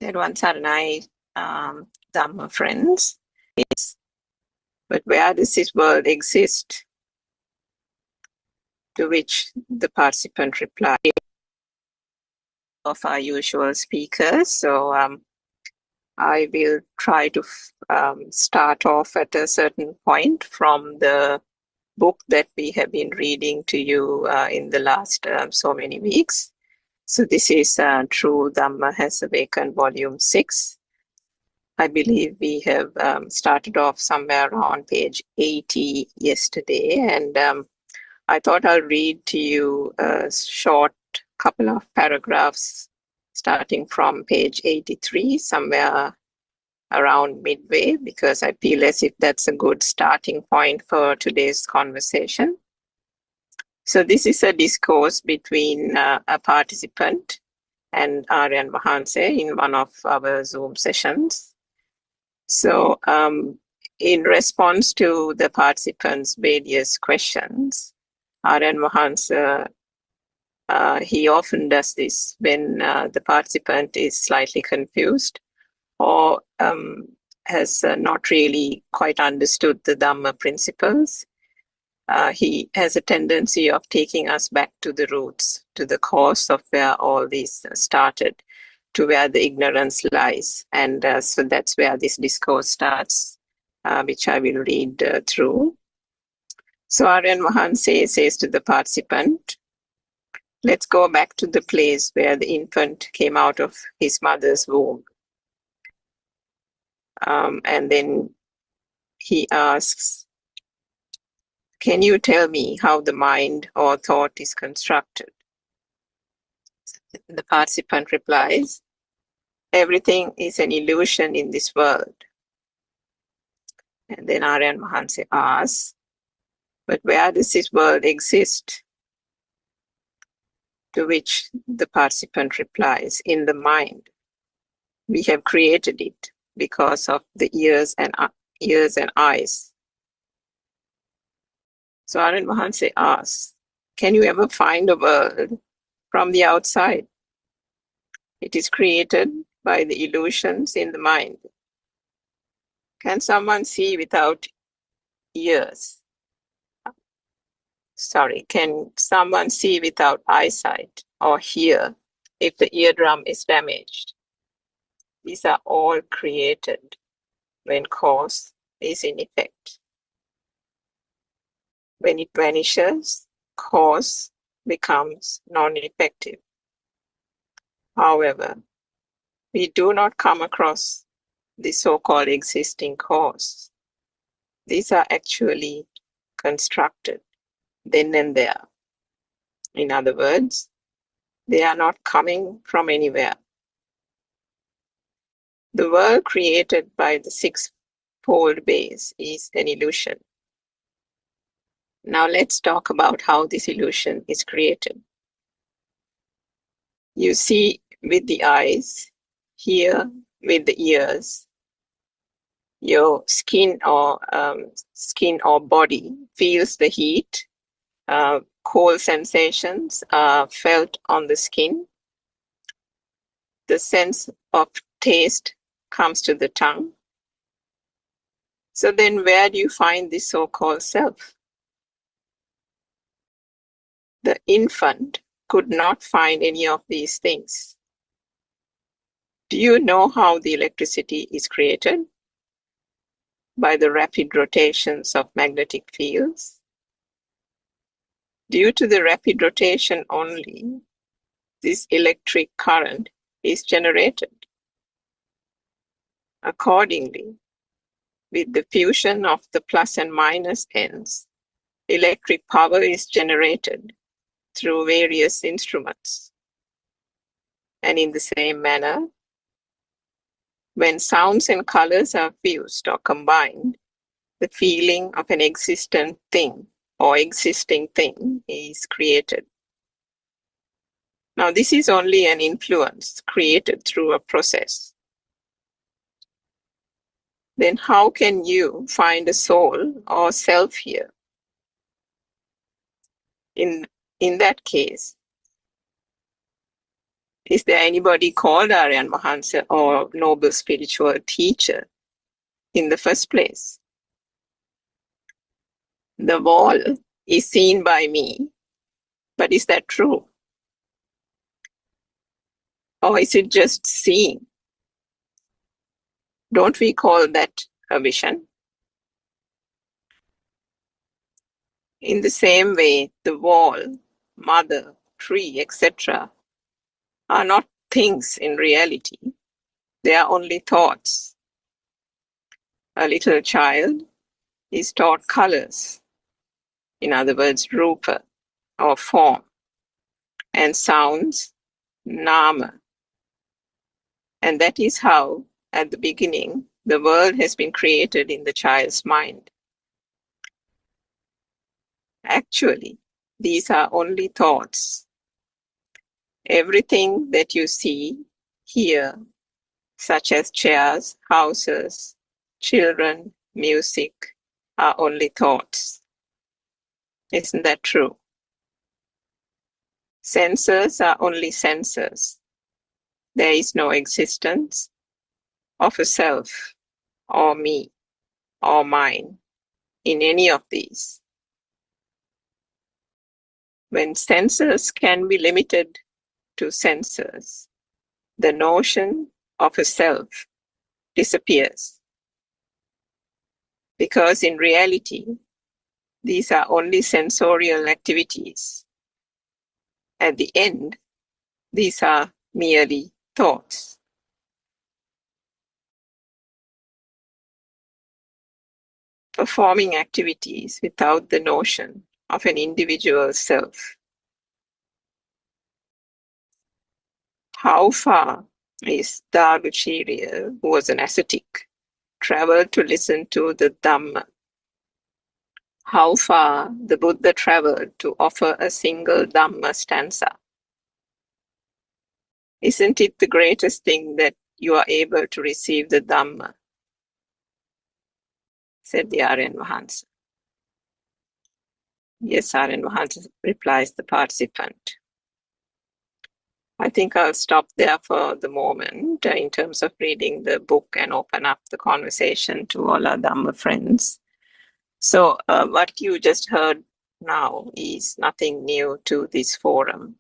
Therwan Saranai, Dhamma friends, but where does this world exist? To which the participant replied of our usual speakers. So I will try to start off at a certain point from the book that we have been reading to you in the last so many weeks. So this is True Dhamma Has Awakened, Volume 6. I believe we have started off somewhere around page 80 yesterday, and I thought I'll read to you a short couple of paragraphs starting from page 83, somewhere around midway, because I feel as if that's a good starting point for today's conversation. So this is a discourse between a participant and Aryan Mahanse in one of our Zoom sessions. So in response to the participants' various questions, Aryan Mahanse, he often does this when the participant is slightly confused or has not really quite understood the Dhamma principles. He has a tendency of taking us back to the roots, to the cause of where all this started, to where the ignorance lies. And so that's where this discourse starts, which I will read through. So Aryan Mahanse says to the participant, let's go back to the place where the infant came out of his mother's womb. And then he asks, can you tell me how the mind or thought is constructed? The participant replies, everything is an illusion in this world. And then Aryan Mahanse asks, but where does this world exist? To which the participant replies, in the mind. We have created it because of the ears and eyes. So Aryan Mahanse asks, can you ever find a world from the outside? It is created by the illusions in the mind. Can someone see without ears? Can someone see without eyesight or hear if the eardrum is damaged? These are all created when cause is in effect. When it vanishes, cause becomes non-effective. However, we do not come across the so-called existing cause. These are actually constructed then and there. In other words, they are not coming from anywhere. The world created by the six-fold base is an illusion. Now let's talk about how this illusion is created. You see with the eyes, hear with the ears. Your skin or body feels the heat. Cold sensations are felt on the skin. The sense of taste comes to the tongue. So then where do you find the so-called self? The infant could not find any of these things. Do you know how the electricity is created? By the rapid rotations of magnetic fields. Due to the rapid rotation only, this electric current is generated. Accordingly, with the fusion of the plus and minus ends, electric power is generated through various instruments. And in the same manner, when sounds and colors are fused or combined, the feeling of an existent thing or existing thing is created. Now, this is only an influence created through a process. Then how can you find a soul or self here? In that case, Is there anybody called Aryan Mahansa or noble spiritual teacher in the first place? The wall is seen by me, but is that true? Or is it just seeing? Don't we call that a vision? In the same way, the wall, mother, tree, etc. are not things in reality. They are only thoughts. A little child is taught colors, in other words, rupa or form, and sounds, nama. And that is how, at the beginning, the world has been created in the child's mind. Actually, these are only thoughts. Everything that you see, hear, such as chairs, houses, children, music, are only thoughts. Isn't that true? Senses are only senses. There is no existence of a self or me or mine in any of these. When senses can be limited to senses, the notion of a self disappears. Because in reality, these are only sensorial activities. At the end, these are merely thoughts. Performing activities without the notion of an individual self. How far is Dharvachirya, who was an ascetic, traveled to listen to the Dhamma? How far the Buddha traveled to offer a single Dhamma stanza? Isn't it the greatest thing that you are able to receive the Dhamma? Said the Aryan Mahansa. Yes, Aryan Mahansa, replies the participant. I think I'll stop there for the moment in terms of reading the book and open up the conversation to all our Dhamma friends. So what you just heard now is nothing new to this forum.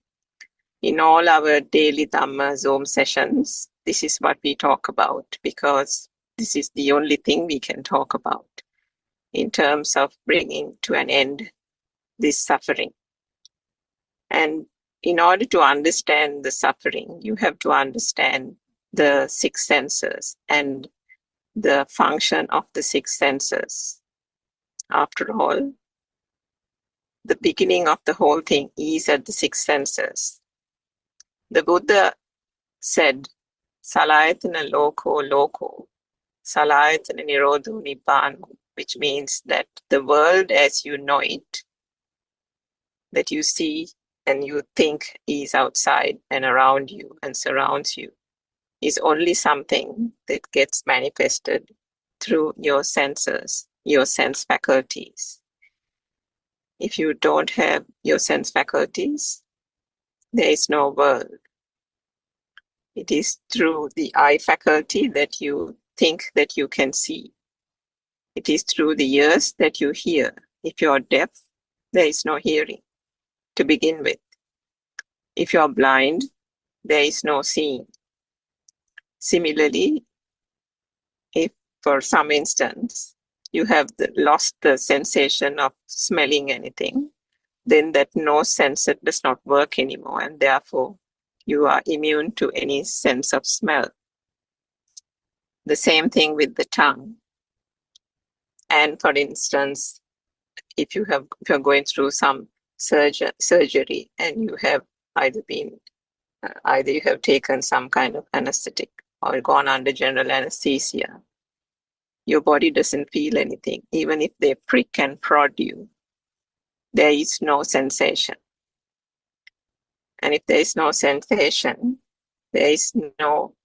In all our daily Dhamma Zoom sessions, this is what we talk about because this is the only thing we can talk about in terms of bringing to an end this suffering. And in order to understand the suffering, you have to understand the six senses and the function of the six senses. After all, the beginning of the whole thing is at the six senses. The Buddha said, Salayatana loko loko, Salayatana nirodho nibbano, which means that the world as you know it, that you see and you think is outside and around you and surrounds you, is only something that gets manifested through your senses, your sense faculties. If you don't have your sense faculties, there is no world. It is through the eye faculty that you think that you can see. It is through the ears that you hear. If you're deaf, there is no hearing to begin with. If you're blind, there is no seeing. Similarly, if for some instance you have lost the sensation of smelling anything, then that nose sensor does not work anymore, and therefore you are immune to any sense of smell. The same thing with the tongue. And for instance, if you're going through some surgery and you have either you have taken some kind of anesthetic or gone under general anesthesia, your body doesn't feel anything. Even if they prick and prod you, there is no sensation. And if there is no sensation, there is no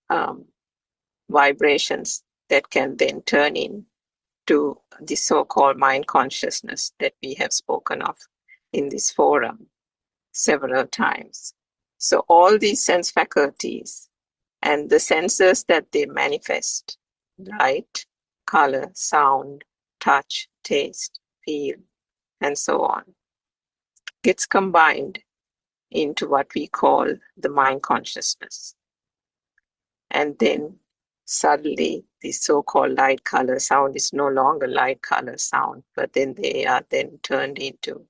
vibrations that can then turn into the so-called mind consciousness that we have spoken of in this forum several times. So all these sense faculties and the senses that they manifest, light, color, sound, touch, taste, feel, and so on, gets combined into what we call the mind consciousness. And then suddenly the so-called light, color, sound is no longer light, color, sound, but then they are then turned into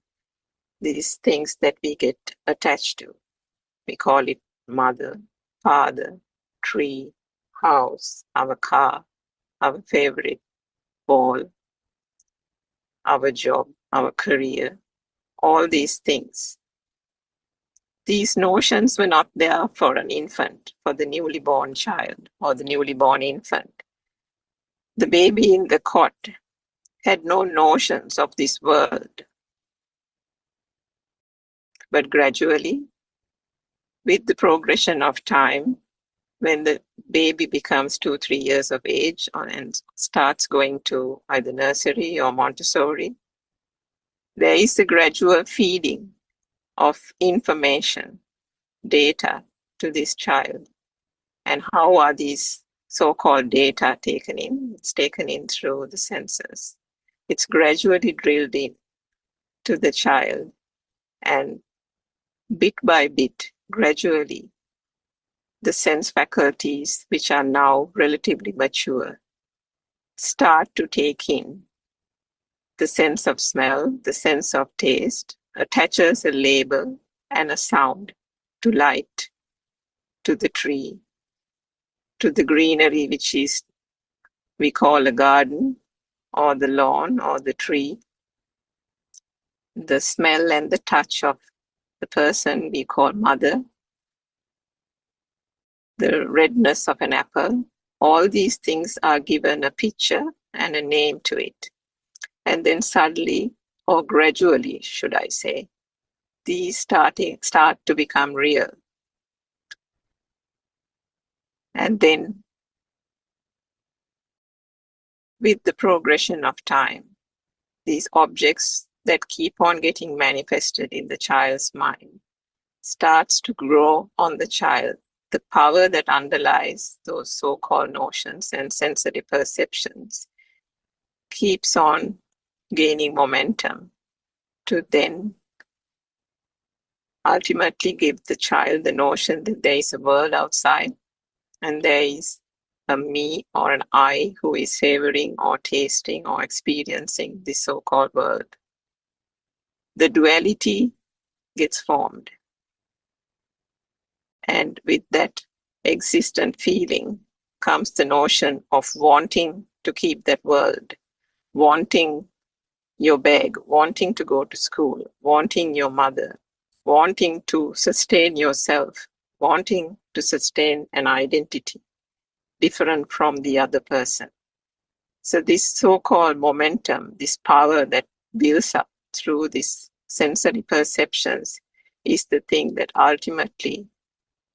these things that we get attached to. We call it mother, father, tree, house, our car, our favorite ball, our job, our career, all these things. These notions were not there for an infant, for the newly born child or the newly born infant. The baby in the cot had no notions of this world. But gradually, with the progression of time, when the baby becomes 2-3 years of age and starts going to either nursery or Montessori, there is a gradual feeding of information, data to this child. And how are these so-called data taken in? It's taken in through the senses. It's gradually drilled in to the child, and bit by bit, gradually, the sense faculties, which are now relatively mature, start to take in the sense of smell, the sense of taste, attaches a label and a sound to light, to the tree, to the greenery, which is we call a garden, or the lawn, or the tree, the smell and the touch of the person we call mother, the redness of an apple. All these things are given a picture and a name to it. And then suddenly, or gradually, should I say, these start to become real. And then, with the progression of time, these objects that keep on getting manifested in the child's mind starts to grow on the child. The power that underlies those so-called notions and sensory perceptions keeps on gaining momentum to then ultimately give the child the notion that there is a world outside and there is a me or an I who is savoring or tasting or experiencing this so-called world. The duality gets formed. And with that existent feeling comes the notion of wanting to keep that world, wanting your bag, wanting to go to school, wanting your mother, wanting to sustain yourself, wanting to sustain an identity different from the other person. So this so-called momentum, this power that builds up through these sensory perceptions is the thing that ultimately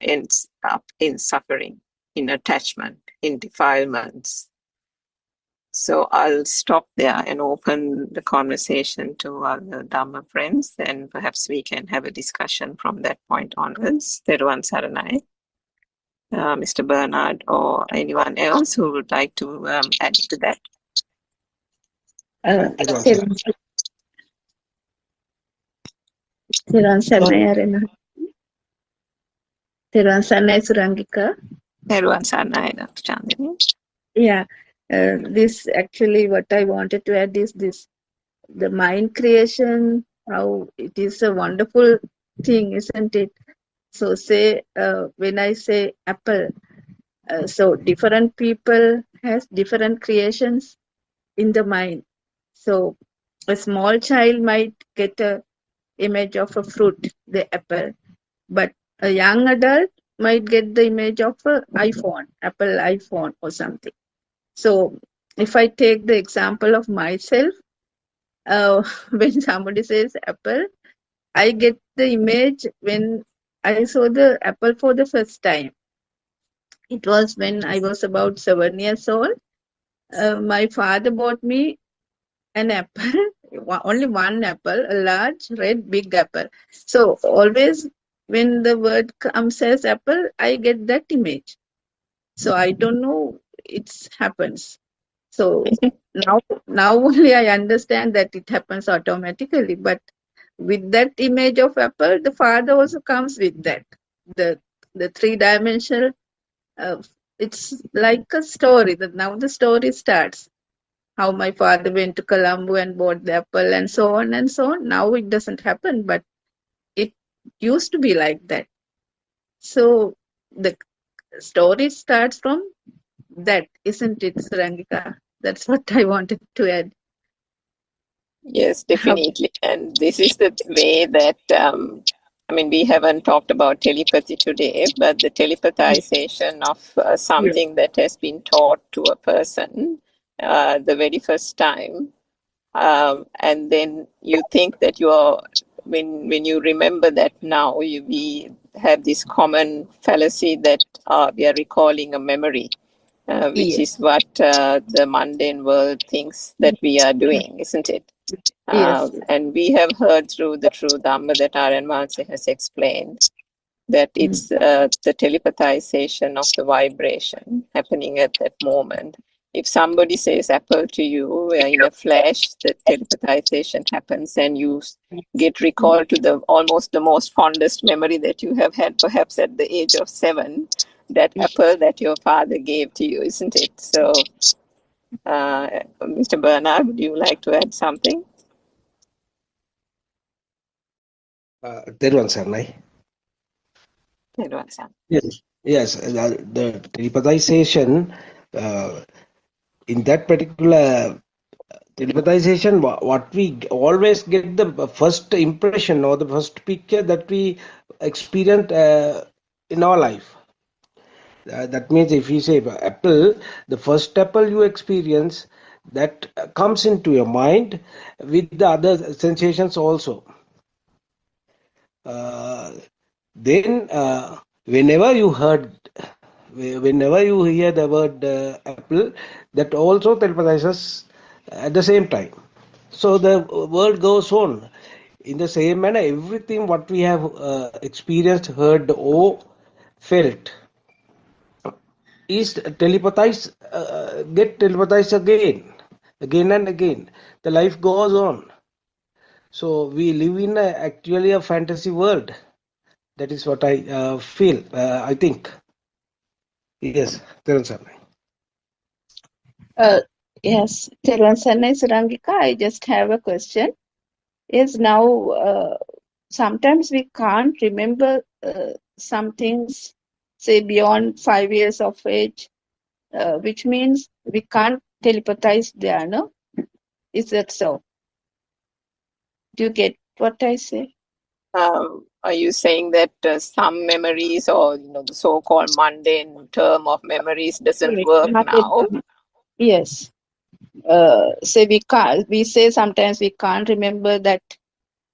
ends up in suffering, in attachment, in defilements. So I'll stop there and open the conversation to other Dhamma friends, and perhaps we can have a discussion from that point onwards. Teruvan Saranai, Mr. Bernard, or anyone else who would like to add to that. Teruvan Saranai Arena. Teruvan Saranai Surangika. Teruvan Saranai, Dr. Chandini. Yeah, this actually what I wanted to add is this, the mind creation, how it is a wonderful thing, isn't it? So say, when I say apple, so different people has different creations in the mind. So a small child might get a image of a fruit, the apple, but a young adult might get the image of an iPhone, Apple iPhone or something. So if I take the example of myself, when somebody says apple, I get the image when I saw the apple for the first time. It was when I was about 7 years old. My father bought me an apple, only one apple, a large, red, big apple. So always when the word comes as apple, I get that image. So I don't know it happens. So now, now only I understand that it happens automatically. But with that image of apple, the father also comes with that. The the three-dimensional. It's like a story. That now the story starts. How my father went to Colombo and bought the apple, and so on and so on. Now it doesn't happen, but it used to be like that. So the story starts from that, isn't it, Sarangika? That's what I wanted to add. Yes, definitely. And this is the way that, I mean, we haven't talked about telepathy today, but the telepathization of Yes. something that has been taught to a person the very first time. And then you think that when you remember that now, we have this common fallacy that we are recalling a memory. Which Yes. is what the mundane world thinks that we are doing, isn't it? Yes. And we have heard through the true Dhamma that R.N. Mahansa has explained that it's the telepathization of the vibration happening at that moment. If somebody says apple to you in a flash, the telepathization happens and you get recalled to the almost the most fondest memory that you have had, perhaps at the age of 7, that apple that your father gave to you, isn't it? So, Mr. Bernard, would you like to add something? Teruvan Sarnai. Yes, yes. The telepathization, in that particular telepathization, what we always get the first impression or the first picture that we experience in our life. That means if you say apple, the first apple you experience, that comes into your mind with the other sensations also. Then whenever you hear the word apple, that also telepathizes at the same time. So the word goes on in the same manner. Everything what we have experienced, heard, or felt is telepathized, get telepathized again and again. The life goes on. So we live in actually a fantasy world. That is what I feel. I think. Yes, Kiran sir. Uh, yes, Sarangika, I just have a question. Yes, now sometimes we can't remember some things, say beyond 5 years of age, which means we can't telepathize there, no? Is that so? Do you get what I say? Are you saying that some memories, or the so-called mundane term of memories, doesn't Correct. work now? Yes. Say we say sometimes we can't remember that.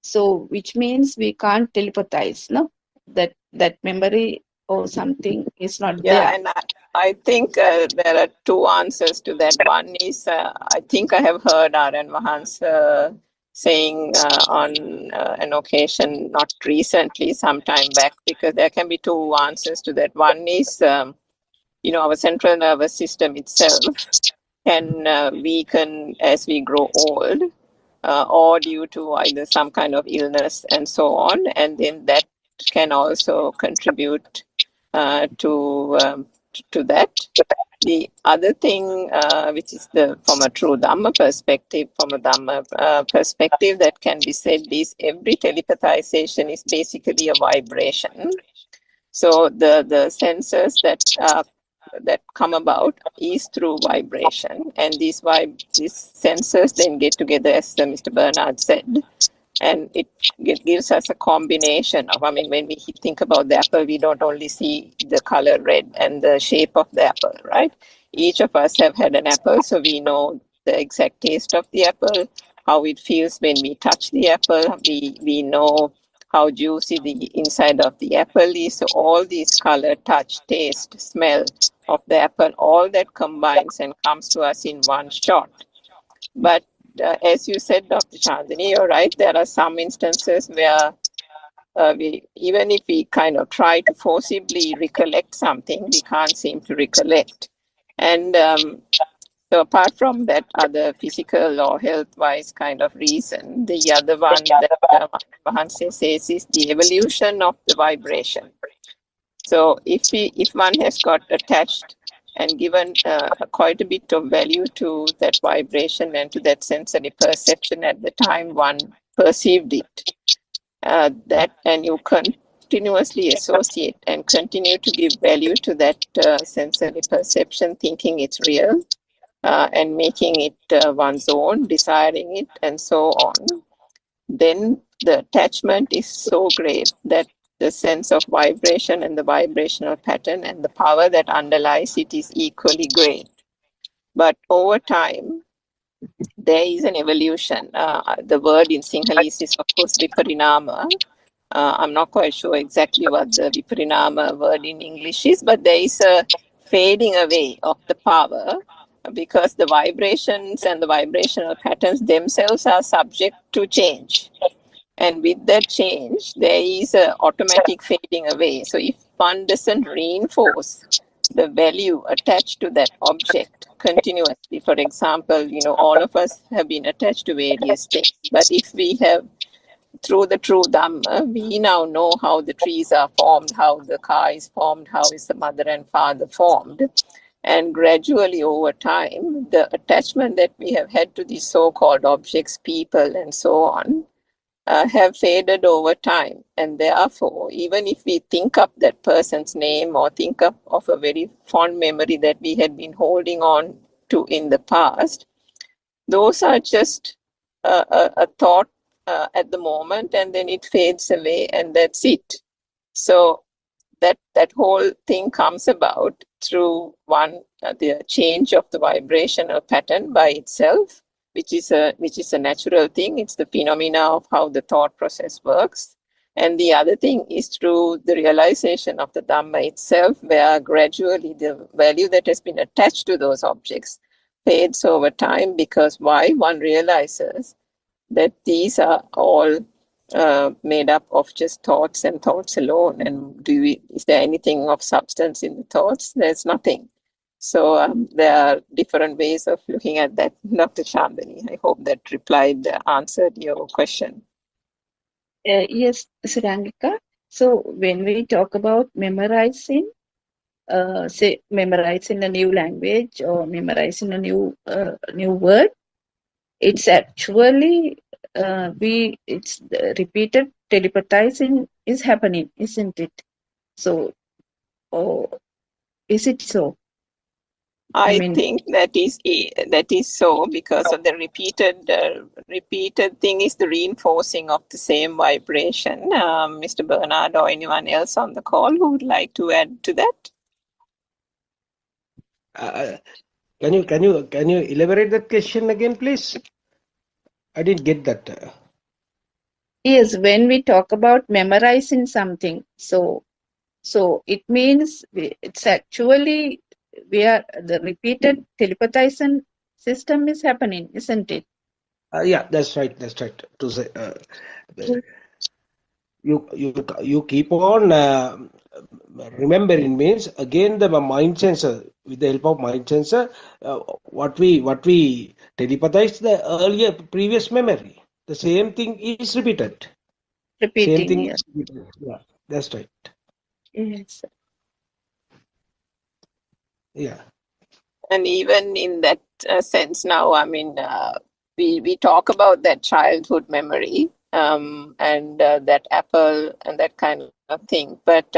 So which means we can't telepathize, no? That memory or something is not Yeah, there. and I think there are two answers to that. One is I think I have heard R.N. Mahans saying on an occasion, not recently, some time back, because there can be two answers to that. One is, our central nervous system itself can weaken as we grow old, or due to either some kind of illness and so on, and then that can also contribute to that. The other thing, which is from a true Dhamma perspective, that can be said is every telepathization is basically a vibration. So the sensors that come about is through vibration, and these sensors then get together, as Mr. Bernard said, and it gives us a combination of, when we think about the apple, we don't only see the color red and the shape of the apple, right? Each of us have had an apple, so we know the exact taste of the apple, how it feels when we touch the apple. We know how juicy the inside of the apple is. So all these color, touch, taste, smell of the apple, all that combines and comes to us in one shot. But as you said, Dr. Chandani, you're right. There are some instances where even if we kind of try to forcibly recollect something, we can't seem to recollect. And so apart from that other physical or health-wise kind of reason, the other one that Mahanse says is the evolution of the vibration. So if one has got attached and given quite a bit of value to that vibration and to that sensory perception at the time one perceived it, that, and you continuously associate and continue to give value to that sensory perception, thinking it's real, and making it one's own, desiring it, and so on, then the attachment is so great that the sense of vibration and the vibrational pattern and the power that underlies it is equally great. But over time, there is an evolution. The word in Sinhalese is, of course, viparinama. I'm not quite sure exactly what the viparinama word in English is, but there is a fading away of the power because the vibrations and the vibrational patterns themselves are subject to change. And with that change, there is an automatic fading away. So if one doesn't reinforce the value attached to that object continuously, for example, all of us have been attached to various things. But if we have, through the true Dhamma, we now know how the trees are formed, how the car is formed, how is the mother and father formed. And gradually over time, the attachment that we have had to these so-called objects, people, and so on, have faded over time. And therefore, even if we think up that person's name or think up of a very fond memory that we had been holding on to in the past, those are just a thought at the moment, and then it fades away, and that's it. So that whole thing comes about through the change of the vibrational pattern by itself, which is a natural thing. It's the phenomena of how the thought process works. And the other thing is through the realization of the Dhamma itself, where gradually the value that has been attached to those objects fades over time, because why? One realizes that these are all made up of just thoughts and thoughts alone. And is there anything of substance in the thoughts? There's nothing. So there are different ways of looking at that, Dr. Chandani. I hope that answered your question. Yes, Surangika. So when we talk about memorizing, say memorizing a new language or memorizing a new word, it's actually it's repeated telepathizing is happening, isn't it? So, is it so? I think that is so, because of the repeated thing is the reinforcing of the same vibration. Mr. Bernard or anyone else on the call who would like to add to that? Can you elaborate that question again, please? I didn't get that. Yes, when we talk about memorizing something, so it means it's actually the repeated telepathizing system is happening, isn't it? Yeah, that's right. To say, you keep on remembering means again the mind sensor, with the help of mind sensor, what we telepathize the earlier previous memory. The same thing is repeated. Repeating. Same thing yes. is repeated. Yeah, that's right. Yes. Yeah. And even in that sense now, I mean, we talk about that childhood memory and that apple and that kind of thing. But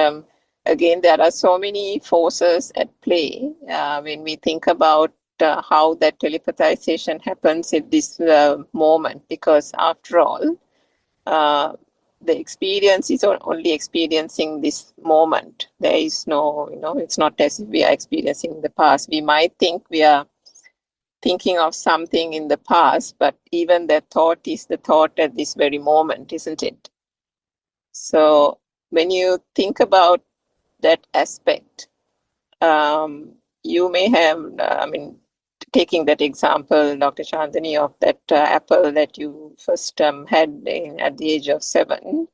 again, there are so many forces at play when we think about how that telepathization happens at this moment, because after all, the experience is only experiencing this moment. There is no, it's not as if we are experiencing the past. We might think we are thinking of something in the past, but even that thought is the thought at this very moment, isn't it? So when you think about that aspect, you may have, taking that example, Dr. Chandani, of that apple that you first had at the age of 7,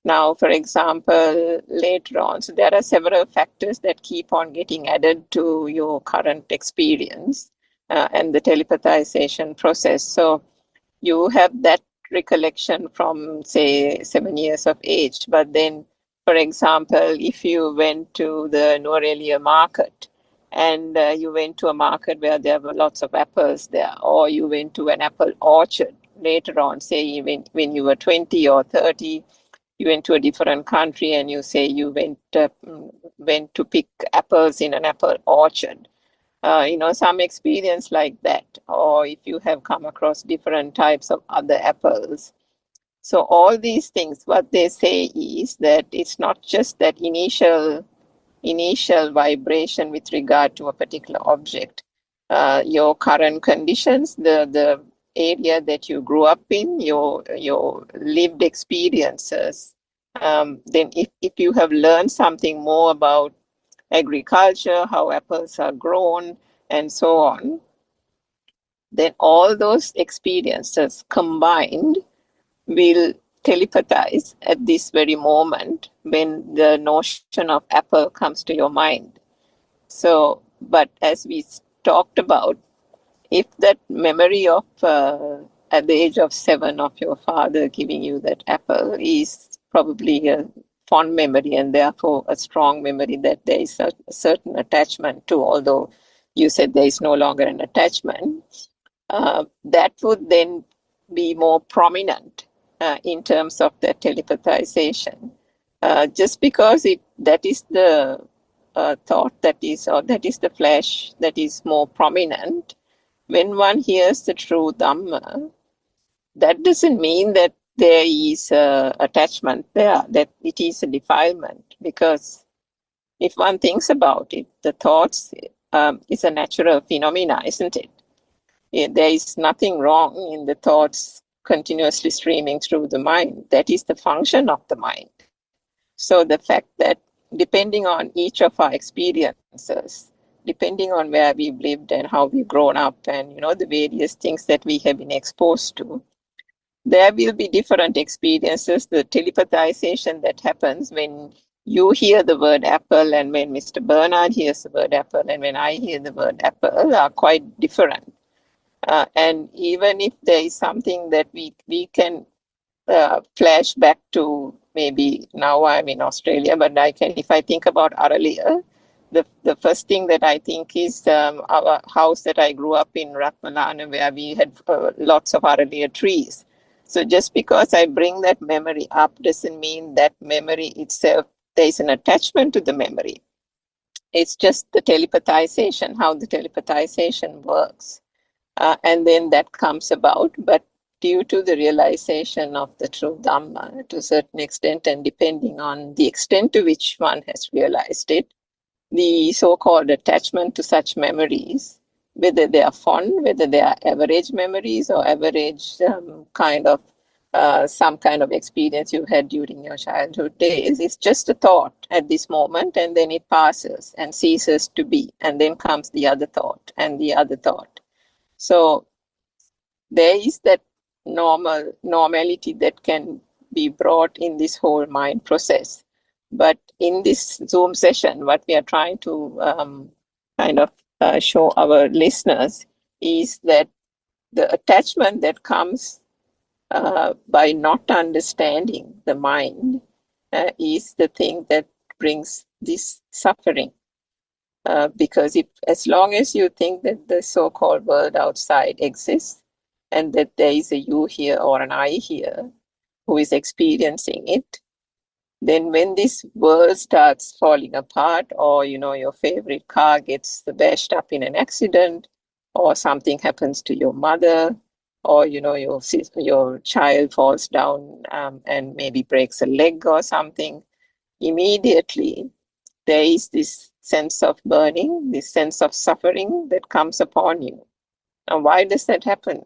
Now, for example, later on, so there are several factors that keep on getting added to your current experience and the telepathization process. So you have that recollection from, say, 7 years of age, but then, for example, if you went to the Norelia market and you went to a market where there were lots of apples there, or you went to an apple orchard later on, say when you were 20 or 30, you went to a different country and you say you went to pick apples in an apple orchard. Some experience like that, or if you have come across different types of other apples. So all these things, what they say is that it's not just that initial vibration with regard to a particular object. Your current conditions, the area that you grew up in, your lived experiences. Then if you have learned something more about agriculture, how apples are grown, and so on, then all those experiences combined will telepathize at this very moment when the notion of apple comes to your mind. So, but as we talked about, if that memory of at the age of 7 of your father giving you that apple is probably a fond memory and therefore a strong memory that there is a certain attachment to, although you said there is no longer an attachment, that would then be more prominent in terms of the telepathization. Just because that is the thought that is the flash that is more prominent, when one hears the true Dhamma, that doesn't mean that there is attachment there, that it is a defilement. Because if one thinks about it, the thoughts is a natural phenomena, isn't it? There is nothing wrong in the thoughts continuously streaming through the mind. That is the function of the mind. So the fact that depending on each of our experiences, depending on where we've lived and how we've grown up and, the various things that we have been exposed to, there will be different experiences. The telepathization that happens when you hear the word apple and when Mr. Bernard hears the word apple and when I hear the word apple are quite different. And even if there is something that we can flash back to, maybe now I'm in Australia, but if I think about Aralia, the first thing that I think is our house that I grew up in, Ratmalana, where we had lots of Aralia trees. So just because I bring that memory up doesn't mean that memory itself, there is an attachment to the memory. It's just the telepathization, how the telepathization works. And then that comes about, but due to the realization of the true Dhamma to a certain extent, and depending on the extent to which one has realized it, the so-called attachment to such memories, whether they are fond, whether they are average memories or average some kind of experience you had during your childhood days, it's just a thought at this moment, and then it passes and ceases to be, and then comes the other thought and the other thought. So there is that normality that can be brought in this whole mind process. But in this Zoom session, what we are trying to show our listeners is that the attachment that comes by not understanding the mind is the thing that brings this suffering. Because as long as you think that the so-called world outside exists and that there is a you here or an I here who is experiencing it, then when this world starts falling apart, or your favorite car gets bashed up in an accident, or something happens to your mother, or your child falls down and maybe breaks a leg or something, immediately there is this sense of burning, this sense of suffering that comes upon you. And why does that happen?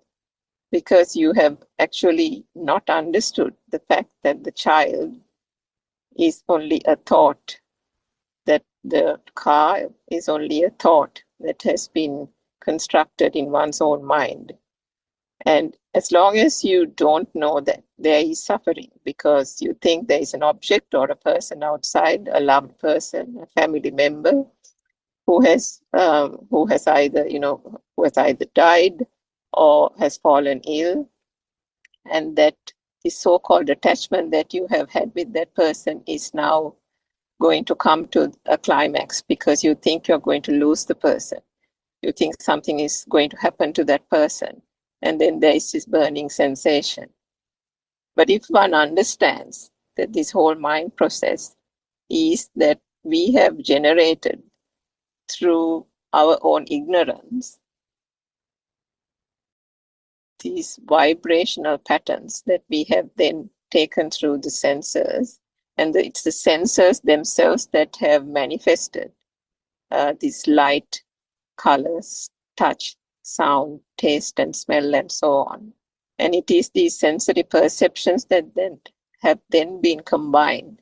Because you have actually not understood the fact that the child is only a thought, that the car is only a thought that has been constructed in one's own mind. And as long as you don't know that there is suffering because you think there is an object or a person outside, a loved person, a family member who has either who has either died or has fallen ill, and that the so-called attachment that you have had with that person is now going to come to a climax because you think you're going to lose the person. You think something is going to happen to that person. And then there is this burning sensation. But if one understands that this whole mind process is that we have generated through our own ignorance these vibrational patterns that we have then taken through the senses, and it's the senses themselves that have manifested these light, colors, touch, sound, taste, and smell, and so on. And it is these sensory perceptions that then have then been combined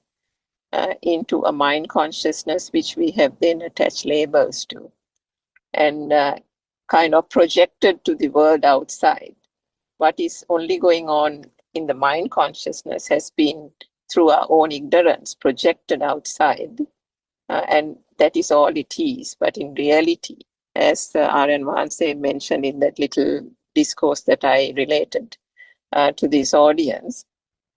into a mind consciousness, which we have then attached labels to and kind of projected to the world outside. What is only going on in the mind consciousness has been through our own ignorance projected outside, and that is all it is. But in reality, as R.N. Vanse mentioned in that little discourse that I related to this audience,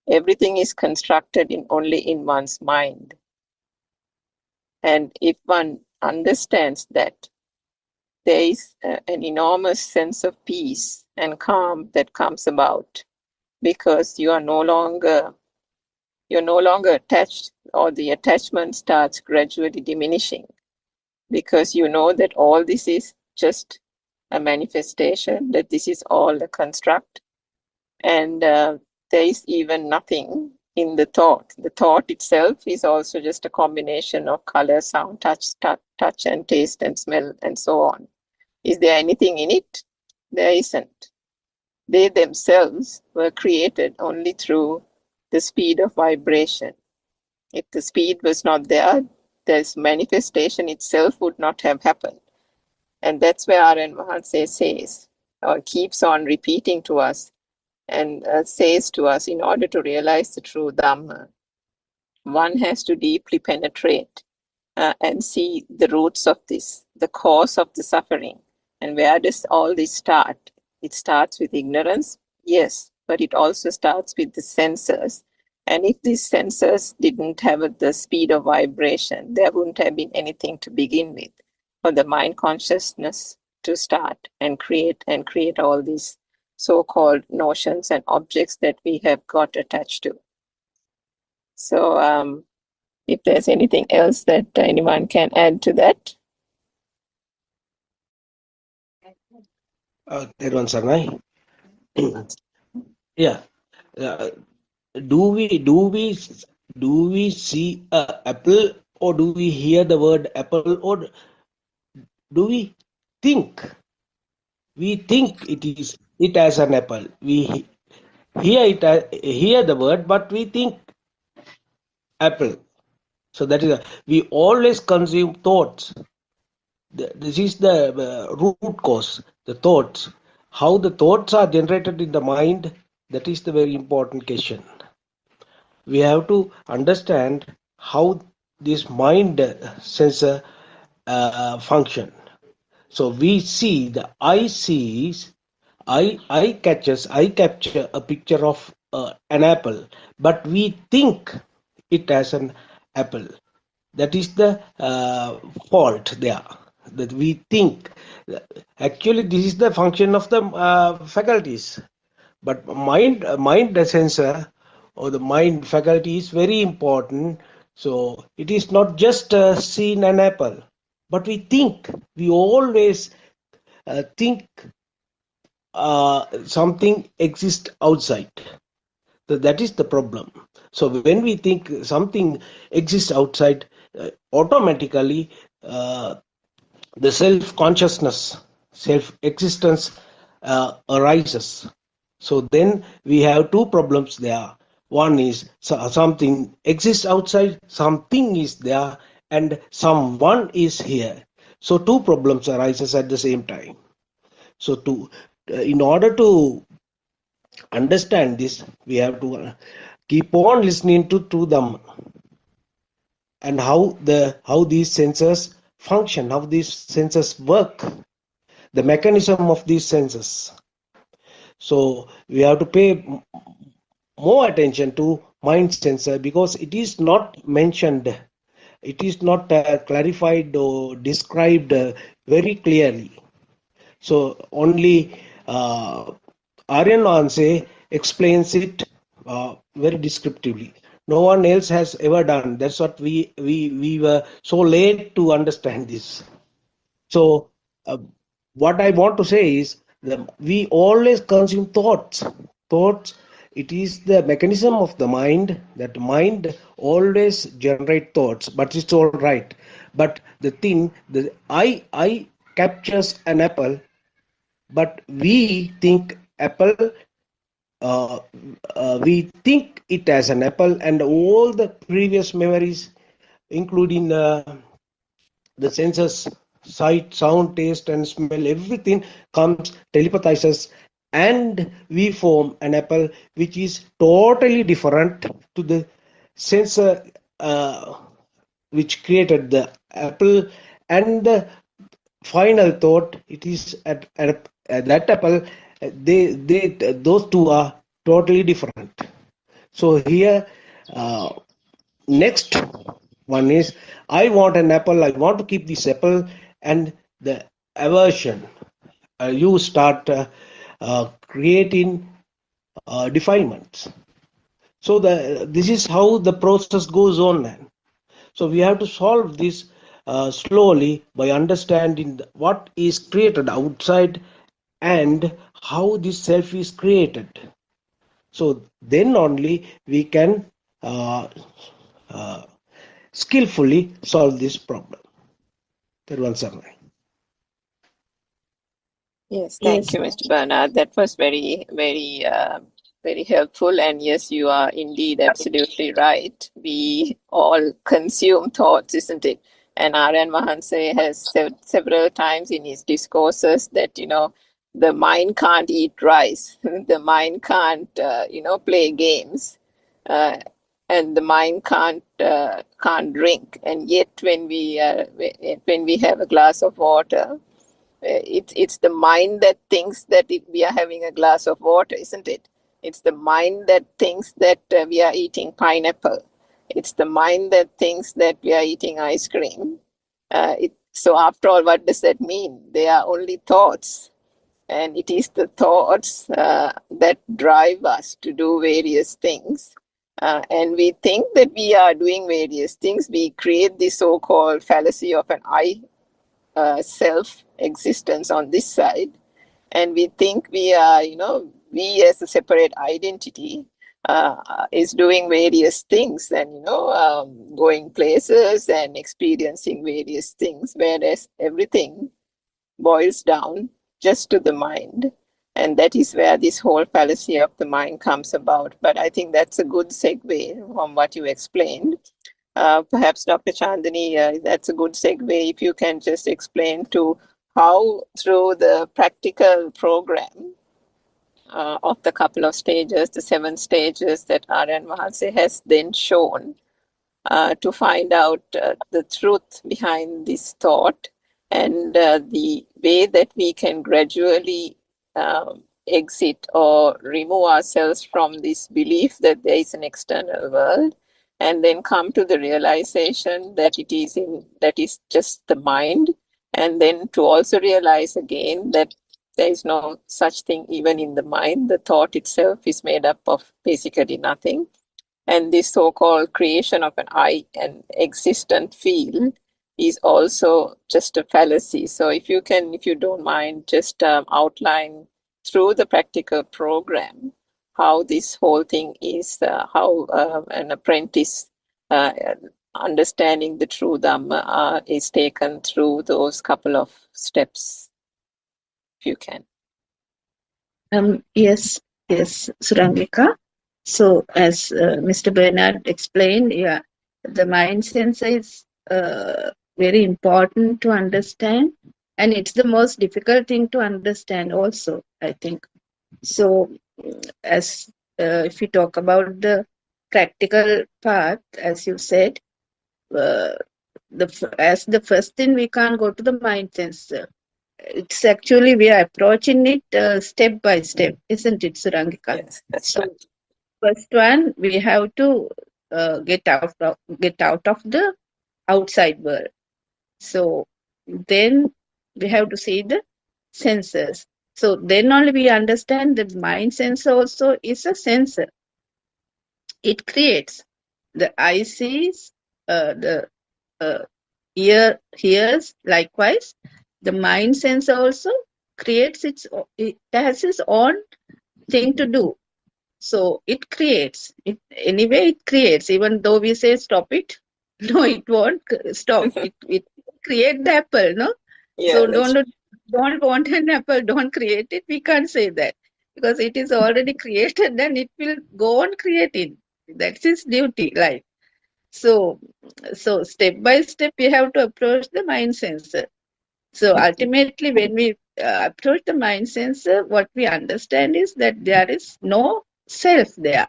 everything is constructed only in one's mind. And if one understands that, there is an enormous sense of peace and calm that comes about because you're no longer attached, or the attachment starts gradually diminishing because you know that all this is just a manifestation, that this is all a construct, and there is even nothing in the thought. The thought itself is also just a combination of color, sound, touch and taste and smell and so on. Is there anything in it? There isn't. They themselves were created only through the speed of vibration. If the speed was not there, this manifestation itself would not have happened. And that's where R.N. Vanse says, or keeps on repeating to us, and says to us, in order to realize the true Dhamma, one has to deeply penetrate and see the roots of this, the cause of the suffering. And where does all this start? It starts with ignorance, yes, but it also starts with the senses. And if these sensors didn't have the speed of vibration, there wouldn't have been anything to begin with for the mind consciousness to start and create all these so-called notions and objects that we have got attached to. So if there's anything else that anyone can add to that. Theron Sarnai. Yeah. Do we see a apple, or do we hear the word apple, or do we think? We think it as an apple. We hear the word, but we think apple. So that is we always consume thoughts. This is the root cause, the thoughts. How the thoughts are generated in the mind, that is the very important question. We have to understand how this mind sensor function. So we see, the eye sees, I capture a picture of an apple, but we think it as an apple. That is the fault there, that we think. Actually, this is the function of the faculties, but mind sensor or the mind faculty is very important. So it is not just seen an apple, but we think. We always think something exists outside. So that is the problem. So when we think something exists outside, automatically the self-consciousness, self-existence arises. So then we have two problems there. One is something exists outside, something is there, and someone is here. So two problems arises at the same time. So in order to understand this, we have to keep on listening to them, and how these sensors function, how these sensors work, the mechanism of these sensors. So we have to pay more attention to mind sensor, because it is not mentioned, it is not clarified or described very clearly. So only Aryan Anse explains it very descriptively. No one else has ever done. That's what we were so late to understand this. So what I want to say is that we always consume thoughts. Thoughts. It is the mechanism of the mind, that mind always generate thoughts, but it's all right. But the thing, the I captures an apple, but uh, we think it as an apple, and all the previous memories, including the senses, sight, sound, taste, and smell, everything comes, telepathizes, and we form an apple which is totally different to the sensor which created the apple. And the final thought, it is at that apple, they those two are totally different. So here, uh, next one is, I want an apple, I want to keep this apple, and the aversion, you start creating defilements. So this is how the process goes on, man. So we have to solve this slowly by understanding what is created outside and how this self is created. So then only we can uh, uh, skillfully solve this problem. Terwan Sarnai. Yes, Yes. thank you, Mr. Bernard. That was very helpful. And yes, you are indeed absolutely right. We all consume thoughts, isn't it? And R.N. Mahanse has said several times in his discourses that, the mind can't eat rice, the mind can't, play games, uh, and the mind can't drink. And yet, when we have a glass of water, it's the mind that thinks that we are having a glass of water, isn't it? It's the mind that thinks that we are eating pineapple. It's the mind that thinks that we are eating ice cream. So after all, what does that mean? They are only thoughts. And it is the thoughts that drive us to do various things. And we think that we are doing various things. We create the so-called fallacy of an I self existence on this side, and we think we are, we as a separate identity is doing various things, and going places and experiencing various things, whereas everything boils down just to the mind. And that is where this whole fallacy of the mind comes about. But I think that's a good segue from what you explained. Perhaps Dr. Chandani, that's a good segue if you can just explain to how through the practical program of the couple of stages, the 7 stages that Aryan Mahalse has then shown to find out the truth behind this thought, and the way that we can gradually exit or remove ourselves from this belief that there is an external world, and then come to the realization that that is just the mind, and then to also realize again that there is no such thing even in the mind. The thought itself is made up of basically nothing. And this so-called creation of an I, an existent field, is also just a fallacy. So if you don't mind, just outline through the practical program how this whole thing is, how an apprentice understanding the true Dhamma is taken through those couple of steps, if you can. Yes, Surangika. So as Mr. Bernard explained, yeah, the mind sensor is very important to understand, and it's the most difficult thing to understand also, I think. So as if we talk about the practical part, as you said, uh, as the first thing, we can't go to the mind sensor. It's actually we are approaching it step by step, isn't it, Surangika? Yes, that's So right. first one, we have to get out of the outside world. So then we have to see the sensors. So then only we understand that mind sensor also is a sensor. It creates. The eye sees, the uh, ear hears. Likewise, the mind sensor also creates it has its own thing to do. So it creates. It anyway. It creates. Even though we say stop it, no, it won't stop. It create the apple. No, Yeah, so that's don't want an apple. Don't create it. We can't say that because it is already created. Then it will go on creating. That's its duty, life. So step by step, we have to approach the mind sensor. So ultimately, when we approach the mind sensor, what we understand is that there is no self there.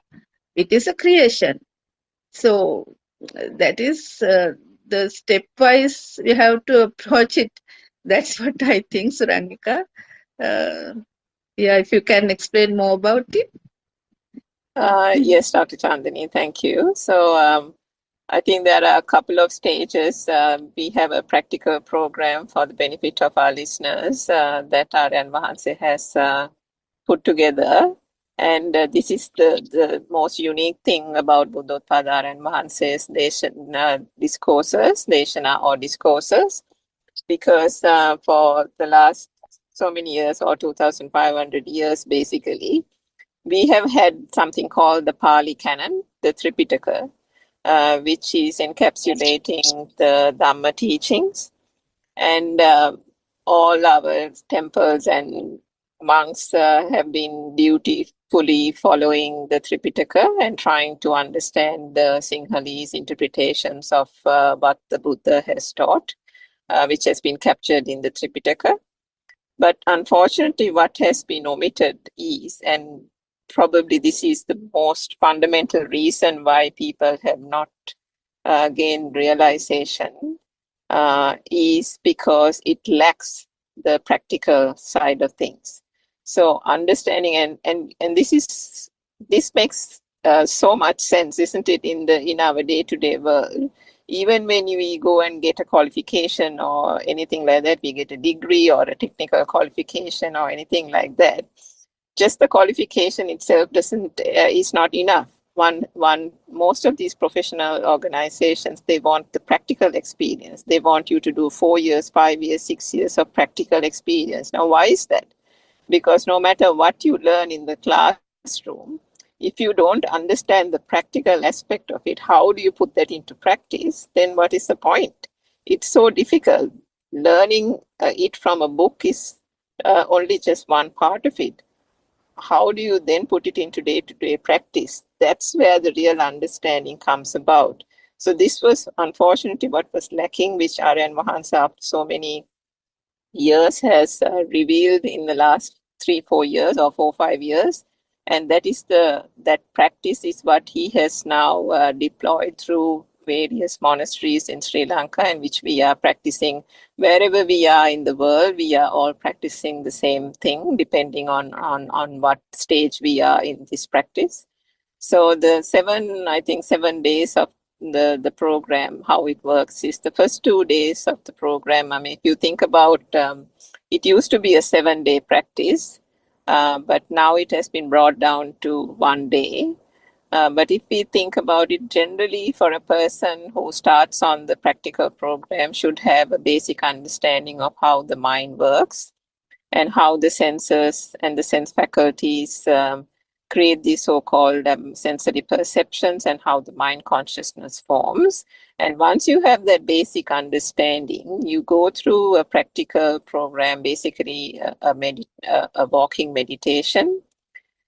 It is a creation. So that is the stepwise we have to approach it. That's what I think, Surangika. Uh, yeah, if you can explain more about it. yes, Dr. Chandani, thank you. So I think there are a couple of stages. We have a practical program for the benefit of our listeners that Aryan Vahanse has put together. And this is the most unique thing about Buddothpado Aryan Vahanse's discourses, Deshana or discourses, because for the last so many years, or 2,500 years basically, we have had something called the Pali Canon, the Tripitaka, which is encapsulating the Dhamma teachings. And all our temples and monks have been dutifully following the Tripitaka and trying to understand the Sinhalese interpretations of what the Buddha has taught, which has been captured in the Tripitaka. But unfortunately, what has been omitted is, and probably this is the most fundamental reason why people have not gained realization, is because it lacks the practical side of things. So understanding and this makes so much sense, isn't it, in our day-to-day world? Even when we go and get a qualification or anything like that, we get a degree or a technical qualification or anything like that. Just the qualification itself doesn't is not enough. Most of these professional organizations, they want the practical experience. They want you to do 4 years, 5 years, 6 years of practical experience. Now, why is that? Because no matter what you learn in the classroom, if you don't understand the practical aspect of it, how do you put that into practice? Then what is the point? It's so difficult. Learning it from a book is only just one part of it. How do you then put it into day-to-day practice? That's where the real understanding comes about. So this was unfortunately what was lacking, which Aryan Vahansa after so many years has revealed in the last 3-4 years or 4-5 years. And that practice is what he has now deployed through various monasteries in Sri Lanka, and which we are practicing wherever we are in the world. We are all practicing the same thing, depending on what stage we are in this practice. So the 7 days of the program, how it works is the first 2 days of the program. I mean, if you think about, it used to be a 7-day practice, but now it has been brought down to 1 day. But if we think about it, generally for a person who starts on the practical program should have a basic understanding of how the mind works and how the senses and the sense faculties create these so-called sensory perceptions, and how the mind consciousness forms. And once you have that basic understanding, you go through a practical program, basically a walking meditation,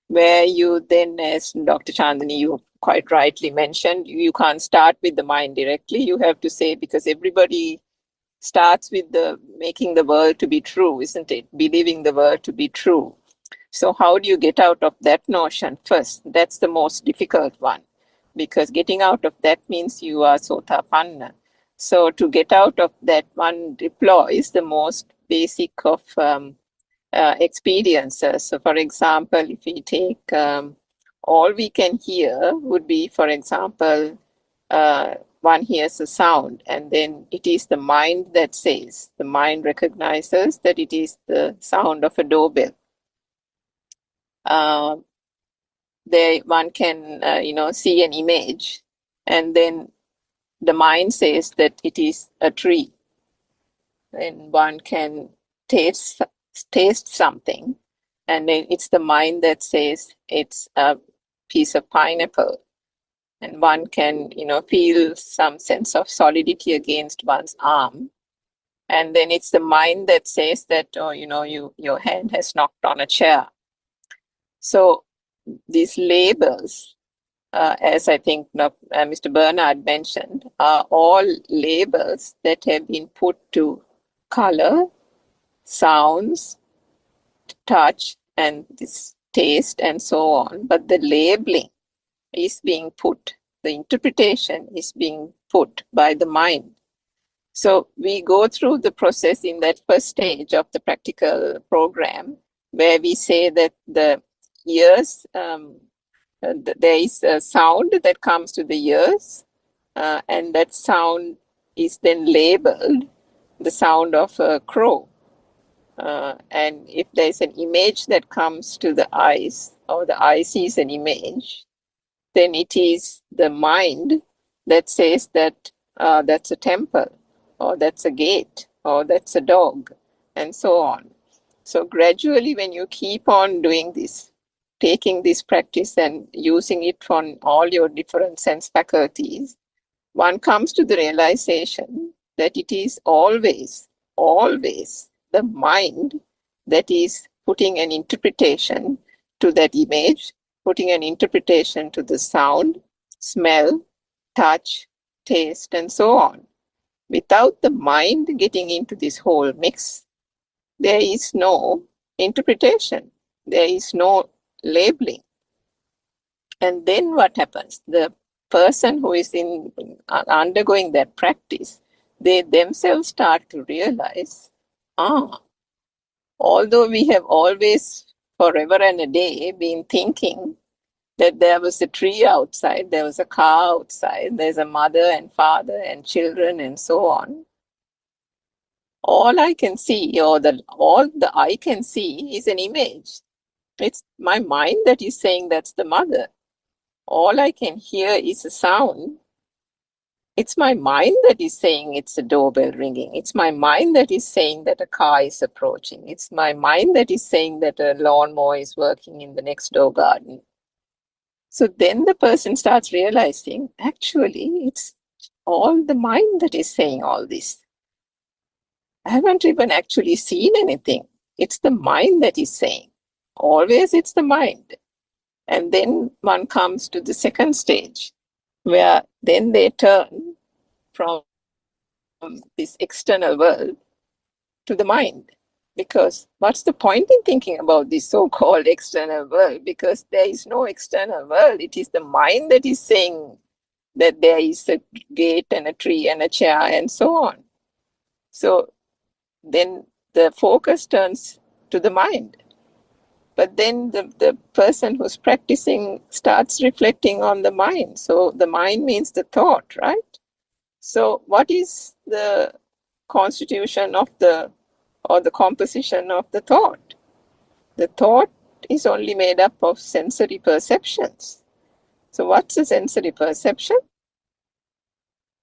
where you then, as Dr. Chandani, you quite rightly mentioned, you can't start with the mind directly. You have to say, because everybody starts with the making the world to be true, isn't it? Believing the world to be true. So how do you get out of that notion first? That's the most difficult one, because getting out of that means you are sotapanna. So to get out of that, one deploys the most basic of experiences. So for example, if we take all we can hear would be, for example, one hears a sound, and then it is the mind that says, the mind recognizes that it is the sound of a doorbell. There one can see an image, and then the mind says that it is a tree. Then one can taste something, and then it's the mind that says it's a piece of pineapple. And one can feel some sense of solidity against one's arm, and then it's the mind that says that your hand has knocked on a chair. So these labels, as I think Mr. Bernard mentioned, are all labels that have been put to color, sounds, touch, and this taste, and so on. But the labeling is being put, the interpretation is being put by the mind. So we go through the process in that first stage of the practical program, where we say that the ears, there is a sound that comes to the ears, and that sound is then labeled the sound of a crow. And if there's an image that comes to the eyes, or the eye sees an image, then it is the mind that says that that's a temple, or that's a gate, or that's a dog, and so on. So gradually, when you keep on doing this, taking this practice and using it on all your different sense faculties, one comes to the realization that it is always the mind that is putting an interpretation to that image, putting an interpretation to the sound, smell, touch, taste, and so on. Without the mind getting into this whole mix, there is no interpretation, there is no labeling. And then what happens? The person who is undergoing that practice, they themselves start to realize, although we have always, forever and a day, been thinking that there was a tree outside, there was a car outside, there's a mother and father and children and so on. All I can see, or all the eye can see, is an image. It's my mind that is saying that's the mother. All I can hear is a sound. It's my mind that is saying it's a doorbell ringing. It's my mind that is saying that a car is approaching. It's my mind that is saying that a lawnmower is working in the next door garden. So then the person starts realizing, actually, it's all the mind that is saying all this. I haven't even actually seen anything. It's the mind that is saying. Always it's the mind. And then one comes to the second stage, where then they turn from this external world to the mind. Because what's the point in thinking about this so-called external world? Because there is no external world. It is the mind that is saying that there is a gate and a tree and a chair and so on. So then the focus turns to the mind. But then the person who's practicing starts reflecting on the mind. So the mind means the thought, right? So what is the constitution of the composition of the thought? The thought is only made up of sensory perceptions. So what's a sensory perception?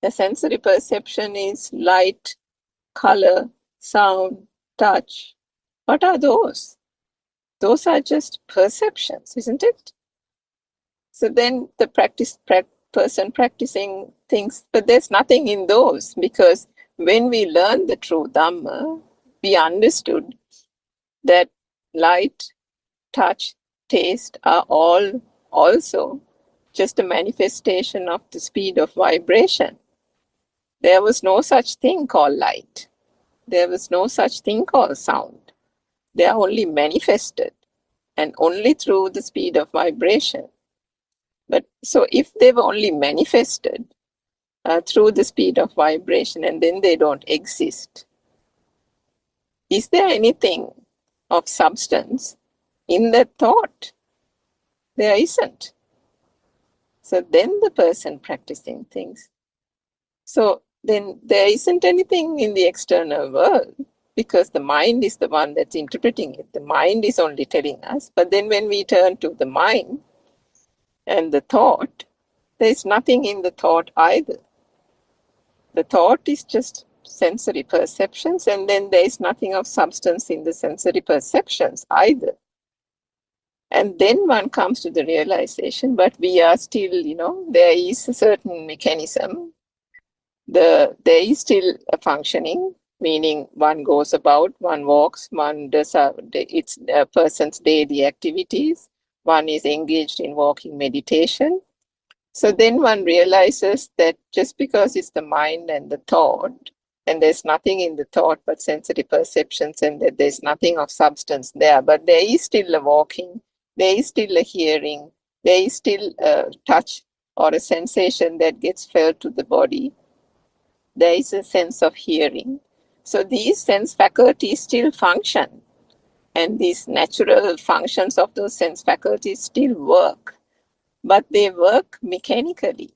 The sensory perception is light, color, sound, touch. What are those? Those are just perceptions, isn't it? So then the person practicing thinks, but there's nothing in those, because when we learn the true Dhamma, we understood that light, touch, taste are all also just a manifestation of the speed of vibration. There was no such thing called light. There was no such thing called sound. They are only manifested. and only through the speed of vibration. But so if they've only manifested through the speed of vibration and then they don't exist, is there anything of substance in that thought? There isn't. So then the person practicing things. So then there isn't anything in the external world because the mind is the one that's interpreting it. The mind is only telling us. But then when we turn to the mind and the thought, there's nothing in the thought either. The thought is just sensory perceptions, and then there is nothing of substance in the sensory perceptions either. And then one comes to the realization, but we are still, there is a certain mechanism. There is still a functioning, meaning one goes about, one walks, one does it's a person's daily activities, one is engaged in walking meditation. So then one realizes that just because it's the mind and the thought, and there's nothing in the thought but sensory perceptions, and that there's nothing of substance there, but there is still a walking, there is still a hearing, there is still a touch or a sensation that gets felt to the body. There is a sense of hearing. So these sense faculties still function, and these natural functions of those sense faculties still work, but they work mechanically.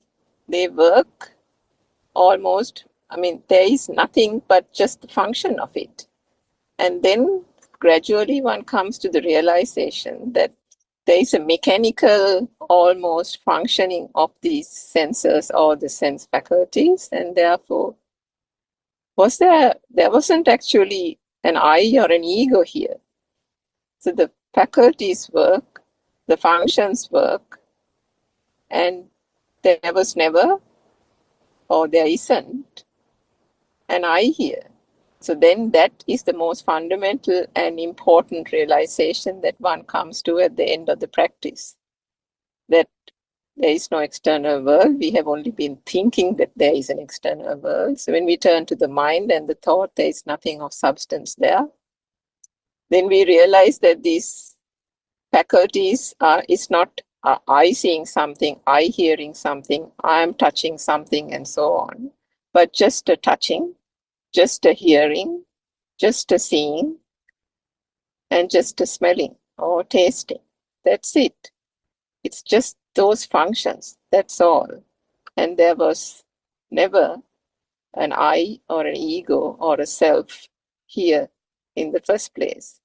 They work almost, there is nothing but just the function of it. And then gradually one comes to the realization that there is a mechanical almost functioning of these sensors or the sense faculties, and therefore there wasn't actually an I or an ego here. So the faculties work, the functions work, and there was never, or there isn't, an I here. So then that is the most fundamental and important realization that one comes to at the end of the practice, that there is no external world. We have only been thinking that there is an external world. So when we turn to the mind and the thought, there is nothing of substance there. Then we realize that these faculties is not I seeing something, I hearing something, I am touching something, and so on, but just a touching, just a hearing, just a seeing, and just a smelling or tasting. That's it. It's just those functions. That's all. And there was never an I or an ego or a self here in the first place.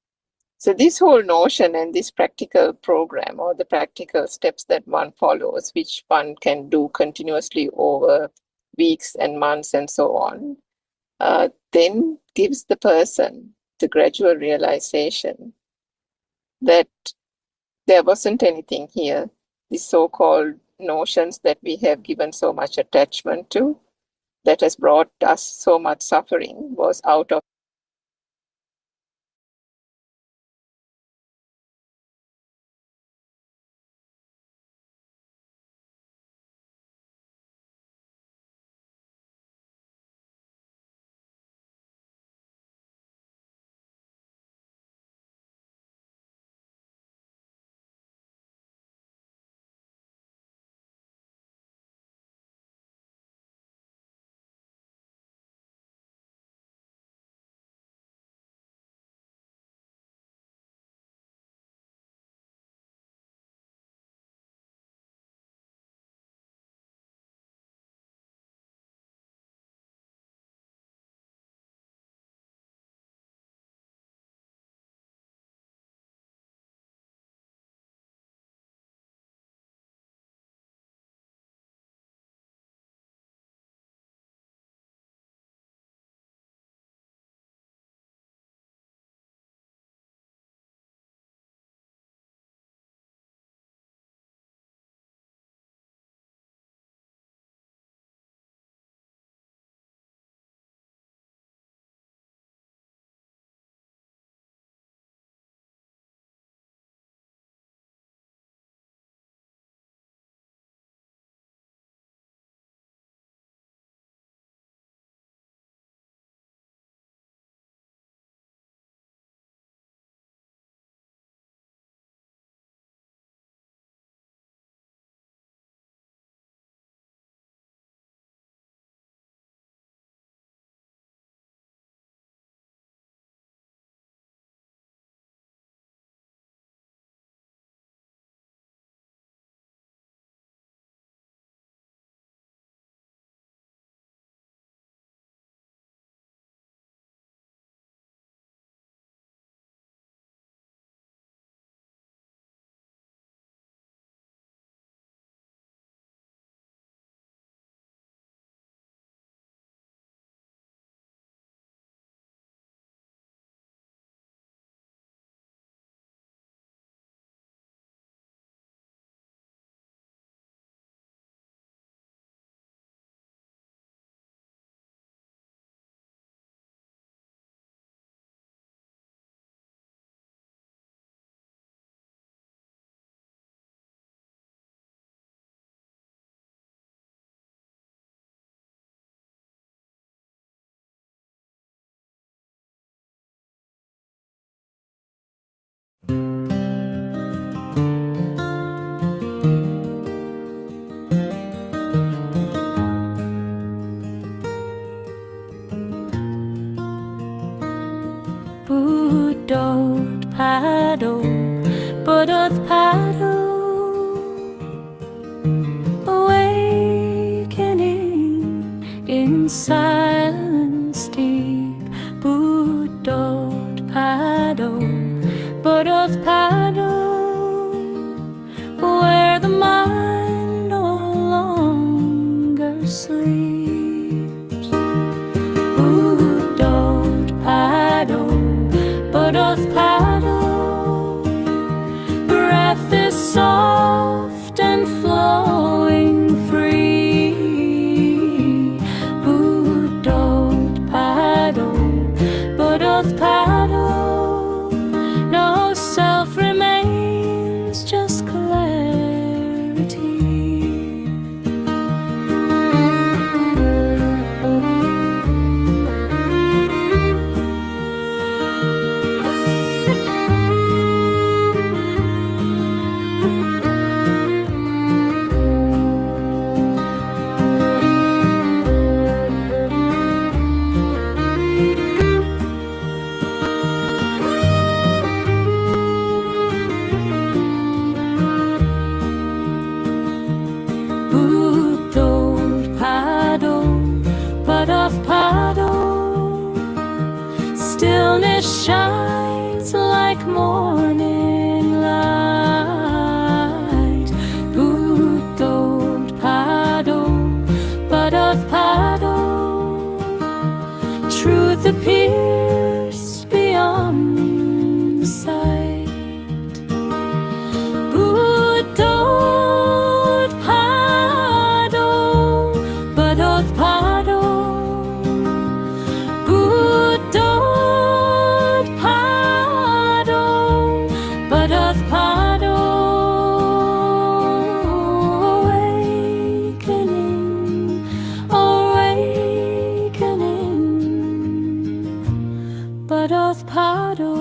So this whole notion and this practical program or the practical steps that one follows, which one can do continuously over weeks and months and so on, then gives the person the gradual realization that there wasn't anything here. The so-called notions that we have given so much attachment to, that has brought us so much suffering, was out of Buddothpado, awakening in silence deep. Buddothpado, where the mind no longer sleeps. Buddothpado, breath is soft and flowing free. Buddothpado, no self remains, just clarity. Buddothpado, stillness shines like morning light. Buddothpado, truth appears beyond sight. Buddothpado, Buddothpado, awakening, Buddothpado.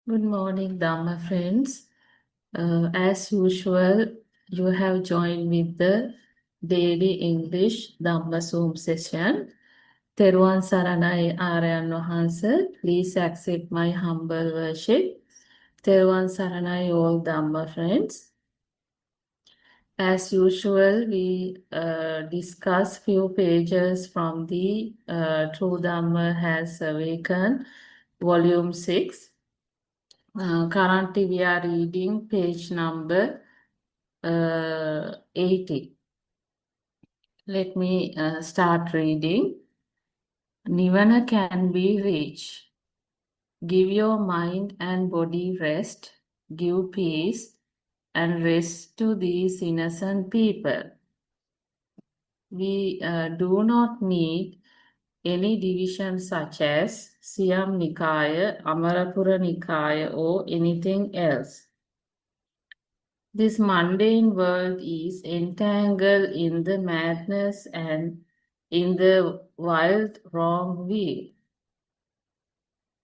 Good morning, Dhamma friends. As usual, you have joined with the daily English Dhamma Zoom session. Teruan Saranai Aryan Wahansa, please accept my humble worship. Teruan Saranai all Dhamma friends. As usual, we discuss few pages from the True Dhamma Has Awakened, Volume 6. Currently, we are reading page number 80. Let me start reading. Nirvana can be reached. Give your mind and body rest. Give peace and rest to these innocent people. We do not need any division such as Siam Nikaya, Amarapura Nikaya, or anything else. This mundane world is entangled in the madness and in the wild wrong way.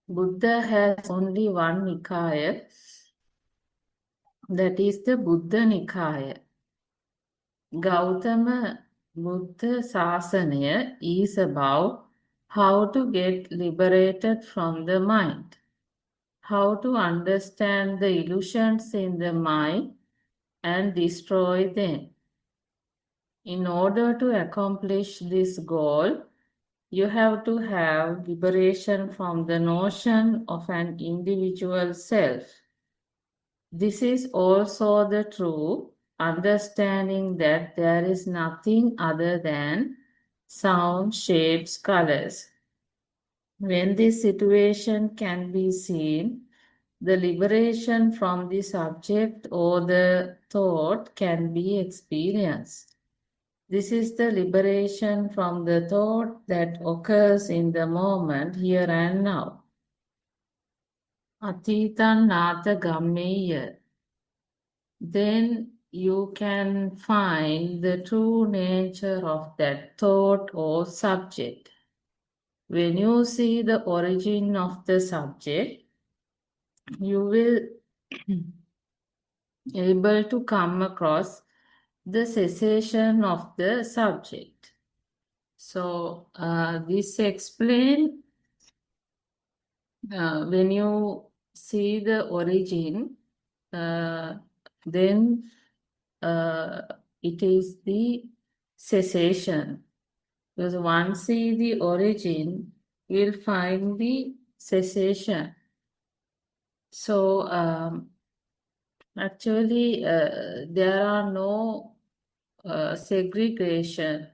Buddha has only one Nikaya, that is the Buddha Nikaya. Gautama Buddha Sasana is about how to get liberated from the mind, how to understand the illusions in the mind and destroy them. In order to accomplish this goal, you have to have liberation from the notion of an individual self. This is also the true understanding that there is nothing other than sound, shapes, colors. When this situation can be seen, the liberation from the subject or the thought can be experienced. This is the liberation from the thought that occurs in the moment, here and now. Atitan nata gammeya. Then you can find the true nature of that thought or subject. When you see the origin of the subject, you will able to come across the cessation of the subject. So this explain when you see the origin, then it is the cessation. Because once see the origin, you'll find the cessation. So actually, there are no segregation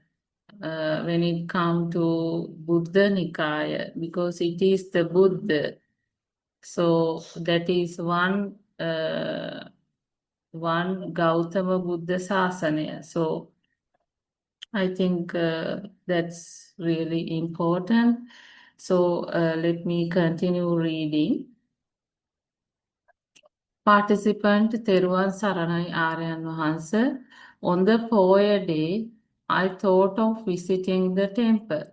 when it comes to Buddha Nikaya, because it is the Buddha. So that is one Gautama Buddha Sasana. So I think that's really important. So let me continue reading. Participant Teruvan Saranai Aryan Wahansa. On the Poya day, I thought of visiting the temple.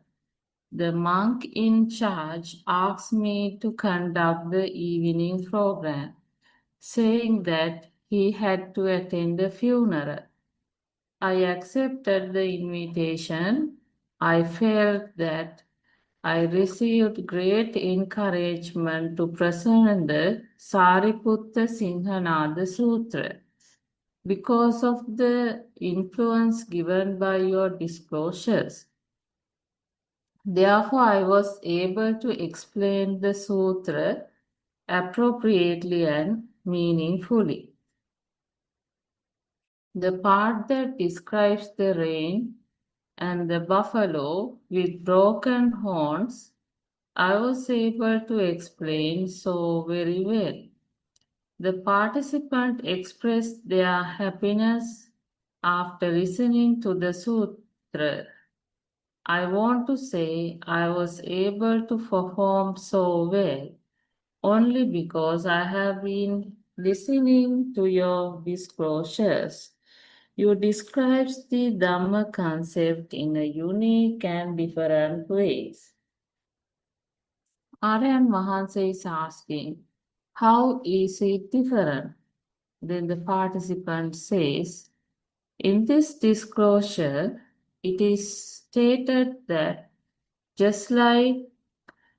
The monk in charge asked me to conduct the evening program, saying that he had to attend a funeral. I accepted the invitation. I felt that I received great encouragement to present the Sariputta Singhanada Sutra. Because of the influence given by your disclosures. Therefore, I was able to explain the sutra appropriately and meaningfully. The part that describes the rain and the buffalo with broken horns, I was able to explain so very well. The participant expressed their happiness after listening to the sutra. I want to say I was able to perform so well only because I have been listening to your disclosures. You describe the Dhamma concept in a unique and different ways. Aryan Wahansa is asking, How is it different? Then the participant says, in this disclosure, it is stated that just like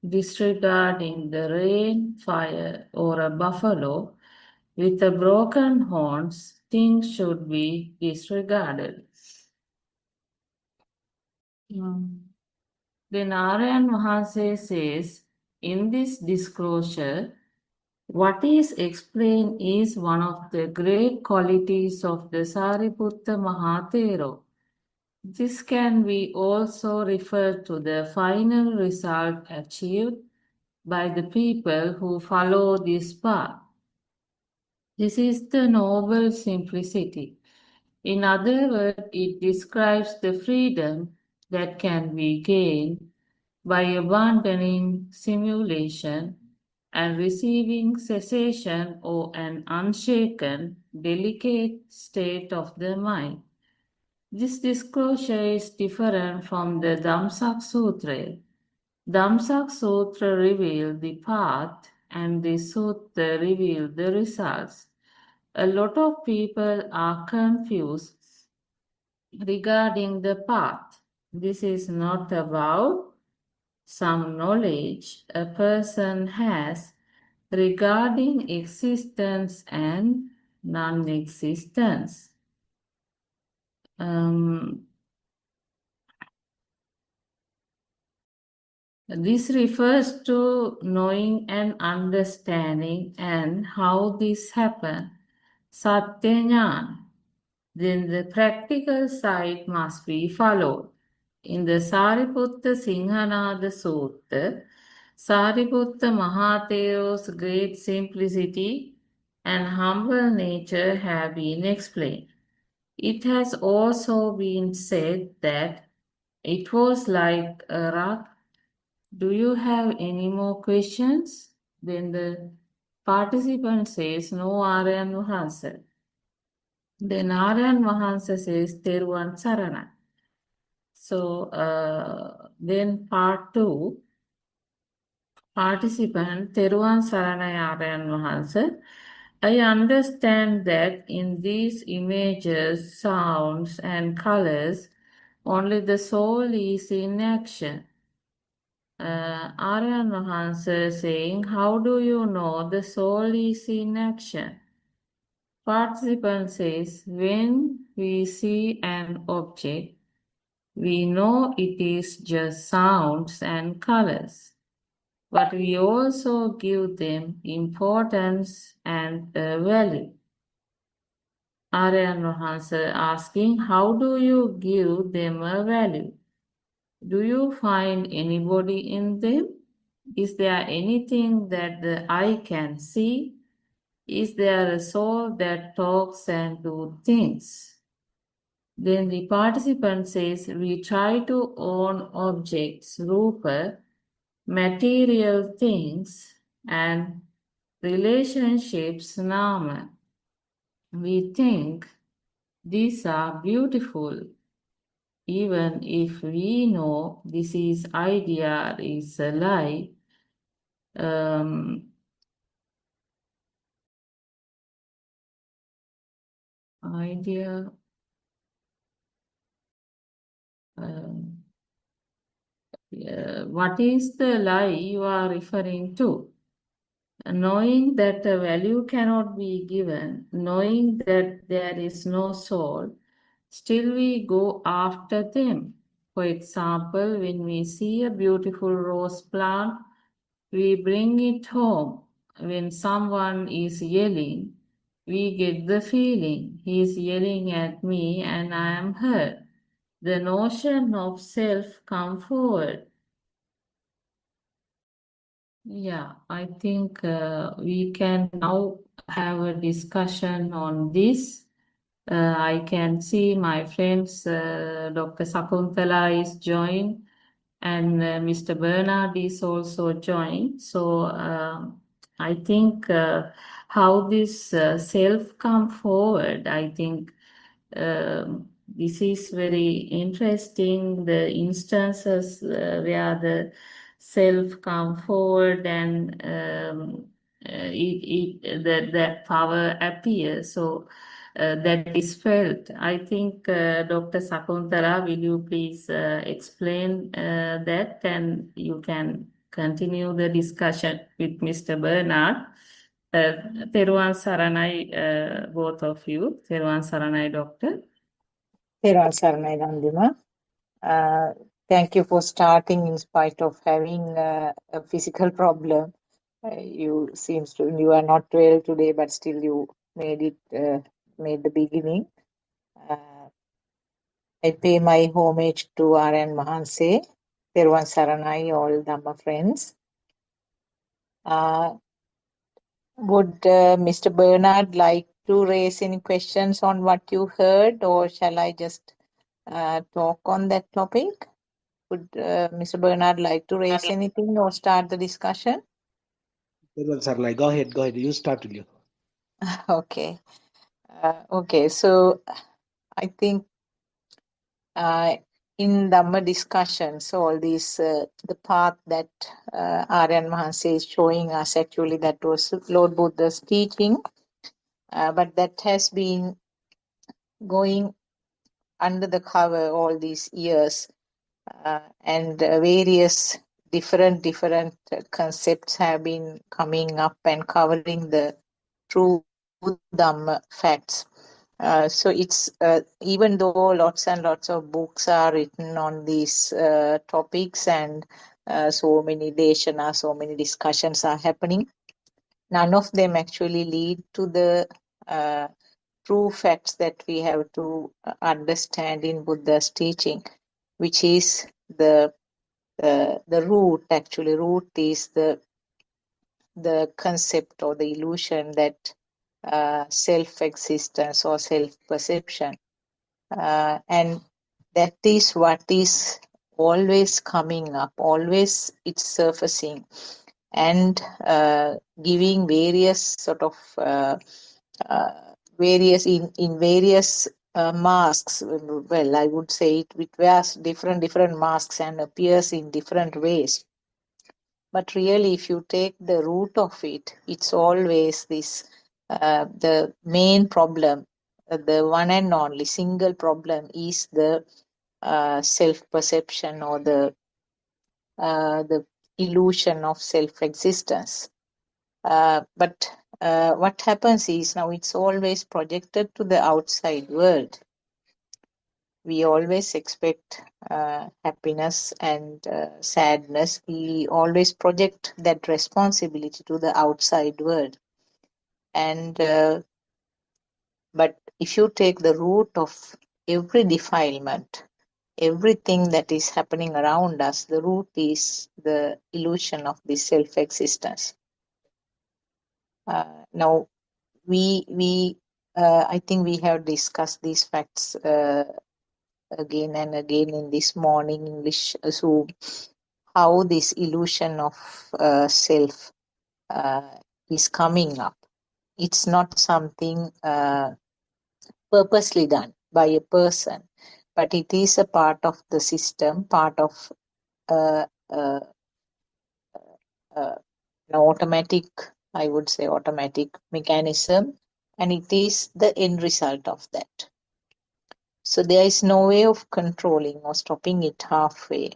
disregarding the rain, fire, or a buffalo with a broken horns, things should be disregarded. Then Aryan Mahanse says, in this disclosure, what is explained is one of the great qualities of the Sariputta Mahathero. This can be also referred to the final result achieved by the people who follow this path. This is the noble simplicity. In other words, it describes the freedom that can be gained by abandoning simulation and receiving cessation or an unshaken, delicate state of the mind. This disclosure is different from the Dhamsak Sutra. Dhamsak Sutra reveals the path and the Sutra reveals the results. A lot of people are confused regarding the path. This is not about some knowledge a person has regarding existence and non-existence. This refers to knowing and understanding and how this happens. Satya. Then the practical side must be followed. In the Sariputta Singhanada Sutta, Sariputta Mahathero's great simplicity and humble nature have been explained. It has also been said that it was like a rock. Do you have any more questions? Then the participant says, no, Aryan Mahansa. Then Aryan Mahansa says, Teruvan Sarana. So then part 2, participant Teruvan Sarana Aryan Mahansa. I understand that in these images, sounds, and colors, only the soul is in action. Aryan Mahansa saying, how do you know the soul is in action? Participant says, when we see an object, we know it is just sounds and colors, but we also give them importance and value. Aryan Mahansa asking, how do you give them a value? Do you find anybody in them? Is there anything that the eye can see? Is there a soul that talks and do things? Then the participant says, we try to own objects, rupa, material things, and relationships, nama. We think these are beautiful, even if we know this is idea is a lie. Idea. What is the lie you are referring to? Knowing that a value cannot be given, knowing that there is no soul, still we go after them. For example, when we see a beautiful rose plant, we bring it home. When someone is yelling, we get the feeling he is yelling at me and I am hurt. The notion of self comes forward. Yeah, I think we can now have a discussion on this. I can see my friends, Dr. Sakuntala is joined and Mr. Bernard is also joined. So I think how this self come forward, I think this is very interesting, the instances where the self come forward and that power appears. So that is felt. I think Dr. Sakuntala, will you please explain that, and you can continue the discussion with Mr. Bernard. Teruan Saranai, both of you. Teruan Saranai, Doctor. Teruvan Saranai Nandima. Thank you for starting in spite of having a physical problem. You are not well today, but still you made the beginning. I pay my homage to R.N. Mahanse, Teruvan Saranai, all Dhamma friends. Would Mr. Bernard like to raise any questions on what you heard, or shall I just talk on that topic? Would Mr. Bernard like to raise anything or start the discussion? Sarnai, go ahead. You start, will you? Okay. So I think in Dhamma discussions, all these, the path that Aryan Mahansa is showing us, actually that was Lord Buddha's teaching, but that has been going under the cover all these years, and various different concepts have been coming up and covering the true Dhamma facts. So it's even though lots and lots of books are written on these topics, and so many deshanas, so many discussions are happening, none of them actually lead to the true facts that we have to understand in Buddha's teaching, which is the root. Actually, root is the concept or the illusion that self-existence or self-perception, and that is what is always coming up, always it's surfacing, and giving various sort of various masks. Well, I would say it wears different masks and appears in different ways. But really, if you take the root of it, it's always this, the main problem, the one and only single problem is the self-perception, or the illusion of self-existence. But what happens is, now it's always projected to the outside world. We always expect happiness and sadness. We always project that responsibility to the outside world. And but if you take the root of every defilement, everything that is happening around us, the root is the illusion of this self-existence. Now, I think we have discussed these facts again and again in this morning English Zoom, how this illusion of self is coming up. It's not something purposely done by a person, but it is a part of the system, part of an automatic, I would say, automatic mechanism, and it is the end result of that. So there is no way of controlling or stopping it halfway.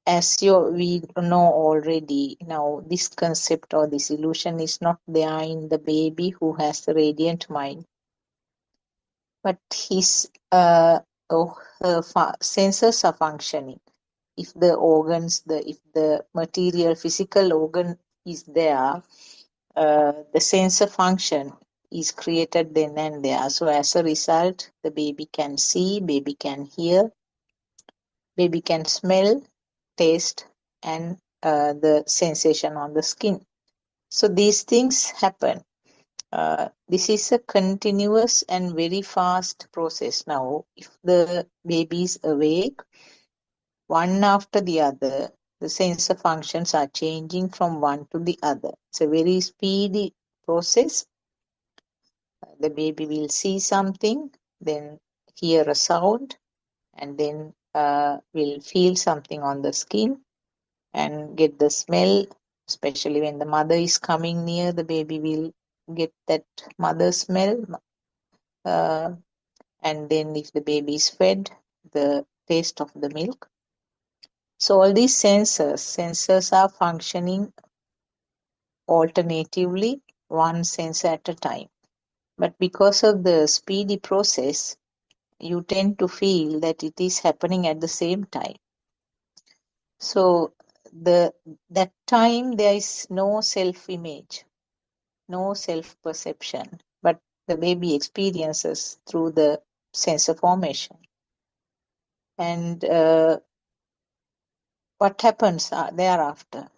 As we know already, now this concept or this illusion is not there in the baby who has the radiant mind, but his or her senses are functioning. If the organs, if the material physical organ is there, the sensor function is created then and there. So as a result, the baby can see, baby can hear, baby can smell, taste, and the sensation on the skin. So these things happen. This is a continuous and very fast process. Now, if the baby is awake, one after the other, the sensor functions are changing from one to the other. It's a very speedy process. The baby will see something, then hear a sound, and then will feel something on the skin and get the smell. especially when the mother is coming near, the baby will get that mother smell. And then if the baby is fed, the taste of the milk. So all these sensors are functioning alternatively, one sensor at a time. But because of the speedy process, you tend to feel that it is happening at the same time. So that time there is no self-image, no self-perception, but the baby experiences through the sensor formation. And what happens thereafter?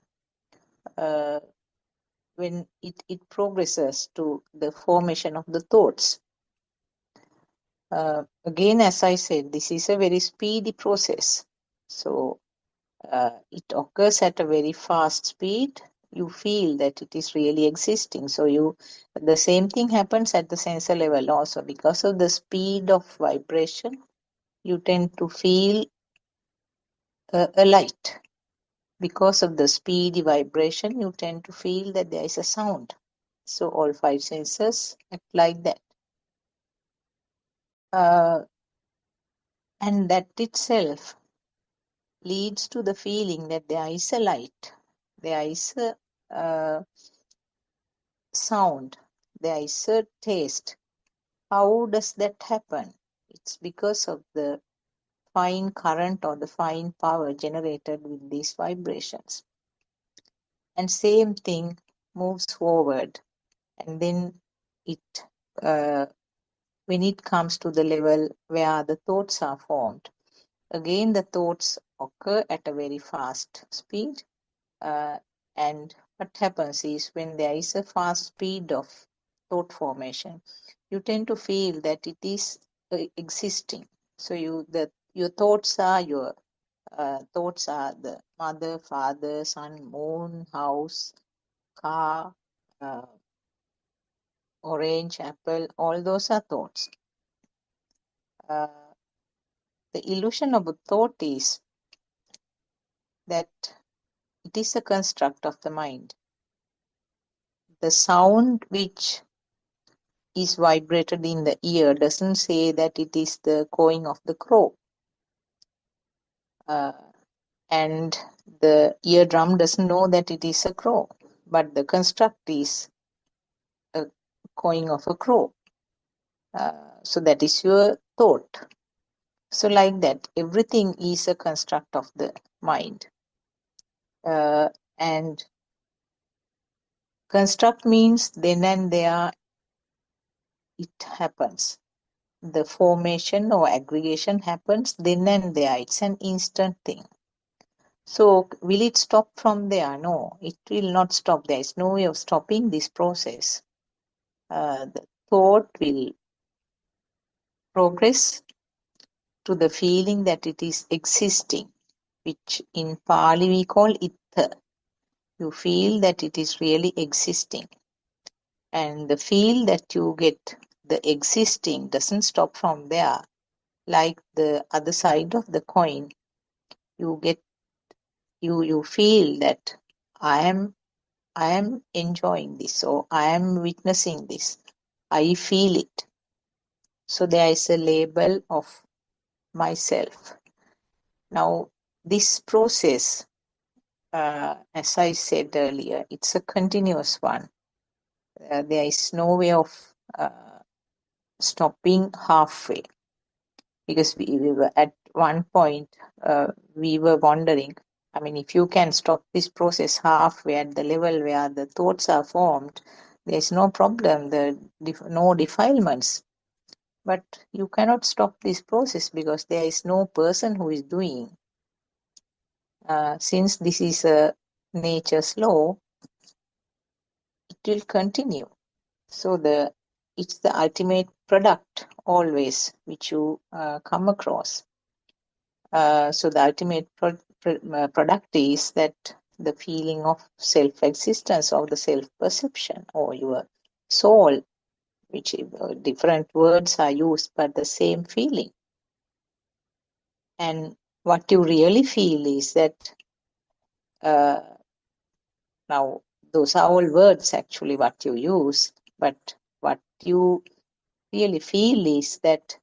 When it progresses to the formation of the thoughts. Again, as I said, this is a very speedy process. So it occurs at a very fast speed. You feel that it is really existing. So the same thing happens at the sensor level also. Because of the speed of vibration, you tend to feel a light. Because of the speedy vibration, you tend to feel that there is a sound. So all 5 sensors act like that. And that itself leads to the feeling that there is a light, there is a sound, there is a taste. How does that happen? It's because of the fine current or the fine power generated with these vibrations. And same thing moves forward, and then when it comes to the level where the thoughts are formed, again the thoughts occur at a very fast speed. And what happens is, when there is a fast speed of thought formation, you tend to feel that it is existing. So your thoughts are the mother, father, sun, moon, house, car, orange, apple. All those are thoughts. The illusion of a thought is that it is a construct of the mind. The sound which is vibrated in the ear doesn't say that it is the cawing of the crow. And the eardrum doesn't know that it is a crow, but the construct is a cawing of a crow. So that is your thought. So like that, everything is a construct of the mind. And construct means then and there it happens. The formation or aggregation happens then and there. It's an instant thing. So will it stop from there? No, it will not stop. There is no way of stopping this process. The thought will progress to the feeling that it is existing, which in Pali we call itha. You feel that it is really existing. And the feel that you get, the existing, doesn't stop from there. Like the other side of the coin, you feel that I am enjoying this, or I am witnessing this. I feel it. So there is a label of myself. Now, this process, as I said earlier, it's a continuous one. There is no way of stopping halfway. Because we were at one point, we were wondering, I mean, if you can stop this process halfway at the level where the thoughts are formed, there's no problem, no defilements. But you cannot stop this process because there is no person who is doing. Since this is a nature's law, it will continue. So it's the ultimate product always which you come across. So the ultimate product is that the feeling of self-existence, or the self-perception, or your soul, which different words are used, but the same feeling. And what you really feel is that Now, those are all words actually what you use, but what you really feel is that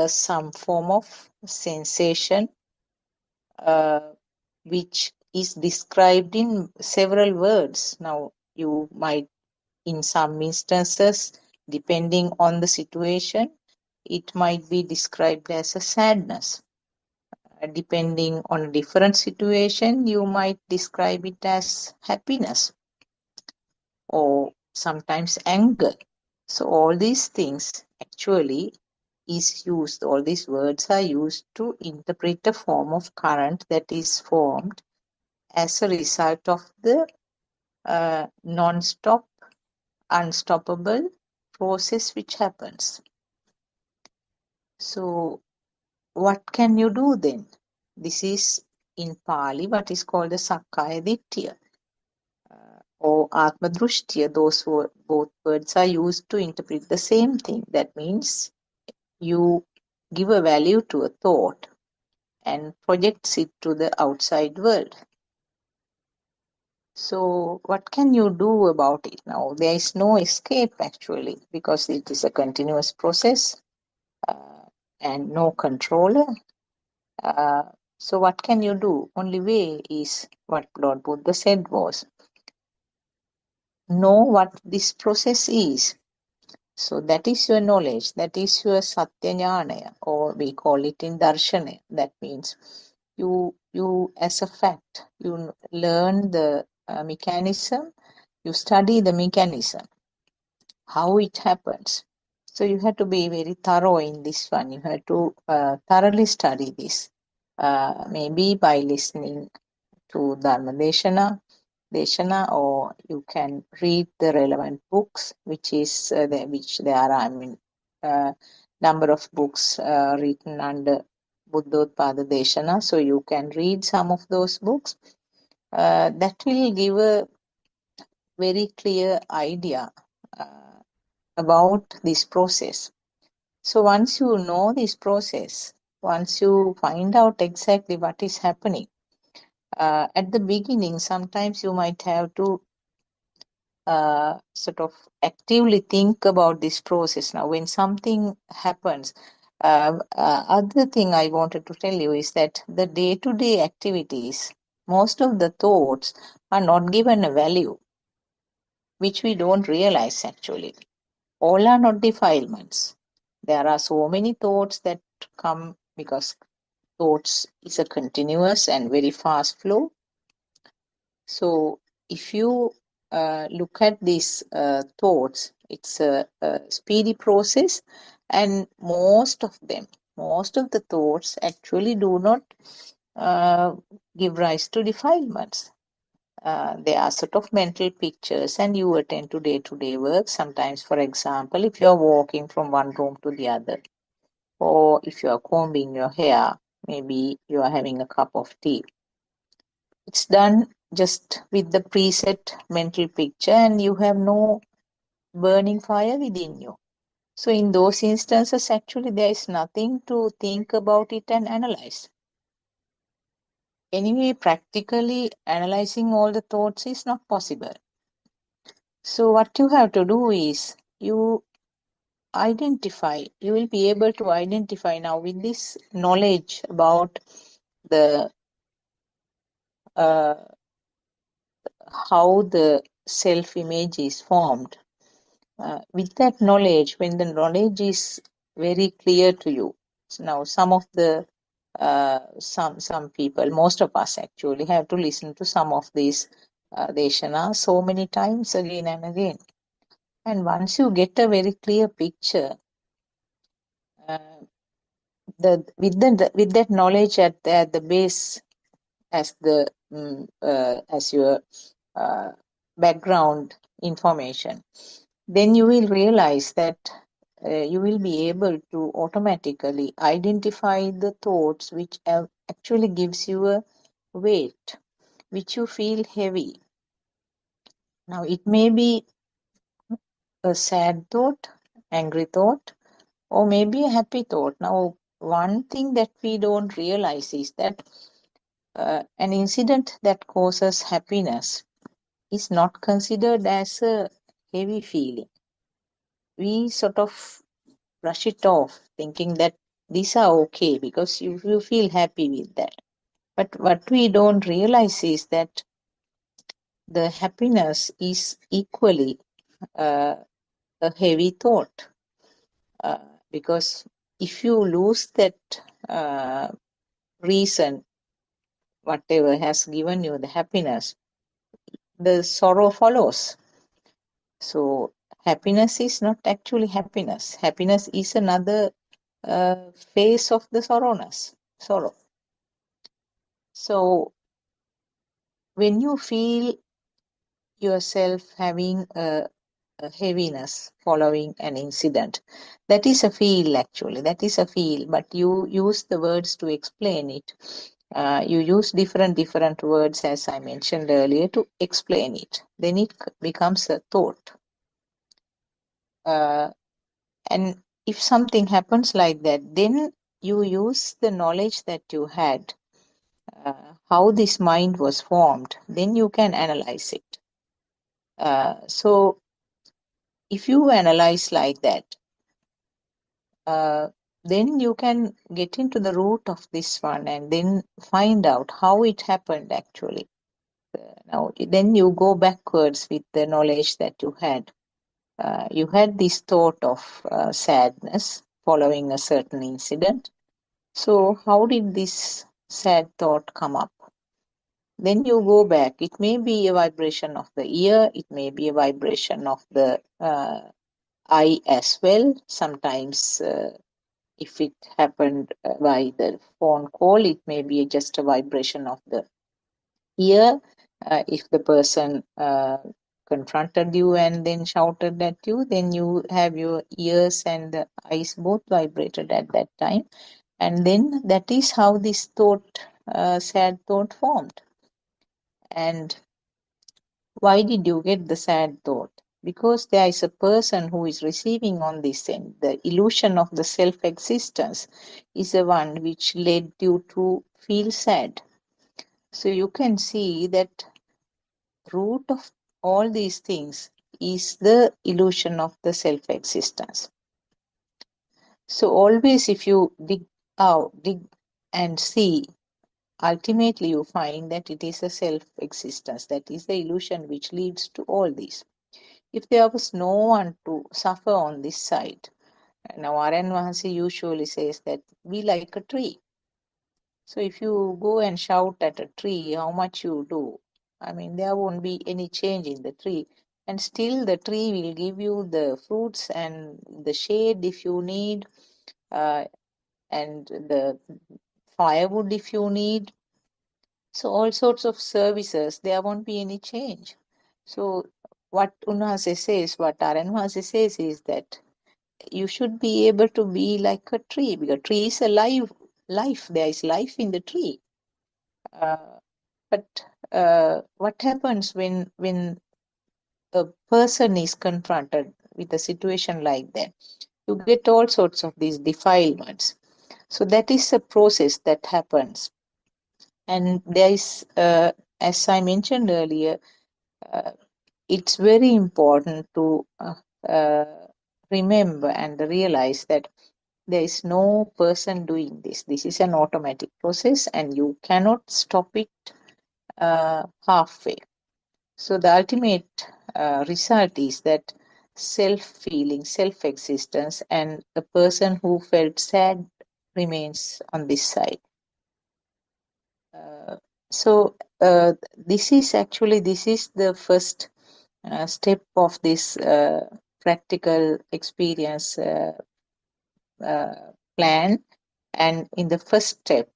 some form of sensation which is described in several words. Now, you might, in some instances, depending on the situation, it might be described as a sadness. Depending on a different situation, you might describe it as happiness or sometimes anger. So all these things actually is used, all these words are used to interpret a form of current that is formed as a result of the non-stop, unstoppable process which happens. So what can you do then? This is in Pali what is called the Sakkaya Ditthiya or Atma Drushtiya. Those both words are used to interpret the same thing. That means you give a value to a thought and projects it to the outside world. So what can you do about it now? There is no escape actually because it is a continuous process and no controller. So what can you do? Only way is what Lord Buddha said was, know what this process is. So that is your knowledge, that is your Satya Jnanaya, or we call it in Darshana. That means you as a fact, you learn the mechanism, you study the mechanism, how it happens. So you have to be very thorough in this one. You have to thoroughly study this. Maybe by listening to Dharma Deshana, or you can read the relevant books, which there are, number of books written under Buddothpado Deshana. So you can read some of those books. That will give a very clear idea about this process. So once you know this process, once you find out exactly what is happening, at the beginning, sometimes you might have to sort of actively think about this process. Now, when something happens, other thing I wanted to tell you is that the day-to-day activities, most of the thoughts are not given a value, which we don't realize actually. All are not defilements. There are so many thoughts that come because thoughts is a continuous and very fast flow. So if you look at these thoughts, it's a speedy process, and most of the thoughts actually do not give rise to defilements. They are sort of mental pictures, and you attend to day-to-day work. Sometimes, for example, if you're walking from one room to the other, or if you're combing your hair, maybe you are having a cup of tea. It's done just with the preset mental picture, and you have no burning fire within you. So in those instances, actually, there is nothing to think about it and analyze. Anyway, practically analyzing all the thoughts is not possible. So what you have to do is you will be able to identify now with this knowledge about the how the self-image is formed. With that knowledge, when the knowledge is very clear to you, so now some of the some people, most of us actually have to listen to some of these deshanas so many times again and again. And once you get a very clear picture, with that knowledge at the base as the as your background information, then you will realize that you will be able to automatically identify the thoughts which actually gives you a weight, which you feel heavy. Now, it may be a sad thought, angry thought, or maybe a happy thought. Now, one thing that we don't realize is that an incident that causes happiness is not considered as a heavy feeling. We sort of brush it off, thinking that these are okay because you feel happy with that. But what we don't realize is that the happiness is equally uh, a heavy thought. Because if you lose that uh, reason, whatever has given you the happiness, the sorrow follows. So happiness is not actually happiness. Happiness is another phase of the sorrow. So when you feel yourself having a heaviness following an incident, that is a feel actually. That is a feel, but you use the words to explain it. You use different words, as I mentioned earlier, to explain it. Then it becomes a thought. And if something happens like that, then you use the knowledge that you had, how this mind was formed, then you can analyze it. So if you analyze like that, then you can get into the root of this one and then find out how it happened actually. Now, then you go backwards with the knowledge that you had. You had this thought of sadness following a certain incident. So, how did this sad thought come up? Then you go back. It may be a vibration of the ear, it may be a vibration of the eye as well. Sometimes, if it happened by the phone call, it may be just a vibration of the ear. If the person confronted you and then shouted at you, then you have your ears and the eyes both vibrated at that time. And then that is how this thought, sad thought, formed. And why did you get the sad thought? Because there is a person who is receiving on this end. The illusion of the self-existence is the one which led you to feel sad. So you can see that root of all these things is the illusion of the self-existence. So always if you dig and see, ultimately you find that it is a self-existence. That is the illusion which leads to all this. If there was no one to suffer on this side, now Aryan Vahansi usually says that be like a tree. So if you go and shout at a tree how much you do, I mean, there won't be any change in the tree. And still the tree will give you the fruits and the shade if you need, and the firewood if you need. So all sorts of services, there won't be any change. So what Unhase says, what Aranhase says is that you should be able to be like a tree, because tree is alive, life. There is life in the tree. But what happens when a person is confronted with a situation like that? You get all sorts of these defilements. So that is a process that happens. And there is, as I mentioned earlier, it's very important to remember and realize that there is no person doing this. This is an automatic process and you cannot stop it halfway. So the ultimate result is that self-feeling, self-existence, and a person who felt sad remains on this side. So this is the first step of this practical experience plan. And in the first step,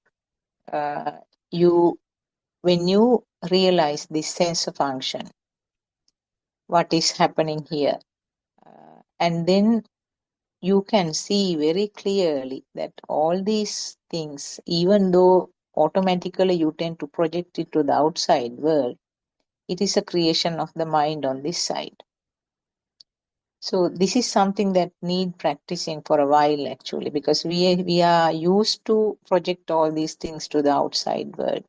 when you realize this sense of function, what is happening here, and then you can see very clearly that all these things, even though automatically you tend to project it to the outside world, it is a creation of the mind on this side. So this is something that need practicing for a while actually, because we are used to project all these things to the outside world.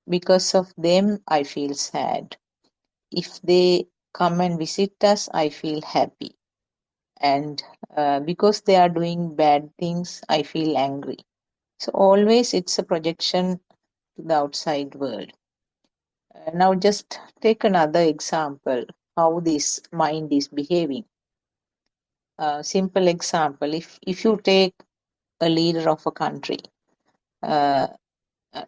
Because of them, I feel sad. If they come and visit us, I feel happy. And because they are doing bad things, I feel angry. So always it's a projection to the outside world. Now just take another example, how this mind is behaving. Simple example, if you take a leader of a country, uh,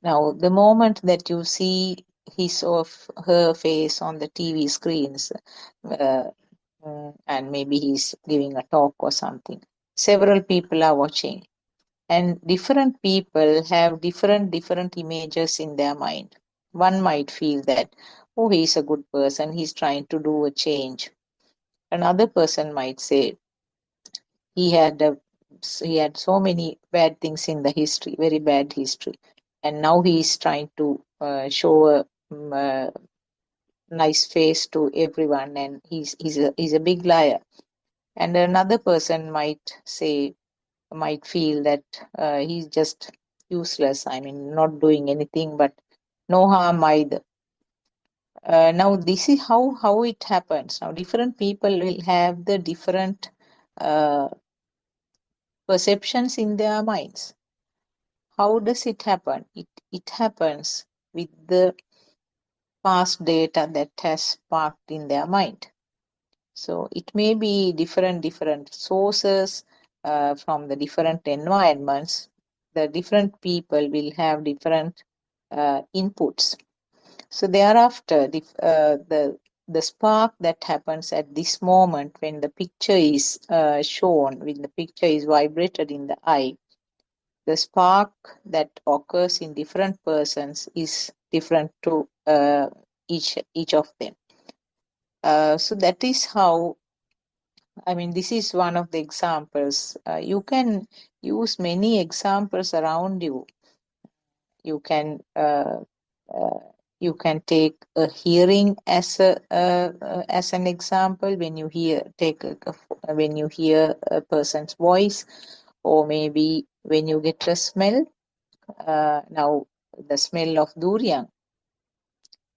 now the moment that you see his or her face on the TV screens, uh, and maybe he's giving a talk or something, several people are watching, and different people have different images in their mind. One might feel that, oh, he's a good person, he's trying to do a change. Another person might say he had a, he had so many bad things in the history, very bad history, and now he is trying to show a nice face to everyone, and he's a big liar. And another person might feel that he's just useless. I mean, not doing anything, but no harm either. Now this is how it happens. Now different people will have the different uh, perceptions in their minds. How does it happen? It happens with the past data that has sparked in their mind. So it may be different sources from the different environments. The different people will have different inputs. So thereafter, the spark that happens at this moment when the picture is shown, when the picture is vibrated in the eye, the spark that occurs in different persons is different to each of them. So that is how, I mean, this is one of the examples. You can use many examples around you. You can take a hearing as as an example. When you when you hear a person's voice, or maybe when you get a smell. Now the smell of durian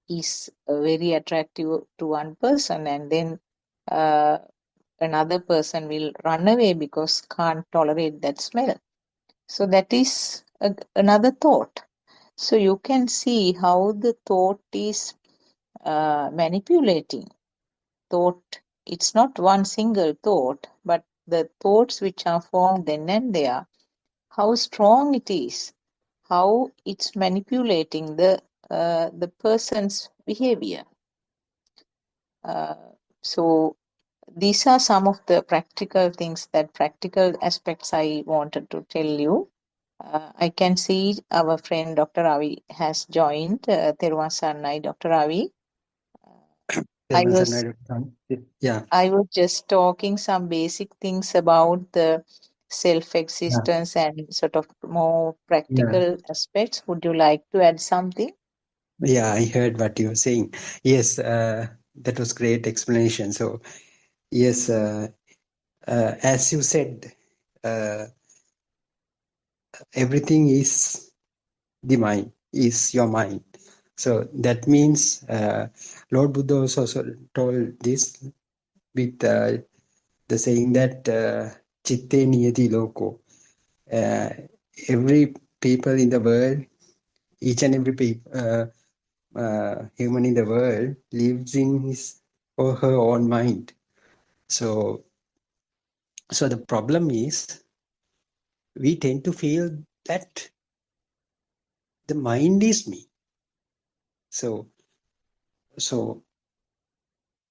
is very attractive to one person, and then uh, another person will run away because can't tolerate that smell. So that is another thought. So you can see how the thought is manipulating. Thought, it's not one single thought, but the thoughts which are formed then and there, how strong it is, how it's manipulating the person's behavior. So these are some of the practical things, that practical aspects I wanted to tell you. I can see our friend Dr. Ravi has joined. Teruvan Sannai, Dr. Ravi. Yeah, I was just talking some basic things about the yeah, self-existence and sort of more yeah, practical aspects. Would you like to add something? yeah. I heard what you were saying. Yes, that was great explanation. So, yes, as you said, uh, everything is the mind, is your mind. So that means Lord Buddha was also told this with the saying that chitte niyati loko. Uh, every people in the world, each and every human in the world lives in his or her own mind. So the problem is we tend to feel that the mind is me. So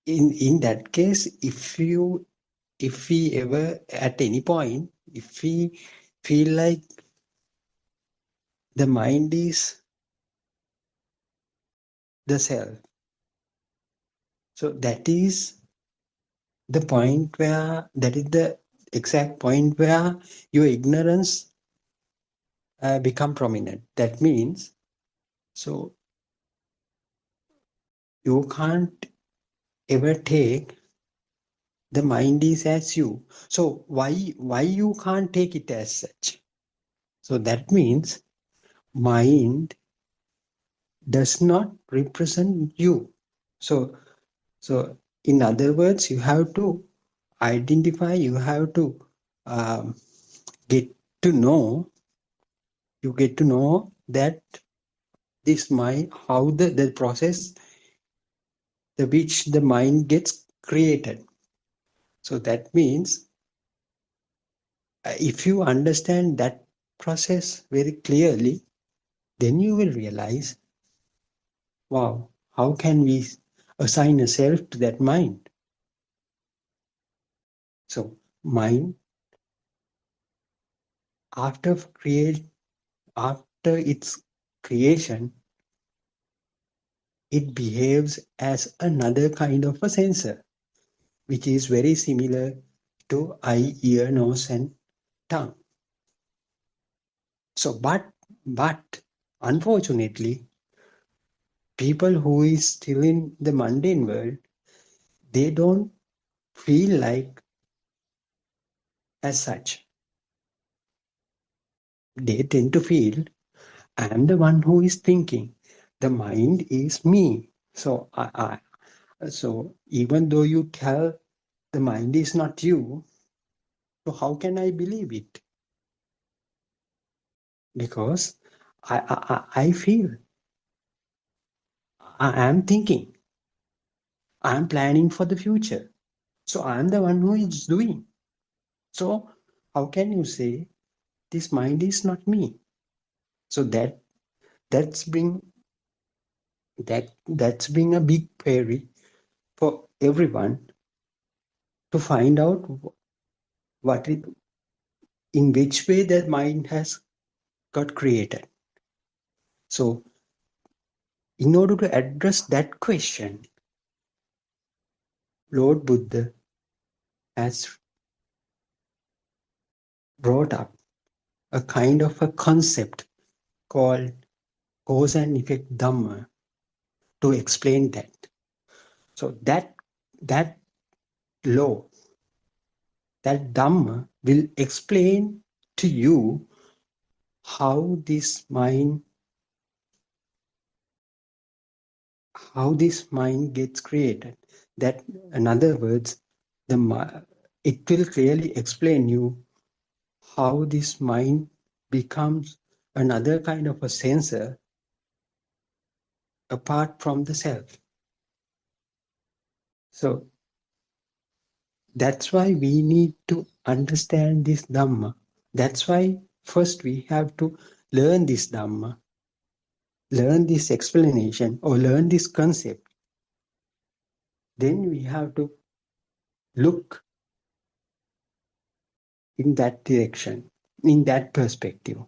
in that case, if we ever at any point, if we feel like the mind is the self, so that is the point where, that is the exact point where your ignorance become prominent. That means, so you can't ever take the mind is as you. So why you can't take it as such? So that means mind does not represent you. So in other words, you have to identify, you have to um, get to know, you get to know that this mind, how the process, the which the mind gets created. So that means if you understand that process very clearly, then you will realize, wow, how can we assign a self to that mind? So mind, after its creation, it behaves as another kind of a sensor, which is very similar to eye, ear, nose, and tongue. So, but unfortunately, people who is still in the mundane world, they don't feel like as such. They tend to feel, I am the one who is thinking. The mind is me. So so even though you tell the mind is not you, so how can I believe it? Because I feel, I am thinking, I am planning for the future. So I am the one who is doing. So how can you say this mind is not me? So that's bring a big query for everyone to find out what it, in which way that mind has got created. So in order to address that question, Lord Buddha has brought up a kind of a concept called cause and effect Dhamma to explain that. So that law, that Dhamma will explain to you how this mind gets created. That, in other words, it will clearly explain you how this mind becomes another kind of a sensor apart from the self. So that's why we need to understand this Dhamma. That's why first we have to learn this Dhamma, learn this explanation or learn this concept. Then we have to look in that direction, in that perspective.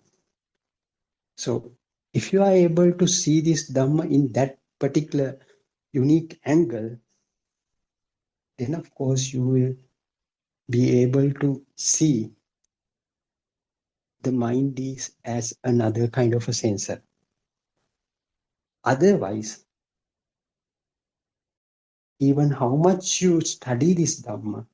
So if you are able to see this Dhamma in that particular unique angle, then of course you will be able to see the mind is as another kind of a sensor. Otherwise, even how much you study this Dhamma,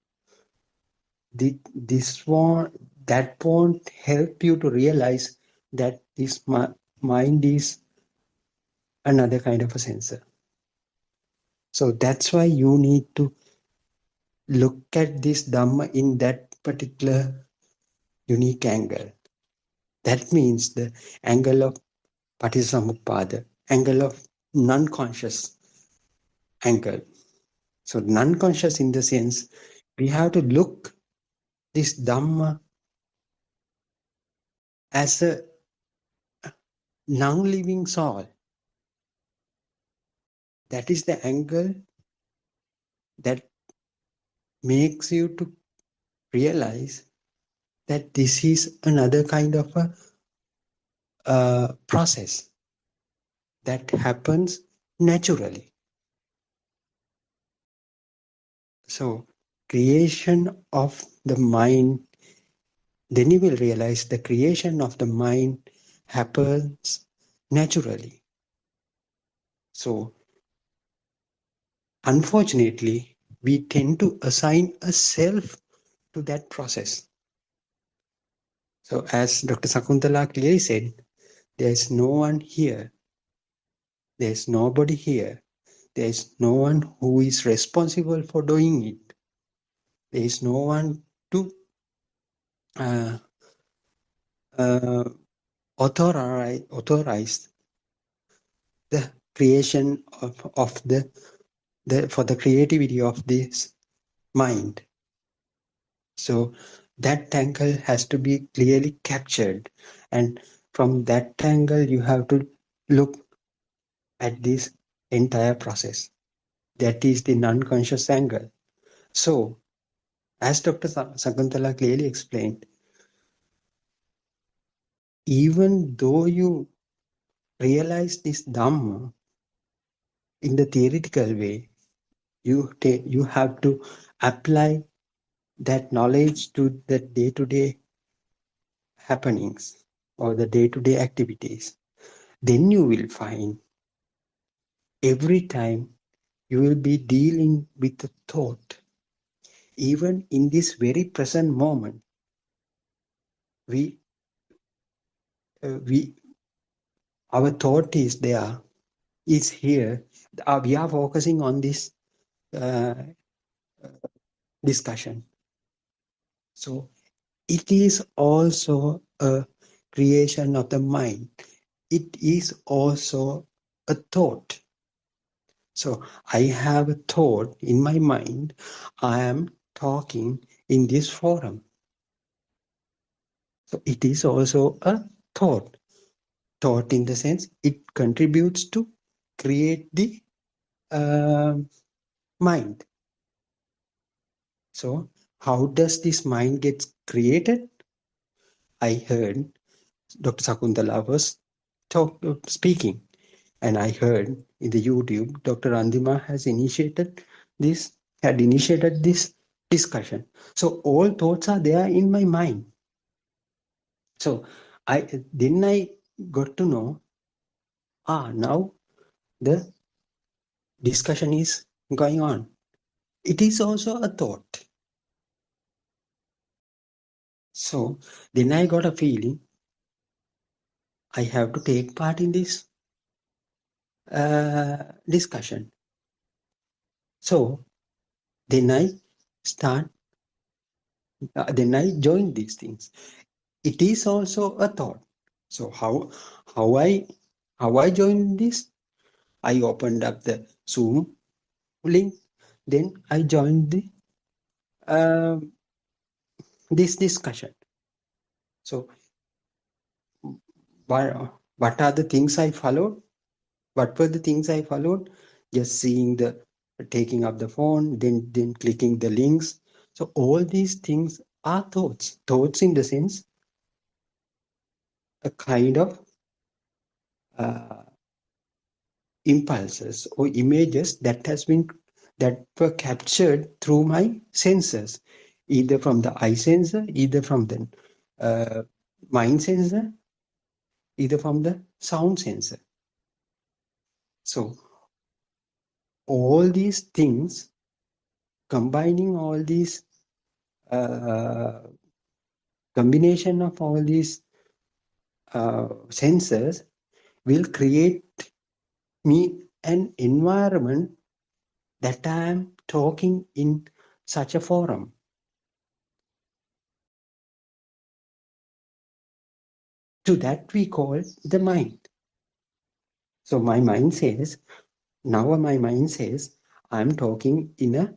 that won't help you to realize that this mind is another kind of a sensor. So that's why you need to look at this Dhamma in that particular unique angle. That means the angle of Paticcasamuppada, angle of non-conscious angle. So non-conscious in the sense, we have to look this Dhamma as a non-living soul. That is the angle that makes you to realize that this is another kind of a process that happens naturally. So creation of the mind, then you will realize the creation of the mind happens naturally. So unfortunately, we tend to assign a self to that process. So as Dr. Sakuntala clearly said, there's no one here. There's nobody here. There's no one who is responsible for doing it. There is no one to uh, uh, authorize the creation of the for the creativity of this mind. So that angle has to be clearly captured, and from that angle you have to look at this entire process. That is the non-conscious angle. So as Dr. Sakuntala clearly explained, even though you realize this Dhamma in the theoretical way, you have to apply that knowledge to the day-to-day happenings or the day-to-day activities. Then you will find every time you will be dealing with the thought. Even in this very present moment, we our thought is there, is here. We are focusing on this uh, discussion. So it is also a creation of the mind. It is also a thought. So I have a thought in my mind. I am talking in this forum. So it is also a thought. Thought in the sense it contributes to create the mind. So how does this mind get created? I heard Dr. Sakuntala was speaking, and I heard in the YouTube Dr. Andima had initiated this discussion. So all thoughts are there in my mind. So I got to know, now the discussion is going on. It is also a thought. So then I got a feeling I have to take part in this discussion. So then I join these things. It is also a thought. So how I joined this? I opened up the Zoom link. Then I joined this discussion. So what are the things I followed? What were the things I followed? Just seeing taking up the phone, then clicking the links. So all these things are thoughts. Thoughts in the sense a kind of impulses or images that were captured through my senses, either from the eye sensor, either from the mind sensor, either from the sound sensor. So all these things, combining all these combination of all these sensors will create me an environment that I am talking in such a forum. To that we call the mind. So my mind says, I'm talking in a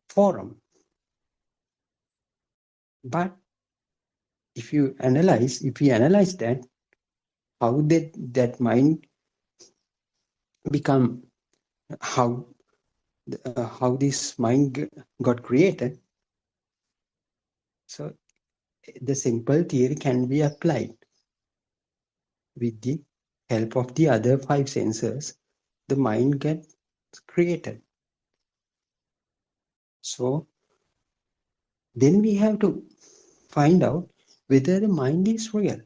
forum. But if we analyze that, how did that mind become, how this mind got created? So the simple theory can be applied. With the help of the other 5 sensors, the mind gets created. So then we have to find out whether the mind is real.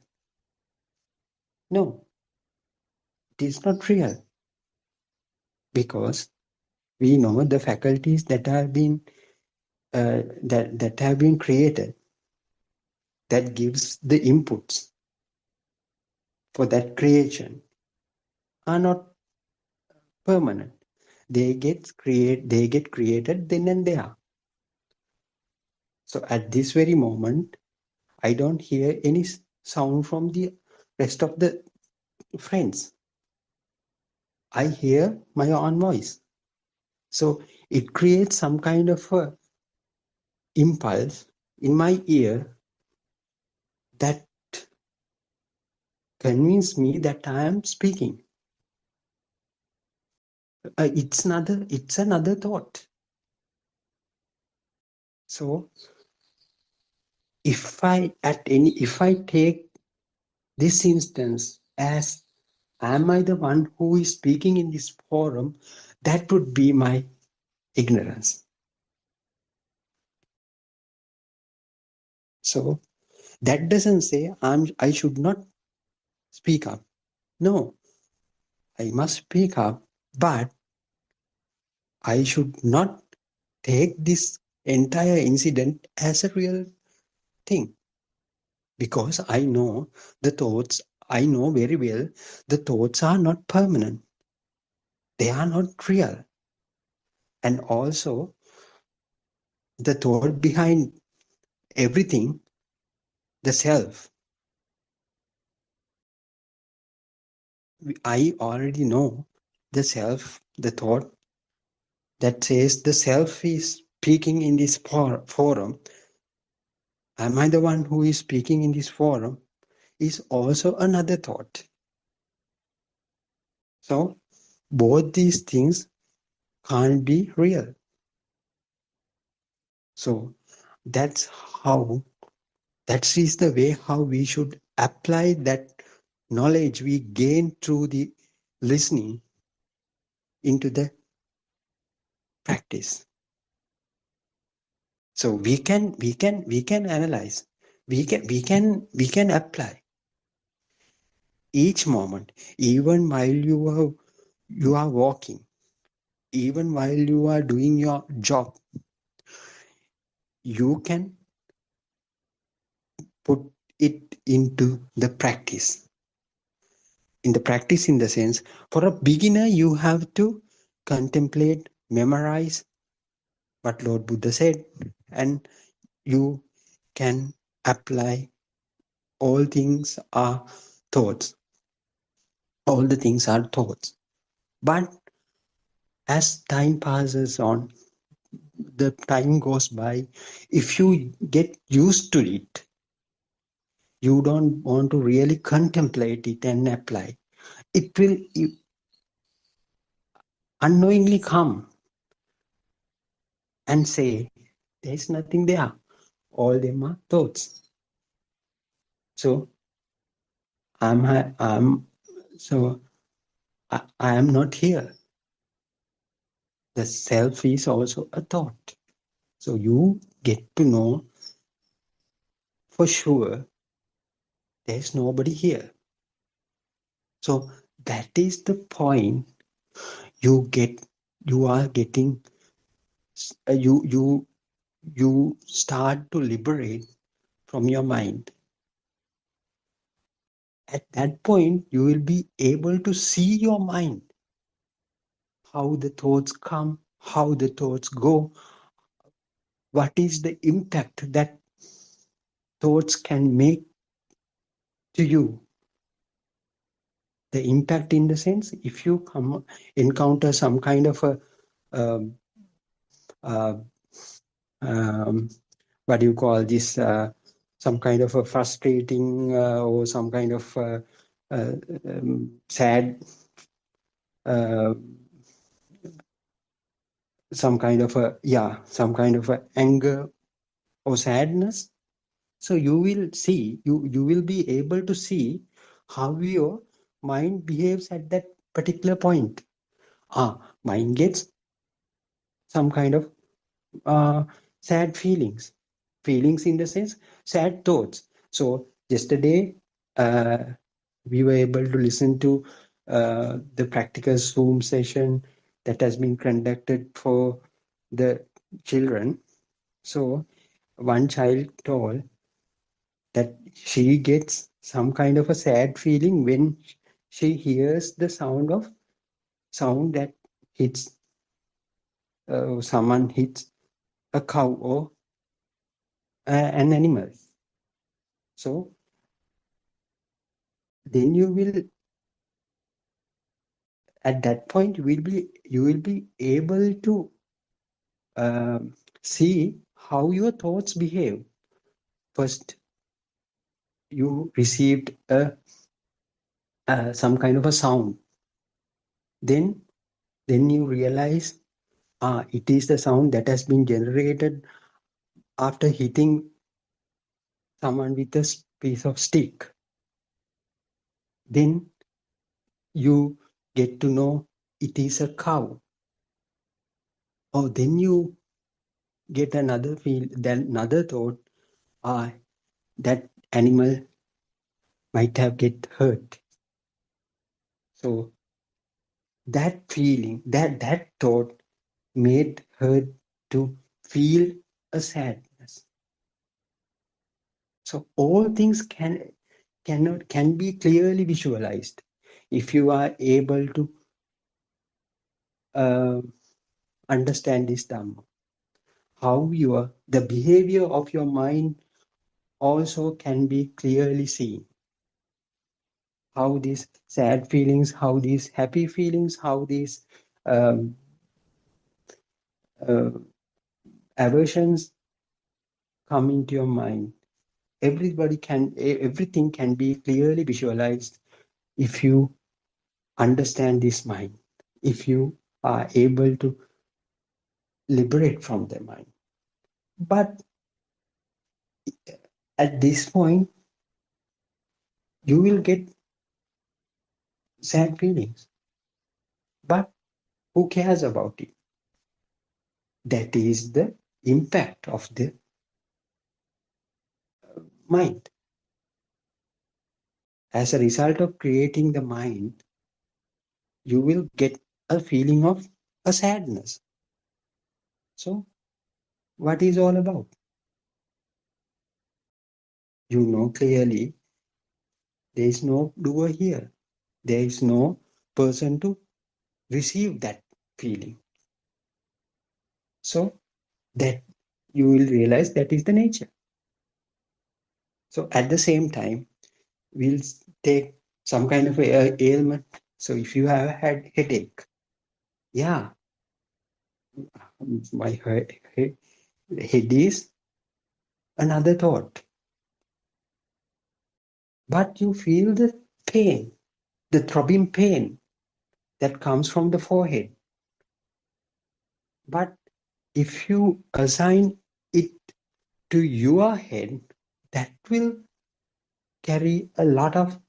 No, it is not real, because we know the faculties that have been that have been created, that gives the inputs for that creation, are not permanent. They get created then and there. So at this very moment, I don't hear any sound from the rest of the friends. I hear my own voice. So it creates some kind of a impulse in my ear that convince me that I am speaking. It's another thought. So if I take this instance as, am I the one who is speaking in this forum, that would be my ignorance. So that doesn't say I should not speak up. No, I must speak up, but I should not take this entire incident as a real thing, because I know very well the thoughts are not permanent. They are not real. And also the thought behind everything, the self, I already know the self, the thought that says the self is speaking in this forum. Am I the one who is speaking in this forum? Is also another thought. So both these things can't be real. So that is the way how we should apply that knowledge we gain through the listening into the practice. So we can analyze, we can apply each moment, even while you are walking, even while you are doing your job. You can put it into the practice. In the sense, for a beginner, you have to contemplate, memorize what Lord Buddha said, and you can apply. All things are thoughts. All the things are thoughts. But as time passes on, the time goes by, if you get used to it, you don't want to really contemplate it and apply. It will unknowingly come and say, there's nothing there. All them are thoughts. So I am not here. The self is also a thought. So you get to know for sure there's nobody here. So that is the point you start to liberate from your mind. At that point, you will be able to see your mind, how the thoughts come, how the thoughts go, what is the impact that thoughts can make to you. The impact in the sense, if you encounter some kind of a what do you call this, some kind of a frustrating or some kind of sad, some kind of a anger or sadness. So you will see, you will be able to see how your mind behaves at that particular point. Mind gets some kind of sad feelings in the sense, sad thoughts. So yesterday we were able to listen to the practical Zoom session that has been conducted for the children. So one child told that she gets some kind of a sad feeling when she hears the sound that hits someone hits a cow or an animal. So then you will, at that point, you will be able to see how your thoughts behave. First, you received some kind of a sound. Then you realize, it is the sound that has been generated after hitting someone with a piece of stick. Then you get to know it is a cow. Oh, then you get another another thought, that animal might have get hurt. So that feeling, that thought made her to feel a sadness. So all things can be clearly visualized if you are able to understand this Dhamma. How the behavior of your mind also can be clearly seen. How these sad feelings, how these happy feelings, how these um, aversions come into your mind. Everything can be clearly visualized if you understand this mind, if you are able to liberate from the mind. But at this point, you will get sad feelings. But who cares about it? That is the impact of the mind. As a result of creating the mind, you will get a feeling of a sadness. So, what is all about? You know clearly there is no doer here. There is no person to receive that feeling. So, that you will realize that is the nature. So, at the same time, we'll take some kind of ailment. So, if you have had headache, yeah, my head is another thought. But you feel the pain, the throbbing pain that comes from the forehead. But if you assign it to your head, that will carry a lot of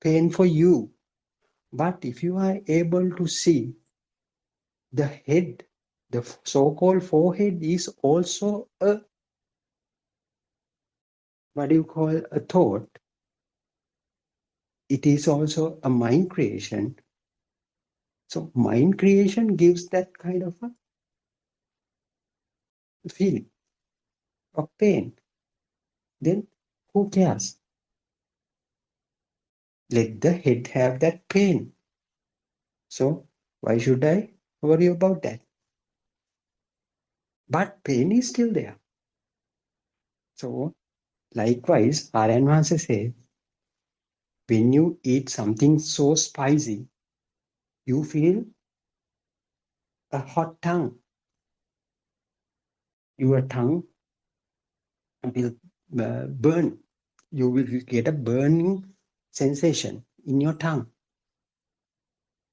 pain for you. But if you are able to see the head, the so-called forehead is also a, what do you call, a thought. It is also a mind creation. So mind creation gives that kind of a feeling of pain. Then who cares? Let the head have that pain. So why should I worry about that? But pain is still there. So likewise, Aryan Master says, when you eat something so spicy, you feel a hot tongue. Your tongue will burn. You will get a burning sensation in your tongue.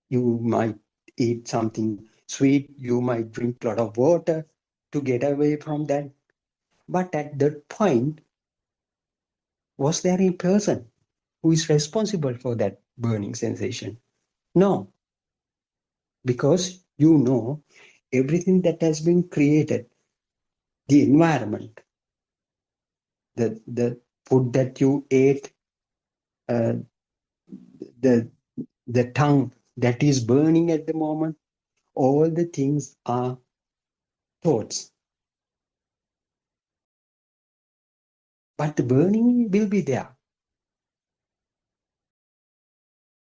You might eat something sweet. You might drink a lot of water to get away from that. But at that point, was there a person who is responsible for that burning sensation? No, because you know everything that has been created, the environment, the food that you ate, the tongue that is burning at the moment, all the things are thoughts. But the burning will be there.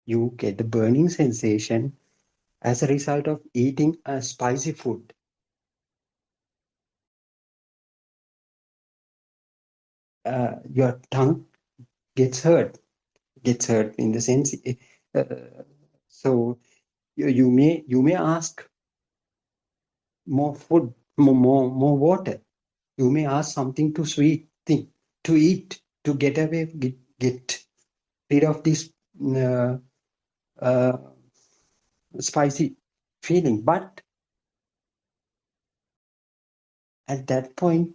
You get the burning sensation as a result of eating a spicy food. Your tongue gets hurt in the sense. So you may ask more food, more water. You may ask something to sweet thing to eat to get away, get rid of this uh, uh, spicy feeling. But at that point,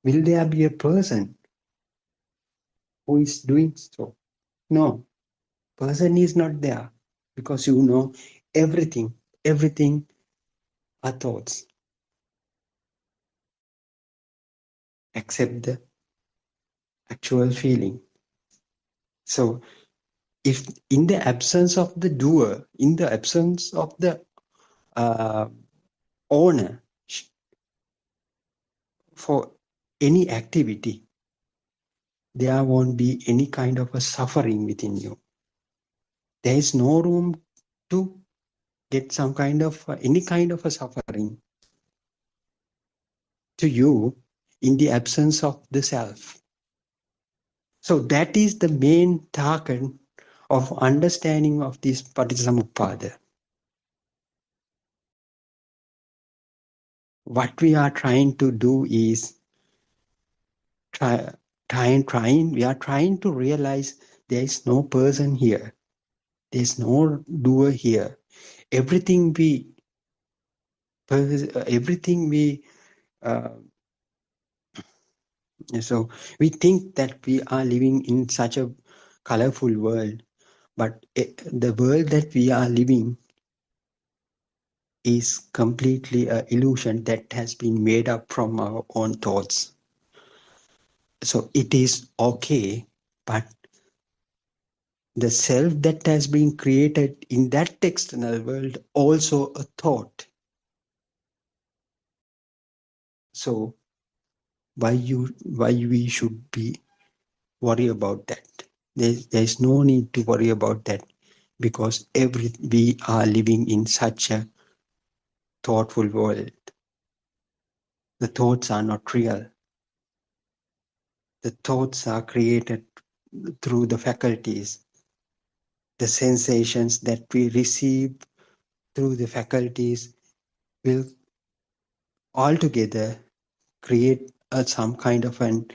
will there be a person who is doing so? No, person is not there, because you know everything are thoughts except the actual feeling. So if in the absence of the doer, in the absence of the uh, owner for any activity, there won't be any kind of a suffering within you. There is no room to get some kind of any kind of a suffering to you in the absence of the self. So that is the main target of understanding of this Paticcasamuppada. What we are trying to do is we are trying to realize there is no person here. There is no doer here. Everything we uh, so we think that we are living in such a colorful world, but the world that we are living is completely an illusion that has been made up from our own thoughts. So it is okay, but the self that has been created in that external world also a thought. So why we should be worry about that? There's no need to worry about that, because we are living in such a thoughtful world. The thoughts are not real. The thoughts are created through the faculties. The sensations that we receive through the faculties will altogether create some kind of an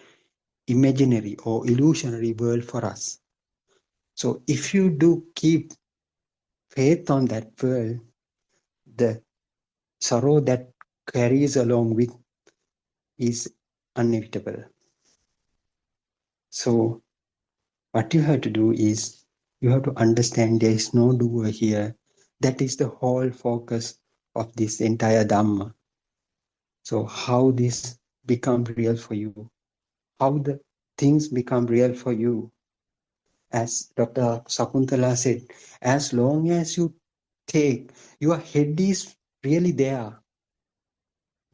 imaginary or illusionary world for us. So if you do keep faith on that world, the sorrow that carries along with is inevitable. So what you have to do is you have to understand there is no doer here. That is the whole focus of this entire Dhamma. So how this becomes real for you, how the things become real for you. As Dr. Sakuntala said, as long as you take, your head is really there.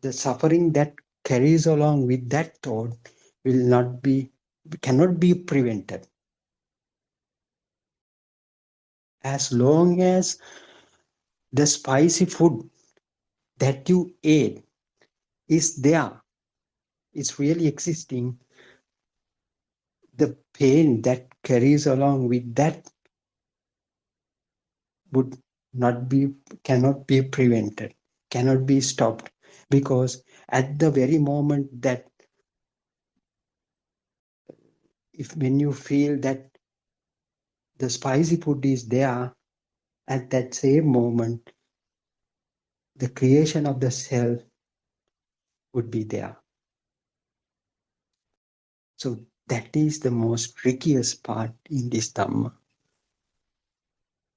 The suffering that carries along with that thought cannot be prevented. As long as the spicy food that you ate is there, it's really existing, the pain that carries along with that cannot be prevented, cannot be stopped, because at the very moment that when you feel that the spicy food is there, at that same moment the creation of the self would be there. So that is the most trickiest part in this Dhamma.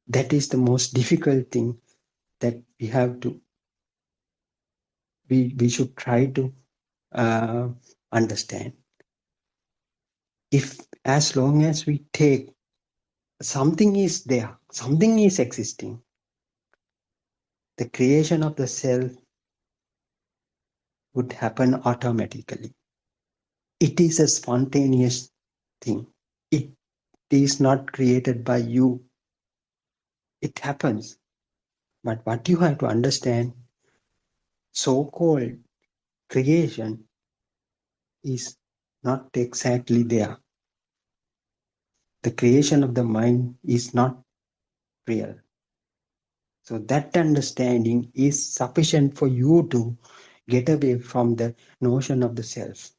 That is the most difficult thing that we should try to understand. If as long as we take something is there, something is existing, the creation of the self would happen automatically. It is a spontaneous thing. It is not created by you. It happens. But what you have to understand, so-called creation is not exactly there. The creation of the mind is not real. So that understanding is sufficient for you to get away from the notion of the self.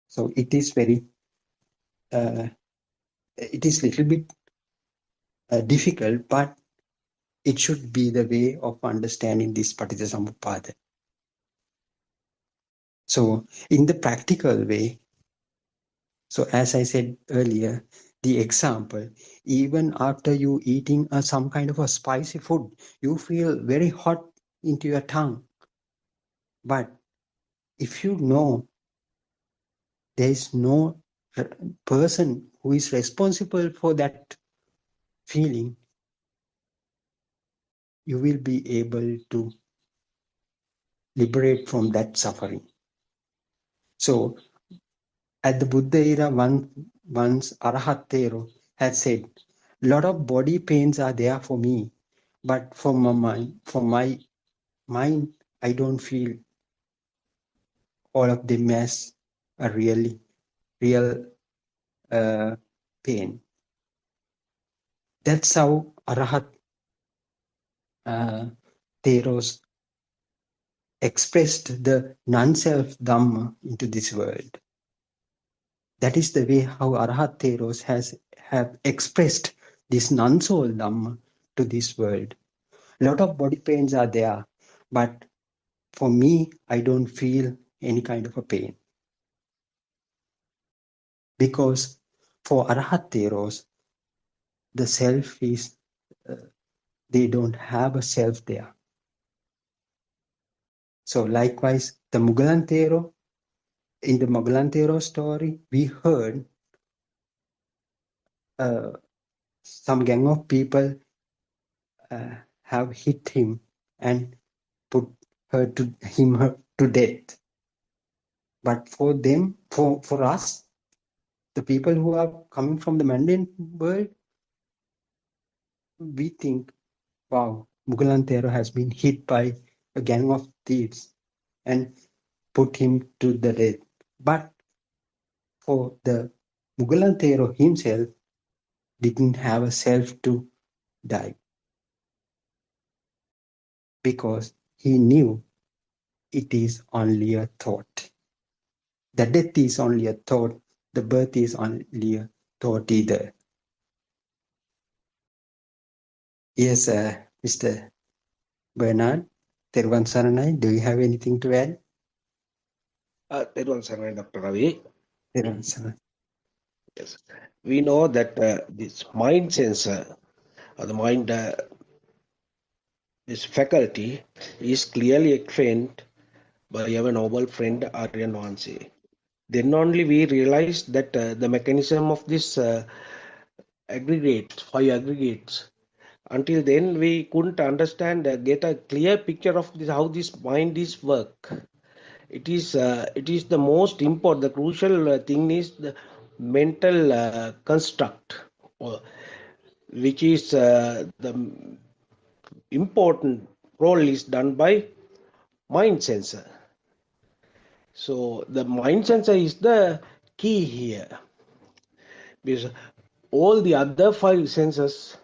So it is very, it is little bit difficult, but it should be the way of understanding this Paticcasamuppada. So in the practical way, so as I said earlier, the example, even after you eating some kind of a spicy food, you feel very hot into your tongue. But if you know there is no person who is responsible for that feeling, you will be able to liberate from that suffering. So at the Buddha era, once Arahat Thero had said, a lot of body pains are there for me, but for my mind, I don't feel all of them as a real pain. That's how Arahat Theros expressed the non-self Dhamma into this world. That is the way how Arahat Theros have expressed this non-soul Dhamma to this world. A lot of body pains are there, but for me, I don't feel any kind of a pain. Because for Arahat Theros, the self is, they don't have a self there. So likewise, the Mugalan Thero, in the Mugalan Thero story, we heard some gang of people have hit him and put him to death. But for them, for us, the people who are coming from the Mandarin world, we think, wow, Mugalan Thero has been hit by a gang of thieves and put him to the death. But for the Mugalan Thero himself, didn't have a self to die, because he knew it is only a thought. The death is only a thought, the birth is only a thought either. Yes, Mr. Bernard, Tervan Saranai, do you have anything to add? That Saranai, Dr. Ravi. Tervan Saranai. Yes, we know that this mind sensor, or the mind, this faculty, is clearly explained by our noble friend Aryan Vansi. Then only we realized that the mechanism of this aggregate, 5 aggregates. Until then, we couldn't understand, get a clear picture of this, how this mind is work. It is the most important, the crucial thing is the mental construct, which is the important role is done by mind sensor. So the mind sensor is the key here, because all the other 5 senses,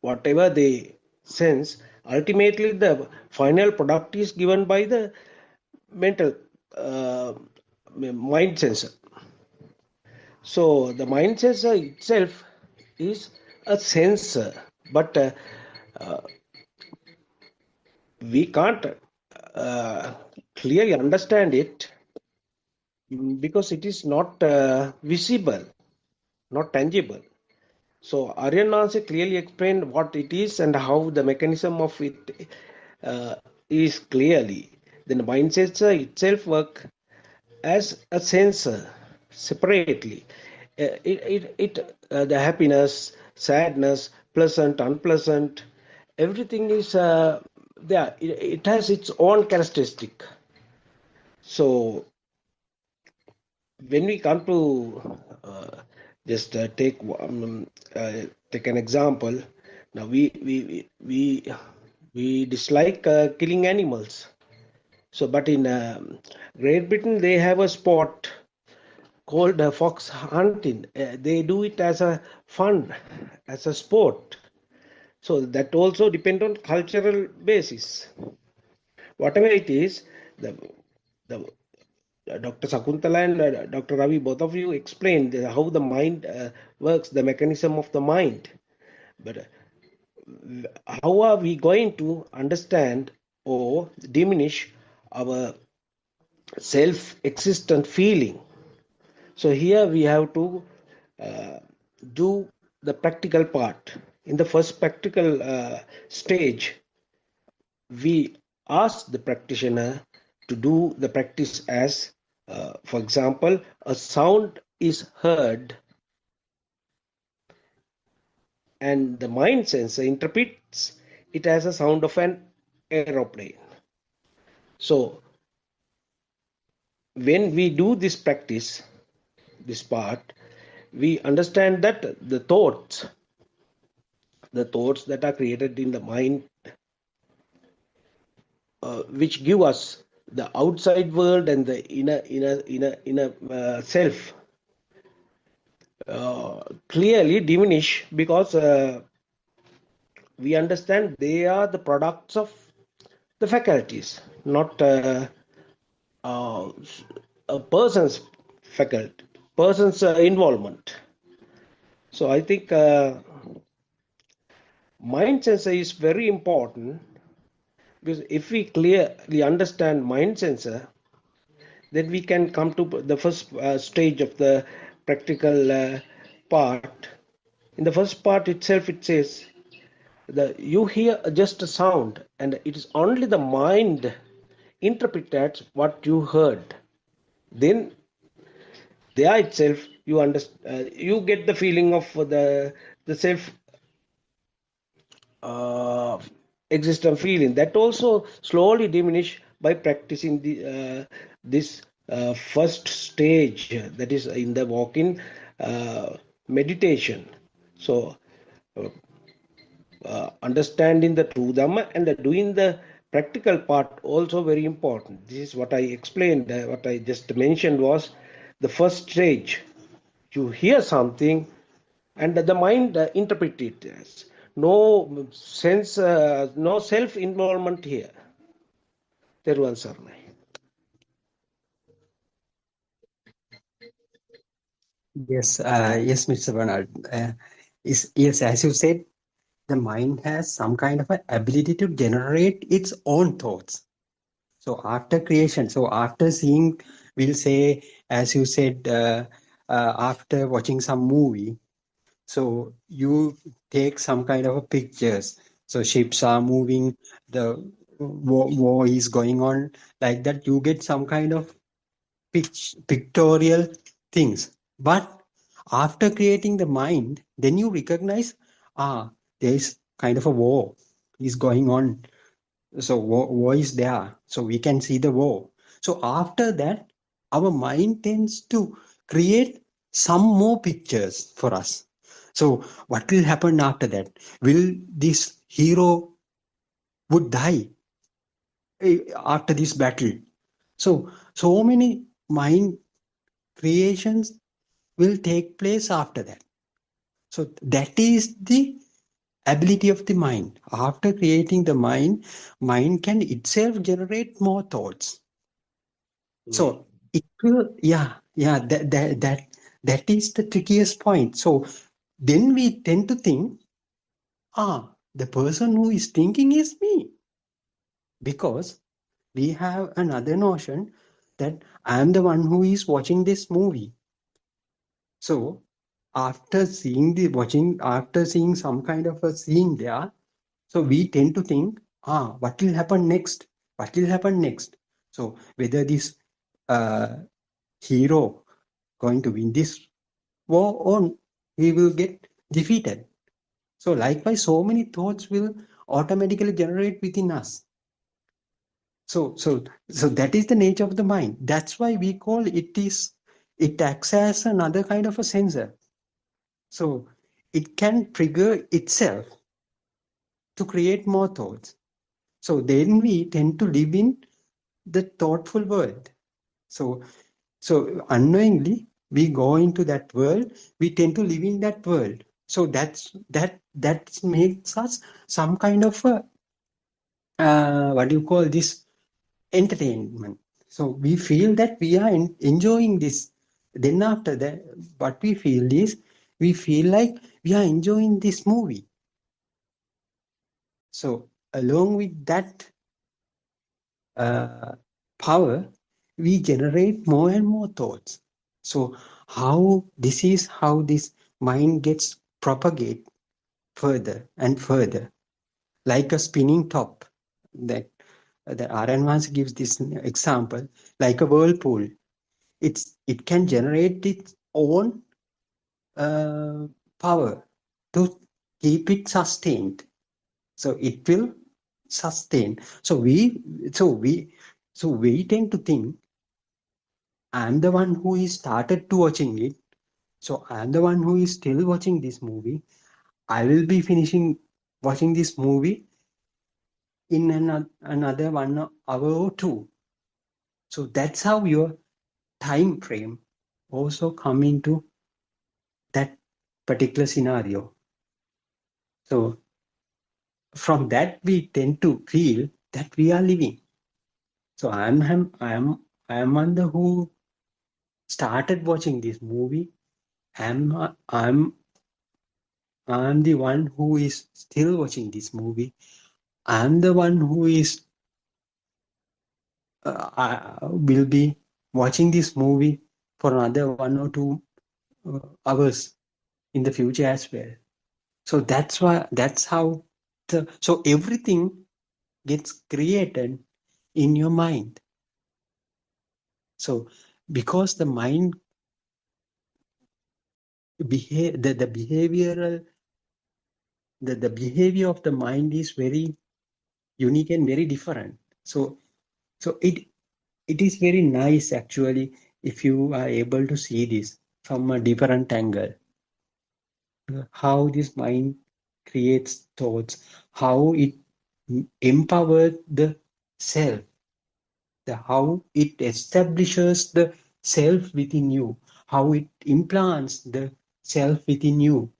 whatever they sense, ultimately the final product is given by the mental mind sensor. So the mind sensor itself is a sensor, but we can't clearly understand it because it is not visible, not tangible. So Aryan Nanse clearly explained what it is and how the mechanism of it is clearly. Then the mind sensor itself work as a sensor separately. The happiness, sadness, pleasant, unpleasant. Everything is there. It has its own characteristic. So when we come to just take an example. Now we dislike killing animals. So, but in Great Britain, they have a sport called fox hunting. They do it as a fun, as a sport. So that also depend on cultural basis. Whatever it is, the Dr. Sakuntala and Dr. Ravi, both of you explained how the mind works, the mechanism of the mind. But how are we going to understand or diminish our self-existent feeling? So here we have to do the practical part. In the first practical stage, we ask the practitioner to do the practice as, for example, a sound is heard and the mind sensor interprets it as a sound of an aeroplane. So when we do this practice, this part, we understand that the thoughts that are created in the mind, which give us the outside world and the inner self, clearly diminish, because we understand they are the products of the faculties, not a person's involvement. So I think mind sensor is very important, because if we clearly understand mind sensor, then we can come to the first stage of the practical part. In the first part itself, it says you hear just a sound, and it is only the mind interprets what you heard. Then there itself you understand, you get the feeling of the self existent feeling. That also slowly diminish by practicing this first stage, that is in the walk-in meditation. So understanding the true Dhamma and doing the practical part also very important. This is what I explained. What I just mentioned was the first stage. You hear something and the mind interpret it as no sense, no self-involvement here. Teruvan Saranai. Yes, Mr. Bernard. Yes, as you said, the mind has some kind of an ability to generate its own thoughts. So after creation, so after seeing, we'll say, as you said, after watching some movie, so you take some kind of a pictures. So ships are moving, the war is going on, like that. You get some kind of pictorial things. But after creating the mind, then you recognize, there is kind of a war is going on. So war is there. So we can see the war. So after that, our mind tends to create some more pictures for us. So what will happen after that? Will this hero would die after this battle? So many mind creations will take place after that. So that is the ability of the mind. After creating the mind can itself generate more thoughts. So it will, that is the trickiest point. So then we tend to think, the person who is thinking is me, because we have another notion that I am the one who is watching this movie. So after seeing some kind of a scene there, so we tend to think, what will happen next? What will happen next? So whether this hero going to win this war or he will get defeated. So likewise, so many thoughts will automatically generate within us. So that is the nature of the mind. That's why we call it acts as another kind of a sensor. So it can trigger itself to create more thoughts. So then we tend to live in the thoughtful world. So unknowingly we go into that world, we tend to live in that world. So that makes us some kind of a what do you call this, entertainment. So we feel that we are enjoying this. Then after that, what we feel is, we feel like we are enjoying this movie. So along with that power, we generate more and more thoughts. So how this mind gets propagate further and further, like a spinning top. That R.N. Vance gives this example, like a whirlpool. It can generate its own power to keep it sustained. So it will sustain. So we tend to think, I'm the one who is started to watching it. So I'm the one who is still watching this movie. I will be finishing watching this movie in another 1 hour or two. So that's how your time frame also come into that particular scenario. So from that we tend to feel that we are living. So I am one the who started watching this movie. I'm the one who is still watching this movie. I'm the one who is I will be watching this movie for another 1 or 2 hours in the future as well. So that's how so everything gets created in your mind. So because the mind the behavioral the behavior of the mind is very unique and very different. So it is very nice actually if you are able to see this from a different angle. How this mind creates thoughts, how it empowers the self, how it establishes the self within you, how it implants the self within you.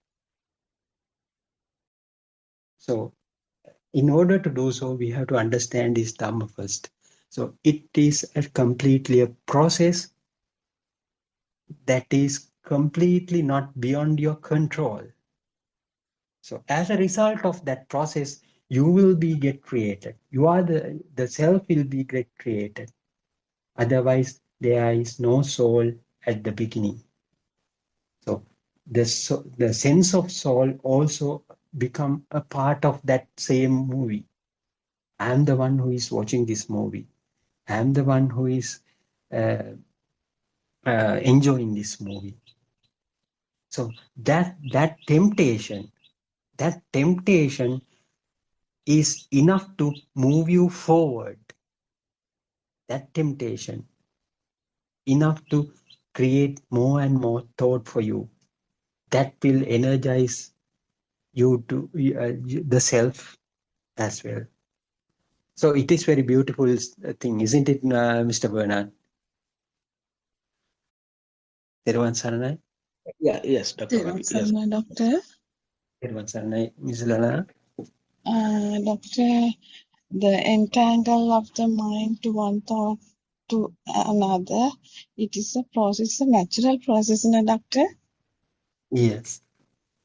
So in order to do so, we have to understand this Dhamma first. So it is completely a process that is completely not beyond your control. So as a result of that process, you will be get created. You are the self will be get created. Otherwise, there is no soul at the beginning. So the sense of soul also become a part of that same movie. I'm the one who is watching this movie. I'm the one who is enjoying this movie. So that temptation is enough to move you forward. That temptation enough to create more and more thought for you. That will energize you to the self as well. So it is very beautiful thing, isn't it, Mr. Bernard? Teruvan Saranai? Yeah, yes, Dr. Ravi. Yes. Doctor. Teruvan Saranai, Ms. Lana? Doctor, the entangle of the mind to one thought to another, it is a process, a natural process, no, Doctor? Yes,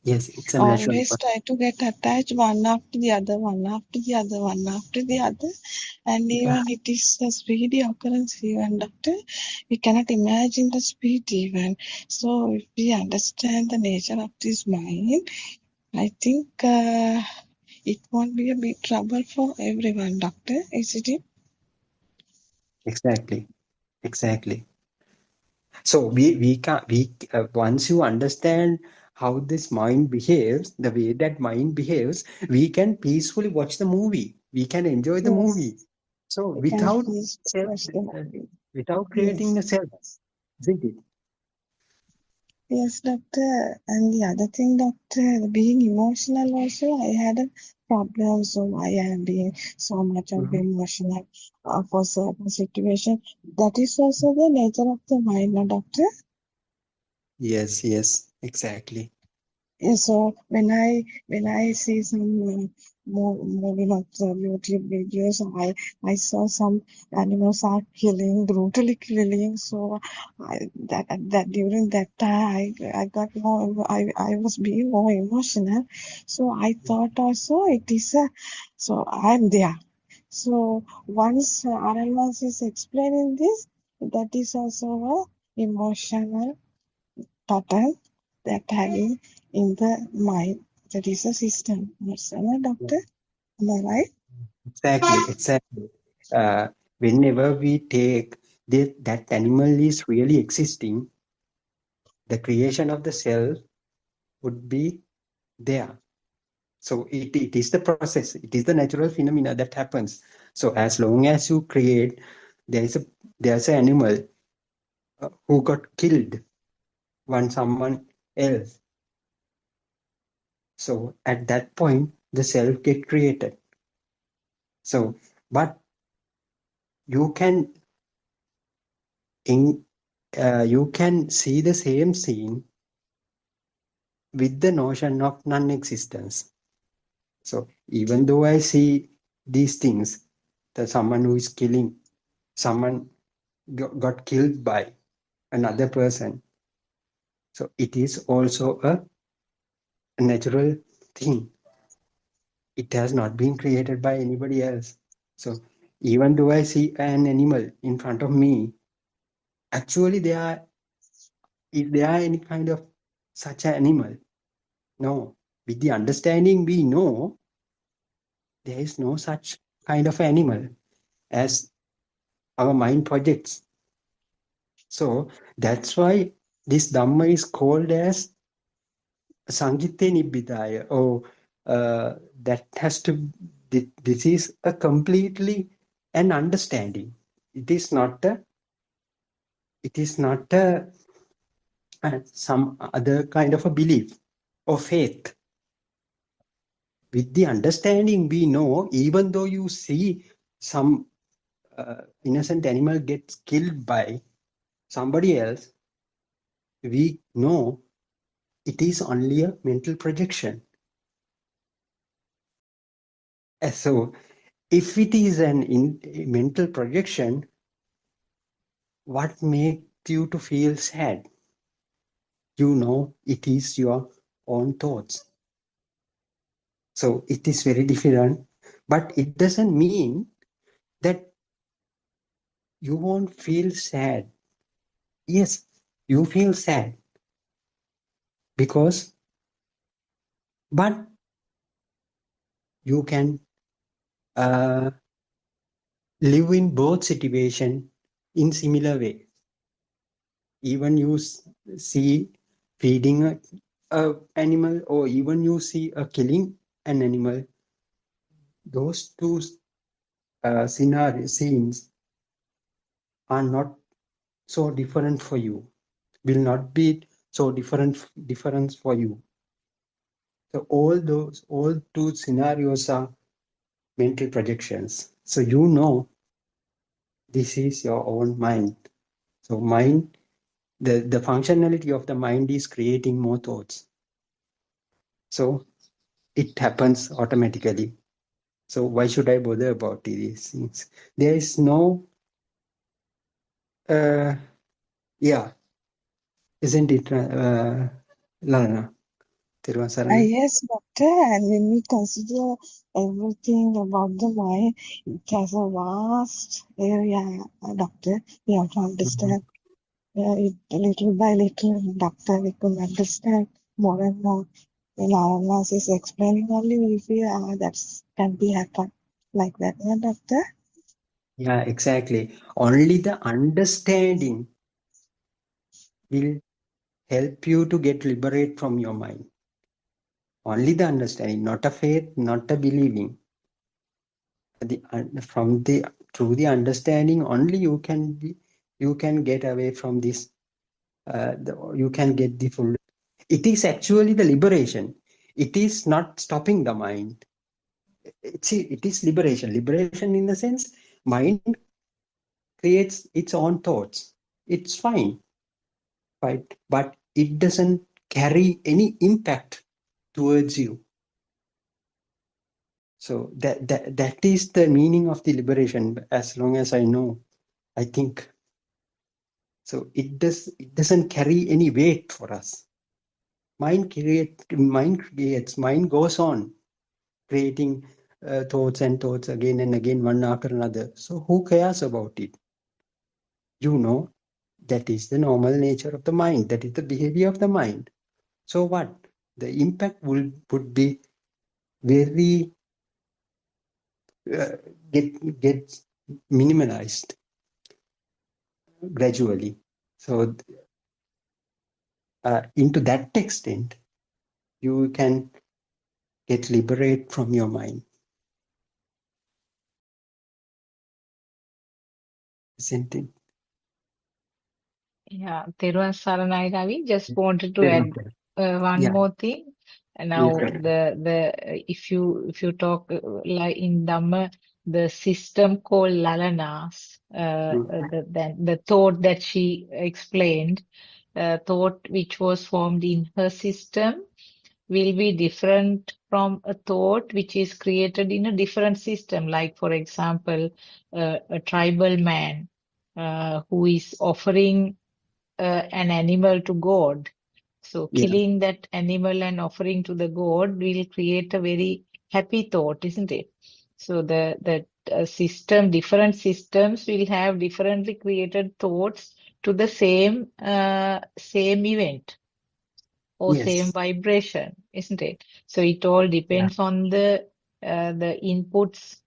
it's a natural Always try to get attached one after the other, one after the other, one after the other. And even it is a speedy occurrence even, Doctor. We cannot imagine the speed even. So if we understand the nature of this mind, I think it won't be a big trouble for everyone, Doctor, isn't it? Exactly. So we can once you understand how this mind behaves, the way that mind behaves, we can peacefully watch the movie. We can enjoy the movie. Yes, So we can without please self, watch the movie. without creating Yes. the self, isn't it? Yes, doctor. And the other thing, doctor, being emotional also, I had a problem. So I am being so much of Mhm. emotional for certain situation. That is also the nature of the mind, no, doctor? Yes, yes, exactly. Yeah, so when I see some movie not YouTube videos, I saw some animals are killing brutally killing. So that during that time I got more I was being more emotional. So I thought also it is a so I'm there. So once animals is explaining this, that is also a emotional pattern that having in the mind. That is a system. Yes, am I, Yeah, doctor? Am I right? exactly, exactly. Uh, Whenever we take that animal is really existing, the creation of the self would be there. So it is the process, it is the natural phenomena that happens. So as long as you create, there is a there's an animal who got killed when someone else. So at that point, the self get created. So, but you can in you can see the same scene with the notion of non-existence. So even though I see these things, that someone who is killing, someone got killed by another person, so it is also a natural thing. It has not been created by anybody else. So even though I see an animal in front of me, actually there are, if there are any kind of such an animal, no. With the understanding we know, there is no such kind of animal as our mind projects. So that's why this Dhamma is called as Sangitte Nibbidaya, or that has to, this is a completely an understanding. It is not a, it is not some other kind of a belief or faith. With the understanding we know, even though you see some innocent animal gets killed by somebody else, we know it is only a mental projection. So if it is an mental projection, what makes you to feel sad? You know it is your own thoughts. So it is very different, but it doesn't mean that you won't feel sad. Yes, you feel sad because, but you can uh, live in both situation in similar way. Even you see feeding a animal, or even you see a killing an animal, those two scenario scenes are not so different for you, will not be so different for you. So all two scenarios are mental projections. So you know this is your own mind. So mind, the functionality of the mind is creating more thoughts. So it happens automatically. So why should I bother about these things? There is no, yeah, isn't it, Lana? Tiruvasarana? Yes, doctor. And when we consider everything about the mind, it has a vast area, doctor. We have to Mhm. understand it little by little, doctor. We could understand more and more. When our nurse is explaining only, we feel that can be happen like that, no, doctor? Yeah, exactly. Only the understanding will help you to get liberate from your mind. Only the understanding, not a faith, not a believing. Through the understanding only you can get away from this. You can get the full. It is actually the liberation. It is not stopping the mind. It is liberation. Liberation in the sense mind creates its own thoughts. It's fine, right? But it doesn't carry any impact towards you. So that is the meaning of the liberation, as long as I know, I think. So it doesn't carry any weight for us. Mind creates, mind goes on creating thoughts and thoughts again and again, one after another. So who cares about it? You know, that is the normal nature of the mind. That is the behavior of the mind. So what? The impact would be very get minimalized gradually. So into that extent, you can get liberate from your mind. Isn't it? Yeah, Teruvan Saranai Ravi, just wanted to add one Yeah. more thing. Now, if you talk like in Dhamma, the system called Lalanas, the thought that she explained, thought which was formed in her system will be different from a thought which is created in a different system. Like, for example, a tribal man who is offering an animal to God. So killing that animal and offering to the God will create a very happy thought, isn't it? So the system, different systems will have differently created thoughts to the same event or same vibration, isn't it? So it all depends on the inputs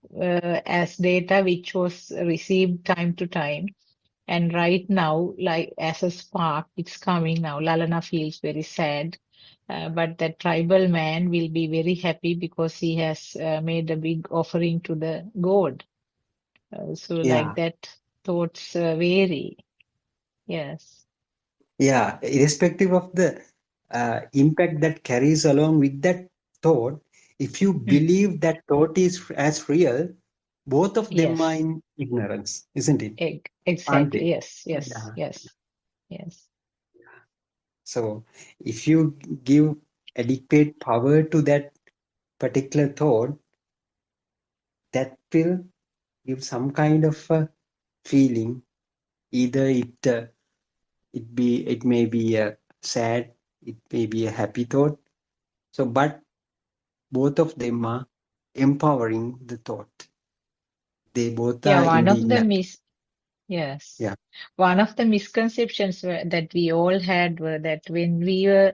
as data which was received time to time. And right now, like as a spark, it's coming now. Lalana feels very sad, but that tribal man will be very happy because he has made a big offering to the god. So like that, thoughts vary. Yes. Yeah, irrespective of the impact that carries along with that thought, if you believe that thought is as real, both of them are Yes. in ignorance, isn't it? Aren't Exactly. they? Yes. Yes. Yeah. Yes. Yes. So if you give adequate power to that particular thought, that will give some kind of a feeling. Either it may be a sad, it may be a happy thought. So, but both of them are empowering the thought. They both Yeah. are in One the of inner. them is Yes. Yeah. One of the misconceptions that we all had were that when we were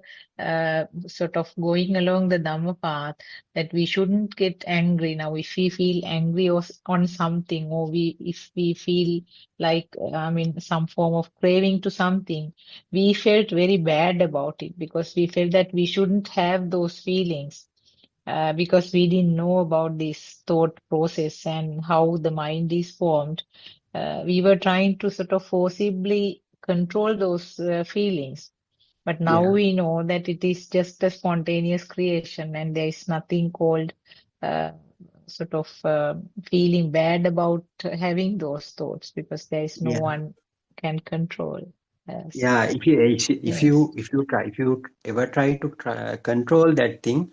sort of going along the Dhamma path, that we shouldn't get angry. Now, if we feel angry on something, or if we feel like, some form of craving to something, we felt very bad about it because we felt that we shouldn't have those feelings. Because we didn't know about this thought process and how the mind is formed. We were trying to sort of forcibly control those feelings. But now Yeah. we know that it is just a spontaneous creation and there is nothing called uh, sort of feeling bad about having those thoughts because there is no Yeah. one can control us. Yeah. If you ever try to control that thing,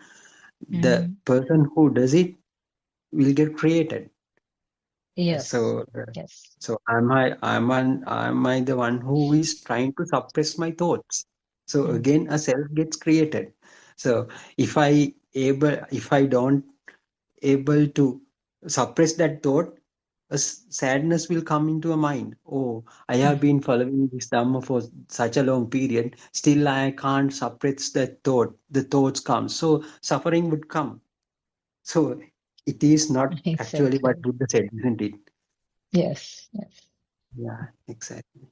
the person who does it will get created. Yes. So, Yes. so am I the one who is trying to suppress my thoughts? So again, a self gets created. So if I don't able to suppress that thought, sadness will come into a mind. Oh, I have been following this Dhamma for such a long period. Still, I can't suppress that thought. The thoughts come. So suffering would come. So it is not actually Exactly. what Buddha said, isn't it? Yes. Yes. Yeah, exactly.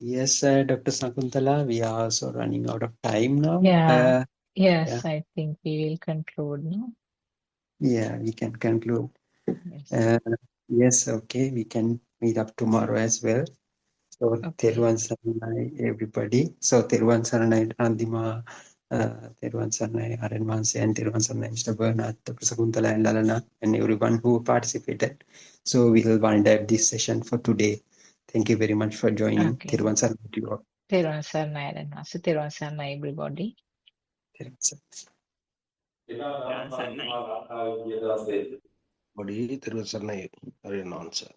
Yes, Dr. Sakuntala, we are also running out of time now. Yeah. Yeah, Yes, I think we will conclude now. yeah, we can conclude. Yes. Yes, okay, we can meet up tomorrow as well. So, Okay. Teruvan Saranai, everybody. So, Teruvan Saranai, Andima, Teruvan Saranai, Aren Vanse, and Teruvan Saranai, Mr. Bernard, Dr. Sakuntala, and Lalana, and everyone who participated. So, we will wind up this session for today. Thank you very much for joining. Okay. Teruvan Saranai to you all. Teruvan Saranai and Masu. Teruvan Saranai, everybody. Teruvan Saranai. Body, there was an answer.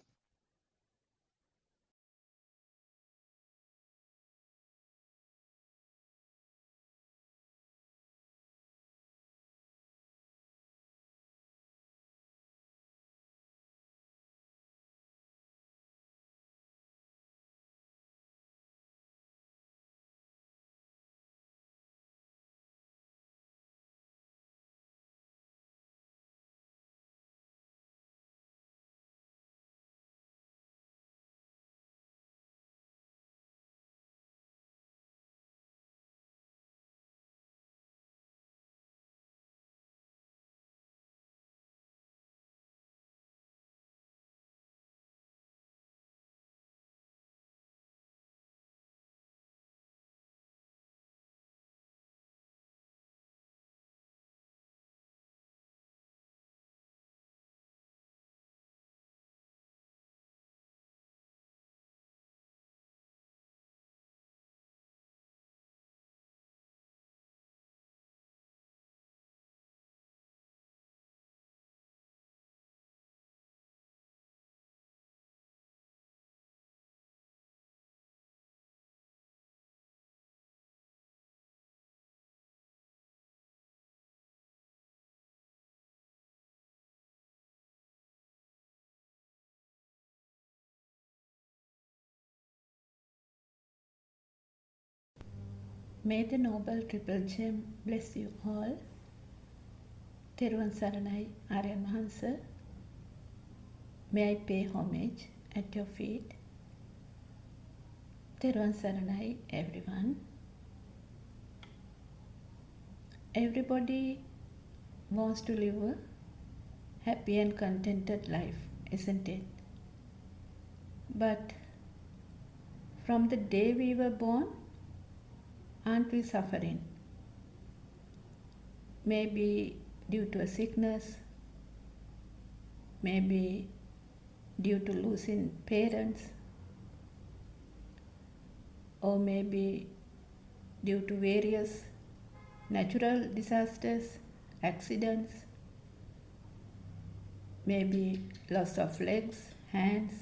May the Noble Triple Gem bless you all. Teruvan Saranai Aryan Mahansa. May I pay homage at your feet. Teruvan Saranai, everyone. Everybody wants to live a happy and contented life, isn't it? But from the day we were born, aren't we suffering? Maybe due to a sickness, maybe due to losing parents, or maybe due to various natural disasters, accidents, maybe loss of legs, hands,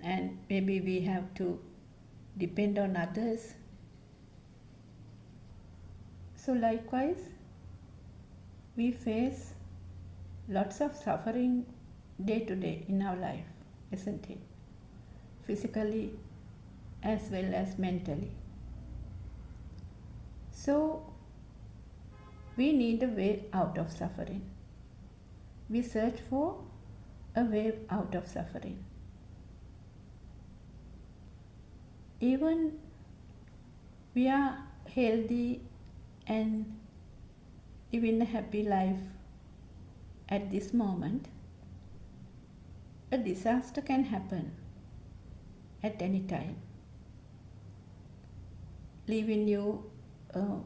and maybe we have to depend on others. So likewise, we face lots of suffering day to day in our life, isn't it? Physically as well as mentally. So we need a way out of suffering. We search for a way out of suffering. Even we are healthy and living a happy life at this moment, a disaster can happen at any time, leaving you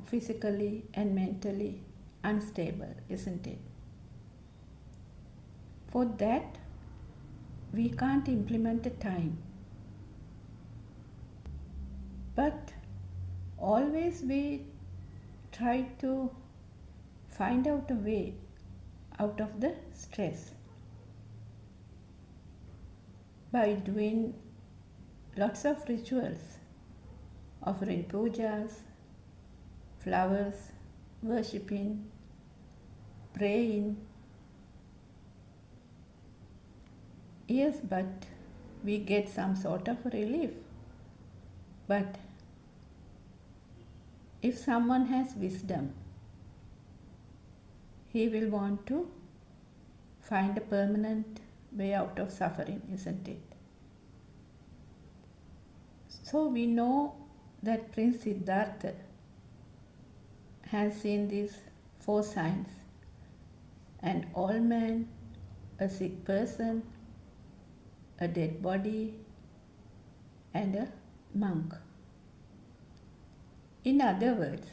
physically and mentally unstable, isn't it? For that, we can't implement a time. But always we try to find out a way out of the stress by doing lots of rituals, offering pujas, flowers, worshipping, praying. Yes, but we get some sort of relief. But if someone has wisdom, he will want to find a permanent way out of suffering, isn't it? So we know that Prince Siddhartha has seen these 4 signs: an old man, a sick person, a dead body, and a monk. In other words,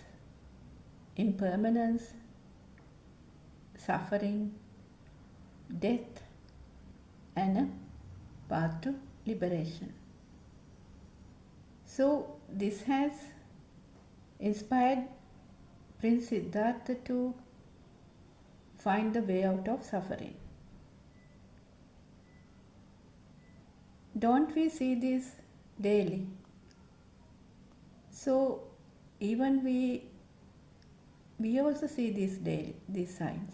impermanence, suffering, death, and a path to liberation. So this has inspired Prince Siddhartha to find the way out of suffering. Don't we see this daily? So even we also see this daily, these signs.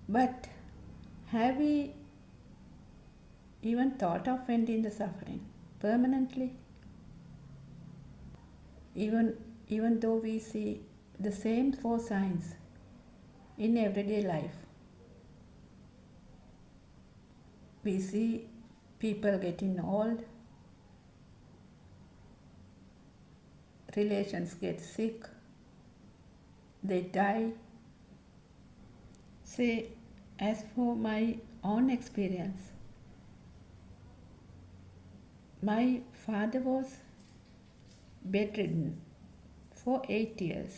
But have we even thought of ending the suffering permanently? Even though we see the same 4 signs in everyday life, we see people getting old, relations get sick, they die. Say, as for my own experience, my father was bedridden for 8 years.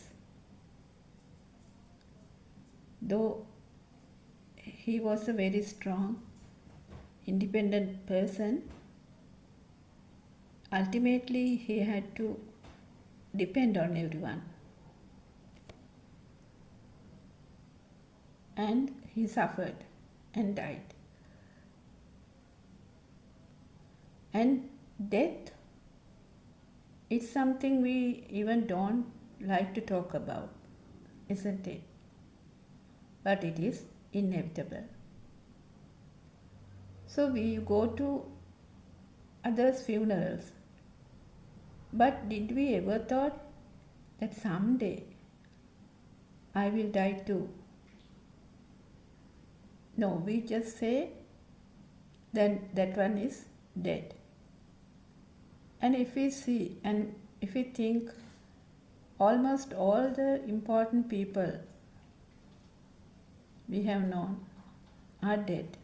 Though he was a very strong, independent person, ultimately he had to depend on everyone. And he suffered and died. And death is something we even don't like to talk about, isn't it? But it is inevitable. So we go to others' funerals. But did we ever thought that someday I will die too? No, we just say then that one is dead. And if we see and if we think almost all the important people we have known are dead.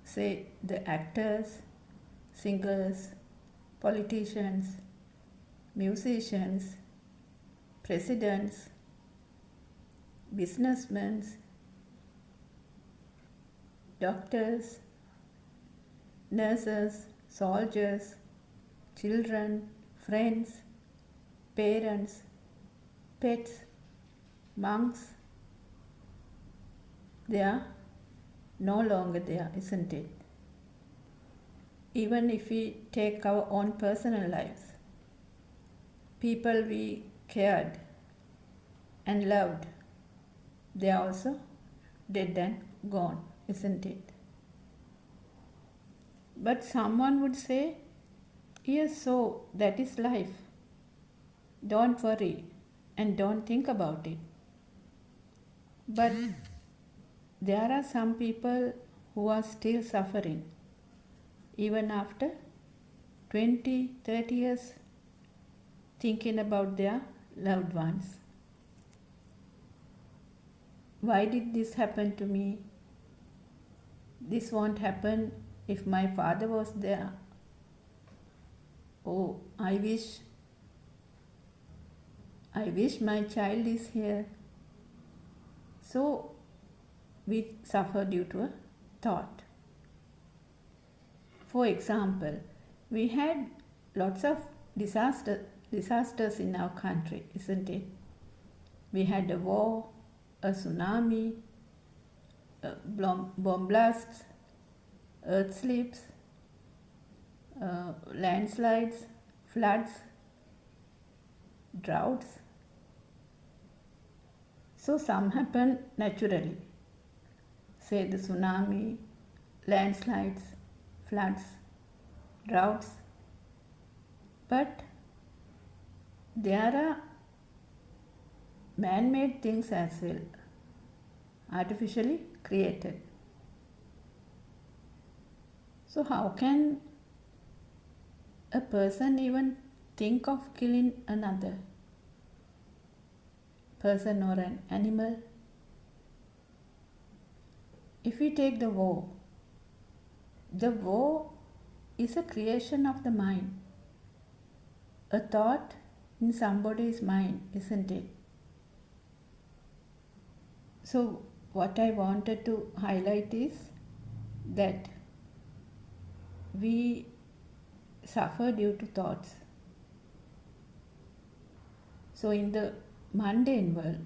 Say the actors, singers, politicians, musicians, presidents, businessmen, doctors, nurses, soldiers, children, friends, parents, pets, monks. They are no longer there, isn't it? Even if we take our own personal lives, people we cared and loved, they are also dead and gone, isn't it? But someone would say, yes, so that is life. Don't worry and don't think about it. But there are some people who are still suffering even after 20, 30 years thinking about their loved ones. Why did this happen to me? This won't happen if my father was there. Oh, I wish my child is here. So we suffer due to a thought. For example, we had lots of disasters in our country, isn't it? We had a war, a tsunami, bomb blasts, earth slips, landslides, floods, droughts. So some happen naturally, say the tsunami, landslides, floods, droughts. But there are man-made things as well, artificially created. So, how can a person even think of killing another person or an animal? If we take the war is a creation of the mind, a thought in somebody's mind, isn't it? So, what I wanted to highlight is that we suffer due to thoughts. So, in the mundane world,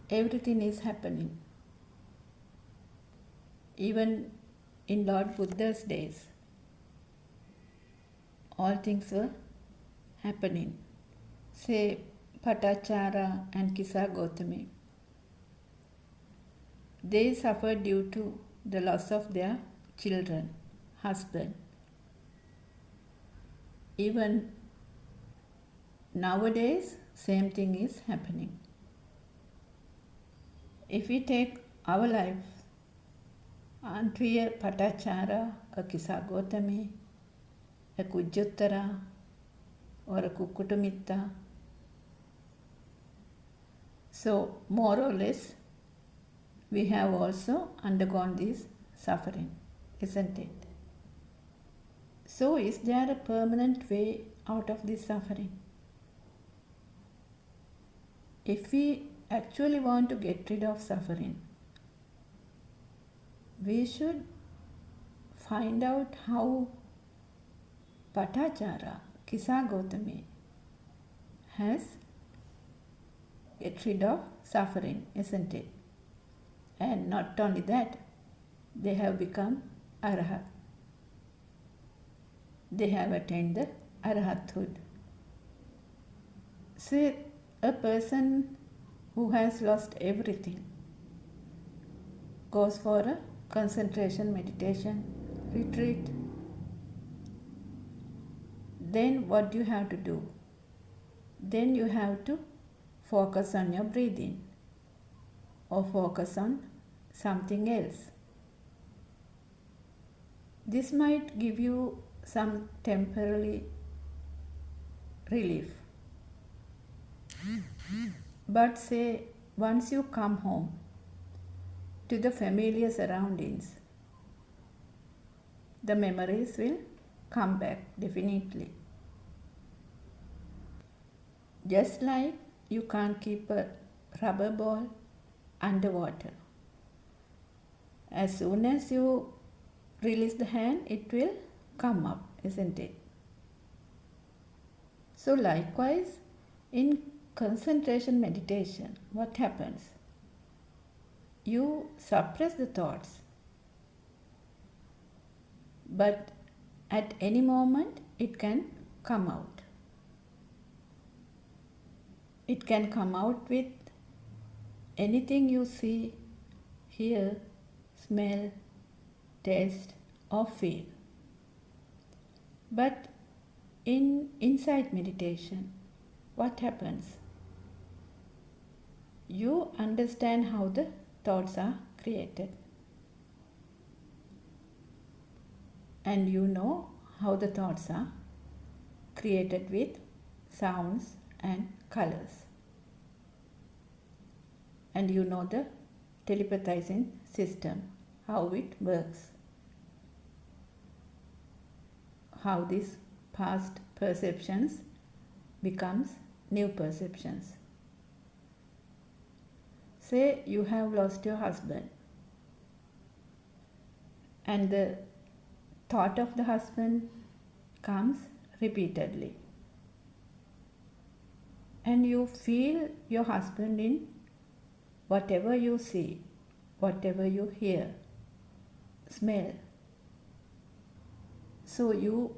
everything is happening. Even in Lord Buddha's days, all things were happening. Say, Patachara and Kisa Gotami. They suffered due to the loss of their children, husband. Even nowadays, same thing is happening. If we take our life, aren't we a Patachara, a Kisa Gotami, a Kujjuttara, or a Kukutumitta? So, more or less, we have also undergone this suffering, isn't it? So, is there a permanent way out of this suffering? If we actually want to get rid of suffering, we should find out how Patachara, Kisa Gotami, has get rid of suffering, isn't it? And not only that, they have become Arahat. They have attained the Arahathood. Say, a person who has lost everything goes for a concentration meditation retreat. Then what do you have to do? Then you have to focus on your breathing or focus on something else. This might give you some temporary relief. But say once you come home to the familiar surroundings, the memories will come back definitely. Just like you can't keep a rubber ball underwater. As soon as you release the hand, it will come up, isn't it? So likewise, in concentration meditation, what happens? You suppress the thoughts, but at any moment it can come out. It can come out with anything you see, hear, smell, taste, or feel. But in insight meditation, what happens? You understand how the thoughts are created. And you know how the thoughts are created with sounds and colors. And you know the telepathizing system, how it works. How these past perceptions becomes new perceptions. Say you have lost your husband and the thought of the husband comes repeatedly. And you feel your husband in whatever you see, whatever you hear, smell. So you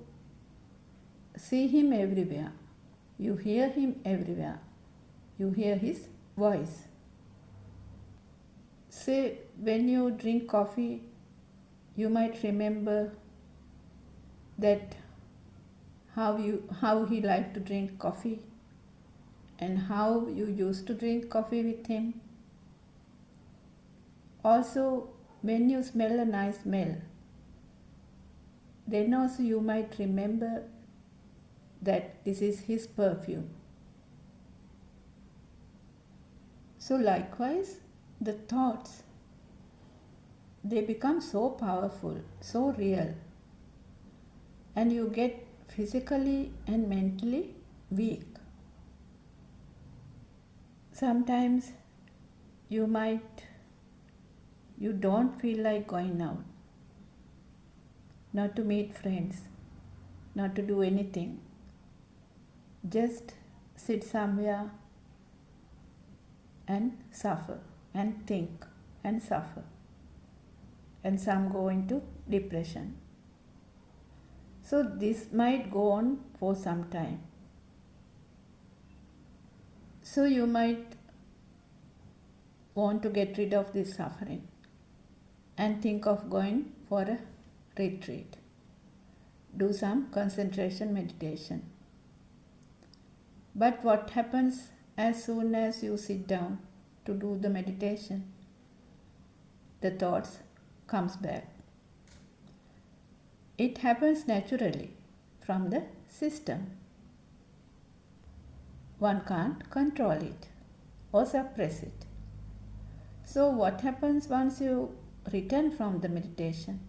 see him everywhere, you hear him everywhere, you hear his voice. Say when you drink coffee, you might remember that how he liked to drink coffee and how you used to drink coffee with him. Also, when you smell a nice smell, then also you might remember that this is his perfume. So likewise, the thoughts, they become so powerful, so real, and you get physically and mentally weak. Sometimes you don't feel like going out, not to meet friends, not to do anything. Just sit somewhere and suffer and think and suffer. And some go into depression. So this might go on for some time. So you might want to get rid of this suffering and think of going for a retreat. Do some concentration meditation. But what happens as soon as you sit down to do the meditation? The thoughts comes back. It happens naturally from the system. One can't control it or suppress it. So what happens once you return from the meditation?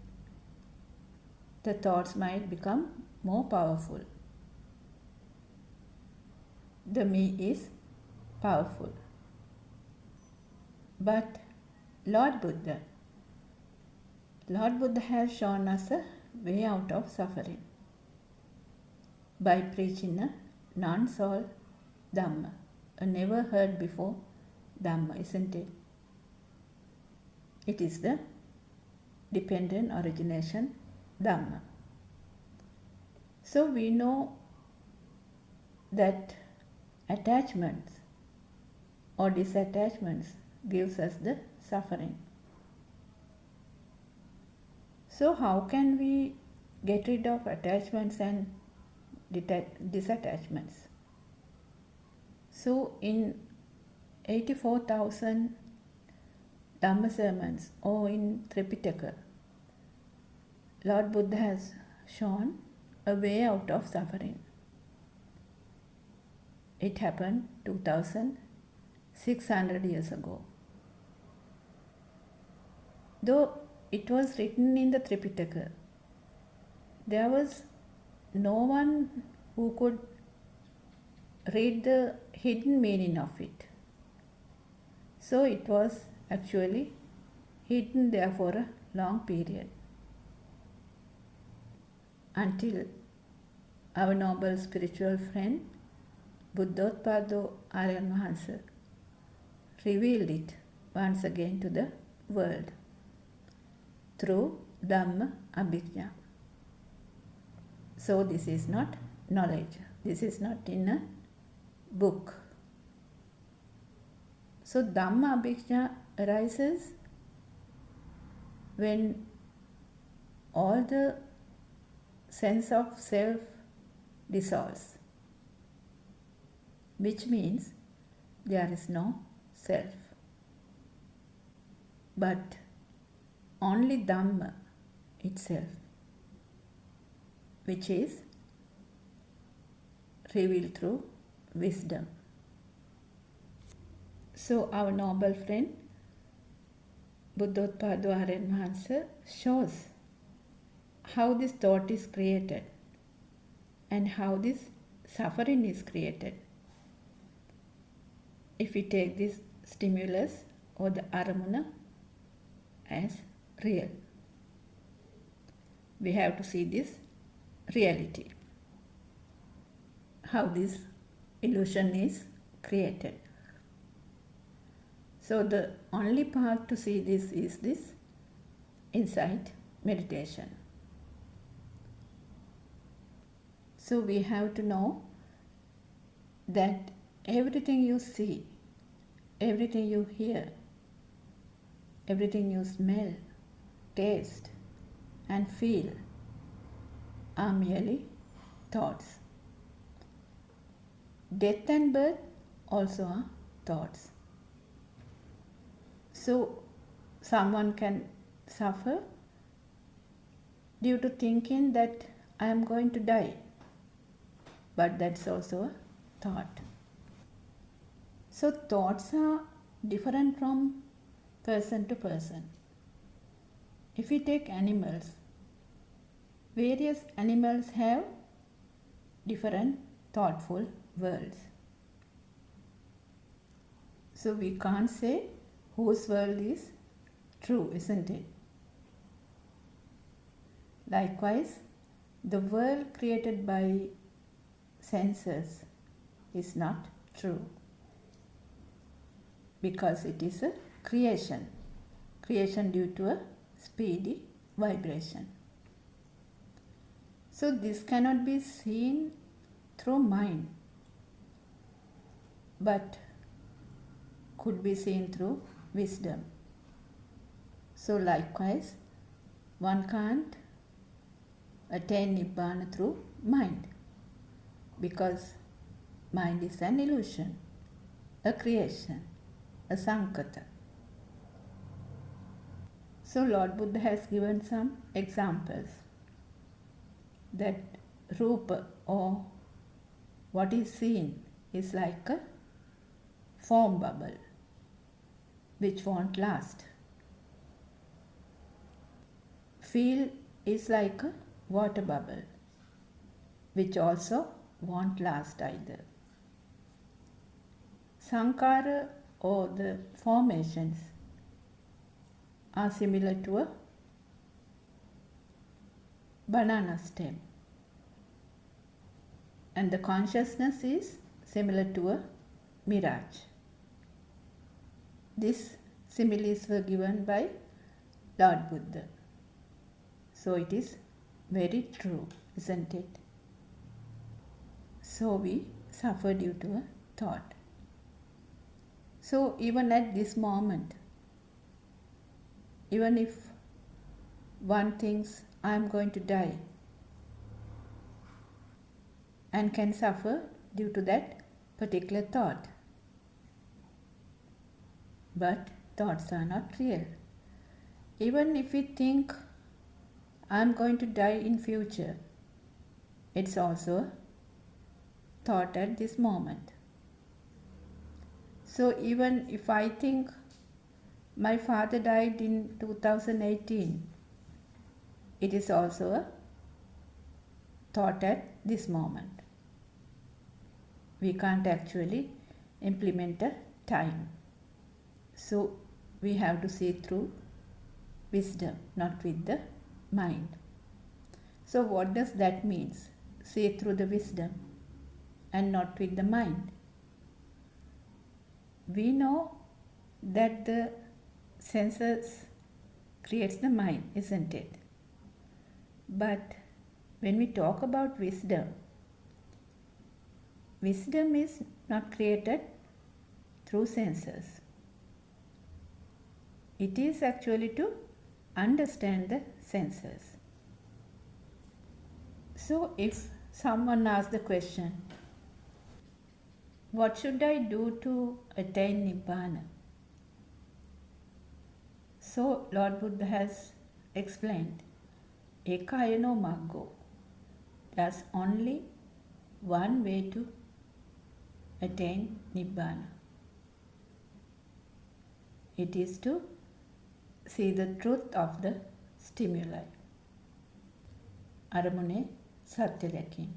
The thoughts might become more powerful. The me is powerful. But Lord Buddha has shown us a way out of suffering by preaching a non-soul Dhamma, a never heard before Dhamma, isn't it? It is the dependent origination Dhamma. So we know that attachments or disattachments gives us the suffering. So how can we get rid of attachments and disattachments? So in 84,000 Dhamma sermons or in Tripitaka, Lord Buddha has shown a way out of suffering. It happened 2,600 years ago. Though it was written in the Tripitaka, there was no one who could read the hidden meaning of it. So it was actually hidden there for a long period until our noble spiritual friend Buddothpado Aryan Mahansa revealed it once again to the world through Dhamma Abhijna. So this is not knowledge. This is not in a book. So Dhamma Abhijna arises when all the sense of self dissolves, which means there is no self, but only Dhamma itself, which is revealed through wisdom. So our noble friend Buddothpado Aryan Mahansa shows how this thought is created and how this suffering is created. If we take this stimulus or the aramuna as real, we have to see this reality, how this illusion is created. So the only path to see this is this insight meditation. So we have to know that everything you see, everything you hear, everything you smell, taste and feel are merely thoughts. Death and birth also are thoughts. So someone can suffer due to thinking that I am going to die. But that's also a thought. So thoughts are different from person to person. If we take animals, various animals have different thoughtful worlds. So we can't say whose world is true, isn't it? Likewise, the world created by senses is not true because it is a creation due to a speedy vibration. So this cannot be seen through mind, but could be seen through wisdom. So likewise, one can't attain Nibbana through mind, because mind is an illusion, a creation, a sankata. So Lord Buddha has given some examples that rupa, or what is seen, is like a foam bubble which won't last. Feel is like a water bubble which also won't last either. Sankara, or the formations, are similar to a banana stem, and the consciousness is similar to a mirage. These similes were given by Lord Buddha. So it is very true, isn't it? So we suffer due to a thought. So even at this moment, even if one thinks I am going to die and can suffer due to that particular thought. But thoughts are not real. Even if we think I am going to die in future, it's also a thought at this moment. So even if I think my father died in 2018, it is also a thought at this moment. We can't actually implement a time. So we have to see through wisdom, not with the mind. So what does that mean? See through the wisdom and not with the mind. We know that the senses creates the mind, isn't it? But when we talk about wisdom, wisdom is not created through senses. It is actually to understand the senses. So if someone asks the question, what should I do to attain Nibbana? So Lord Buddha has explained, Ekayano Maggo. There's only one way to attain Nibbana. It is to see the truth of the stimuli. Aramune Satya Dakim.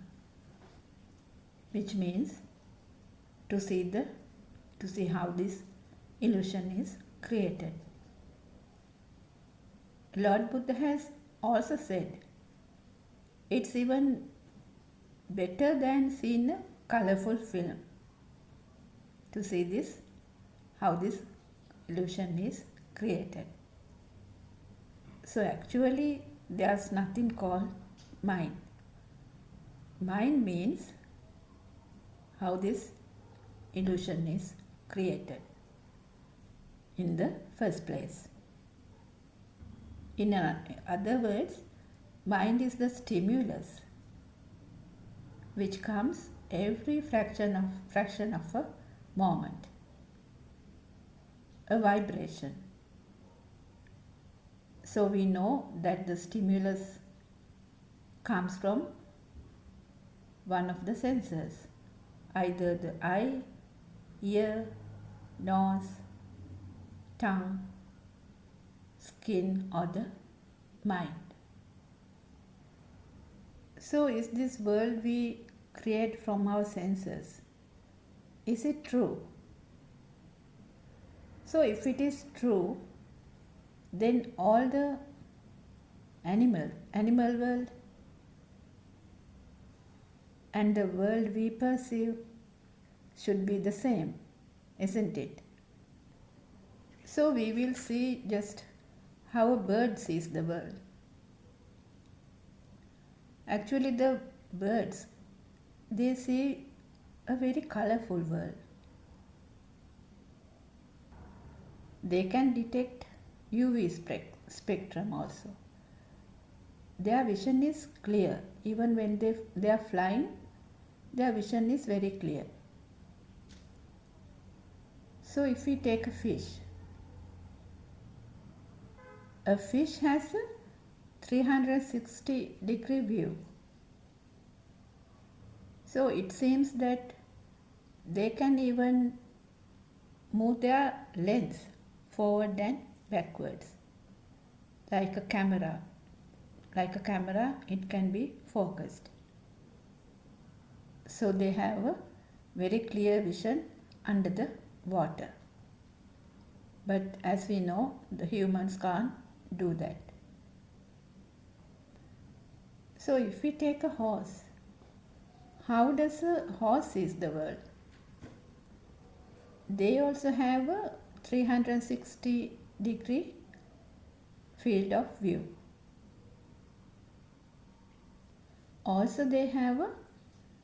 Which means to see how this illusion is created. Lord Buddha has also said it's even better than seeing a colorful film to see this, how this illusion is created. So actually there's nothing called mind. Mind means how this illusion is created in the first place. In other words, mind is the stimulus which comes every fraction of a moment, a vibration. So we know that the stimulus comes from one of the senses, either the eye, ear, nose, tongue, skin, or the mind. So, is this world we create from our senses, is it true? So, if it is true, then all the animal world and the world we perceive should be the same, isn't it? So we will see just how a bird sees the world. Actually, the birds, they see a very colorful world. They can detect UV spectrum also. Their vision is clear. Even when they are flying, their vision is very clear. So if we take a fish has a 360-degree view. So it seems that they can even move their lens forward and backwards, like a camera. Like a camera, it can be focused. So they have a very clear vision under the water. But as we know, the humans can't do that. So if we take a horse, how does a horse see the world? They also have a 360-degree field of view. Also, they have a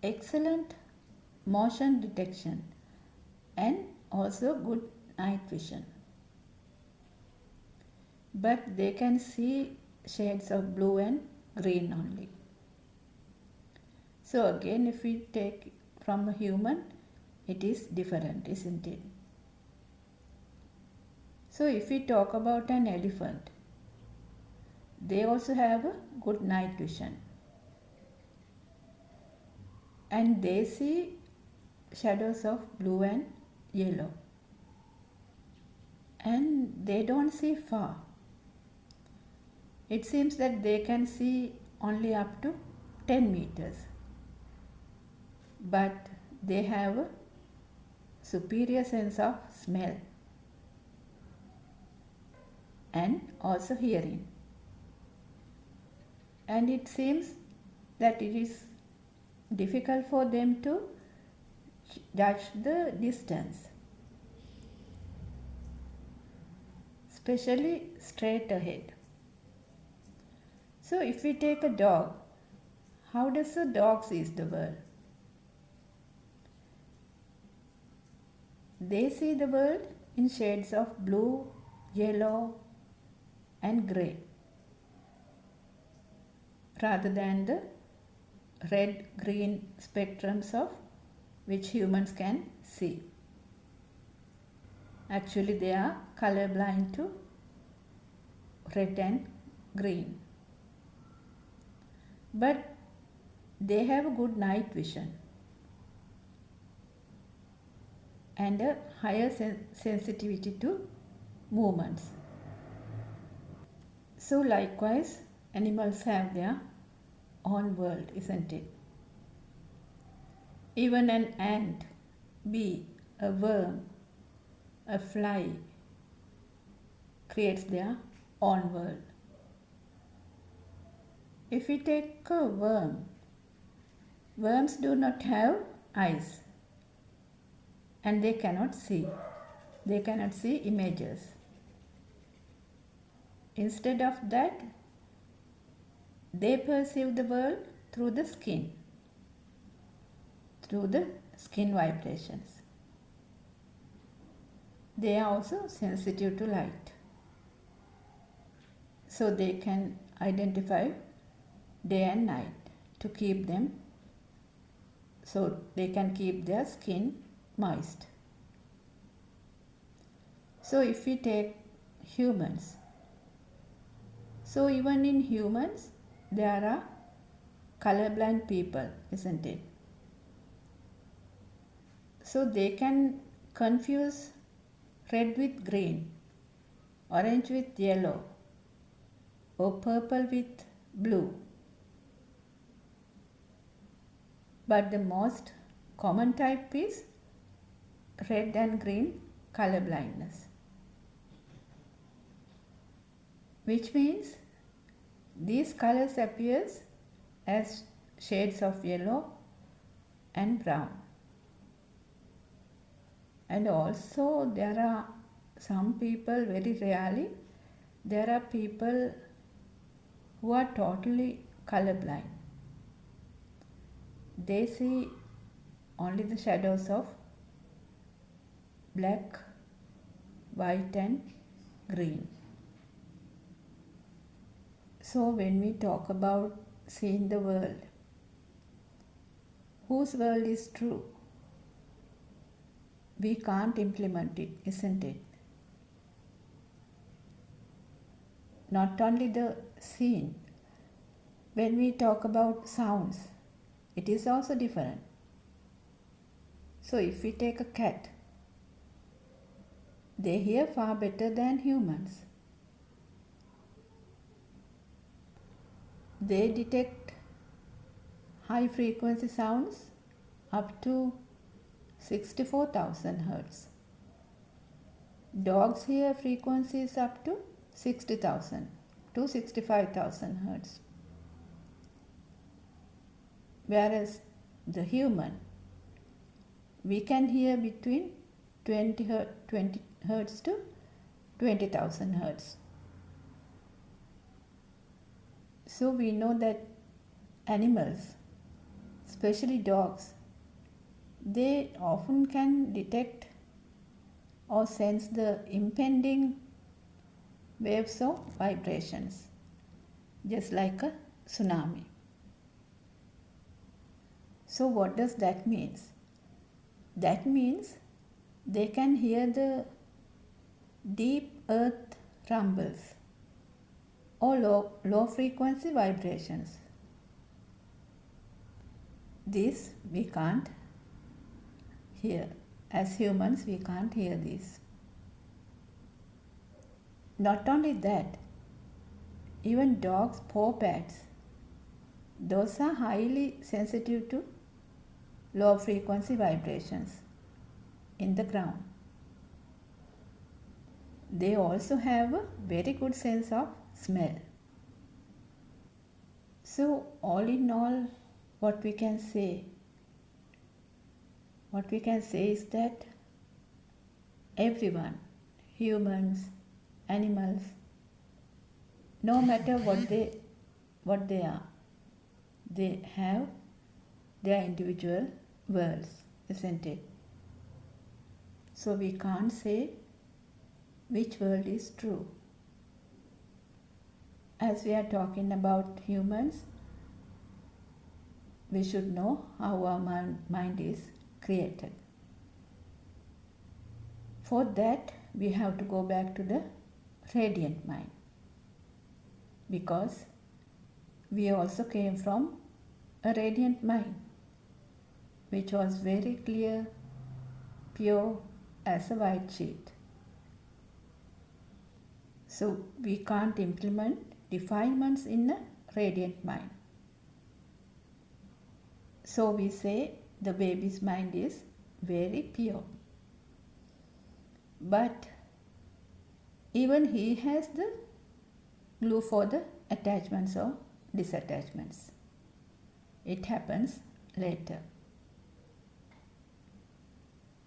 excellent motion detection and also good night vision. But they can see shades of blue and green only. So again, if we take from a human, it is different, isn't it? So if we talk about an elephant, they also have a good night vision. And they see shadows of blue and yellow. And they don't see far. It seems that they can see only up to 10 meters. But they have a superior sense of smell and also hearing. And it seems that it is difficult for them to judge the distance, especially straight ahead. So if we take a dog, how does a dog see the world? They see the world in shades of blue, yellow, and grey, rather than the red-green spectrums of which humans can see. Actually, they are colorblind to red and green. But they have a good night vision and a higher sensitivity to movements. So likewise, animals have their own world, isn't it? Even an ant, bee, a worm, a fly creates their own world. If we take a worm, worms do not have eyes and they cannot see. They cannot see images. Instead of that, they perceive the world through the skin vibrations. They are also sensitive to light. So they can identify day and night to keep them, so they can keep their skin moist. So if we take humans, so even in humans there are colorblind people, isn't it? So they can confuse red with green, orange with yellow, or purple with blue. But the most common type is red and green color blindness, which means these colors appears as shades of yellow and brown. And also there are some people, very rarely, there are people who are totally colorblind. They see only the shadows of black, white and green. So when we talk about seeing the world, whose world is true? We can't implement it, isn't it? Not only the scene. When we talk about sounds, it is also different. So if we take a cat, they hear far better than humans. They detect high frequency sounds up to 64,000 Hertz. Dogs hear frequencies up to 60,000 to 65,000 Hertz. Whereas the human, we can hear between 20 Hertz to 20,000 Hertz. So we know that animals, especially dogs, they often can detect or sense the impending waves of vibrations, just like a tsunami. So what does that mean? That means they can hear the deep earth rumbles or low frequency vibrations. This we can't hear. As humans, we can't hear these. Not only that, even dogs' paw pads, those are highly sensitive to low frequency vibrations in the ground. They also have a very good sense of smell. So all in all, what we can say is that everyone, humans, animals, no matter what they are, they have their individual worlds, isn't it? So we can't say which world is true. As we are talking about humans, we should know how our mind is created. For that, we have to go back to the radiant mind, because we also came from a radiant mind, which was very clear, pure as a white sheet. So we can't implement defilements in a radiant mind. So we say the baby's mind is very pure. But even he has the glue for the attachments or disattachments. It happens later,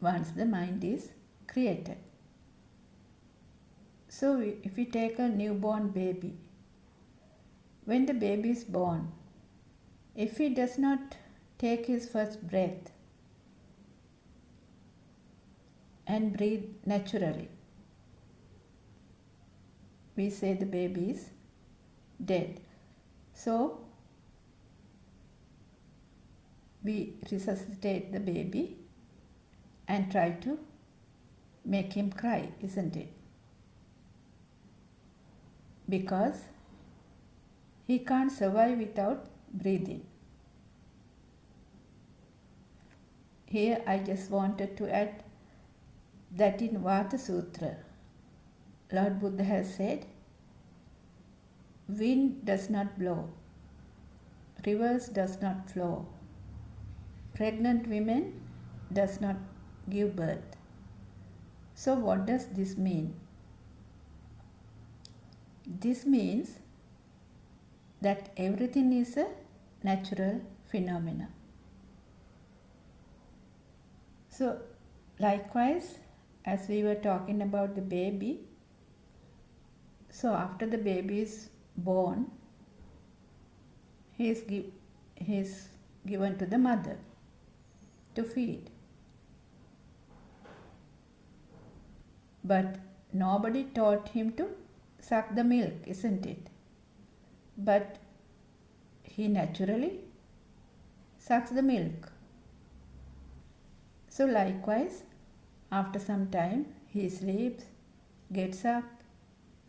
once the mind is created. So if we take a newborn baby, when the baby is born, if he does not take his first breath and breathe naturally, we say the baby is dead. So we resuscitate the baby and try to make him cry, isn't it? Because he can't survive without breathing. Here I just wanted to add that in Vata Sutra, Lord Buddha has said, wind does not blow, rivers does not flow, pregnant women does not give birth. So what does this mean? This means that everything is a natural phenomena. So likewise, as we were talking about the baby, so after the baby is born, he is given to the mother to feed. But nobody taught him to suck the milk, isn't it? But he naturally sucks the milk. So likewise, after some time, he sleeps, gets up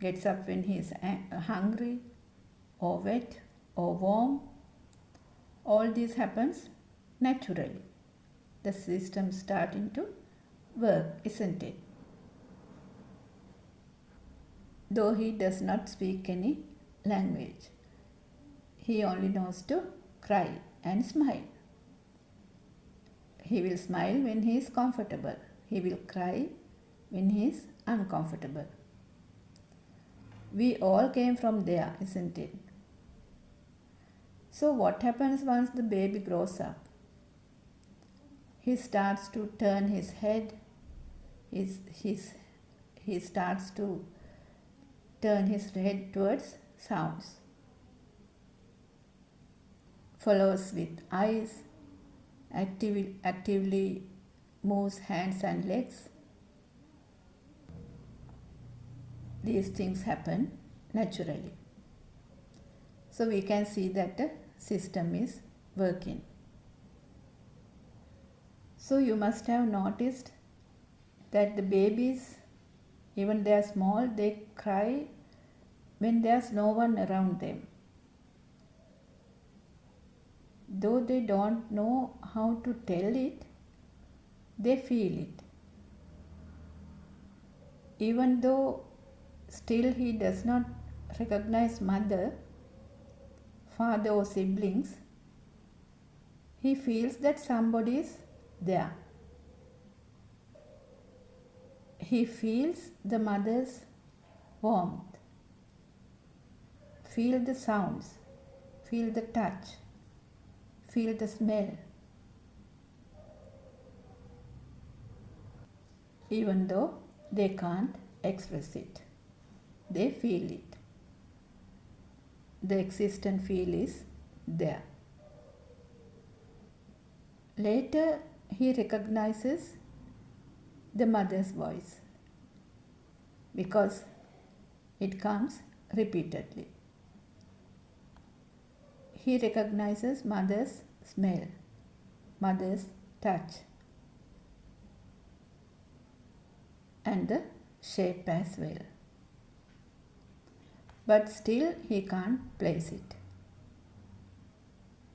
when he is hungry or wet or warm. All this happens naturally. The system starting to work, isn't it? Though he does not speak any language, he only knows to cry and smile. He will smile when he is comfortable. He will cry when he is uncomfortable. We all came from there, isn't it? So what happens once the baby grows up? He starts to turn his head. He starts to turn his head towards sounds. Follows with eyes, actively moves hands and legs. These things happen naturally. So we can see that the system is working. So you must have noticed that the babies, even they are small, they cry when there's no one around them. Though they don't know how to tell it, they feel it. Even though still he does not recognize mother, father or siblings, he feels that somebody is there. He feels the mother's warmth, feel the sounds, feel the touch, feel the smell. Even though they can't express it, they feel it. The existent feel is there. Later, he recognizes the mother's voice because it comes repeatedly. He recognizes mother's smell, mother's touch, and the shape as well. But still he can't place it,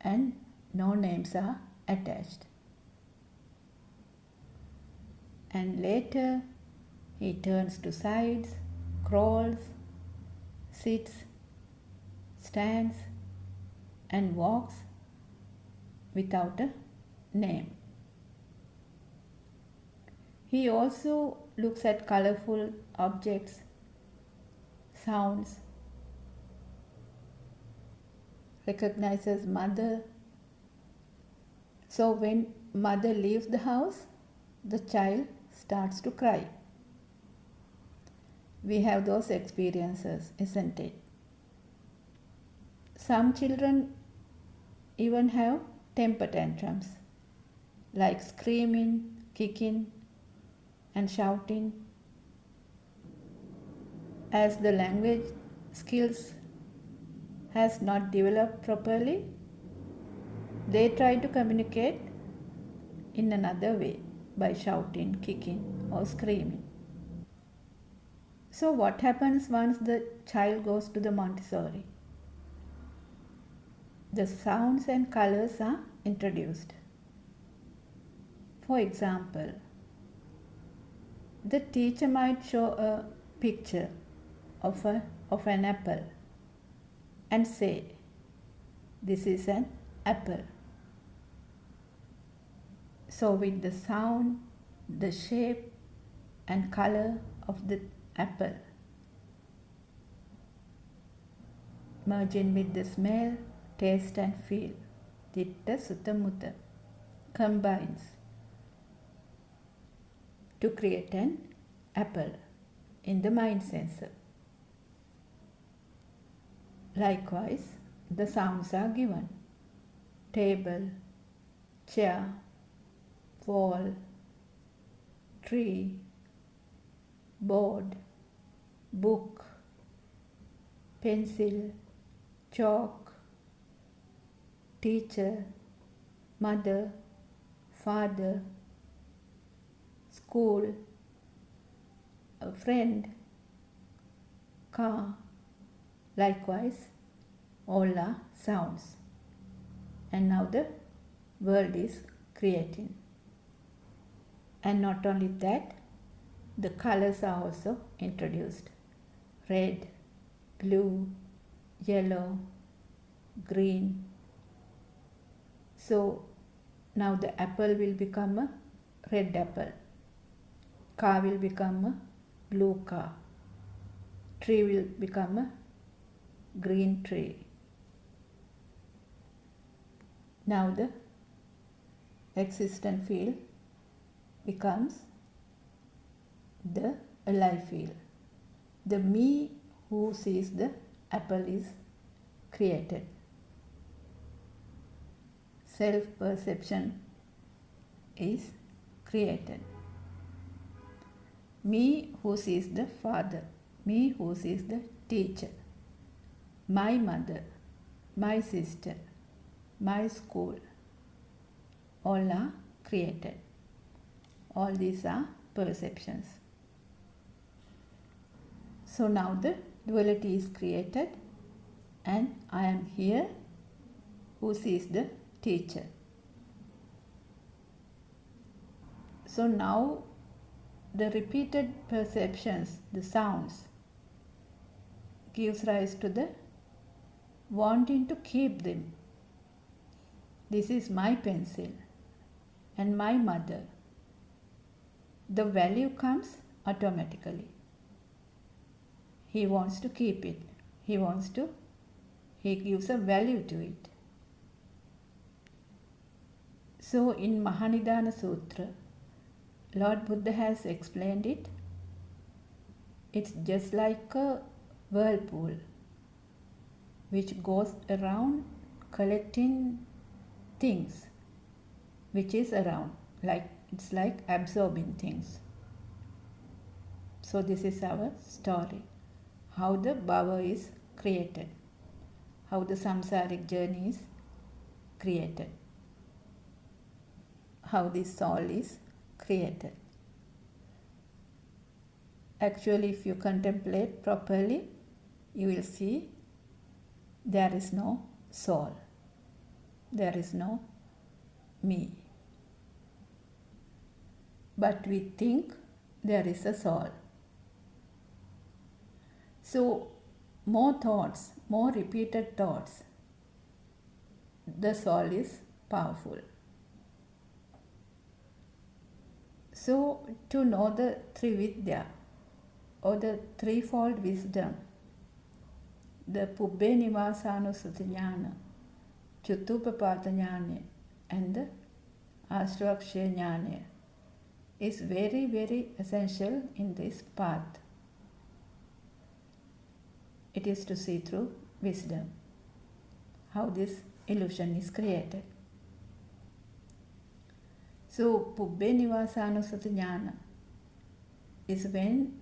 and no names are attached. And later he turns to sides, crawls, sits, stands, and walks without a name. He also looks at colorful objects, sounds, recognizes mother. So when mother leaves the house, the child starts to cry. We have those experiences, isn't it? Some children even have temper tantrums, like screaming, kicking, and shouting. As the language skills has not developed properly, they try to communicate in another way by shouting, kicking, or screaming. So what happens once the child goes to the Montessori? The sounds and colors are introduced. For example, the teacher might show a picture of an apple and say, "This is an apple." So with the sound, the shape and color of the apple merging with the smell, taste and feel, Ditta Sutta Mutta combines to create an apple in the mind sensor. Likewise, the sounds are given: table, chair, wall, tree, board, book, pencil, chalk, teacher, mother, father, school, a friend, car. Likewise, all are sounds. And now the world is creating. And not only that, the colors are also introduced: red, blue, yellow, green. So now the apple will become a red apple, car will become a blue car, tree will become a green tree. Now the existent field becomes the alive field. The me who sees the apple is created. Self-perception is created. Me who sees the father, me who sees the teacher, my mother, my sister, my school, all are created. All these are perceptions. So now the duality is created, and I am here who sees the teacher. So now the repeated perceptions, the sounds, gives rise to the wanting to keep them. This is my pencil and my mother. The value comes automatically. He wants to keep it. He gives a value to it. So in Mahanidana Sutra, Lord Buddha has explained it. It's just like a whirlpool which goes around collecting things which is around, it's like absorbing things. So this is our story, how the bhava is created, how the samsaric journey is created, how this soul is created. Actually, if you contemplate properly, you will see there is no soul, there is no me. But we think there is a soul. So more thoughts, more repeated thoughts, the soul is powerful. So to know the Trividya or the threefold wisdom, the Pubbe Nivasanusati Jnana, Chuttupapata Jnana and the Ashtaksha Jnana is very, very essential in this path. It is to see through wisdom how this illusion is created. So Pubbe Nivasanusati Jnana is when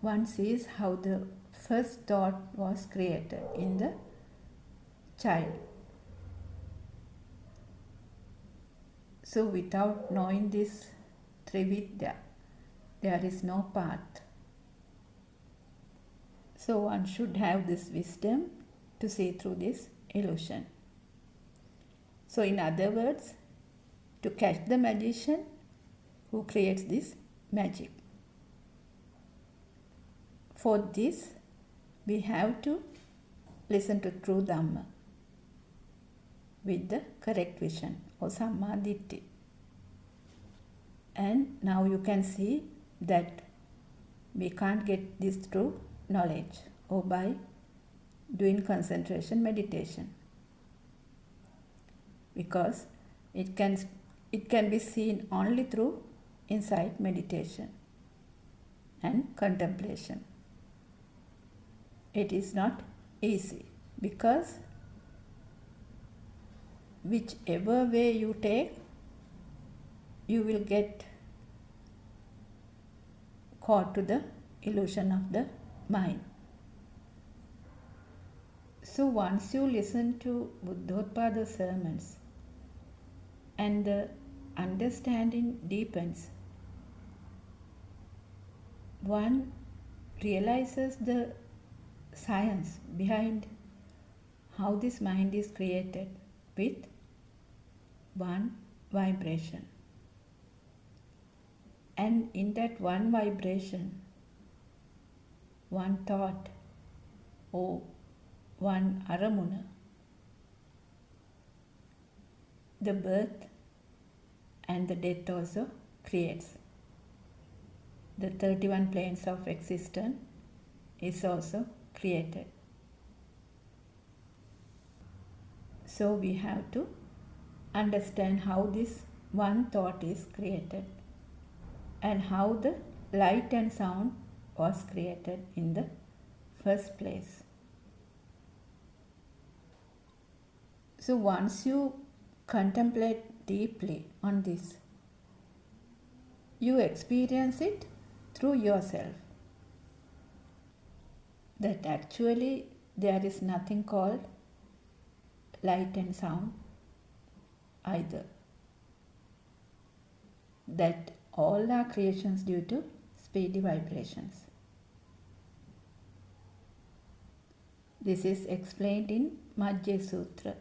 one sees how the first thought was created in the child. So without knowing this Trividya, there is no path. So one should have this wisdom to see through this illusion. So in other words, to catch the magician who creates this magic. For this, we have to listen to true Dhamma with the correct vision or Samma Ditti. And now you can see that we can't get this through knowledge or by doing concentration meditation, because it can be seen only through insight meditation and contemplation. It is not easy, because whichever way you take, you will get caught to the illusion of the mind. So once you listen to Buddothpado sermons and the understanding deepens, one realizes the science behind how this mind is created with one vibration. And in that one vibration, one thought or one aramuna, the birth and the death also creates. The 31 planes of existence is also created. So we have to understand how this one thought is created and how the light and sound was created in the first place. So once you contemplate deeply on this, you experience it through yourself, that actually there is nothing called light and sound either, that all are creations due to speedy vibrations. This is explained in Majjhima Sutra,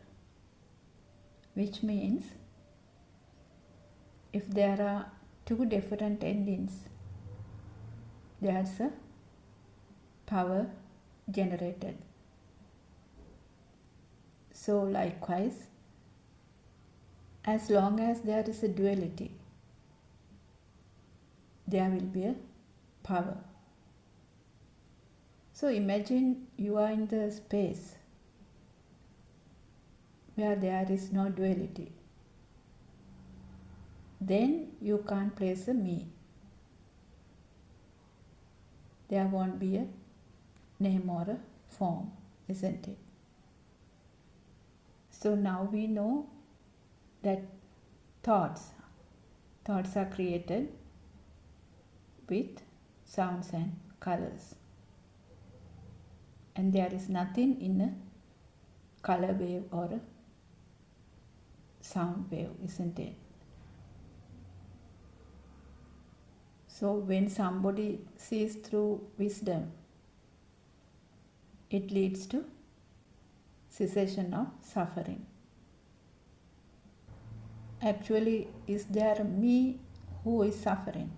which means if there are two different endings, there's a power generated. So likewise, as long as there is a duality, there will be a power. So imagine you are in the space where there is no duality. Then you can't place a me. There won't be a name or a form, isn't it? So now we know that thoughts are created with sounds and colors. And there is nothing in a color wave or a sound wave, isn't it? So when somebody sees through wisdom, it leads to cessation of suffering. Actually, is there a me who is suffering?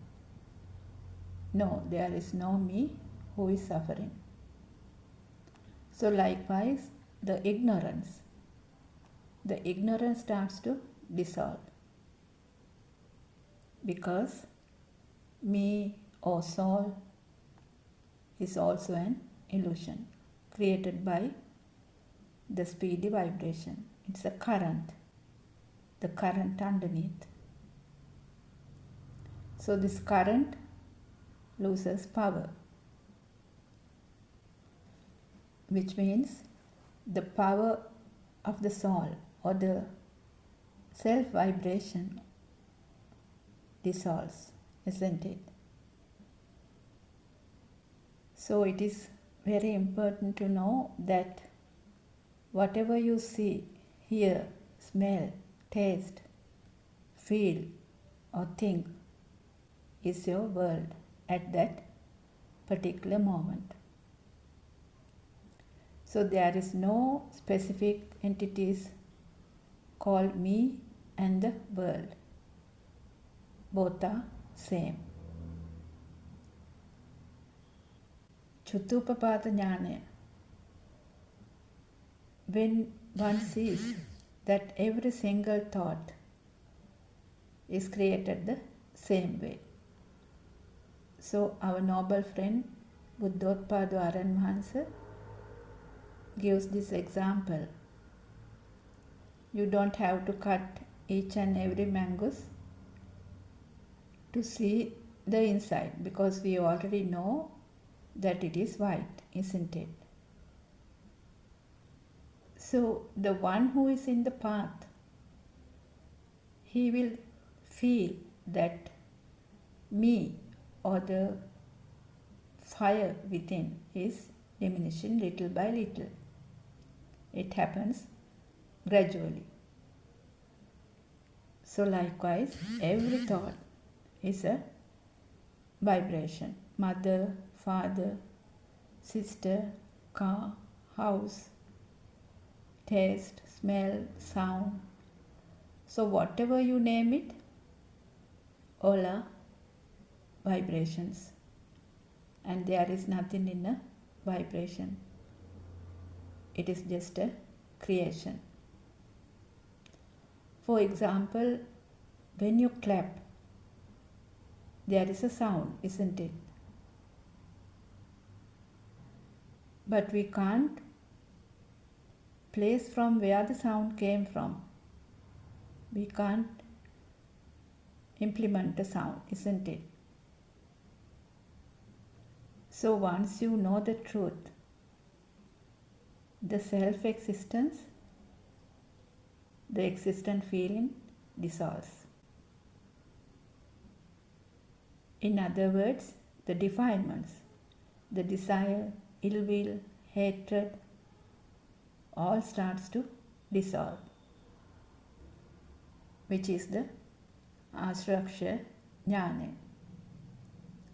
No, there is no me who is suffering. So likewise, the ignorance starts to dissolve, because me or soul is also an illusion created by the speedy vibration. It's a current, the current underneath. So this current loses power, which means the power of the soul or the self vibration dissolves, isn't it? So it is very important to know that whatever you see, hear, smell, taste, feel or think is your world at that particular moment. So there is no specific entities called me and the world. both are same. Chutupapada Jnana. When one sees that every single thought is created the same way. So our noble friend Buddothpado Aran gives this example. You don't have to cut each and every mangoes to see the inside, because we already know that it is white, isn't it? So the one who is in the path, he will feel that me or the fire within is diminishing little by little. It happens gradually. So likewise, every thought is a vibration. Mother, father, sister, car, house, taste, smell, sound. So whatever you name it, all are vibrations. And there is nothing in a vibration. It is just a creation. For example, when you clap, there is a sound, isn't it? But we can't place from where the sound came from. We can't implement the sound, isn't it? So once you know the truth, the self-existence, the existent feeling dissolves. In other words, the defilements, the desire, ill will, hatred, all starts to dissolve, which is the Asraksha Jnana,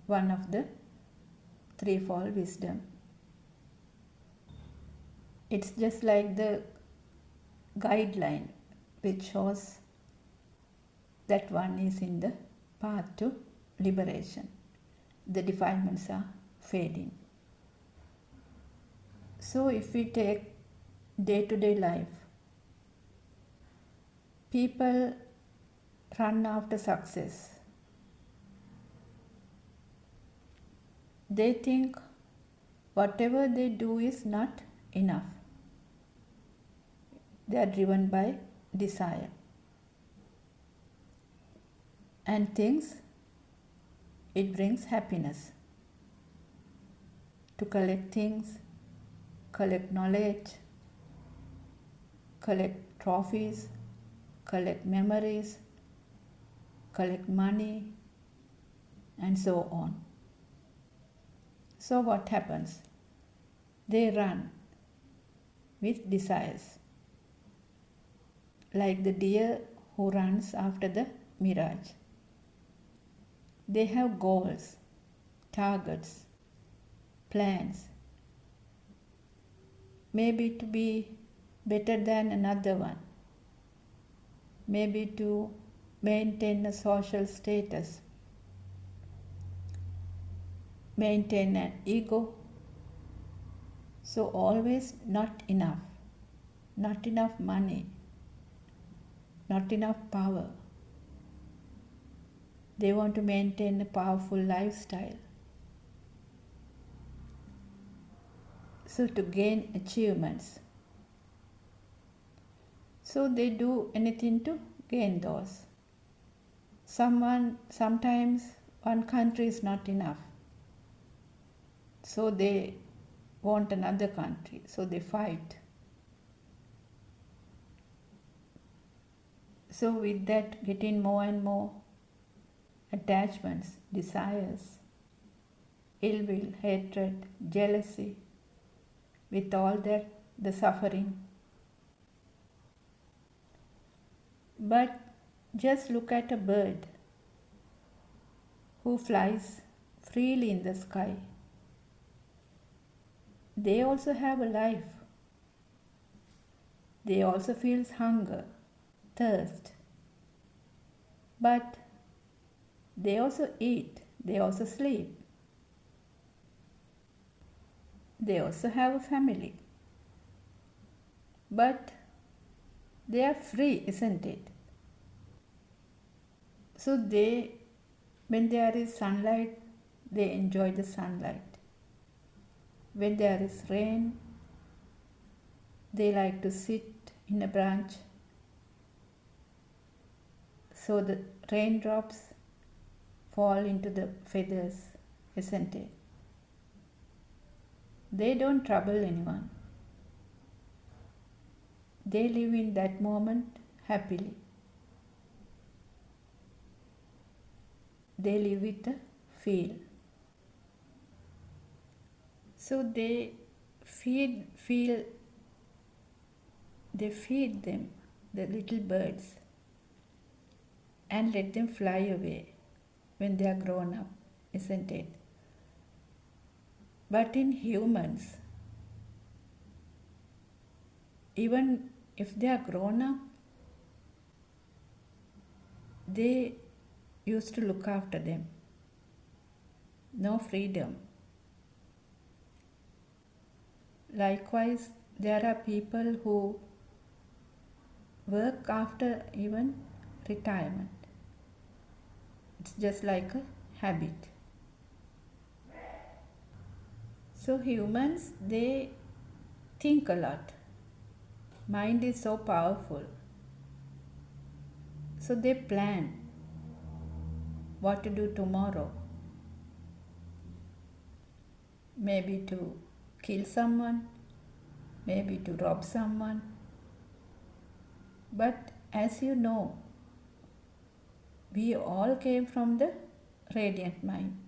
one of the threefold wisdom. It's just like the guideline which shows that one is in the path to liberation. The defilements are fading. So if we take day-to-day life, people run after success. They think whatever they do is not enough. They are driven by desire and thinks it brings happiness. To collect things, collect knowledge, collect trophies, collect memories, collect money, and so on. So what happens? They run with desires, like the deer who runs after the mirage. They have goals, targets, plans, maybe to be better than another one, maybe to maintain a social status, maintain an ego. So always not enough money, not enough power. They want to maintain a powerful lifestyle. So to gain achievements. So they do anything to gain those. Sometimes one country is not enough. So they want another country. So they fight. So with that, getting more and more attachments, desires, ill will, hatred, jealousy, with all that, the suffering. But just look at a bird who flies freely in the sky. They also have a life. They also feel hunger, thirst. But They also eat, they also sleep, they also have a family. But they are free, isn't it? So when there is sunlight, they enjoy the sunlight. When there is rain, they like to sit in a branch so the raindrops fall into the feathers, isn't it? They don't trouble anyone. They live in that moment happily. They live with the feel. So they feed them, the little birds, and let them fly away when they are grown up, isn't it? But in humans, even if they are grown up, they used to look after them. No freedom. Likewise, there are people who work after even retirement. It's just like a habit. So humans, they think a lot. Mind is so powerful. So they plan what to do tomorrow. Maybe to kill someone, maybe to rob someone. But as you know, we all came from the radiant mind,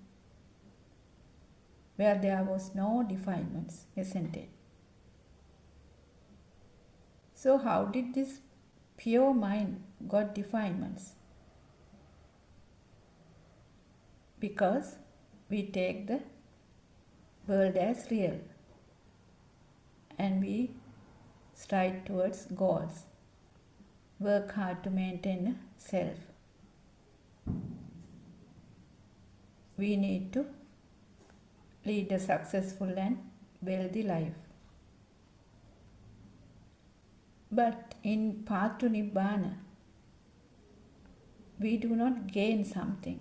where there was no defilements, isn't it? So how did this pure mind got defilements? Because we take the world as real and we stride towards goals, work hard to maintain a self. We need to lead a successful and wealthy life. But in path to Nibbana, we do not gain something.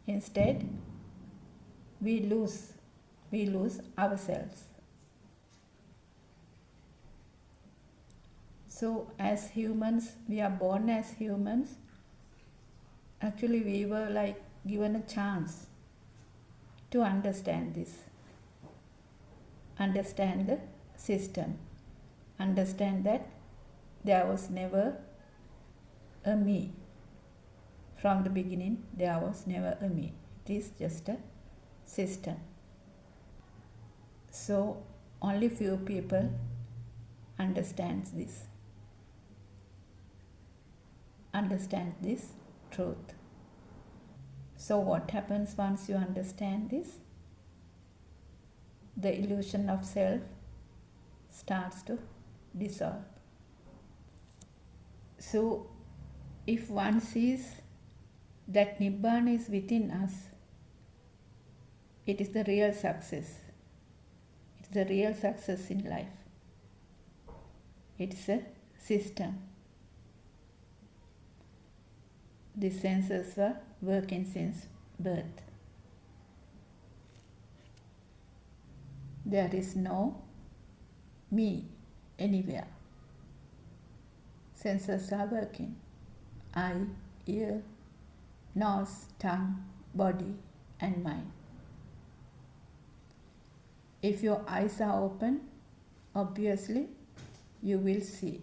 Instead, we lose ourselves. So as humans, we are born as humans. Actually, we were like given a chance to understand this, understand the system, understand that there was never a me. From the beginning, there was never a me. It is just a system. So only few people understand this truth. So what happens once you understand this? The illusion of self starts to dissolve. So if one sees that Nibbana is within us, it is the real success. It's the real success in life. It's a system. The senses were working since birth. There is no me anywhere. Senses are working. Eye, ear, nose, tongue, body, and mind. If your eyes are open, obviously you will see.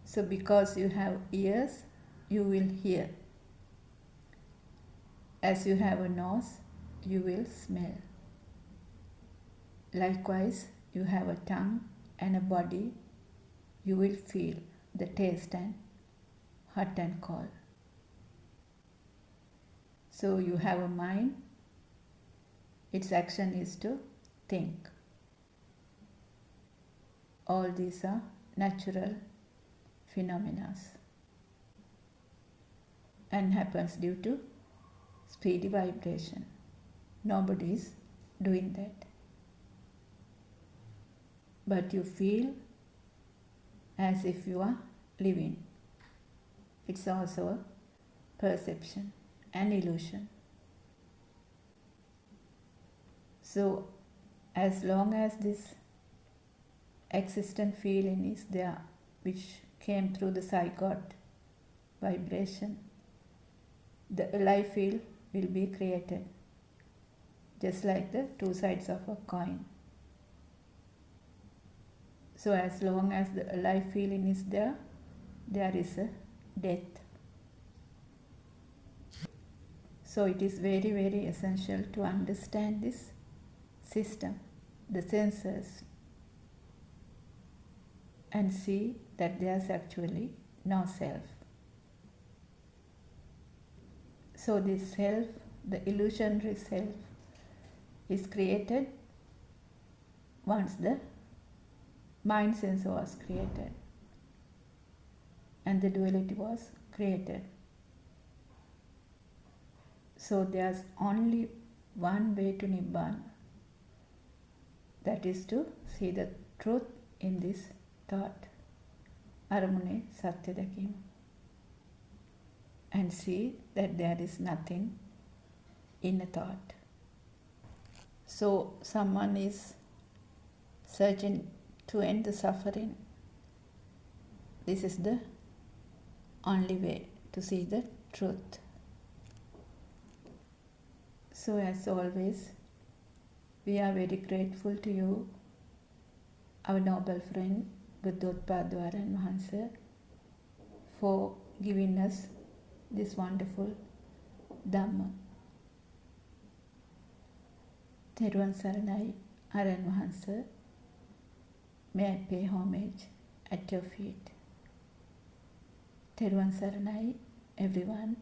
So because you have ears, you will hear. As you have a nose, you will smell. Likewise, you have a tongue and a body, you will feel the taste and hot and cold. So you have a mind, its action is to think. All these are natural phenomena. and happens due to speedy vibration. Nobody is doing that. But you feel as if you are living. It's also a perception, an illusion. So, as long as this existent feeling is there, which came through the zygote vibration, the alive field will be created, just like the two sides of a coin. So, as long as the alive feeling is there, there is a death. So, it is very, very essential to understand this system, the senses, and see that there's actually no self. So this self, the illusionary self, is created once the mind sense was created and the duality was created. So there's only one way to Nibbana, that is to see the truth in this thought, Aramune Satya Dakima, and see that there is nothing in a thought. So someone is searching to end the suffering. This is the only way to see the truth. So as always, we are very grateful to you, our noble friend Buddothpado Aran Mahansa, for giving us this wonderful Dhamma. Teruvan Saranai Aran Mahansa, may I pay homage at your feet. Teruvan Saranai, everyone.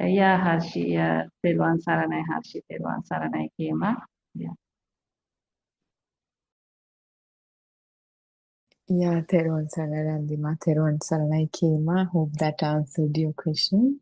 Yeah, Harshi, Thelwan Saranai, Harshi, Thelwan Saranai Kema. Yeah. Yeah, Therwan Saranandima, Therwan Saranai Kema. Hope that answered your question.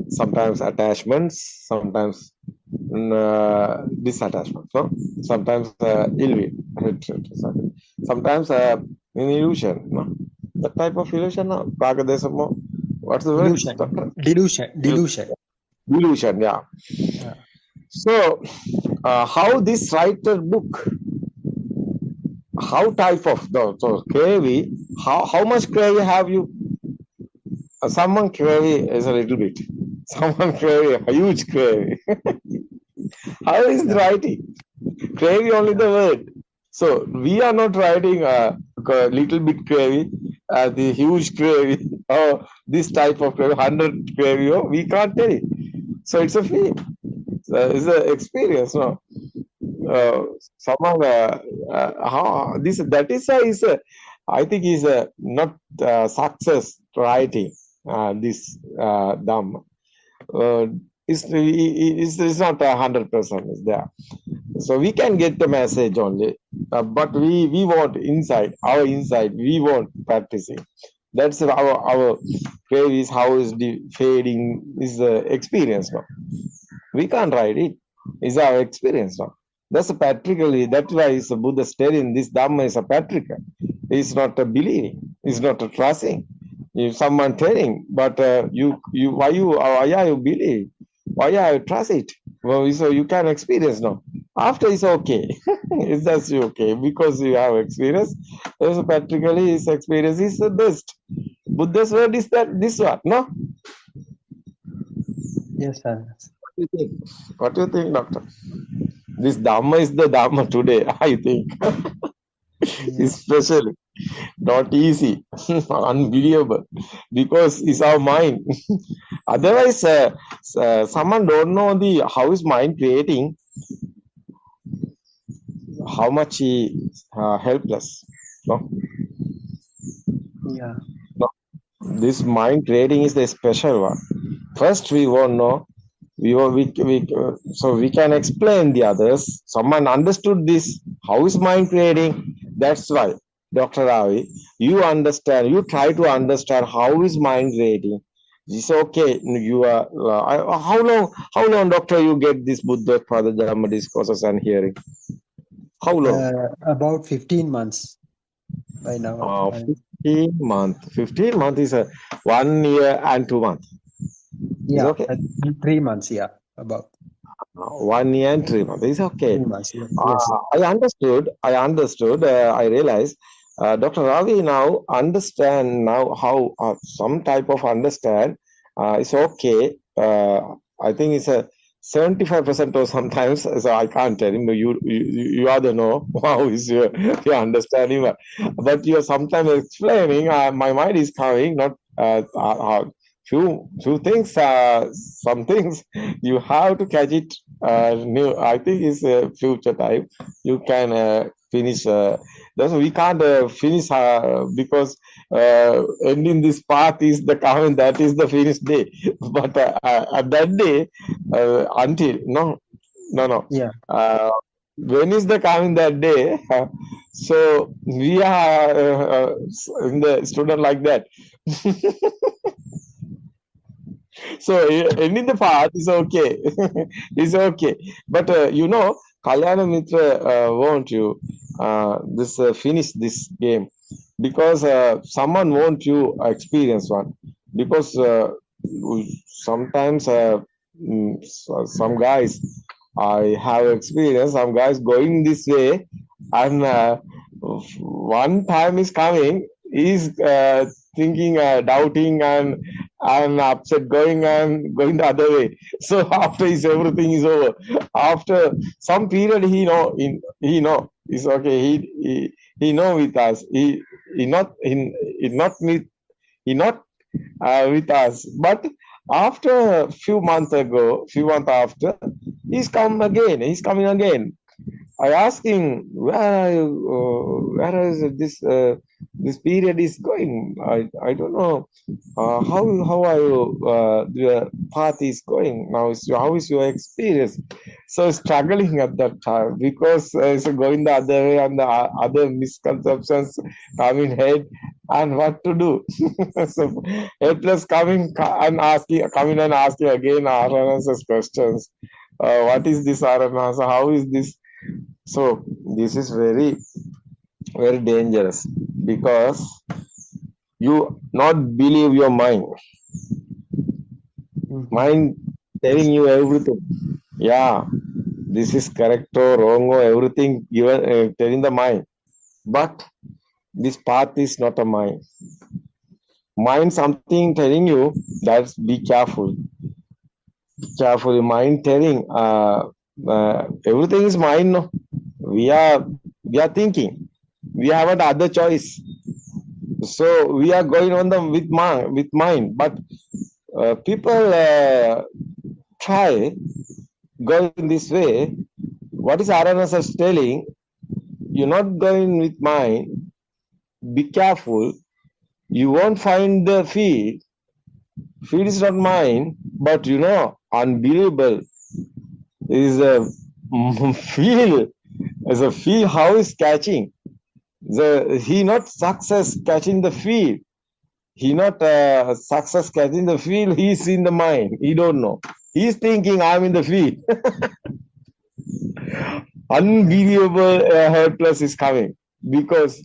Sometimes attachments, sometimes disattachment. So sometimes ill will, hatred, sometimes an illusion. No? That type of illusion. No? Pragadesamo. What's the word? Delusion. Delusion. Delusion. Yeah. Yeah. So how this writer book? How type of the so KV? How much KV have you? Someone KV is a little bit. Someone KV, a huge KV. How is the writing? Gravy only the word. So we are not writing a little bit gravy, the huge gravy, or this type of gravy, 100 gravy. Oh, we can't tell it. So it's a feel. It's an experience. No, someone how this that is a I think is a not success writing this Dhamma. It's not 100% is there. So we can get the message only, but we want inside, our inside, we want practicing. That's our prayer is how is the fading is the experience now. We can't write it. It's our experience now. That's a practically. That's why is the Buddha stating this Dhamma is a practical. It's not a believing. It's not a trusting. If someone telling, but why are you believe? Why are you trust it? Well, so you can experience now. After it's okay. It's just okay because you have experience. So practically his experience is the best. Buddha's word is that this one, no? Yes, sir. What do you think, doctor? This Dhamma is the Dhamma today, I think. Especially not easy, unbelievable, because it's our mind. Otherwise, someone don't know the how is mind creating, how much he helpless. No? Yeah. No. This mind creating is the special one. First, we won't know. So we can explain the others. Someone understood this. How is mind creating? That's why, Dr. Ravi, you understand. You try to understand how is mind creating. It's okay. You are. How long, Doctor, you get this Buddothpado Dhamma discourses and hearing? How long? About 15 months by now. 15 months. 15 months is 1 year and 2 months. Yeah, okay. 3 months. Yeah, about 1 year and 3 months. It's okay. 3 months. Yes. I understood. I realized. Dr. Ravi now understand now how some type of understand. It's okay. I think it's a 75% or sometimes. So I can't tell him. You are the know how is your understanding. But you're sometimes explaining. My mind is coming. Not few things. Some things you have to catch it. New. I think it's a future time. You can finish. That's we can't finish because ending this path is the coming. That is the finish day. But at that day, until no. Yeah. When is the coming that day? So we are in the student like that. So ending the path is okay. It's okay. But Kalyana Mitra want you finish this game because someone want you experience one because sometimes some guys I have experienced some guys going this way and one time is coming is thinking doubting and upset going and going the other way. So after is everything is over, after some period he know it's okay, he know with us, he not with us, but after a few months after he's coming again. I asked him, where is this period is going? I don't know how are you the path is going now. How is your experience? So struggling at that time because it's going the other way and the other misconceptions come in head and what to do. So helpless coming and asking again RNS's questions. What is this RNS? How is this? So this is very, very dangerous because you not believe your mind. Mind telling you everything. Yeah, this is correct or wrong or everything given telling the mind. But this path is not a mind. Mind something telling you that be careful. Careful, mind telling everything is mind. No? We are thinking. We have an other choice. So we are going on with mind. But people try going this way. What is RNS telling? You're not going with mind. Be careful. You won't find the field. Field is not mine, but unbelievable is a field. As a field, how is catching? He not success catching the field. He not success catching the field. He's in the mind. He don't know. He's thinking I'm in the field. Unbelievable helpless is coming because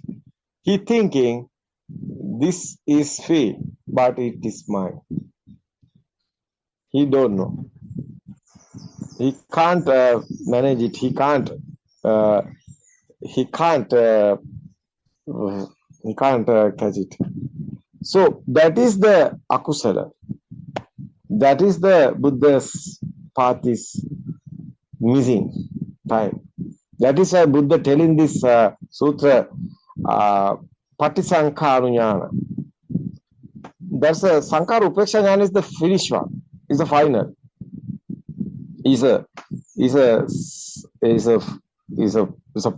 he thinking this is field, but it is mine. He don't know. He can't manage it. He can't catch it. So that is the akusala. That is the Buddha's path is missing time. That is why Buddha telling this sutra, Patisankharunyana. That's a Sankara Upeksha Jnana is the finish one, is the final. Is a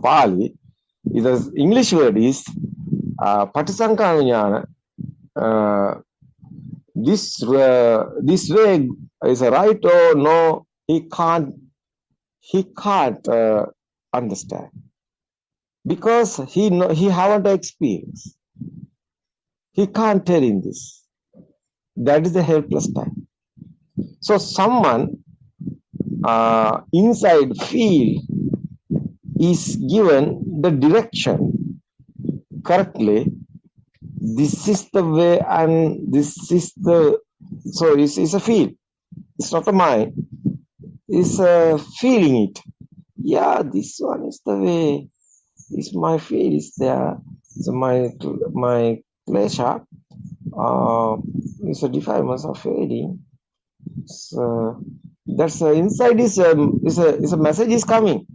Pali. Is a English word is Patisankharunyana. This way is a right or no? He can't understand because he haven't experience. He can't tell in this. That is the helpless time. So someone inside feel is given the direction correctly. This is the way and this is the, so it's a feel. It's not a mind. It's feeling it. Yeah, this one is the way. It's my feel is there. So my pleasure is a defilement of feeling. So that's inside is a message is coming.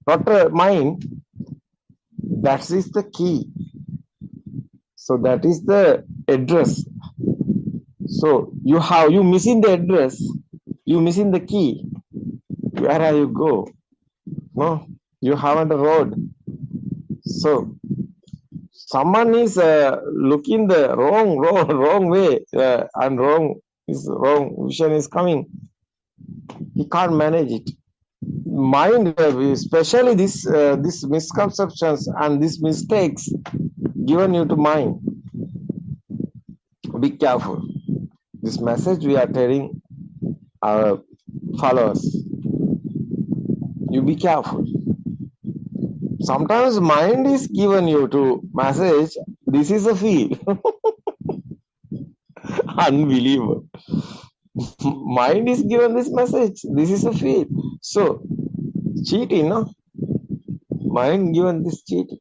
Not a mind. That is the key. So that is the address. So you missing the address, you missing the key. Where are you go? No, you haven't a road. So someone is looking the wrong way and wrong vision is coming. He can't manage it. Mind, especially this misconceptions and these mistakes given you to mind. Be careful. This message we are telling our followers. You be careful. Sometimes mind is given you to message. This is a feel. Unbelievable. Mind is given this message. This is a feel. So cheating, no? Mind given this cheating.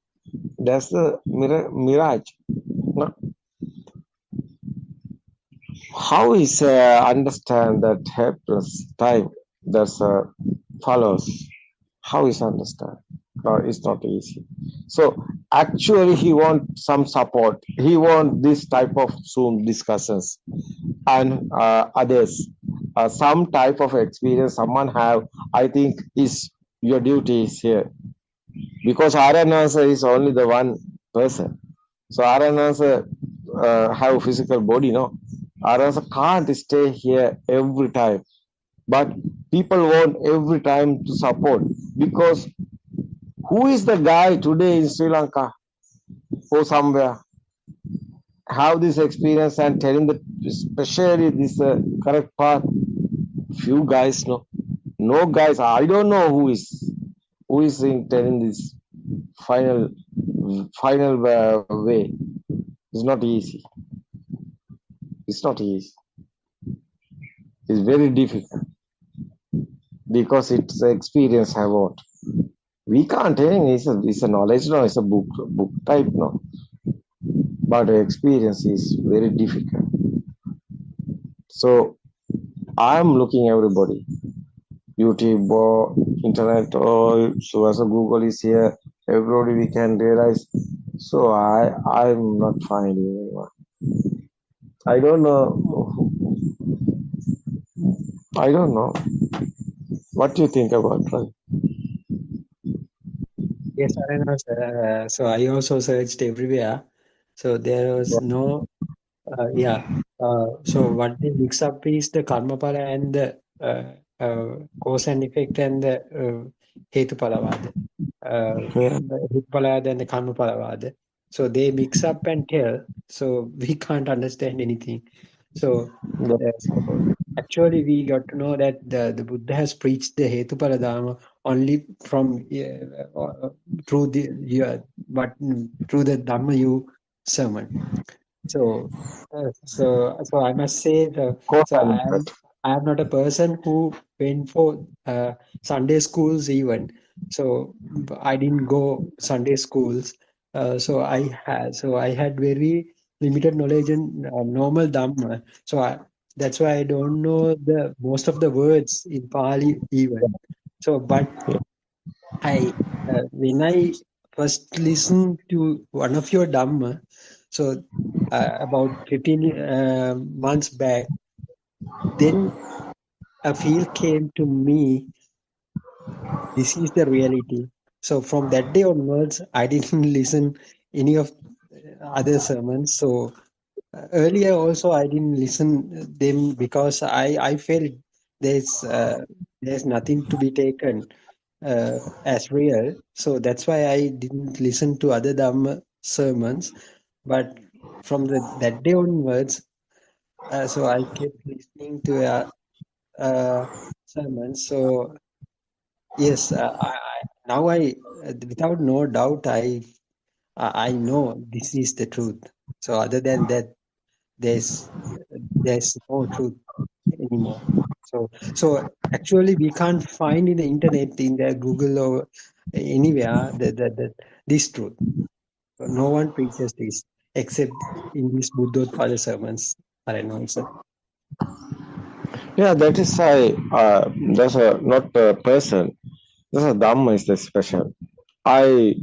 That's the mirage. No? How is understand that helpless time that's follows? How is understand? It's not easy. So actually, he want some support. He want this type of Zoom discussions and others. Some type of experience someone have. I think is your duty is here because RNS is only the one person. So RNS have physical body, no? RNS can't stay here every time. But people want every time to support because who is the guy today in Sri Lanka or somewhere have this experience and telling the especially this correct path? Few guys, no guys. I don't know who is in telling this final way. It's not easy. It's not easy. It's very difficult because it's experience I want. We can't tell it's a knowledge, no, it's a book type, no. But the experience is very difficult. So I'm looking everybody, YouTube or internet or so as a Google is here, everybody we can realize. So I'm not finding anyone. I don't know. I don't know. What do you think about it? Yes, Arena, sir. So I also searched everywhere. So there was no, so what they mix up is the Karmapala and the cause and effect and the Hetupalavada. The Hetupalavada and the Karmapalavada. So they mix up and tell, so we can't understand anything. So actually, we got to know that the Buddha has preached the Hetupala Dharma only from through the Dhamma you sermon. So I must say, I am not a person who went for Sunday schools even. So I didn't go Sunday schools. So I had very limited knowledge in normal Dhamma. So that's why I don't know the most of the words in Pali even. So, but when I first listened to one of your Dhamma, so about 15 months back, then a feel came to me. This is the reality. So from that day onwards, I didn't listen any of other sermons. So earlier also I didn't listen them because I felt there's nothing to be taken as real. So that's why I didn't listen to other Dhamma sermons. But from that day onwards, so I kept listening to sermons. So yes, now without no doubt I know this is the truth. So other than that, there's no truth anymore. So actually we can't find in the internet, in the Google or anywhere this truth. No one preaches this except in these Buddothpado sermons. I don't know, sir. Yeah, that is that's not a person. That's a Dhamma is the special. I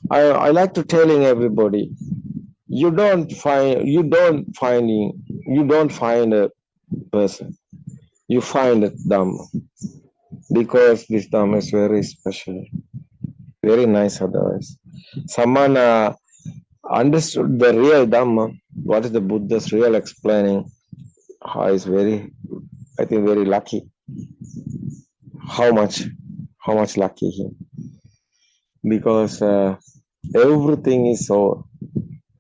like to telling everybody, you don't find a person. You find a Dhamma because this Dhamma is very special, very nice. Otherwise, someone understood the real Dhamma. What is the Buddha's real explaining? Is very, I think, very lucky. How much lucky him, because everything is so.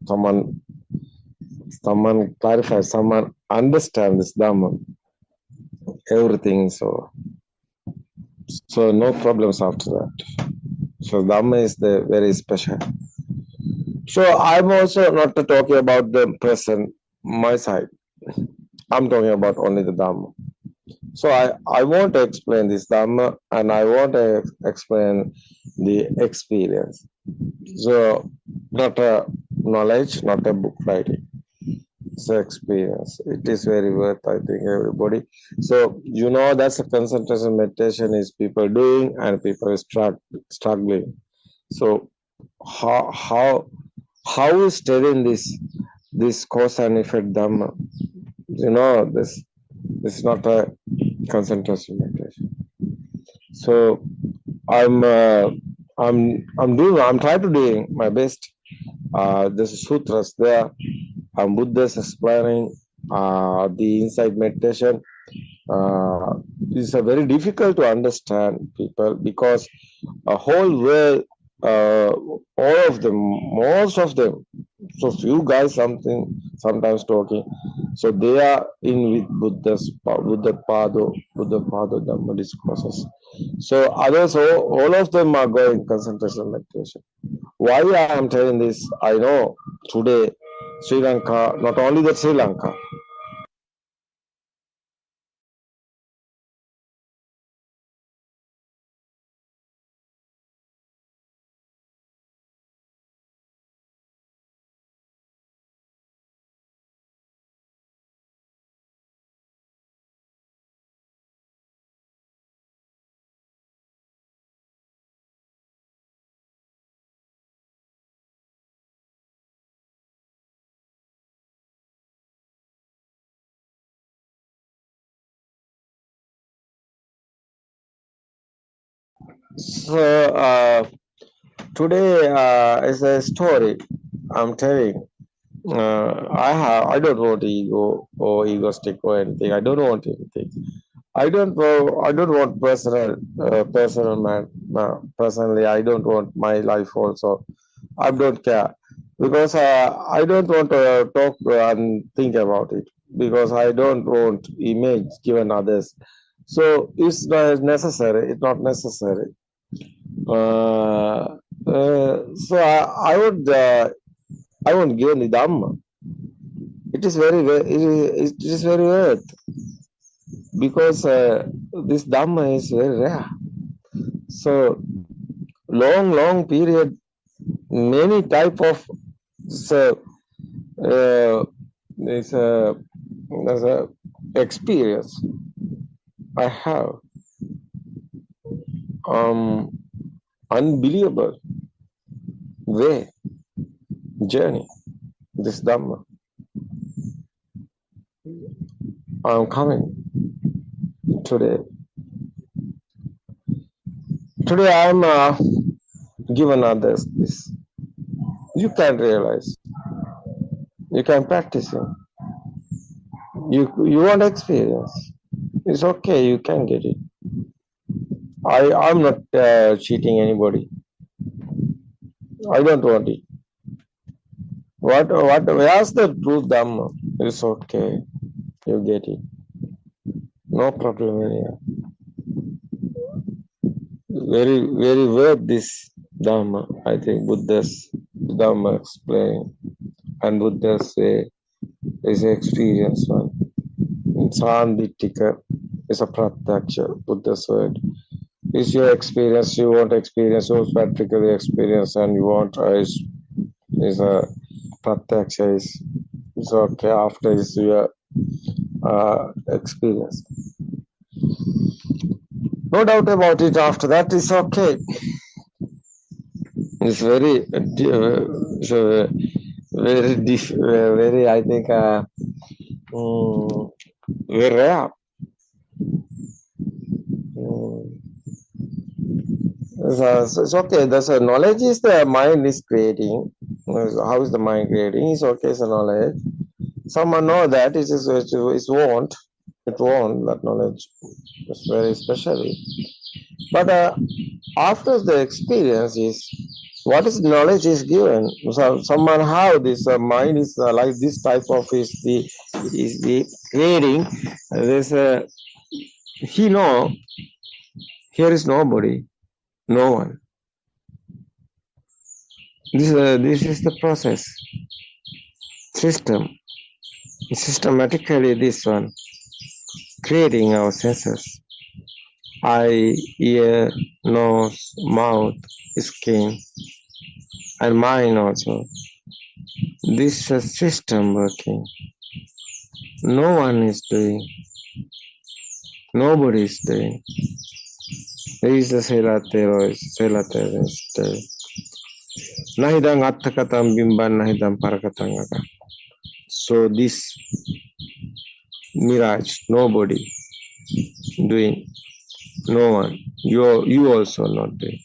Someone someone clarifies, someone understands this Dhamma, everything. So no problems after that. So Dhamma is the very special. So I'm also not talking about the present, my side. I'm talking about only the Dhamma. So I want to explain this Dhamma, and I want to explain the experience. So not a knowledge, not a book writing. It's an experience. It is very worth, I think, everybody. So that's a concentration meditation is people doing and people struggling. So how is studying this cause and effect Dhamma? This is not a concentration meditation. So I'm trying to do my best. There's sutras there. Buddha is explaining the insight meditation. It's a very difficult to understand people because a whole world, all of them, most of them, so few guys sometimes talking, so they are in with Buddothpado Dhamma discourses. So others, all of them are going concentration meditation. Why I am telling this? I know today Sri Lanka, not only that Sri Lanka, so today is a story I'm telling. I don't want ego or egoistic or anything. I don't want anything. I don't want personally. I don't want my life also. I don't care because I don't want to talk and think about it because I don't want image given others. So it's not necessary. It's not necessary. So I won't give the Dhamma. It is very worth because this Dhamma is very rare. So long period, many type of this experience I have. Unbelievable way, journey, this Dhamma. I'm coming today. Today I'm given others this. You can realize. You can practice it. You want experience. It's okay, you can get it. I'm not cheating anybody. I don't want it. Where's the truth Dhamma? It's okay. You get it. No problem here. Very worth this Dhamma. I think Buddha's Dhamma explain and Buddha's say is an experience one. Sandittika is a pratyaksha, Buddha's word. Is your experience, you want experience, you practically experience, and you want is a pratyaksha is okay after is your experience. No doubt about it, after that is okay. It's very I think very rare. So it's okay. That's a knowledge is the mind is creating. How is the mind creating? It's okay, it's a knowledge. Someone know that it won't. It won't, that knowledge. It's very special. But after the experience is what is knowledge is given. So someone how this mind is like this type of is the creating. There's he know here is nobody, no one. This is the process system. Systematically this one creating our senses. Eye, ear, nose, mouth, skin, and mind also. This is a system working. No one is doing. Nobody is doing. There is a selatero is doing. Nahidang attakatam bimban nahidang parakatangaka. So this mirage, nobody doing. No one. You also not doing.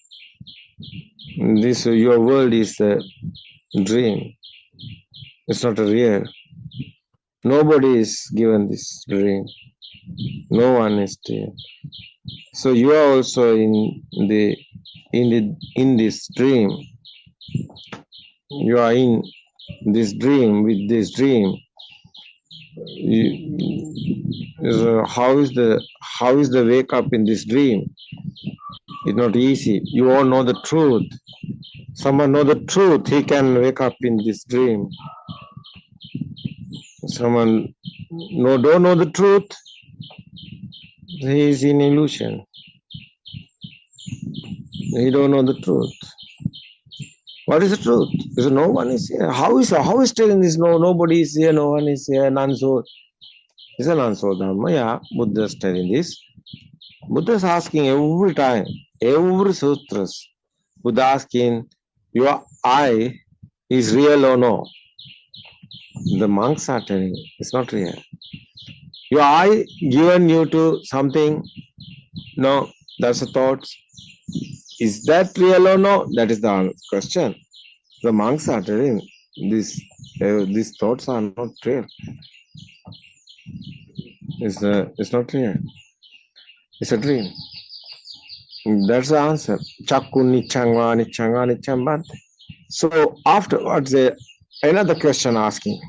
This your world is a dream. It's not a real. Nobody is given this dream. No one is doing. So you are also in this dream. You are in this dream with this dream. How is the wake up in this dream? It's not easy. You all know the truth. Someone know the truth, he can wake up in this dream. Someone don't know the truth, he is in illusion. He don't know the truth. What is the truth? Because no one is here. How is telling this? Nobody is here, no one is here, none so. It's a non-so dhamma. Yeah, Buddha is telling this. Buddha is asking every time, every sutras. Buddha asking, your eye is real or no? The monks are telling, it's not real. Your eye given you to something? No, that's a thought. Is that real or no? That is the question. The monks are telling, these thoughts are not real. It's not real. It's a dream. That's the answer. Chakku nichangva nichangva nichambante. So afterwards, another question asking.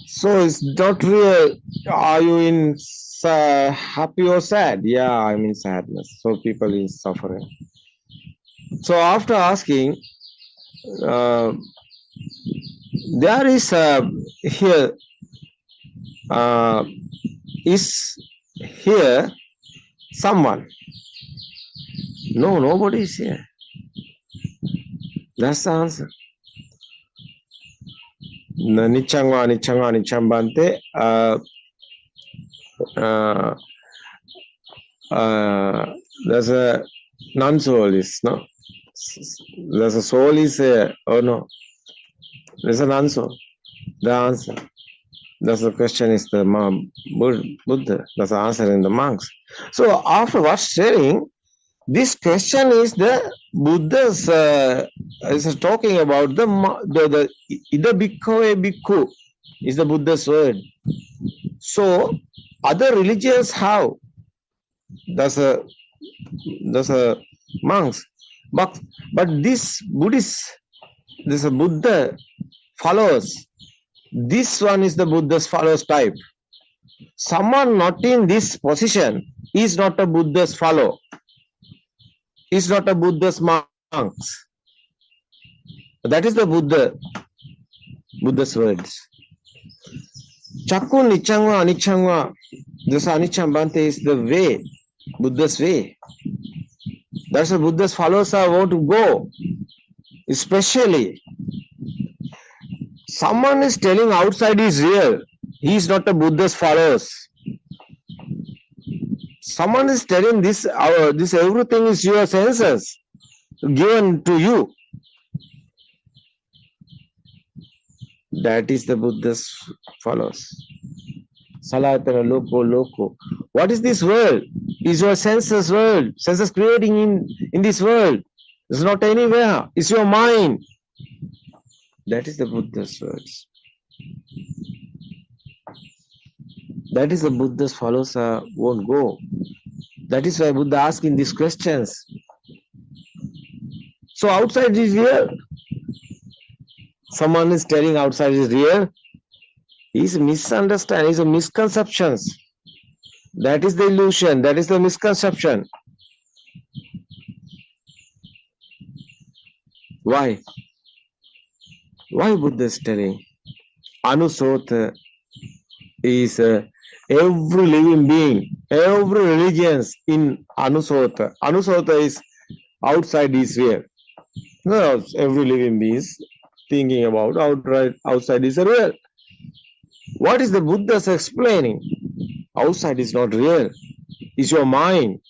So it's not real. Are you in happy or sad? Yeah, I'm in sadness. So people is suffering. So after asking, there is here is here someone? No, nobody is here. That's the answer. Nichangva nichangva nichambante. There's a non-soul is no. There's a soul is here or no. There's an answer. The answer. That's the question is the Buddha. That's the answer in the monks. So after what sharing, this question is the Buddha's is talking about the ida bhikkhu bhikkhu is the Buddha's word. So other religions how? That's a monks. But this Buddhist, this Buddha followers. This one is the Buddha's followers type. Someone not in this position is not a Buddha's follower. Is not a Buddha's monks. That is the Buddha's words. Chakku nichangva anichangva. This anichambante is the way, Buddha's way. That's the Buddha's followers are want to go. Especially, someone is telling outside is real. He is not a Buddha's followers. Someone is telling this everything is your senses given to you. That is the Buddha's followers. Salatana loko. What is this world? Is your senses world. Senses creating in this world. It's not anywhere. It's your mind. That is the Buddha's words. That is the Buddha's followers won't go. That is why Buddha asking these questions. So outside is real. Someone is telling outside is real. He's misunderstanding. He's a misconceptions. That is the illusion. That is the misconception. Why? Why Buddha is telling? Anusota is every living being, every religion in Anusota. Anusota is outside is real. No, every living being is thinking about outside is real. What is the Buddha's explaining? Outside is not real. It's your mind.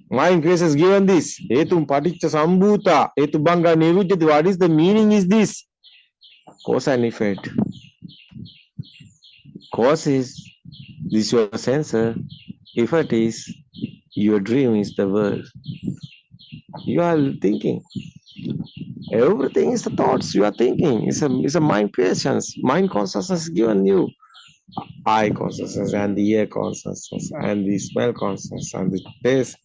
Mind creation has given this. Hetum paticca sambhuta, hetu banga nirujjati. What is the meaning is this? Cause and effect. Cause is this your sensor. Effect is your dream is the world. You are thinking. Everything is the thoughts you are thinking. It's a mind creations. Mind consciousness is given you. Eye consciousness and the ear consciousness and the smell consciousness and the taste,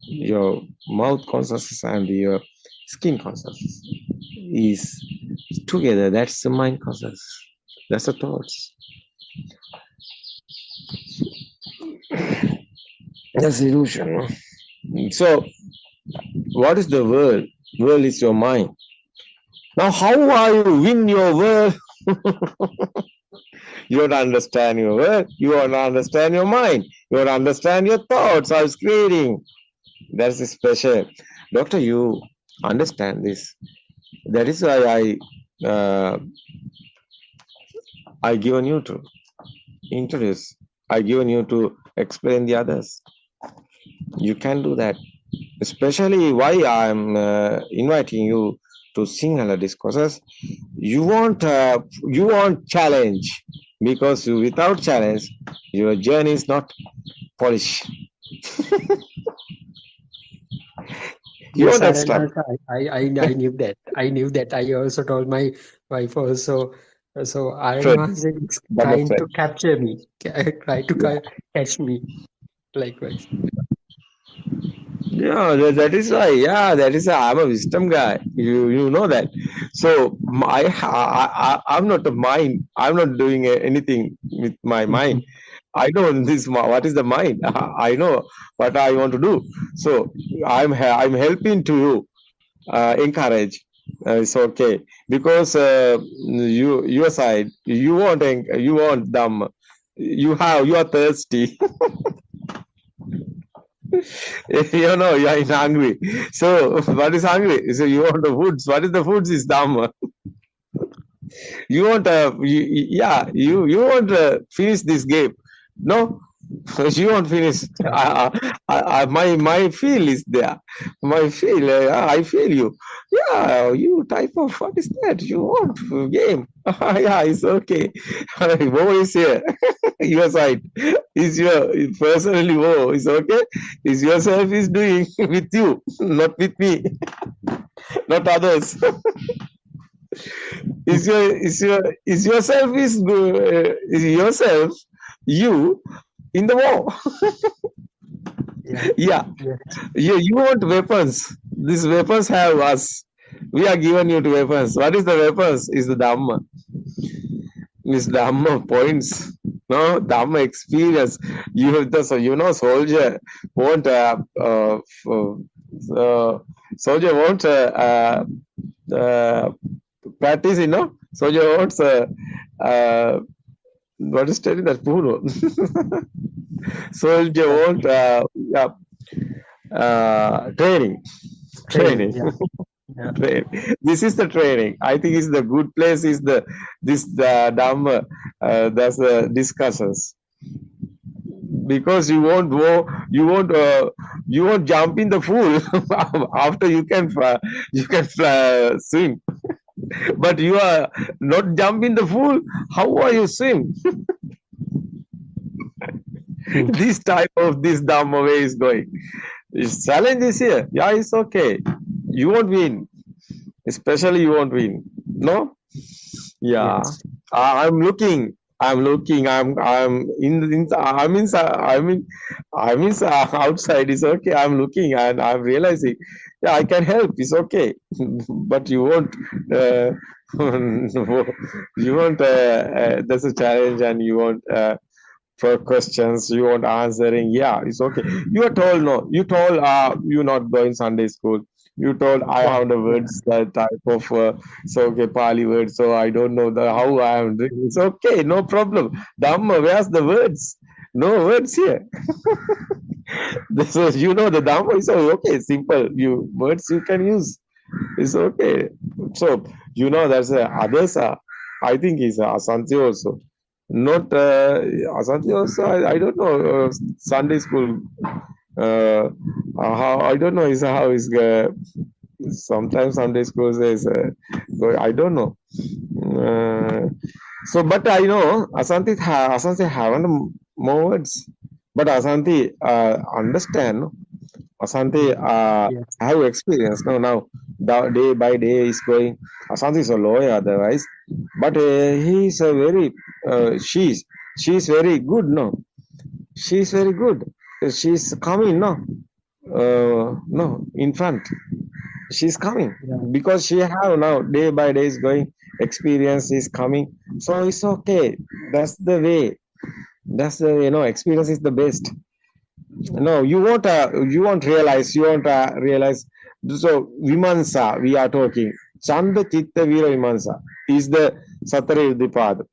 your mouth consciousness and your skin consciousness is together. That's the mind consciousness. That's the thoughts. That's illusion. So, what is the world? World is your mind. Now, how are you win your world? You don't understand your world. You don't understand your mind. You don't understand your thoughts. How it's creating. That's special. Doctor, you understand this. That is why I given you to introduce. I given you to explain the others. You can do that. Especially why I'm inviting you to Sinhala discourses. You want challenge, because without challenge, your journey is not polished. You Yes, want extra. I knew that. I knew that. I also told my wife also. So Aryan is trying to capture me, try to catch me, likewise. Yeah, that is why. Yeah, that is why I'm a wisdom guy. You know that. So I'm not a mind. I'm not doing anything with my mind. I know this. What is the mind? I know what I want to do. So I'm helping to you. Encourage. It's okay, because your side you want them. You are thirsty. You know, you are hungry. So what is hungry? So you want the foods. What is the foods is Dhamma. You want you want to finish this game. No, you won't finish. My feel is there. My feel. I feel you. Yeah, you type of what is that? You want game? Yeah, it's okay. Wo is here. Your side is your personally. Wo is okay. Is yourself is doing with you, not with me, not others. Is yourself is good? Is yourself you in the war? Yeah. You want weapons. These weapons have us. We are given you to weapons. What is the weapons? Is the Dhamma. Is Dhamma points. No, Dhamma experience. Soldier won't soldier won't practice, soldier wants what is telling that Puno? Soldier won't training. Yeah. This is the training. I think is the good place is the Dhamma. That's the discussions. Because you won't jump in the pool after you can swim. But you are not jumping the pool. How are you swim? This type of this Dhamma way is going. This challenge is here. Yeah, it's okay. You won't win. Especially you won't win. No? Yeah. Yes. I'm looking. I'm outside is okay. I'm looking and I'm realizing Yeah, I can help. It's okay, but you won't. You won't. That's a challenge, and you won't. For questions you want answering, yeah, it's okay. You are told no, you told you not going Sunday school, you told I Yeah, have the yeah. words, the type of so okay, Pali words, so I don't know the how I am doing. It's okay, no problem. Dhamma, where's the words? No words here. So you know the Dhamma is okay, simple, you words you can use, it's okay. So there's others I think is Asante also. Not Asante also. I don't know Sunday school. How I don't know is how is sometimes Sunday school is. I don't know. So, but I know Asante haven't more words, but Asante understand. Asante Yes. have experience now. Day by day is going. Asante is a lawyer otherwise, but he is a very she's very good no. She's very good. She's coming no. No, in front. She's coming Yeah. because she have now day by day is going. Experience is coming, so it's okay. That's the way. That's the experience is the best. No, you won't realize. You won't realize. So Vimansa, we are talking. Chanda Chitta Vira Vimansa is the Satara Udipad.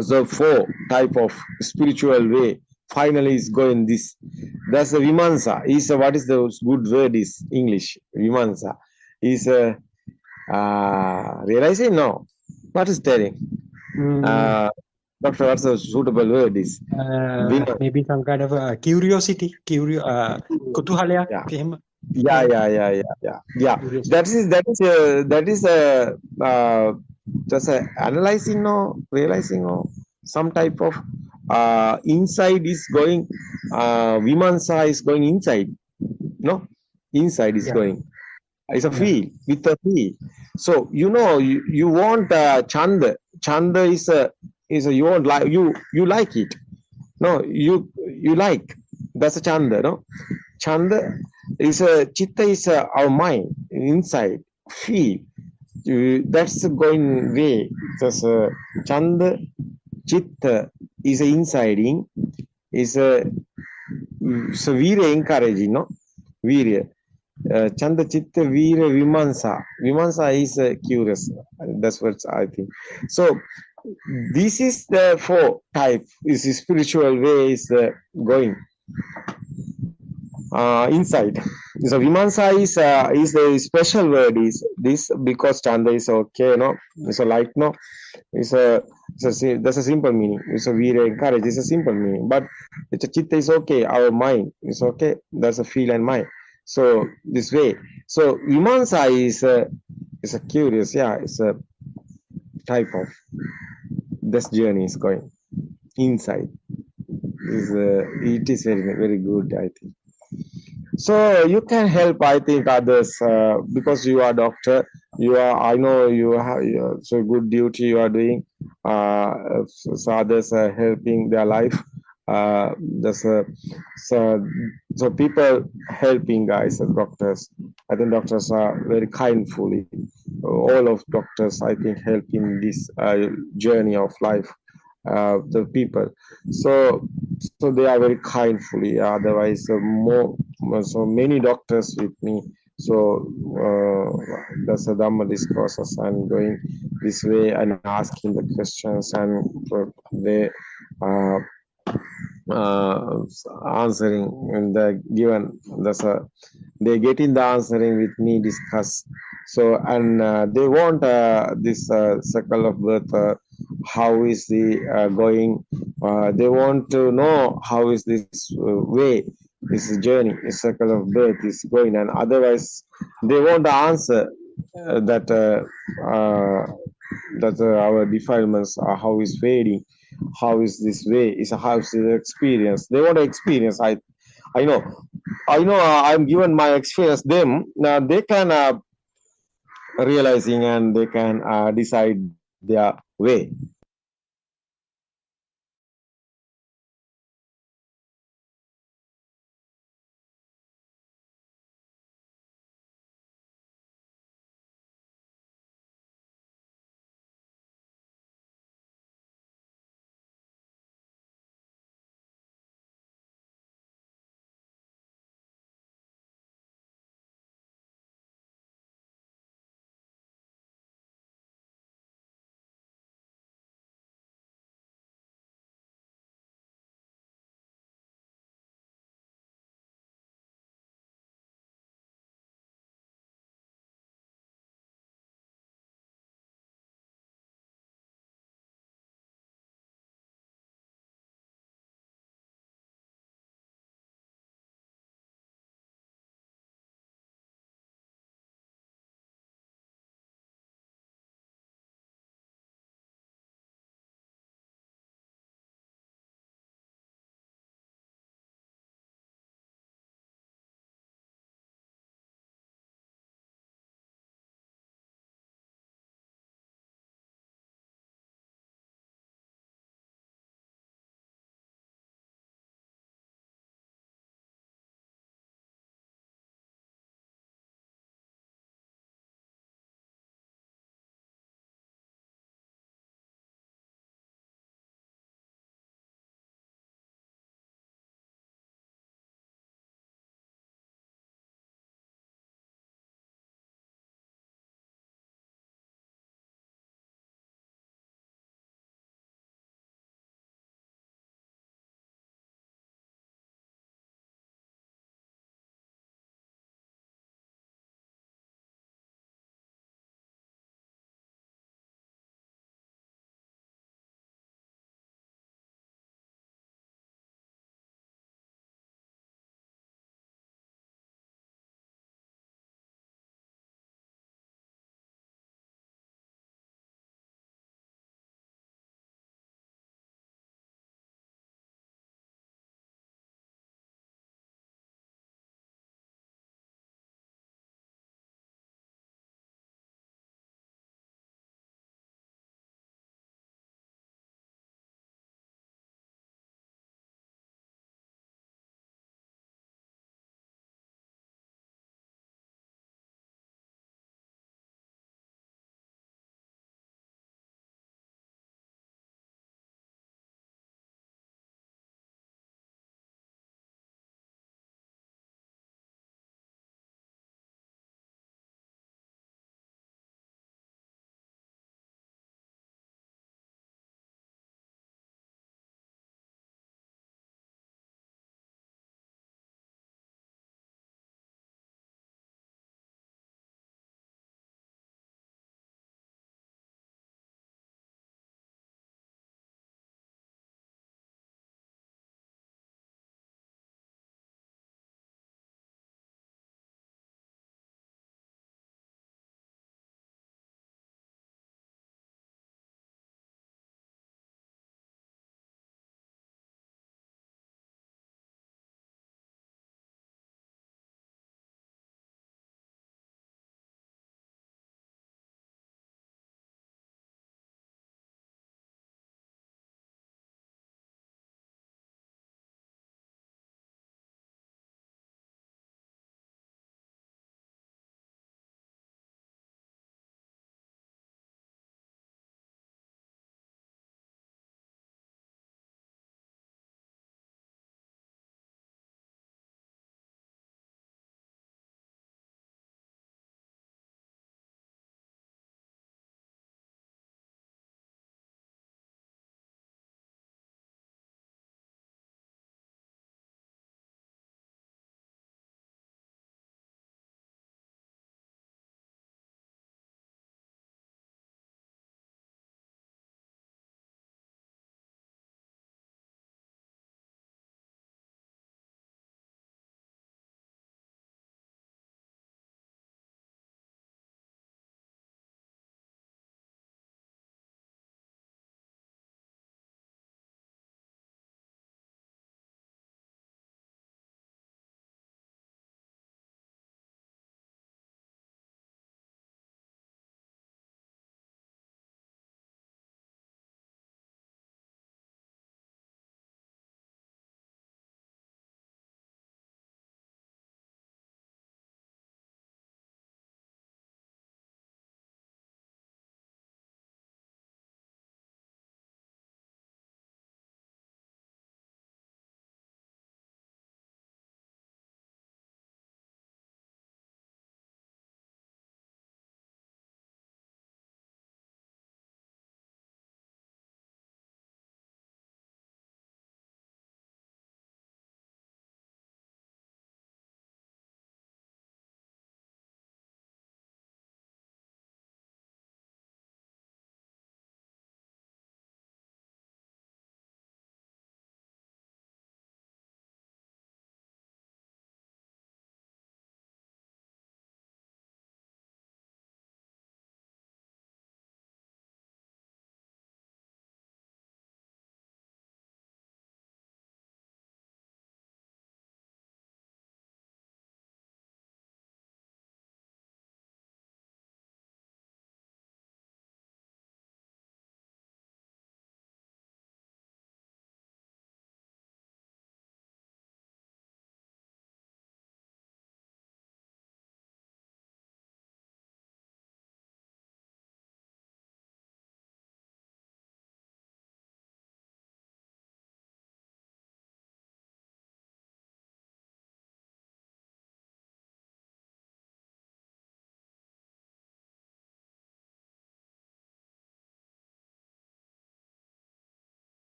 So four type of spiritual way. Finally, is going this. That's the Vimansa. Is what is the good word is English. Vimansa is realizing no. What is telling? Mm, Doctor, what's a suitable word is? maybe some kind of curiosity, kutuhalaya. Yeah. එහෙම. Yeah. Curiosity. That is just analyzing or realizing or some type of inside is going. Vimansa is going inside. No, inside is Yeah. going. It's a Yeah. feel with a feel. So you want chanda. Chanda is a you want like you like it. No, you like. That's a chanda. No, chanda is a chitta is our mind inside feel. That's the going way. Just chanda chitta is a insiding is a so virya encouraging. No, virya. Chanda Chitta Veera Vimansa. Vimansa is curious. That's what I think. So this is the four type. Is the spiritual way is going inside. So Vimansa is the special word is this because Chanda is okay. No, it's a light. No, that's a simple meaning. It's a Veera encourage. It's a simple meaning. But it's a Chitta is okay. Our mind is okay. That's a feel and mind. So this way. So Vimansa is a curious, yeah, it's a type of this journey is going inside. It is very very good, I think. So you can help, I think, others because you are doctor. You are, I know you have so good duty you are doing. So others are helping their life. There's so people helping guys as doctors. I think doctors are very kindfully. All of doctors, I think, help in this journey of life. The people, so they are very kindfully. Otherwise, so many doctors with me. So that's a Dhamma discourses and going this way and asking the questions and they uh, answering and the given they getting the answering with me discuss. So and they want this circle of birth. How is the going? They want to know how is this way, this journey, this circle of birth is going, and otherwise they want the answer that our defilements are how is fading, how is this way, is how is the experience. They want to experience. I know. I'm given my experience. Them they can realizing and they can decide their way.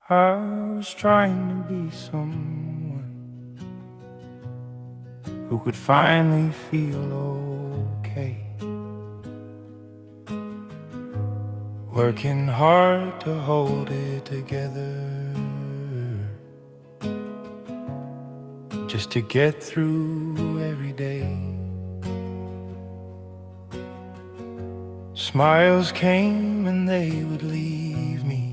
I was trying to be someone who could finally feel okay, working hard to hold it together, just to get through every day. Smiles came and they would leave me,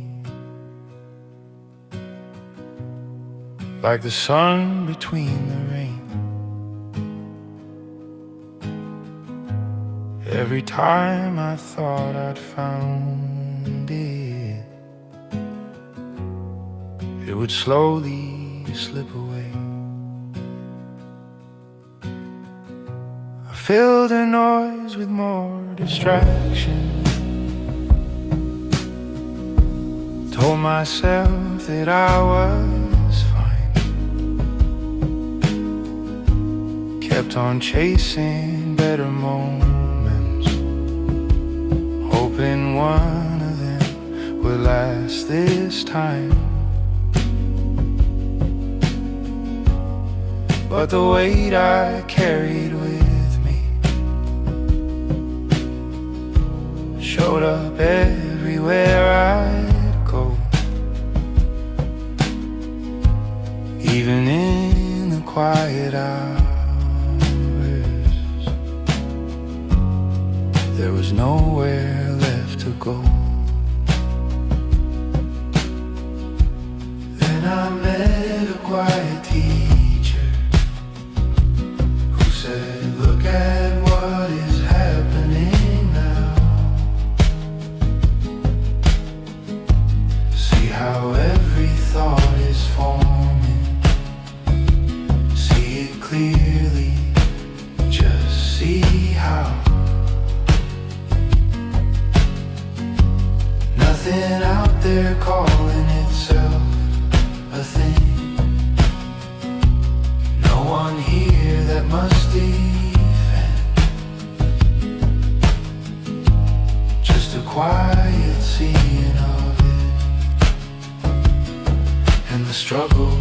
like the sun between the rain. Every time I thought I'd found it, it would slowly slip away. I filled the noise with more distraction, told myself that I was fine, kept on chasing better moments, hoping one of them would last this time. But the weight I carried with me showed up everywhere I'd go, even in the quiet hours. There was nowhere left to go. Then I met a quiet teacher who said, look at what is happening now. See how every thought is forming. See it clearly, just see how nothing out there calling itself a thing. No one here that must defend. Just a quiet seeing of it. And the struggle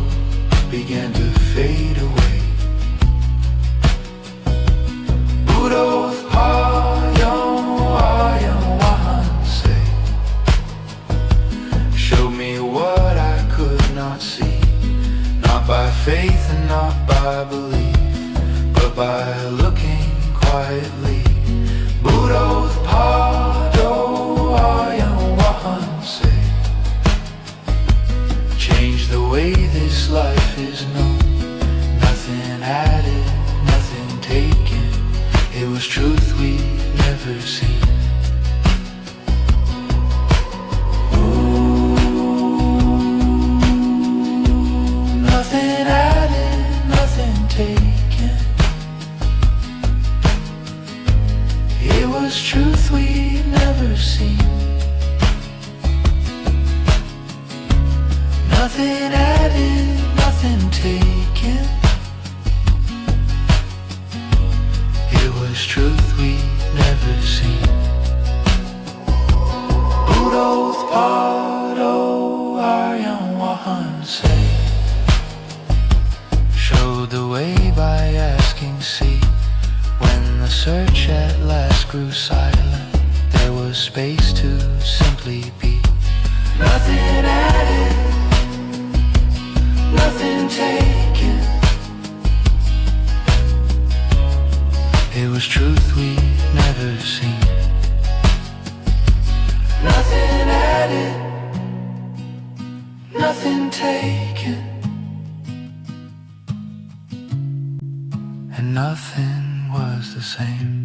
began to fade away. Buddothpado, showed me what I could not see, not by faith and not by belief, but by looking quietly. Buddothpado, change the way this life is known. Nothing added, nothing taken. It was truth we'd never seen. Nothing added, nothing taken. It was truth we'd never seen. Nothing added, nothing taken. It was truth we'd never seen. Buddothpado, showed the way by asking, see. When the search at last grew silent, there was space to simply be. Nothing added, nothing taken. It was truth we'd never seen. Nothing added, nothing taken. And nothing was the same.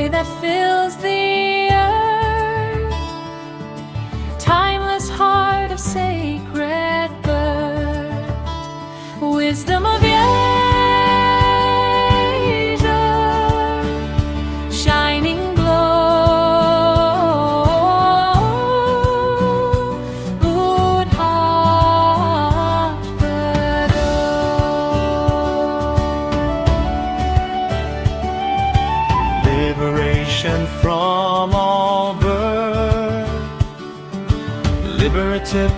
joy that fills the earth, timeless heart of sacred birth, wisdom of Asia, shining glow, Buddothpado. Liberation from all birth, liberative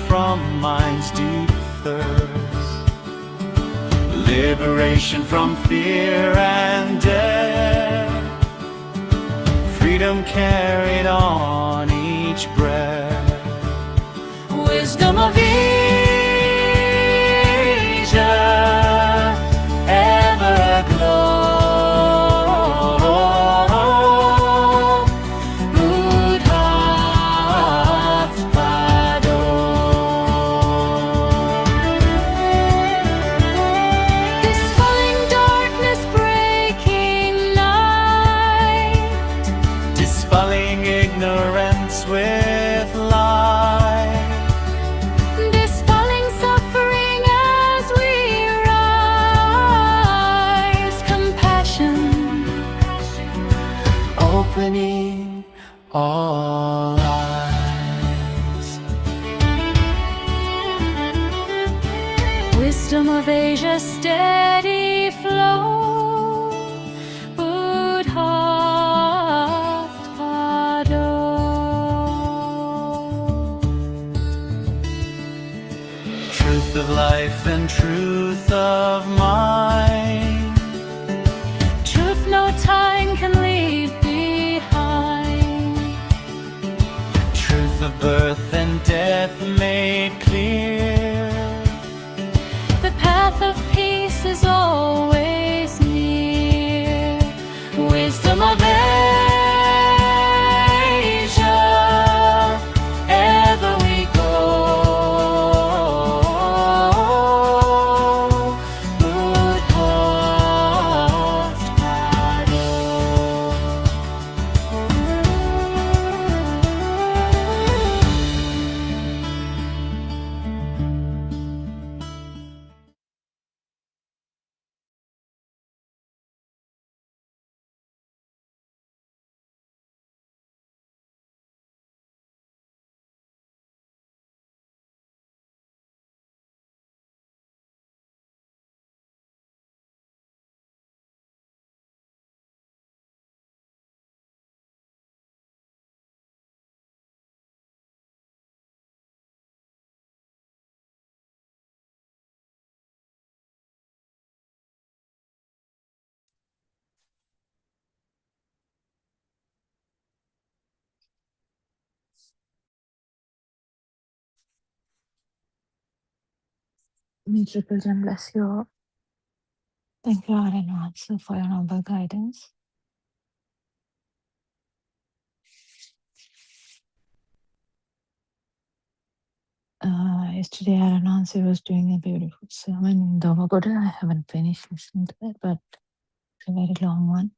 from mind's deep thirst, liberation from fear and death, freedom carried on each breath, Wisdom of Asia, ever aglow, Buddothpado. Dispelling darkness, breaking night, dispelling ignorance with light, dispelling suffering as we rise, compassion, opening all eyes. wisdom of Asia, steady flow, Buddothpado. Truth of life and truth of mind, Truth no time can leave behind, truth of birth and death made clear, the path of peace is always near, wisdom of Asia, ever we go, May Triple Gem bless you all. Thank you, Lord, in advance for your noble guidance. Yesterday, Aranansi was doing a beautiful sermon in Dhomagoda. I haven't finished listening to that, but it's a very long one.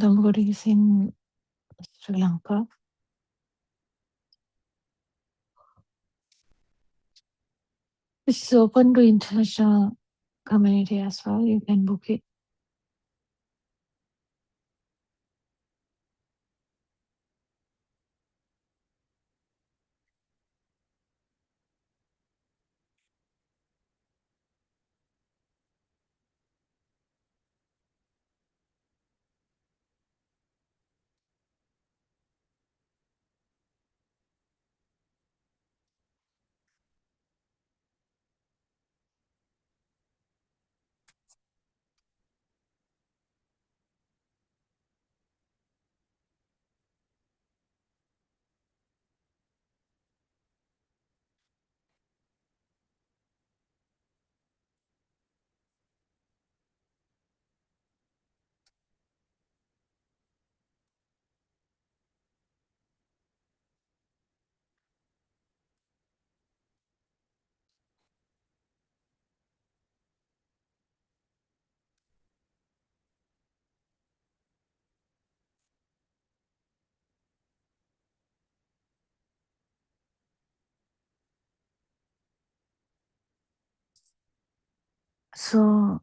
Dhomagoda is in Sri Lanka. It's open to international community as well. You can book it. So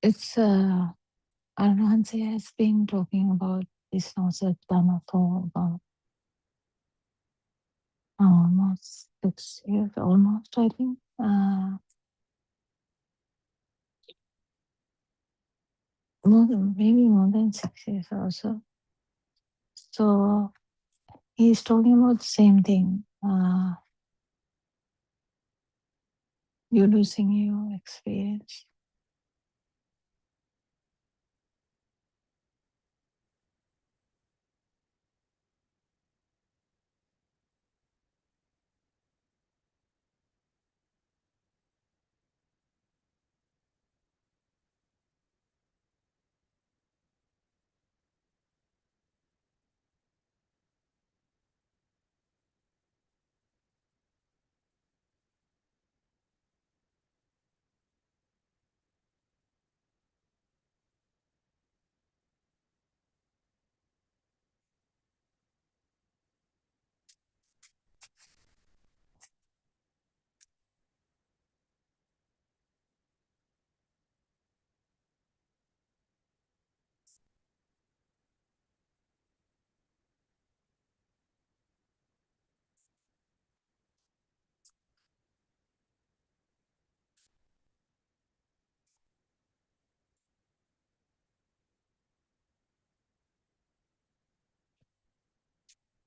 it's Arhansi has been talking about this Nosat Dhamma for about almost 6 years, almost, I think. Maybe more than 6 years also. So he's talking about the same thing. You're losing your experience.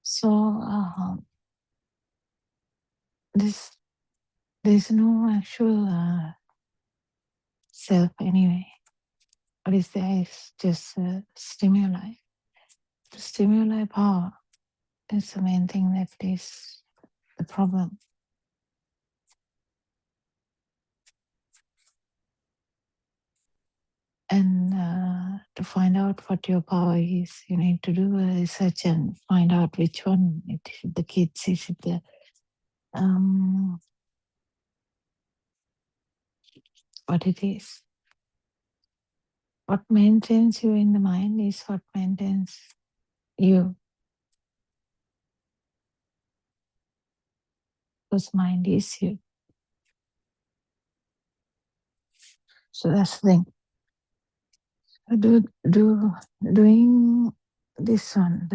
So there's no actual self anyway. What is there is just stimuli. The stimuli power is the main thing that is the problem. And to find out what your power is, you need to do a research and find out which one. Is it the kids? Is it the what it is? What maintains you in the mind is what maintains you. Because mind is you. So that's the thing. Doing this one,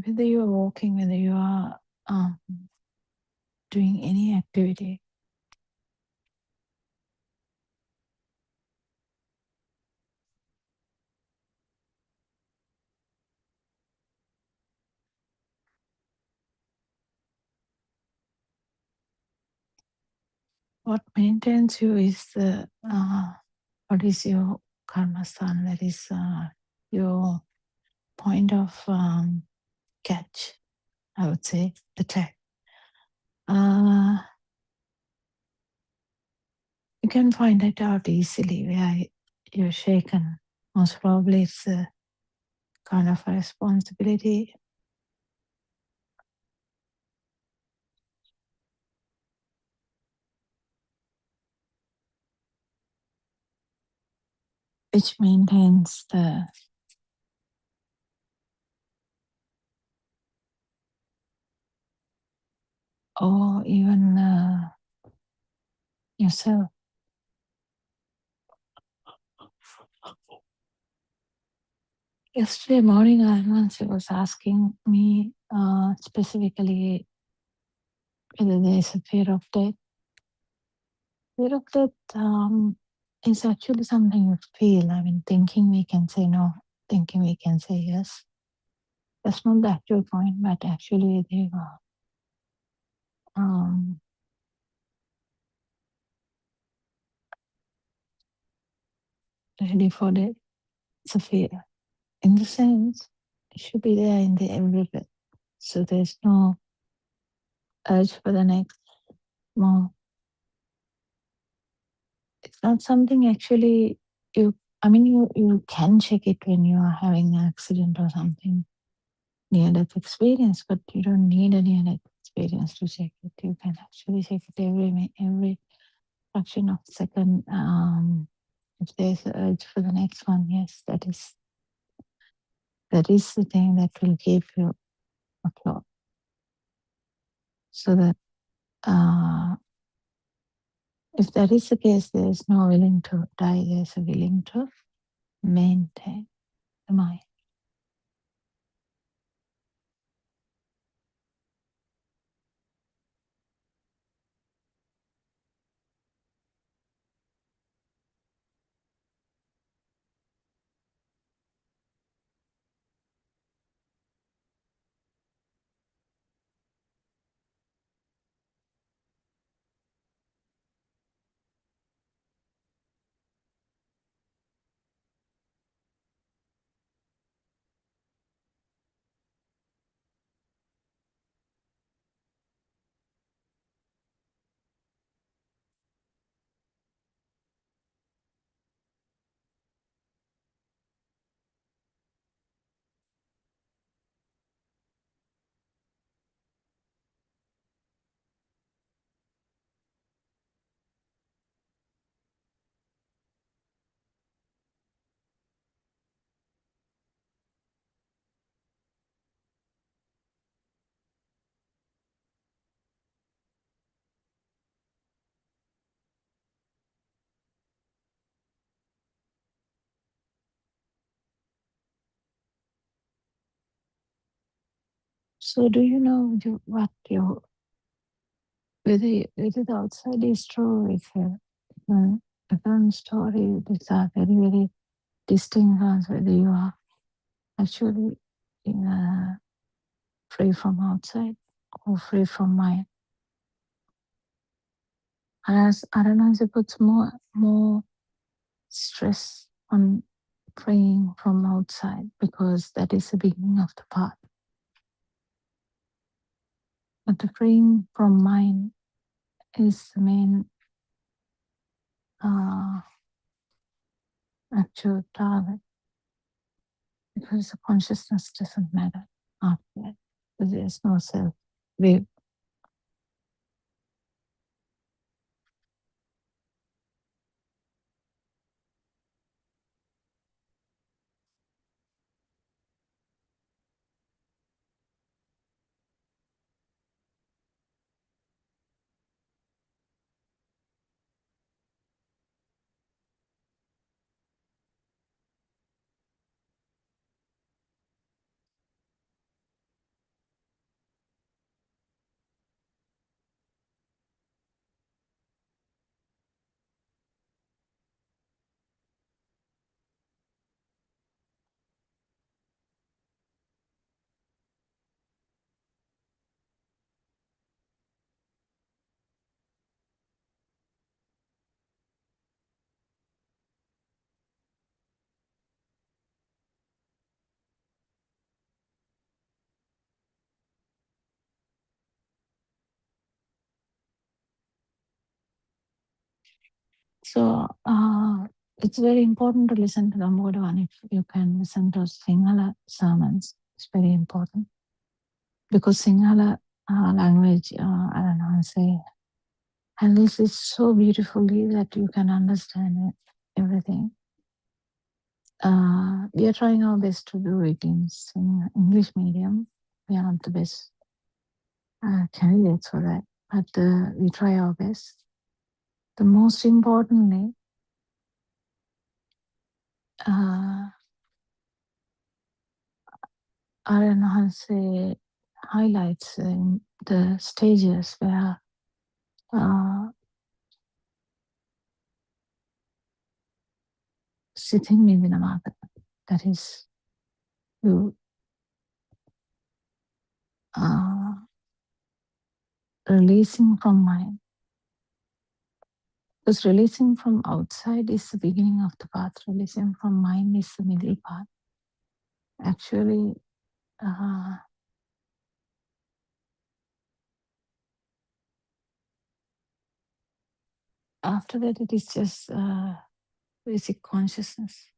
whether you are walking, whether you are doing any activity, what maintains you is the what is your karma sthan, that is your point of catch, I would say, the tag. You can find it out easily where you're shaken. Most probably it's a kind of a responsibility. Which maintains the or even yourself. Yesterday morning, Armansi was asking me specifically whether there is a fear of death. Fear of death is actually something you feel. I mean, thinking we can say no, thinking we can say yes. That's not the actual point, but actually they were ready for the Sophia. In the sense, it should be there in the every bit. So there's no urge for the next more. It's not something actually you can check it when you are having an accident or something, near-death experience, but you don't need a near-death experience to check it. You can actually check it every fraction of a second. If there's an urge for the next one, yes, that is the thing that will give you a clock. So that if that is the case, there is no willing to die, there's a willing to maintain the mind. So do you know whether the outside is true? If a gun story, these are very, very distinct ones, whether you are actually free from outside or free from mind. Whereas Aranansi puts more stress on freeing from outside because that is the beginning of the path. But the freeing from mind is the main actual target, because the consciousness doesn't matter after that. There's no self view. So it's very important to listen to the Modhan. If you can listen to Sinhala sermons, it's very important. Because Sinhala language, I don't know how to say, and this is so beautifully that you can understand it, everything. We are trying our best to do it in English medium. We are not the best candidates for that, but we try our best. The most importantly, Aranhanse highlights in the stages where sitting Midinamata, that is, you releasing from mind. Because releasing from outside is the beginning of the path. Releasing from mind is the middle path. Actually, after that, it is just basic consciousness.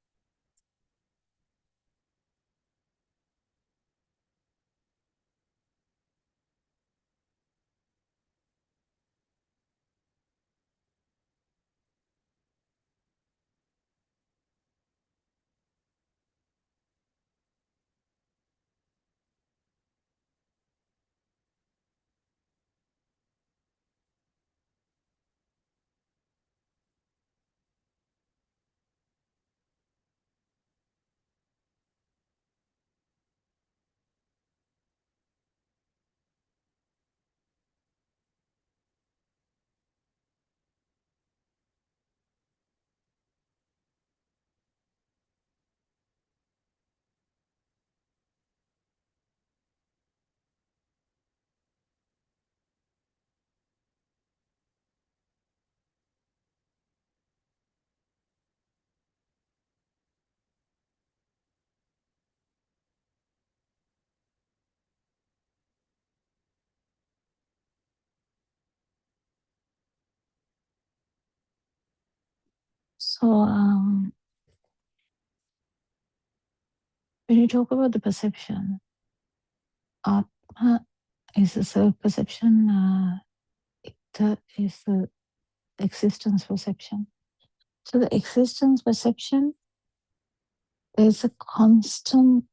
So, when you talk about the perception, Atma is a self-perception, Ita is the existence perception. So the existence perception is a constant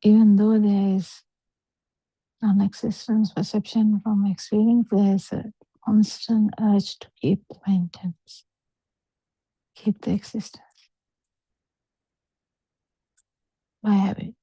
even though there is non-existence perception from experience, there is a constant urge to keep the maintenance, keep the existence by habit.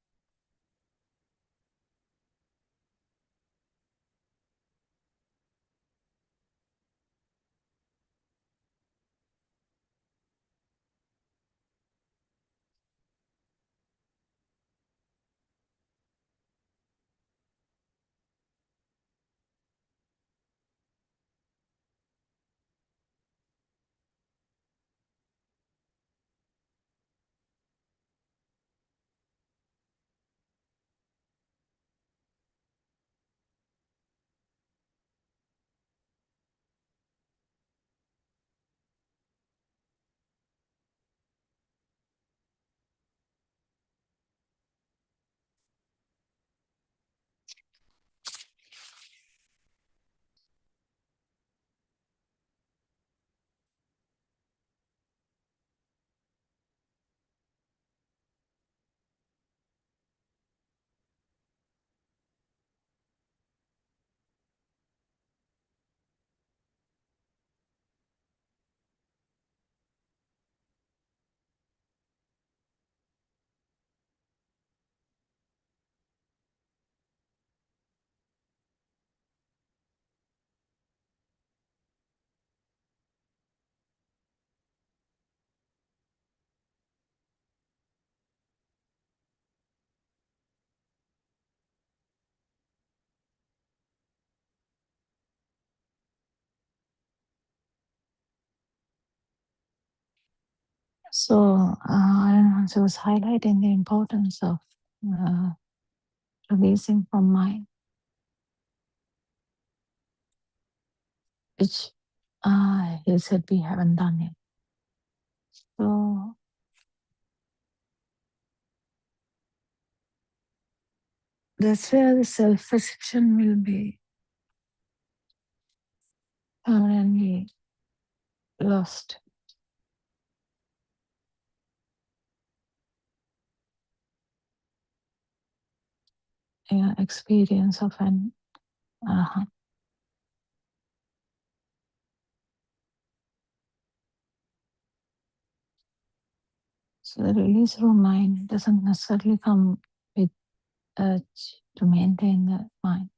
So Aranhansa was highlighting the importance of releasing from mind, which he said we haven't done yet. So that's where the self-perception will be permanently lost. Experience of an arahant. So the release from mind doesn't necessarily come with urge to maintain the mind.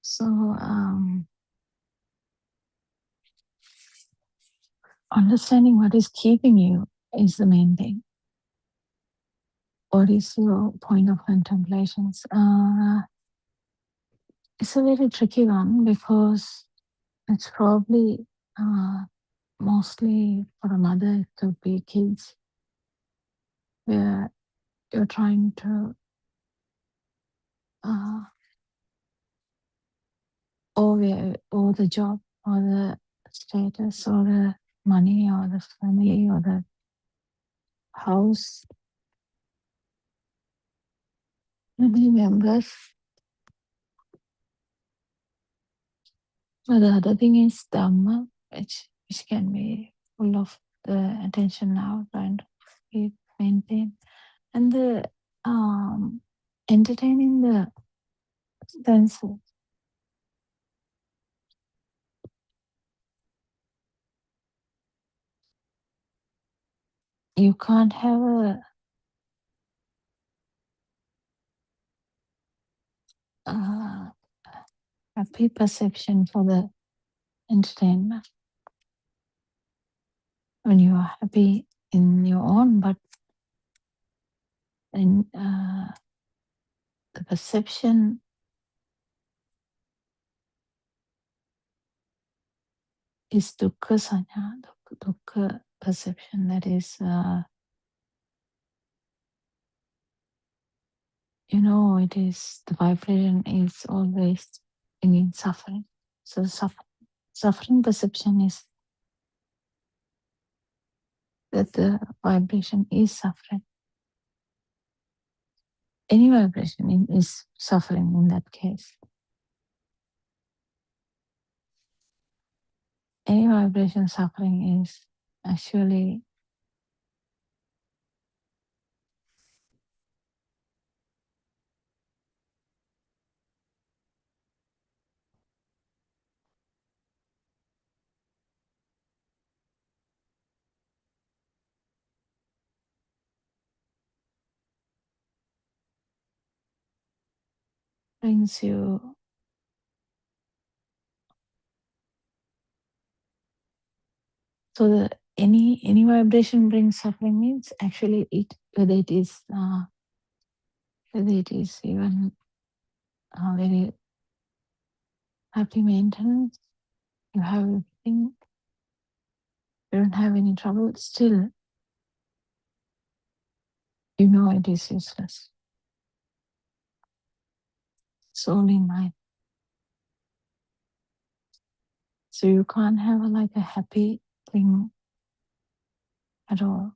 So understanding what is keeping you is the main thing. What is your point of contemplations? It's a very tricky one because it's probably mostly for a mother, it could be kids where you're trying to or the job or the status or the money or the family or the house, family members. But the other thing is Dhamma, which can be full of the attention now, trying to keep maintain. And the entertaining the senses. You can't have a happy perception for the entertainment when you are happy in your own, but then the perception is dukkha sanya, dukkha perception. That is, it is the vibration is always bringing suffering. So suffering perception is that the vibration is suffering. Any vibration is suffering in that case. Any vibration suffering is actually brings you so the any vibration brings suffering means actually whether it is even very happy maintenance, you have everything, you don't have any trouble, still it is useless. It's only mind. So you can't have a happy thing at all.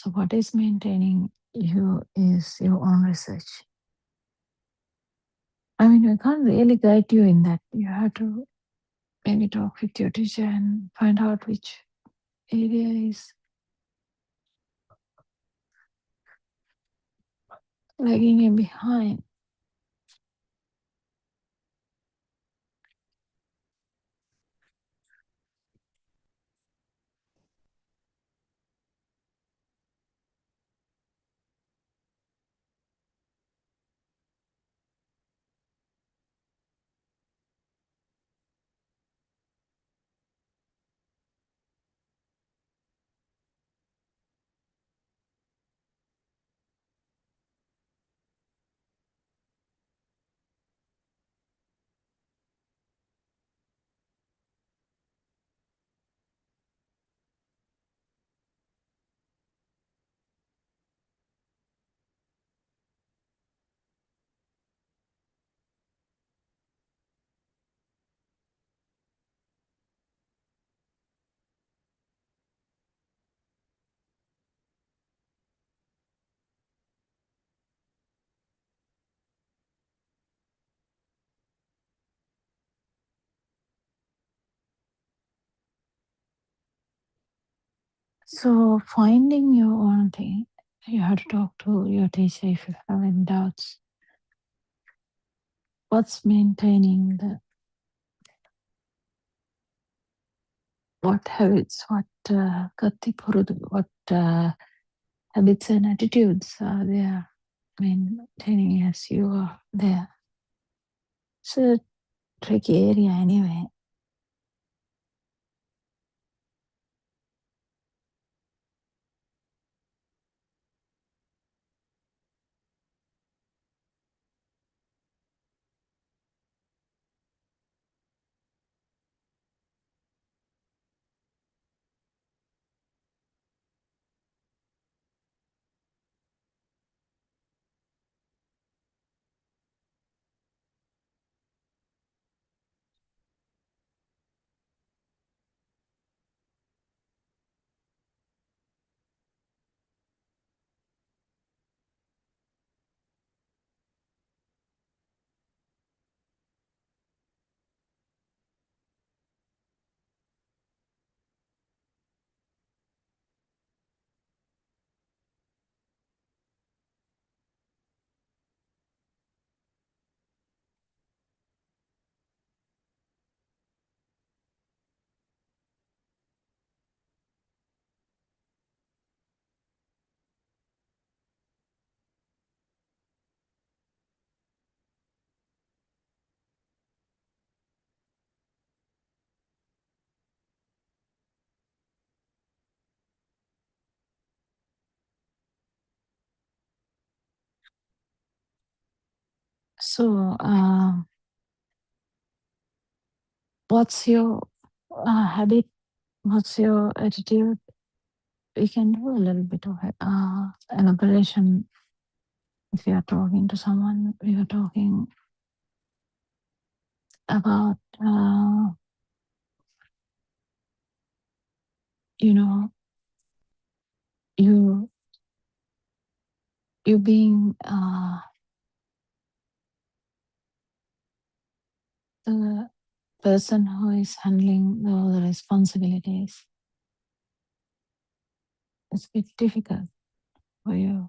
So what is maintaining you is your own research. I mean, I can't really guide you in that. You have to maybe talk with your teacher and find out which area is lagging you behind. So finding your own thing, you have to talk to your teacher if you have any doubts. What's maintaining the what habits, what gati purudu, what habits and attitudes are there maintaining as you are there. It's a tricky area anyway. So what's your habit? What's your attitude? We can do a little bit of elaboration. If you are talking to someone, we are talking about, you being the person who is handling all the responsibilities. It's a bit difficult for you.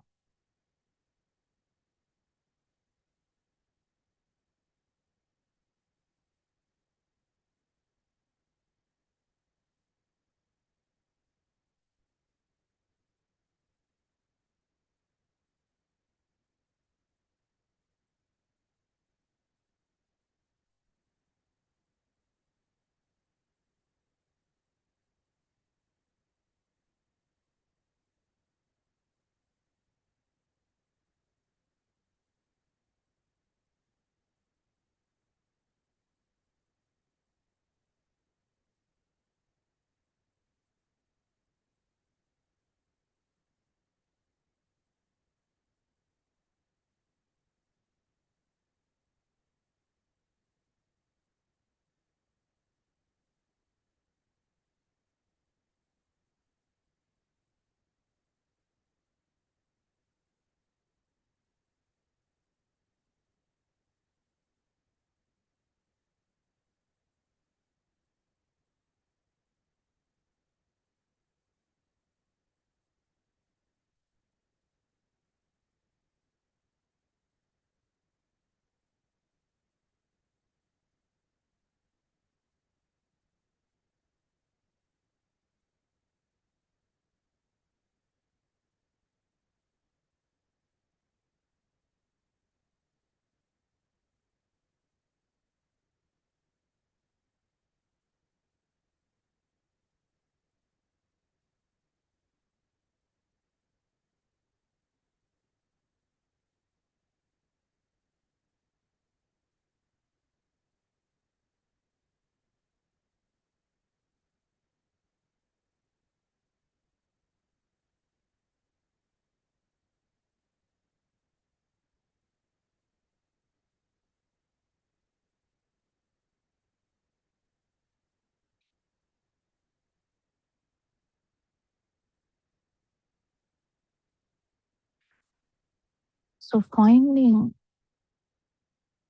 So finding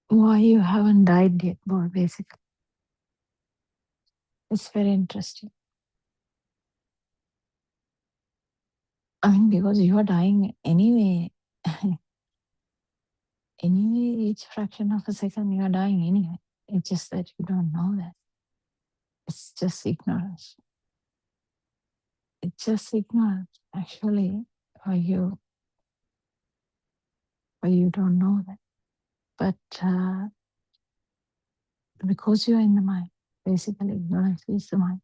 why you haven't died yet, boy, basically. It's very interesting. I mean, because you are dying anyway. Anyway, each fraction of a second you are dying anyway. It's just that you don't know that. It's just ignorance. It's just ignorance, actually, or you don't know that. But because you are in the mind, basically ignorance is the mind.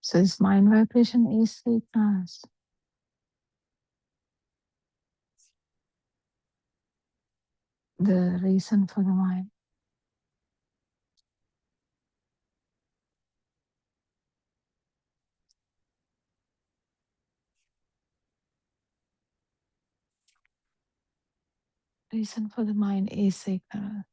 So this mind vibration is the ignorance. The reason for the mind. Reason for the mind is ignorance.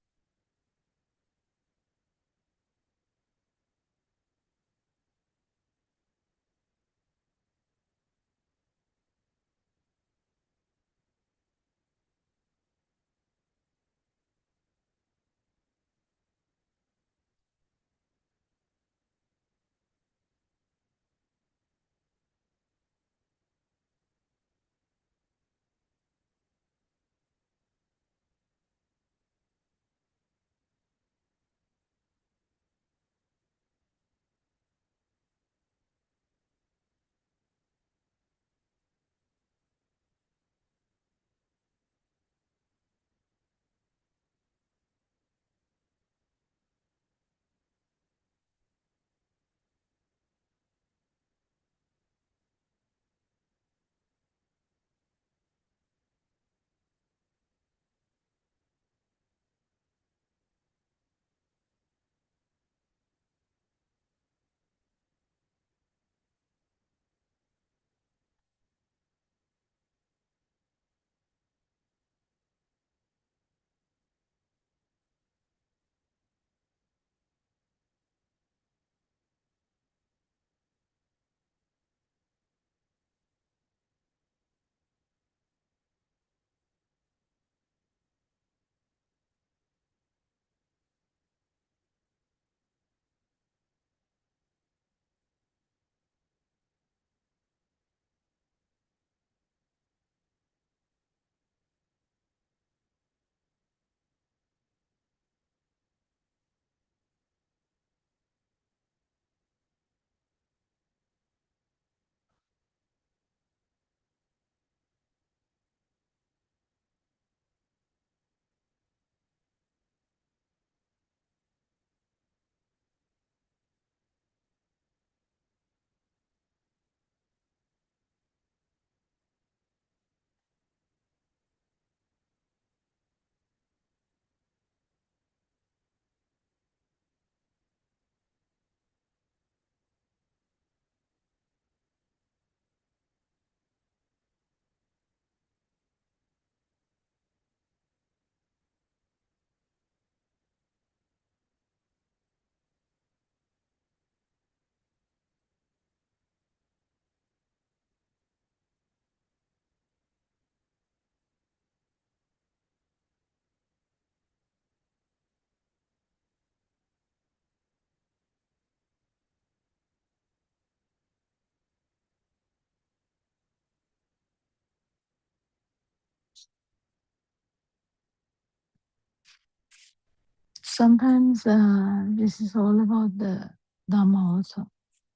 Sometimes this is all about the Dhamma also,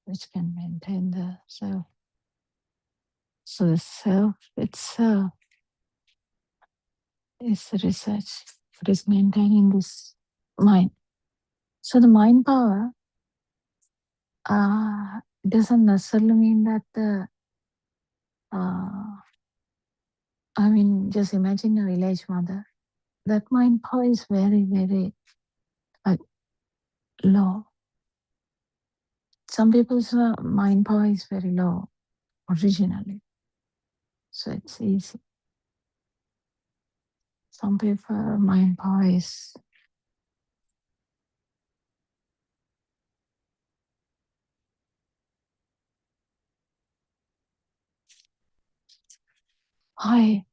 which can maintain the self. So the self itself is the research. It is maintaining this mind. So the mind power doesn't necessarily mean that just imagine a village mother. That mind power is very, very low. Some people's mind power is very low originally. So it's easy. Some people mind power is high.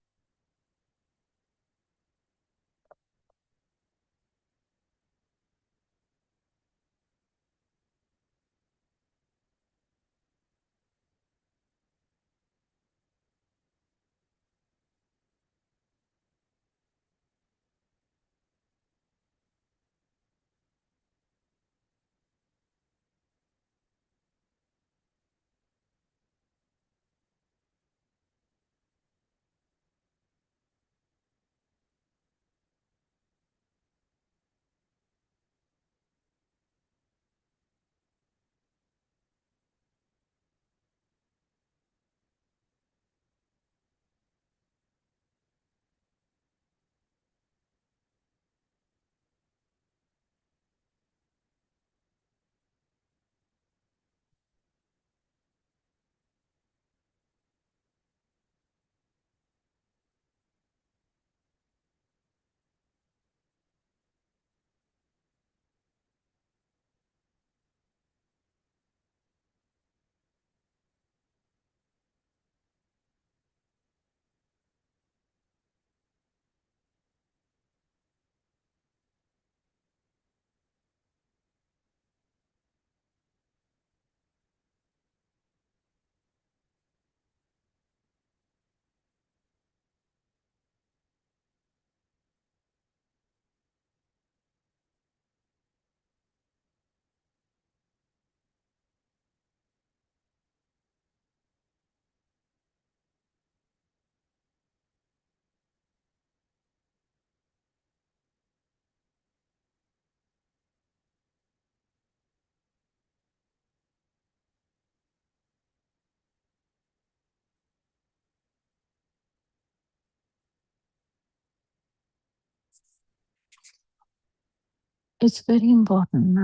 it's very important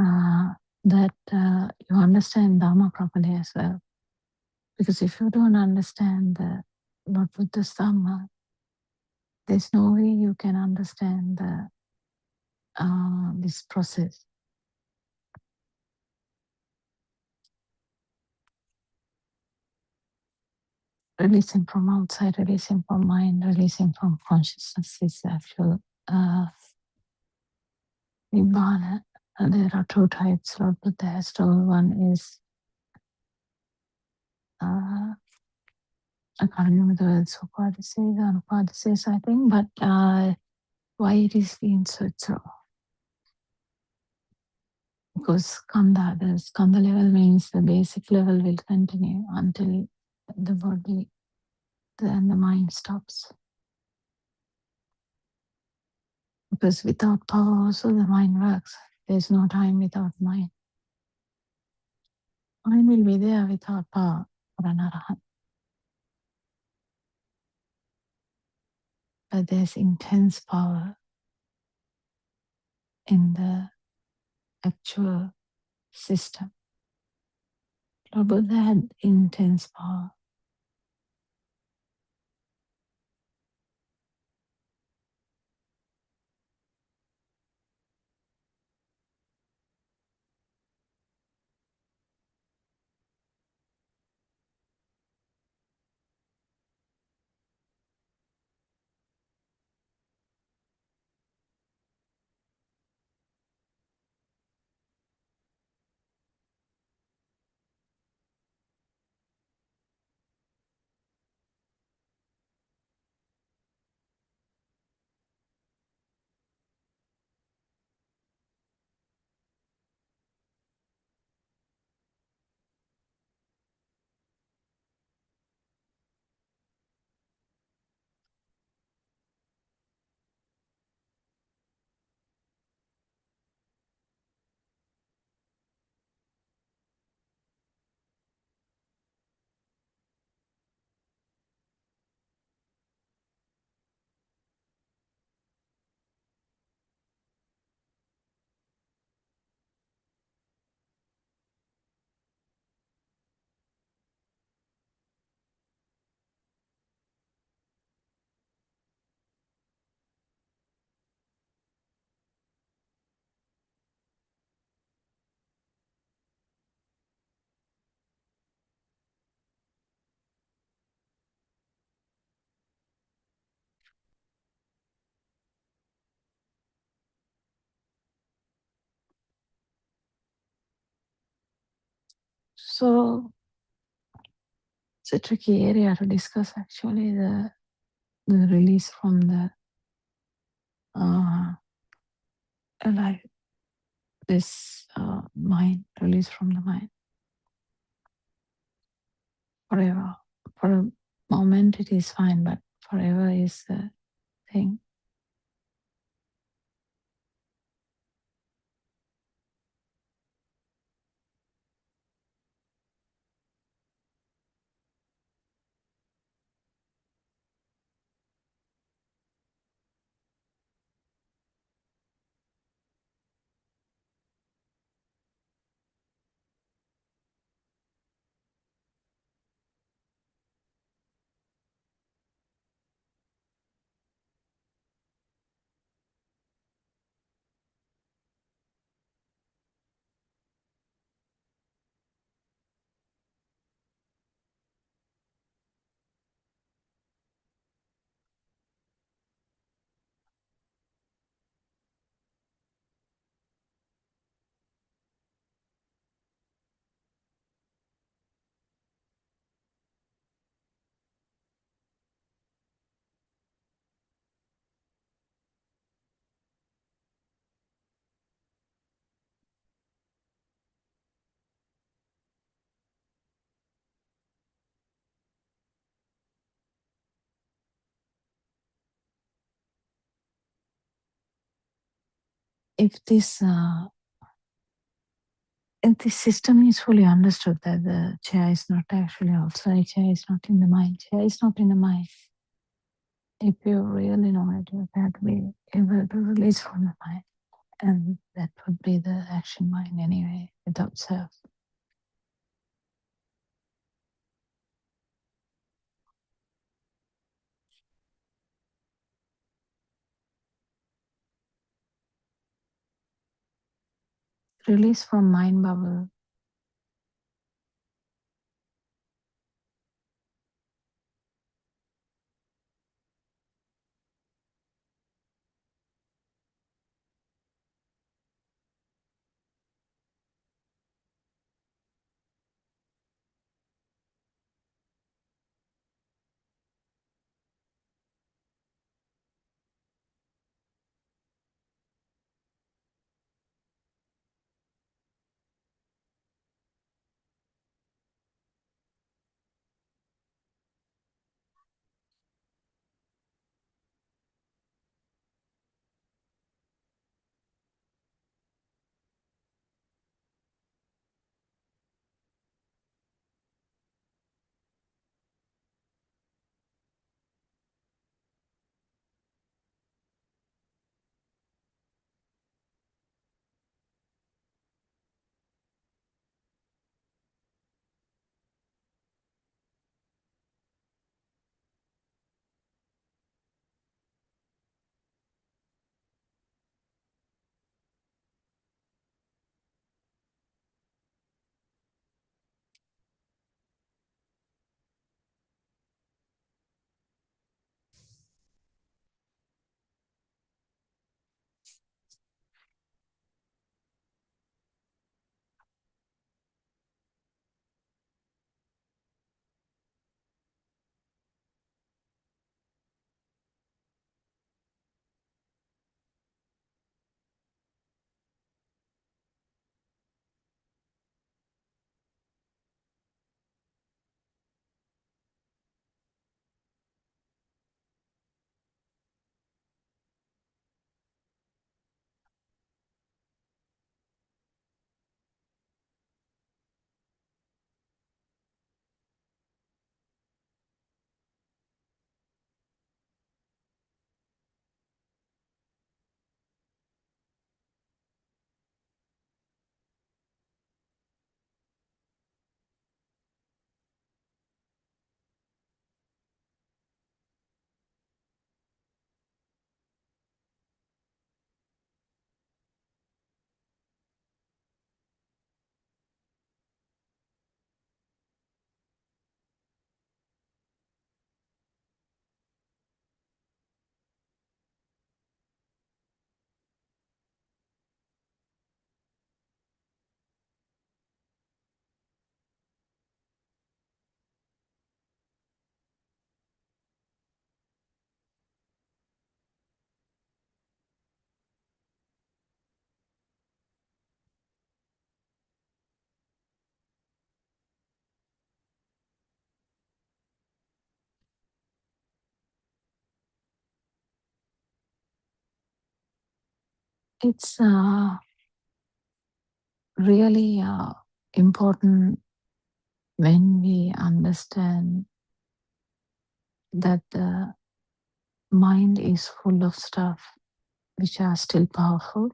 that you understand Dharma properly as well. Because if you don't understand the Lord Buddha's Dharma, there's no way you can understand this process. Releasing from outside, releasing from mind, releasing from consciousness is actual Nibbana. There are two types Lord Buddha has told. One is I can't remember the words Upadhyaya, I think, but why it is being so true? Because skandha, the skandha level means the basic level will continue until the body and the mind stops. Because without power also the mind works. There's no time without mind. Mind will be there without power for an arahant. But there's intense power in the actual system. Lord Buddha had intense power. So it's a tricky area to discuss actually, the release from the like this mind, release from the mind forever. For a moment it is fine, but forever is the thing. If this system is fully understood, that the chair is not actually outside, chair is not in the mind, chair is not in the mind. If you really know it, you have to be able to release from the mind And that would be the action mind anyway, without self. Release from mind bubble. It's really important when we understand that the mind is full of stuff which are still powerful,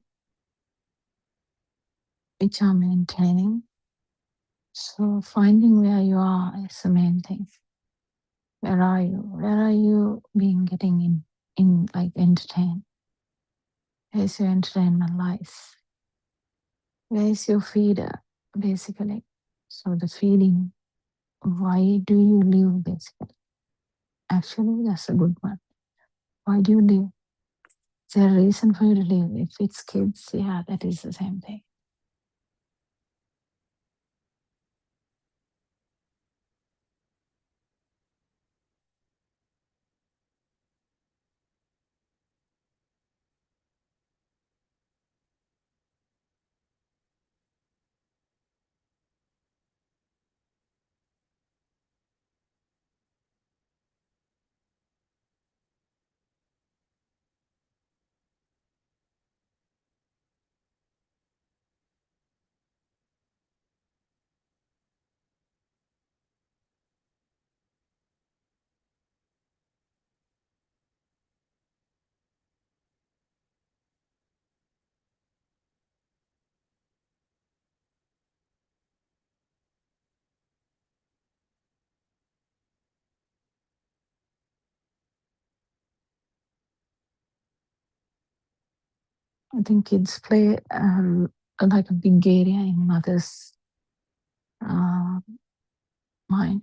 which are maintaining. So finding where you are is the main thing. Where are you? Where are you being getting in like entertained? Where's your entertainment lies? Where is your feeder, basically? So the feeding, why do you live, basically? Actually, that's a good one. Why do you live? Is there a reason for you to live? If it's kids, yeah, that is the same thing. I think kids play like a big area in mother's mind.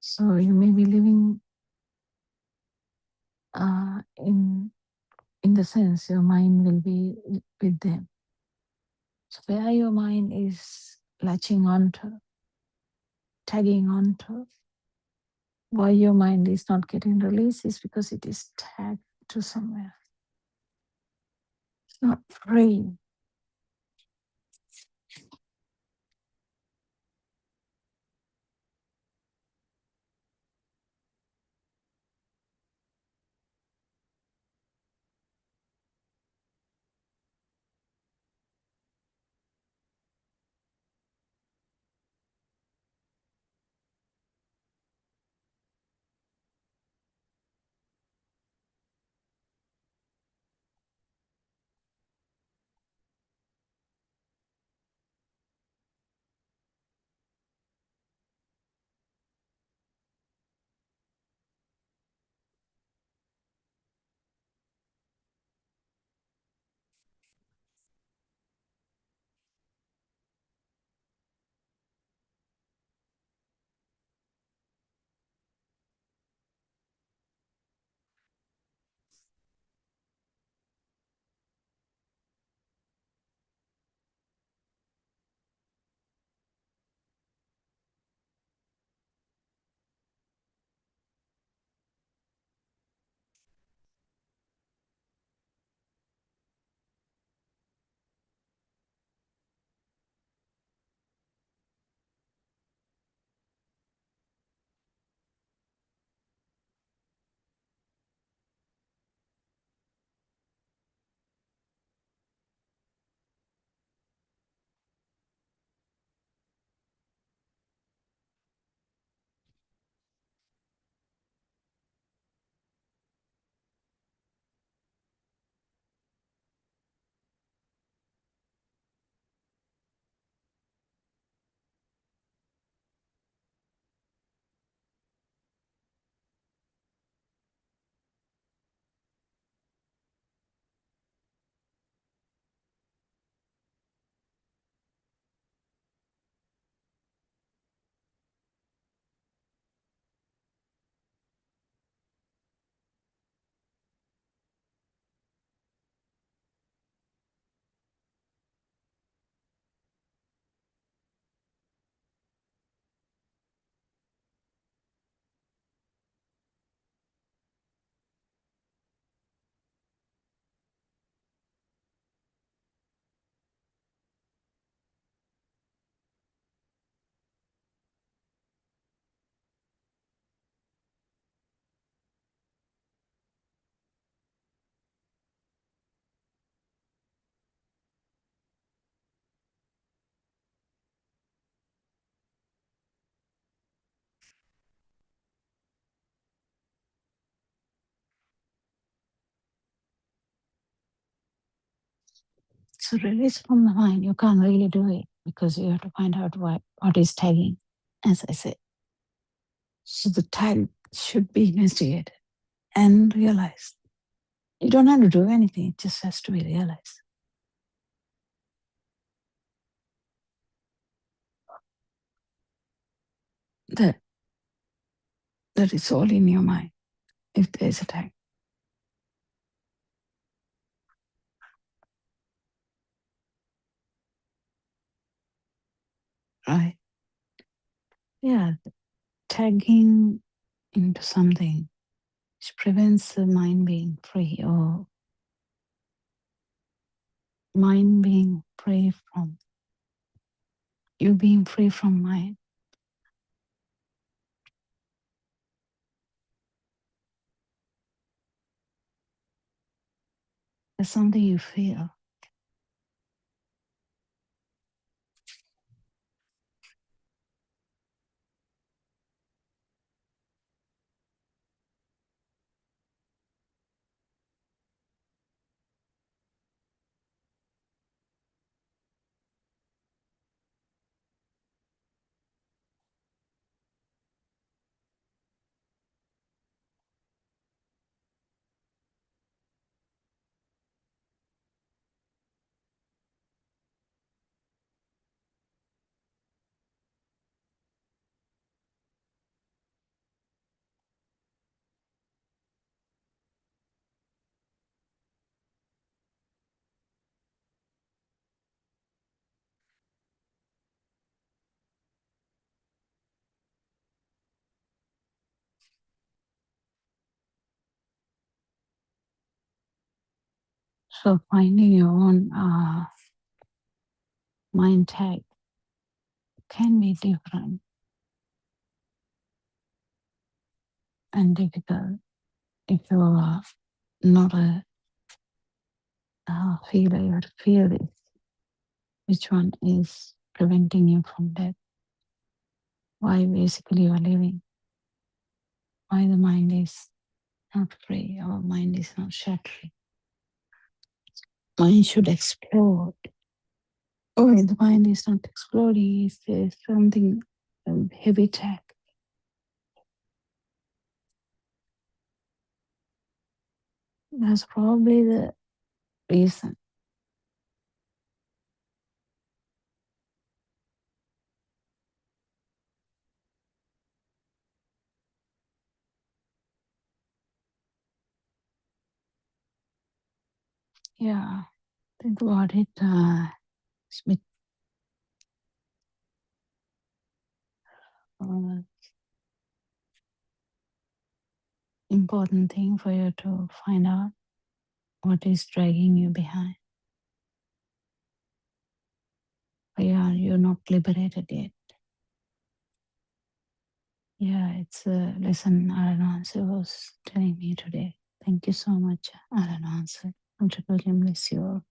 So you may be living in the sense your mind will be with them. So where your mind is latching onto, tagging onto, why your mind is not getting released is because it is tagged to somewhere. It's not free. So release from the mind, you can't really do it because you have to find out what is tagging, as I said. So the tag should be investigated and realized. You don't have to do anything, it just has to be realized. That it's all in your mind if there is a tag. Right? Yeah, tagging into something which prevents the mind being free or mind being free from you being free from mind. There's something you feel. So finding your own mind type can be different and difficult if you are not a feeler. You have to feel this. Which one is preventing you from that? Why basically you are living? Why the mind is not free? Our mind is not shattering. Mind should explode. Why the mind is not exploding? Is there something heavy tech? That's probably the reason. Yeah, think about it. It's a bit important thing for you to find out what is dragging you behind. Yeah, you're not liberated yet. Yeah, it's a lesson Aranansi was telling me today. Thank you so much, Aranansi. I'm truly bless you all.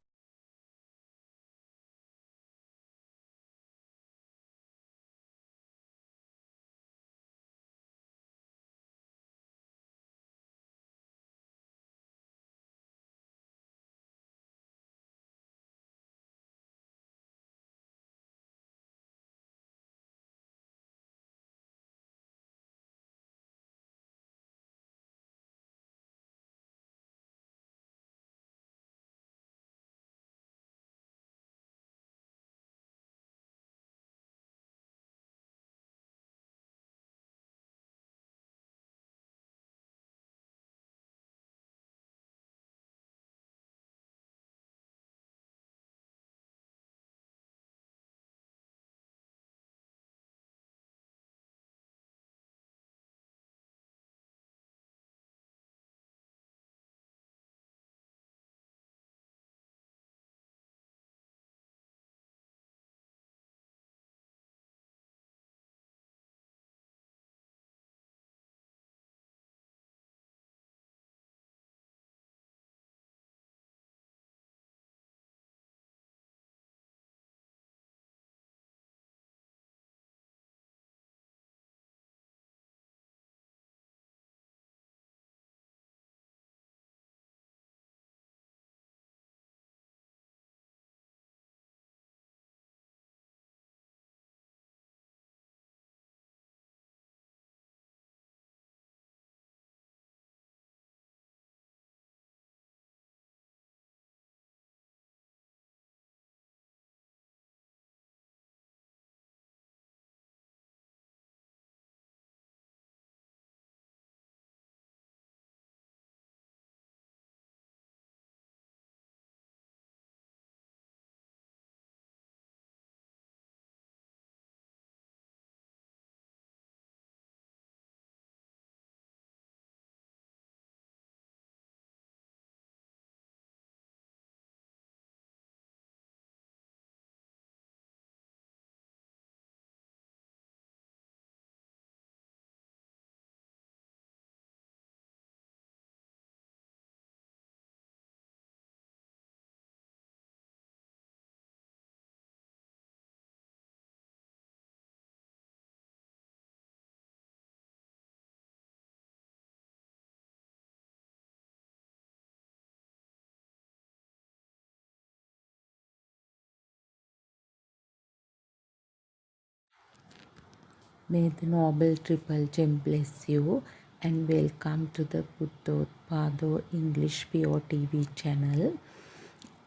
May the Noble Triple Gem bless you and welcome to the Buddothpado English PeoTV channel.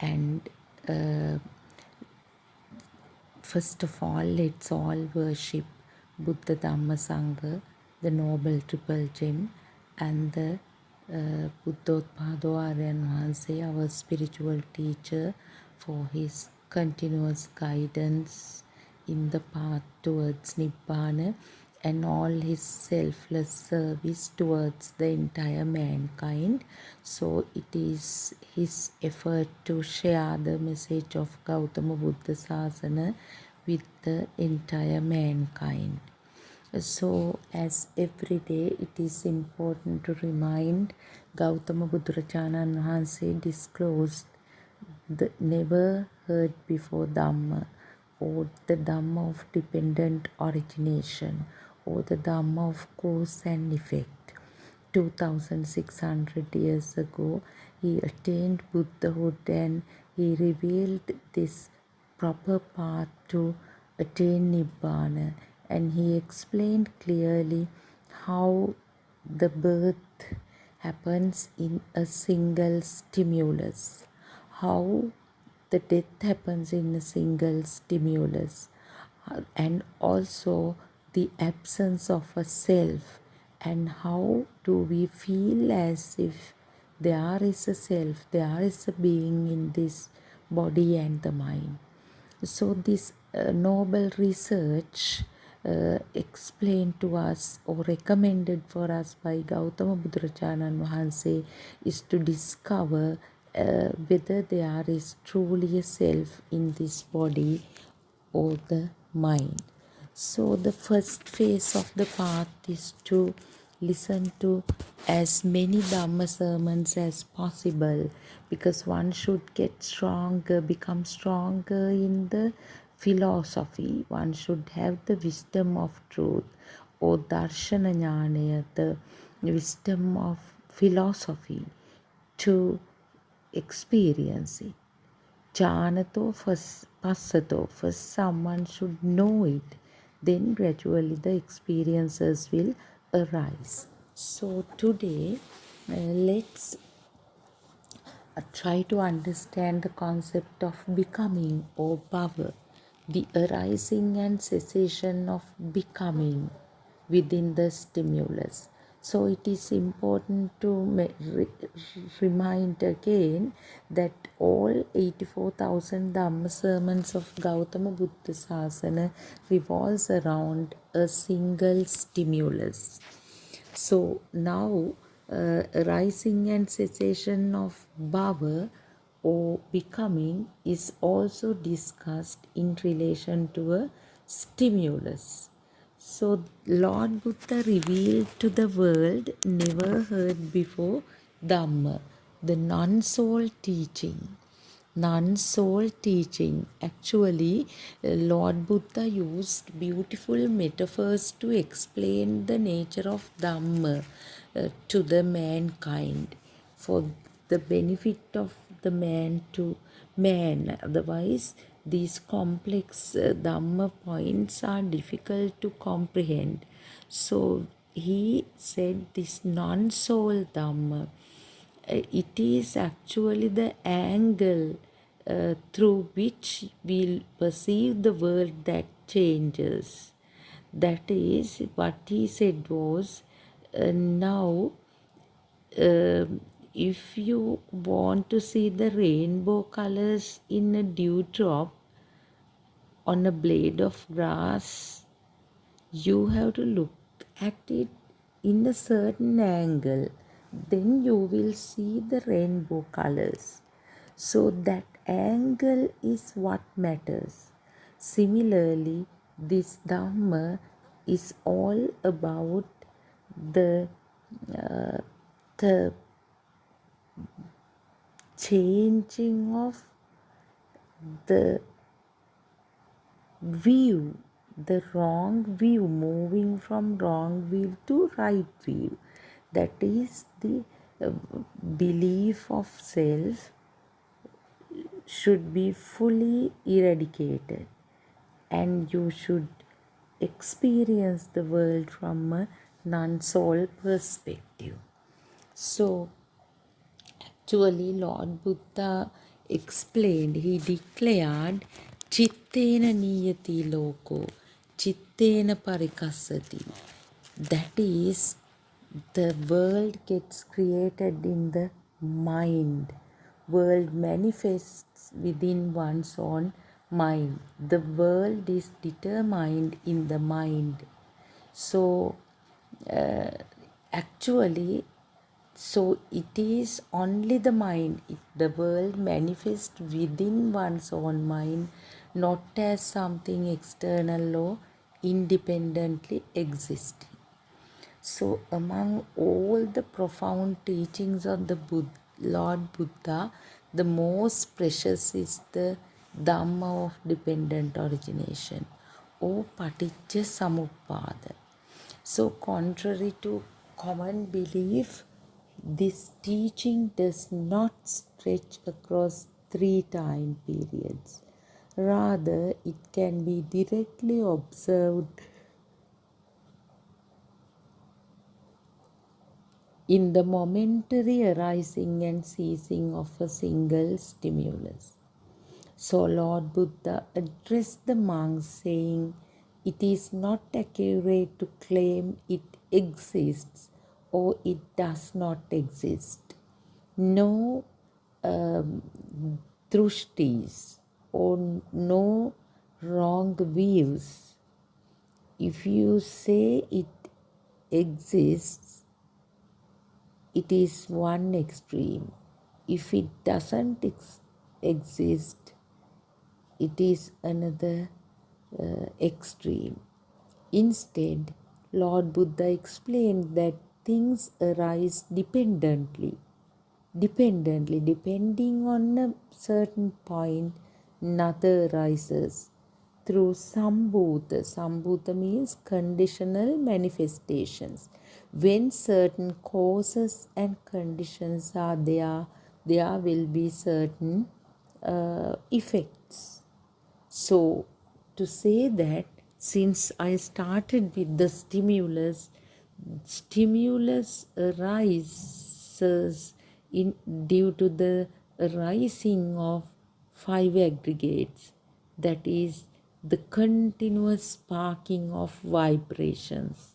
And first of all, let's all worship Buddha Dhamma Sangha, the Noble Triple Gem, and the Buddothpado Aryan Wahanse, our spiritual teacher, for his continuous guidance in the path towards Nibbana. and all his selfless service towards the entire mankind. So it is his effort to share the message of Gautama Buddha Sasana with the entire mankind. So as every day it is important to remind Gautama Buddharajanan Wahanse disclosed the never heard before Dhamma, or the Dhamma of dependent origination, or the Dhamma of cause and effect. 2600 years ago, he attained Buddhahood and he revealed this proper path to attain Nibbana, and he explained clearly how the birth happens in a single stimulus, how the death happens in a single stimulus, and also the absence of a self, and how do we feel as if there is a self, there is a being in this body and the mind. So this noble research explained to us or recommended for us by Gautama Buddharajanan Wahanse is to discover whether there is truly a self in this body or the mind. So the first phase of the path is to listen to as many Dhamma sermons as possible, because one should get stronger, become stronger in the philosophy. One should have the wisdom of truth, or Darshana Jnanaya, the wisdom of philosophy, to experience it. Janato passato, first someone should know it, then gradually the experiences will arise. So today let's try to understand the concept of becoming or bhava, the arising and cessation of becoming within the stimulus. So it is important to remind again that all 84,000 Dhamma sermons of Gautama Buddha Sasana revolves around a single stimulus. So now arising and cessation of bhava or becoming is also discussed in relation to a stimulus. So Lord Buddha revealed to the world never heard before Dhamma, the non-soul teaching. Non-soul teaching. Actually, Lord Buddha used beautiful metaphors to explain the nature of Dhamma to the mankind for the benefit of the man to man. Otherwise, these complex Dhamma points are difficult to comprehend. So he said this non-soul Dhamma, it is actually the angle through which we'll perceive the world that changes. That is, what he said was, now if you want to see the rainbow colors in a dewdrop on a blade of grass, you have to look at it in a certain angle, then you will see the rainbow colors. So that angle is what matters. Similarly, this Dhamma is all about the changing of the view, the wrong view, moving from wrong view to right view. That is the belief of self should be fully eradicated, and you should experience the world from a non-soul perspective. So actually Lord Buddha explained, he declared, Chittena niyati loko, Chittena parikassati. That is, the world gets created in the mind. World manifests within one's own mind. The world is determined in the mind. So actually, so it is only the mind, the world manifests within one's own mind, not as something external or independently existing. So, among all the profound teachings of the Lord Buddha, the most precious is the Dhamma of dependent origination or Paticca Samuppada. So, contrary to common belief, this teaching does not stretch across 3 time periods. Rather, it can be directly observed in the momentary arising and ceasing of a single stimulus. So Lord Buddha addressed the monks saying, it is not accurate to claim it exists or it does not exist. No drushtis or no wrong views. If you say it exists, it is one extreme. If it doesn't exist, it is another extreme. Instead, Lord Buddha explained that things arise depending on a certain point, another arises through sambhuta. Sambhuta means conditional manifestations. When certain causes and conditions are there, there will be certain effects. So, to say that since I started with the stimulus arises due to the rising of 5 aggregates, that is the continuous sparking of vibrations.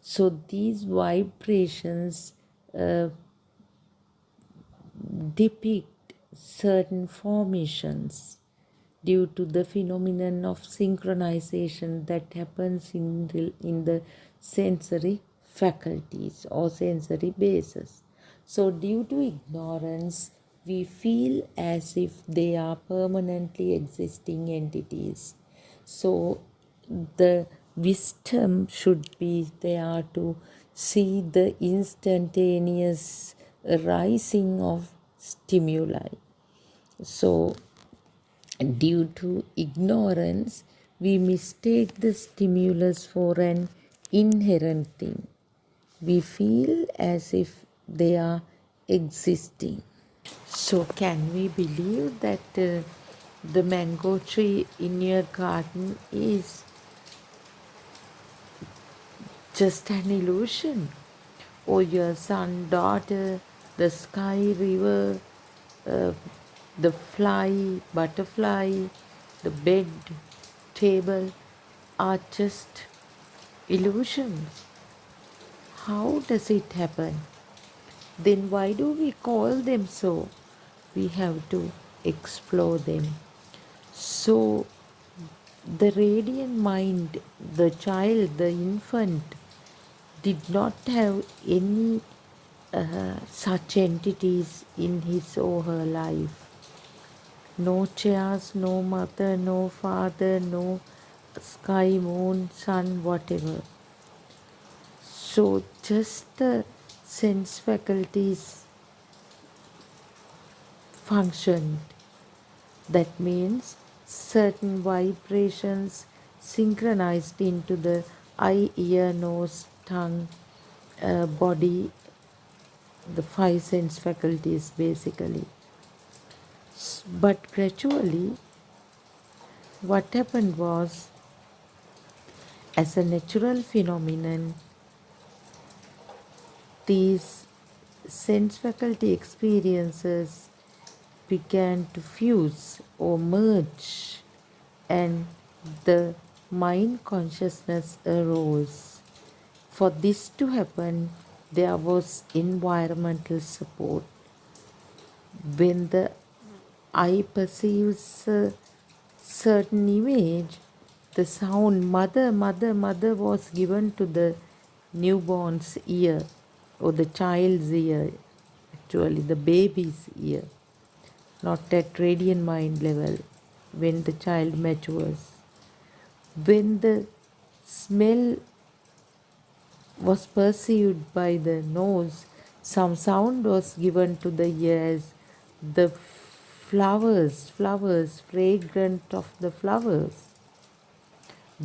So these vibrations depict certain formations due to the phenomenon of synchronization that happens in the sensory faculties or sensory bases. So due to ignorance, we feel as if they are permanently existing entities. So the wisdom should be there to see the instantaneous rising of stimuli. So due to ignorance, we mistake the stimulus for an inherent thing. We feel as if they are existing. So, can we believe that the mango tree in your garden is just an illusion? Or your son, daughter, the sky, river, the fly, butterfly, the bed, table are just illusions. How does it happen? Then why do we call them so? We have to explore them. So the radiant mind, the child, the infant, did not have any such entities in his or her life. No chairs, no mother, no father, no sky, moon, sun, whatever. So just the sense faculties functioned. That means certain vibrations synchronized into the eye, ear, nose, tongue, body, the 5 sense faculties basically. But gradually, what happened was, as a natural phenomenon, these sense faculty experiences began to fuse or merge, and the mind consciousness arose. For this to happen, there was environmental support. When the eye perceives a certain image, The sound mother, mother, mother was given to the newborn's ear or the child's ear, actually the baby's ear, not at radiant mind level when the child matures. When the smell was perceived by the nose, some sound was given to the ears, the flowers, fragrant of the flowers.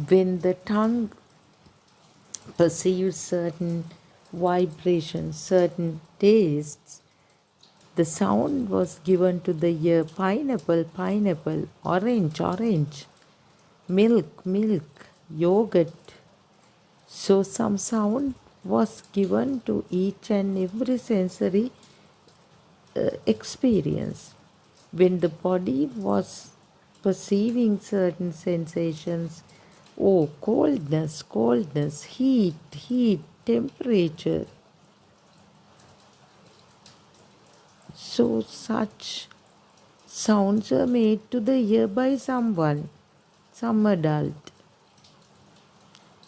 When the tongue perceives certain vibrations, certain tastes, the sound was given to the ear, pineapple, pineapple, orange, orange, milk, milk, yogurt. So some sound was given to each and every sensory experience. When the body was perceiving certain sensations, oh, coldness, coldness, heat, heat, temperature. So such sounds are made to the ear by someone, some adult.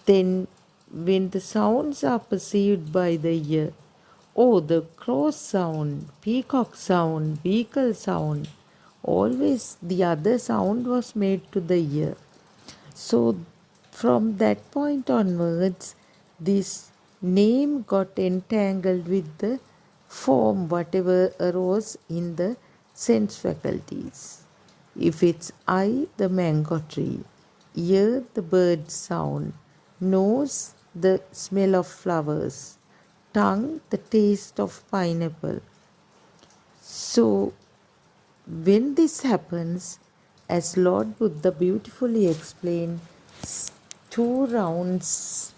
Then when the sounds are perceived by the ear, oh, the crow sound, peacock sound, beagle sound, always the other sound was made to the ear. So from that point onwards, this name got entangled with the form, whatever arose in the sense faculties. If it's eye, the mango tree, ear, the bird sound, nose, the smell of flowers, tongue, the taste of pineapple. So when this happens, as Lord Buddha beautifully explained, two rounds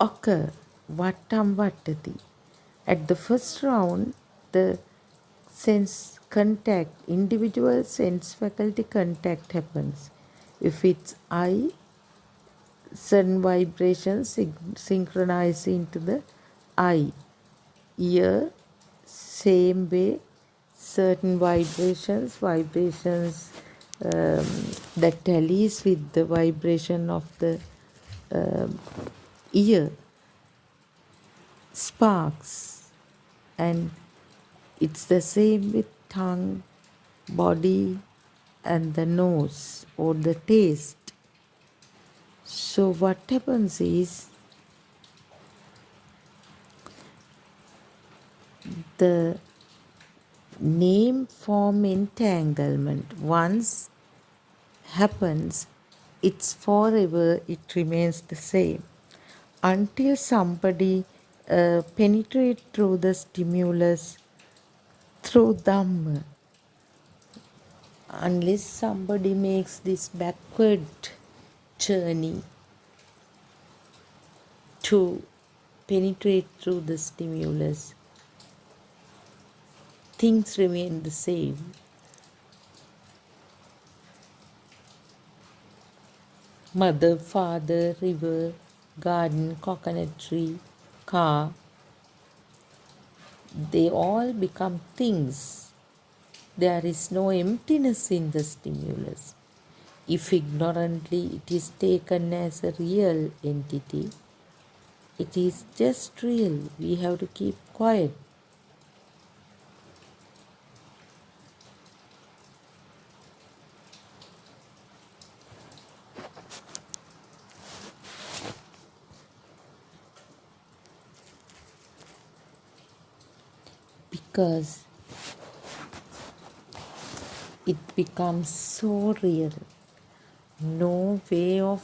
occur, Vattam Vattati. At the first round, the sense contact, individual sense faculty contact happens. If it's eye, certain vibrations synchronize into the eye. Ear, same way, certain vibrations that tallies with the vibration of the ear, sparks. And it's the same with tongue, body, and the nose or the taste. So what happens is the name form entanglement once happens, it's forever, it remains the same until somebody penetrates through the stimulus through Dhamma. Unless somebody makes this backward journey to penetrate through the stimulus, things remain the same. Mother, father, river, garden, coconut tree, car, they all become things. There is no emptiness in the stimulus. If ignorantly it is taken as a real entity, it is just real. We have to keep quiet. Because it becomes so real, no way of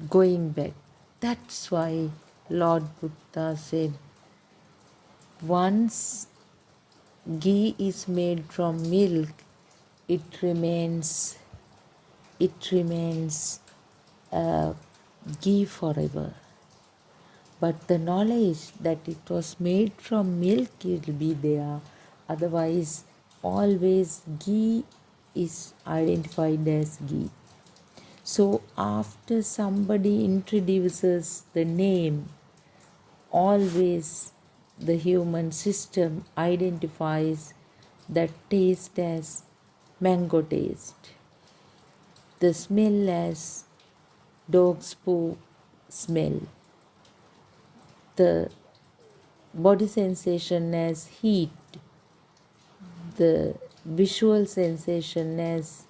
going back. That's why Lord Buddha said, once ghee is made from milk, it remains ghee forever. But the knowledge that it was made from milk will be there. Otherwise, always ghee is identified as ghee. So after somebody introduces the name, always the human system identifies that taste as mango taste, the smell as dog's poo smell, the body sensation as heat, the visual sensation as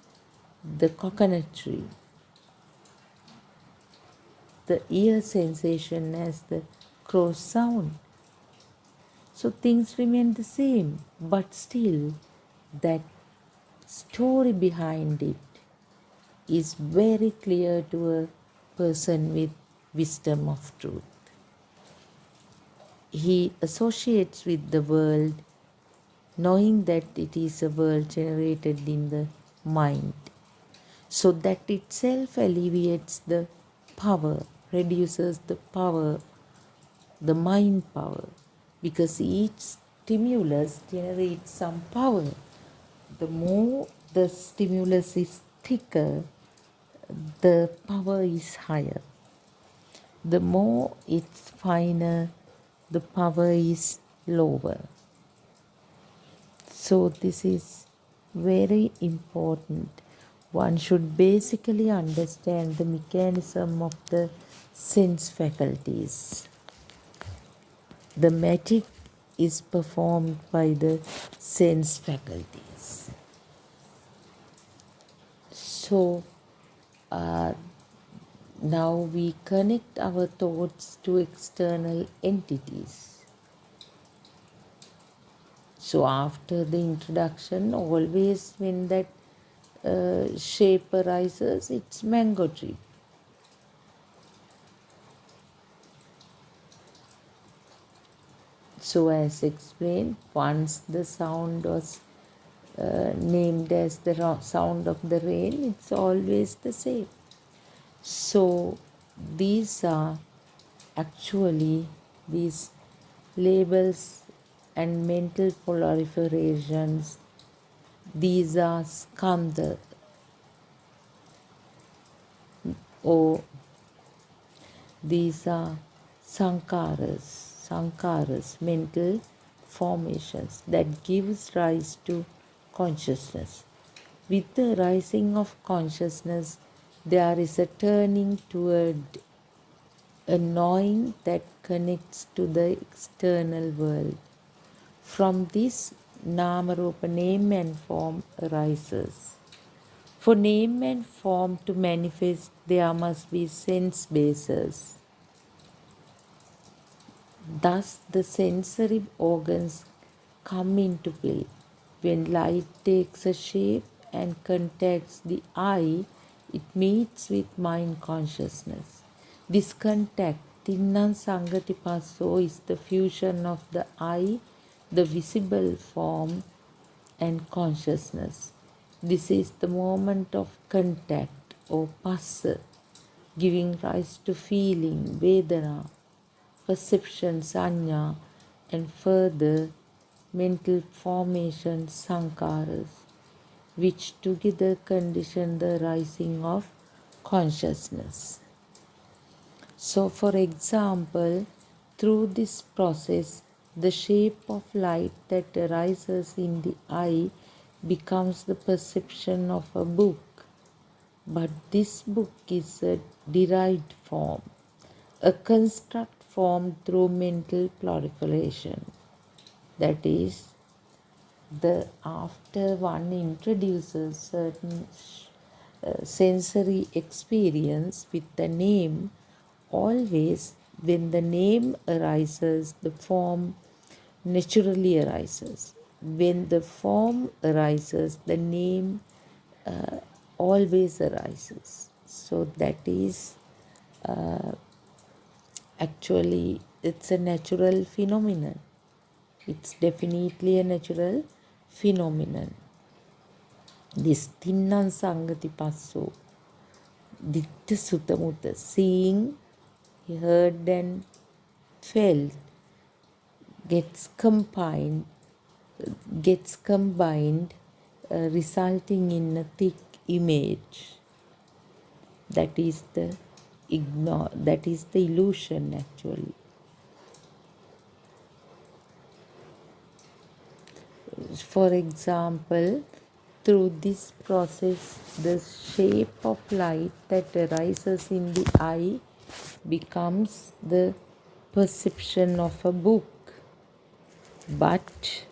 the coconut tree, the ear sensation as the crow sound. So things remain the same, but still that story behind it is very clear to a person with wisdom of truth. He associates with the world knowing that it is a world generated in the mind. So that itself alleviates the power, reduces the power, the mind power, because each stimulus generates some power. The more the stimulus is thicker, the power is higher. The more it's finer, the power is lower. So this is very important. One should basically understand the mechanism of the sense faculties. The magic is performed by the sense faculties. So now we connect our thoughts to external entities. So after the introduction, always when that shape arises, it's mango tree. So as explained, once the sound was named as the sound of the rain, it's always the same. So these are actually these labels and mental proliferations. These are skandha, or these are sankharas, mental formations that gives rise to consciousness. With the rising of consciousness, there is a turning toward a knowing that connects to the external world. From this, Namarupa, name and form, arises. For name and form to manifest, there must be sense bases. Thus, the sensory organs come into play. When light takes a shape and contacts the eye, it meets with mind consciousness. This contact, Tinnan Sangatipasso, is the fusion of the eye, the visible form, and consciousness. This is the moment of contact, or passa, giving rise to feeling, vedana, perception, sanya, and further mental formation, sankharas, which together condition the rising of consciousness. So, for example, through this process, the shape of light that arises in the eye becomes the perception of a book. But this book is a derived form, a construct formed through mental proliferation. That is, after one introduces certain sensory experience with the name, always when the name arises, the form naturally arises. When the form arises, the name always arises. So that is actually, it's a natural phenomenon. It's definitely a natural phenomenon. This Tinnan Sangati Passo, Ditta Sutta, seeing, heard and felt, gets combined, resulting in a thick image. That is the illusion actually. For example, Through this process, the shape of light that arises in the eye becomes the perception of a book. But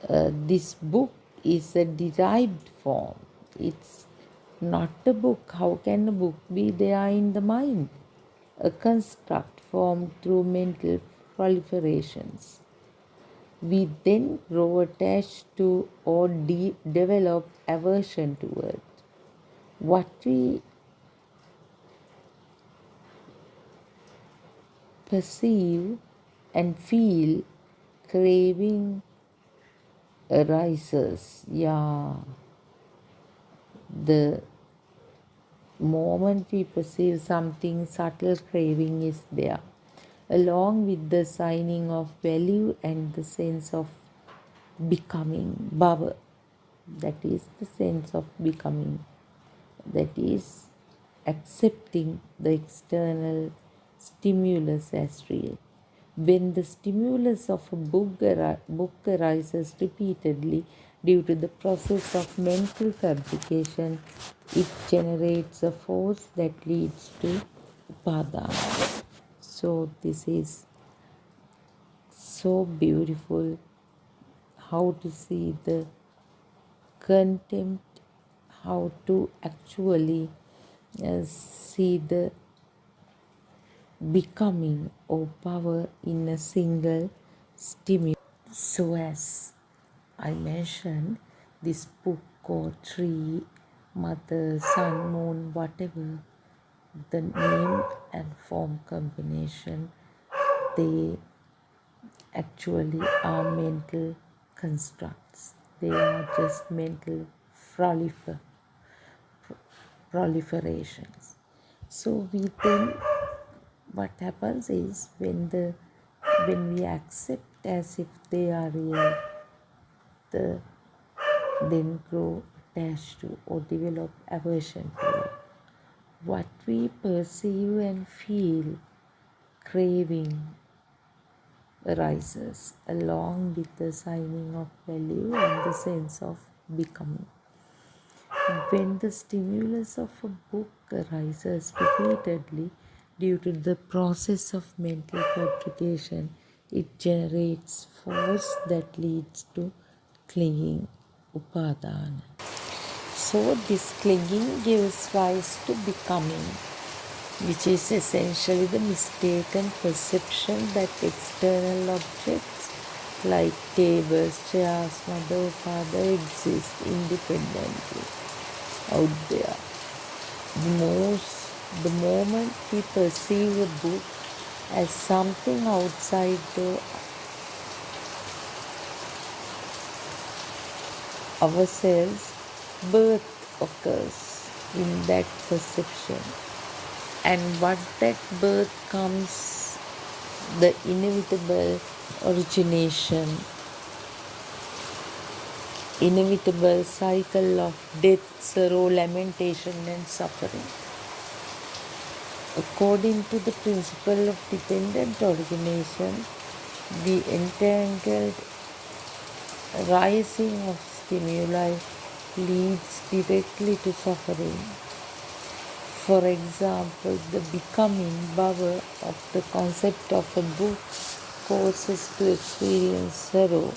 this book is a derived form. It's not a book. How can a book be there in the mind? A construct formed through mental proliferations. We then grow attached to or develop aversion toward what we perceive and feel. Craving arises. The moment we perceive something, subtle craving is there, along with the signing of value and the sense of becoming, bhava. That is the sense of becoming. That is accepting the external stimulus as real. When the stimulus of a book arises repeatedly due to the process of mental fabrication, it generates a force that leads to upadana. So this is so beautiful, how to see the contempt, how to actually see the becoming or power in a single stimulus. So as I mentioned, this book or tree, mother, sun, moon, whatever, the name and form combination, they actually are mental constructs. They are just mental proliferations. So we then, what happens is when we accept as if they are real, then grow attached to or develop aversion to it. What we perceive and feel, craving arises along with the signing of value and the sense of becoming. When the stimulus of a book arises repeatedly due to the process of mental fabrication, it generates force that leads to clinging, upadana. So this clinging gives rise to becoming, which is essentially the mistaken perception that external objects like tables, chairs, mother, father exist independently out there. The moment we perceive a book as something outside ourselves, birth occurs in that perception. And what that birth comes, the inevitable origination, inevitable cycle of death, sorrow, lamentation and suffering. According to the principle of dependent origination, the entangled rising of stimuli leads directly to suffering. For example, the becoming bhava of the concept of a book causes to experience sorrow.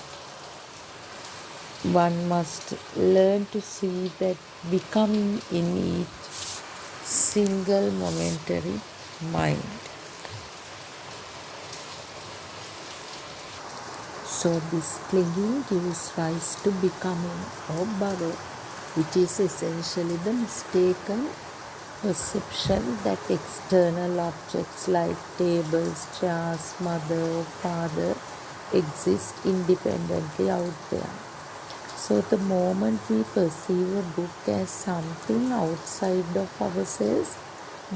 One must learn to see that becoming in each single momentary mind. So this clinging gives rise to becoming or bhava, which is essentially the mistaken perception that external objects like tables, chairs, mother, father exist independently out there. So the moment we perceive a book as something outside of ourselves,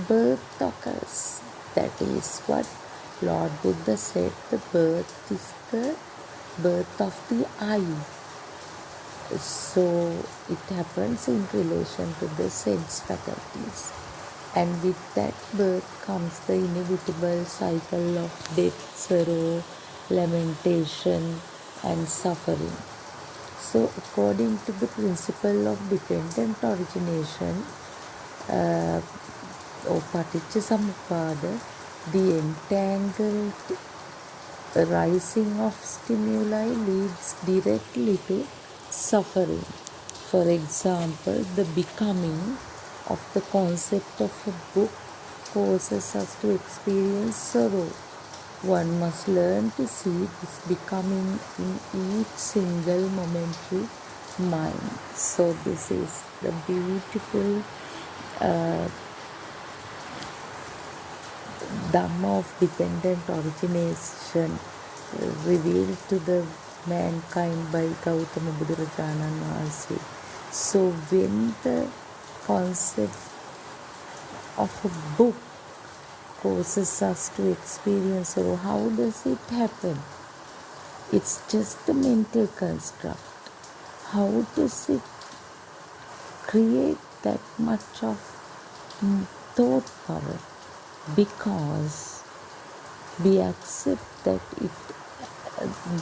birth occurs. That is what Lord Buddha said, the birth is the birth of the eye. So it happens in relation to the sense faculties. And with that birth comes the inevitable cycle of death, sorrow, lamentation and suffering. So, according to the principle of dependent origination or Paticca the entangled rising of stimuli leads directly to suffering. For example, the becoming of the concept of a book causes us to experience sorrow. One must learn to see this becoming in each single momentary mind. So this is the beautiful Dhamma of dependent origination revealed to the mankind by Gautama Buddharajanan Vahanse. So when the concept of a book causes us to experience sorrow, how does it happen? It's just a mental construct. How does it create that much of thought power? Because we accept that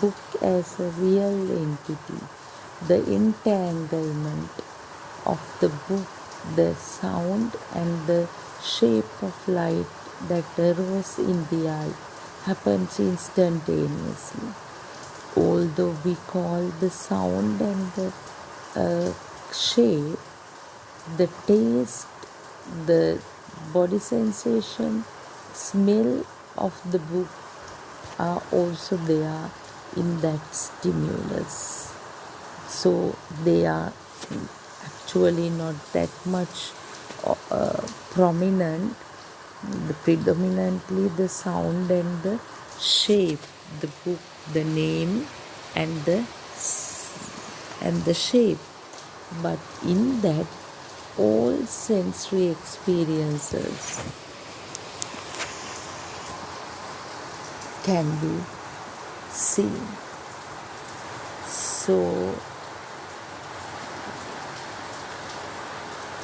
book as a real entity. The entanglement of the book, the sound and the shape of light that arose in the eye happens instantaneously. Although we call the sound and the shape, the taste, the body sensation, smell of the book are also there in that stimulus. So they are actually not that much prominent. Predominantly the sound and the shape, the book, the name and the shape. But in that all sensory experiences can be seen. So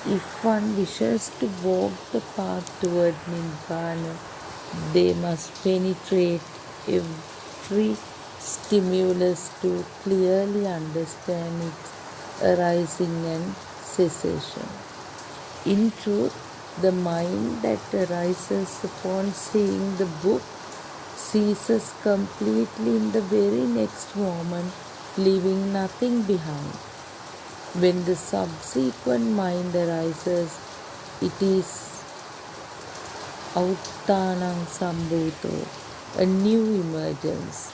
if one wishes to walk the path toward Nibbana, they must penetrate every stimulus to clearly understand its arising and cessation. In truth, the mind that arises upon seeing the book ceases completely in the very next moment, leaving nothing behind. When the subsequent mind arises, it is Auttanam Sambhuto, a new emergence.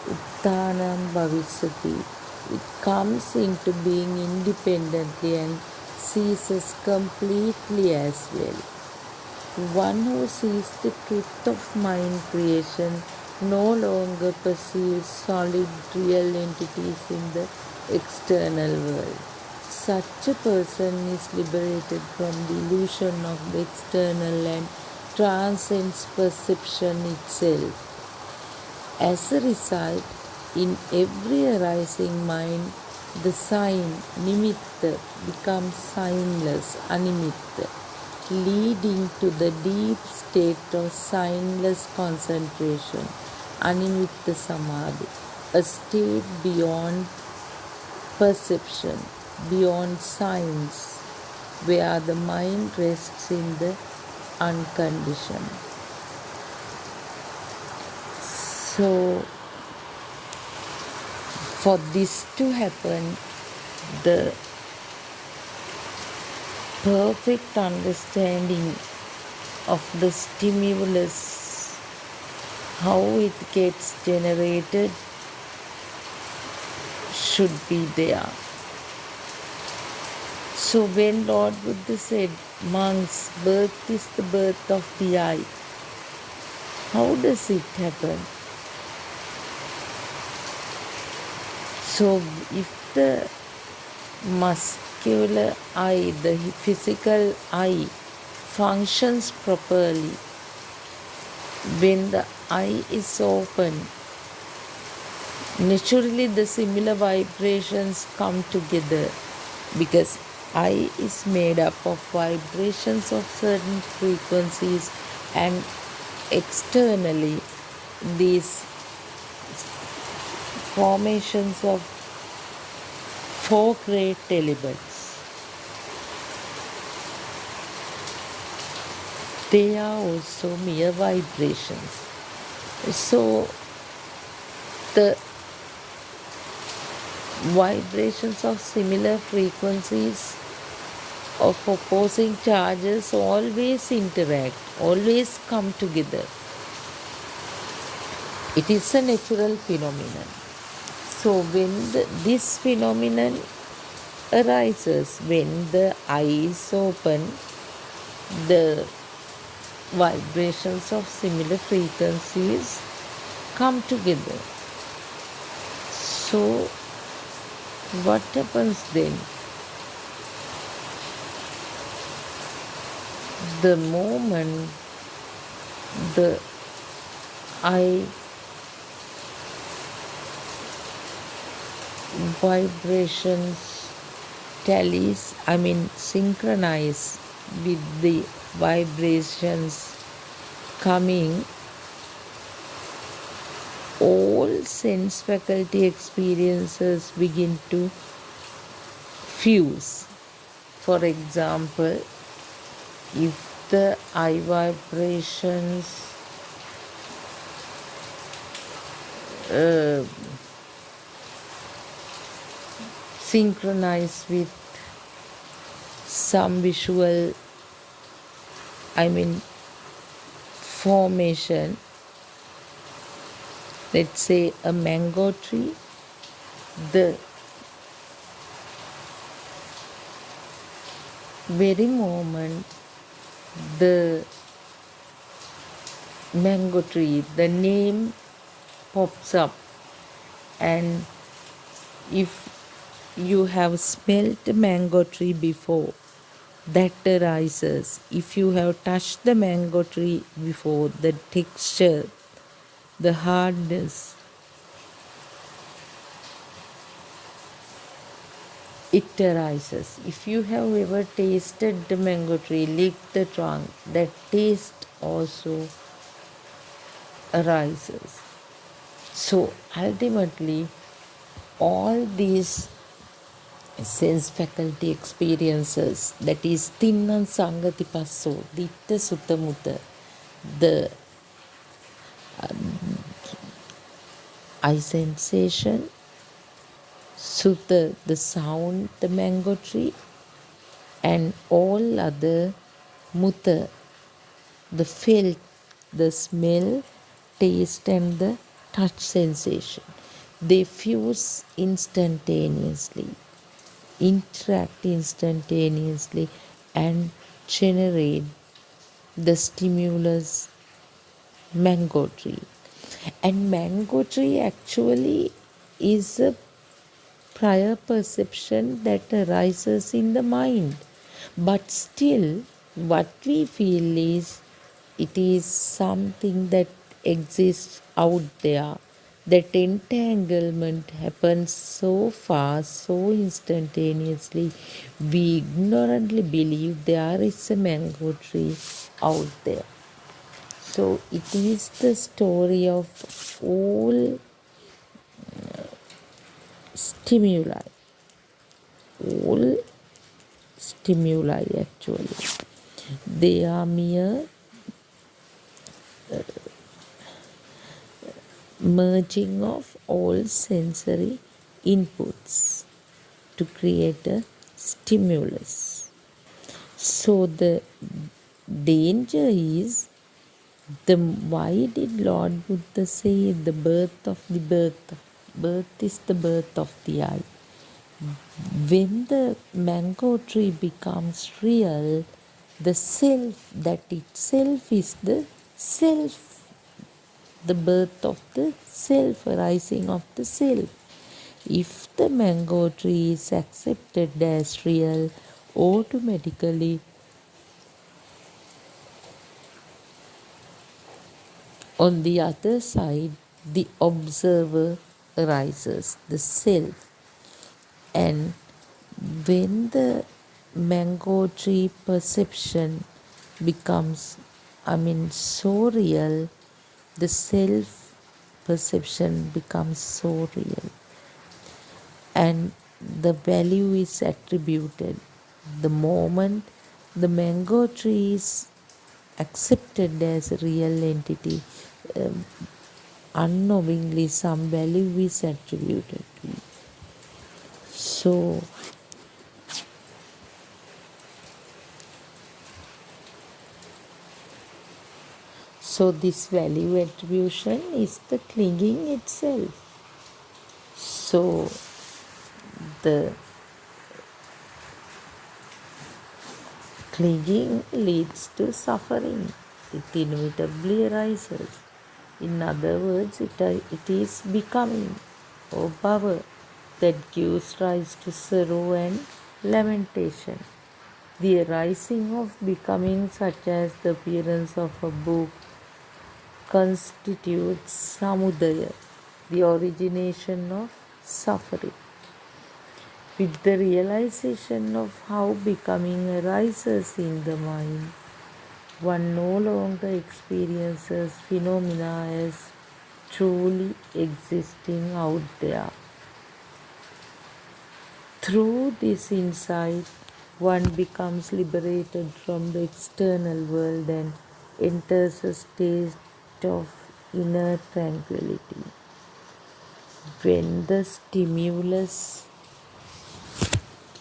Uttanam Bhavisati. It comes into being independently and ceases completely as well. One who sees the truth of mind creation no longer perceives solid real entities in the external world. Such a person is liberated from the illusion of the external and transcends perception itself. As a result, in every arising mind, the sign, nimitta, becomes signless, animitta, leading to the deep state of signless concentration, animitta samadhi, a state beyond perception, beyond signs, where the mind rests in the unconditioned. So, for this to happen, the perfect understanding of the stimulus, how it gets generated, should be there. So when Lord Buddha said, monks, birth is the birth of the eye, how does it happen? So if the muscular eye, the physical eye functions properly, when the eye is open, naturally the similar vibrations come together, because eye is made up of vibrations of certain frequencies, and externally these formations of four great elements. They are also mere vibrations. So the vibrations of similar frequencies of opposing charges always interact, always come together. It is a natural phenomenon. So when this phenomenon arises, when the eye is open, the vibrations of similar frequencies come together. So what happens then? The moment the eye vibrations synchronize with the vibrations coming, all sense faculty experiences begin to fuse. For example, if the eye vibrations synchronize with some visual formation, let's say a mango tree, the very moment the mango tree, the name pops up, and if you have smelt a mango tree before, that arises. If you have touched the mango tree before, the texture, the hardness, it arises. If you have ever tasted the mango tree, licked the trunk, that taste also arises. So ultimately, all these sense faculty experiences, that is Tinnan Sangati Passo, Ditta Sutta Mutta, the eye sensation, Sutta, the sound, the mango tree, and all other Mutta, the felt, the smell, taste, and the touch sensation. They fuse instantaneously, interact instantaneously, and generate the stimulus mango tree. And mango tree actually is a prior perception that arises in the mind. But still, what we feel is it is something that exists out there. That entanglement happens so fast, so instantaneously. We ignorantly believe there is a mango tree out there. So it is the story of all stimuli. All stimuli actually. They are mere merging of all sensory inputs to create a stimulus. So the danger is, why did Lord Buddha say the birth is the birth of the eye? When the mango tree becomes real, the self, that itself is the self, the birth of the self, arising of the self. If the mango tree is accepted as real, automatically on the other side, the observer arises, the self. And when the mango tree perception becomes, so real, the self perception becomes so real. And the value is attributed. The moment the mango tree is accepted as a real entity, um, unknowingly some value is attributed to it. So this value attribution is the clinging itself. So the clinging leads to suffering. It inevitably arises. In other words, it is becoming or power that gives rise to sorrow and lamentation. The arising of becoming, such as the appearance of a book, constitutes samudaya, the origination of suffering. With the realization of how becoming arises in the mind, one no longer experiences phenomena as truly existing out there. Through this insight, one becomes liberated from the external world and enters a state of inner tranquility. When the stimulus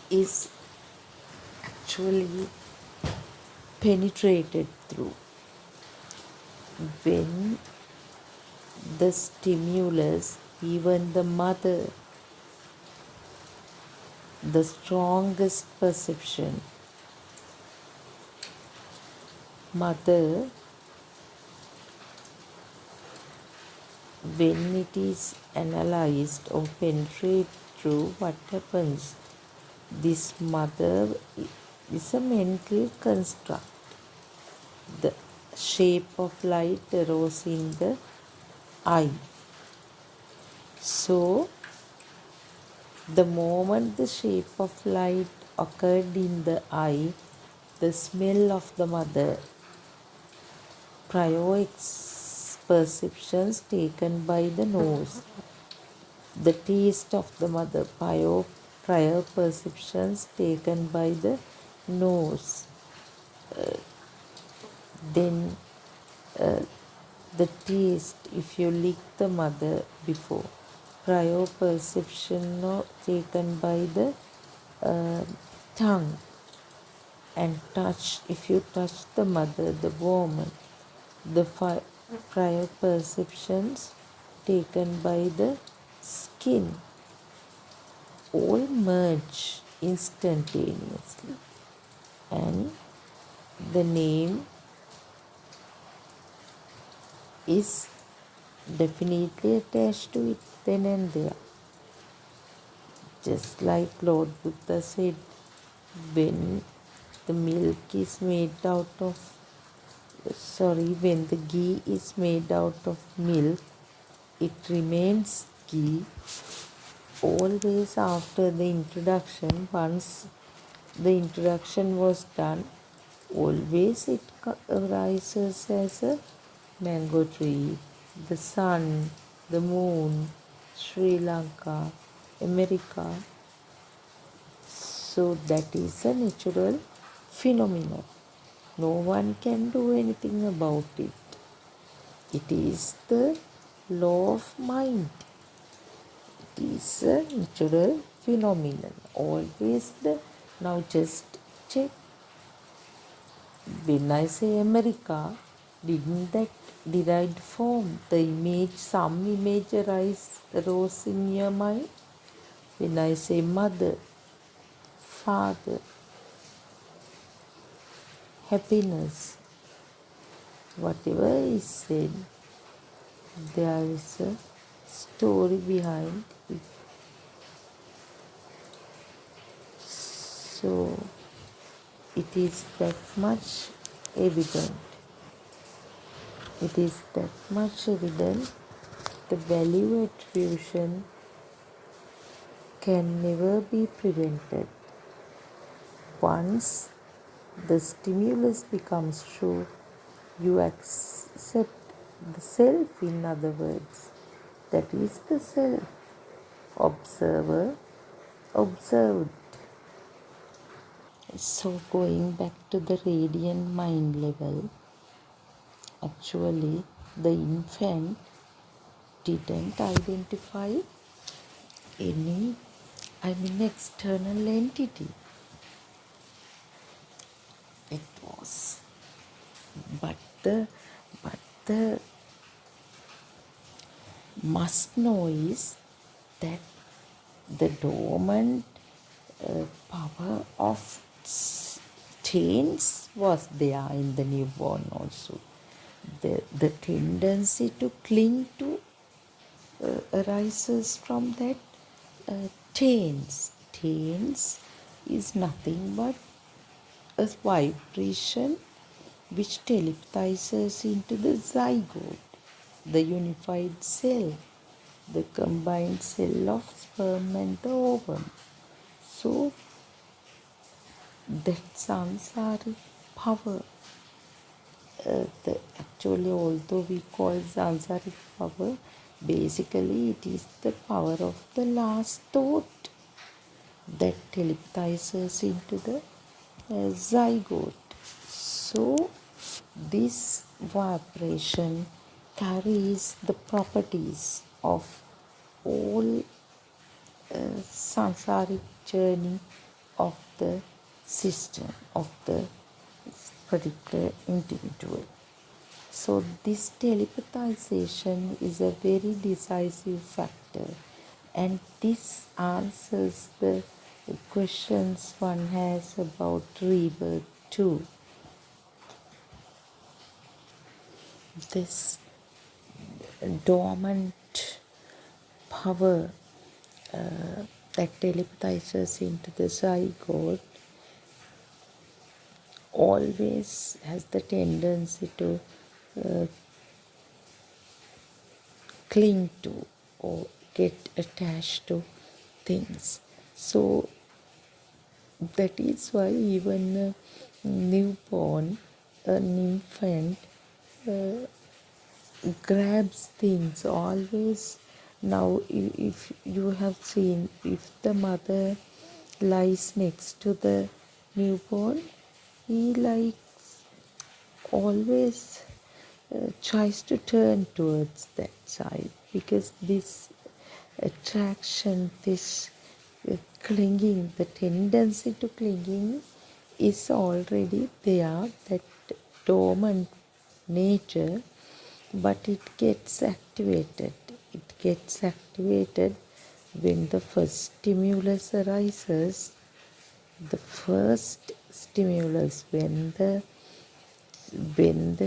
is actually penetrated through, when the stimulus, even the mother, the strongest perception, mother, when it is analyzed or penetrate through, what happens? This mother is a mental construct. The shape of light arose in the eye. So, the moment the shape of light occurred in the eye, the smell of the mother, prior perceptions taken by the nose, the taste of the mother, prior perceptions taken by the nose, then the taste, if you lick the mother before, prior perception taken by the tongue, and touch, if you touch the mother, the woman, the prior perceptions taken by the skin, all merge instantaneously, and the name is definitely attached to it then and there. Just like Lord Buddha said, when the milk is made out of, when the ghee is made out of milk, it remains ghee always after the introduction. Once the introduction was done, always it arises as a mango tree, the sun, the moon, Sri Lanka, America. So that is a natural phenomenon. No one can do anything about it. It is the law of mind. It is a natural phenomenon. Always now just check. When I say America, didn't that derived form, the image, some image arose in your mind? When I say mother, father, happiness, whatever is said, there is a story behind it. So it is that much evident. It is that much evident. The value attribution can never be prevented. Once the stimulus becomes true, you accept the self, in other words. That is the self, observer, observed. So going back to the radiant mind level, actually the infant didn't identify any, external entity. It was, but the must know is that the dormant power of change was there in the newborn also. The tendency to cling to arises from that tense. Tense is nothing but a vibration which telepathizes into the zygote, the unified cell, the combined cell of sperm and the ovum. So that samsaric power, actually although we call samsaric power, basically it is the power of the last thought that telepathizes into the zygote. So this vibration carries the properties of all samsaric journey of the system, of the particular individual. So this telepathization is a very decisive factor, and this answers the questions one has about rebirth too. This dormant power that telepathizes into the zygote always has the tendency to cling to or get attached to things. So that is why even a newborn, an infant, grabs things always. Now if you have seen, if the mother lies next to the newborn, he likes always tries to turn towards that side, because this attraction, this clinging, the tendency to clinging is already there, that dormant nature, but it gets activated. It gets activated when the first stimulus arises. The first stimulus, when the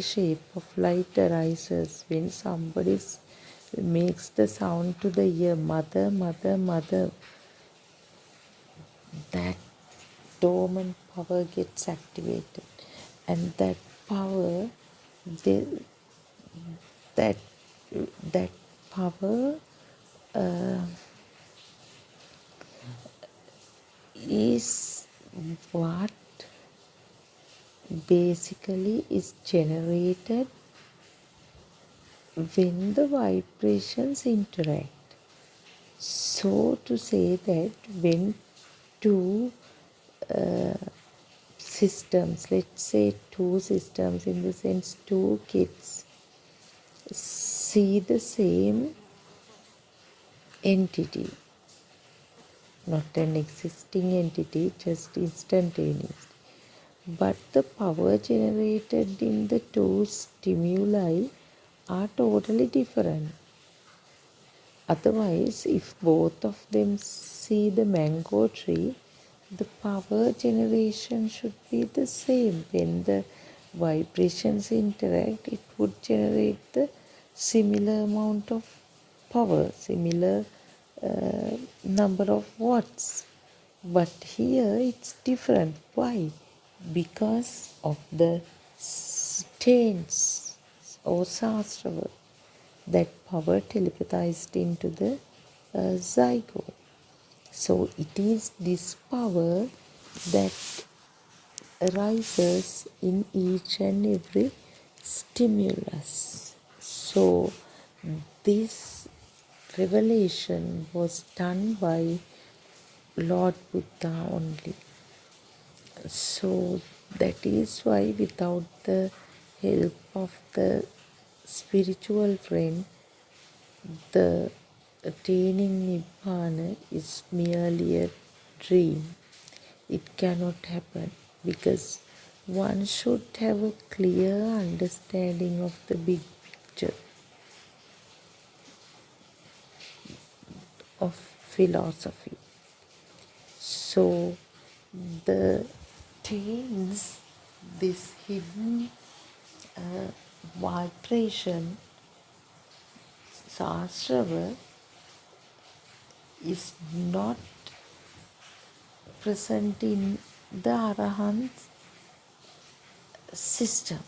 shape of light arises, when somebody makes the sound to the ear, mother, mother, mother, that dormant power gets activated, and that power, that power is what basically is generated when the vibrations interact. So to say that when two systems, let's say two systems, in the sense two kids, see the same entity, not an existing entity, just instantaneous, but the power generated in the two stimuli are totally different. Otherwise, if both of them see the mango tree, the power generation should be the same. When the vibrations interact, it would generate the similar amount of power, similar number of watts. But here it's different. Why? Because of the tense or sastra, that power telepathized into the zygote. So it is this power that arises in each and every stimulus. So this revelation was done by Lord Buddha only. So that is why without the help of the spiritual friend, the attaining Nibbana is merely a dream. It cannot happen because one should have a clear understanding of the big picture of philosophy. So the tains, this hidden vibration, sasrava, is not present in the Arahant's system.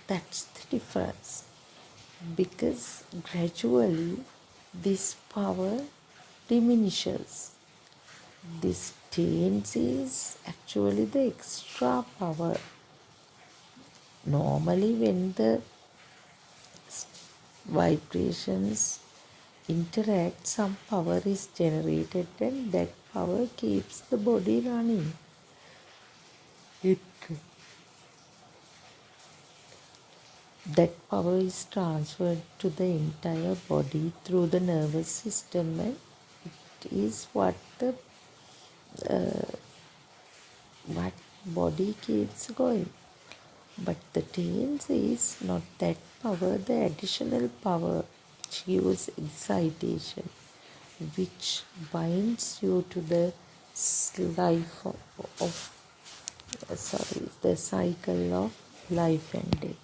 That's the difference. Because gradually this power diminishes. This taint is actually the extra power. Normally, when the vibrations interact, some power is generated and that power keeps the body running. That power is transferred to the entire body through the nervous system, and it is what the what body keeps going. But the tails is not that power, the additional power which gives excitation, which binds you to the life the cycle of life and death.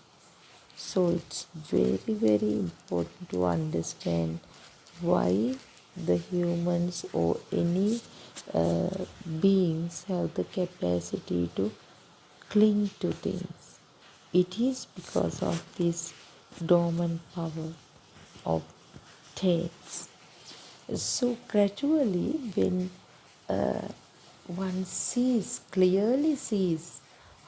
So it's very, very important to understand why the humans or any beings have the capacity to cling to things. It is because of this dormant power of taints. So gradually, when one clearly sees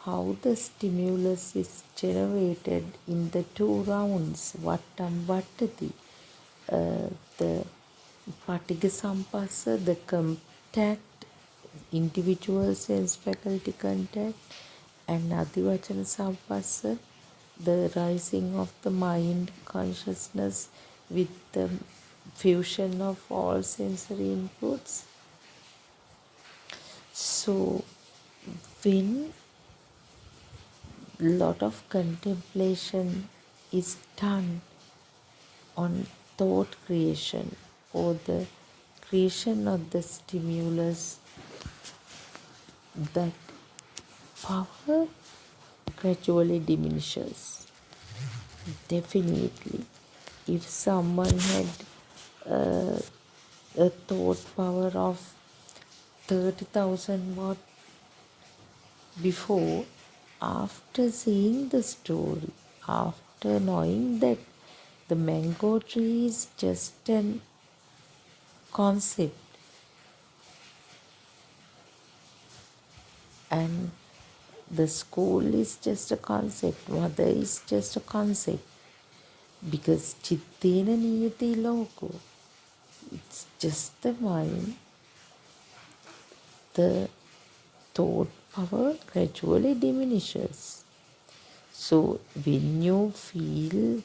how the stimulus is generated in the two rounds, Vattam Vattati, the Patigha Sampasa, the contact, individual sense faculty contact, and Adivachana Sampasa, the rising of the mind consciousness with the fusion of all sensory inputs. So when lot of contemplation is done on thought creation or the creation of the stimulus, that power gradually diminishes. Definitely, if someone had a thought power of 30,000 watt before, after seeing the story, after knowing that the mango tree is just an concept and the school is just a concept, mother is just a concept, because chittena niyati loko, it's just the mind, the thought power gradually diminishes. So when you feel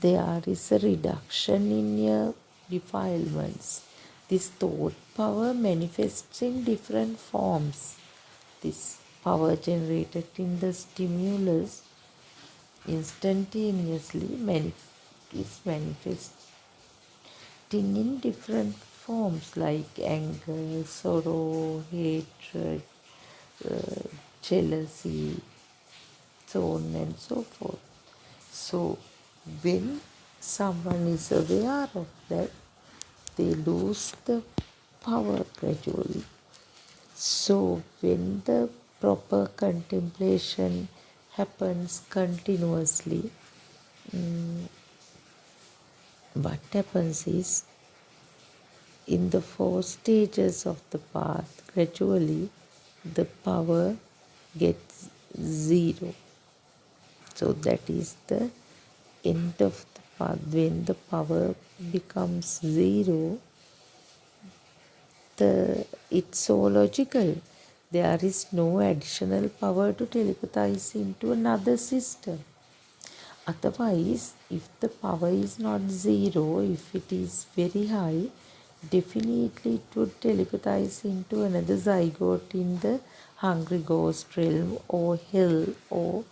there is a reduction in your defilements, this thought power manifests in different forms. This power generated in the stimulus instantaneously is manifesting in different forms like anger, sorrow, hatred, jealousy, so on and so forth. So when someone is aware of that, they lose the power gradually. So when the proper contemplation happens continuously, what happens is, in the 4 stages of the path, gradually the power gets zero. So that is the end of the path. When the power becomes zero, it's so logical. There is no additional power to telepathize into another system. Otherwise, if the power is not zero, if it is very high, definitely it would telepathize into another zygote in the hungry ghost realm or hell or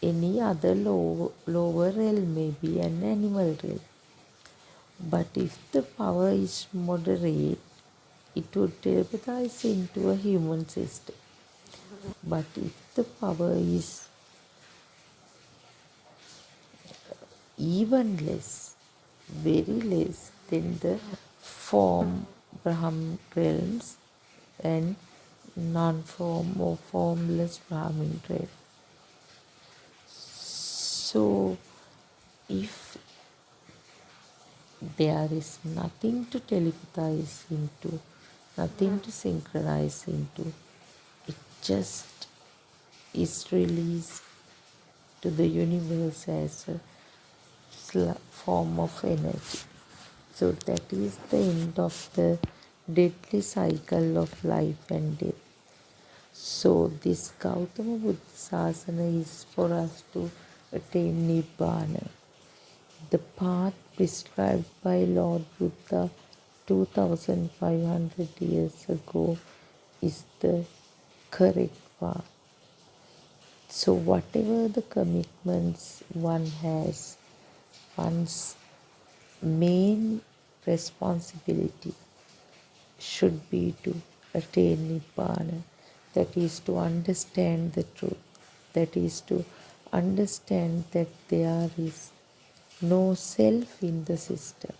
any other lower realm, maybe an animal realm. But if the power is moderate, it would telepathize into a human system. But if the power is even less, very less than the form Brahman realms and non-form or formless Brahmin realm. So if there is nothing to telepathize into, nothing to synchronize into, it just is released to the universe as a form of energy. So that is the end of the deadly cycle of life and death. So this Gautama Buddha Sasana is for us to attain Nibbana. The path prescribed by Lord Buddha 2500 years ago is the correct path. So whatever the commitments one has, one's main responsibility should be to attain Nibbana. That is to understand the truth. That is to understand that there is no self in the system.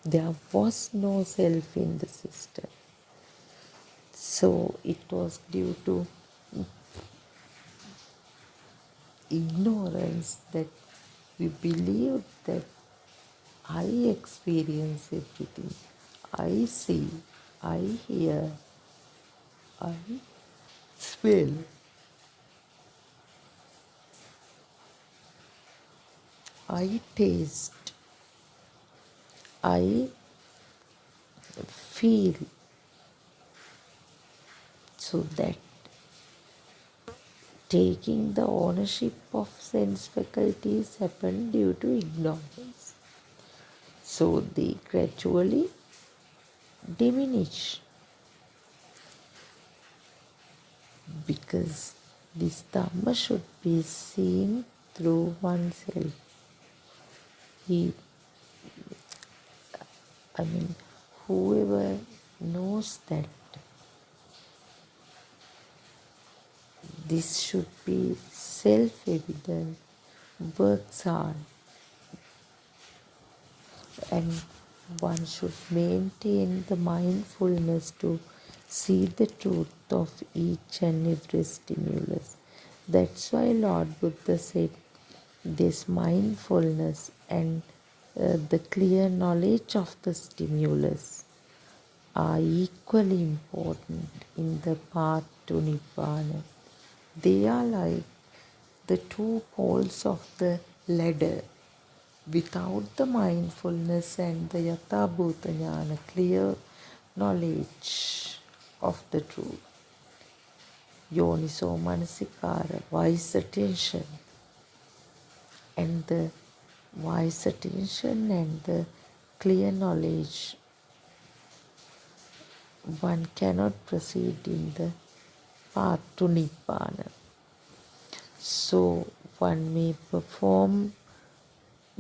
There was no self in the system. So it was due to ignorance that we believed that I experience everything. I see, I hear, I smell, I taste, I feel. So that taking the ownership of sense faculties happened due to ignorance. So they gradually diminish because this Dhamma should be seen through oneself. Whoever knows that this should be self-evident, works hard, and one should maintain the mindfulness to see the truth of each and every stimulus. That's why Lord Buddha said this mindfulness and the clear knowledge of the stimulus are equally important in the path to Nibbana. They are like the two poles of the ladder. Without the mindfulness and the Yatha Bhuta Jnana, clear knowledge of the truth, Yoniso Manasikara, wise attention, and the wise attention and the clear knowledge, one cannot proceed in the path to Nibbana. So one may perform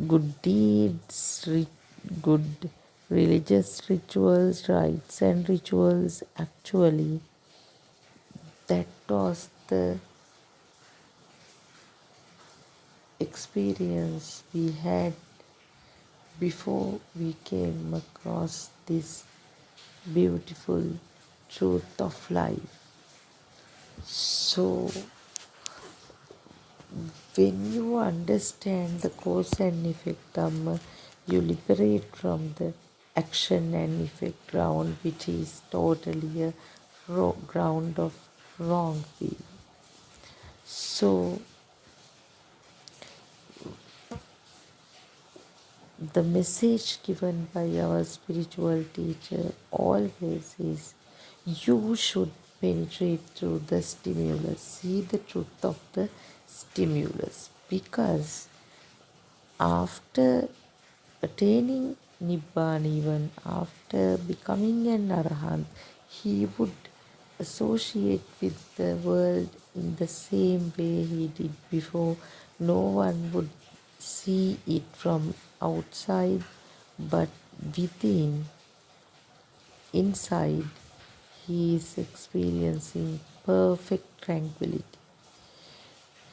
good deeds, good religious rituals, rites and rituals. Actually, that was the experience we had before we came across this beautiful truth of life. So when you understand the cause and effect Dhamma, you liberate from the action and effect ground, which is totally a ground of wrong view. So the message given by our spiritual teacher always is you should penetrate through the stimulus, see the truth of the stimulus, because after attaining Nibbana, even after becoming an Arahant, he would associate with the world in the same way he did before. No one would see it from outside, but within, inside, he is experiencing perfect tranquility.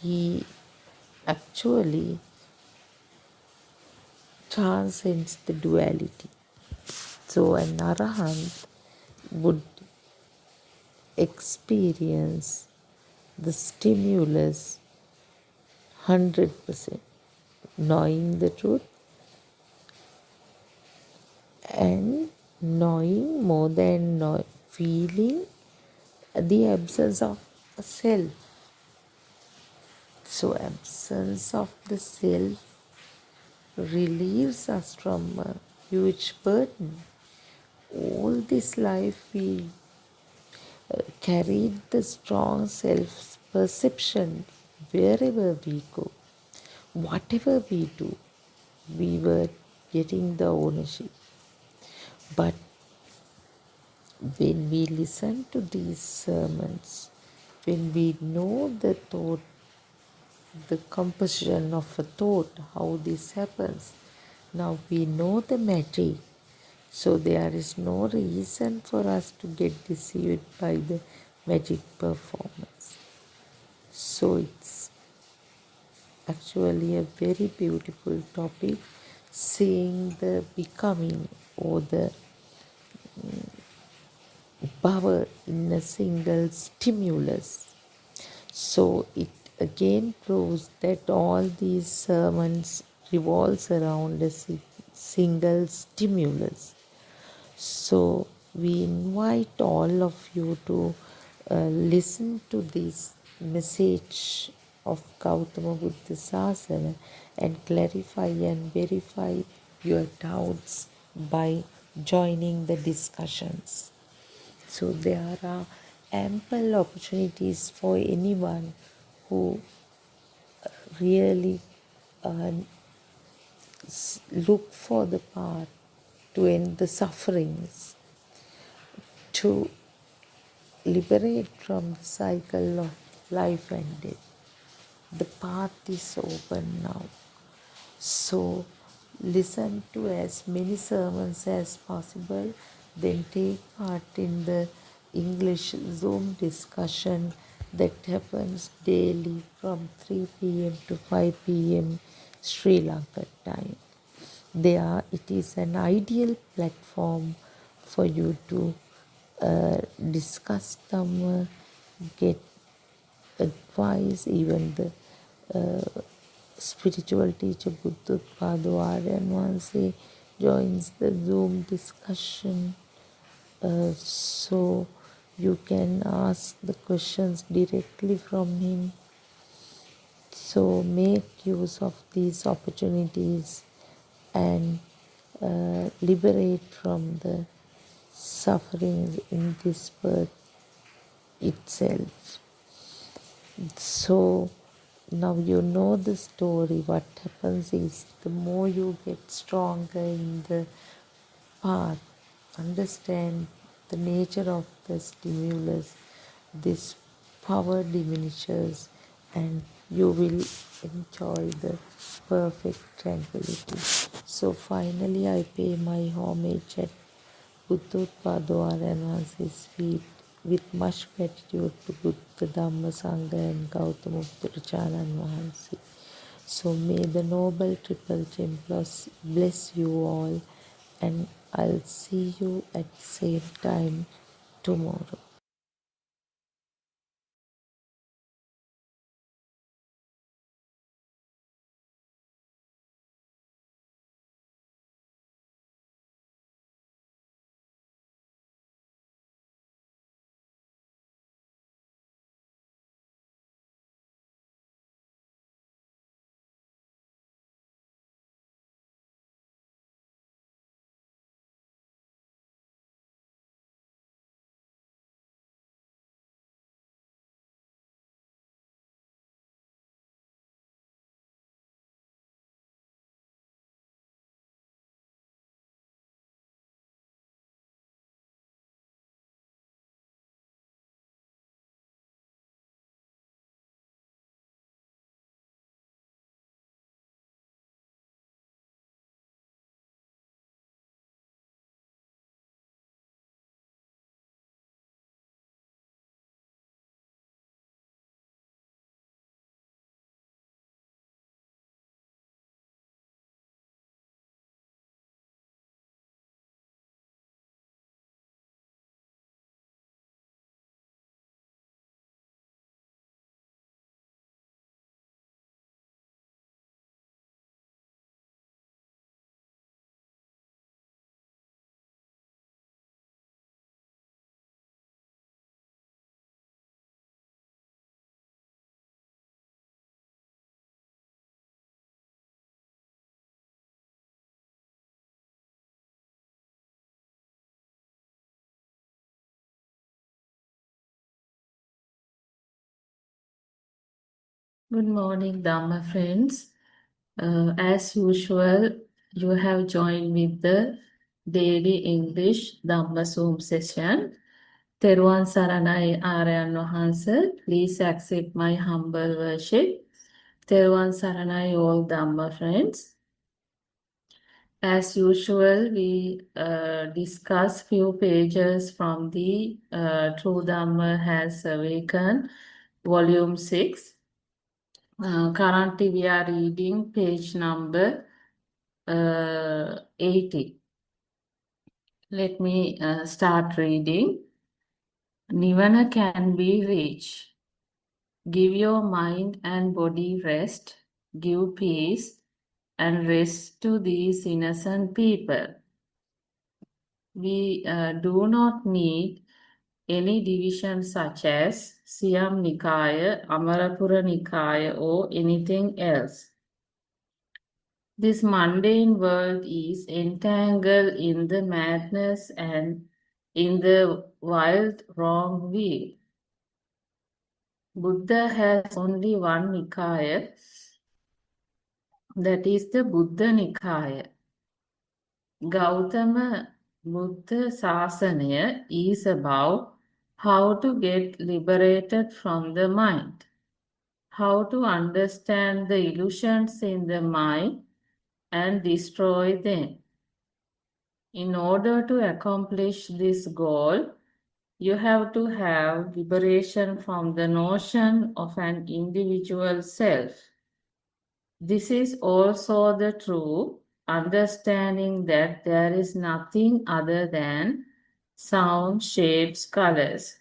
He actually transcends the duality. So an arahant would experience the stimulus 100%, knowing the truth and knowing more than feeling the absence of a self. So absence of the self relieves us from a huge burden. All this life we carried the strong self perception wherever we go, whatever we do, we were getting the ownership. But when we listen to these sermons, when we know the thought, the composition of a thought, how this happens, now we know the magic. So there is no reason for us to get deceived by the magic performance. So it's actually a very beautiful topic, seeing the becoming or the power in a single stimulus. So it again proves that all these sermons revolves around a single stimulus. So we invite all of you to listen to this message of Gautama Buddha Sasana and clarify and verify your doubts by joining the discussions. So there are ample opportunities for anyone who really look for the path to end the sufferings, to liberate from the cycle of life and death. The path is open now. So listen to as many sermons as possible, then take part in the English Zoom discussion that happens daily from 3 p.m. to 5 p.m. Sri Lanka time. It is an ideal platform for you to discuss them, get advice. Even the spiritual teacher Buddothpado Aryan once he joins the Zoom discussion, so you can ask the questions directly from him. So make use of these opportunities and liberate from the sufferings in this birth itself. So now you know the story. What happens is the more you get stronger in the path, understand the nature of the stimulus, this power diminishes and you will enjoy the perfect tranquility. So finally I pay my homage at Buddothpado Aryan's feet with much gratitude to Buddha, Dhamma, Sangha and Gautama Buddhacharya Vahansi. So may the Noble Triple Gem bless you all, and I'll see you at the same time tomorrow. Good morning, Dhamma friends. As usual, you have joined with the daily English Dhamma Zoom session. Teruan Saranai Aryan Wahansa, please accept my humble worship. Teruan Saranai all Dhamma friends. As usual, we discuss few pages from the True Dhamma Has Awakened, Volume 6. Currently, we are reading page number 80. Let me start reading. Nirvana can be reached. Give your mind and body rest. Give peace and rest to these innocent people. We do not need any division such as Siam Nikaya, Amarapura Nikaya, or anything else. This mundane world is entangled in the madness and in the wild wrong way. Buddha has only one Nikaya, that is the Buddha Nikaya. Gautama Buddha Sasana is about how to get liberated from the mind, how to understand the illusions in the mind and destroy them. In order to accomplish this goal, you have to have liberation from the notion of an individual self. This is also the true understanding that there is nothing other than sound, shapes, colors.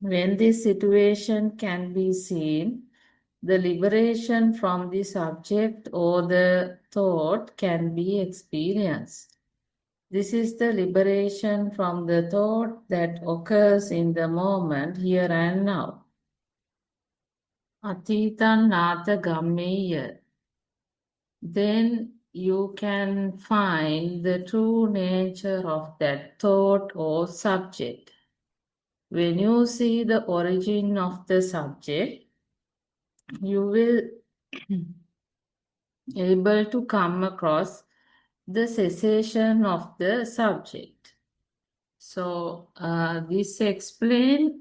When this situation can be seen, the liberation from the subject or the thought can be experienced. This is the liberation from the thought that occurs in the moment, here and now. Atitan nata gammeya. Then you can find the true nature of that thought or subject. When you see the origin of the subject, you will able to come across the cessation of the subject. So this explains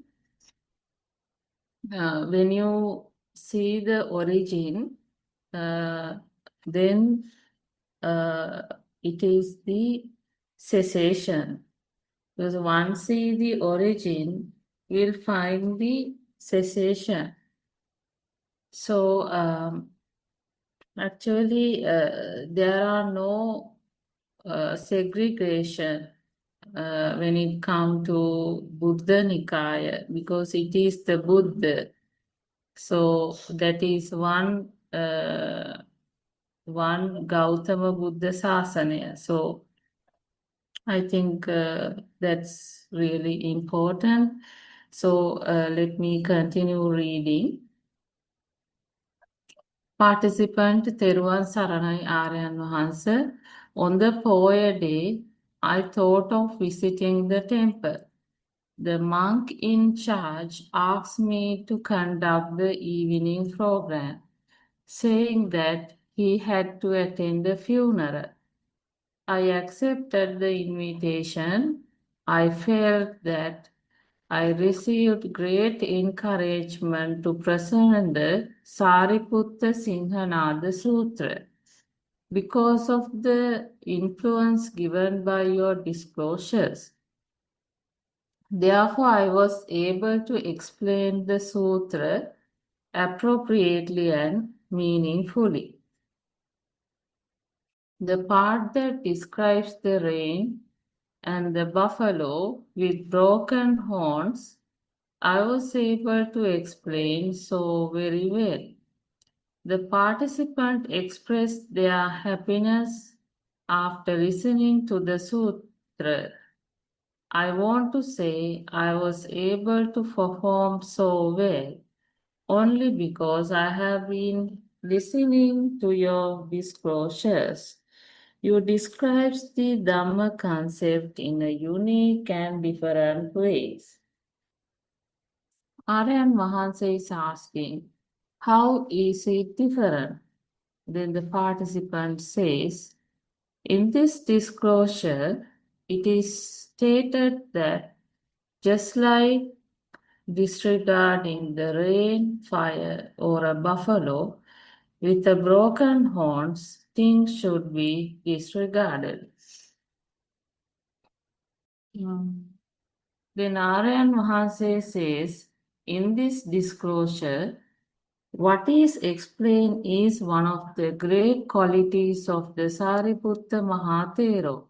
when you see the origin, then it is the cessation. Because once see the origin, we'll find the cessation. So actually, there are no segregation when it comes to Buddha Nikaya, because it is the Buddha. So that is one Gautama Buddha Sasana. So I think that's really important. So let me continue reading. Participant Teruvan Saranai Aryan Wahansa. On the Poya day, I thought of visiting the temple. The monk in charge asked me to conduct the evening program, saying that he had to attend a funeral. I accepted the invitation. I felt that I received great encouragement to present the Sariputta Singhanada Sutra because of the influence given by your disclosures. Therefore, I was able to explain the sutra appropriately and meaningfully. The part that describes the rain and the buffalo with broken horns, I was able to explain so very well. The participant expressed their happiness after listening to the sutra. I want to say I was able to perform so well only because I have been listening to your disclosures. You describe the Dhamma concept in a unique and different ways. Aryan Mahansa is asking, How is it different? Then the participant says, in this disclosure, it is stated that just like disregarding the rain, fire, or a buffalo with a broken horns, things should be disregarded. Then Narayan Mahanse says, in this disclosure, what is explained is one of the great qualities of the Sariputta Mahathero.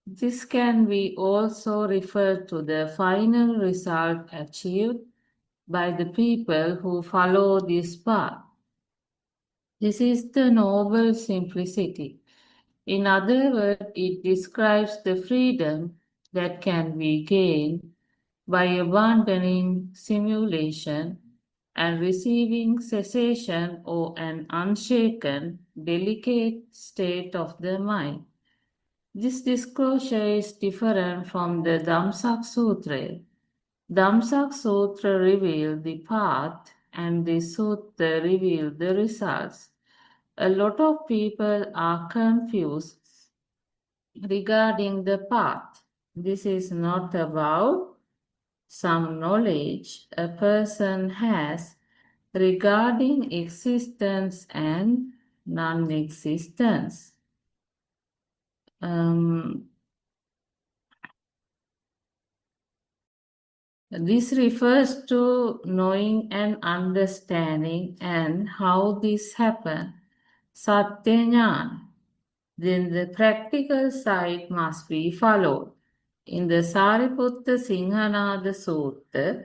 This can be also referred to the final result achieved by the people who follow this path. This is the noble simplicity. In other words, it describes the freedom that can be gained by abandoning simulation and receiving cessation or an unshaken, delicate state of the mind. This disclosure is different from the Dhamsak Sutra. Dhamsak Sutra reveals the path and the Sutra reveals the results. A lot of people are confused regarding the path. This is not about some knowledge a person has regarding existence and non-existence. This refers to knowing and understanding and how this happens. Satya. Then the practical side must be followed. In the Sariputta Singhanada Sutta,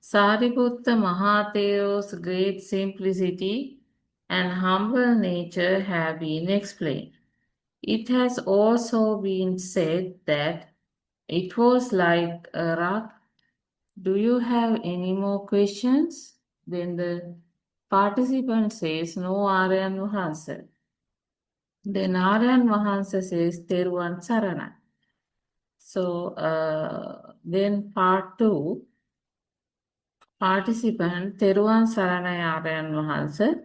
Sariputta Mahathero's great simplicity and humble nature have been explained. It has also been said that it was like a rock. Do you have any more questions? Then the participant says, no, Aryan Mahansa. Then Aryan Mahansa says, Teruvan Sarana. So then part 2, participant Teruvan Sarana Aryan Mahansa.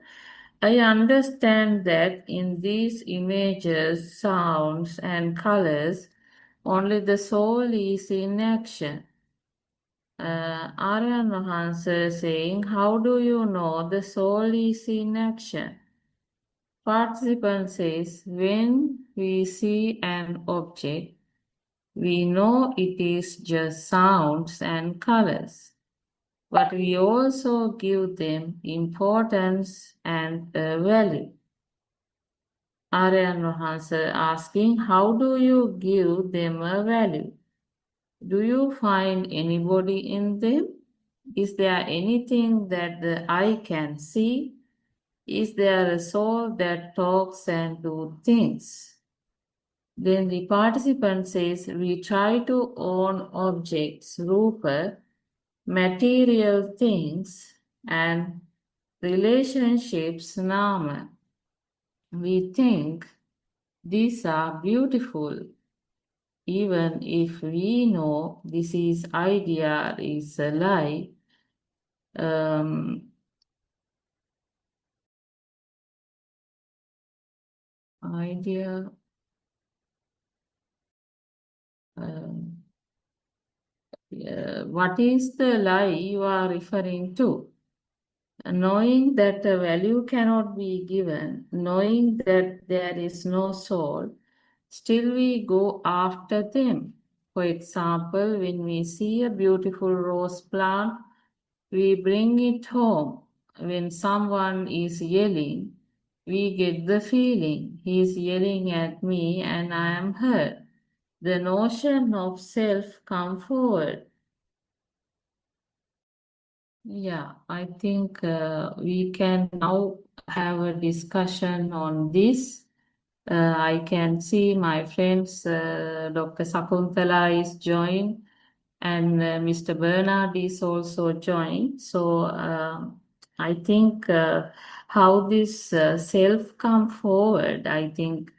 I understand that in these images, sounds, and colors, only the soul is in action. Aryan Mahansa saying, how do you know the soul is in action? Participant says, when we see an object, we know it is just sounds and colors, but we also give them importance and value. Aryan Mahansa asking, how do you give them a value? Do you find anybody in them? Is there anything that the eye can see? Is there a soul that talks and do things? Then the participant says, we try to own objects, rupa, material things, and relationships, nama. We think these are beautiful, even if we know this is idea is a lie. Idea. What is the lie you are referring to? Knowing that a value cannot be given, knowing that there is no soul, still we go after them. For example, when we see a beautiful rose plant, we bring it home. When someone is yelling, we get the feeling he is yelling at me and I am hurt. The notion of self come forward. Yeah, I think we can now have a discussion on this. I can see my friends, Dr. Sakuntala is joined and Mr. Bernard is also joined. So I think how this self come forward, I think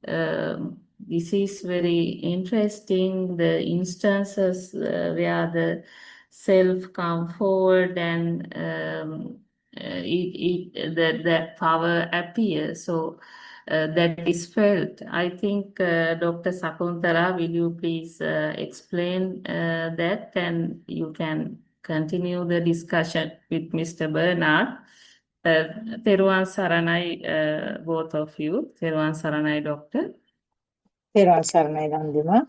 this is very interesting, the instances where the self come forward and that power appears. So that is felt. I think Dr. Sakuntala, will you please explain that, and you can continue the discussion with Mr. Bernard. Teruan Saranai, both of you. Teruan Saranai, Doctor. Teruvan Saranai, Nandima.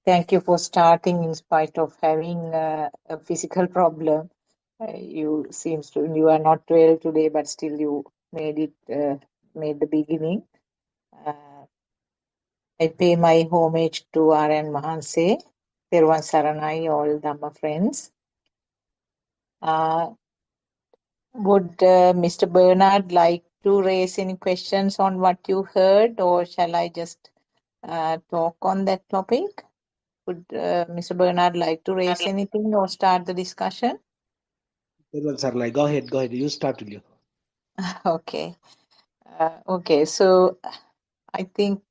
Thank you for starting in spite of having a physical problem. You are not well today, but still you made the beginning. I pay my homage to R.N. Mahanse, Teruvan Saranai, all Dhamma friends. Would Mr. Bernard like to raise any questions on what you heard, or shall I just talk on that topic? Would Mr. Bernard like to raise anything or start the discussion? Go ahead. You start, will you? Okay. Okay. So I think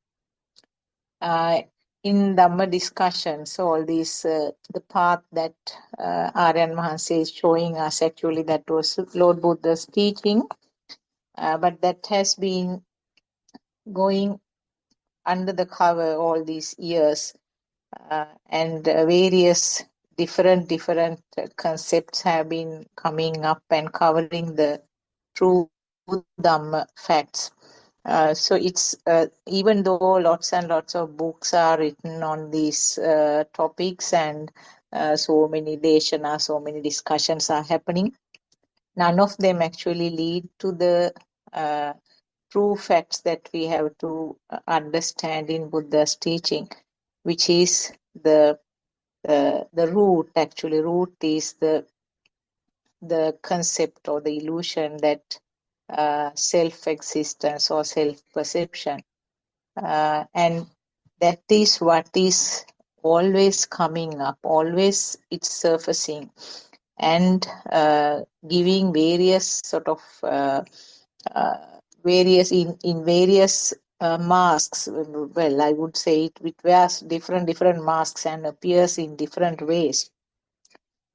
in Dhamma discussions, all these the path that Aryan Mahansa is showing us, actually that was Lord Buddha's teaching, but that has been going under the cover all these years, and various different concepts have been coming up and covering the true Dhamma facts. So it's even though lots and lots of books are written on these topics, and so many deshanas, so many discussions are happening, none of them actually lead to the true facts that we have to understand in Buddha's teaching, which is the root. Actually, root is the concept or the illusion that self-existence or self-perception, and that is what is always coming up, always it's surfacing, and giving various sort of various masks. Well, I would say it wears different masks and appears in different ways.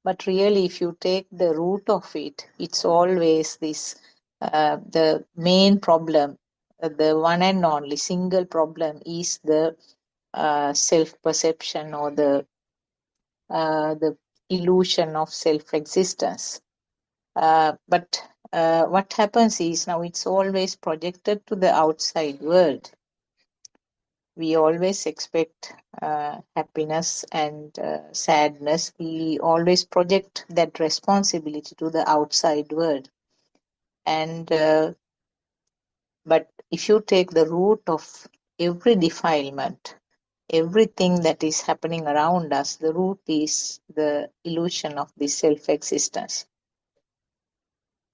But really, if you take the root of it, it's always this, the main problem, the one and only single problem is the self-perception, or the illusion of self-existence. But what happens is, now it's always projected to the outside world. We always expect happiness and sadness. We always project that responsibility to the outside world. And but if you take the root of every defilement, everything that is happening around us, the root is the illusion of the self-existence.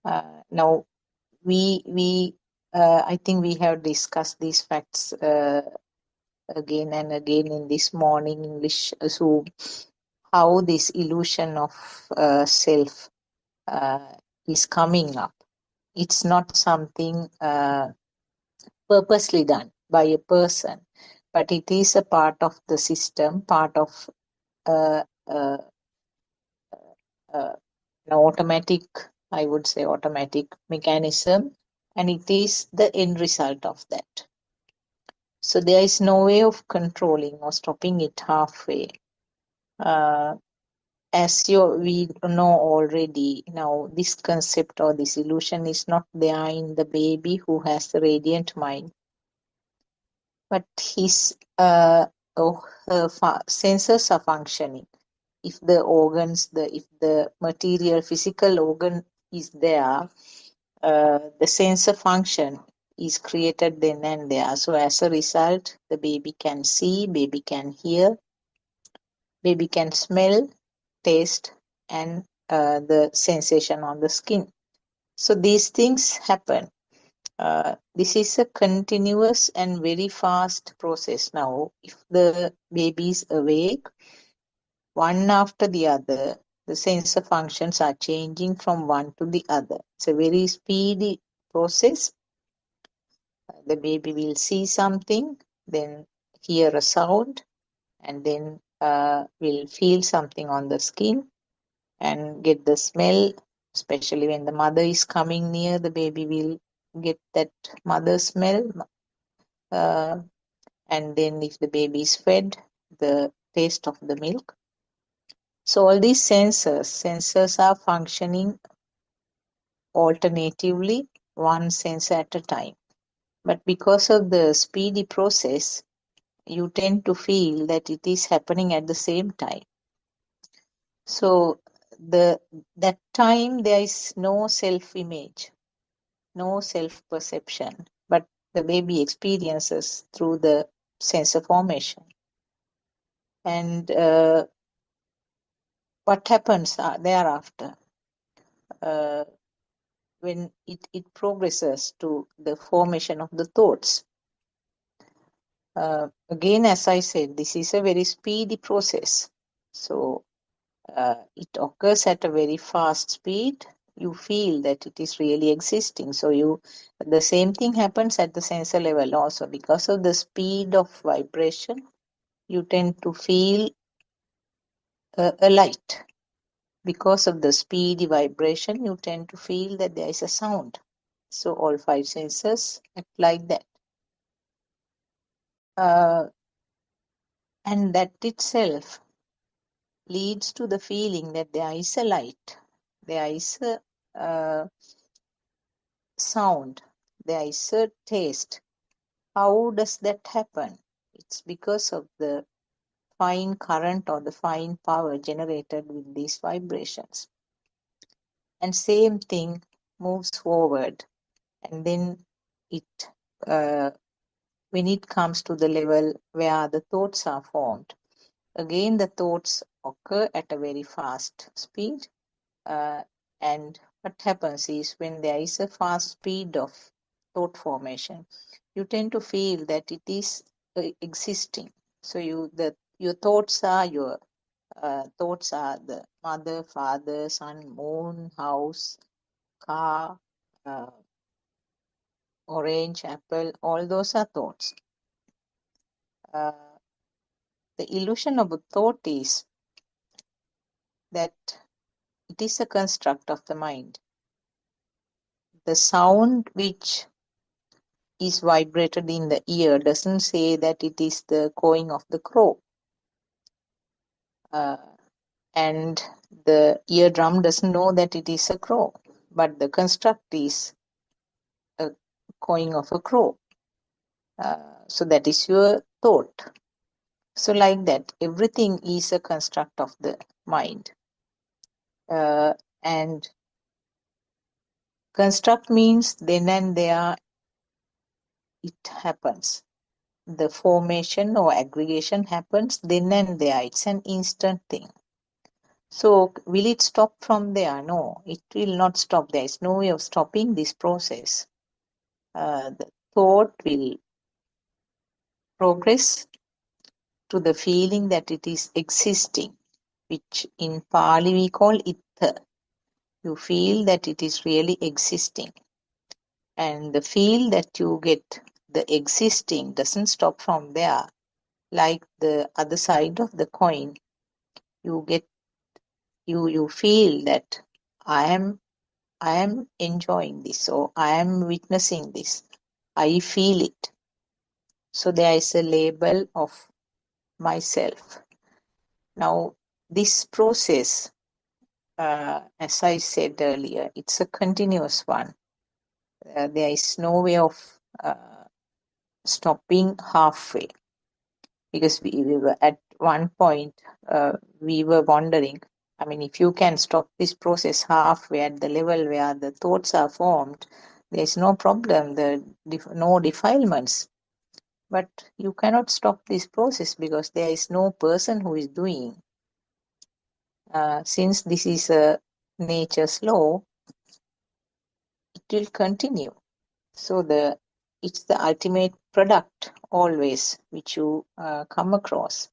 Now, I think we have discussed these facts again and again in this morning English Zoom, how this illusion of self is coming up. It's not something purposely done by a person, but it is a part of the system, part of an automatic, I would say, automatic mechanism, and it is the end result of that. So there is no way of controlling or stopping it halfway. As we know already, now this concept or this illusion is not there in the baby who has the radiant mind, but his or her senses are functioning. If the organs, if the material physical organ is there, the sensor function is created then and there. So as a result, the baby can see, baby can hear, baby can smell, taste, and the sensation on the skin. So these things happen. This is a continuous and very fast process. Now, if the baby is awake, one after the other, the sensor functions are changing from one to the other. It's a very speedy process. The baby will see something, then hear a sound, and then will feel something on the skin and get the smell, especially when the mother is coming near, the baby will get that mother smell. And then if the baby is fed, the taste of the milk. So all these sensors are functioning alternatively, one sensor at a time. But because of the speedy process, you tend to feel that it is happening at the same time. So that time there is no self-image, no self-perception, but the baby experiences through the sensor formation. And what happens thereafter? When it progresses to the formation of the thoughts. Again, as I said, this is a very speedy process. So it occurs at a very fast speed. You feel that it is really existing. So the same thing happens at the sensor level also. Because of the speed of vibration, you tend to feel a light. Because of the speedy vibration, you tend to feel that there is a sound. So all 5 senses act like that. And that itself leads to the feeling that there is a light, there is a sound, there is a taste. How does that happen? It's because of the fine current or the fine power generated with these vibrations. And same thing moves forward. And then when it comes to the level where the thoughts are formed, again the thoughts occur at a very fast speed. And what happens is when there is a fast speed of thought formation, you tend to feel that it is existing. So your thoughts are the mother, father, sun, moon, house, car, orange, apple, all those are thoughts. The illusion of a thought is that it is a construct of the mind. The sound which is vibrated in the ear doesn't say that it is the cawing of the crow. And the eardrum doesn't know that it is a crow, but the construct is a cawing of a crow. So that is your thought. So like that, everything is a construct of the mind. And construct means then and there it happens. The formation or aggregation happens then and there. It's an instant thing. So will it stop from there? No, it will not stop. There is no way of stopping this process. The thought will progress to the feeling that it is existing, which in Pali we call itha. You feel that it is really existing. And the feel that you get, the existing, doesn't stop from there. Like the other side of the coin, you feel that I am enjoying this, or I am witnessing this. I feel it. So there is a label of myself. Now, this process, as I said earlier, it's a continuous one. There is no way of stopping halfway. Because we were at one point, we were wondering, I mean, if you can stop this process halfway at the level where the thoughts are formed, there's no problem, no defilements. But you cannot stop this process because there is no person who is doing. Since this is a nature's law, it will continue. So it's the ultimate product always which you come across.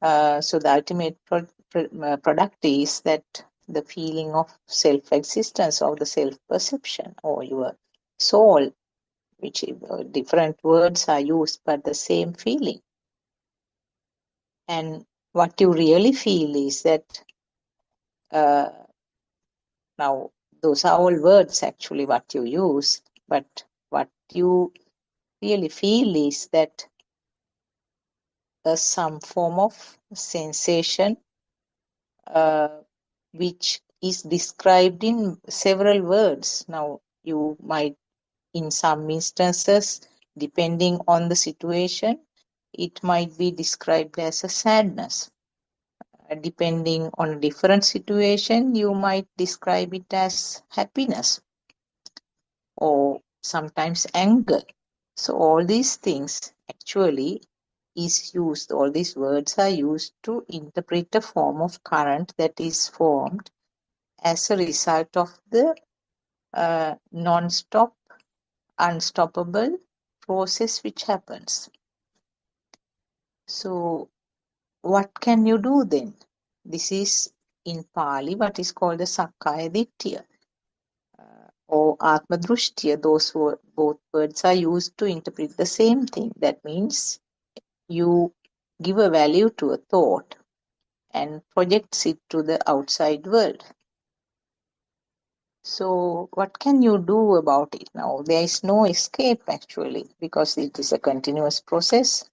So the ultimate product is that the feeling of self-existence or the self-perception or your soul, which different words are used, but the same feeling. And what you really feel is that Now, those are all words actually what you use, but what you really feel is that some form of sensation which is described in several words. Now, you might, in some instances, depending on the situation, it might be described as a sadness. Depending on a different situation, you might describe it as happiness or sometimes anger. So all these things actually is used, all these words are used to interpret a form of current that is formed as a result of the non-stop, unstoppable process which happens. So what can you do then? This is in Pali what is called the Sakkaya Ditthiya or Atma Drushtiya. Both words are used to interpret the same thing. That means you give a value to a thought and projects it to the outside world. So what can you do about it now? There is no escape actually because it is a continuous process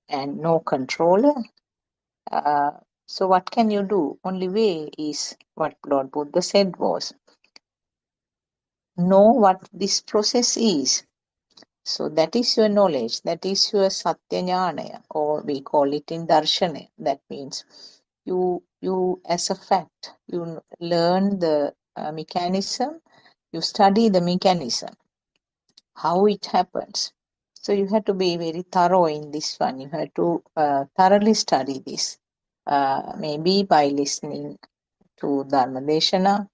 and no controller. So what can you do? Only way is what Lord Buddha said was, know what this process is. So that is your knowledge, that is your Satya Jnanaya, or we call it in Darshana. That means you as a fact, you learn the mechanism, you study the mechanism, how it happens. So you have to be very thorough in this one. You have to thoroughly study this, maybe by listening to Dharma Deshana,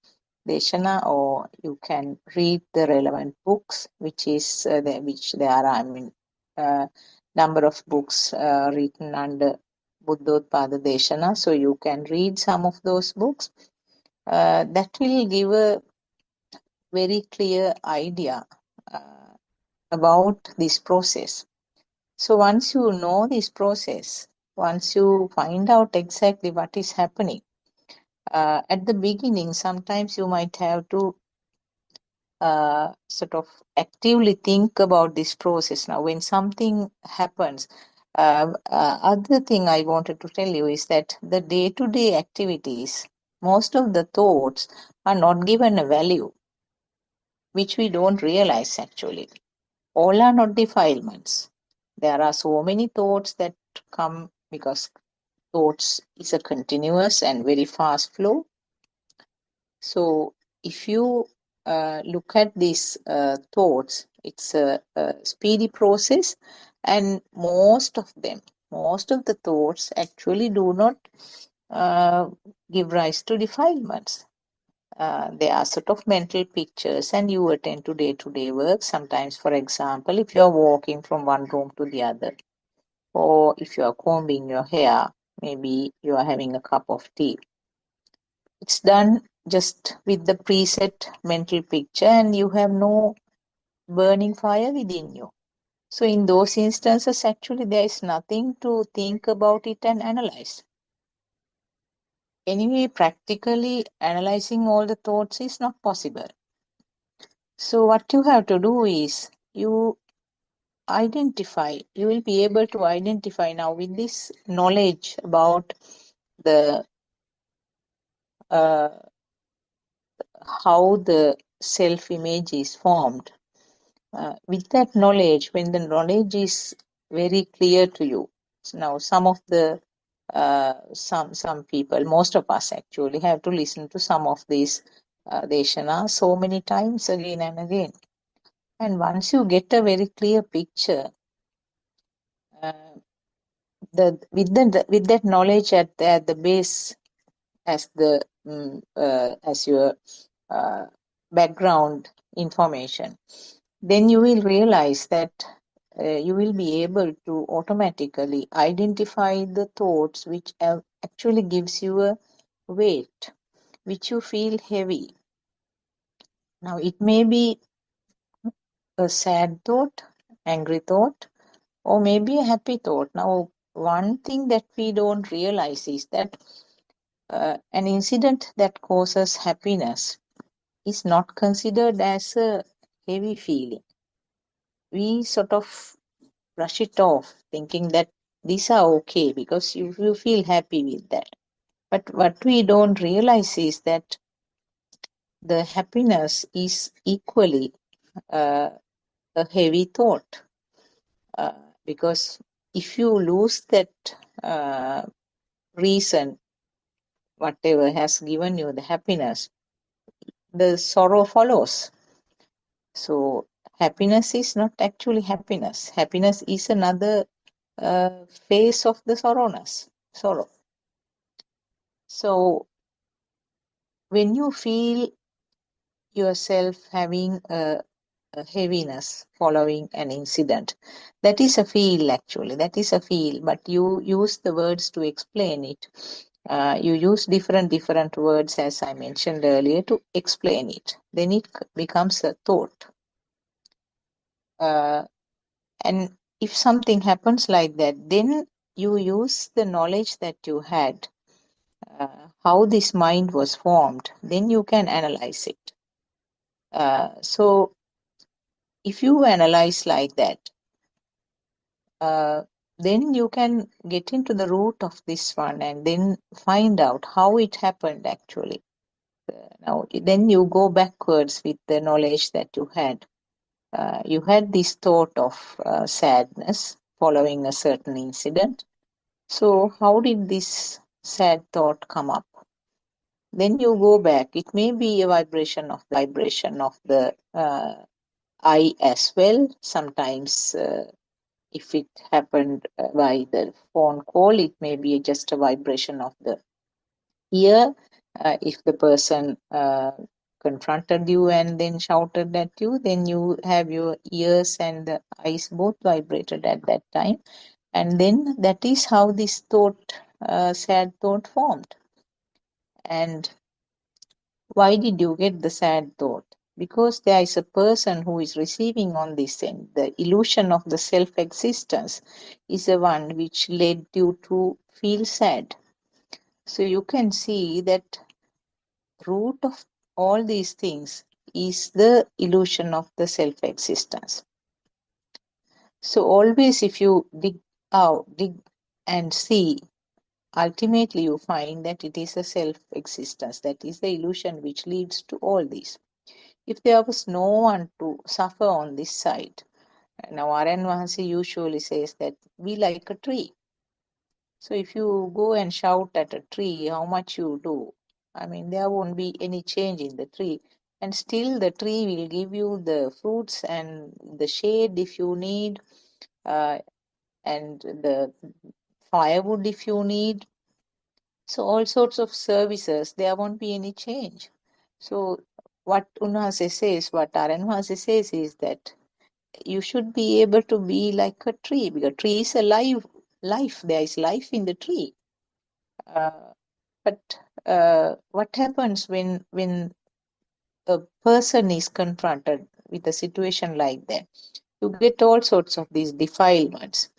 or you can read the relevant books, which there are, I mean, number of books written under Buddothpado Deshana. So you can read some of those books. That will give a very clear idea about this process. So once you know this process, once you find out exactly what is happening, at the beginning, sometimes you might have to sort of actively think about this process. Now, when something happens, other thing I wanted to tell you is that the day-to-day activities, most of the thoughts are not given a value, which we don't realize actually. All are not defilements. There are so many thoughts that come because thoughts is a continuous and very fast flow. So if you look at these thoughts, it's a speedy process, and most of the thoughts actually do not give rise to defilements. They are sort of mental pictures, and you attend to day-to-day work. Sometimes, for example, if you are walking from one room to the other, or if you are combing your hair, maybe you are having a cup of tea. It's done just with the preset mental picture, and you have no burning fire within you. So in those instances, actually, there is nothing to think about it and analyze. Anyway, practically analyzing all the thoughts is not possible. So what you have to do is you will be able to identify now with this knowledge about the how the self-image is formed. With that knowledge, when the knowledge is very clear to you, so now some of the some people, most of us actually have to listen to some of these Deshana so many times again and again. And once you get a very clear picture, with that knowledge at the base as the as your background information, then you will realize that you will be able to automatically identify the thoughts which actually gives you a weight, which you feel heavy. Now, it may be a sad thought, angry thought, or maybe a happy thought. Now, one thing that we don't realize is that an incident that causes happiness is not considered as a heavy feeling. We sort of brush it off, thinking that these are okay because you feel happy with that. But what we don't realize is that the happiness is equally a heavy thought. Because if you lose that reason, whatever has given you the happiness, the sorrow follows. So happiness is not actually happiness. Happiness is another phase of the sorrow. So when you feel yourself having a heaviness following an incident, that is a feel actually, that is a feel, but you use the words to explain it. You use different words, as I mentioned earlier, to explain it. Then it becomes a thought. And if something happens like that, then you use the knowledge that you had, how this mind was formed, then you can analyze it. So if you analyze like that, then you can get into the root of this one and then find out how it happened actually. Now, then you go backwards with the knowledge that you had. You had this thought of sadness following a certain incident. So how did this sad thought come up? Then you go back. It may be a vibration of the I as well. Sometimes if it happened by the phone call, it may be just a vibration of the ear. If the person confronted you and then shouted at you, then you have your ears and the eyes both vibrated at that time. And then that is how this thought, sad thought formed. And why did you get the sad thought? Because there is a person who is receiving on this end. The illusion of the self-existence is the one which led you to feel sad. So you can see that root of all these things is the illusion of the self-existence. So always if you dig and see, ultimately you find that it is a self-existence, that is the illusion which leads to all this. If there was no one to suffer on this side, now Aryan Vahansi usually says that we like a tree. So if you go and shout at a tree how much you do, I mean, there won't be any change in the tree. And still the tree will give you the fruits and the shade if you need, and the firewood if you need. So all sorts of services, there won't be any change. So what Unhase says, what Aryan Vahansi says is that you should be able to be like a tree, because tree is a life. There is life in the tree. But what happens when a person is confronted with a situation like that? You get all sorts of these defilements.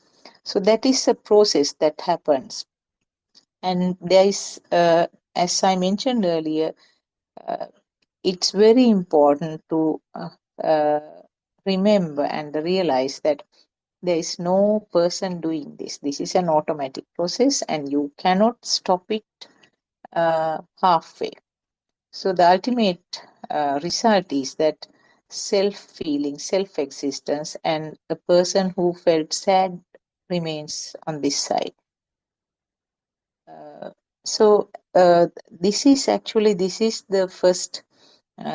So that is a process that happens. And there is, as I mentioned earlier, it's very important to remember and realize that there is no person doing this. This is an automatic process and you cannot stop it halfway. So the ultimate result is that self-feeling, self-existence, and a person who felt sad remains on this side. So this is the first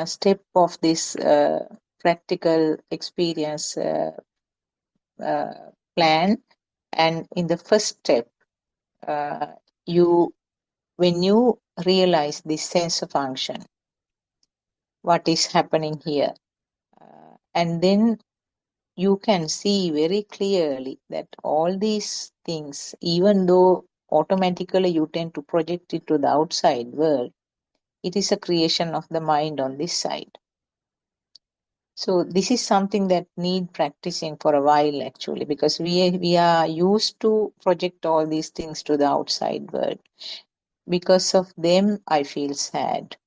step of this practical experience plan. And in the first step, when you realize this sense of function, what is happening here, and then you can see very clearly that all these things, even though automatically you tend to project it to the outside world, it is a creation of the mind on this side. So this is something that need practicing for a while actually, because we are used to project all these things to the outside world. because of them, I feel sad.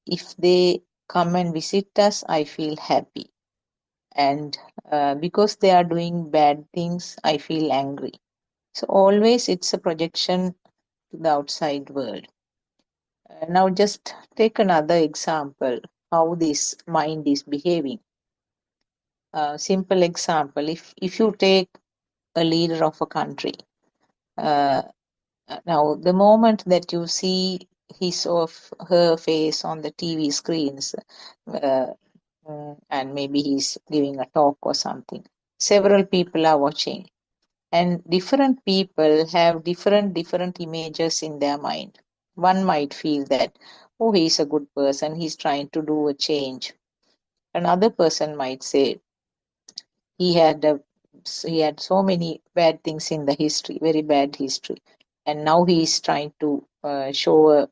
If they come and visit us, I feel happy. And because they are doing bad things, I feel angry. So always it's a projection to the outside world. Now just take another example, how this mind is behaving. Simple example, if you take a leader of a country, now the moment that you see his or her face on the TV screens, and maybe he's giving a talk or something, several people are watching, and different people have different images in their mind. One might feel that, oh, he's a good person, he's trying to do a change. Another person might say he had so many bad things in the history, very bad history, and now he is trying to show a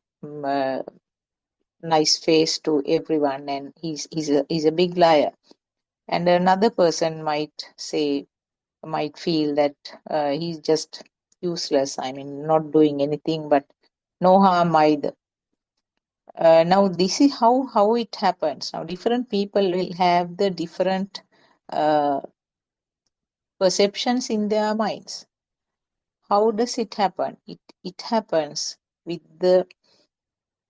nice face to everyone, and he's a big liar. And another person might feel that he's just useless, I mean, not doing anything but no harm either. Now this is how it happens. Now different people will have the different perceptions in their minds. How does it happen? It happens with the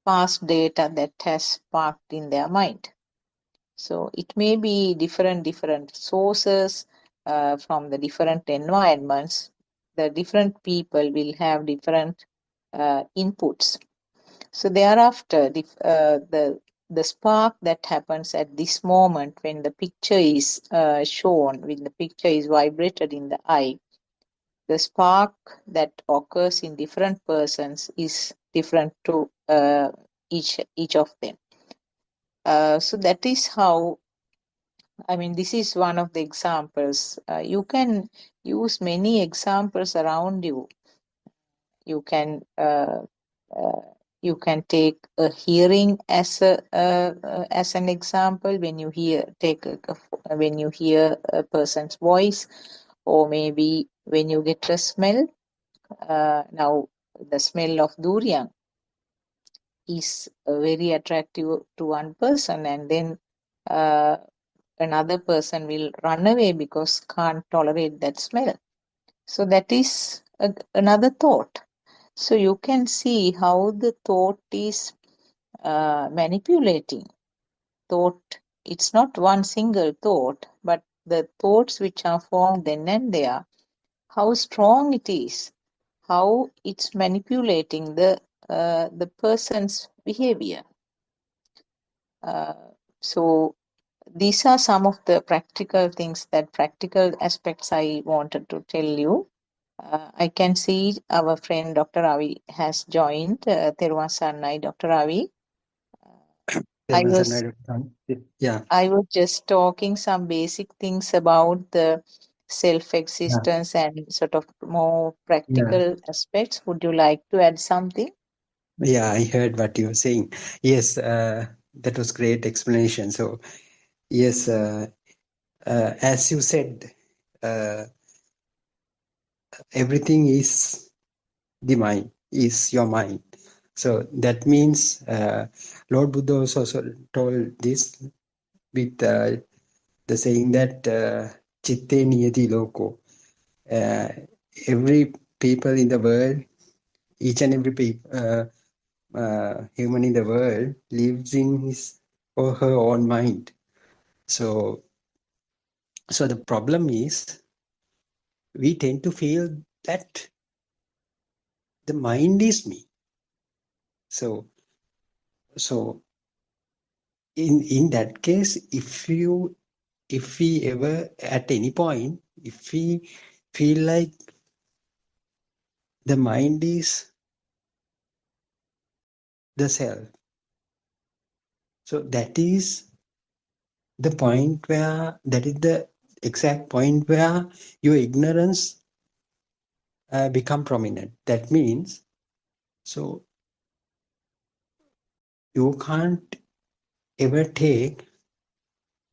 past data that has sparked in their mind. So it may be different sources from the different environments. The different people will have different inputs. So thereafter, the spark that happens at this moment when the picture is shown, when the picture is vibrated in the eye, the spark that occurs in different persons is different to each of them. So that is how, I mean, this is one of the examples. You can use many examples around you. You can take a hearing as an example. When you hear a person's voice, or maybe when you get a smell. Now the smell of durian is very attractive to one person, and then another person will run away because can't tolerate that smell. So that is another thought. So you can see how the thought is manipulating. Thought, it's not one single thought, but the thoughts which are formed then and there, how strong it is, how it's manipulating the person's behavior. So these are some of the practical aspects I wanted to tell you. I can see our friend Dr. Ravi has joined. Therwan Sannai, Dr. Ravi. I was just talking some basic things about the self-existence and sort of more practical aspects. Would you like to add something? Yeah, I heard what you were saying. Yes, that was great explanation. So, yes, as you said, everything is the mind, is your mind. So that means Lord Buddha also told this with the saying that chitte niyati loko. Every people in the world, each and every human in the world lives in his or her own mind. So the problem is we tend to feel that the mind is me. So in that case, if we ever at any point, if we feel like the mind is the self, so that is the point where, that is the exact point where your ignorance become prominent. That means, so you can't ever take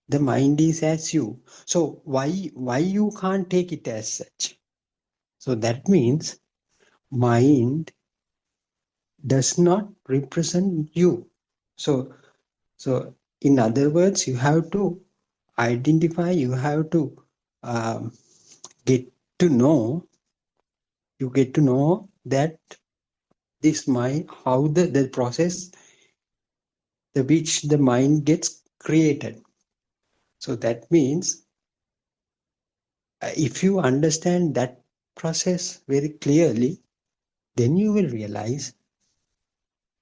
the mind is as you. So why you can't take it as such? So that means mind does not represent you. So, so in other words, you have to identify, you have to um, get to know, you get to know that this mind, how the process, the which the mind gets created. So that means if you understand that process very clearly, then you will realize,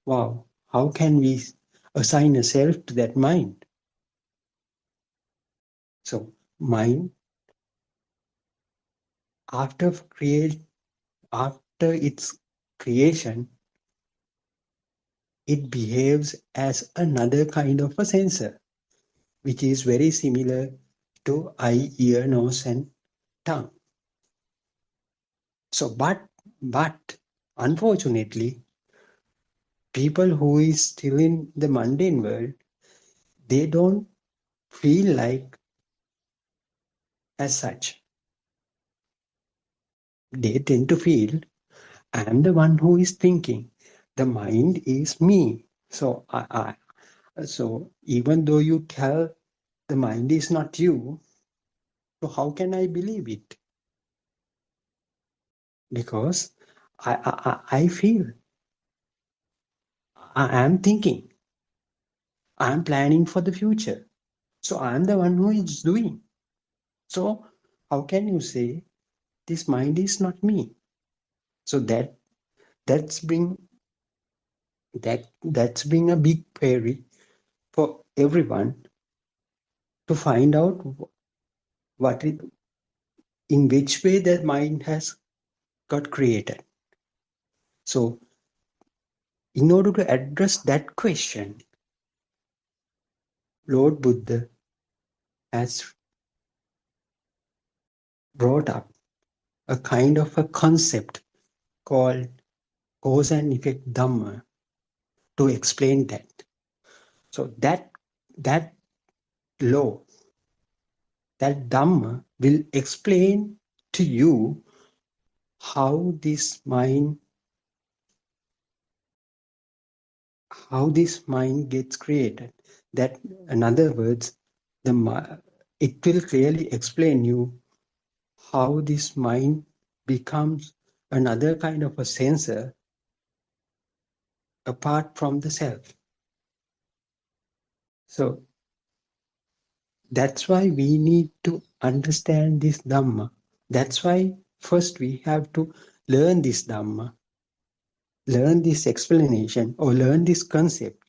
wow, how can we assign a self to that mind? So mind, after its creation, it behaves as another kind of a sensor, which is very similar to eye, ear, nose, and tongue. So, but unfortunately, people who is still in the mundane world, they don't feel like as such. They tend to feel, I am the one who is thinking. The mind is me. So so even though you tell the mind is not you, so how can I believe it? Because I feel, I am thinking, I am planning for the future. So I am the one who is doing. So how can you say this mind is not me? So that's bring that's bring a big query for everyone to find out what it, in which way that mind has got created. So in order to address that question, Lord Buddha has brought up a kind of a concept called cause and effect Dhamma to explain that. So that law, that Dhamma will explain to you how this mind gets created. That, in other words, it will clearly explain you how this mind becomes another kind of a sensor apart from the self. So that's why we need to understand this Dhamma. That's why first we have to learn this Dhamma, learn this explanation or learn this concept.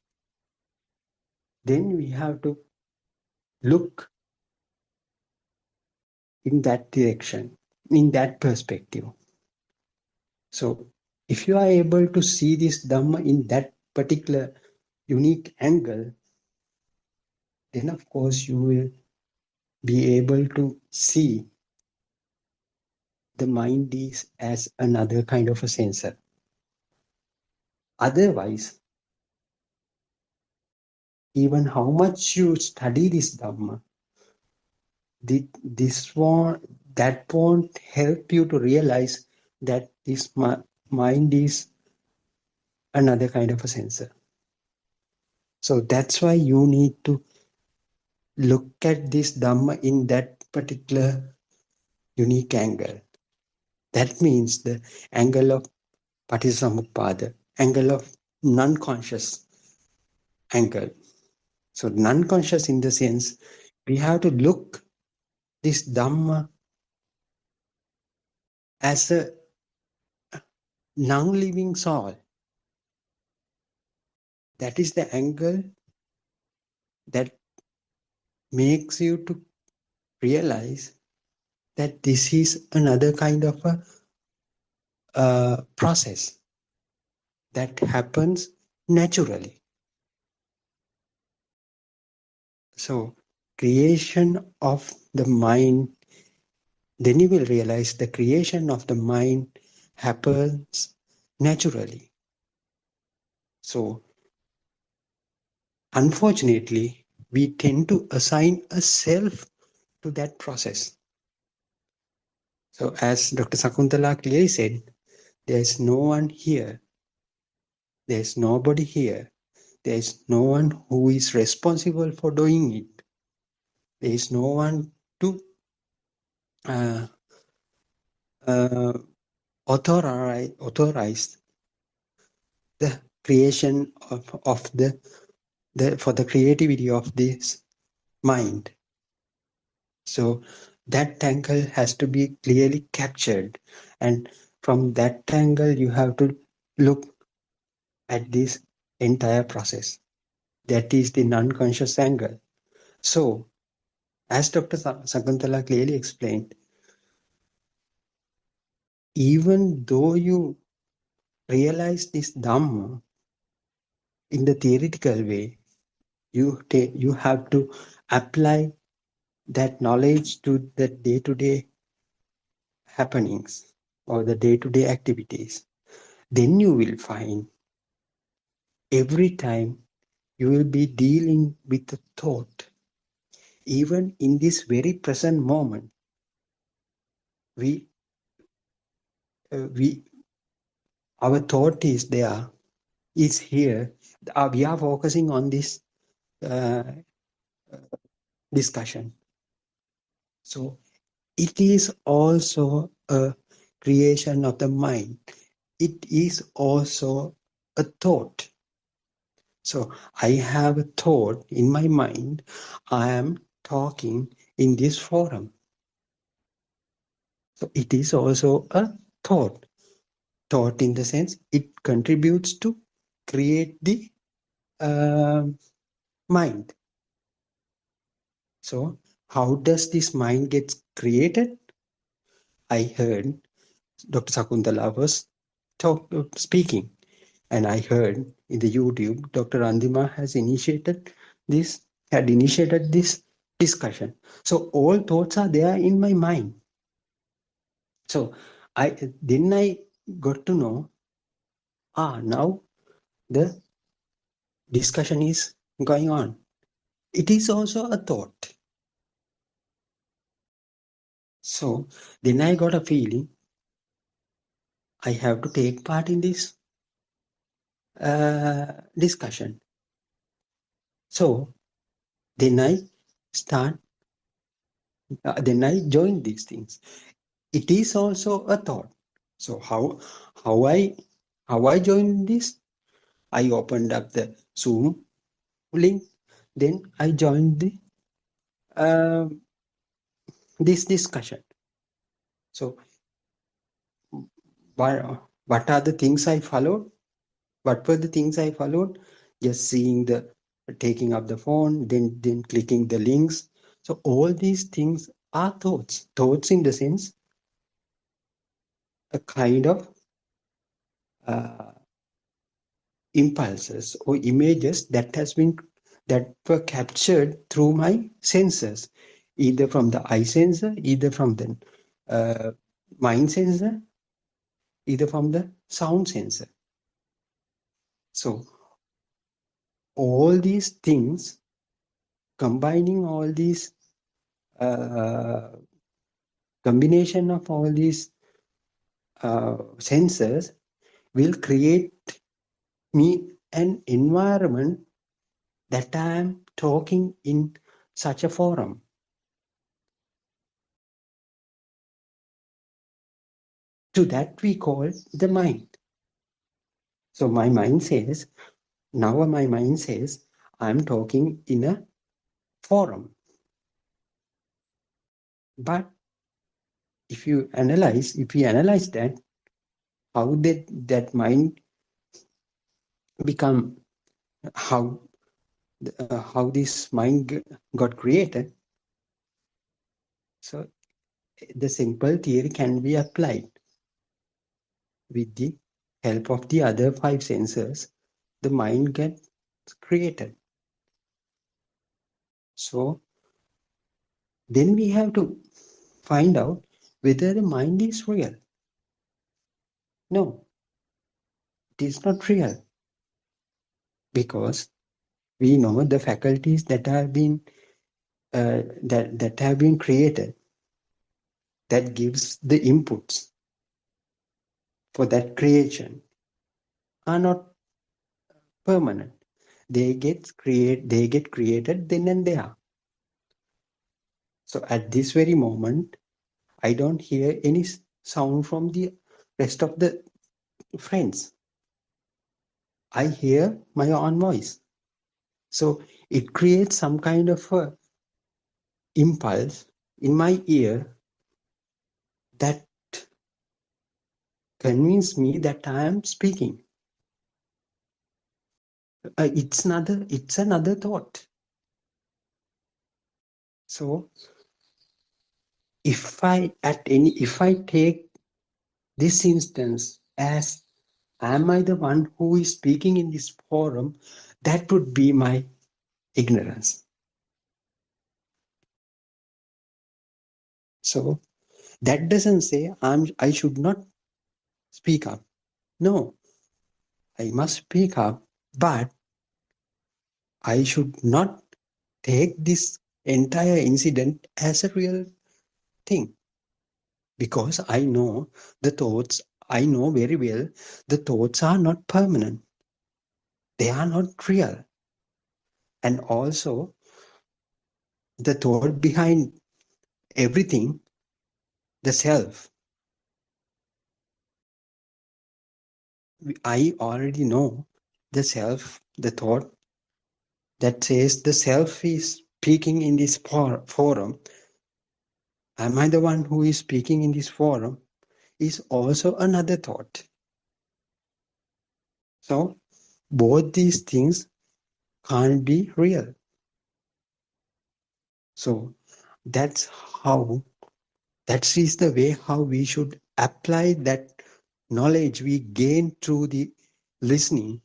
Then we have to look in that direction, in that perspective. So if you are able to see this Dhamma in that particular unique angle, then of course you will be able to see the mind is as another kind of a sensor. Otherwise, even how much you study this Dhamma, that won't help you to realize that this mind is another kind of a sensor. So that's why you need to look at this Dhamma in that particular unique angle. That means the angle of Paටිච්චසමුප්පාda, angle of non-conscious angle. So non-conscious in the sense, we have to look this Dhamma as a non-living soul. That is the angle that makes you to realize that this is another kind of a process that happens naturally. So creation of the mind, then you will realize the creation of the mind happens naturally. So unfortunately, we tend to assign a self to that process. So as Dr. Sakuntala clearly said, there is no one here There's nobody here. There's no one who is responsible for doing it. There is no one to uh, uh, authorize the creation of for the creativity of this mind. So that angle has to be clearly captured, and from that angle you have to look at this entire process. That is the non-conscious angle. So as Dr. Sakuntala clearly explained, even though you realize this Dhamma in the theoretical way, you have to apply that knowledge to the day-to-day happenings or the day-to-day activities. Then you will find every time you will be dealing with a thought. Even in this very present moment, we our thought is there, is here. We are focusing on this uh, discussion. So it is also a creation of the mind. It is also a thought. So I have a thought in my mind. I am talking in this forum. So it is also a thought. Thought in the sense it contributes to create the mind. So how does this mind get created? I heard Dr. Sakuntala was speaking, and I heard in the YouTube Dr. Andima had initiated this discussion. So all thoughts are there in my mind. So I got to know, now the discussion is going on. It is also a thought. So then I got a feeling I have to take part in this discussion. So then I join these things. It is also a thought. So how I joined this? I opened up the Zoom link, then I joined this discussion. So what are the things I followed? What were the things I followed? Just seeing taking up the phone, then clicking the links. So all these things are thoughts. Thoughts in the sense a kind of impulses or images that were captured through my senses, either from the eye sensor, either from the mind sensor, either from the sound sensor. So all these things, combining all these combination of all these sensors will create me an environment that I am talking in such a forum. To that we call the mind. So my mind says, I'm talking in a forum. But if we analyze that, how did that mind become, how this mind got created? So the simple theory can be applied. With the help of the other 5 senses, the mind gets created. So then we have to find out whether the mind is real. No, it is not real, because we know the faculties that have been that have been created, that gives the inputs for that creation, are not permanent. They get created then and there. So at this very moment, I don't hear any sound from the rest of the friends. I hear my own voice. So it creates some kind of a impulse in my ear that convince me that I am speaking. It's another thought. So if I take this instance as am I the one who is speaking in this forum, that would be my ignorance. So that doesn't say I should not speak up. No, I must speak up, but I should not take this entire incident as a real thing, because I know very well the thoughts are not permanent. They are not real. And also the thought behind everything, the self, I already know the self, the thought that says the self is speaking in this forum. Am I the one who is speaking in this forum? Is also another thought. So both these things can't be real. So that is the way how we should apply that knowledge we gain through the listening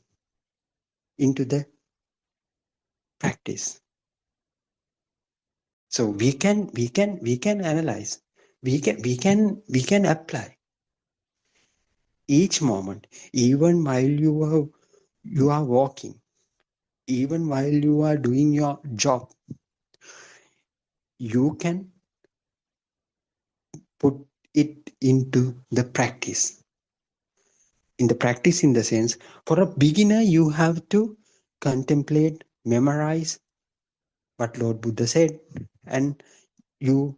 into the practice. So we can analyze, we can apply each moment, even while you are walking, even while you are doing your job. You can put it into the practice. In the practice, in the sense, for a beginner, you have to contemplate, memorize what Lord Buddha said, and you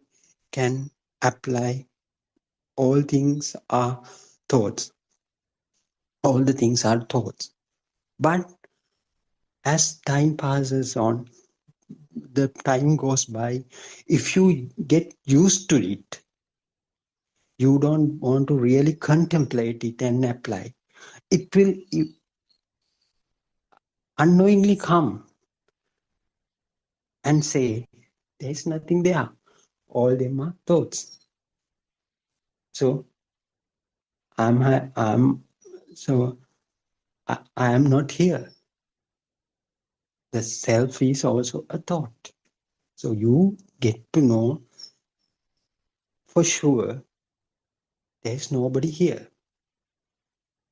can apply. All things are thoughts. All the things are thoughts. But as time passes on, the time goes by, if you get used to it, you don't want to really contemplate it and apply. It will unknowingly come and say, there's nothing there. All them are thoughts. So I am not here. The self is also a thought. So you get to know for sure there's nobody here.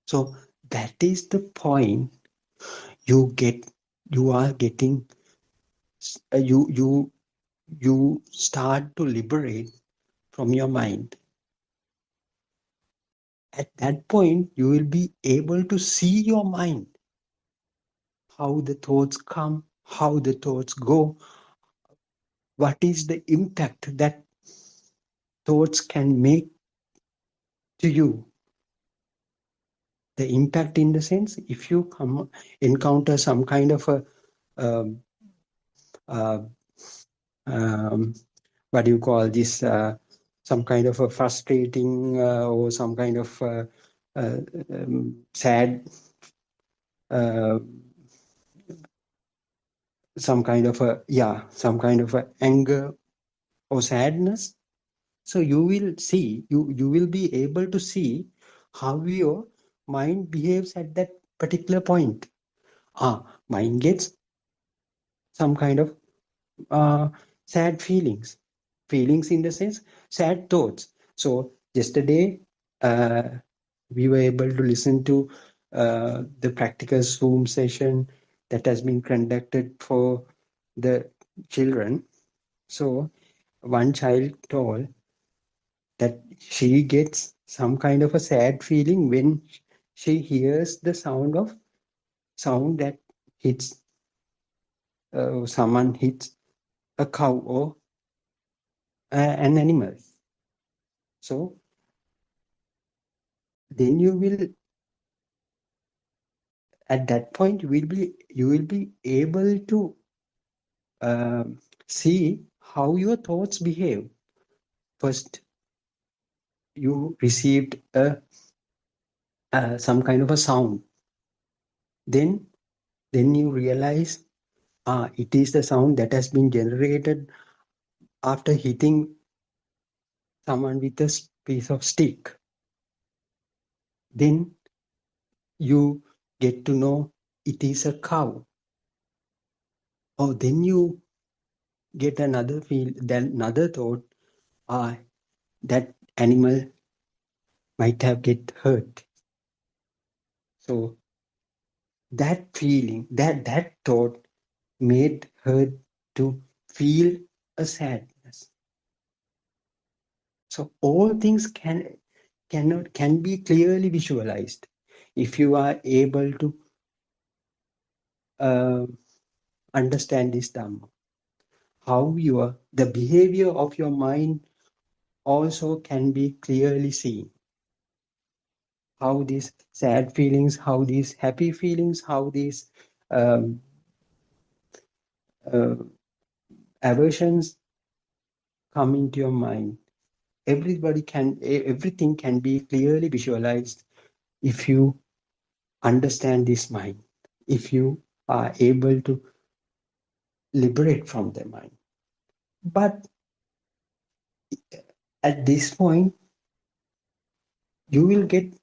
So that is the point you start to liberate from your mind. At that point, you will be able to see your mind, how the thoughts come, how the thoughts go, what is the impact that thoughts can make to you. The impact in the sense, if you encounter some kind of a what do you call this, some kind of a frustrating or some kind of sad, some kind of a anger or sadness. So you will see, you will be able to see how your mind behaves at that particular point. Mind gets some kind of sad feelings in the sense, sad thoughts. So yesterday we were able to listen to the practical Zoom session that has been conducted for the children. So one child told that she gets some kind of a sad feeling when she hears the sound that hits, someone hits a cow or an animal. So then you will, at that point, you will be able to see how your thoughts behave. First, you received some kind of a sound. Then you realize, it is the sound that has been generated after hitting someone with a piece of stick. Then you get to know it is a cow. Oh, then you get another another thought, that animal might have get hurt. So that feeling, that thought made her to feel a sadness. So all things can be clearly visualized if you are able to understand this Dhamma. How the behavior of your mind also can be clearly seen. How these sad feelings, how these happy feelings, how these aversions come into your mind. Everything can be clearly visualized if you understand this mind, if you are able to liberate from the mind. But at this point, you will get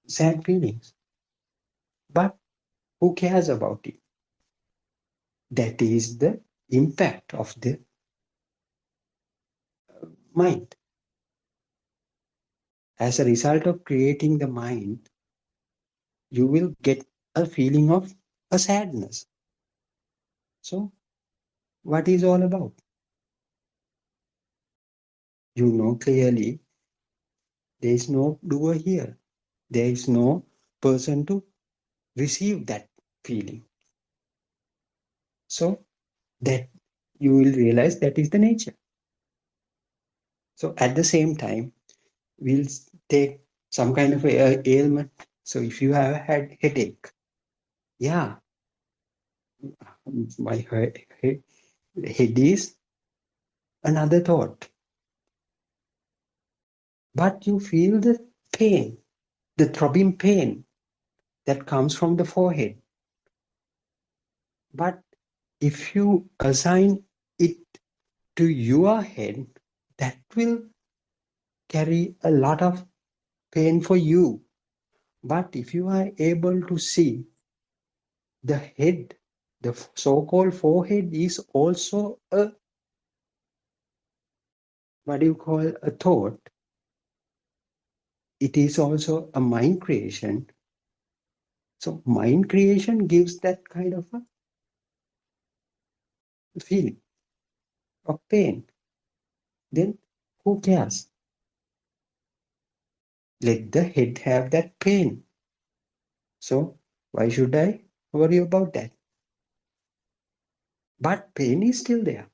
sad feelings. But who cares about it? That is the impact of the mind. As a result of creating the mind, you will get a feeling of a sadness. So, what is all about? You know clearly there is no doer here. There is no person to receive that feeling. So, that you will realize that is the nature. So, at the same time, we'll take some kind of ailment. So, if you have had headache, yeah, my head is another thought. But you feel the pain, the throbbing pain that comes from the forehead. But if you assign it to your head, that will carry a lot of pain for you. But if you are able to see the head, the so-called forehead is also a, what do you call, a thought. It is also a mind creation. So mind creation gives that kind of a feeling of pain. Then who cares? Let the head have that pain. So why should I worry about that? But pain is still there.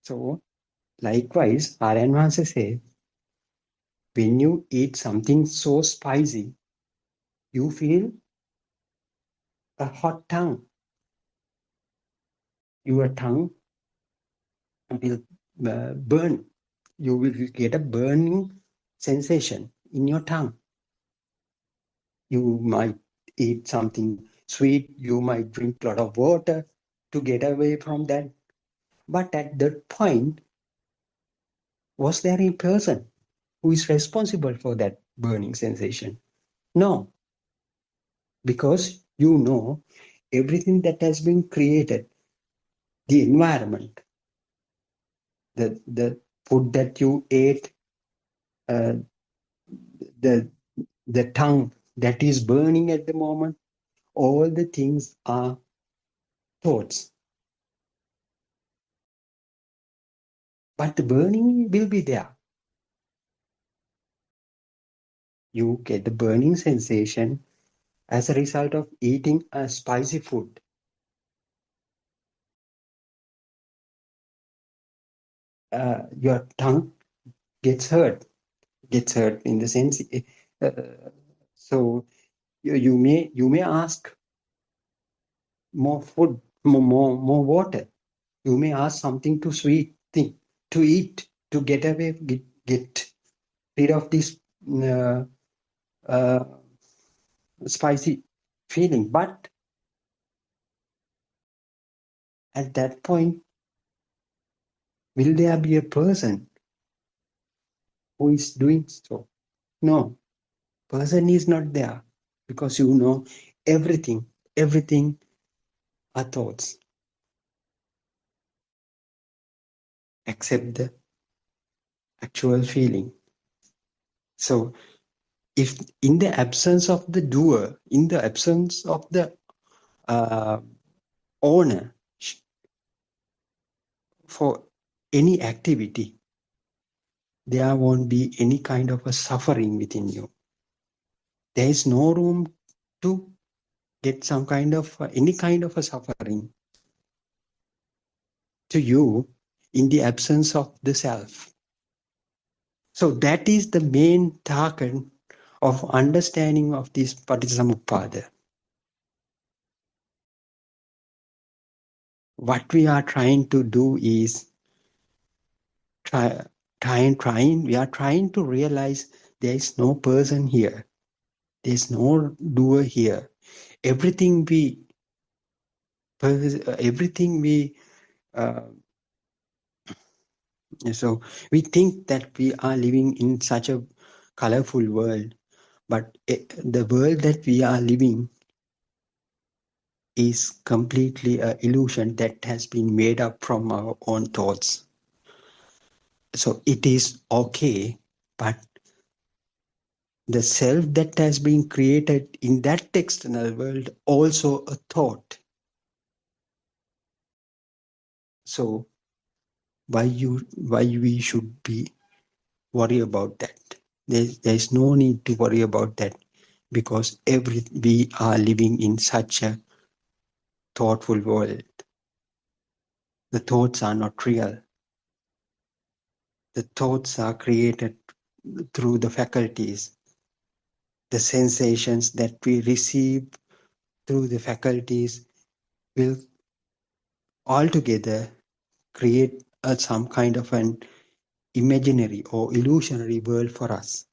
So likewise, Aryan Master says, when you eat something so spicy, you feel a hot tongue. Your tongue will burn. You will get a burning sensation in your tongue. You might eat something sweet. You might drink a lot of water to get away from that. But at that point, was there a person who is responsible for that burning sensation? No, because you know everything that has been created, the environment, the food that you ate, the tongue that is burning at the moment, all the things are thoughts. But the burning will be there. You get the burning sensation as a result of eating a spicy food. Your tongue gets hurt in the sense. Uh, so you may ask more food, more water. You may ask something to sweet thing to eat to get away, get rid of this uh, uh, spicy feeling. But at that point, will there be a person who is doing so? No, person is not there, because you know everything are thoughts except the actual feeling. So if in the absence of the doer, in the absence of the owner for any activity, there won't be any kind of a suffering within you. There is no room to get some kind of any kind of a suffering to you in the absence of the self. So that is the main target of understanding of this Paticcasamuppada. What we are trying to do is we are trying to realize there is no person here. There is no doer here. Everything we uh, so we think that we are living in such a colorful world, but the world that we are living is completely an illusion that has been made up from our own thoughts. So it is okay, but the self that has been created in that external world also a thought. So why we should be worry about that? There's no need to worry about that, because we are living in such a thoughtful world. The thoughts are not real. The thoughts are created through the faculties. The sensations that we receive through the faculties will altogether create some kind of an imaginary or illusionary world for us.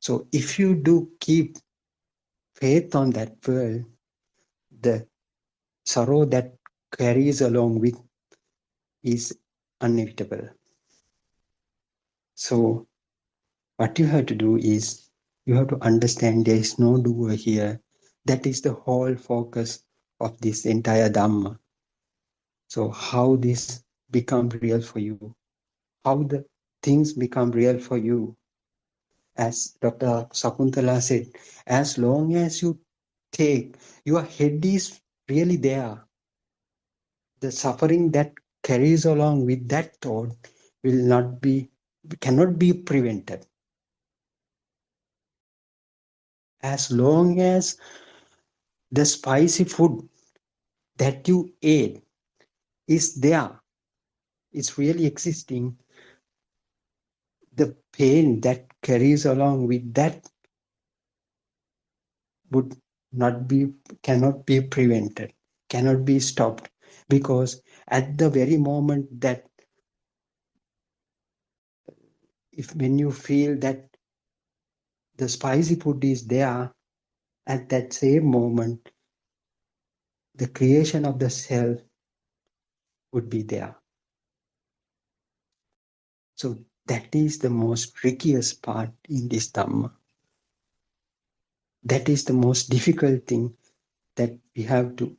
So if you do keep faith on that world, the sorrow that carries along with is inevitable. So what you have to do is you have to understand there is no doer here. That is the whole focus of this entire Dhamma. So how this becomes real for you, how the things become real for you. As Dr. Sakuntala said, as long as you take, your head is really there. The suffering that carries along with that thought cannot be prevented. As long as the spicy food that you ate is there, it's really existing, the pain that carries along with that cannot be prevented, cannot be stopped, because at the very moment that when you feel that the spicy food is there, at that same moment the creation of the self would be there. So that is the most trickiest part in this Dhamma. That is the most difficult thing that we have to,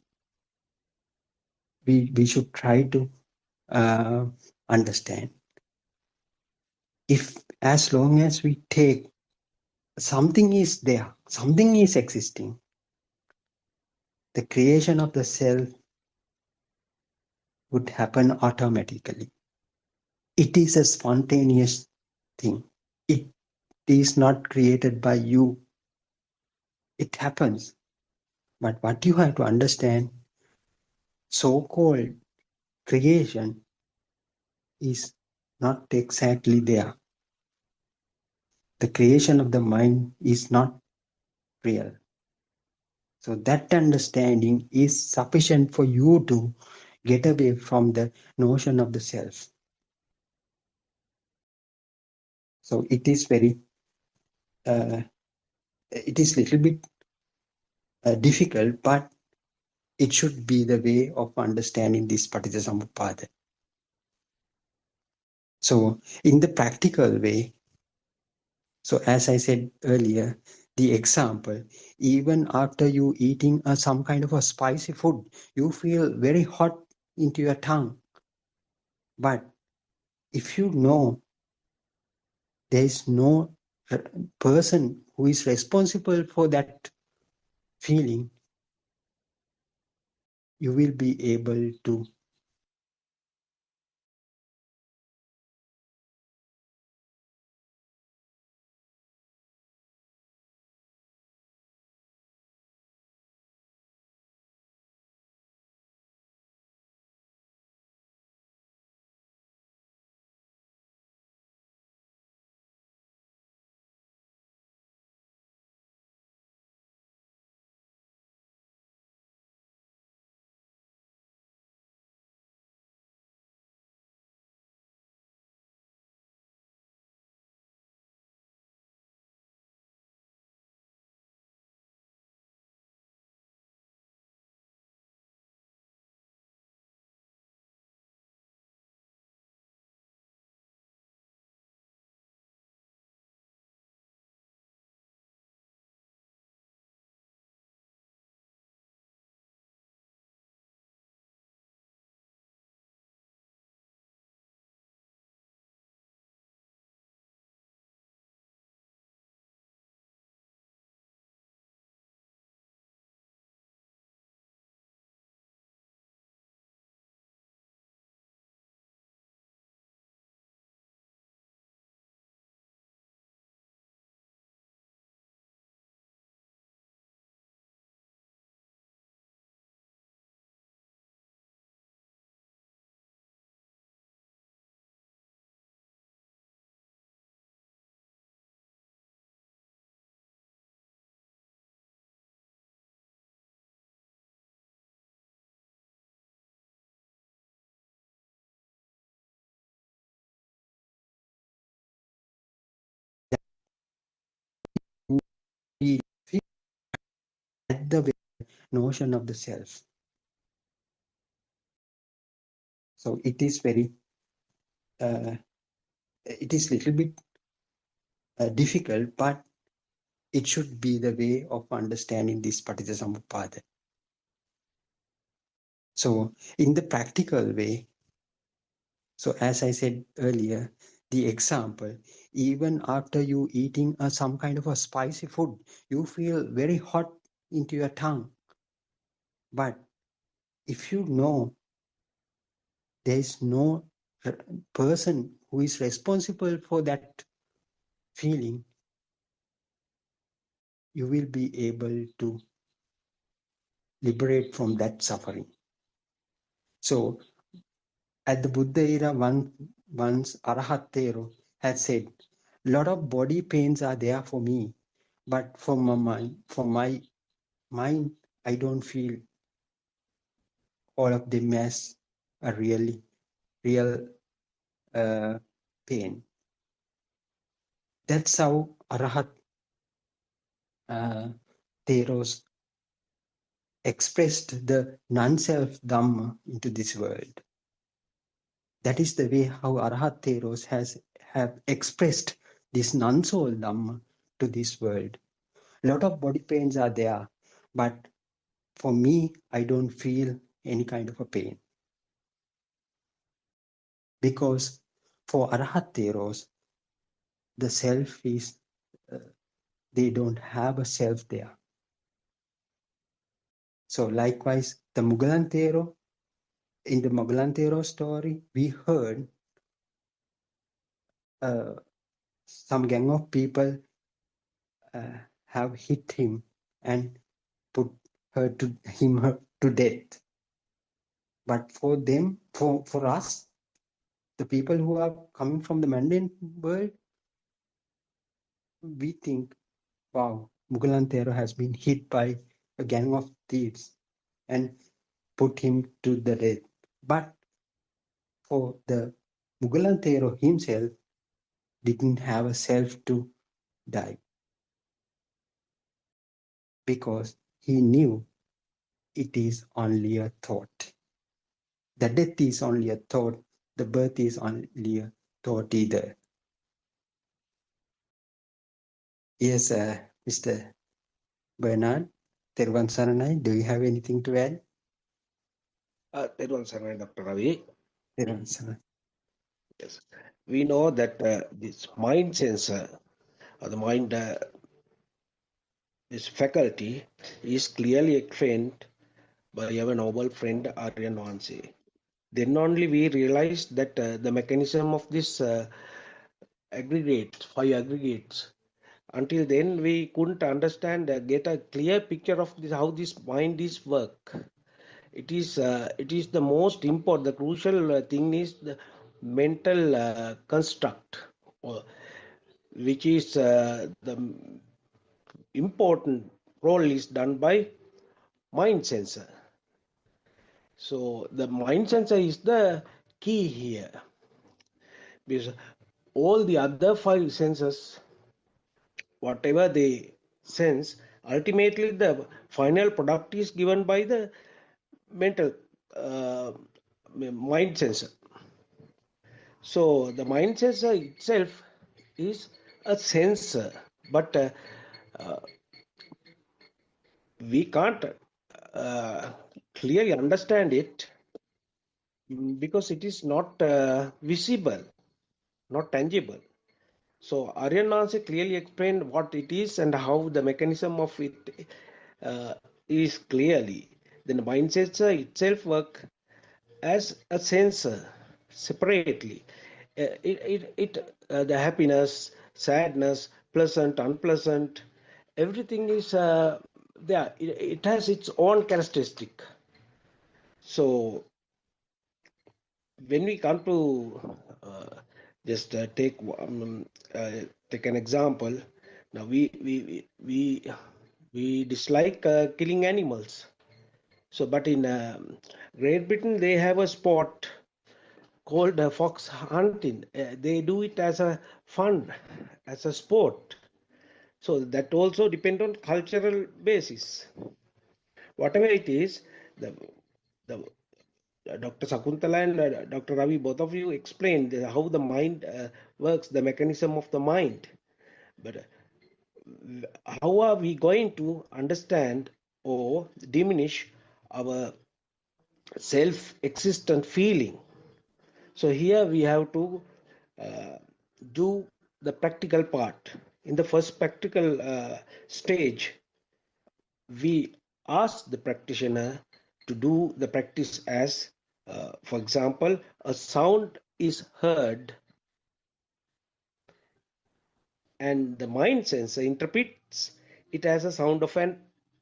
we should try to understand. If as long as we take something is there, something is existing, the creation of the self would happen automatically. It is a spontaneous thing. It is not created by you. It happens. But what you have to understand, so-called creation is not exactly there. The creation of the mind is not real. So that understanding is sufficient for you to get away from the notion of the self. So it is very, it is little bit difficult, but it should be the way of understanding this Paticca. So in the practical way, so as I said earlier, the example, even after you eating some kind of a spicy food, you feel very hot into your tongue. But if you know there is no person who is responsible for that feeling, you will be able to be at the notion of the self. So it is very, it is little bit difficult, but it should be the way of understanding this Paticca. So in the practical way, so as I said earlier, the example, even after you eating some kind of a spicy food, you feel very hot into your tongue. But if you know there is no person who is responsible for that feeling, you will be able to liberate from that suffering. So at the Buddha era, once Arahat Thero had said, a lot of body pains are there for me, but for my mind, I don't feel all of them as a real pain. That's how Arahat Theros expressed the non-self Dhamma into this world. That is the way how Arahat Theros have expressed this non-soul Dhamma to this world. A lot of body pains are there, but for me, I don't feel any kind of a pain. Because for Arahat Theros, the self is, they don't have a self there. So likewise, the Mugalan Thero, in the Mugalan Thero story, we heard some gang of people have hit him and put her to death. But for them, for us, the people who are coming from the mundane world, we think, wow, Mughalantero has been hit by a gang of thieves and put him to the death. But for the Mughalantero himself, didn't have a self to die because he knew it is only a thought. The death is only a thought, the birth is only a thought either. Yes, Mr. Bernard, Tervan Saranai, do you have anything to add? Tervan Saranai, Dr. Ravi. Tervan Saranai. Yes, we know that this mind sensor, or the mind, this faculty, is clearly explained by our noble friend Aryan Vanse. Then only we realized that the mechanism of this aggregates, 5 aggregates. Until then, we couldn't understand, get a clear picture of this, how this mind is work. It is the most important, the crucial thing is the mental construct, which is the important role is done by mind sensor. So the mind sensor is the key here, because all the other 5 senses, whatever they sense, ultimately the final product is given by the mental mind sensor. So the mind sensor itself is a sensor, but we can't clearly understand it because it is not visible, not tangible. So Aryan Nanse clearly explained what it is and how the mechanism of it is clearly. Then the mind sensor itself work as a sensor separately. The happiness, sadness, pleasant, unpleasant, everything is there. It has its own characteristic. So when we come to just take an example. Now we dislike killing animals. So, but in Great Britain, they have a sport called fox hunting. They do it as a fun, as a sport. So that also depend on cultural basis. Whatever it is, the Dr. Sakuntala and Dr. Ravi, both of you explained how the mind works, the mechanism of the mind. But how are we going to understand or diminish our self-existent feeling? So here we have to do the practical part. In the first practical stage, we ask the practitioner to do the practice as, for example, a sound is heard and the mind sensor interprets it as a sound of an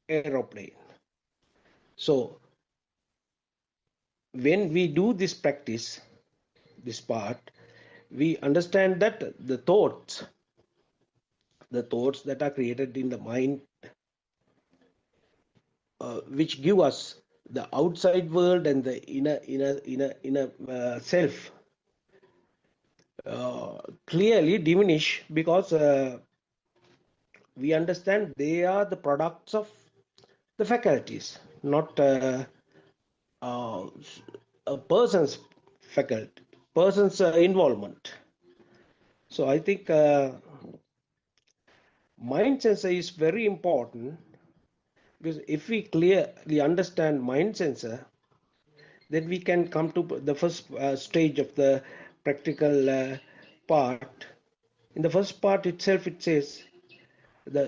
aeroplane. So when we do this practice, this part, we understand that the thoughts that are created in the mind, which give us the outside world and the inner self, clearly diminish because we understand they are the products of the faculties, not a person's faculty, person's involvement. So I think mind sensor is very important, because if we clearly understand mind sensor, then we can come to the first stage of the practical part. In the first part itself, it says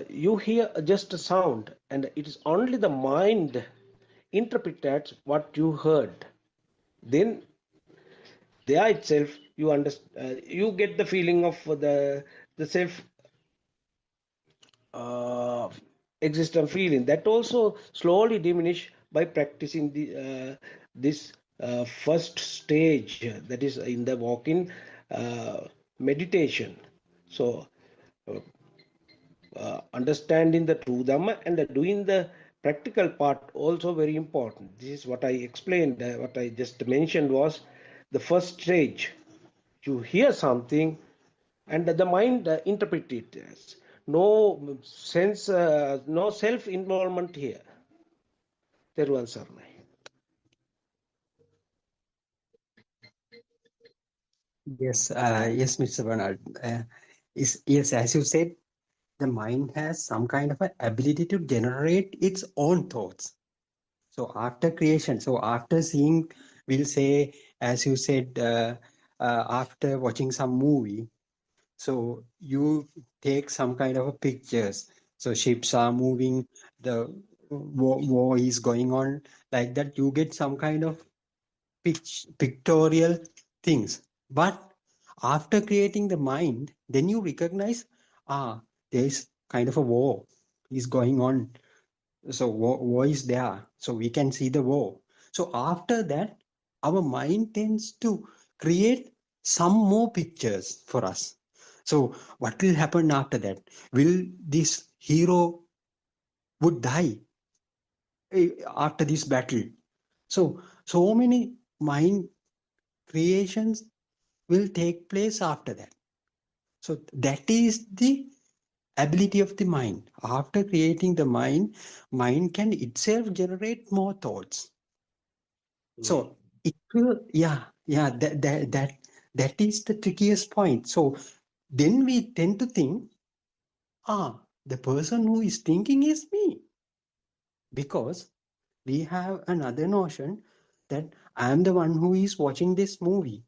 you hear just a sound, and it is only the mind interprets what you heard. Then there itself you understand, you get the feeling of the self exist and feeling, that also slowly diminish by practicing this first stage, that is in the walk-in meditation. So understanding the true Dhamma and doing the practical part also very important. This is what I explained, what I just mentioned was the first stage. You hear something and the mind interpret it as no sense, no self-involvement here. Teruvan Saranai. Yes, yes, Mr. Bernard. Yes, as you said, the mind has some kind of an ability to generate its own thoughts. So after creation, so after seeing, we'll say, as you said, after watching some movie, so you take some kind of a pictures. So ships are moving, the war is going on, like that. You get some kind of pictorial things. But after creating the mind, then you recognize, there is kind of a war is going on. So war is there. So we can see the war. So after that, our mind tends to create some more pictures for us. So what will happen after that? Will this hero would die after this battle? So many mind creations will take place after that. So that is the ability of the mind. After creating the mind can itself generate more thoughts. So it will, that is the trickiest point. So then we tend to think, the person who is thinking is me, because we have another notion that I am the one who is watching this movie.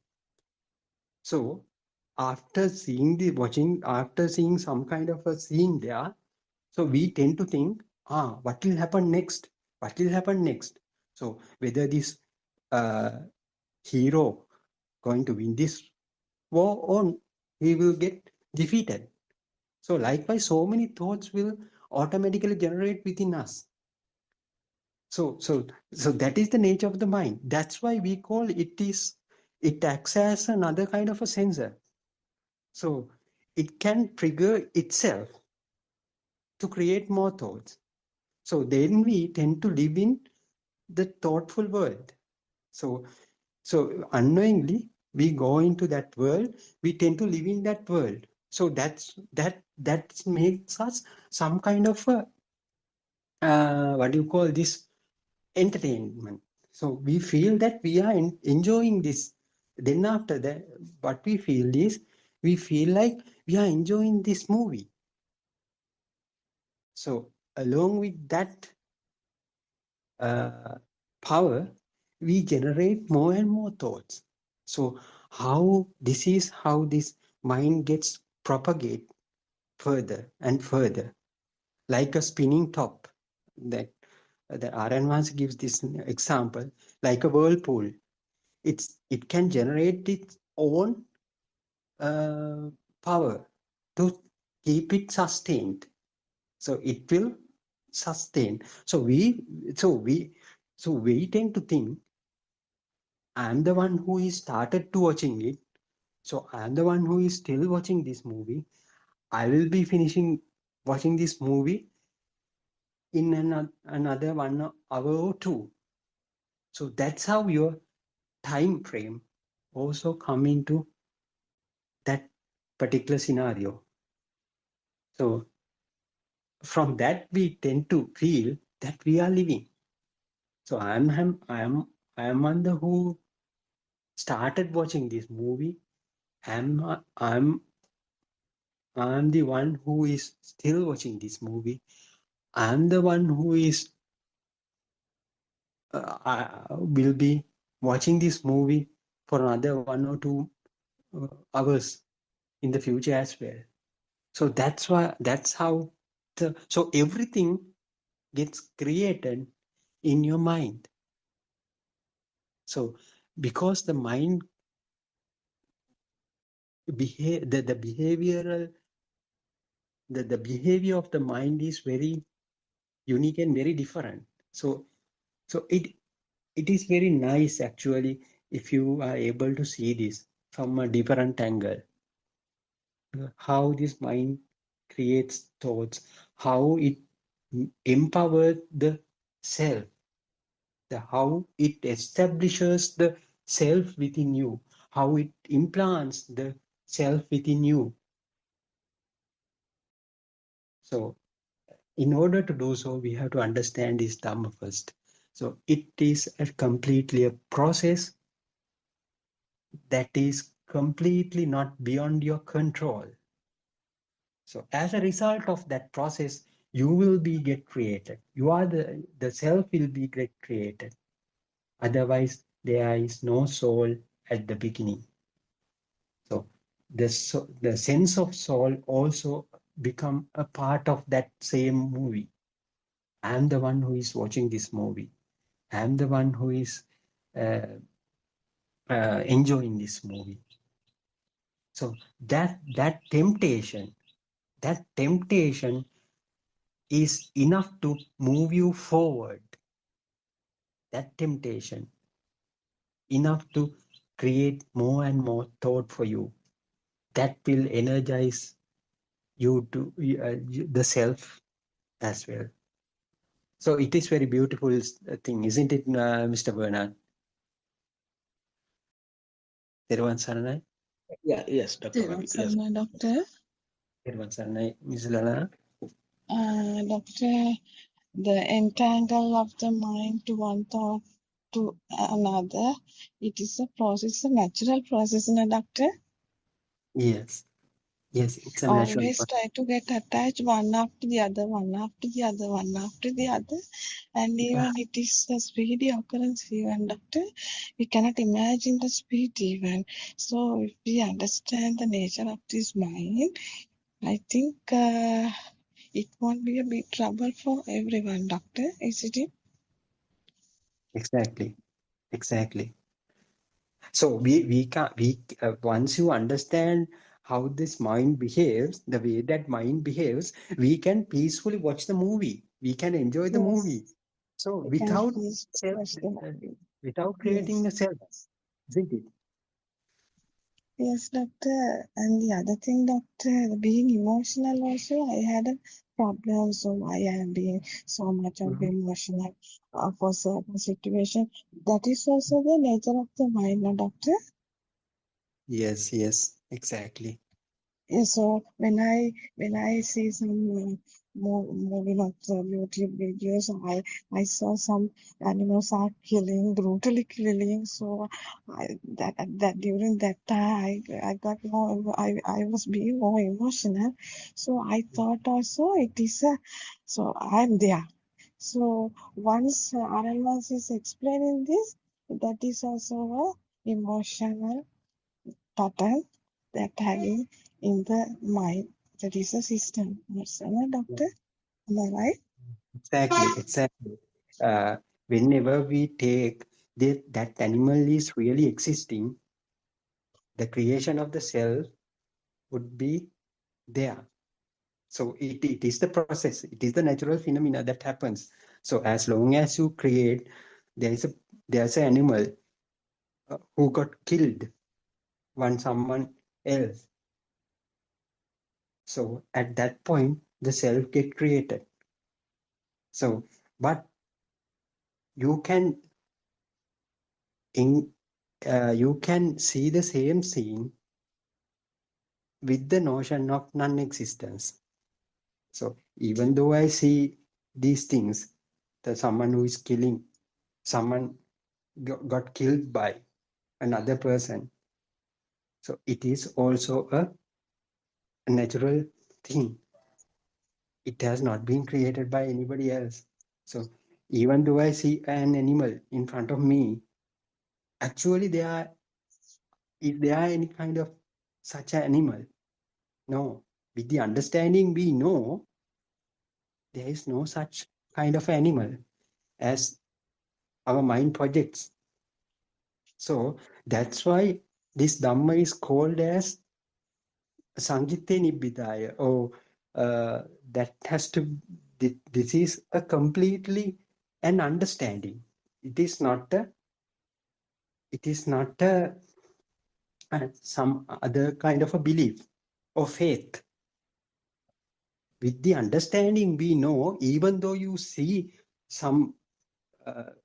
So after seeing some kind of a scene there, so we tend to think, what will happen next? What will happen next? So whether this hero going to win this war or he will get defeated. So likewise, so many thoughts will automatically generate within us. So that is the nature of the mind. That's why we call it acts as another kind of a sensor. So it can trigger itself to create more thoughts. So then we tend to live in the thoughtful world. So unknowingly we go into that world, we tend to live in that world. So that makes us some kind of a what do you call this, entertainment. So we feel that we are enjoying this. Then after that, what we feel is, we feel like we are enjoying this movie. So along with that power, we generate more and more thoughts. So this is how this mind gets propagate further and further, like a spinning top. That Aran Vance gives this example, like a whirlpool. It can generate its own power to keep it sustained. So it will sustain. So we tend to think, I'm the one who is started to watching it. So I'm the one who is still watching this movie. I will be finishing watching this movie in another 1 hour or 2. So that's how your time frame also come into that particular scenario. So from that we tend to feel that we are living. So I am one who started watching this movie. I'm the one who is still watching this movie. I'm the one who is I will be watching this movie for another 1 or 2 hours in the future as well. So that's how so everything gets created in your mind. So because the mind the behavioral the behavior of the mind is very unique and very different. So it is very nice actually if you are able to see this from a different angle. How this mind creates thoughts, how it empowers the self, how it establishes the self within you, how it implants the self within you. So in order to do so, we have to understand this Dhamma first. So it is a completely a process that is completely not beyond your control. So as a result of that process, you will be get created. You are the self will be get created. Otherwise, there is no soul at the beginning. So the sense of soul also become a part of that same movie. I am the one who is watching this movie. I am the one who is uh, enjoying this movie. So that temptation is enough to move you forward. That temptation enough to create more and more thought for you. That will energize you to the self as well. So it is very beautiful thing, isn't it, Mr. Bernard? Teruvan Saranai. Yeah, yes, Dr. Ravi. Yes. Doctor. Teruvan Saranai, Ms. Lana. Doctor, the entangle of the mind to one thought to another, it is a process, a natural process, no, Doctor? Yes, it's a natural Always try to get attached one after the other, one after the other, one after the other. And even it is a speedy occurrence even, Doctor. We cannot imagine the speed even. So if we understand the nature of this mind, I think it won't be a big trouble for everyone, Doctor, isn't it? Exactly. So we can once you understand how this mind behaves, the way that mind behaves, we can peacefully watch the movie. We can enjoy the movie. Yes, So we can without please self, watch the movie. without creating a Yes. self, isn't it? Yes, doctor. And the other thing, doctor, being emotional also, I had a problem. So why I am being so much of Mhm. emotional for certain situation. That is also the nature of the mind, no, doctor. Yes, exactly. Yeah, so when I see some movie of the YouTube videos, I saw some animals are killing, brutally killing. So that during that time I got more I was being more emotional. So I thought also it is a so I'm there. So once animals is explaining this, that is also a emotional pattern that having in the mind. That is a system. Yes, am I, doctor? Am I right? Exactly. Whenever we take that animal is really existing, the creation of the self would be there. So it is the process. It is the natural phenomena that happens. So as long as you create, there's an animal who got killed when someone else. So at that point, the self get created. So, but you can in you can see the same scene with the notion of non-existence. So even though I see these things, that someone who is killing, someone got killed by another person. So it is also a natural thing. It has not been created by anybody else. So even though I see an animal in front of me, actually is there any kind of such an animal? No. With the understanding we know, there is no such kind of animal as our mind projects. So that's why this Dhamma is called as Sangitte Nibbidaya, or that has to this is a completely an understanding. It is not some other kind of a belief or faith. With the understanding, we know, even though you see some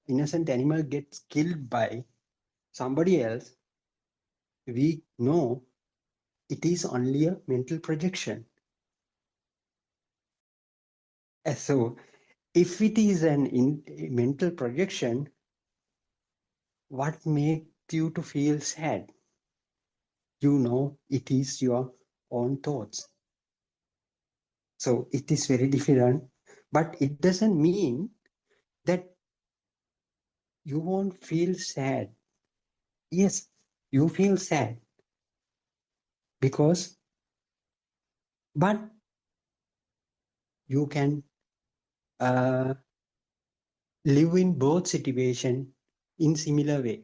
innocent animal gets killed by somebody else, we know it is only a mental projection. So if it is a mental projection, what makes you to feel sad? You know, it is your own thoughts. So it is very different, but it doesn't mean that you won't feel sad. Yes, you feel sad because, but you can live in both situation in similar way.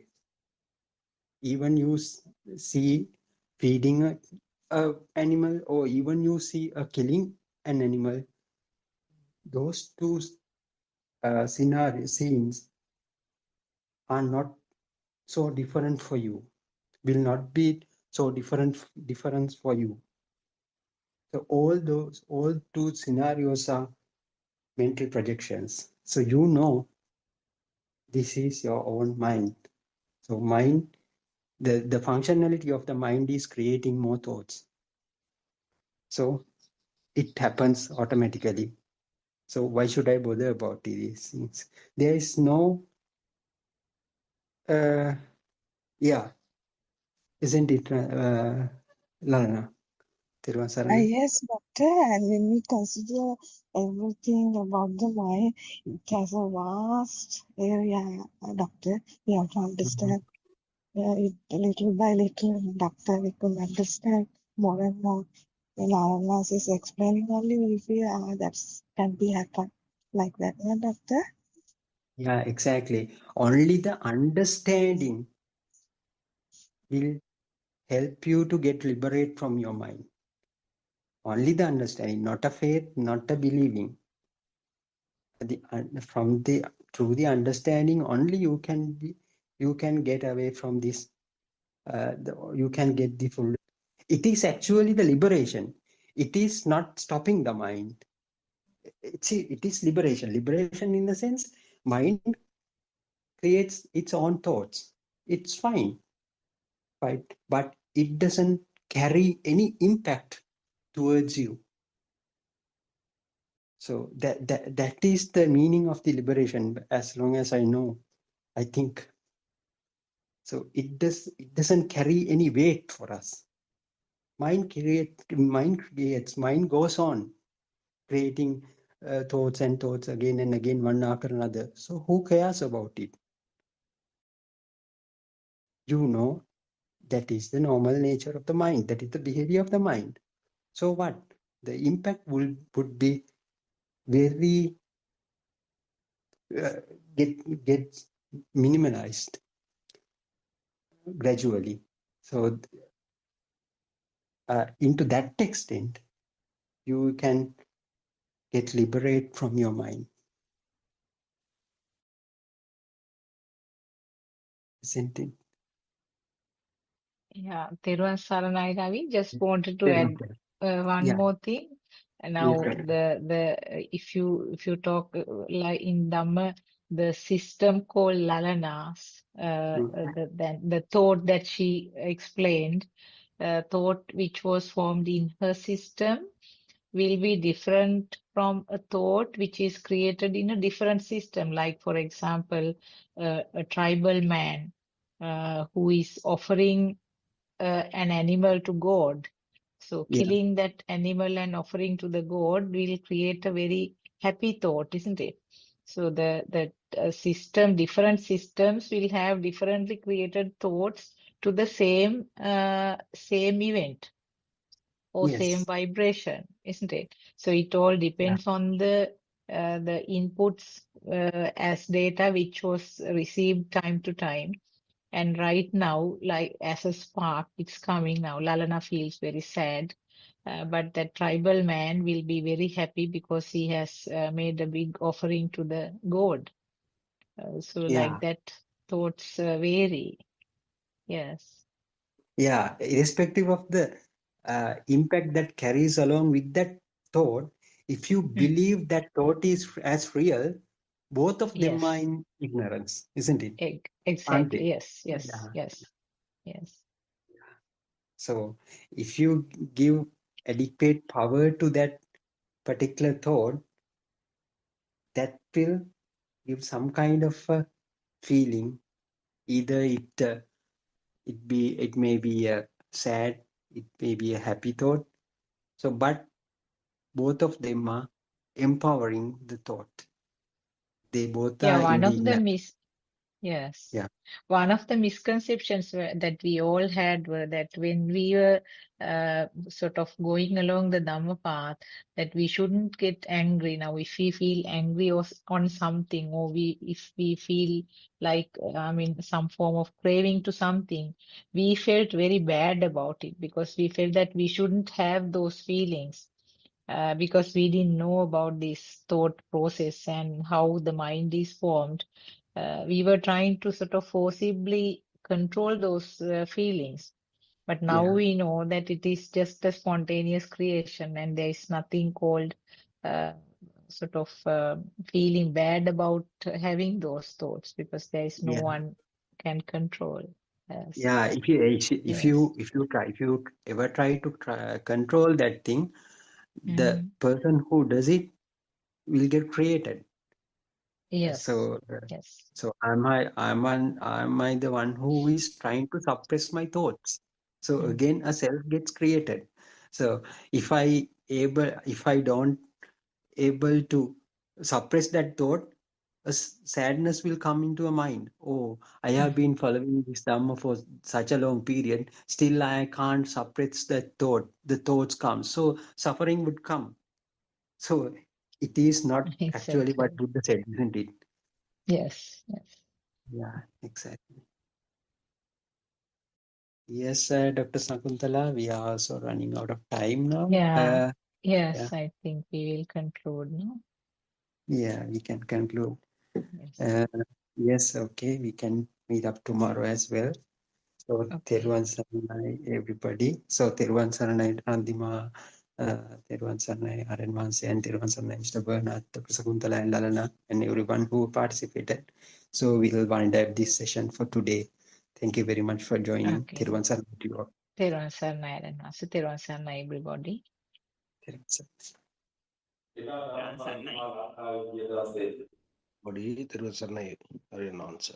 Even you see feeding a animal, or even you see a killing an animal, those two scenes are not so different for you, will not be so different for you. So all two scenarios are mental projections. So you know this is your own mind. So mind, the functionality of the mind is creating more thoughts. So it happens automatically. So why should I bother about these things? There is no, yeah, isn't it, Lana? Yes, doctor, and when we consider everything about the mind, it has a vast area, doctor. We have to understand it little by little, doctor. We could understand more and more. When our nurse is explaining only, we feel that's can be happen like that, yeah, doctor. Yeah, exactly. Only the understanding will help you to get liberate from your mind. Only the understanding, not a faith, not a believing. Through the understanding, only you can get away from this. You can get the full. It is actually the liberation. It is not stopping the mind. It is liberation. Liberation in the sense, mind creates its own thoughts. It's fine, right? But it doesn't carry any impact towards you. So that is the meaning of the liberation, as long as I know, I think. So it doesn't carry any weight for us. Mind creates, mind goes on creating thoughts and thoughts again and again, one after another. So who cares about it? You know, that is the normal nature of the mind. That is the behavior of the mind. So what? The impact would be very get minimalized gradually. So into that extent, you can get liberate from your mind. Isn't it? Yeah, Teruvan Saranai Ravi, just wanted to add one Yeah. more thing. Now, if you talk like in Dhamma, the system called Lalanas, the thought that she explained, thought which was formed in her system will be different from a thought which is created in a different system. Like, for example, a tribal man who is offering an animal to God. So Yeah. killing that animal and offering to the God will create a very happy thought, isn't it? So the system, different systems will have differently created thoughts to the same event or same Yes. vibration, isn't it? So it all Yeah. depends on the inputs as data which was received time to time. And right now, like as a spark, it's coming now. Lalana feels very sad. but the tribal man will be very happy because he has made a big offering to the god. So like Yeah, that, thoughts vary. Yes. yeah. Irrespective of the impact that carries along with that thought, if you Mm. believe that thought is as real, both of them are Yes. in ignorance, isn't it? Aren't Exactly. they? Yes. Yes. Yeah. Yes. Yes. So if you give adequate power to that particular thought, that will give some kind of a feeling. Either it may be a sad, it may be a happy thought. So, but both of them are empowering the thought. They both Yeah. are in One the of inner. them is Yes. Yeah, One of the misconceptions that we all had were that when we were sort of going along the Dhamma path, that we shouldn't get angry. Now, if we feel angry on something, or if we feel like, some form of craving to something, we felt very bad about it because we felt that we shouldn't have those feelings. Because we didn't know about this thought process and how the mind is formed, we were trying to sort of forcibly control those feelings. But now yeah, we know that it is just a spontaneous creation and there is nothing called uh, sort of feeling bad about having those thoughts because there is no yeah, one can control us. yeah. Yes. If you ever try to control that thing, the Hmm. person who does it will get created. Yes. So, Yes. am I the one who is trying to suppress my thoughts? So Mm. again, a self gets created. So if I don't able to suppress that thought, sadness will come into a mind. Oh, I have Mm. been following this Dhamma for such a long period. Still, I can't suppress that thought. The thoughts come. So suffering would come. So it is not actually what Exactly. Buddha said, isn't it? Yes. Yes. Yeah, exactly. Yes, Dr. Sakuntala, we are also running out of time now. Yeah. Yeah, Yes, I think we will conclude now. yeah, we can conclude. Yes. Uh, yes, okay, we can meet up tomorrow as well. So, Okay. Teruvan Saranai, everybody. So, Teruvan Saranai, Andima, Teruvan Saranai, Arenvanse, and Teruvan Saranai, Mr. Bernard, Dr. Sakuntala, and Lalana, and everyone who participated. So, we will wind up this session for today. Thank you very much for joining. Okay. Teruvan Saranai to you all. Teruvan Saranai Aranwasu. Teruvan Saranai, everybody. Teruvan Saranai. Body, there was an answer.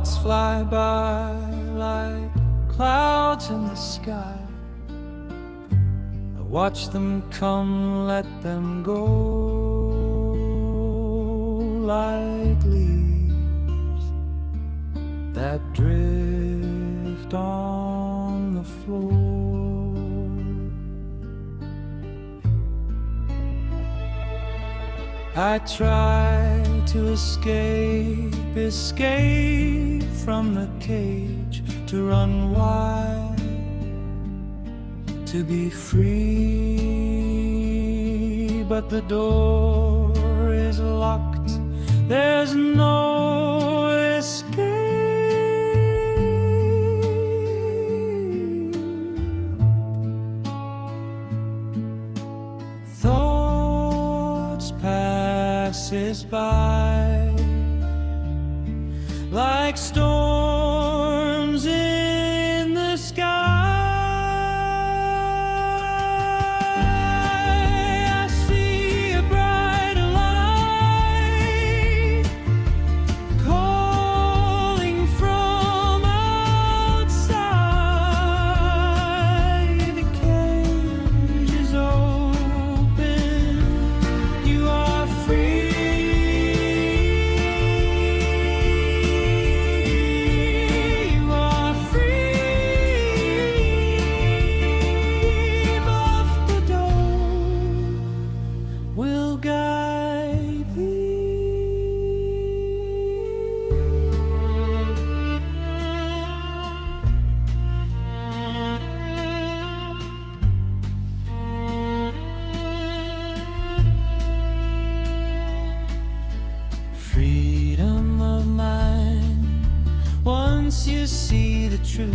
thoughts fly by like clouds in the sky. I watch them come, let them go, like leaves that drift on the floor. I try to escape from the cage, to run wide, to be free, but the door is locked, there's no escape. Thoughts passes by like storms in the sky. I see a bright light calling from outside. The cage is open, you are free. Will guide freedom of mind. Once you see the truth,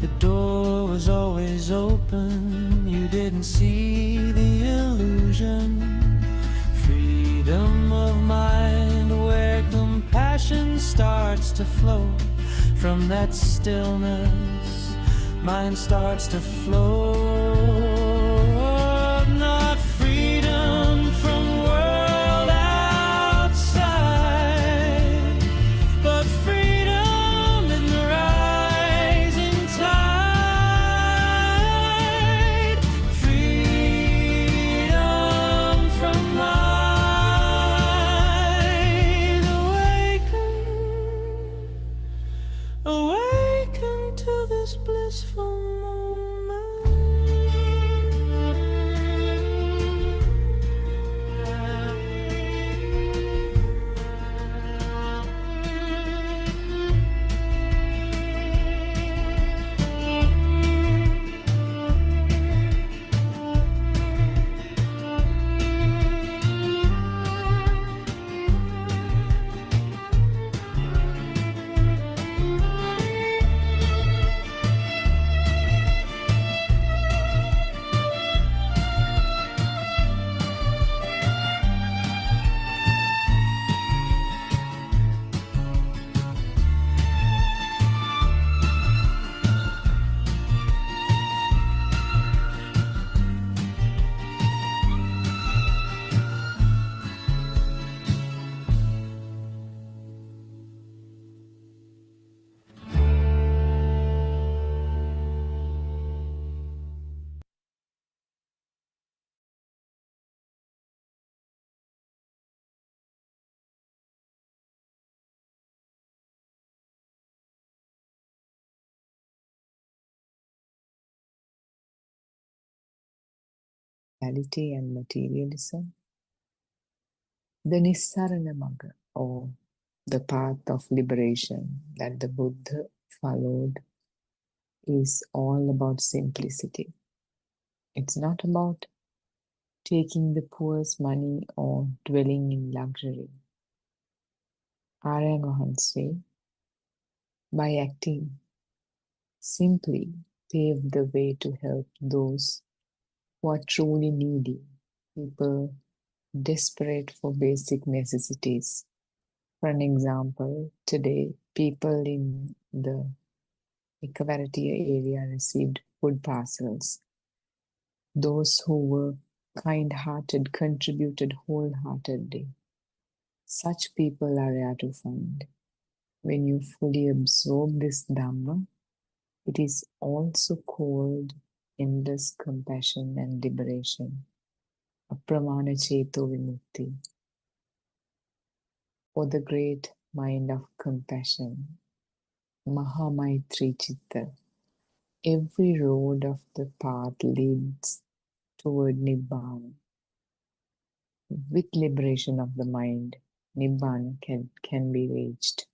the door was always open, you didn't see the illusion. Freedom of mind, where compassion starts to flow. From that stillness, mind starts to flow. Not freedom from world outside, but freedom in the rising tide. Freedom from mind. Awaken to this blissful reality and materialism. The Nissarana Magga, or the path of liberation that the Buddha followed, is all about simplicity. It's not about taking the poor's money or dwelling in luxury. Aryan Wahanse, by acting simply, paved the way to help those who are truly needy, people desperate for basic necessities. For an example, today people in the Ekavaratia area received food parcels. Those who were kind-hearted contributed wholeheartedly. Such people are rare to find. When you fully absorb this Dhamma, it is also called endless compassion and liberation, apramana cheto vimukti, or the great mind of compassion, Mahamaitri Chitta. Every road of the path leads toward Nibbana. With liberation of the mind, Nibbana can be reached.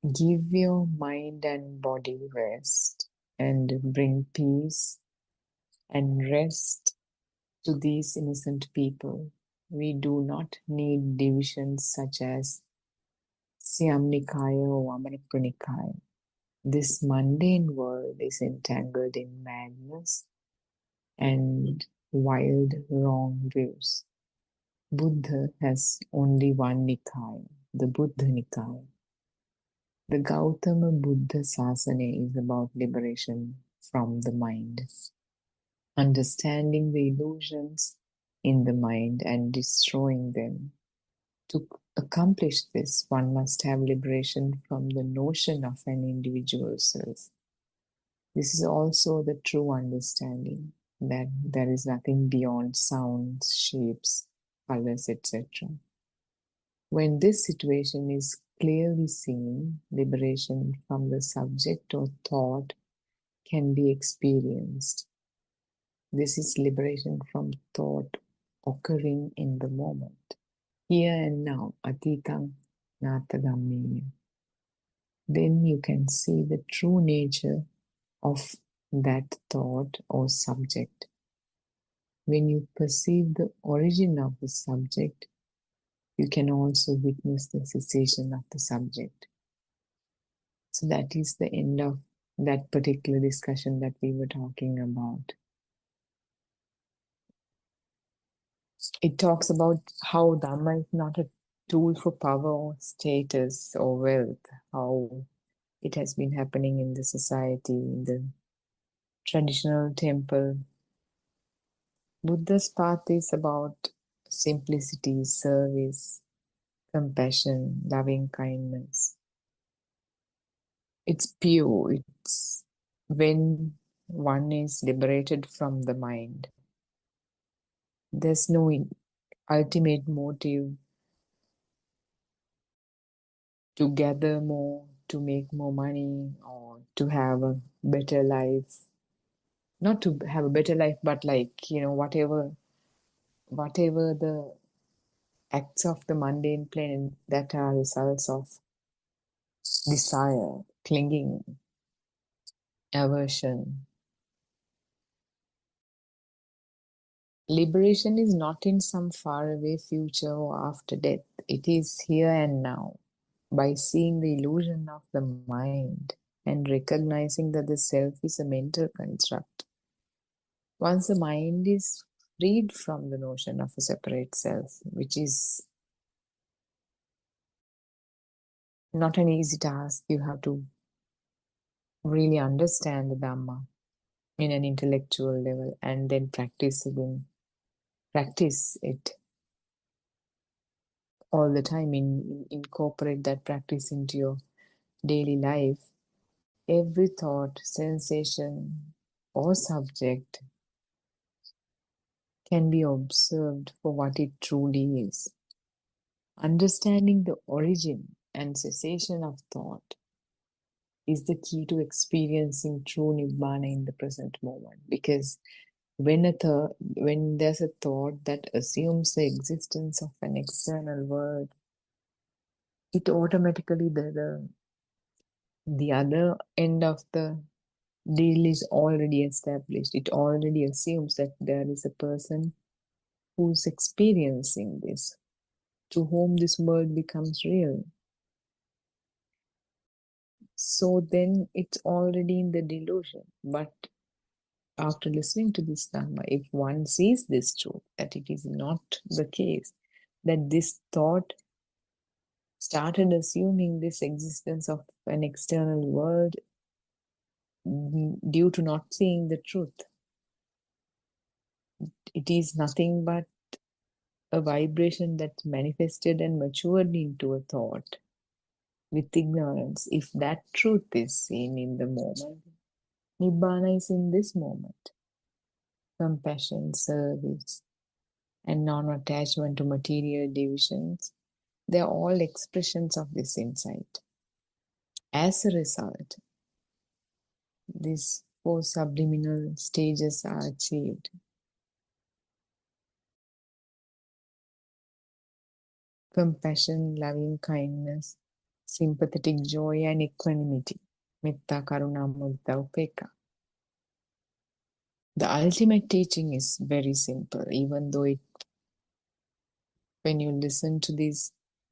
Give your mind and body rest and bring peace and rest to these innocent people. We do not need divisions such as Siam Nikaya or Amanipura Nikaya. This mundane world is entangled in madness and wild wrong views. Buddha has only one Nikaya, the Buddha Nikaya. The Gautama Buddha Sasana is about liberation from the mind, understanding the illusions in the mind and destroying them. To accomplish this, one must have liberation from the notion of an individual self. This is also the true understanding that there is nothing beyond sounds, shapes, colors, etc. When this situation is clearly seen, liberation from the subject or thought can be experienced. This is liberation from thought occurring in the moment. Here and now, atitang natagammiya. Then you can see the true nature of that thought or subject. When you perceive the origin of the subject, you can also witness the cessation of the subject. So that is the end of that particular discussion that we were talking about. It talks about how Dhamma is not a tool for power or status or wealth, how it has been happening in the society, in the traditional temple. Buddha's path is about simplicity, service, compassion, loving kindness. It's pure. It's when one is liberated from the mind. There's no ultimate motive to gather more, to make more money, or to have a better life. Not to have a better life, but whatever the acts of the mundane plane that are results of desire, clinging, aversion. Liberation is not in some faraway future or after death. It is here and now. By seeing the illusion of the mind and recognizing that the self is a mental construct. Once the mind is freed from the notion of a separate self, which is not an easy task, you have to really understand the Dhamma in an intellectual level and then practice it all the time, incorporate that practice into your daily life. Every thought, sensation, or subject can be observed for what it truly is. Understanding the origin and cessation of thought is the key to experiencing true Nibbana in the present moment. Because when there's a thought that assumes the existence of an external world, it automatically the other end of the deal is already established. It already assumes that there is a person who's experiencing this, to whom this world becomes real. So then it's already in the delusion. But after listening to this Dhamma, if one sees this truth, that it is not the case, that this thought started assuming this existence of an external world due to not seeing the truth. It is nothing but a vibration that's manifested and matured into a thought with ignorance. If that truth is seen in the moment, Nibbana is in this moment. Compassion, service, and non-attachment to material divisions, they are all expressions of this insight. As a result, these four subliminal stages are achieved. Compassion, loving kindness, sympathetic joy, and equanimity. Metta, Karuna, Mudita, Upekkha. The ultimate teaching is very simple, even though when you listen to these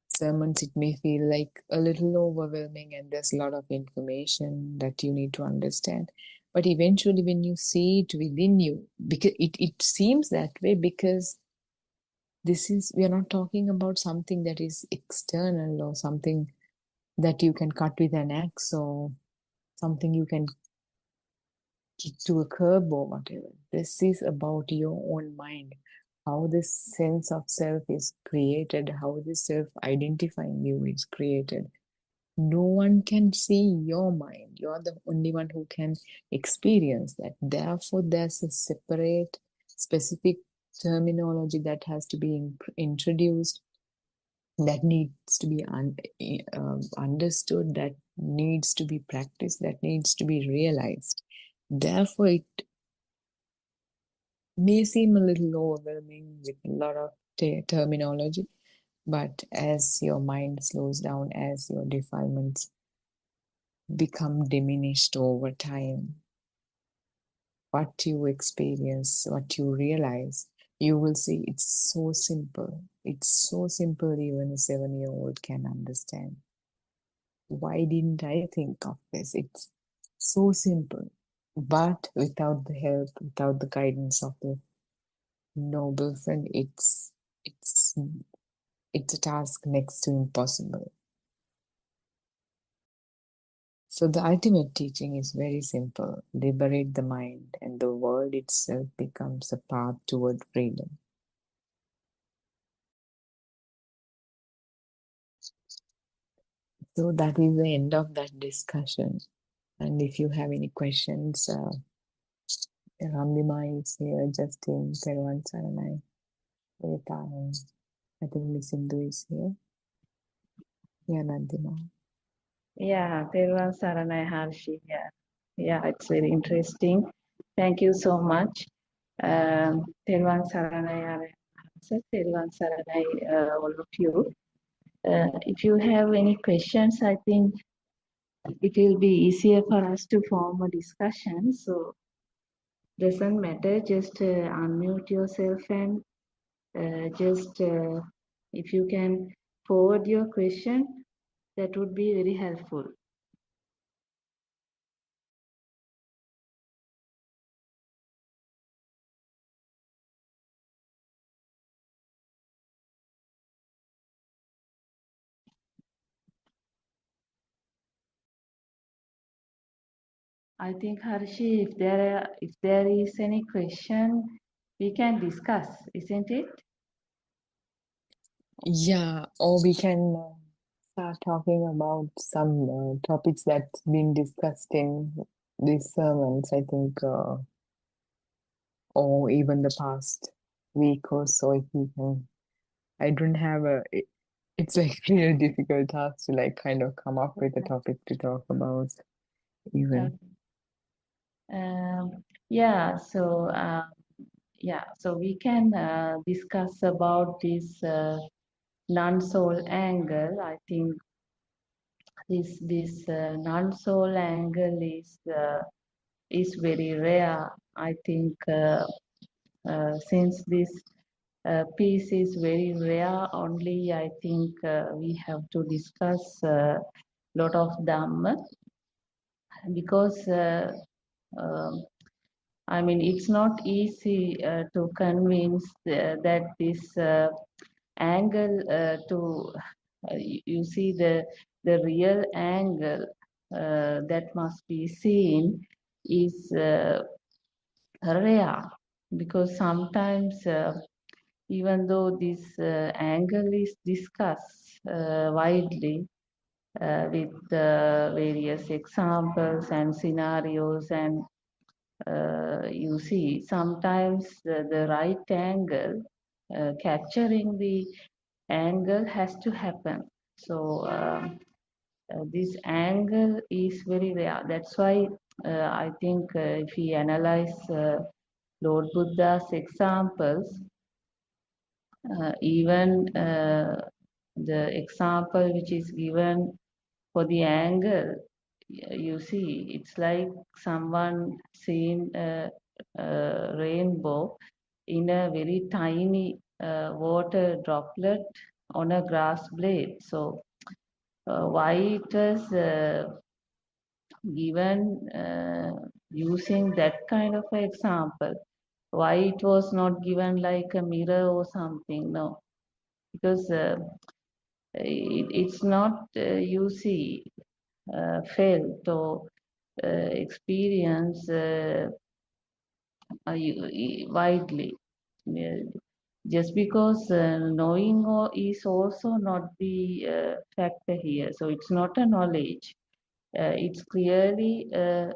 sermons, it may feel like a little overwhelming and there's a lot of information that you need to understand. But eventually, when you see it within you, because it seems that way, because we are not talking about something that is external or something that you can cut with an axe or something you can kick to a curb or whatever. This is about your own mind, how this sense of self is created, how this self-identifying you is created. No one can see your mind. You're the only one who can experience that. Therefore, there's a separate, specific terminology that has to be introduced, that needs to be understood, that needs to be practiced, that needs to be realized. Therefore, it may seem a little overwhelming with a lot of terminology, but as your mind slows down, as your defilements become diminished over time, what you experience, what you realize, you will see it's so simple. It's so simple even a 7-year-old can understand. Why didn't I think of this? It's so simple. But without the help, without the guidance of the noble friend, it's a task next to impossible. So the ultimate teaching is very simple. Liberate the mind and the world itself becomes a path toward freedom. So that is the end of that discussion. And if you have any questions, Rambima is here, Justin, Peruan Saranai, Veta, and I think Miss Sindhu is here. Yeah, Nandima. Yeah, Peruan Saranai Harshi. Yeah, it's very interesting. Thank you so much. Peruan Saranai, Peruan Saranai, all of you. If you have any questions, I think it will be easier for us to form a discussion. So doesn't matter, just unmute yourself and just if you can forward your question, that would be very helpful. I think Harshi, if there is any question, we can discuss, isn't it? Yeah, or we can start talking about some topics that's been discussed in these sermons, I think, or even the past week or so, if we can. I don't have it's like really difficult task to like kind of come up with a topic to talk about even. Yeah, so we can discuss about this non-soul angle. I think this non-soul angle is very rare. I think since this piece is very rare, only I think we have to discuss a lot of Dhamma, because I mean, it's not easy to convince that this angle you see the real angle that must be seen is rare, because sometimes even though this angle is discussed widely with various examples and scenarios, and you see sometimes the right angle, capturing the angle has to happen. So this angle is very rare. That's why I think if we analyze Lord Buddha's examples, even the example which is given for the angle, you see, it's like someone seeing a rainbow in a very tiny water droplet on a grass blade. So why it was given using that kind of example? Why it was not given like a mirror or something? No, because it's not you see felt or experienced widely. Just because knowing is also not the factor here. So it's not a knowledge. It's clearly a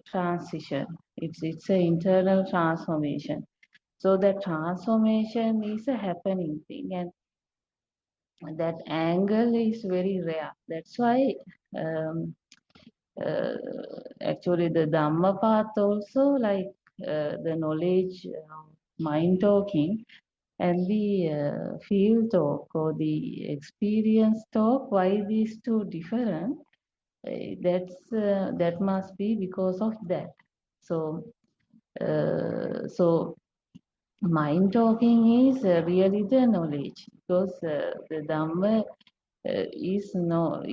transition. It's an internal transformation. So that transformation is a happening thing, and that angle is very rare. That's why um, uh, actually the Dhamma path also, like the knowledge, mind talking, and the field talk or the experience talk. Why these two different? That must be because of that. So so mind talking is really the knowledge, because the Dhamma is known,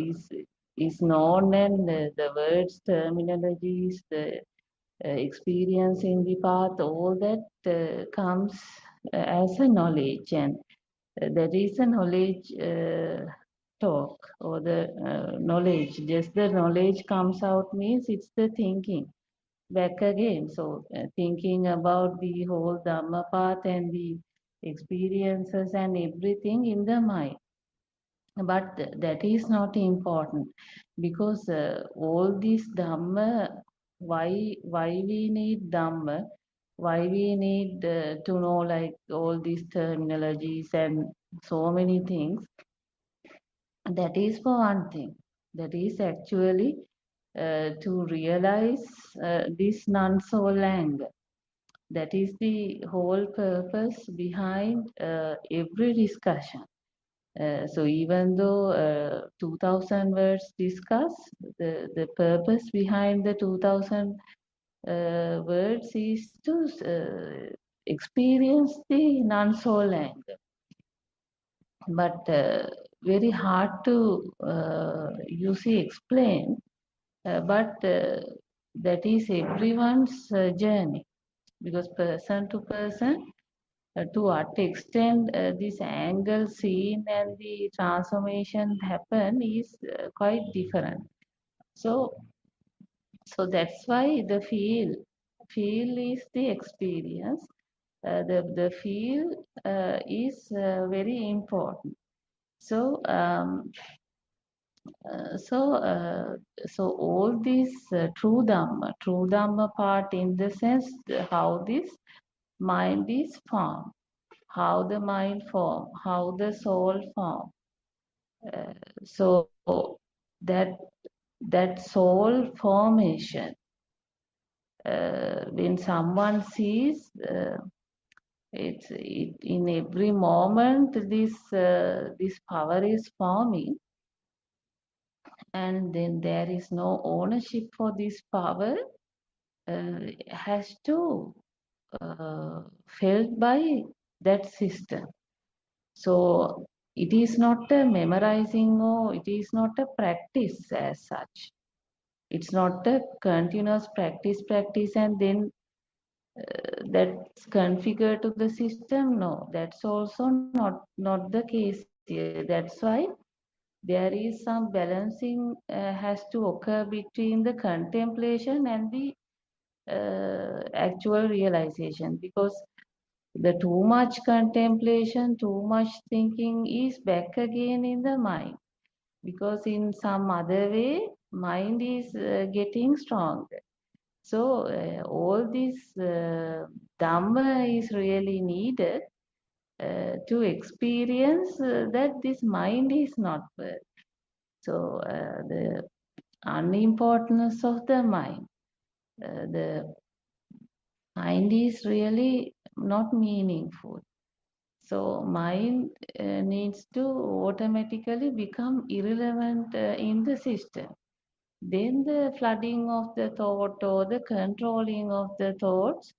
and the words, terminologies, the experience in the path, all that comes as a knowledge, and that is a knowledge talk, or the knowledge. Just the knowledge comes out means it's the thinking back again. So thinking about the whole Dhamma path and the experiences and everything in the mind. But that is not important, because all this Dhamma, why we need Dhamma, why we need to know like all these terminologies and so many things. That is for one thing. That is actually to realize this non-soul anger. That is the whole purpose behind every discussion. So even though 2000 words discuss, the purpose behind the 2000 words is to experience the non-soul anger. But very hard to you see explain, but that is everyone's journey, because person to person, to what extent this angle seen and the transformation happen is quite different. So that's why the feel is the experience. The feel is very important. So so all this true Dhamma part, in the sense how this mind is formed, how the mind form, how the soul form. So that soul formation, when someone sees, in every moment this power is forming, and then there is no ownership for this power, has to felt by that system. So it is not a memorizing, or it is not a practice as such. It's not a continuous practice, and then that's configured to the system. No, that's also not the case here. That's why there is some balancing has to occur between the contemplation and the actual realization, because The too much contemplation, too much thinking is back again in the mind, because in some other way, mind is getting stronger. So all this Dhamma is really needed to experience that this mind is not worth. So the unimportance of the mind. The mind is really not meaningful. So mind needs to automatically become irrelevant in the system. Then the flooding of the thought or the controlling of the thoughts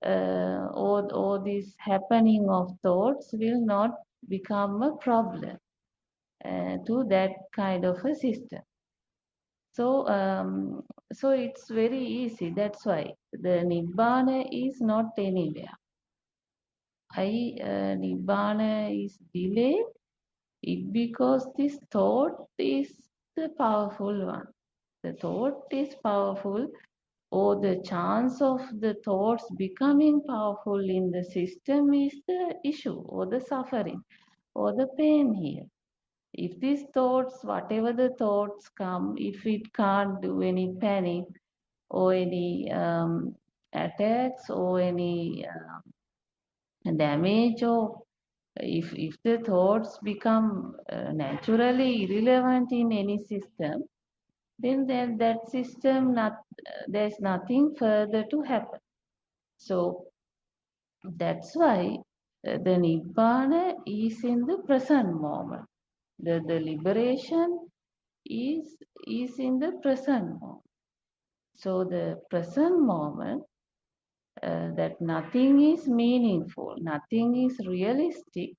or this happening of thoughts will not become a problem to that kind of a system. So, so it's very easy. That's why the Nibbana is not anywhere. Nibbana is delayed. It because this thought is the powerful one. The thought is powerful, or the chance of the thoughts becoming powerful in the system is the issue, or the suffering, or the pain here. If these thoughts, whatever the thoughts come, if it can't do any panic or any attacks or any damage, or if the thoughts become naturally irrelevant in any system, then that system there's nothing further to happen. So that's why the Nibbana is in the present moment. The liberation is in the present moment. So the present moment, that nothing is meaningful, nothing is realistic,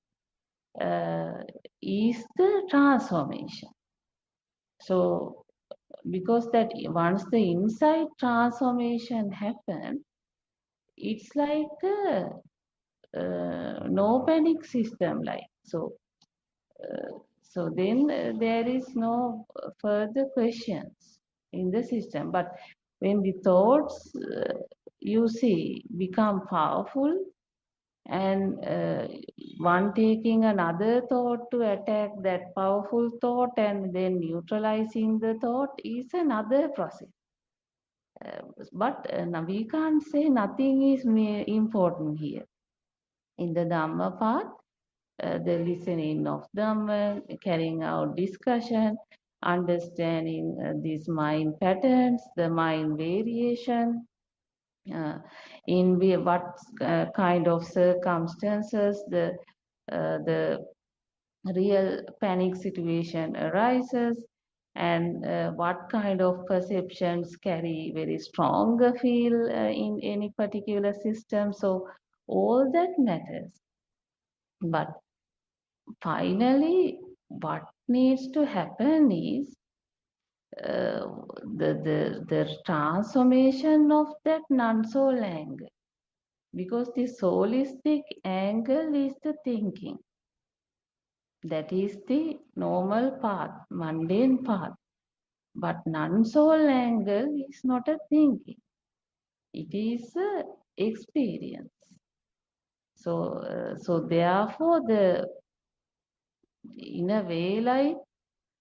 is the transformation. So because that once the inside transformation happens, it's like a no panic system, like so. So then there is no further questions in the system. But when the thoughts, you see, become powerful, and one taking another thought to attack that powerful thought and then neutralizing the thought is another process. But now we can't say nothing is important here. In the Dhamma path, the listening of Dhamma, carrying out discussion, understanding these mind patterns, the mind variation, in what kind of circumstances the real panic situation arises, and what kind of perceptions carry very strong feel in any particular system. So all that matters. But finally, what needs to happen is the transformation of that non-soul angle. Because the soulistic angle is the thinking. That is the normal path, mundane path. But non-soul angle is not a thinking. It is a experience. So, so therefore, in a way, like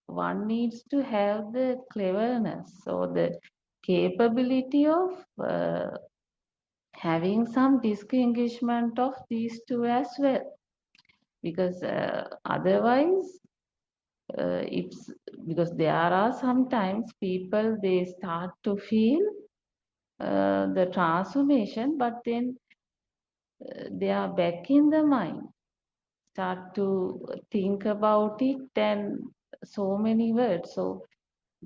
one needs to have the cleverness or the capability of having some distinguishment of these two as well. Because otherwise, it's because there are sometimes people, they start to feel the transformation, but then they are back in the mind, start to think about it, and so many words. So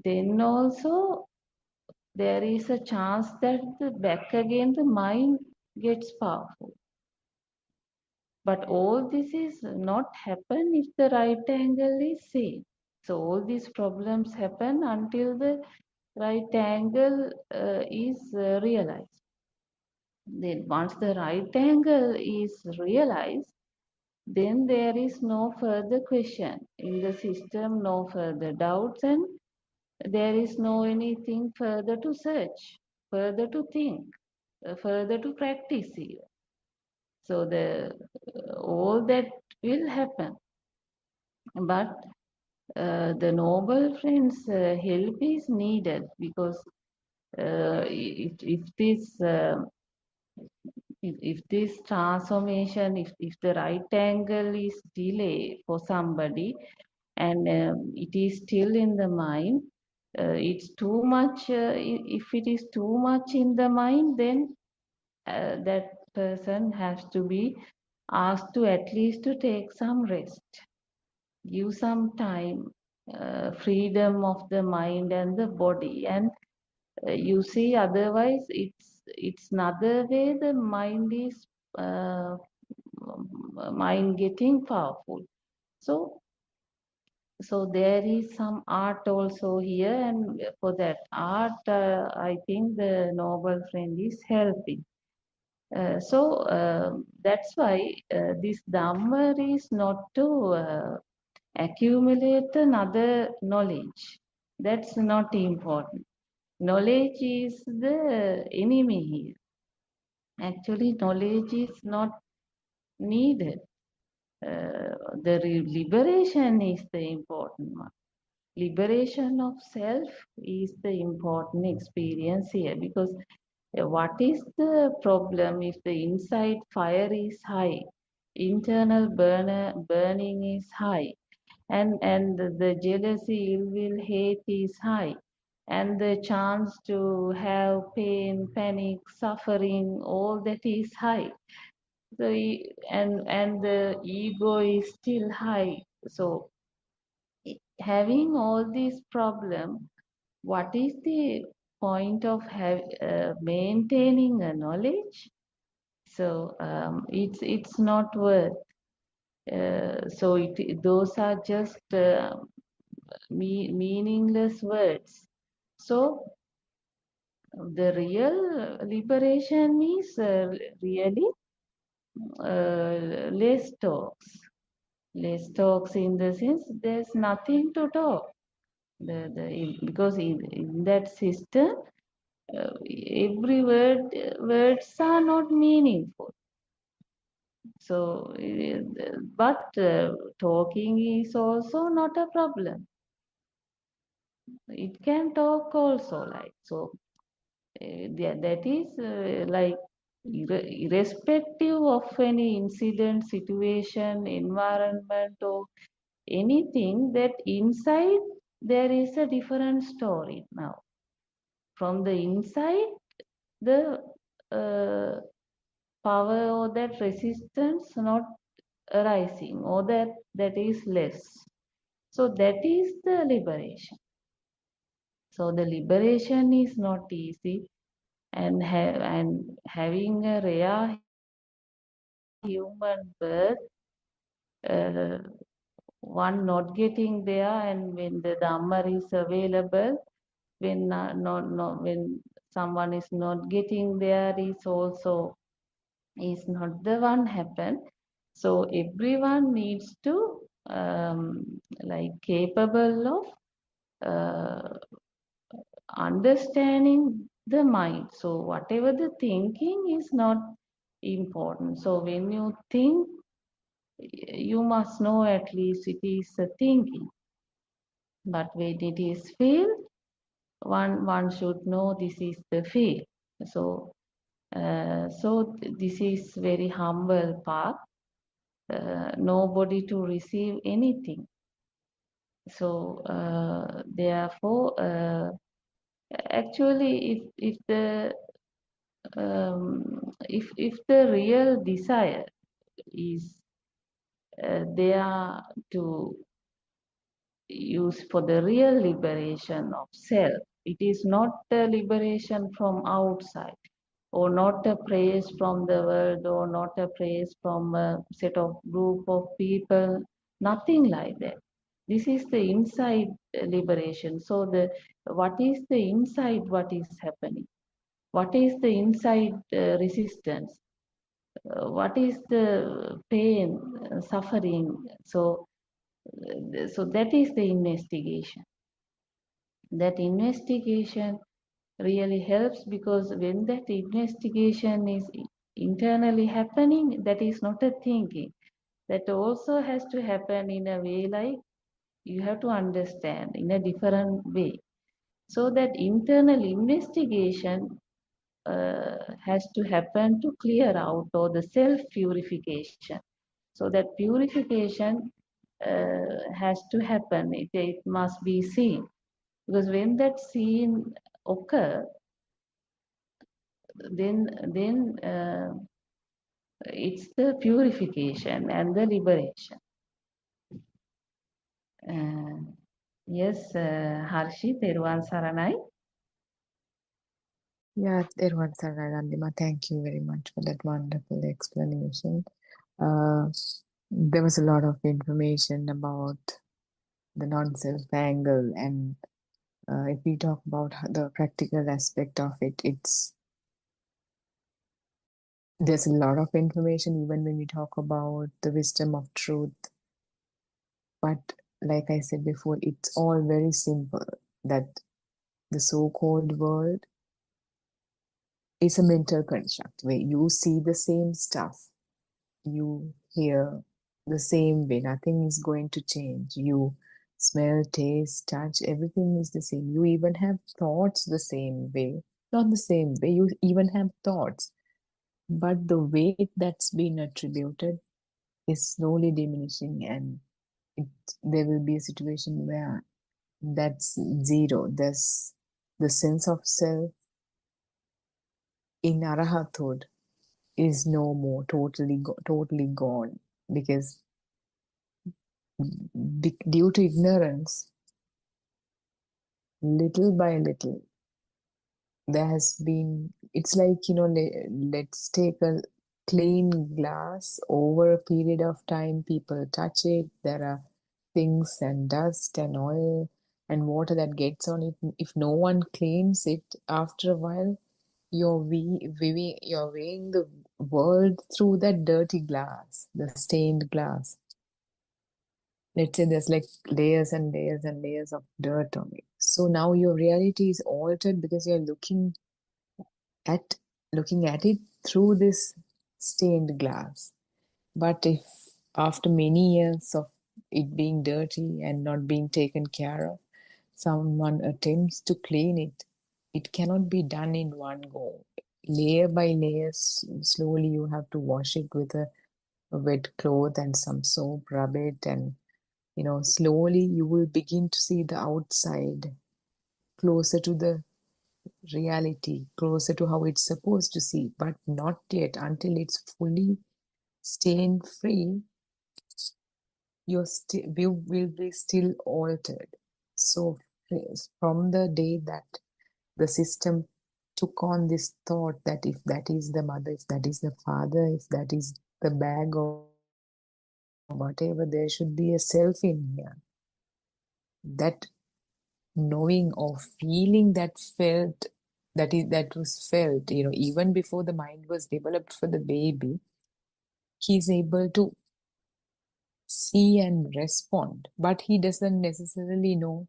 then also there is a chance that back again the mind gets powerful. But all this is not happen if the right angle is same. So all these problems happen until the right angle is realized. Then once the right angle is realized, then there is no further question in the system, no further doubts, and there is no anything further to search, further to think, further to practice here. So all that will happen, but the noble friends help is needed, because if this transformation, if the right angle is delay for somebody, and it is still in the mind, it's too much. If it is too much in the mind, then that person has to be asked to at least to take some rest, give some time, freedom of the mind and the body. And you see, otherwise it's another way the mind is mind getting powerful. So there is some art also here, and for that art, I think the noble friend is helping. That's why this Dhamma is not to accumulate another knowledge. That's not important. Knowledge is the enemy here. Actually, knowledge is not needed. The liberation is the important one. Liberation of self is the important experience here, because what is the problem if the inside fire is high, internal burning is high, and the jealousy, ill will, hate is high, and the chance to have pain, panic, suffering, all that is high. So and the ego is still high. So having all these problems, what is the point of maintaining a knowledge? So it's not worth. So those are just meaningless words. So the real liberation is really less talks. Less talks in the sense there's nothing to talk. Because in that system, every words are not meaningful. So, but talking is also not a problem. It can talk also, like so. That is like irrespective of any incident, situation, environment, or anything, that inside there is a different story now. From the inside, the power or that resistance not arising, or that is less. So that is the liberation. So the liberation is not easy, and having a rare human birth, uh, one not getting there, and when the Dhamma is available, when when someone is not getting there, is also is not the one happen. So everyone needs to like capable of understanding the mind. So whatever the thinking is not important. So when you think, you must know at least it is a thinking. But when it is feel, one should know this is the feel. So this is very humble path. Nobody to receive anything. So therefore, actually, if the real desire is there to use for the real liberation of self, it is not the liberation from outside, or not a praise from the world, or not a praise from a set of group of people, nothing like that. This is the inside liberation. So what is the inside, what is happening? What is the inside resistance? What is the pain, suffering? So that is the investigation. That investigation really helps, because when that investigation is internally happening, that is not a thinking. That also has to happen in a way like you have to understand in a different way. So that internal investigation has to happen to clear out or the self purification. So that purification has to happen. It must be seen, because when that scene occur, then it's the purification and the liberation. Yes, Harshi, Teruvan Saranai. Yeah, Irwan Sararandima, thank you very much for that wonderful explanation. There was a lot of information about the non-self angle, and if we talk about the practical aspect of it, there's a lot of information even when we talk about the wisdom of truth. But like I said before, it's all very simple, that the so-called world is a mental construct where you see the same stuff, you hear the same way, nothing is going to change. You smell, taste, touch, everything is the same. You even have thoughts the same way. Not the same way, you even have thoughts. But the weight that's been attributed is slowly diminishing, and there will be a situation where that's zero. There's the sense of self in arahathood is no more, totally gone, because due to ignorance, little by little, there has been, it's like, let's take a clean glass. Over a period of time, people touch it, there are things and dust and oil and water that gets on it. If no one cleans it, after a while, you're weighing the world through that dirty glass, the stained glass. Let's say there's like layers and layers and layers of dirt on it. So now your reality is altered because you're looking at it through this stained glass. But if after many years of it being dirty and not being taken care of, someone attempts to clean it, it cannot be done in one go. Layer by layer, slowly you have to wash it with a wet cloth and some soap, rub it, and slowly you will begin to see the outside closer to the reality, closer to how it's supposed to see, but not yet. Until it's fully stain free, your view will be still altered. So from the day that the system took on this thought that if that is the mother, if that is the father, if that is the bag or whatever, there should be a self in here. That knowing or feeling that was felt, even before the mind was developed for the baby, he's able to see and respond, but he doesn't necessarily know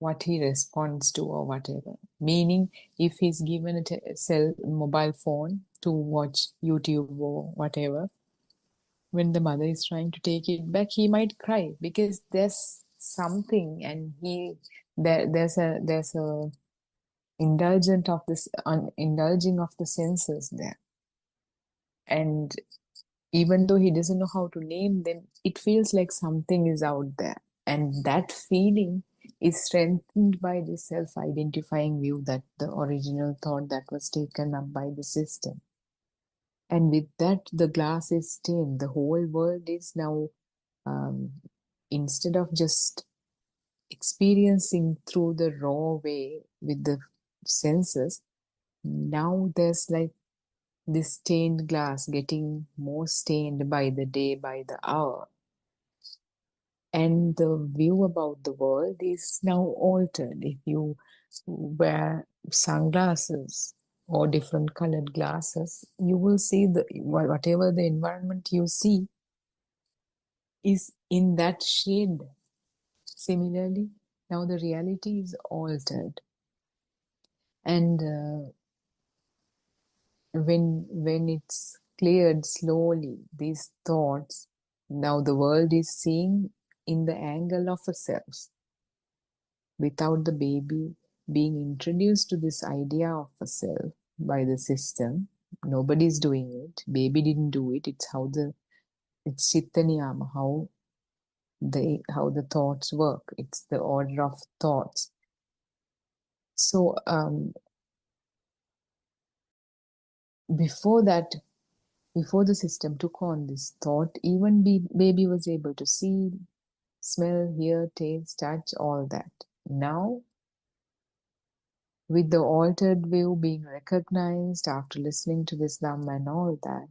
what he responds to or whatever. Meaning, if he's given a mobile phone to watch YouTube or whatever, when the mother is trying to take it back, he might cry because there's something, and there's a indulging of the senses there. And even though he doesn't know how to name them, it feels like something is out there. And that feeling is strengthened by the self-identifying view, that the original thought that was taken up by the system. And with that, the glass is stained. The whole world is now, instead of just experiencing through the raw way with the senses, now there's like this stained glass getting more stained by the day, by the hour. And the view about the world is now altered. If you wear sunglasses or different colored glasses, you will see whatever the environment you see is in that shade. Similarly, now the reality is altered. And when it's cleared slowly, these thoughts, now the world is seeing in the angle of a self, without the baby being introduced to this idea of a self by the system. Nobody's doing it. Baby didn't do it. It's Chitta Niyama, how the thoughts work. It's the order of thoughts. So before that, before the system took on this thought, even baby was able to see, smell, hear, taste, touch, all that. Now, with the altered view being recognized after listening to this Dhamma and all that,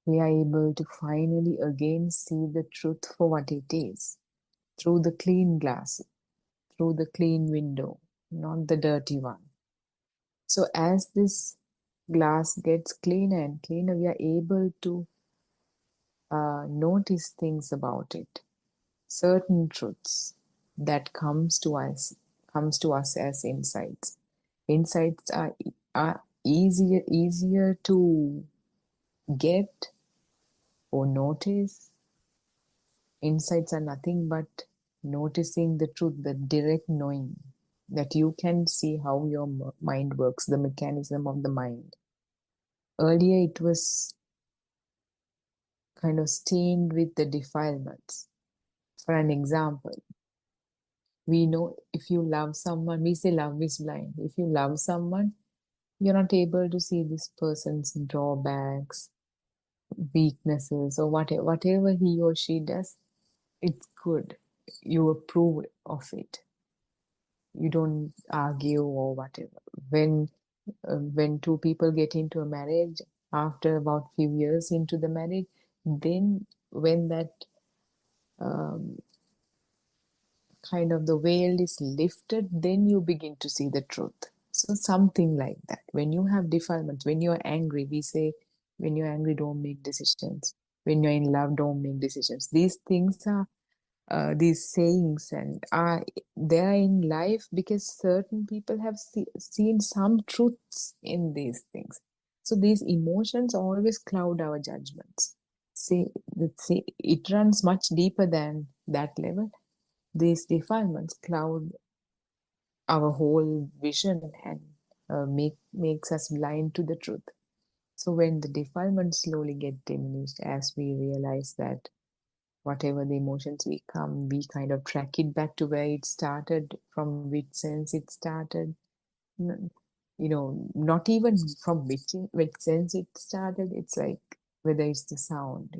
we are able to finally again see the truth for what it is, through the clean glass, through the clean window, not the dirty one. So as this glass gets cleaner and cleaner, we are able to notice things about it, certain truths that comes to us as insights. Insights are easier to get or notice. Insights are nothing but noticing the truth, the direct knowing that you can see how your mind works, the mechanism of the mind. Earlier it was kind of stained with the defilements. For an example, we know if you love someone, we say love is blind. If you love someone, you're not able to see this person's drawbacks, weaknesses, or whatever he or she does, it's good. You approve of it. You don't argue or whatever. When two people get into a marriage, after about few years into the marriage, then when that kind of the veil is lifted, then you begin to see the truth. So something like that. When you have defilements, when you're angry, we say, when you're angry, don't make decisions. When you're in love, don't make decisions. These things are these sayings, and they are in life because certain people have seen some truths in these things. So these emotions always cloud our judgments. Let's say it runs much deeper than that level. These defilements cloud our whole vision and makes us blind to the truth. So when the defilements slowly get diminished, as we realize that whatever the emotions we come, we kind of track it back to where it started, from which sense it started. Not even from which sense it started. It's like whether it's the sound,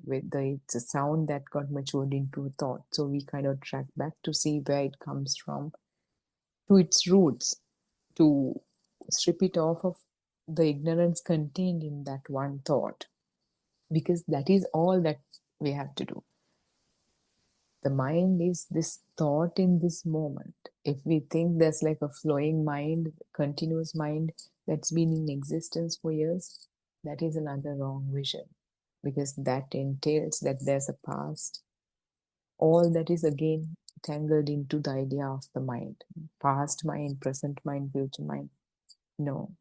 whether it's a sound that got matured into a thought. So we kind of track back to see where it comes from, to its roots, to strip it off of the ignorance contained in that one thought, because that is all that we have to do. The mind is this thought in this moment. If we think there's like a flowing mind, continuous mind that's been in existence for years, that is another wrong vision, because that entails that there's a past. All that is again tangled into the idea of the mind. Past mind, present mind, future mind. No.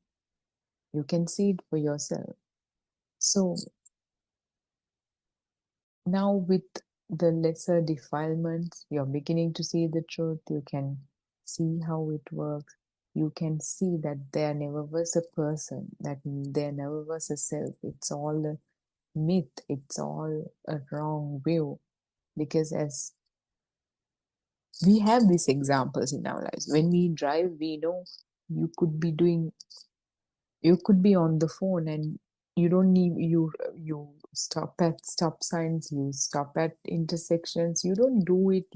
You can see it for yourself. So now with the lesser defilements, you're beginning to see the truth. You can see how it works. You can see that there never was a person, that there never was a self. It's all a myth. It's all a wrong view. Because as we have these examples in our lives, when we drive, we know you could be on the phone and you don't need, you stop at stop signs, you stop at intersections. You don't do it,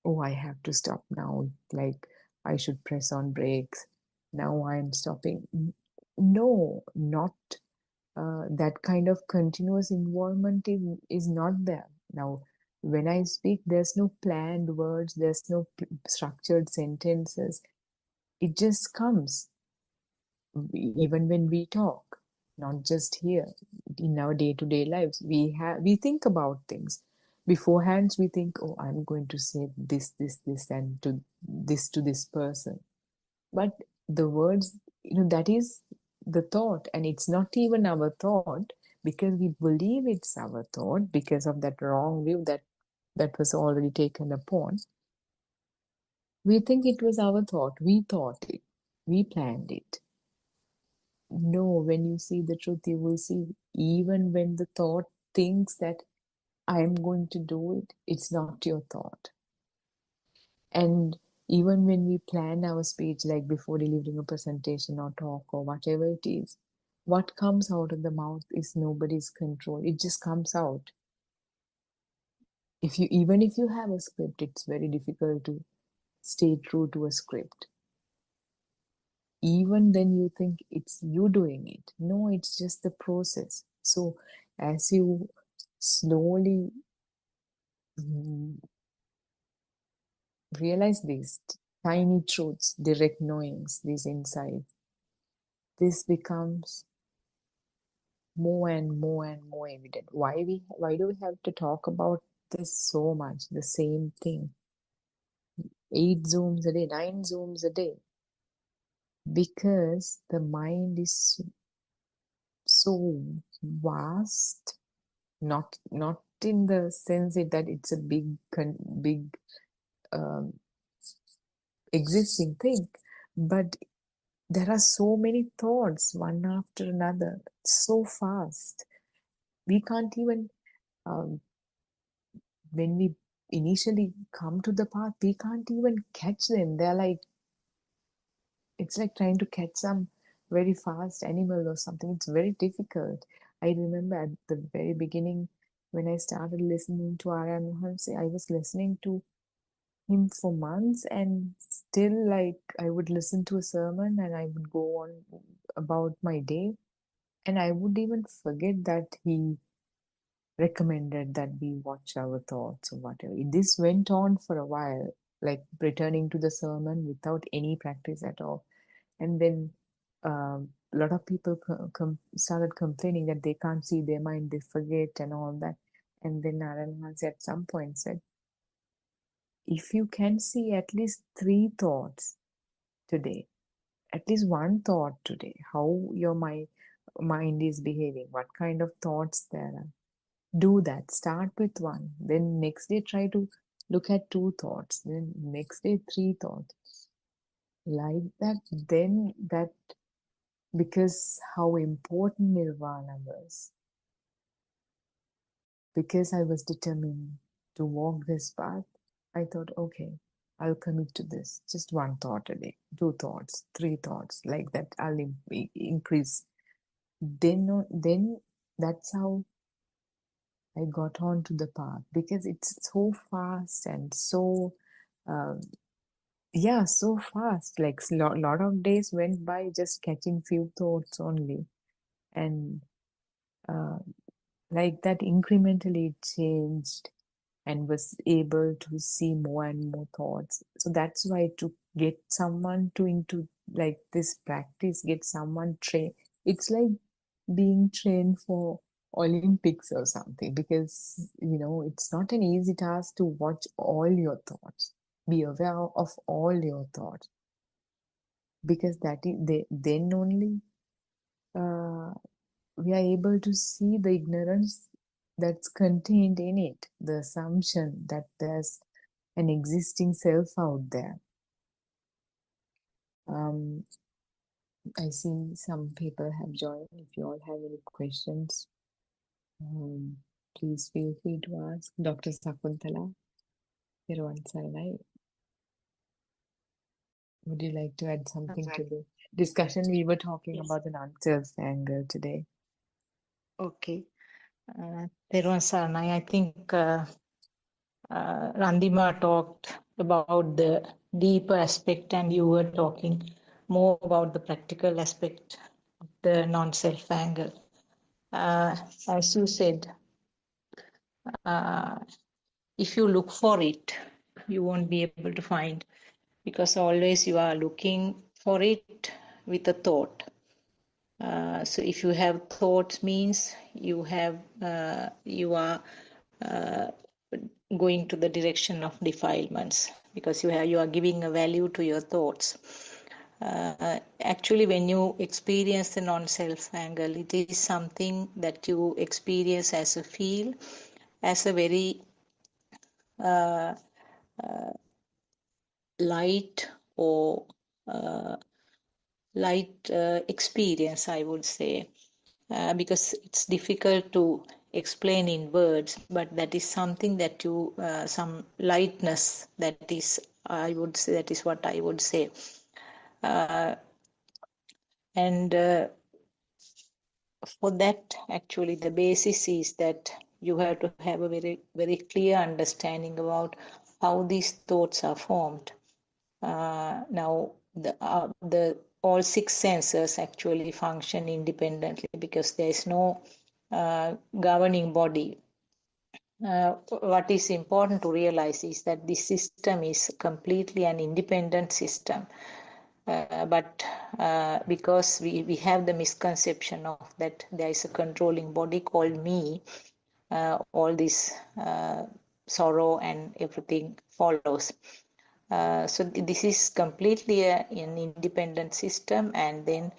oh, I have to stop now, like I should press on brakes, now I'm stopping. No, not that kind of continuous involvement is not there. Now when I speak, there's no planned words, there's no structured sentences. It just comes. Even when we talk, not just here, in our day-to-day lives, we think about things beforehand. We think, oh, I'm going to say this, and to this person. But the words, that is the thought, and it's not even our thought because we believe it's our thought because of that wrong view that was already taken upon. We think it was our thought. We thought it. We planned it. No, when you see the truth, you will see even when the thought thinks that I am going to do it, it's not your thought. And even when we plan our speech, like before delivering a presentation or talk or whatever it is, what comes out of the mouth is nobody's control. It just comes out. Even if you have a script, it's very difficult to stay true to a script. Even then you think it's you doing it. No, it's just the process. So as you slowly realize these tiny truths, direct knowings, these insights, this becomes more and more and more evident. Why do we have to talk about this so much? The same thing. 8 Zooms a day, 9 Zooms a day. Because the mind is so vast, not in the sense that it's a big existing thing, but there are so many thoughts one after another, so fast. We can't even, when we initially come to the path, we can't even catch them. They're like, it's like trying to catch some very fast animal or something. It's very difficult. I remember at the very beginning when I started listening to Aryan Mahansi, I was listening to him for months, and still, like, I would listen to a sermon and I would go on about my day, and I would even forget that he recommended that we watch our thoughts or whatever. This went on for a while, like returning to the sermon without any practice at all. And then a lot of people started complaining that they can't see their mind, they forget and all that. And then Narayan Mahansi at some point said, if you can see at least 3 thoughts today, at least 1 thought today, how your mind is behaving, what kind of thoughts there are, do that. Start with 1. Then next day try to look at 2 thoughts. Then next day 3 thoughts. Like that, then that, because how important nirvana was. Because I was determined to walk this path, I thought, okay, I'll commit to this. Just 1 thought a day, 2 thoughts, 3 thoughts, like that. I'll increase. Then that's how I got on to the path, because it's so fast and so, so fast. Like lot of days went by just catching few thoughts only, and like that incrementally it changed and was able to see more and more thoughts. So that's why to get someone into like this practice, get someone trained, it's like being trained for Olympics or something, because it's not an easy task to watch all your thoughts, be aware of all your thoughts, because that is then only we are able to see the ignorance that's contained in it, the assumption that there's an existing self out there. I see some people have joined. If you all have any questions, please feel free to ask. Dr. Sakuntala, Peruwan Saranai, would you like to add something to the discussion? We were talking Yes. about the non-self angle today. Okay. Peruwan Saranai, I think Randima talked about the deeper aspect, and you were talking more about the practical aspect of the non-self angle. As you said, if you look for it, you won't be able to find, because always you are looking for it with a thought. So if you have thoughts, means you are going to the direction of defilements, because you are giving a value to your thoughts. Actually, when you experience the non-self angle, it is something that you experience as a feel, as a very light or light experience, I would say, because it's difficult to explain in words, but that is something that you, some lightness, that is, I would say, that is what I would say. And for that, actually, the basis is that you have to have a very, very clear understanding about how these thoughts are formed. Now, the all six senses actually function independently because there is no governing body. What is important to realize is that this system is completely an independent system. But because we have the misconception of that there is a controlling body called me, all this sorrow and everything follows. So this is completely an independent system, and then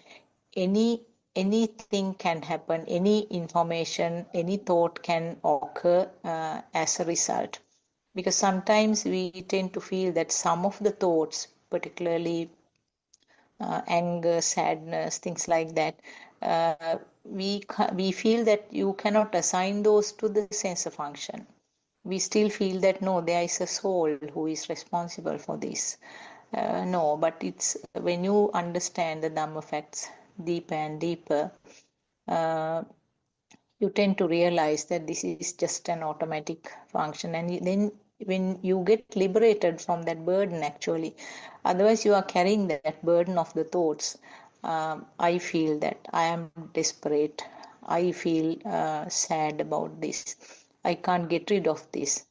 anything can happen, any information, any thought can occur as a result. Because sometimes we tend to feel that some of the thoughts, particularly anger, sadness, things like that, we feel that you cannot assign those to the sensor function. We still feel that no, there is a soul who is responsible for this. No, but it's when you understand the Dhamma facts deeper and deeper, you tend to realize that this is just an automatic function, and then when you get liberated from that burden, actually, otherwise you are carrying that burden of the thoughts. I feel that I am desperate, I feel sad about this, I can't get rid of this,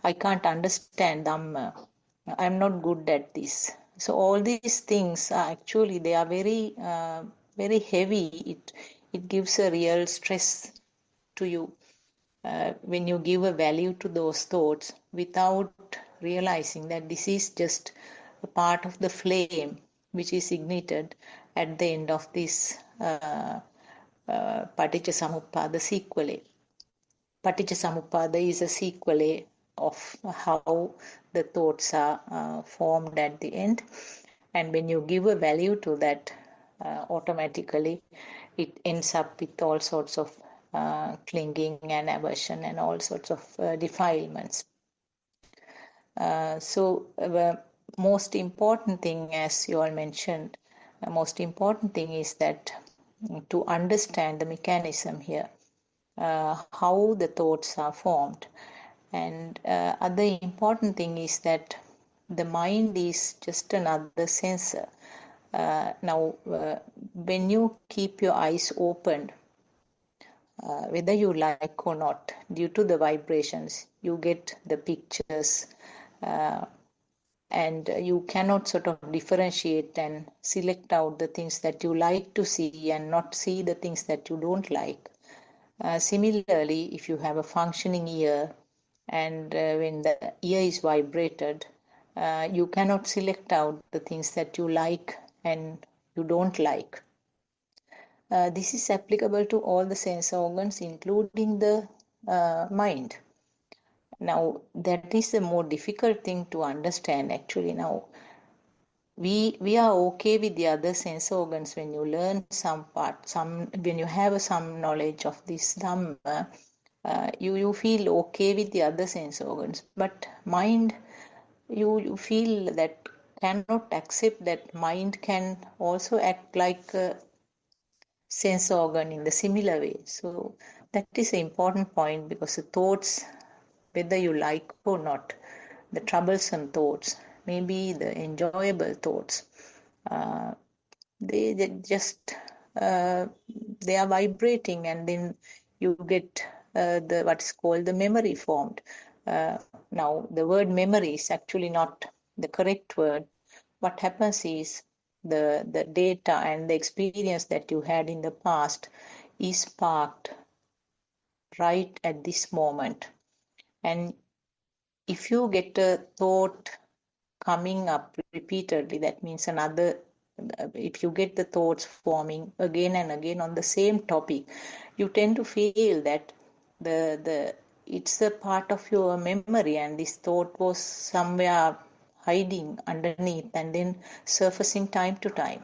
I can't understand Dhamma, I'm not good at this. So all these things are actually, they are very very heavy. It gives a real stress to you when you give a value to those thoughts without realizing that this is just a part of the flame which is ignited at the end of this Paticca Samuppada sequelae. Paticca Samuppada is a sequelae of how the thoughts are formed at the end, and when you give a value to that, automatically it ends up with all sorts of clinging and aversion and all sorts of defilements. So the most important thing, as you all mentioned, the most important thing is that to understand the mechanism here, how the thoughts are formed. And other important thing is that the mind is just another sensor. Now, when you keep your eyes open, whether you like or not, due to the vibrations, you get the pictures, and you cannot sort of differentiate and select out the things that you like to see and not see the things that you don't like. Similarly, if you have a functioning ear, and when the ear is vibrated, you cannot select out the things that you like and you don't like. This is applicable to all the sense organs, including the mind. Now, that is a more difficult thing to understand, actually. Now, we are okay with the other sense organs when you learn some part, when you have some knowledge of this Dhamma, you feel okay with the other sense organs. But mind, you feel that cannot accept that mind can also act like a sense organ in the similar way. So that is an important point, because the thoughts, whether you like or not, the troublesome thoughts, maybe the enjoyable thoughts, they just they are vibrating, and then you get the what's called the memory formed. Now, the word memory is actually not the correct word. What happens is the data and the experience that you had in the past is parked right at this moment. And if you get a thought coming up repeatedly, that means another if you get the thoughts forming again and again on the same topic, you tend to feel that it's a part of your memory, and this thought was somewhere hiding underneath and then surfacing time to time.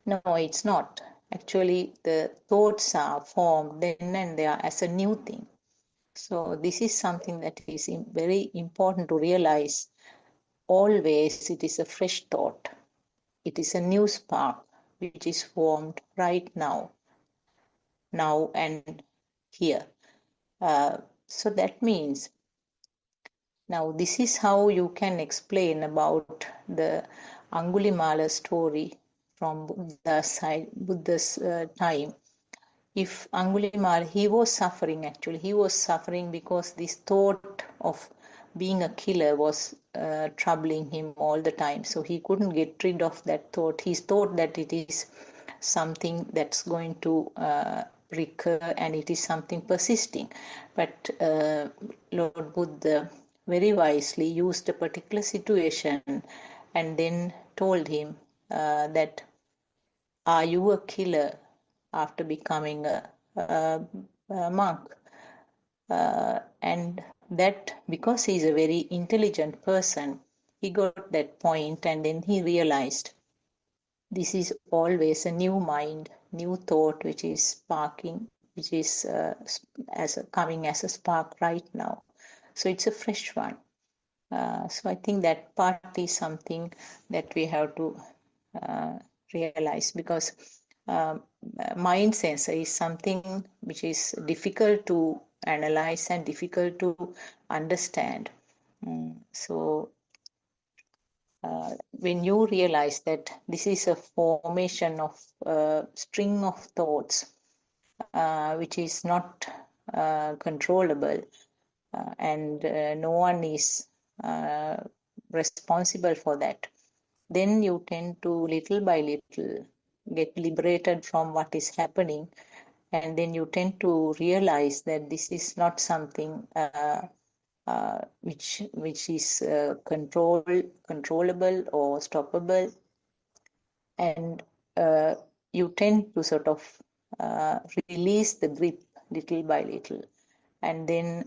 No, it's not. Actually, the thoughts are formed then and there as a new thing. So this is something that is very important to realize. Always it is a fresh thought. It is a new spark which is formed right now and here. So that means now this is how you can explain about the Angulimala story from Buddha's time. If Angulimal, he was suffering actually. He was suffering because this thought of being a killer was troubling him all the time. So he couldn't get rid of that thought. He thought that it is something that's going to recur and it is something persisting. But Lord Buddha very wisely used a particular situation and then told him that, are you a killer after becoming a monk? And that, because he's a very intelligent person, he got that point, and then he realized this is always a new mind, new thought which is sparking, which is coming as a spark right now. So it's a fresh one. So I think that part is something that we have to realize, because mind sensor is something which is difficult to analyze and difficult to understand. So when you realize that this is a formation of a string of thoughts which is not controllable, and no one is responsible for that, then you tend to little by little get liberated from what is happening, and then you tend to realize that this is not something which is controllable or stoppable, and you tend to sort of release the grip little by little, and then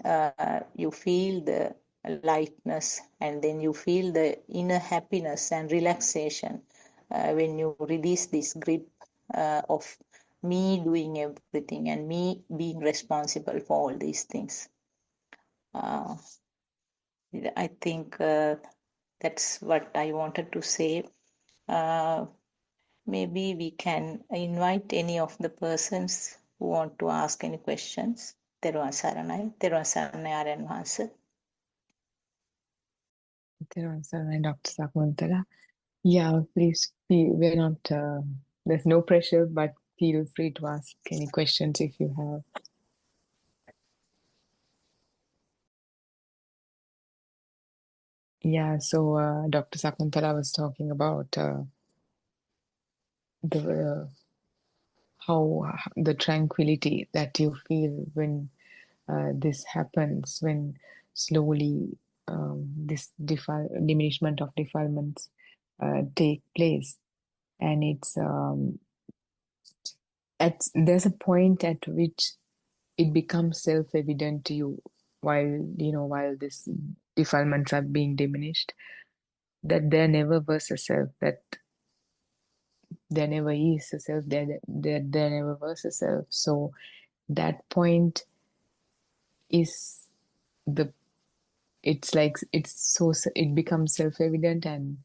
you feel the lightness, and then you feel the inner happiness and relaxation when you release this grip of me doing everything and me being responsible for all these things. I think that's what I wanted to say. Maybe we can invite any of the persons who want to ask any questions. Teruvan Saranai, Aryan Vahasa. Dr. Sakuntala. Yeah, please, we're not, there's no pressure, but feel free to ask any questions if you have. Yeah, so Dr. Sakuntala was talking about how the tranquility that you feel when this happens, when slowly this diminishment of defilements take place, and there's a point at which it becomes self-evident to you while this defilements are being diminished, that there never was a self, that there never is a self, there never was a self. So that point is it becomes self-evident, and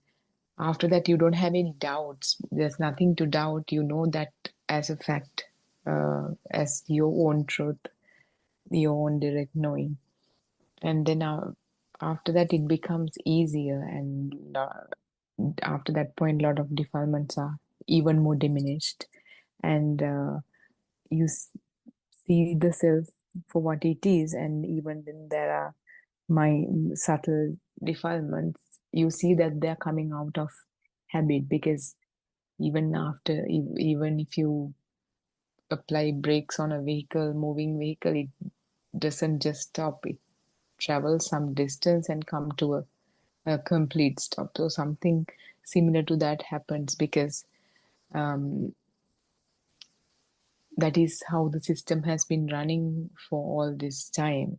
after that you don't have any doubts. There's nothing to doubt. You know that as a fact, as your own truth, your own direct knowing. And then after that it becomes easier, and after that point a lot of defilements are even more diminished, and you see the self for what it is. And even when there are subtle defilements, you see that they're coming out of habit, because even if you apply brakes on a moving vehicle, it doesn't just stop. It travels some distance and come to a a complete stop. So something similar to that happens because um, that is how the system has been running for all this time,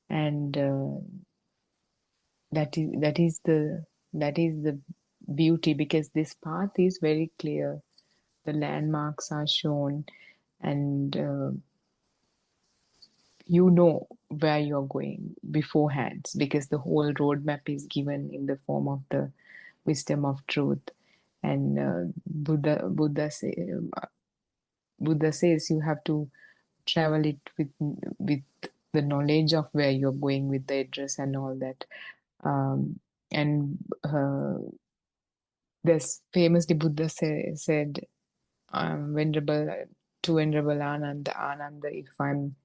and that is the beauty, because this path is very clear. The landmarks are shown, and you know where you're going beforehand, because the whole roadmap is given in the form of the wisdom of truth. And Buddha says you have to travel it with the knowledge of where you're going, with the address and all that. And there's famously Buddha said, Venerable to Venerable Ananda, if I'm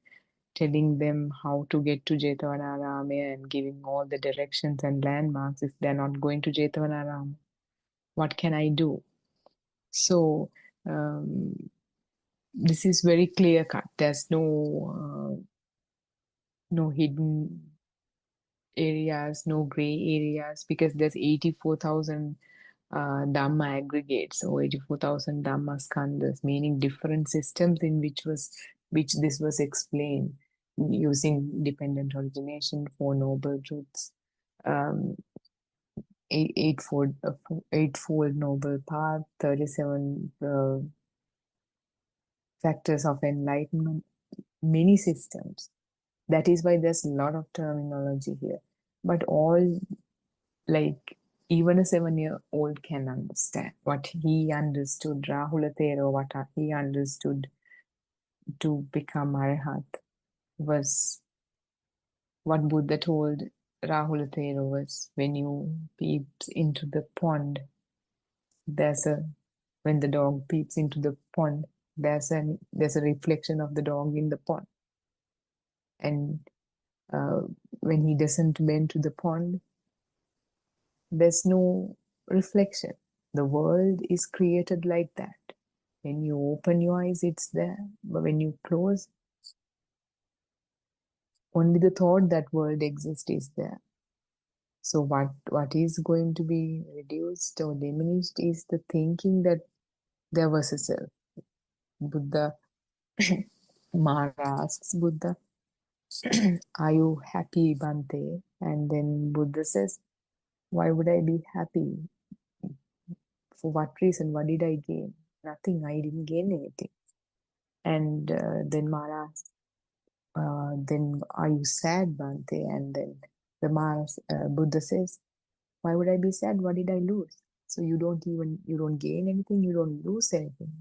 telling them how to get to Jetavanaram and giving all the directions and landmarks, if they're not going to Jetavanaram, what can I do? So this is very clear cut. There's no hidden areas, no gray areas, because there's 84,000 Dhamma aggregates, or 84,000 Dhamma skandhas, meaning different systems in which this was explained using dependent origination, Four Noble Truths, eightfold noble path, 37 factors of enlightenment, many systems. That is why there's a lot of terminology here, but all, like, even a 7-year-old can understand what he understood. Rahula Thero, what he understood to become Arhat, was what Buddha told Rahula Thero was, when you peep into the pond, when the dog peeps into the pond, there's a reflection of the dog in the pond. And when he doesn't bend to the pond, there's no reflection. The world is created like that. When you open your eyes, it's there. But when you close, only the thought that world exists is there. So what is going to be reduced or diminished is the thinking that there was a self. Buddha, Mara asks Buddha, are you happy, Bhante? And then Buddha says, why would I be happy? For what reason? What did I gain? Nothing. I didn't gain anything. And then Mara asks, then are you sad, Bhante? And then Buddha says, why would I be sad? What did I lose? So you don't gain anything, you don't lose anything.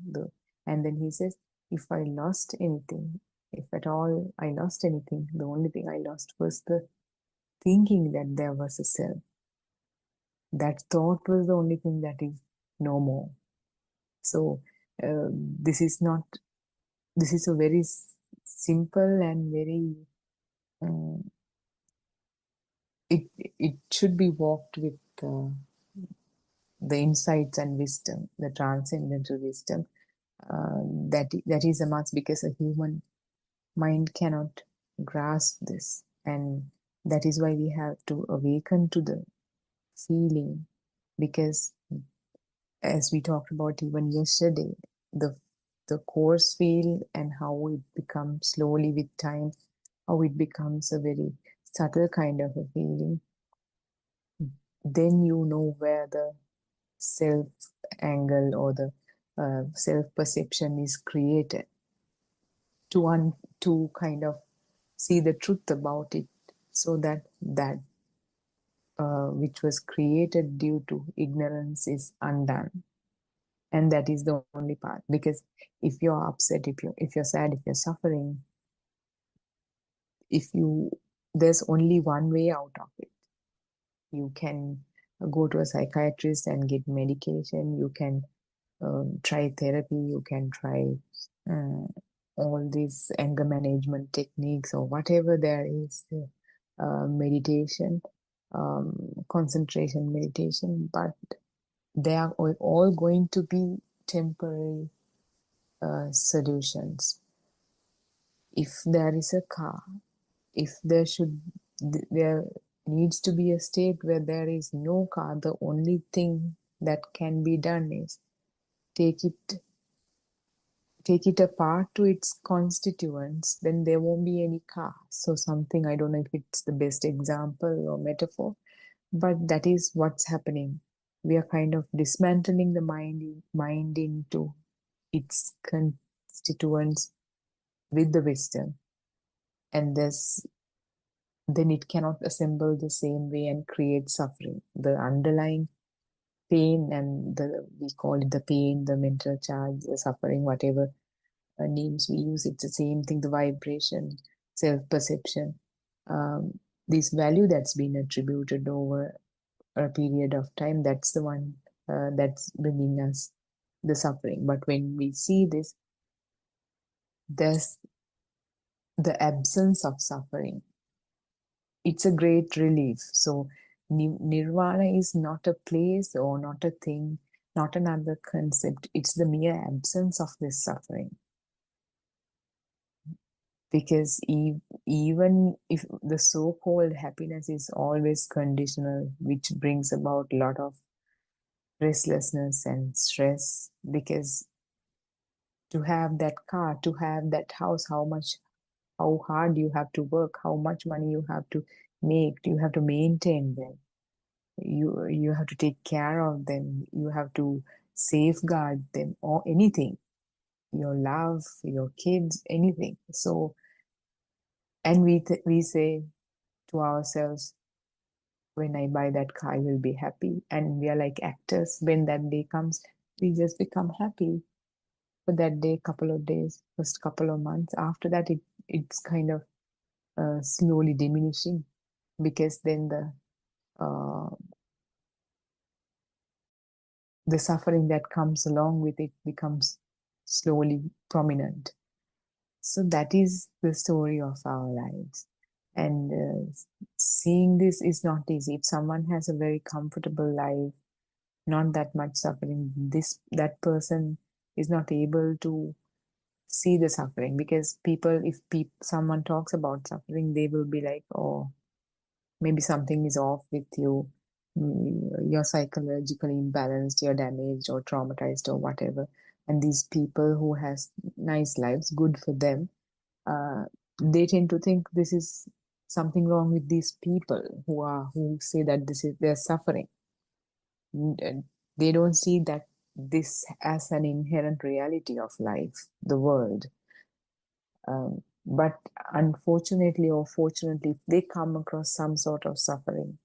And then he says, if I lost anything, if at all I lost anything, the only thing I lost was the thinking that there was a self. That thought was the only thing that is no more. So this is a very simple and very, it should be walked with the insights and wisdom, the transcendental wisdom. That is a must, because a human mind cannot grasp this, and that is why we have to awaken to the feeling, because as we talked about even yesterday, the coarse feel and how it becomes slowly with time, how it becomes a very subtle kind of a feeling, then you know where the self angle or the self perception is created, to kind of see the truth about it, so that which was created due to ignorance is undone. And that is the only path. Because if you're upset, if you're sad, if you're suffering, there's only one way out of it. You can go to a psychiatrist and get medication. You can try therapy. You can try all these anger management techniques or whatever there is, meditation, concentration meditation, but they are all going to be temporary solutions. If there is a car, if there needs to be a state where there is no car. The only thing that can be done is take it apart to its constituents, then there won't be any car. So something, I don't know if it's the best example or metaphor, but that is what's happening. We are kind of dismantling the mind into its constituents with the wisdom, and then it cannot assemble the same way and create suffering. The underlying pain, and we call it the pain, the mental charge, the suffering, whatever names we use, it's the same thing. The vibration, self-perception, this value that's been attributed over a period of time, that's the one that's bringing us the suffering. But when we see this, there's the absence of suffering. It's a great relief. So nirvana is not a place or not a thing, not another concept. It's the mere absence of this suffering. Because even if the so-called happiness is always conditional, which brings about a lot of restlessness and stress, because to have that car, to have that house, how hard you have to work, how much money you have to make, you have to maintain them, you have to take care of them, you have to safeguard them, or anything, your love, your kids, anything. So, and we say to ourselves, when I buy that car, I will be happy. And we are like actors. When that day comes, we just become happy for that day, couple of days, first couple of months. After that, it's kind of slowly diminishing, because then the suffering that comes along with it becomes slowly prominent. So that is the story of our lives. And seeing this is not easy. If someone has a very comfortable life, not that much suffering, that person is not able to see the suffering, because if someone talks about suffering, they will be like, oh, maybe something is off with you, you're psychologically imbalanced, you're damaged or traumatized or whatever. And these people who has nice lives, good for them, they tend to think this is something wrong with these people who say that this is their suffering. They don't see that this as an inherent reality of life, the world. But unfortunately or fortunately, if they come across some sort of suffering,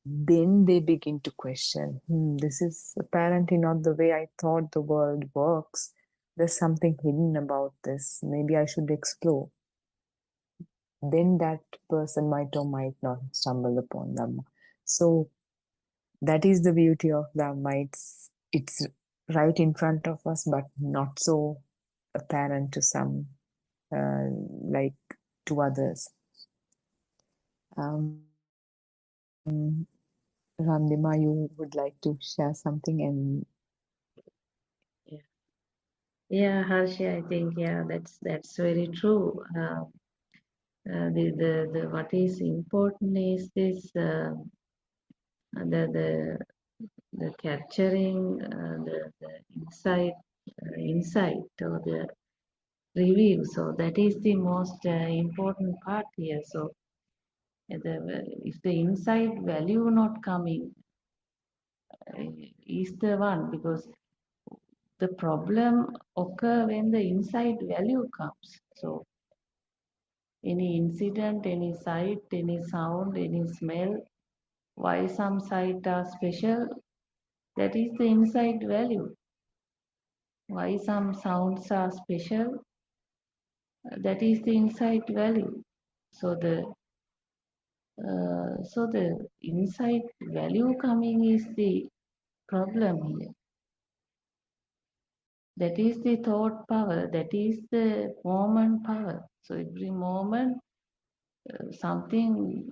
then they begin to question, this is apparently not the way I thought the world works. There's something hidden about this. Maybe I should explore. Then that person might or might not stumble upon Dhamma. So that is the beauty of Dhamma. It's right in front of us, but not so apparent to some, like to others. Randima, you would like to share something? And Yeah, Harshi, I think that's very true. The what is important is this the capturing the insight or the review. So that is the most important part here. So if the insight value not coming is the one, because the problem occur when the insight value comes. So any incident, any sight, any sound, any smell, why some sight are special, that is the insight value. Why some sounds are special, that is the insight value. So the insight value coming is the problem here. That is the thought power, that is the moment power. So every moment something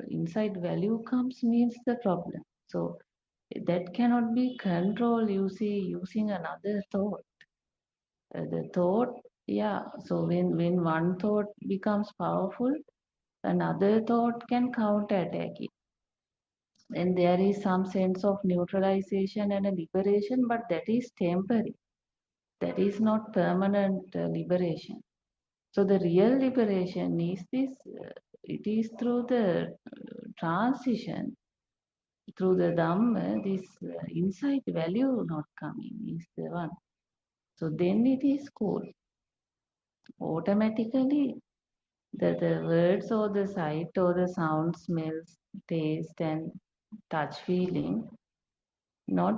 inside value comes means the problem. So that cannot be controlled using another thought. The thought, yeah. So when one thought becomes powerful, another thought can counterattack it. And there is some sense of neutralization and a liberation, but that is temporary. That is not permanent liberation. So the real liberation is this, it is through the transition, through the Dhamma, this insight value not coming is the one. So then it is cool. Automatically, the words or the sight or the sound, smells, taste and touch feeling not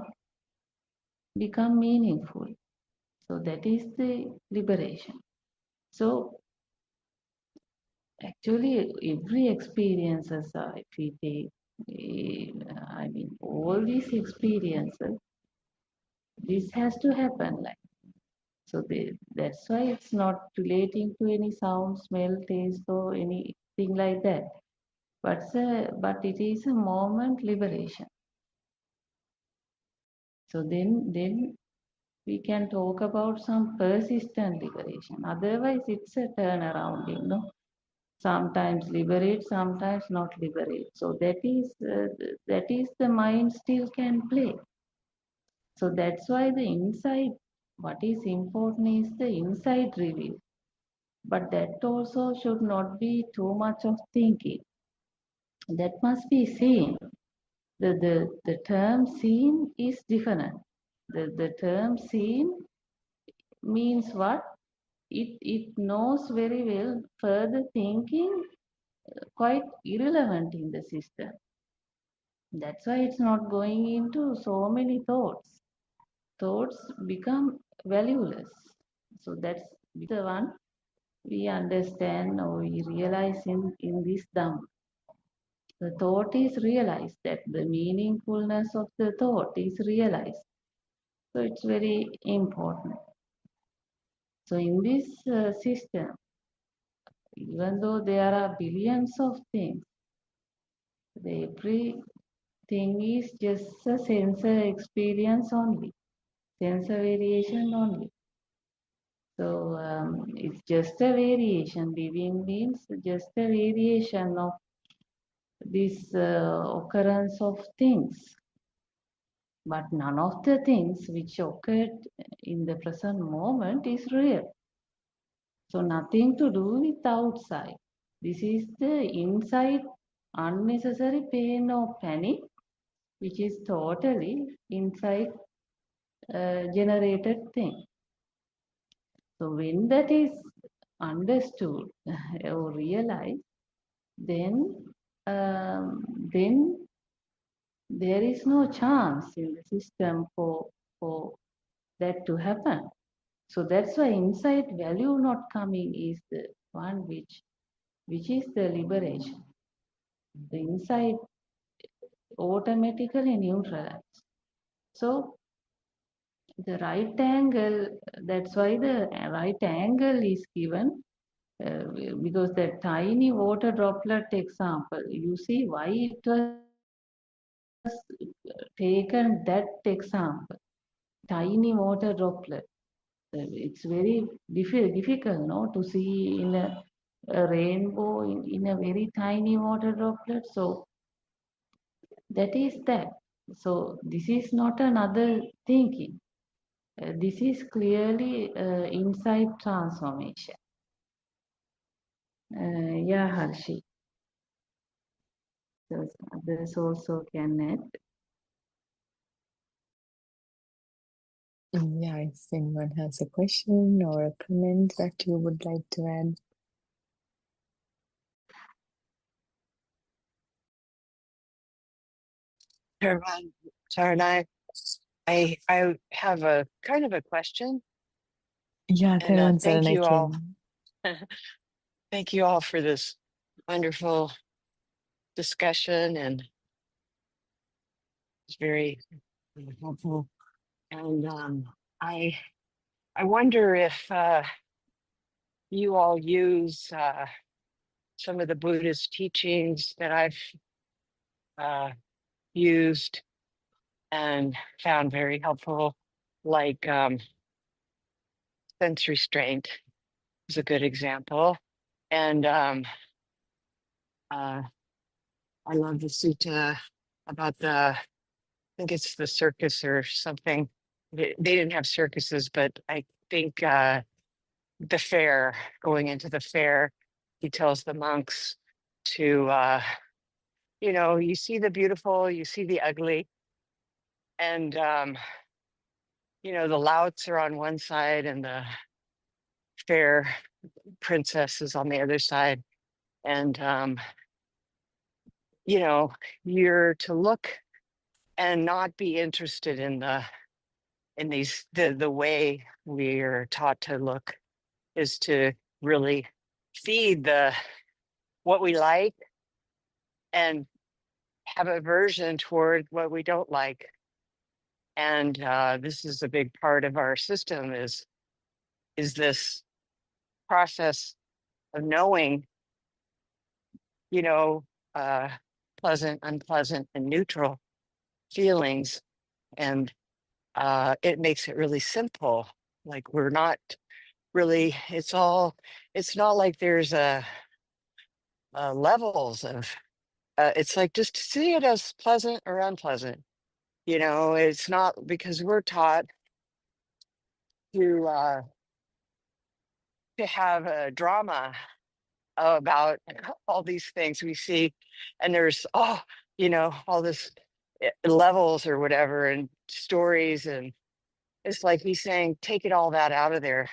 become meaningful. So that is the liberation. So actually every experiences if we take, I mean all these experiences, this has to happen like. So that's why it's not relating to any sound, smell, taste or anything like that. But it is a moment liberation. So then we can talk about some persistent liberation. Otherwise, it's a turnaround, you know. Sometimes liberate, sometimes not liberate. So that is the mind still can play. So that's why the insight, what is important is the insight reveal. But that also should not be too much of thinking. That must be seen. The term seen is different. The term seen means what? It knows very well further thinking quite irrelevant in the system. That's why it's not going into so many thoughts. Thoughts become valueless. So that's the one we understand or we realize in this Dhamma. The thought is realized, that the meaningfulness of the thought is realized. So it's very important. So in this system, even though there are billions of things, everything is just a sensor experience only, sensor variation only. So it's just a variation. Living means just a variation of this occurrence of things. But none of the things which occurred in the present moment is real. So nothing to do with outside. This is the inside unnecessary pain or panic, which is totally inside generated thing. So when that is understood or realized, then there is no chance in the system for that to happen. So that's why insight value not coming is the one which is the liberation. The insight automatically neutralized. So the right angle, that's why the right angle is given, because the tiny water droplet example, you see why it was taken that example, tiny water droplet. It's very difficult, no, to see in a rainbow in a very tiny water droplet. So that is that. So this is not another thinking. This is clearly insight transformation. Yeah, Harshi. So others also can add. Yeah, if anyone has a question or a comment that you would like to add. Taranai, I have a kind of a question, Yeah, and thank I you all. can. Thank you all for this wonderful discussion, and it's very helpful. And I wonder if you all use some of the Buddhist teachings that I've used and found very helpful, like sense restraint is a good example. And I love the sutta about I think it's the circus or something. They didn't have circuses, but I think the fair, going into the fair, he tells the monks to, you see the beautiful, you see the ugly, and, the louts are on one side and the fair princess is on the other side. And, you're to look and not be interested in the way we're taught to look is to really feed what we like and have aversion toward what we don't like. And this is a big part of our system is this process of knowing, uh, pleasant, unpleasant, and neutral feelings. And it makes it really simple. Like we're not really, it's not like there's levels of, it's like just see it as pleasant or unpleasant. It's not because we're taught to have a drama about all these things we see, and there's all this levels or whatever and stories, and it's like he's saying take it all that out of there,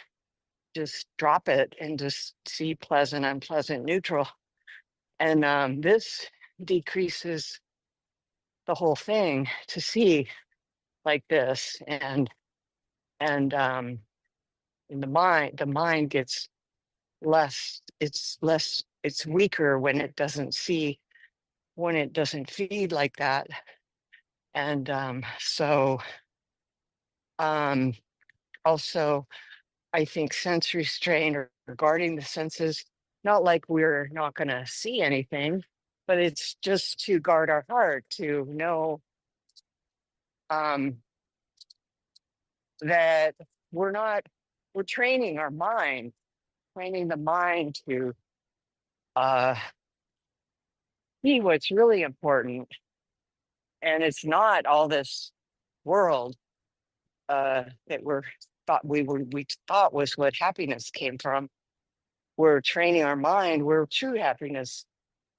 just drop it and just see pleasant, unpleasant, neutral. And this decreases the whole thing to see like this, and in the mind gets less, it's weaker when it doesn't feed like that. And so also I think sense restraint or guarding the senses, not like we're not going to see anything, but it's just to guard our heart, to know that we're training our mind, training the mind to see what's really important. And it's not all this world that we thought was what happiness came from. We're training our mind where true happiness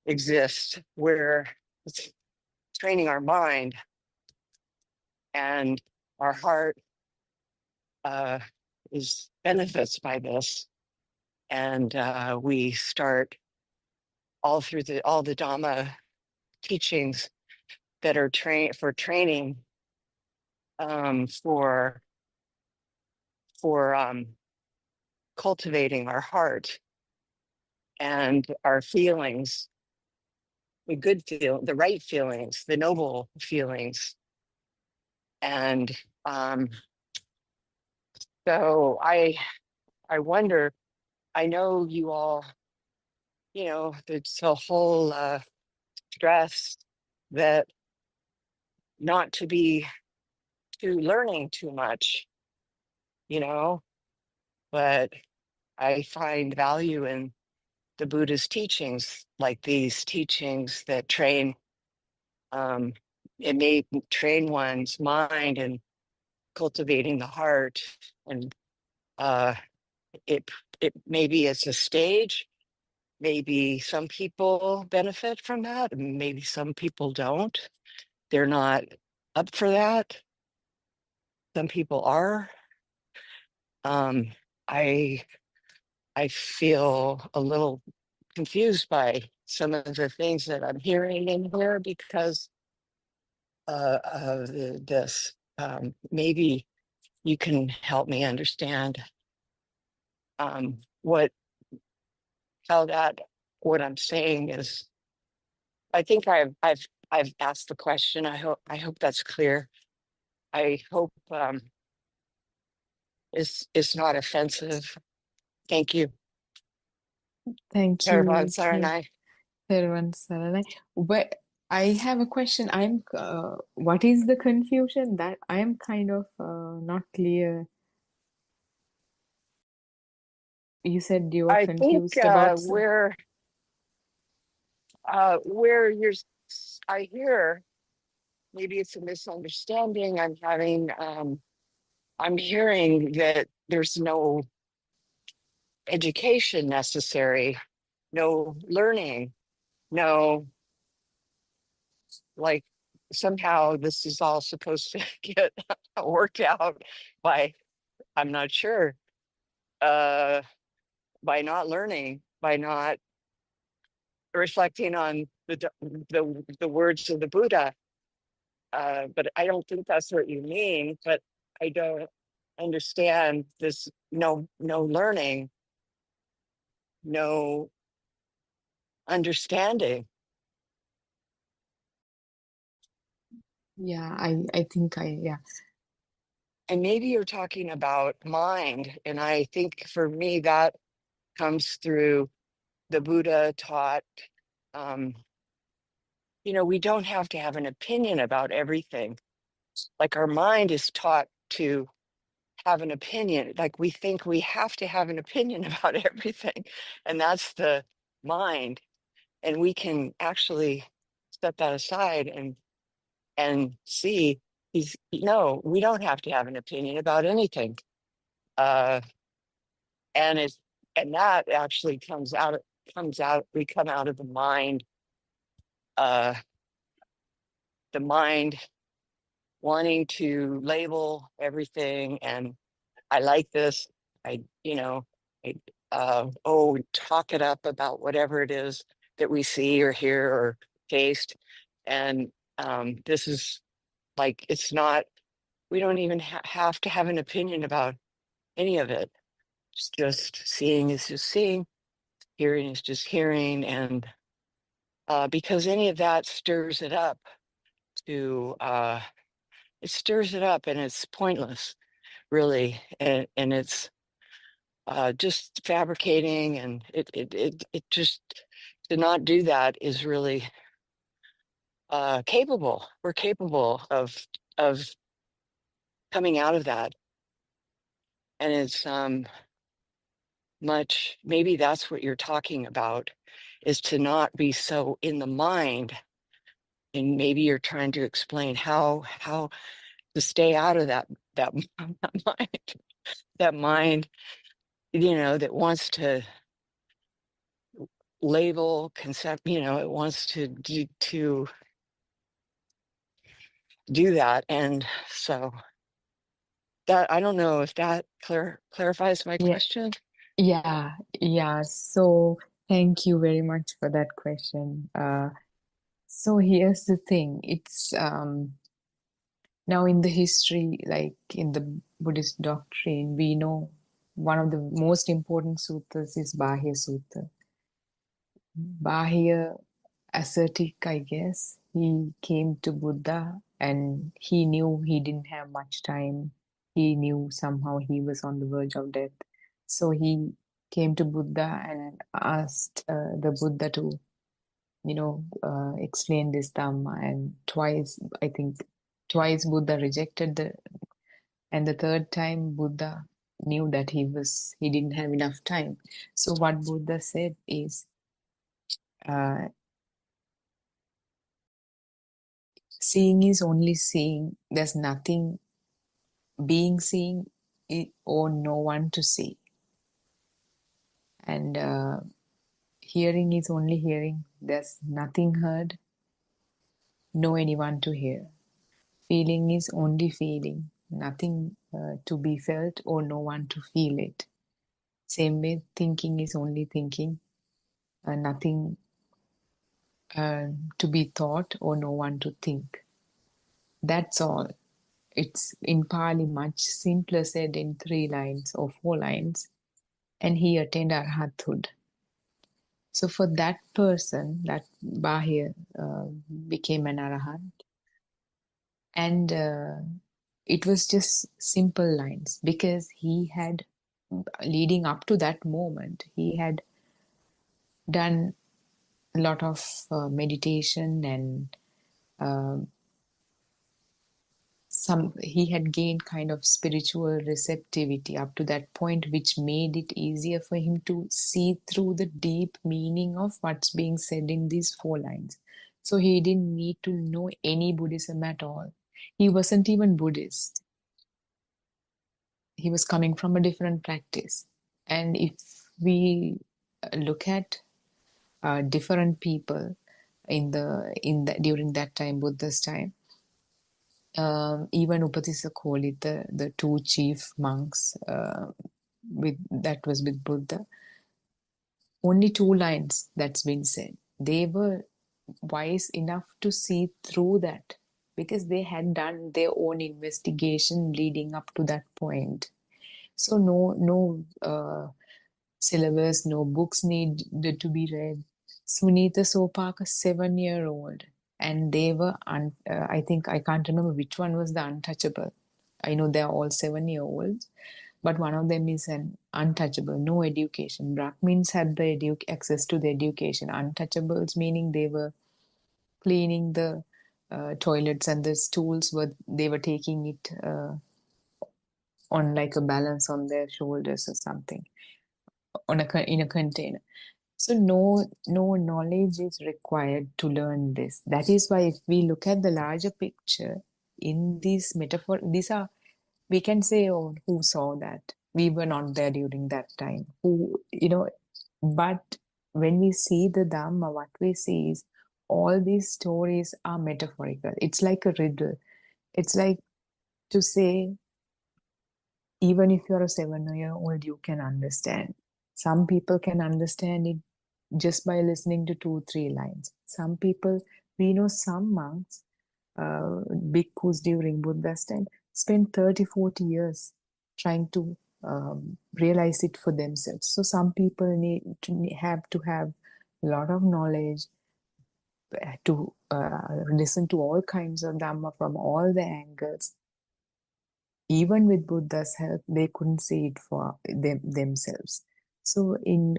exists, where it's training our mind, and our heart is benefits by this. And we start all through all the Dhamma teachings that are training for cultivating our heart and our feelings, the right feelings, the noble feelings. And so I wonder, I know you all, there's a whole stress that not to be learning too much, but I find value in the Buddha's teachings, like these teachings that train, it may train one's mind and cultivating the heart. And it maybe it's a stage, maybe some people benefit from that, and maybe some people don't. They're not up for that. Some people are. I feel a little confused by some of the things that I'm hearing in here because of this. Maybe you can help me understand what I'm saying is. I think I've asked the question. I hope that's clear. I hope it's not offensive. Thank you. Thank Sarvan you. Saranai. Sarvan Saranai. I have a question. What is the confusion? That I am kind of not clear. You said you were I think confused about we're where I hear, maybe it's a misunderstanding. I'm hearing that there's no education necessary, no learning, no, like somehow this is all supposed to get worked out by, I'm not sure, by not learning, by not reflecting on the words of the Buddha. But I don't think that's what you mean. But I don't understand this. No learning, no understanding. Yeah, I think yeah. And maybe you're talking about mind, and I think for me that comes through the Buddha taught. We don't have to have an opinion about everything. Like our mind is taught to have an opinion, like we think we have to have an opinion about everything, and that's the mind. And we can actually set that aside and see no, we don't have to have an opinion about anything. And that actually we come out of the mind wanting to label everything, and I like this, talk it up about whatever it is that we see or hear or taste. And this is like, it's not, we don't even have to have an opinion about any of it. It's just seeing is just seeing, hearing is just hearing. And because any of that stirs it up and it's pointless, really. And it's just fabricating, and it just, to not do that is really capable. We're capable of coming out of that. And it's maybe that's what you're talking about, is to not be so in the mind. And maybe you're trying to explain how to stay out of that mind, that wants to label, concept, it wants to do that. And so that, I don't know if that clarifies my question. Yeah. So thank you very much for that question. So here's the thing. It's now in the history, like in the Buddhist doctrine, we know one of the most important sutras is Bahya Sutta. Bahya ascetic, I guess. He came to Buddha and he knew he didn't have much time. He knew somehow he was on the verge of death. So he came to Buddha and asked the Buddha to, explain this Dhamma. And I think twice Buddha rejected and the third time Buddha knew that he didn't have enough time. So what Buddha said is, seeing is only seeing. There's nothing being seen or no one to see. And hearing is only hearing. There's nothing heard, no anyone to hear. Feeling is only feeling. Nothing to be felt or no one to feel it. Same way, thinking is only thinking. Nothing to be thought or no one to think. That's all. It's in Pali much simpler said in 3 lines or 4 lines, and he attained arhathood. So for that person, that Bahya became an arahant, and it was just simple lines because he had, leading up to that moment, he had done a lot of meditation and he had gained kind of spiritual receptivity up to that point, which made it easier for him to see through the deep meaning of what's being said in these 4 lines. So he didn't need to know any Buddhism at all. He wasn't even Buddhist. He was coming from a different practice. And if we look at different people during that time, Buddha's time, even Upatissa called it the 2 chief monks that was with Buddha. Only 2 lines that's been said. They were wise enough to see through that because they had done their own investigation leading up to that point. So no syllabus, no books needed to be read. Sunita Sopaka, 7-year-old, and they were, I think, I can't remember which one was the untouchable. I know they're all 7-year-olds, but one of them is an untouchable, no education. Brahmins had the access to the education. Untouchables meaning they were cleaning the toilets and the stools, they were taking it on like a balance on their shoulders or something, in a container. So no knowledge is required to learn this. That is why if we look at the larger picture in this metaphor, we can say, oh, who saw that? We were not there during that time. But when we see the Dhamma, what we see is all these stories are metaphorical. It's like a riddle. It's like to say, even if you're a 7-year-old, you can understand. Some people can understand it just by listening to 2-3 lines. Some people, we know some monks, bhikkhus during Buddha's time, spent 30-40 years trying to realize it for themselves. So some people need to have a lot of knowledge to listen to all kinds of Dhamma from all the angles. Even with Buddha's help, they couldn't see it for themselves. So in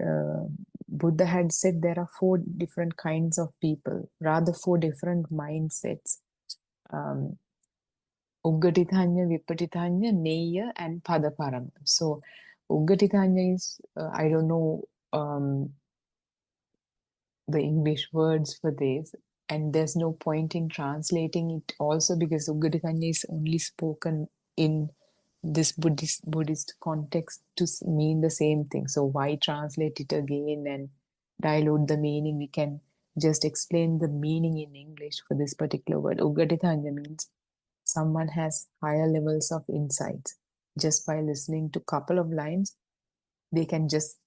Buddha had said there are 4 different kinds of people, rather 4 different mindsets. Uggatithanya, Vipatithanya, Neya, and Padaparama. So Uggatithanya is, I don't know the English words for this, and there's no point in translating it also because Uggatithanya is only spoken in this Buddhist context to mean the same thing. So why translate it again and dilute the meaning? We can just explain the meaning in English for this particular word. Uggatithanya means someone has higher levels of insights. Just by listening to a couple of lines, they can just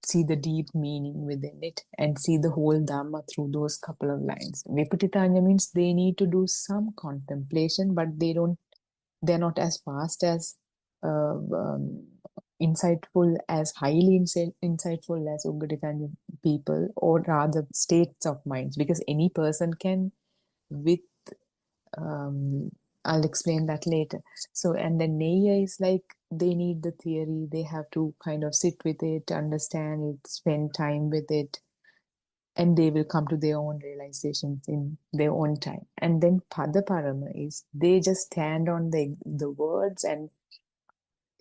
see the deep meaning within it and see the whole Dhamma through those couple of lines. Vipatithanya means they need to do some contemplation, but they're not as fast as insightful, as highly insightful as Uggatithanya people, or rather states of minds, because any person can with I'll explain that later. So, and then Neya is like they need the theory, they have to kind of sit with it, understand it, spend time with it, and they will come to their own realizations in their own time. And then Padaparama is they just stand on the words and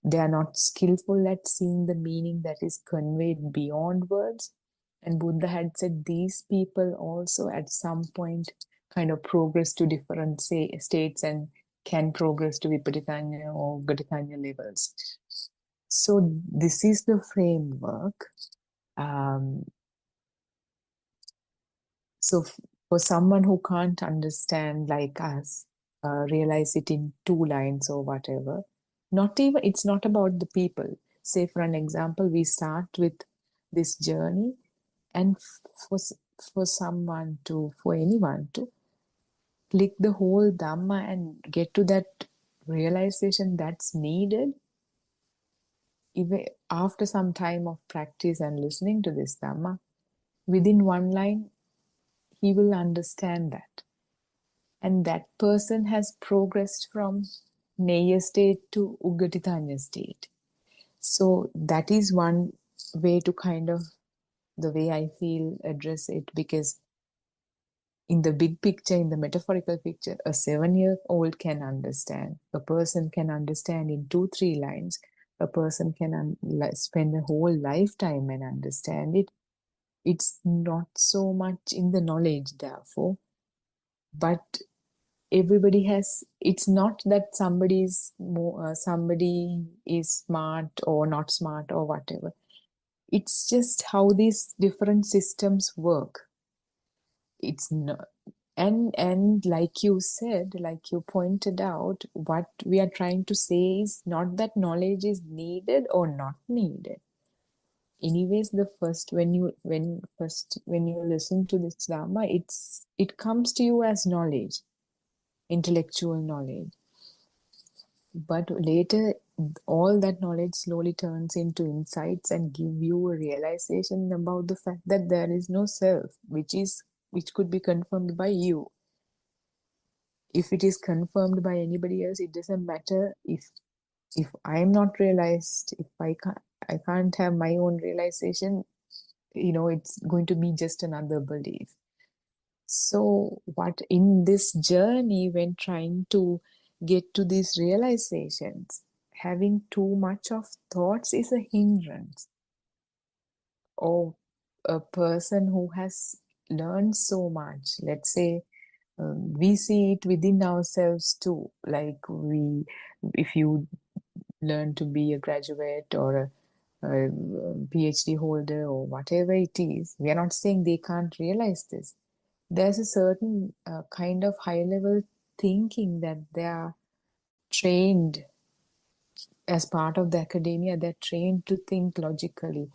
they are not skillful at seeing the meaning that is conveyed beyond words. And Buddha had said these people also at some point kind of progress to different states and can progress to Vipatithanya or Gatithanya levels. So this is the framework. So for someone who can't understand like us, realize it in 2 lines or whatever, it's not about the people. Say for an example, we start with this journey, and for anyone to click the whole Dhamma and get to that realization that's needed, even after some time of practice and listening to this Dhamma, within 1 line, he will understand that. And that person has progressed from Neya state to Uggatithanya state. So that is one way to kind of, the way I feel, address it, because in the big picture, in the metaphorical picture, a 7-year-old can understand. A person can understand in 2-3 lines. A person can spend a whole lifetime and understand it. It's not so much in the knowledge, therefore, but everybody has. It's not that somebody is smart or not smart or whatever. It's just how these different systems work. It's not, and like you said, like you pointed out, what we are trying to say is not that knowledge is needed or not needed. Anyways, the first when you listen to this Dharma, it comes to you as knowledge, intellectual knowledge. But later, all that knowledge slowly turns into insights and give you a realization about the fact that there is no self, which could be confirmed by you. If it is confirmed by anybody else, it doesn't matter. If I am not realized, if I can't have my own realization, it's going to be just another belief. So what in this journey, when trying to get to these realizations, having too much of thoughts is a hindrance. Or a person who has learned so much, let's say, we see it within ourselves too. Like if you learn to be a graduate or a PhD holder or whatever it is, we are not saying they can't realize this. There's a certain kind of high level thinking that they are trained as part of the academia. They're trained to think logically,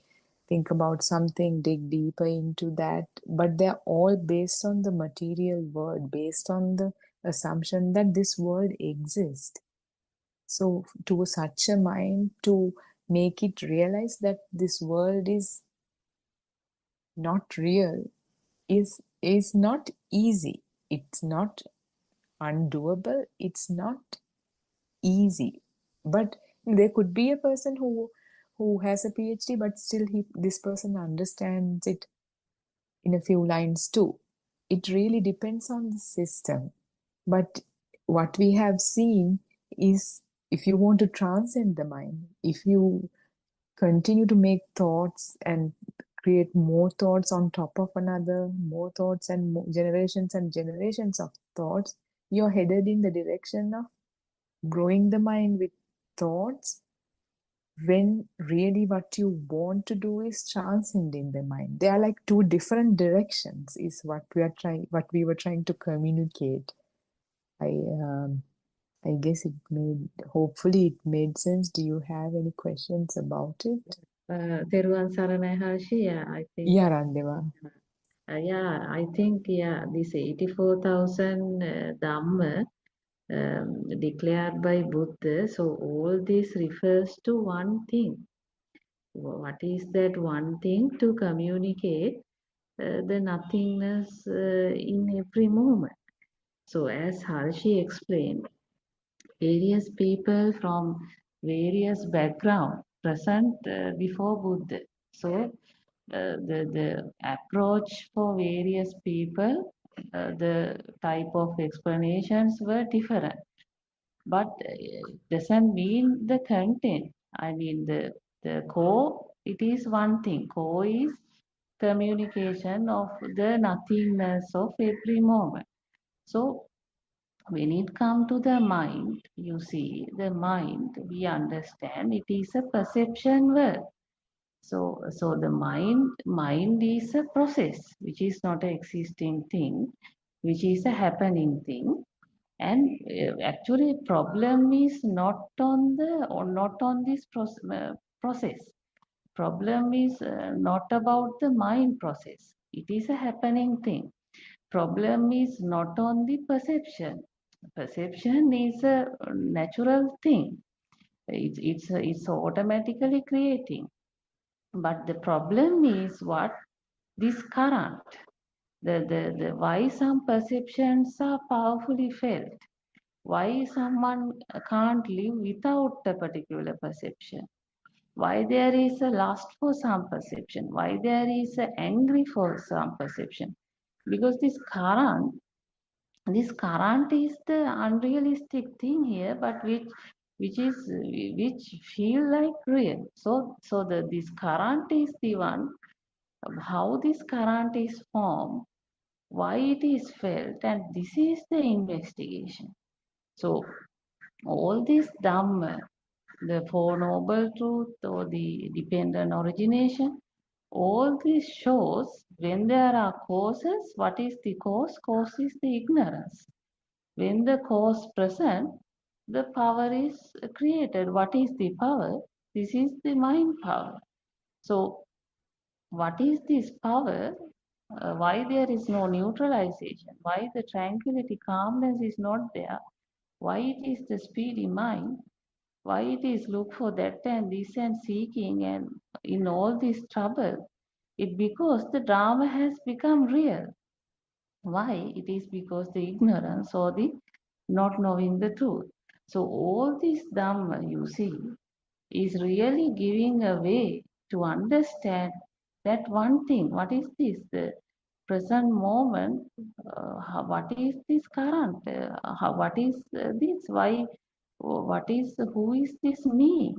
think about something, dig deeper into that, but they're all based on the material world, based on the assumption that this world exists. So to such a mind, to make it realize that this world is not real is not easy. It's not undoable. It's not easy. But there could be a person who has a PhD, but still this person understands it in a few lines too. It really depends on the system. But what we have seen is, if you want to transcend the mind, if you continue to make thoughts and create more thoughts on top of another, more thoughts and more generations of thoughts, you're headed in the direction of growing the mind with thoughts, when really what you want to do is transcending the mind. They are like two different directions, is what we were trying to communicate. I guess hopefully it made sense. Do you have any questions about it? තෙරුවන් සරණයි Harshi. I think. Yeah, Randeva. I think, this 84,000 Dhamma declared by Buddha. So all this refers to one thing. What is that one thing? To communicate the nothingness in every moment. So as Harshi explained, various people from various background present before Buddha. So the approach for various people, the type of explanations were different. But it doesn't mean the content. I mean the core, it is one thing. Core is communication of the nothingness of every moment. So when it comes to the mind, you see, the mind, we understand it is a perception world. So the mind is a process, which is not an existing thing, which is a happening thing. And actually, problem is not on this process. Problem is not about the mind process. It is a happening thing. Problem is not on the perception. Perception is a natural thing. It's automatically creating. But the problem is what? This current. The why some perceptions are powerfully felt. Why someone can't live without a particular perception? Why there is a lust for some perception? Why there is a angry for some perception? because this current is the unrealistic thing here, but which feel like real. So this current is the one. How this current is formed, why it is felt, and this is the investigation. So all this Dhamma, the Four Noble Truth or the dependent origination, all this shows when there are causes, what is the cause? Cause is the ignorance. When the cause present, the power is created. What is the power? This is the mind power. So what is this power? Why there is no neutralization? Why the tranquility, calmness is not there? Why it is the speedy mind? Why it is look for that and this and seeking and in all this trouble? It because the drama has become real. Why? It is because the ignorance or the not knowing the truth. So all this Dhamma you see is really giving a way to understand that one thing. What is this? The present moment. What is this current? What is this? Why? What is? Who is this me?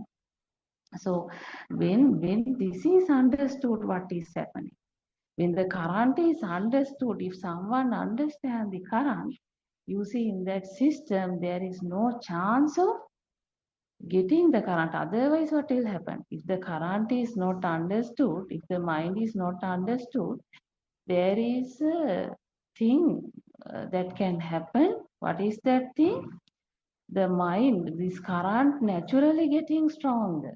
So when this is understood, what is happening? When the current is understood, if someone understands the current, you see in that system there is no chance of getting the current. Otherwise, what will happen? If the current is not understood, if the mind is not understood, there is a thing that can happen. What is that thing? The mind, this current naturally getting stronger.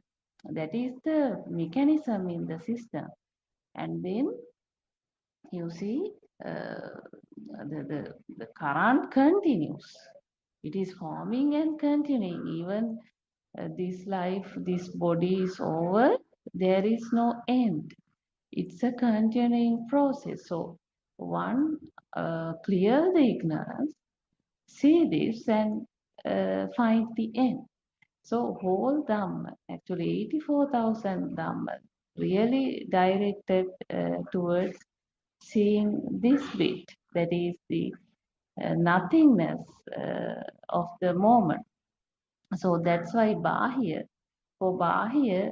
That is the mechanism in the system. And then you see the current continues. It is forming and continuing. Even this life, this body is over, there is no end. It's a continuing process. So one, clear the ignorance, see this and find the end. So whole Dhamma, actually 84,000 Dhamma, really directed towards seeing this bit, that is the nothingness of the moment. So that's why Bahya, for Bahya,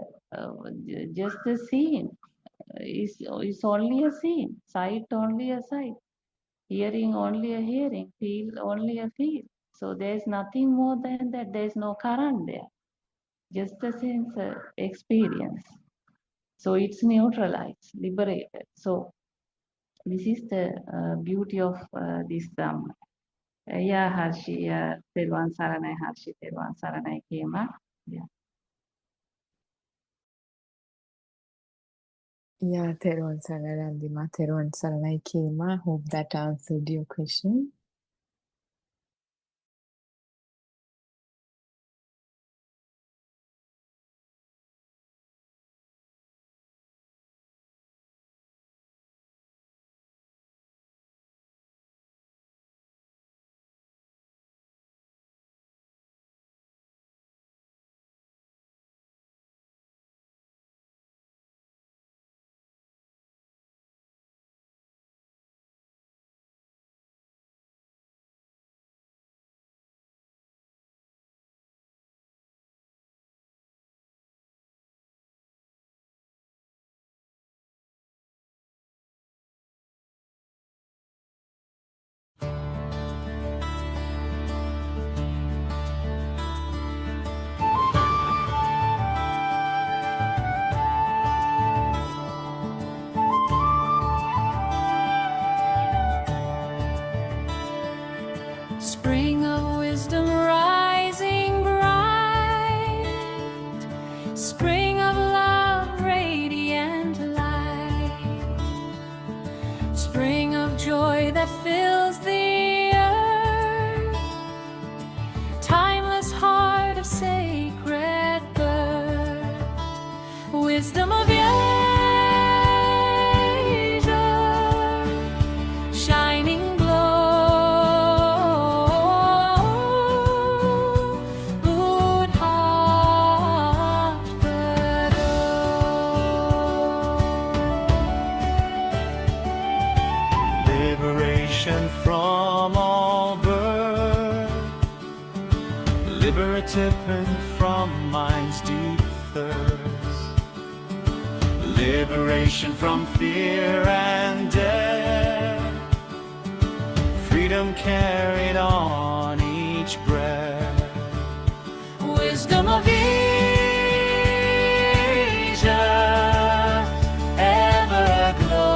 just the scene is only a scene, sight only a sight, hearing only a hearing, feel only a feel. So there's nothing more than that. There's no current there, just a sense experience. So it's neutralized, liberated. So this is the beauty of this Dhamma. Yeah, Harshi, Therwan Saranai, Harshi, Therwan Saranai Kema. Yeah. Yeah, Therwan Saranandima, Therwan Saranai Kema. Hope that answered your question. Spring of wisdom rising bright, spring of love radiant light, spring of joy that fills the earth, timeless heart of sacred birth, wisdom of shining Buddothpado. open from mind's deep thirst. Liberation from fear and death. Freedom carried on each breath. Wisdom of Asia, ever aglow.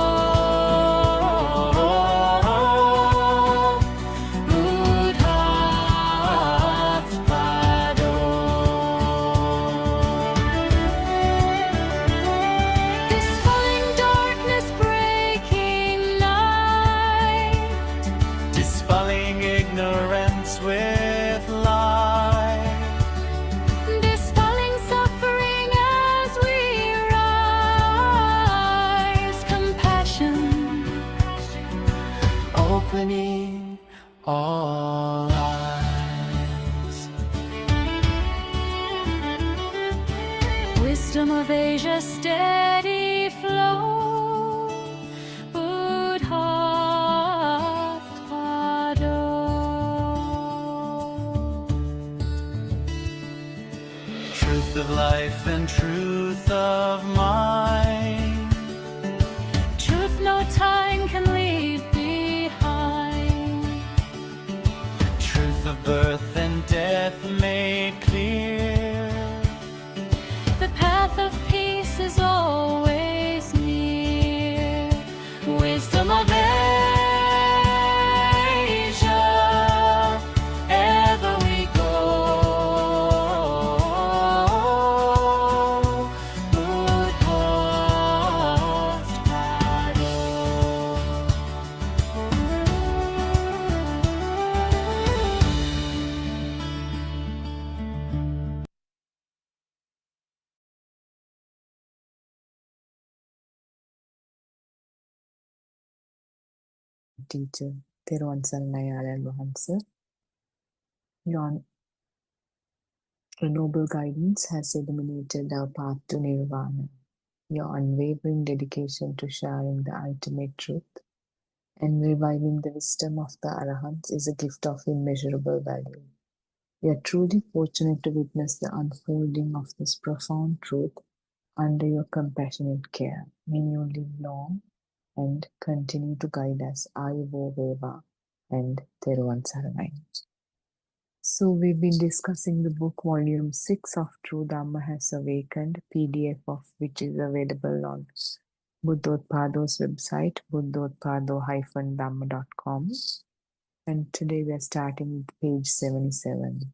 Buddothpado. Dispelling darkness, breaking night. Dispelling ignorance with light. Dispelling suffering as we rise. Compassion, opening all eyes. Wisdom of Asia, steady flow. Buddothpado. Truth of life and truth of mind. Truth no time can leave behind. Truth of birth and death made clear. The path of peace is always near. Wisdom of Asia, ever we go. Buddothpado. Teacher, තෙරුවන් සරණයි ආරයන් වහන්සේ. Your noble guidance has illuminated our path to nirvana. Your unwavering dedication to sharing the ultimate truth and reviving the wisdom of the Arahants is a gift of immeasurable value. We are truly fortunate to witness the unfolding of this profound truth under your compassionate care. May you live long and continue to guide us. Ayubo Veva and Theruvan Saranai. So we've been discussing the book volume 6 of True Dhamma Has Awakened, PDF of which is available on Buddothpado's website, buddothpado-dhamma.com. And today we are starting with page 77.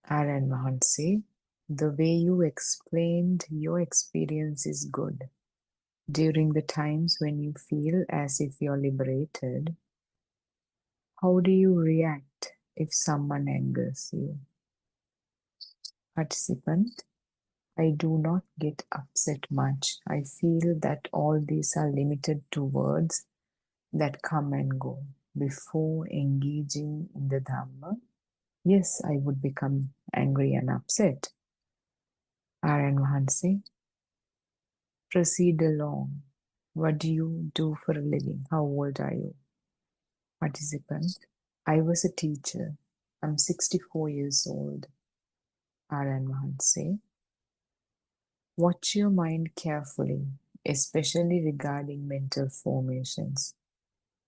Aran Mahansi, the way you explained your experience is good. During the times when you feel as if you're liberated, how do you react if someone angers you? Participant, I do not get upset much. I feel that all these are limited to words that come and go. Before engaging in the Dhamma, yes, I would become angry and upset. Aran Mahansi, proceed along. What do you do for a living? How old are you? Participant, I was a teacher. I'm 64 years old. Aran Mahansi, watch your mind carefully, especially regarding mental formations.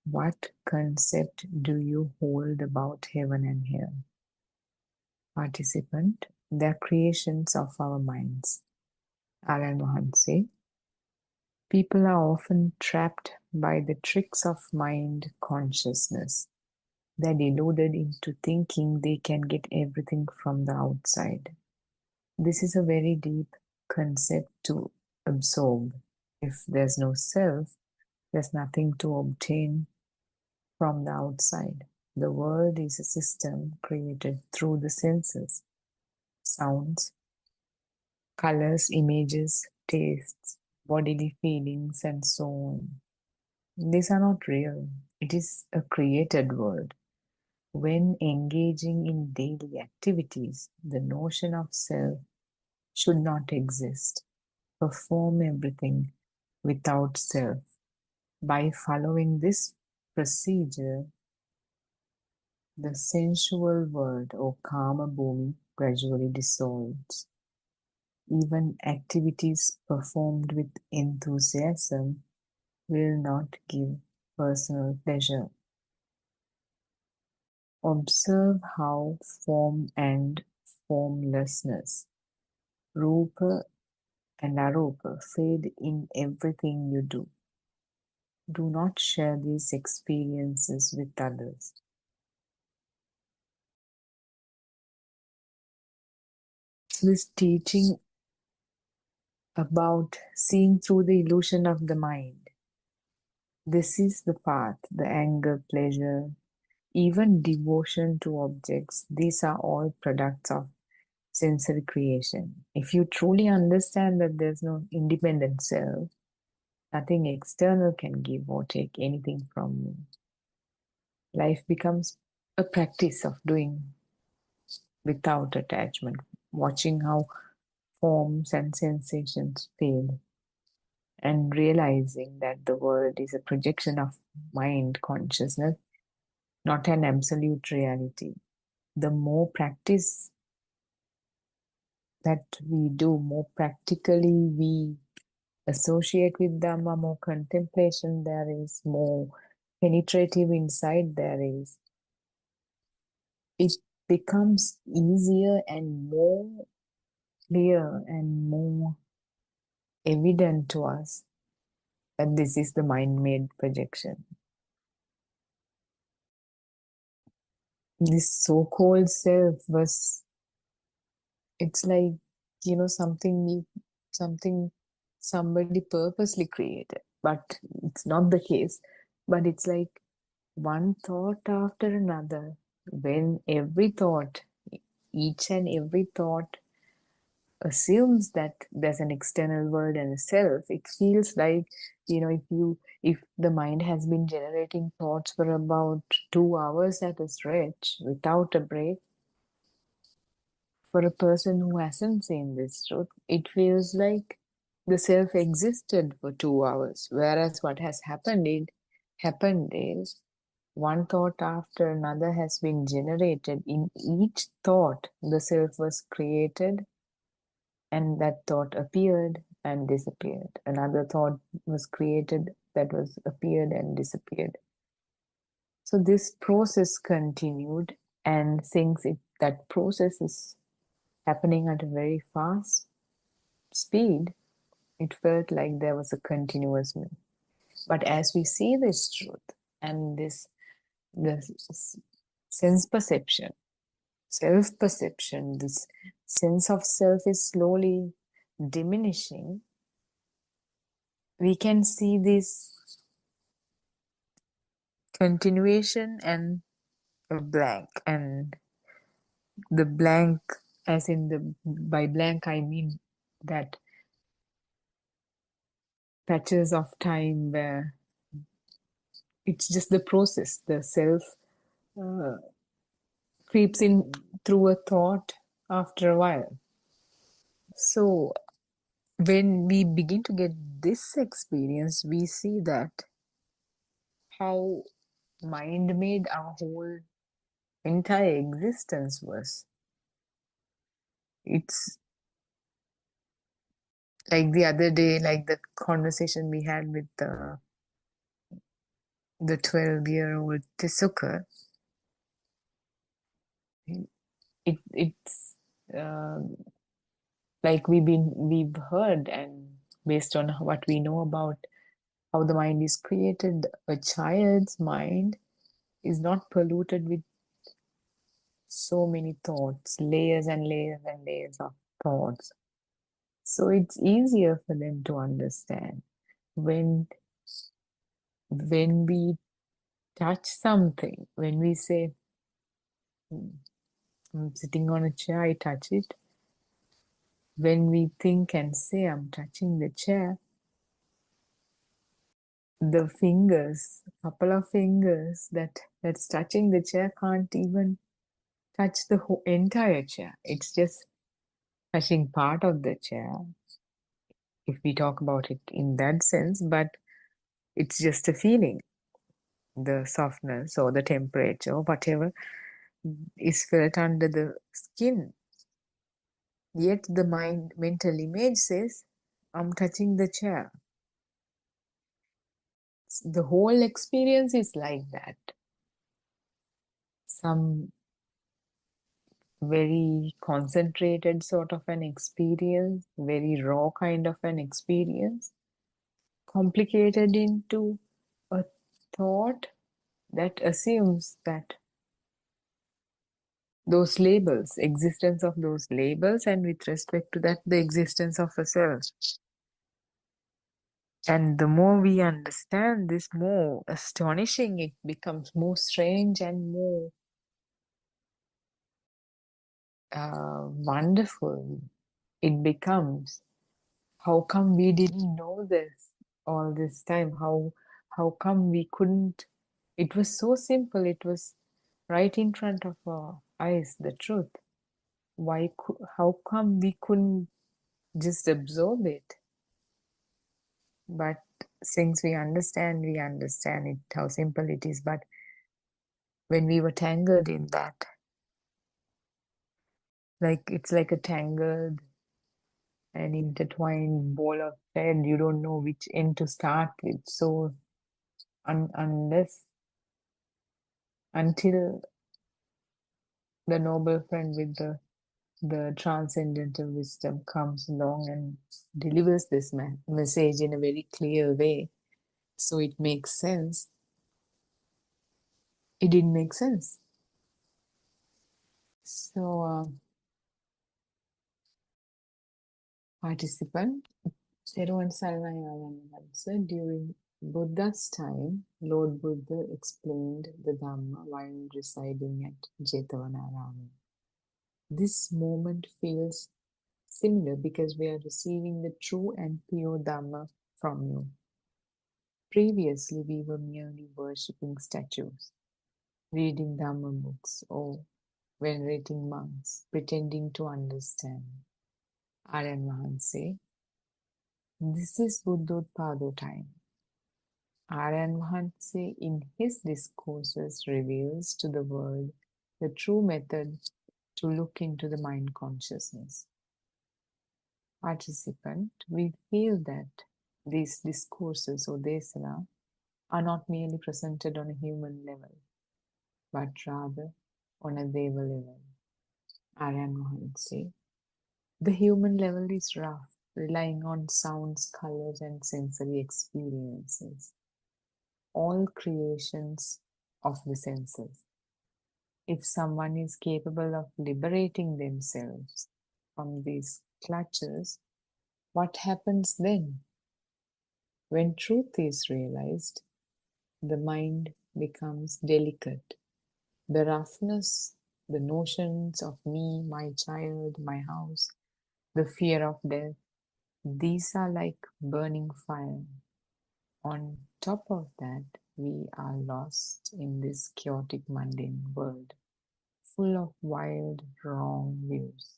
What concept do you hold about heaven and hell? Participant, they're creations of our minds. Aran Mahansi, people are often trapped by the tricks of mind consciousness. They're deluded into thinking they can get everything from the outside. This is a very deep concept to absorb. If there's no self, there's nothing to obtain from the outside. The world is a system created through the senses, sounds, colors, images, tastes, bodily feelings, and so on. These are not real. It is a created world. When engaging in daily activities, the notion of self should not exist. Perform everything without self. By following this procedure, the sensual world or kama bhumi gradually dissolves. Even activities performed with enthusiasm will not give personal pleasure. Observe how form and formlessness, rupa and arupa, fade in everything you do. Do not share these experiences with others. This teaching about seeing through the illusion of the mind. This is the path, the anger, pleasure, even devotion to objects. These are all products of sensory creation. If you truly understand that there's no independent self, nothing external can give or take anything from you. Life becomes a practice of doing without attachment, watching how forms and sensations fade, and realizing that the world is a projection of mind consciousness, not an absolute reality. The more practice that we do, more practically we associate with Dhamma, more contemplation there is, more penetrative insight there is. It becomes easier and more clear and more evident to us that this is the mind-made projection. This so-called self was, it's like, something somebody purposely created, but it's not the case. But it's like one thought after another. When each and every thought assumes that there's an external world and a self, it feels like, if the mind has been generating thoughts for about 2 hours at a stretch without a break, for a person who hasn't seen this truth, it feels like the self existed for 2 hours. Whereas what has happened is one thought after another has been generated. In each thought, the self was created, and that thought appeared and disappeared. Another thought was created that was appeared and disappeared. So this process continued, and since that process is happening at a very fast speed, it felt like there was a continuous move. But as we see this truth and this sense perception, self-perception, this sense of self is slowly diminishing, we can see this continuation and a blank. And the blank, as in by blank I mean that patches of time where it's just the process, the self creeps in through a thought after a while. So when we begin to get this experience, we see that how mind-made our whole entire existence was. It's like the other day, like the conversation we had with the 12-year-old Tesuka. It's like we've heard, and based on what we know about how the mind is created, a child's mind is not polluted with so many thoughts, layers and layers and layers of thoughts. So it's easier for them to understand. When we touch something, when we say, I'm sitting on a chair, I touch it. When we think and say, I'm touching the chair, the fingers, couple of fingers that's touching the chair can't even touch the whole entire chair. It's just touching part of the chair, if we talk about it in that sense, but it's just a feeling, the softness or the temperature or whatever. is felt under the skin. Yet the mental image says, I'm touching the chair. The whole experience is like that. Some very concentrated sort of an experience, very raw kind of an experience, complicated into a thought that assumes that those labels, existence of those labels, and with respect to that, the existence of a self. And the more we understand this, more astonishing it becomes, more strange and more wonderful it becomes. How come we didn't know this all this time? How come we couldn't? It was so simple. It was right in front of our eyes, the truth. How come we couldn't just absorb it? But since we understand it, how simple it is. But when we were tangled in that, it's like a tangled and intertwined ball of thread, you don't know which end to start with. So until the noble friend with the transcendental wisdom comes along and delivers this message in a very clear way, so it makes sense. It didn't make sense. So, participant, Seruan Sarvanayavan, during Buddha's time, Lord Buddha explained the Dhamma while residing at Jetavanaram. This moment feels similar because we are receiving the true and pure Dhamma from you. Previously, we were merely worshipping statues, reading Dhamma books, or venerating monks, pretending to understand. Aryan Mahanse, this is Buddothpado time. Aryan Mahanse in his discourses reveals to the world the true method to look into the mind consciousness. Participant, we feel that these discourses or desana are not merely presented on a human level, but rather on a deva level. Aryan Mahanse, the human level is rough, relying on sounds, colors, and sensory experiences, all creations of the senses. If someone is capable of liberating themselves from these clutches, what happens then? When truth is realized, the mind becomes delicate. The roughness, the notions of me, my child, my house, the fear of death, these are like burning fire. On top of that, we are lost in this chaotic, mundane world, full of wild, wrong views.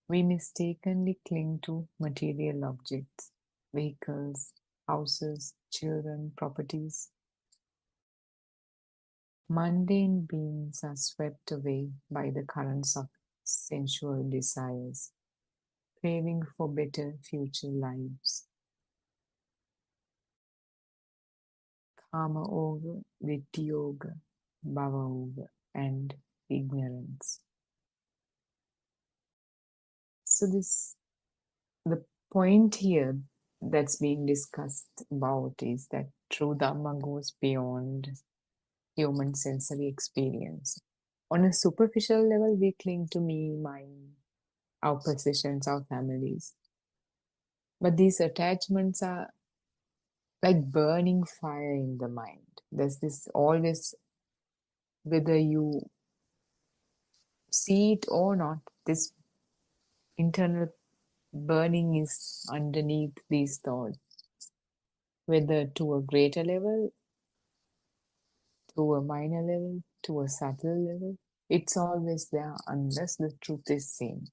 We mistakenly cling to material objects, vehicles, houses, children, properties. Mundane beings are swept away by the currents of sensual desires, craving for better future lives. Kama Yoga, Vitti Yoga, Bhava Yoga, and ignorance. So the point here that's being discussed about is that true Dhamma goes beyond human sensory experience. On a superficial level, we cling to me, mine, our possessions, our families. But these attachments are like burning fire in the mind. There's this always, whether you see it or not, this internal burning is underneath these thoughts, whether to a greater level, to a minor level, to a subtle level. It's always there unless the truth is seen.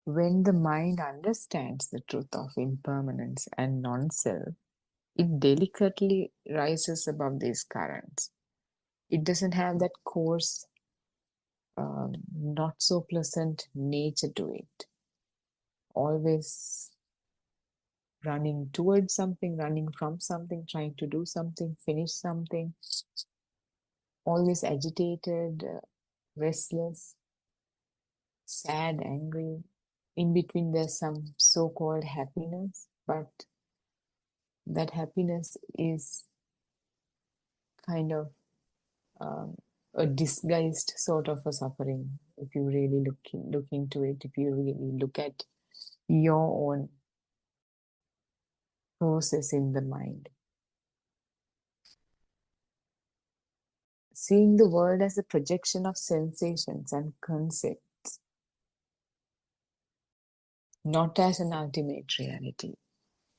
When the mind understands the truth of impermanence and non-self, it delicately rises above these currents. It doesn't have that coarse, not so pleasant nature to it. Always running towards something, running from something, trying to do something, finish something. Always agitated, restless, sad, angry. In between, there's some so-called happiness, but that happiness is kind of a disguised sort of a suffering. If you really look into it, if you really look at your own process in the mind, seeing the world as a projection of sensations and concepts, not as an ultimate reality.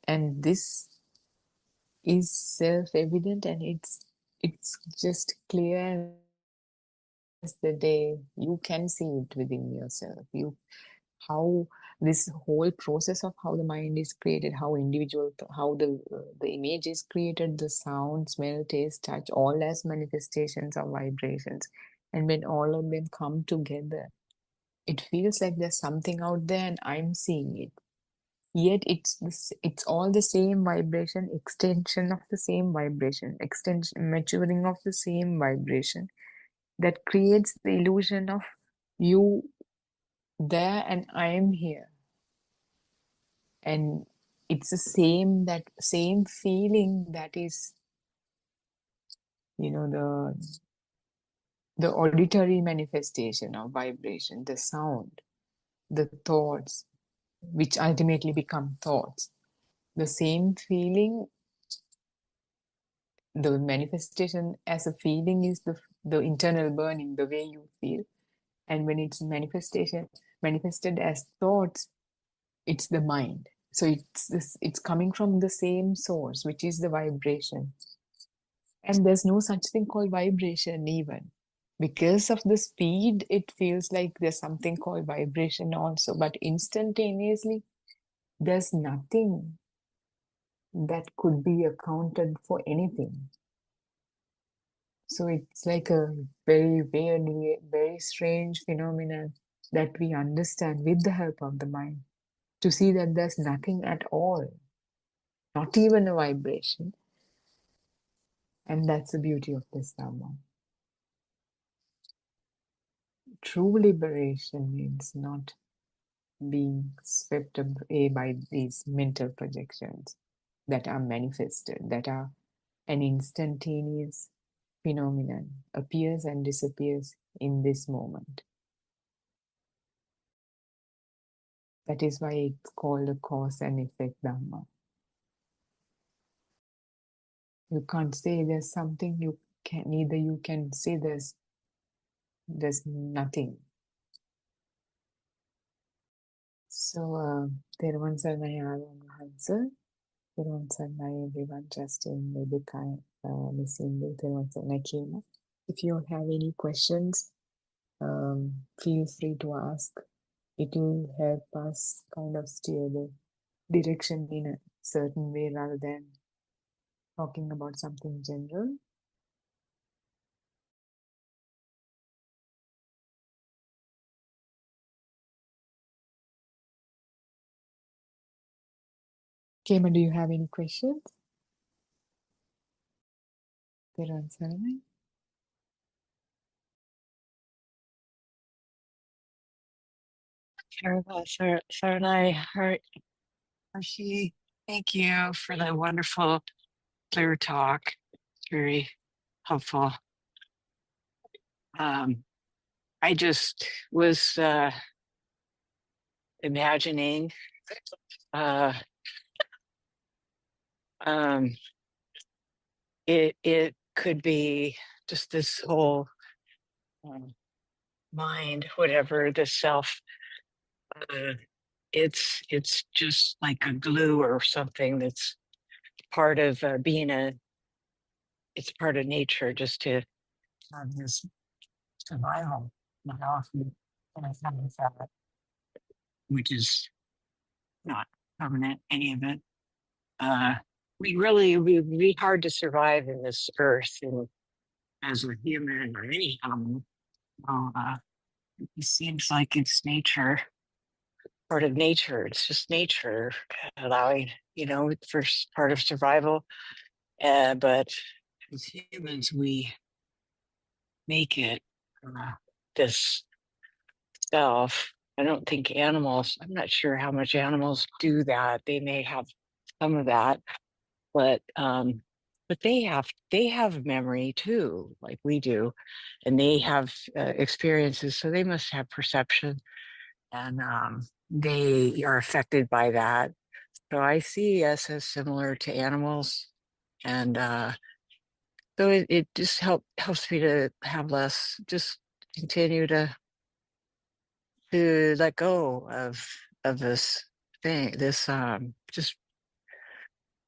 And this is self-evident, and it's just clear as the day. You can see it within yourself. How this whole process of how the mind is created, how individual, how the image is created, the sound, smell, taste, touch, all as manifestations of vibrations. And when all of them come together, it feels like there's something out there and I'm seeing it. Yet it's all the same vibration, extension of the same vibration, extension, maturing of the same vibration that creates the illusion of you there and I am here. And it's that same feeling that is, the auditory manifestation of vibration, the sound, the thoughts, which ultimately become thoughts. The same feeling, the manifestation as a feeling is the internal burning, the way you feel. And when it's manifested as thoughts, it's the mind. So it's coming from the same source, which is the vibration. And there's no such thing called vibration even. Because of the speed, it feels like there's something called vibration also. But instantaneously, there's nothing that could be accounted for anything. So it's like a very weird, very strange phenomenon that we understand with the help of the mind, to see that there's nothing at all, not even a vibration. And that's the beauty of this Dhamma. True liberation means not being swept away by these mental projections that are manifested, that are an instantaneous phenomenon, appears and disappears in this moment. That is why it's called a cause and effect Dhamma. You can't say there's something, neither you can say there's nothing. So, Therwan Saranai Arvan Hansa, Therwan Saranai everyone, Justin, Vedukai, Miss Indu, Therwan Saranai Kema. If you have any questions, feel free to ask. It will help us kind of steer the direction in a certain way rather than talking about something general. Kema, do you have any questions? Therwan Saranai. Saranai, Harshi, thank you for the wonderful, clear talk. It's very helpful. I just was imagining it could be just this whole mind, whatever, the self. It's just like a glue or something that's part of it's part of nature, just to have this survival. Not often, which is not permanent, any of it. It would be hard to survive in this earth, and as a human or any animal. So, it seems like it's nature, part of nature. It's just nature allowing, first part of survival. But as humans, we make it this self. I don't think animals, I'm not sure how much animals do that. They may have some of that, but they have memory too, like we do, and they have experiences, so they must have perception, and they are affected by that. So I see us as similar to animals, and so it just helps me to have less, just continue to let go of this thing, this just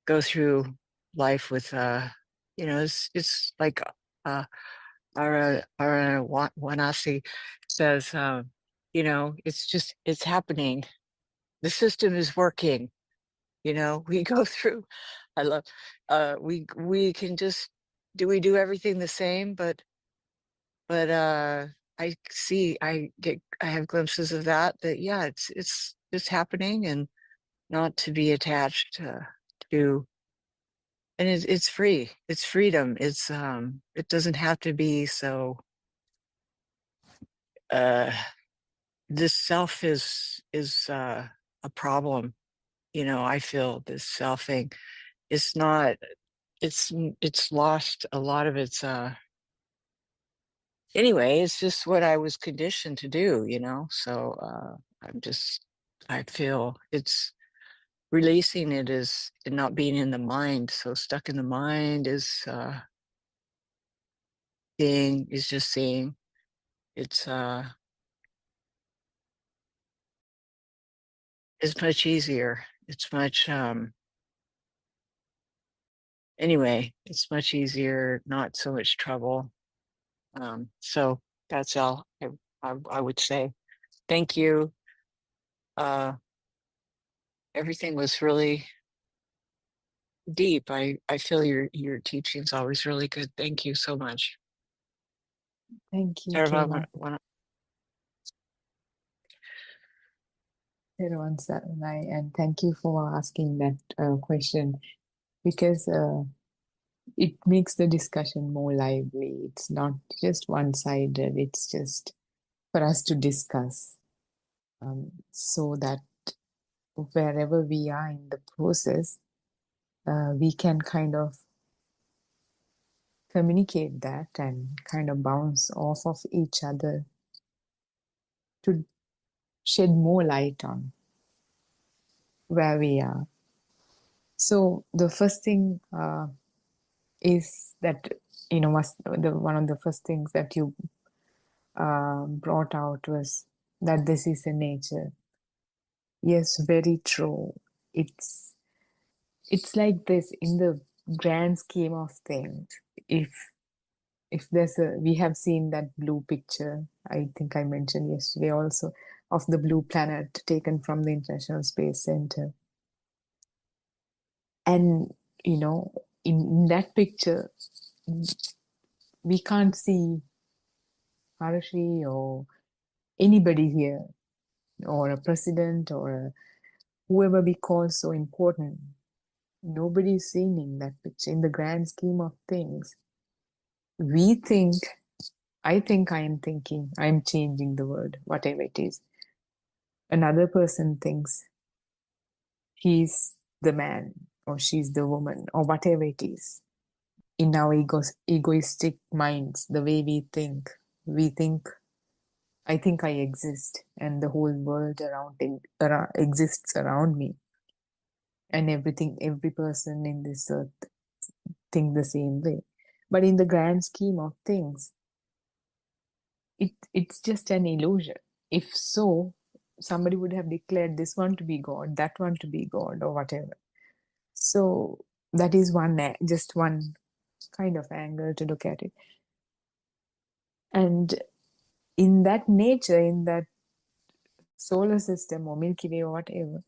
go through life with it's like our Wanasi says, it's happening. The system is working. We go through. I love. We can just we do everything the same, but I have glimpses of that. Yeah, it's happening, and not to be attached to. And it's free. It's freedom. It doesn't have to be so. This self is a problem. I feel this selfing. It's not. It's lost a lot of its. Anyway, it's just what I was conditioned to do. So I feel it's releasing it is not being in the mind. So stuck in the mind is seeing, is just seeing. It's much easier. It's much anyway, it's much easier, not so much trouble. So that's all I would say. Thank you. Everything was really deep. I feel your teaching's always really good. Thank you so much. Thank you, Sarva, Tera. And thank you for asking that question, because it makes the discussion more lively. It's not just one-sided. It's just for us to discuss, so that wherever we are in the process, we can kind of communicate that and kind of bounce off of each other to shed more light on where we are. So the first thing is that, one of the first things that you brought out was that this is a nature. Yes, very true. It's like this in the grand scheme of things. If we have seen that blue picture, I think I mentioned yesterday also, of the blue planet taken from the International Space Center. And, in that picture, we can't see Harashi or anybody here, or a president, or whoever we call so important. Nobody is seen in that picture. In the grand scheme of things, I am thinking, I'm changing the word, whatever it is. Another person thinks he's the man, or she's the woman, or whatever it is. In our egoistic minds, the way we think, I think I exist, and the whole world exists around me. And every person in this earth think the same way. But in the grand scheme of things, it's just an illusion. If so, somebody would have declared this one to be God, that one to be God, or whatever. So that is just one kind of angle to look at it. And in that nature, in that solar system or Milky Way or whatever,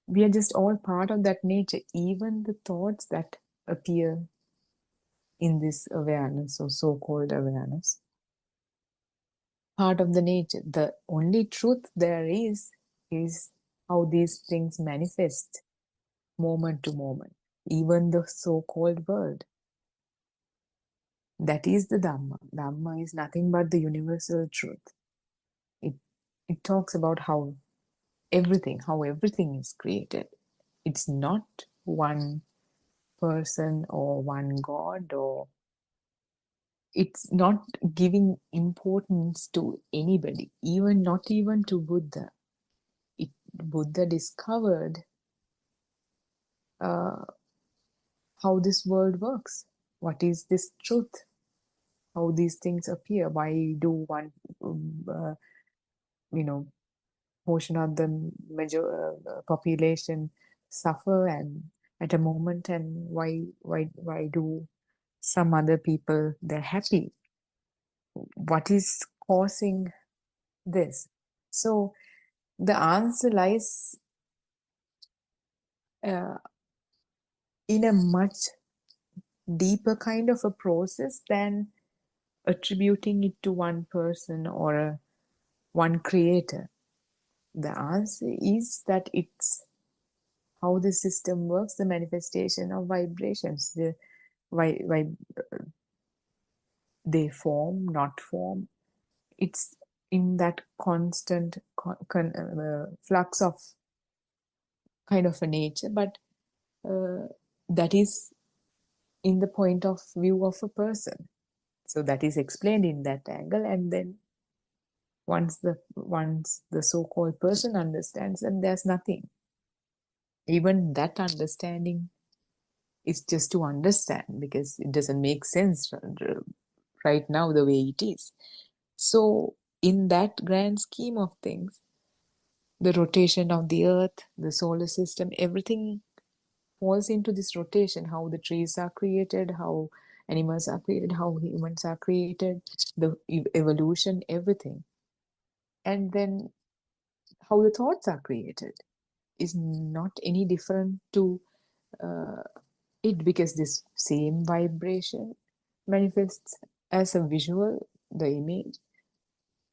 we are just all part of that nature. Even the thoughts that appear in this awareness or so-called awareness. Part of the nature. The only truth there is how these things manifest moment to moment. Even the so-called world. That is the Dhamma. Dhamma is nothing but the universal truth. It talks about how everything is created. It's not one person or one God, or it's not giving importance to anybody, not even to Buddha. Buddha discovered how this world works. What is this truth? How these things appear? Why do one, portion of the major population suffer and at a moment, and why do some other people they're happy? What is causing this? So the answer lies in a much deeper kind of a process than attributing it to one person or one creator. The answer is that it's how the system works, the manifestation of vibrations, why they form, not form. It's in that constant flux of kind of a nature, but that is in the point of view of a person. So that is explained in that angle, and then once the so-called person understands, then there's nothing. Even that understanding is just to understand, because it doesn't make sense right now the way it is. So in that grand scheme of things, the rotation of the earth, the solar system, everything falls into this rotation. How the trees are created, how animals are created, how humans are created, the evolution, everything. And then how the thoughts are created is not any different to it, because this same vibration manifests as a visual, the image,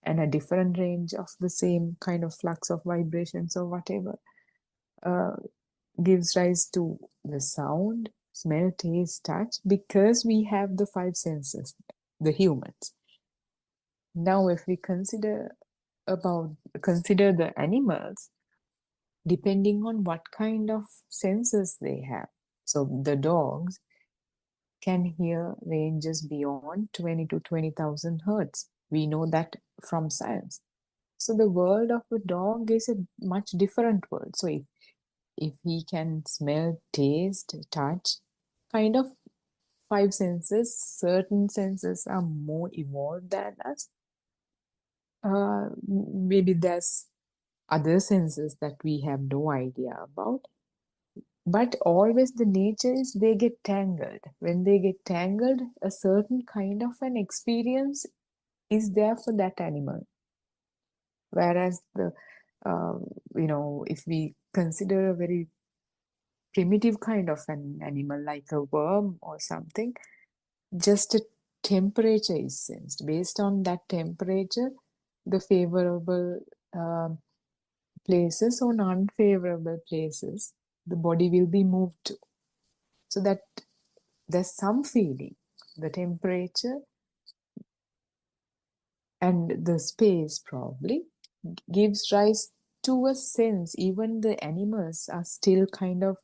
and a different range of the same kind of flux of vibrations or whatever gives rise to the sound, smell, taste, touch, because we have the five senses, the humans. Now, if we consider the animals, depending on what kind of senses they have. So the dogs can hear ranges beyond 20 to 20,000 hertz. We know that from science. So the world of a dog is a much different world. So if he can smell, taste, touch, kind of five senses, certain senses are more evolved than us. Maybe there's other senses that we have no idea about. But always the nature is they get tangled. When they get tangled, a certain kind of an experience is there for that animal. Whereas if we consider a very primitive kind of an animal like a worm or something, just a temperature is sensed. Based on that temperature, the favorable places or unfavorable places, the body will be moved to. So that there's some feeling, the temperature and the space probably gives rise to a sense. Even the animals are still kind of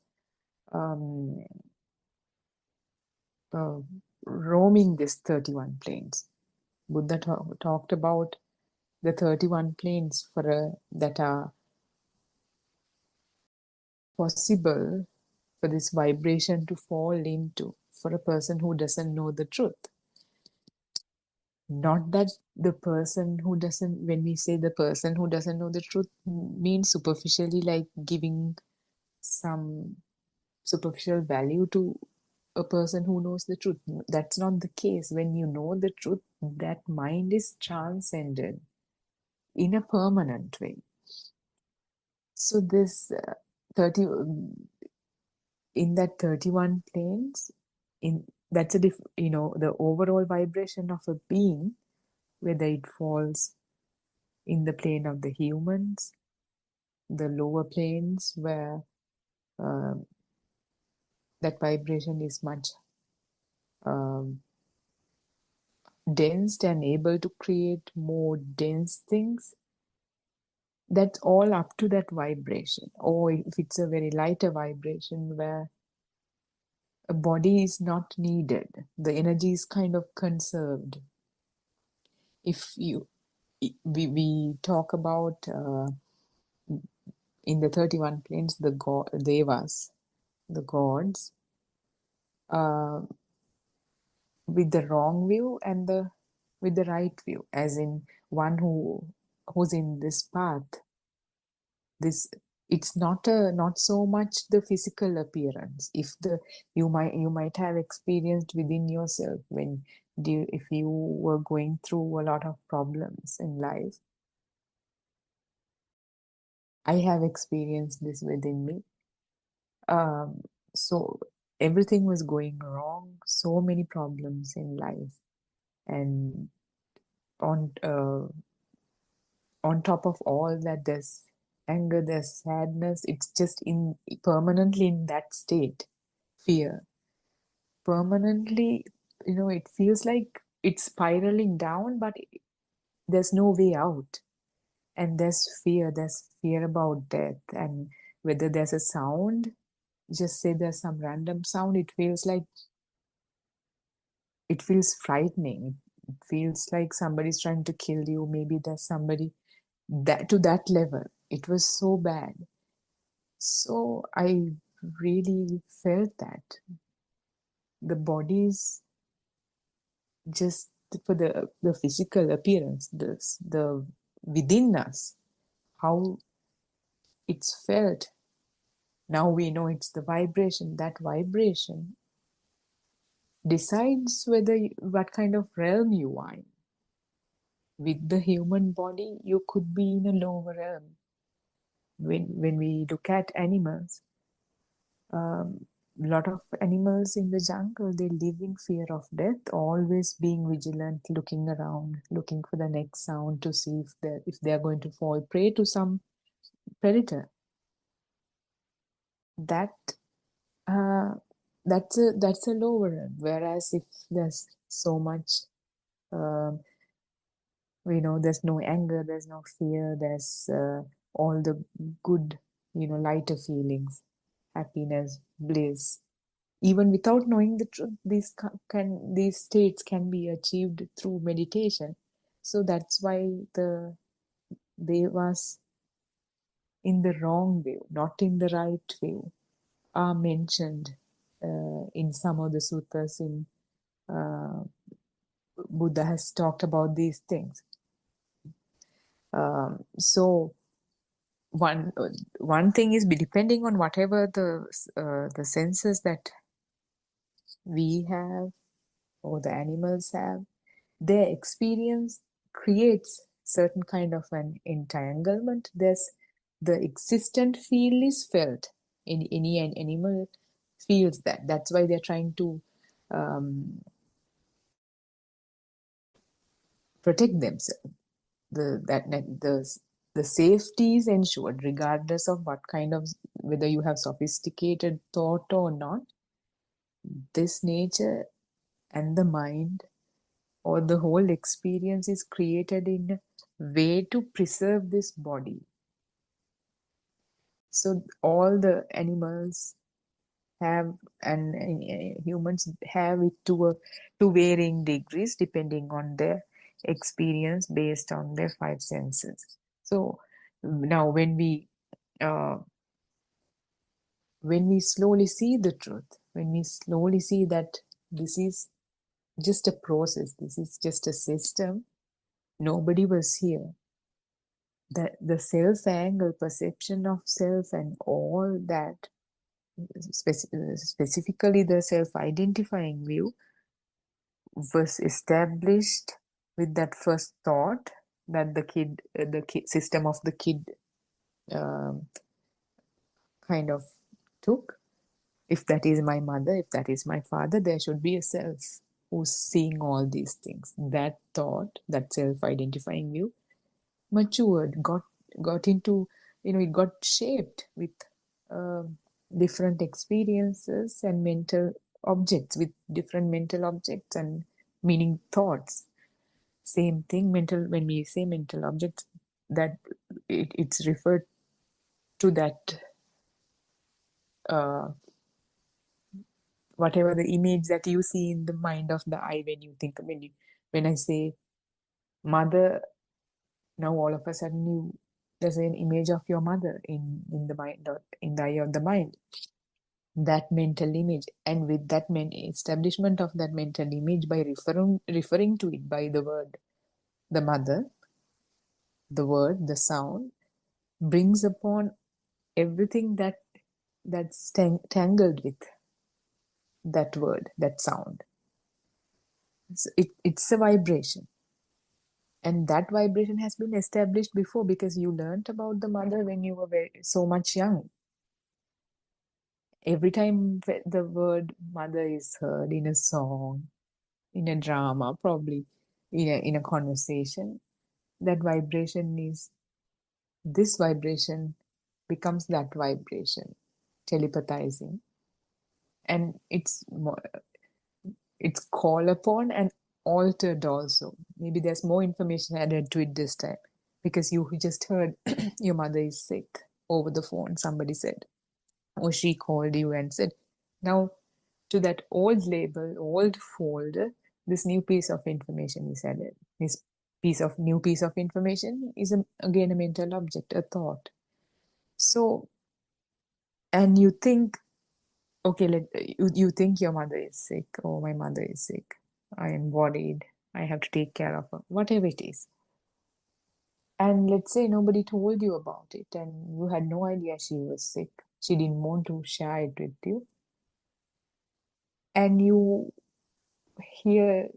roaming this 31 planes. Buddha talked about the 31 planes that are possible for this vibration to fall into for a person who doesn't know the truth. Not that the person who doesn't, when we say the person who doesn't know the truth, means superficially like giving some superficial value to a person who knows the truth. That's not the case. When you know the truth, that mind is transcended in a permanent way. So this 30 in that 31 planes, that's a the overall vibration of a being, whether it falls in the plane of the humans, the lower planes where um, that vibration is much um, dense and able to create more dense things. That's all up to that vibration. Or if it's a very lighter vibration where a body is not needed, the energy is kind of conserved. If we talk about in the 31 planes, the devas, the gods, uh, with the wrong view and with the right view, as in one who's in this path. This it's not so much the physical appearance. You might have experienced within yourself if you were going through a lot of problems in life. I have experienced this within me. So everything was going wrong, so many problems in life, and on top of all that, there's anger, there's sadness. It's just permanently in that state. Fear permanently, it feels like it's spiraling down, but there's no way out. And there's fear about death, and whether there's a sound, just say there's some random sound, it feels frightening. It feels like somebody's trying to kill you. Maybe there's somebody to that level. It was so bad. So I really felt that the body's just for the physical appearance, the within us, how it's felt. Now we know it's the vibration. That vibration decides what kind of realm you are in. With the human body, you could be in a lower realm. When we look at animals, a lot of animals in the jungle, they live in fear of death, always being vigilant, looking around, looking for the next sound to see if they're going to fall prey to some predator. That's a lower realm. Whereas if there's so much, there's no anger, there's no fear, there's all the good, lighter feelings, happiness, bliss. Even without knowing the truth, these states can be achieved through meditation. So that's why the devas in the wrong view, not in the right view, are mentioned in some of the suttas. In Buddha has talked about these things. So one thing is, depending on whatever the senses that we have or the animals have, their experience creates certain kind of an entanglement. There's the existent feel is felt in any animal feels that. That's why they're trying to protect themselves. The safety is ensured regardless of whether you have sophisticated thought or not. This nature and the mind or the whole experience is created in a way to preserve this body. So all the animals have, and humans have it to varying degrees depending on their experience based on their five senses. So now when we slowly see the truth, when we slowly see that this is just a process, this is just a system, nobody was here. The self-angle perception of self and all that, specifically the self-identifying view, was established with that first thought that the kid system of the kid kind of took. If that is my mother, if that is my father, there should be a self who's seeing all these things. That thought, that self-identifying view, matured, got into, it got shaped with different experiences and mental objects, with different mental objects and meaning thoughts. Same thing, mental, when we say mental objects, that it's referred to that whatever the image that you see in the mind of the eye when you think, when I say mother, now all of a sudden there's an image of your mother in the mind, or in the eye of the mind, that mental image. And with that establishment of that mental image, by referring to it by the word, the mother, the word, the sound, brings upon everything that's tangled with that word, that sound. So it's a vibration. And that vibration has been established before, because you learnt about the mother when you were so much young. Every time the word mother is heard in a song, in a drama, probably in a conversation, that vibration is, this vibration becomes that vibration, telepathizing. And it's called upon and altered also. Maybe there's more information added to it this time, because you just heard your mother is sick over the phone, somebody said, or she called you and said. Now, to that old label, old folder, this new piece of information is added. This new piece of information is again a mental object, a thought. So, and you think, okay, you think your mother is sick, or my mother is sick, I am worried, I have to take care of her, whatever it is. And let's say nobody told you about it and you had no idea she was sick. She didn't want to share it with you. And you hear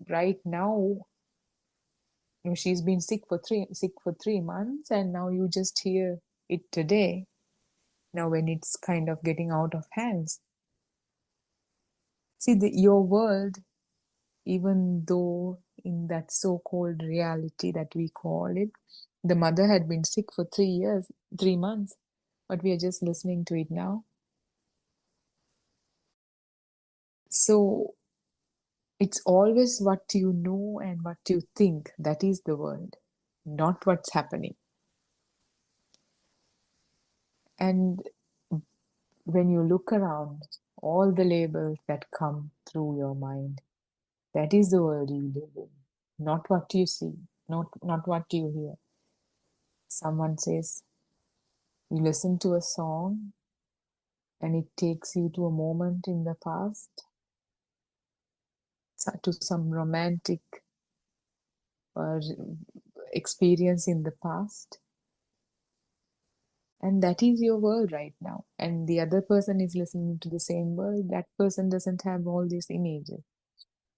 right now, she's been sick for 3 months, and now you just hear it today. Now when it's kind of getting out of hands. See, your world, even though in that so-called reality that we call it, the mother had been sick for 3 months, but we are just listening to it now. So it's always what you know and what you think, that is the world, not what's happening. And when you look around, all the labels that come through your mind, that is the world you live in, not what you see, not what you hear. Someone says, you listen to a song and it takes you to a moment in the past, to some romantic experience in the past. And that is your world right now. And the other person is listening to the same world. That person doesn't have all these images.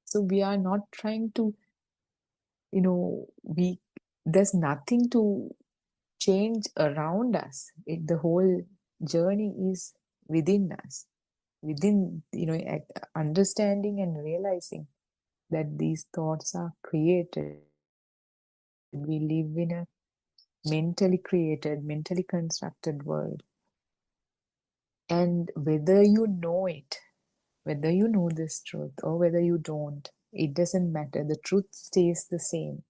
So we are not trying to, there's nothing to change around us. The whole journey is within us, within, understanding and realizing that these thoughts are created. We live in a mentally created, mentally constructed world. And whether you know it, whether you know this truth or whether you don't, it doesn't matter. The truth stays the same.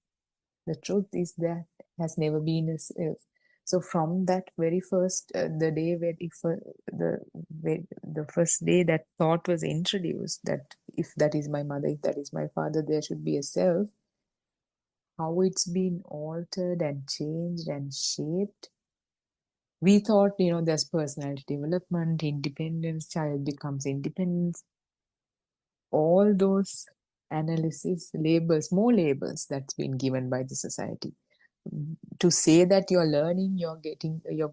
The truth is that has never been a self. So from that very first, the day where the first day that thought was introduced, that if that is my mother, if that is my father, there should be a self, how it's been altered and changed and shaped. We thought, there's personality development, independence, child becomes independence. All those analysis, labels, more labels that's been given by the society. To say that you're learning, you're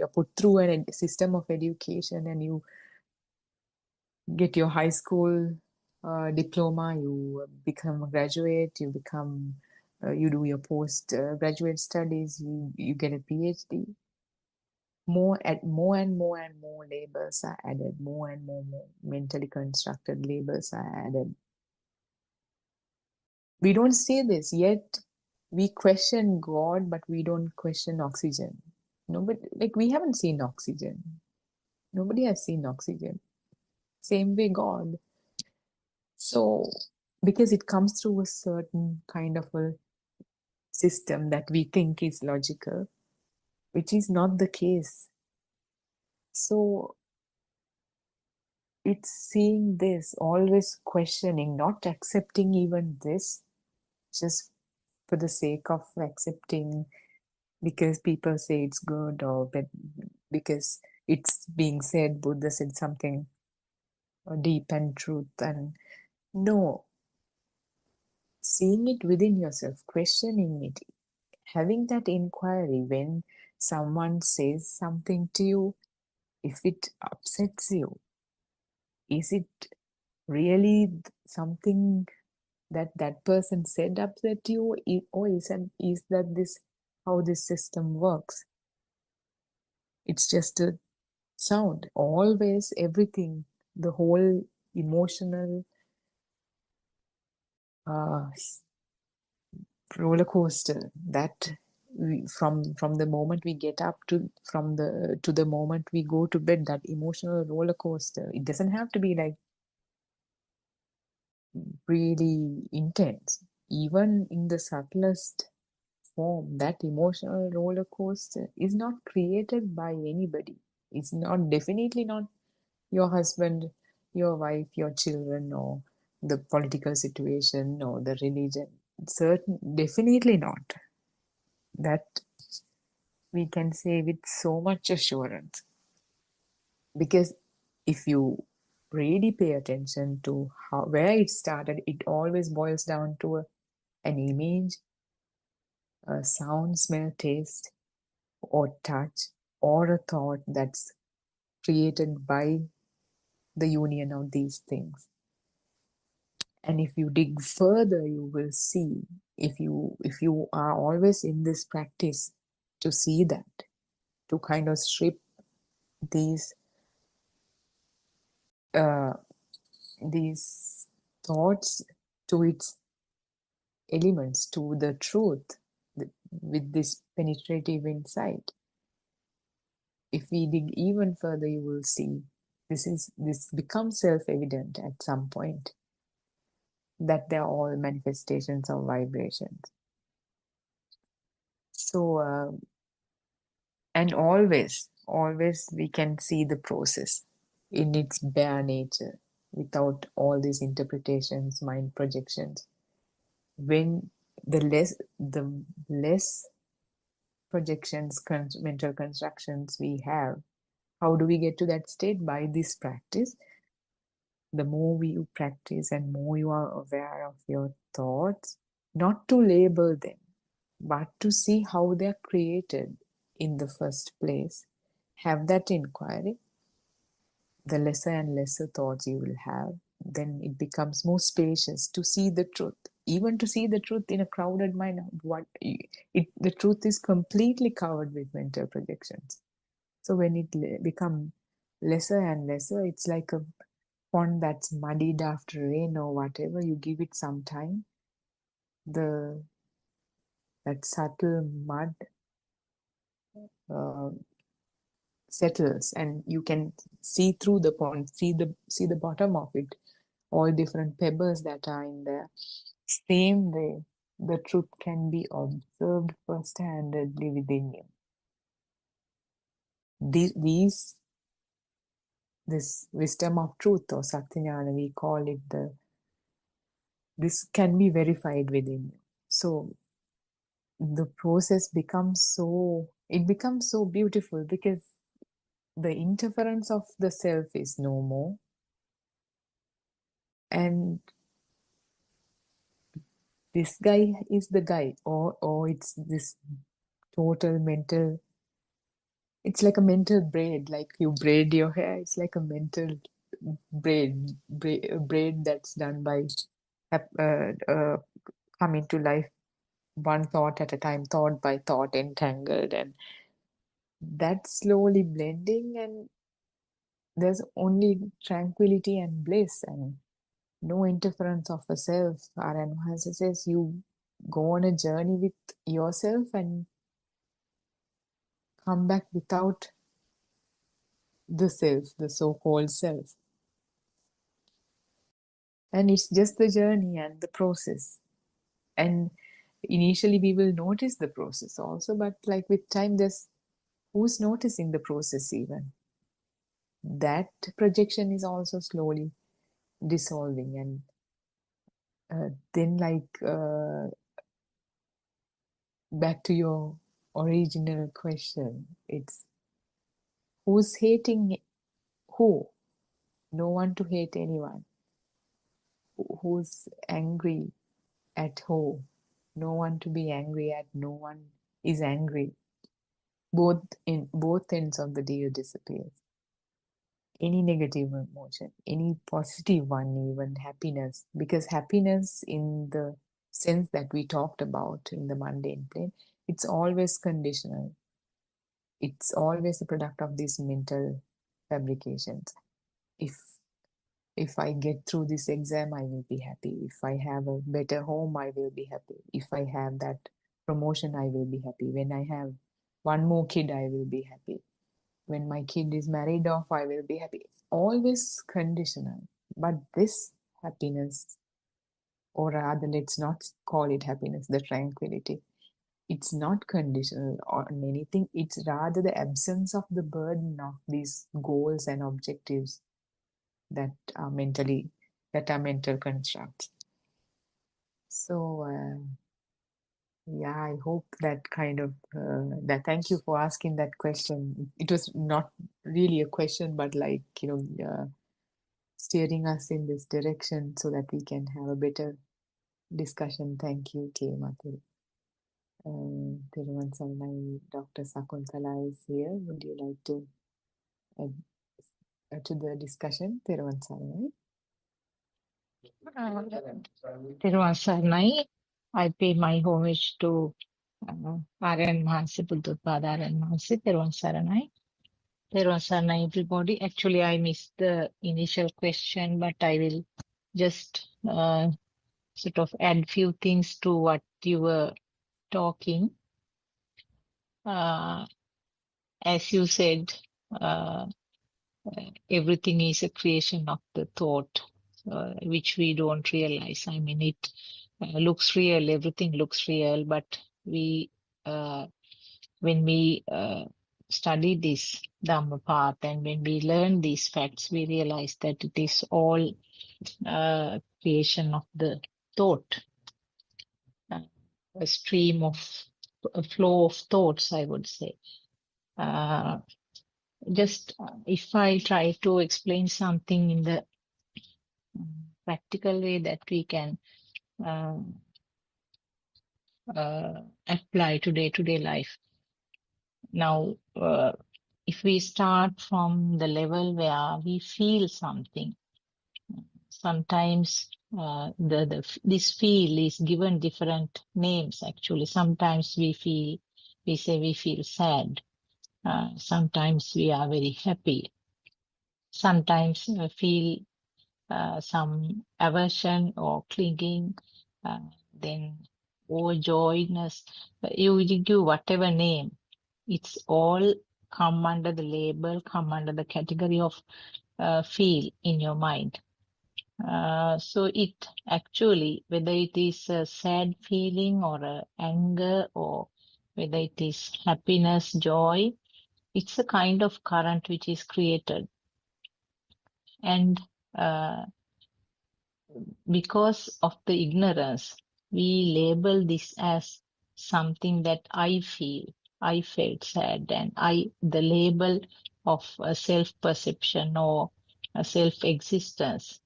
put through a system of education and you get your high school diploma, you become a graduate, you do your post graduate studies, you get a PhD. more and more labels are added, more and more mentally constructed labels are added. We don't say this, yet we question God, but we don't question oxygen. Nobody, like, we haven't seen oxygen. Nobody has seen oxygen. Same way God. So, because it comes through a certain kind of a system that we think is logical, which is not the case. So, it's seeing this, always questioning, not accepting even this, just for the sake of accepting because people say it's good, or because it's being said, Buddha said something deep and truth. And no, seeing it within yourself, questioning it, having that inquiry when someone says something to you, if it upsets you, is it really something that that person said upset you, or is that this how this system works? It's just a sound. Always, everything, the whole emotional roller coaster that from the moment we get up to the moment we go to bed, that emotional roller coaster, it doesn't have to be like really intense. Even in the subtlest form, that emotional roller coaster is not created by anybody. It's not, definitely not your husband, your wife, your children, or the political situation or the religion. Definitely not. That we can say with so much assurance. Because if you really pay attention to where it started, it always boils down to an image, a sound, smell, taste, or touch, or a thought that's created by the union of these things. And if you dig further, you will see, if you are always in this practice to see that, to kind of strip these thoughts to its elements, to the truth, with this penetrative insight. If we dig even further, you will see this becomes self-evident at some point, that they're all manifestations of vibrations. So, and always we can see the process in its bare nature, without all these interpretations, mind projections. When the less projections, mental constructions we have, how do we get to that state? By this practice. The more you practice and more you are aware of your thoughts, not to label them, but to see how they're created in the first place. Have that inquiry. The lesser and lesser thoughts you will have, then it becomes more spacious to see the truth. Even to see the truth in a crowded mind, the truth is completely covered with mental projections. So when it becomes lesser and lesser, it's like a pond that's muddied after rain or whatever. You give it some time, that subtle mud settles, and you can see through the pond, see the bottom of it, all different pebbles that are in there. Same way, the truth can be observed first-handedly within you. This wisdom of truth, or Satyajnana, we call it, this can be verified within you. So the process becomes so beautiful, because the interference of the self is no more, and this guy is the guy, or it's this total mental, it's like a mental braid, like you braid your hair. It's like a mental braid that's done by coming to life one thought at a time, thought by thought, entangled, and That's slowly blending, and there's only tranquility and bliss and no interference of a self. Our Maharaj says you go on a journey with yourself and come back without the self, the so-called self. And it's just the journey and the process. And initially we will notice the process also, but like with time, there's who's noticing the process even? That projection is also slowly dissolving. And then back to your original question, it's who's hating who? No one to hate anyone. Who's angry at who? No one to be angry at. No one is angry. Both ends of the deal disappears. Any negative emotion, any positive one, even happiness, because happiness in the sense that we talked about in the mundane plane, it's always conditional. It's always a product of these mental fabrications. If I get through this exam, I will be happy. If I have a better home, I will be happy. If I have that promotion, I will be happy. When I have one more kid, I will be happy. When my kid is married off, I will be happy. Always conditional. But this happiness, or rather, let's not call it happiness, the tranquility, it's not conditional on anything. It's rather the absence of the burden of these goals and objectives that are mental constructs. So yeah, I hope that kind of that. Thank you for asking that question. It was not really a question, but like steering us in this direction so that we can have a better discussion. Thank you, K. Mathur. Thiruvan Saranai, Dr. Sakuntala is here. Would you like to add to the discussion, Thiruvan Saranai? Thiruvan Saranai, I pay my homage to Aryan Mahansi, Buddothpado Aryan Mahansi, Thiruvan Saranai. Thiruvan Saranai, everybody. Actually, I missed the initial question, but I will just sort of add few things to what you were talking. As you said, everything is a creation of the thought, which we don't realize. I mean, it looks real, everything looks real, but we, when we study this Dhamma path and when we learn these facts, we realize that it is all creation of the thought, a stream of, a flow of thoughts, I would say. Just if I try to explain something in the practical way that we can apply to day-to-day life. Now, if we start from the level where we feel something, sometimes this feel is given different names. Actually, sometimes we say we feel sad. Sometimes we are very happy. Sometimes we feel some aversion or clinging, then overjoyedness. You give whatever name, it's all come under the label, come under the category of feel in your mind. So it actually, whether it is a sad feeling or a anger or whether it is happiness, joy, it's a kind of current which is created. And because of the ignorance, we label this as something that I feel. I felt sad, and the label of self-perception or self-existence,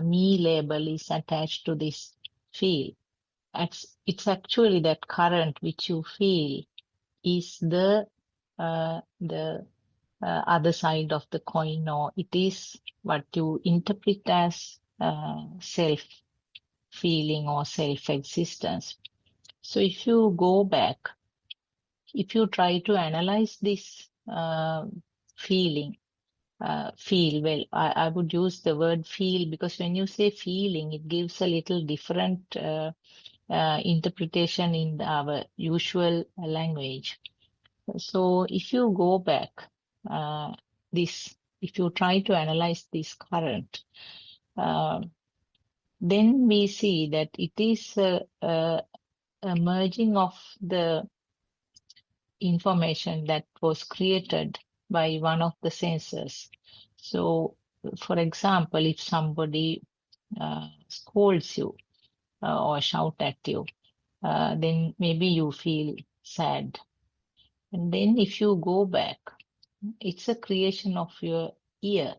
me label is attached to this feel. It's actually that current which you feel is the other side of the coin, or it is what you interpret as self-feeling or self-existence. So if you go back, if you try to analyze this feeling. Feel, well, I would use the word feel, because when you say feeling, it gives a little different interpretation in our usual language. So if you go back, if you try to analyze this current, then we see that it is a merging of the information that was created by one of the sensors. So, for example, if somebody scolds you or shout at you, then maybe you feel sad. And then if you go back, it's a creation of your ear.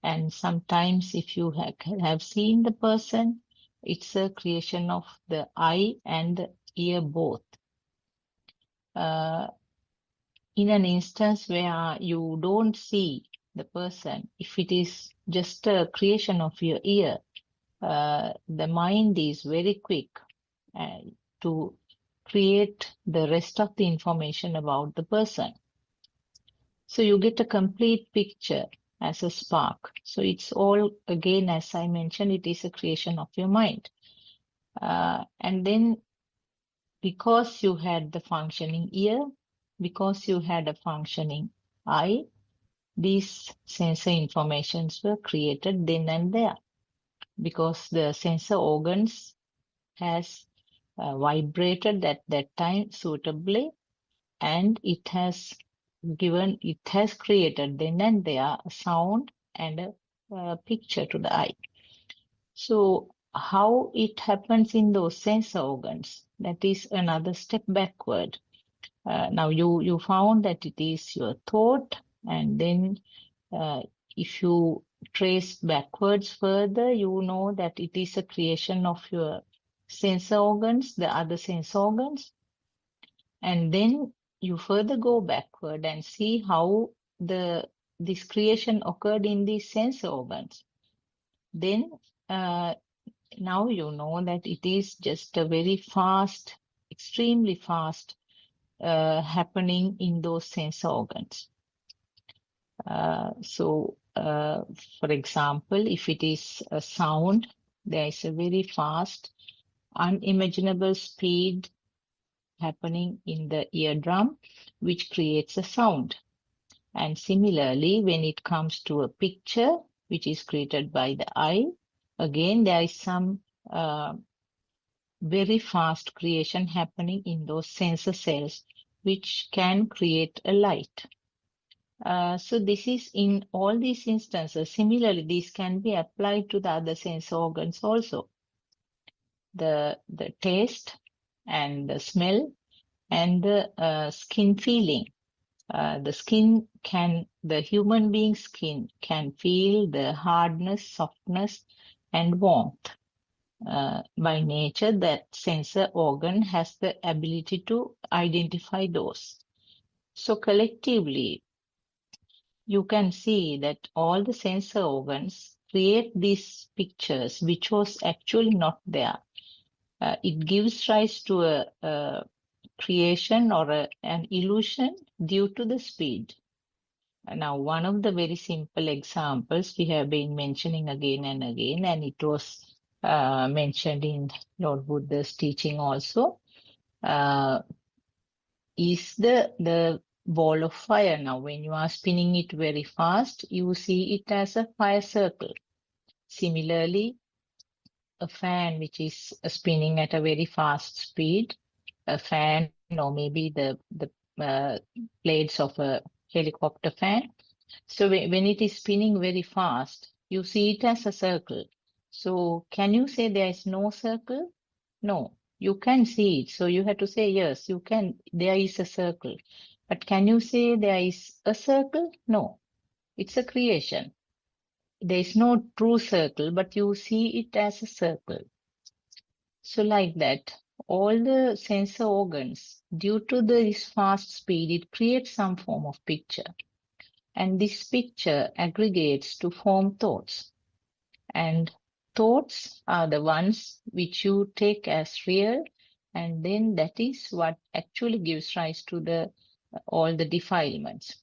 And sometimes if you have seen the person, it's a creation of the eye and the ear both. In an instance where you don't see the person, if it is just a creation of your ear, the mind is very quick to create the rest of the information about the person. So you get a complete picture as a spark. So it's all, again, as I mentioned, it is a creation of your mind. And then because you had the functioning ear, because you had a functioning eye, these sensor informations were created then and there, because the sensor organs has vibrated at that time suitably, and it has created then and there a sound and a picture to the eye. So how it happens in those sensor organs, that is another step backward. Now you found that it is your thought, and then if you trace backwards further, you know that it is a creation of your sensor organs, the other sensor organs. And then you further go backward and see how this creation occurred in these sensor organs. Then now you know that it is just a very fast, extremely fast happening in those sensor organs. For example, if it is a sound, there is a very fast, unimaginable speed happening in the eardrum, which creates a sound. And similarly, when it comes to a picture, which is created by the eye, again, there is some very fast creation happening in those sensor cells, which can create a light. So this is in all these instances. Similarly, this can be applied to the other sense organs also. The taste and the smell and the skin feeling. The human being's skin can feel the hardness, softness, and warmth. By nature, that sensor organ has the ability to identify those. So collectively, you can see that all the sensor organs create these pictures, which was actually not there. It gives rise to a creation or an illusion due to the speed. Now, one of the very simple examples we have been mentioning again and again, and it was mentioned in Lord Buddha's teaching also, is the ball of fire. Now, when you are spinning it very fast, you see it as a fire circle. Similarly, a fan which is spinning at a very fast speed, a fan or maybe the blades of a helicopter fan. So when it is spinning very fast, you see it as a circle. So can you say there is no circle? No, you can see it. So you have to say, yes, you can, there is a circle. But can you say there is a circle? No, it's a creation. There is no true circle, but you see it as a circle. So like that, all the sensor organs, due to this fast speed, it creates some form of picture. And this picture aggregates to form thoughts. And thoughts are the ones which you take as real, and then that is what actually gives rise to all the defilements.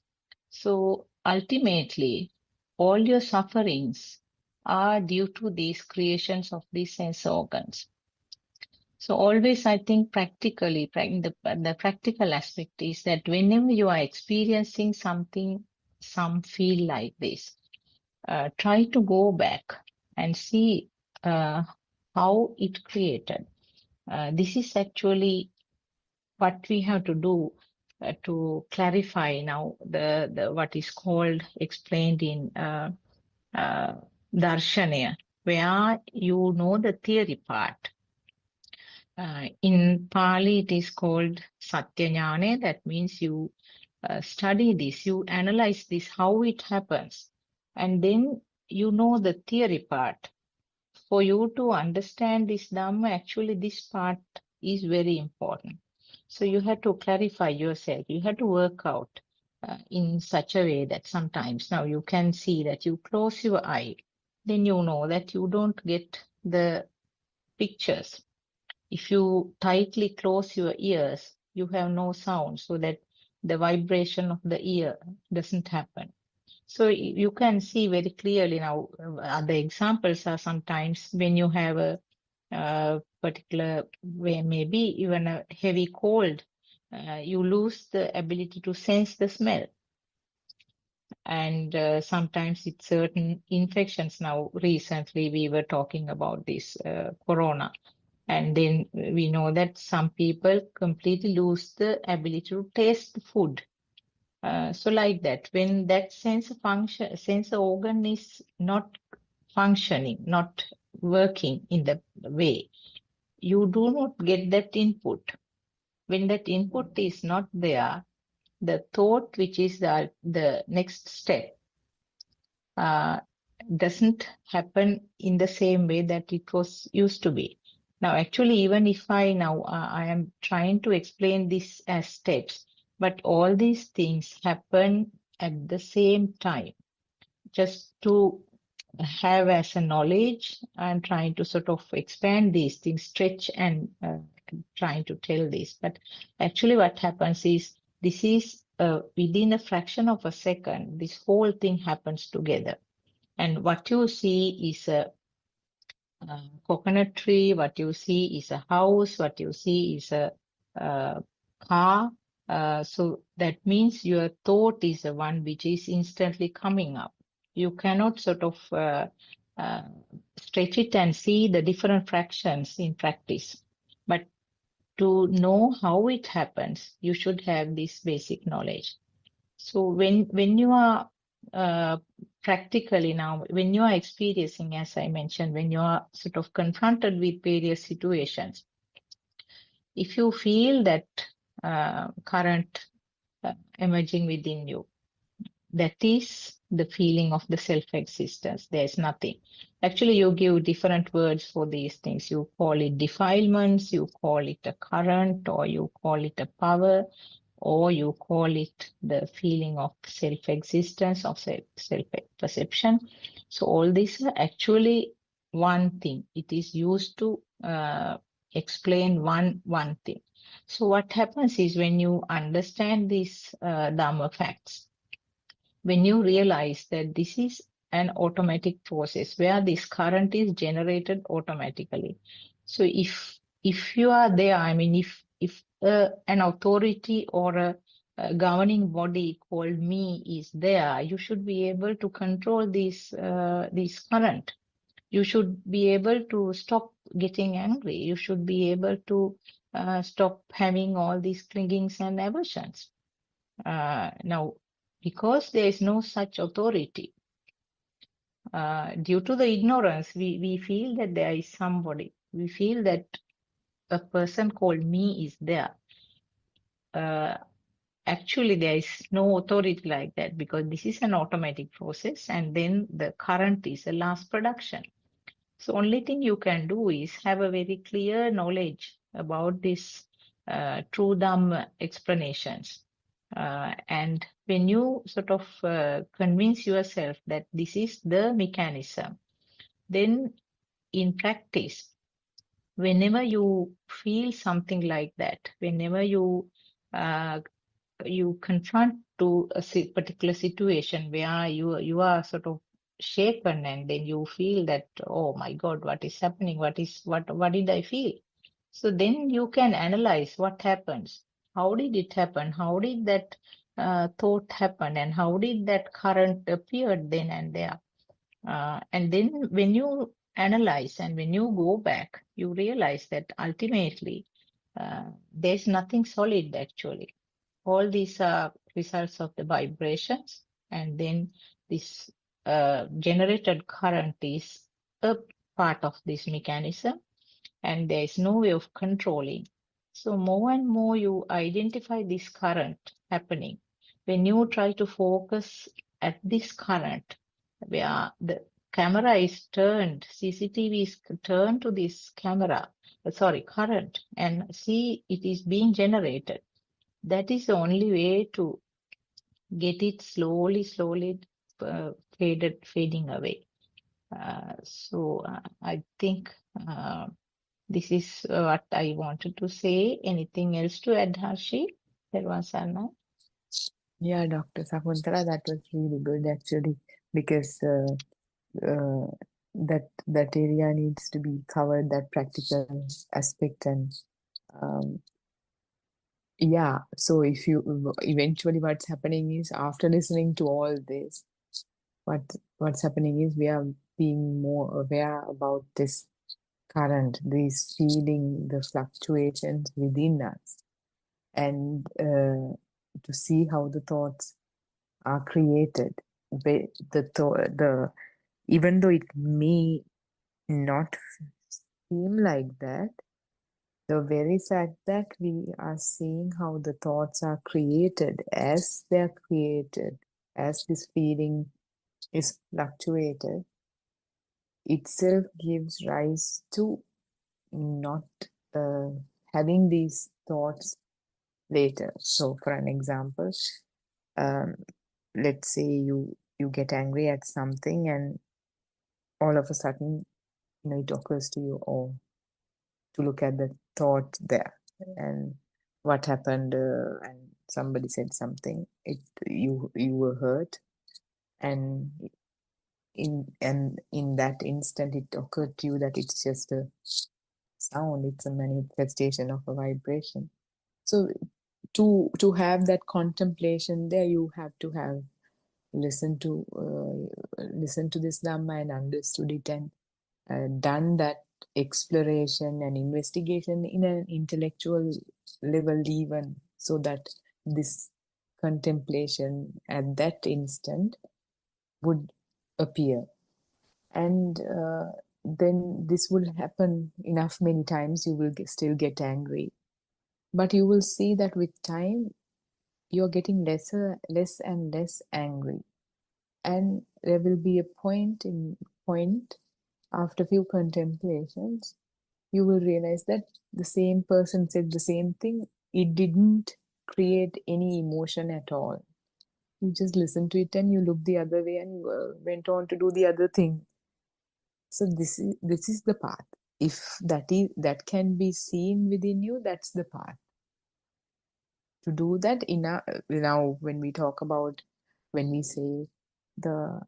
So ultimately, all your sufferings are due to these creations of these sense organs. So always, I think practically, the practical aspect is that whenever you are experiencing something, some feel like this, try to go back and see how it created. This is actually what we have to do to clarify now the what is called explained in Darshana, where you know the theory part. In Pali, it is called Satyajnane. That means you study this, you analyze this, how it happens, and then you know the theory part. For you to understand this Dhamma, actually this part is very important. So you have to clarify yourself. You have to work out in such a way that sometimes now you can see that you close your eye, then you know that you don't get the pictures. If you tightly close your ears, you have no sound, so that the vibration of the ear doesn't happen. So you can see very clearly now. Other examples are sometimes when you have a particular way, maybe even a heavy cold, you lose the ability to sense the smell. And sometimes it's certain infections. Now, recently we were talking about this corona. And then we know that some people completely lose the ability to taste the food. So like that, when that sense organ is not functioning, not working in the way, you do not get that input. When that input is not there, the thought, which is the next step, doesn't happen in the same way that it was used to be. Now, actually, even if I am trying to explain this as steps, but all these things happen at the same time. Just to have as a knowledge, I'm trying to sort of expand these things, stretch and trying to tell this. But actually what happens is, this is within a fraction of a second, this whole thing happens together. And what you see is a coconut tree, what you see is a house, what you see is a car. So that means your thought is the one which is instantly coming up. You cannot sort of stretch it and see the different fractions in practice. But to know how it happens, you should have this basic knowledge. So when you are practically now, when you are experiencing, as I mentioned, when you are sort of confronted with various situations, if you feel that current emerging within you, that is the feeling of the self-existence. There's nothing. Actually, you give different words for these things. You call it defilements, you call it a current, or you call it a power, or you call it the feeling of self-existence, of self-perception. So all these are actually one thing. It is used to explain one thing. So what happens is, when you understand these Dhamma facts, when you realize that this is an automatic process where this current is generated automatically. So if you are there, I mean, if an authority or a governing body called me is there, you should be able to control this current. You should be able to stop getting angry. You should be able to stop having all these clingings and aversions. Now, because there is no such authority, due to the ignorance, we feel that there is somebody. We feel that a person called me is there. Actually, there is no authority like that, because this is an automatic process, and then the current is the last production. So only thing you can do is have a very clear knowledge about this true Dhamma explanations. And when you sort of convince yourself that this is the mechanism, then in practice, whenever you feel something like that, whenever you you confront to a particular situation where you are sort of shaken, and then you feel that, oh my God, what is happening? What did I feel? So then you can analyze what happens. How did it happen? How did that thought happen? And how did that current appear then and there? And then when you analyze and when you go back, you realize that ultimately there's nothing solid actually. All these are results of the vibrations, and then this generated current is a part of this mechanism, and there is no way of controlling. So more and more you identify this current happening. When you try to focus at this current, where the camera is turned, CCTV is turned to this current, and see it is being generated. That is the only way to get it slowly fading away. I think this is what I wanted to say. Anything else to add, Harshi? Sarvasana? Yeah, Dr. Sakuntala, that was really good actually, because that area needs to be covered, that practical aspect. And yeah, so if you eventually what's happening is, after listening to all this, what's happening is we are being more aware about this current, this feeling, the fluctuations within us, and to see how the thoughts are created. Even though it may not seem like that, the very fact that we are seeing how the thoughts are created, as they're created, as this feeling is fluctuated, itself gives rise to not having these thoughts later. So for an example, let's say you get angry at something, and all of a sudden, it occurs to you, oh, to look at the thought there and what happened, and somebody said something, you were hurt, and in that instant it occurred to you that it's just a sound, it's a manifestation of a vibration. So to have that contemplation there, you have to have listened to this Dhamma and understood it, and done that exploration and investigation in an intellectual level even, so that this contemplation at that instant would appear. And then this will happen enough many times, you will still get angry, but you will see that with time you're getting less and less angry, and there will be a point after few contemplations, you will realize that the same person said the same thing. It didn't create any emotion at all. You just listened to it and you looked the other way and went on to do the other thing. So this is the path. If that can be seen within you, that's the path. To do that, now when we talk about, when we say the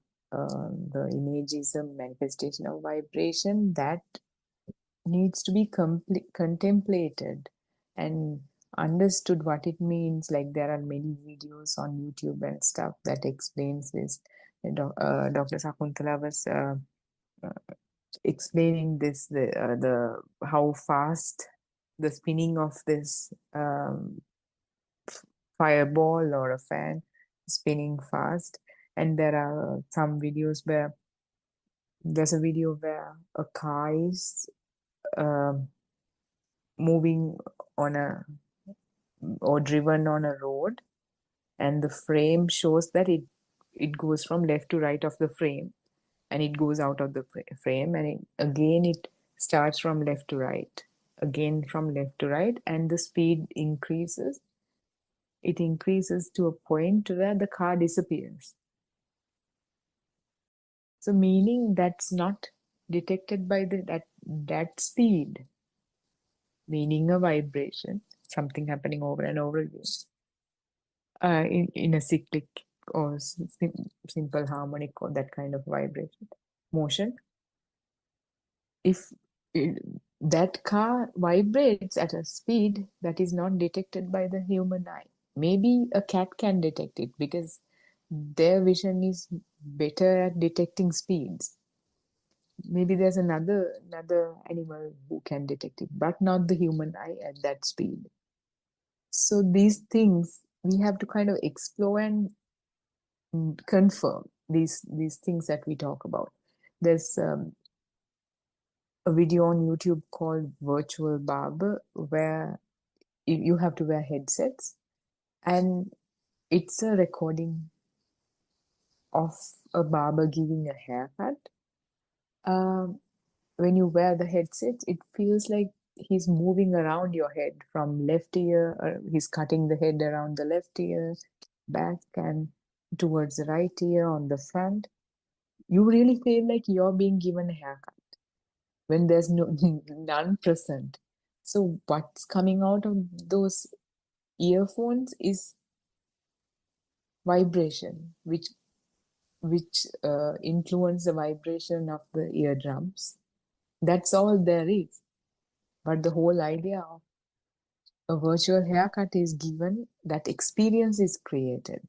image is a manifestation of vibration, that needs to be contemplated and understood what it means. Like there are many videos on YouTube and stuff that explains this. Dr. Sakuntala was explaining this, the how fast the spinning of this fireball or a fan spinning fast. And there are some videos where there's a video where a car is moving or driven on a road, and the frame shows that it goes from left to right of the frame, and it goes out of the frame, and it starts from left to right, again from left to right, and the speed increases. It increases to a point where the car disappears. So meaning that's not detected by that speed, meaning a vibration, something happening over and over again. in a cyclic or simple harmonic or that kind of vibration motion. If that car vibrates at a speed that is not detected by the human eye, maybe a cat can detect it because their vision is better at detecting speeds. Maybe there's another animal who can detect it, but not the human eye at that speed. So these things we have to kind of explore and confirm these things that we talk about. There's a video on YouTube called Virtual Barber where you have to wear headsets, and it's a recording of a barber giving a haircut. When you wear the headset, it feels like he's moving around your head from left ear, he's cutting the head around the left ear, back and towards the right ear on the front. You really feel like you're being given a haircut when there's none present. So what's coming out of those earphones is vibration, which influence the vibration of the eardrums. That's all there is. But the whole idea of a virtual haircut is given, that experience is created.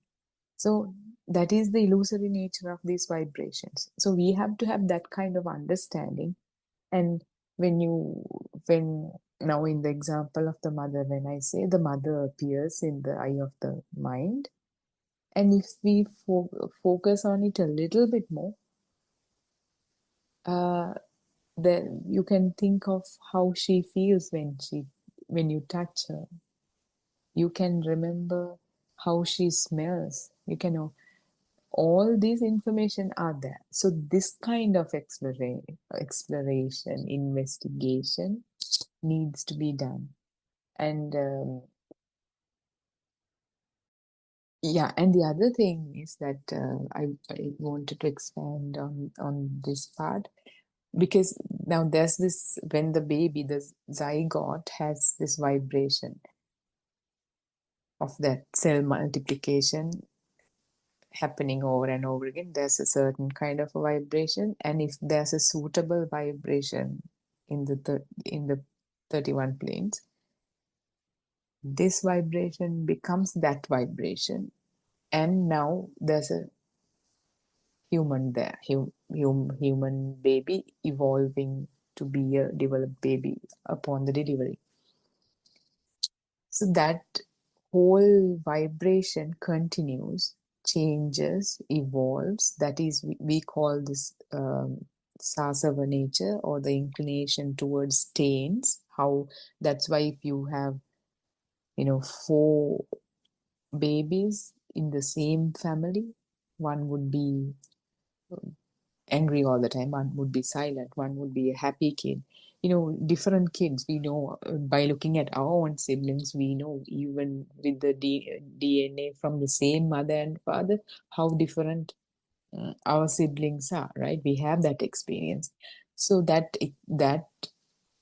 So that is the illusory nature of these vibrations. So we have to have that kind of understanding. And when now in the example of the mother, when I say the mother appears in the eye of the mind, and if we focus on it a little bit more, then you can think of how she feels when you touch her. You can remember how she smells. You can all these information are there. So this kind of exploration, investigation needs to be done. And yeah, and the other thing is that I wanted to expand on this part, because now there's this, when the baby, the zygote has this vibration of that cell multiplication happening over and over again, there's a certain kind of a vibration, and if there's a suitable vibration in the 31 planes, this vibration becomes that vibration, and now there's a human there, human baby evolving to be a developed baby upon the delivery. So that whole vibration continues, changes, evolves. That is, we call this sasava nature, or the inclination towards stains. How that's why if you have 4 babies in the same family, one would be angry all the time, one would be silent, one would be a happy kid. Different kids, we know by looking at our own siblings, we know even with the DNA from the same mother and father, how different our siblings are, right? We have that experience. So that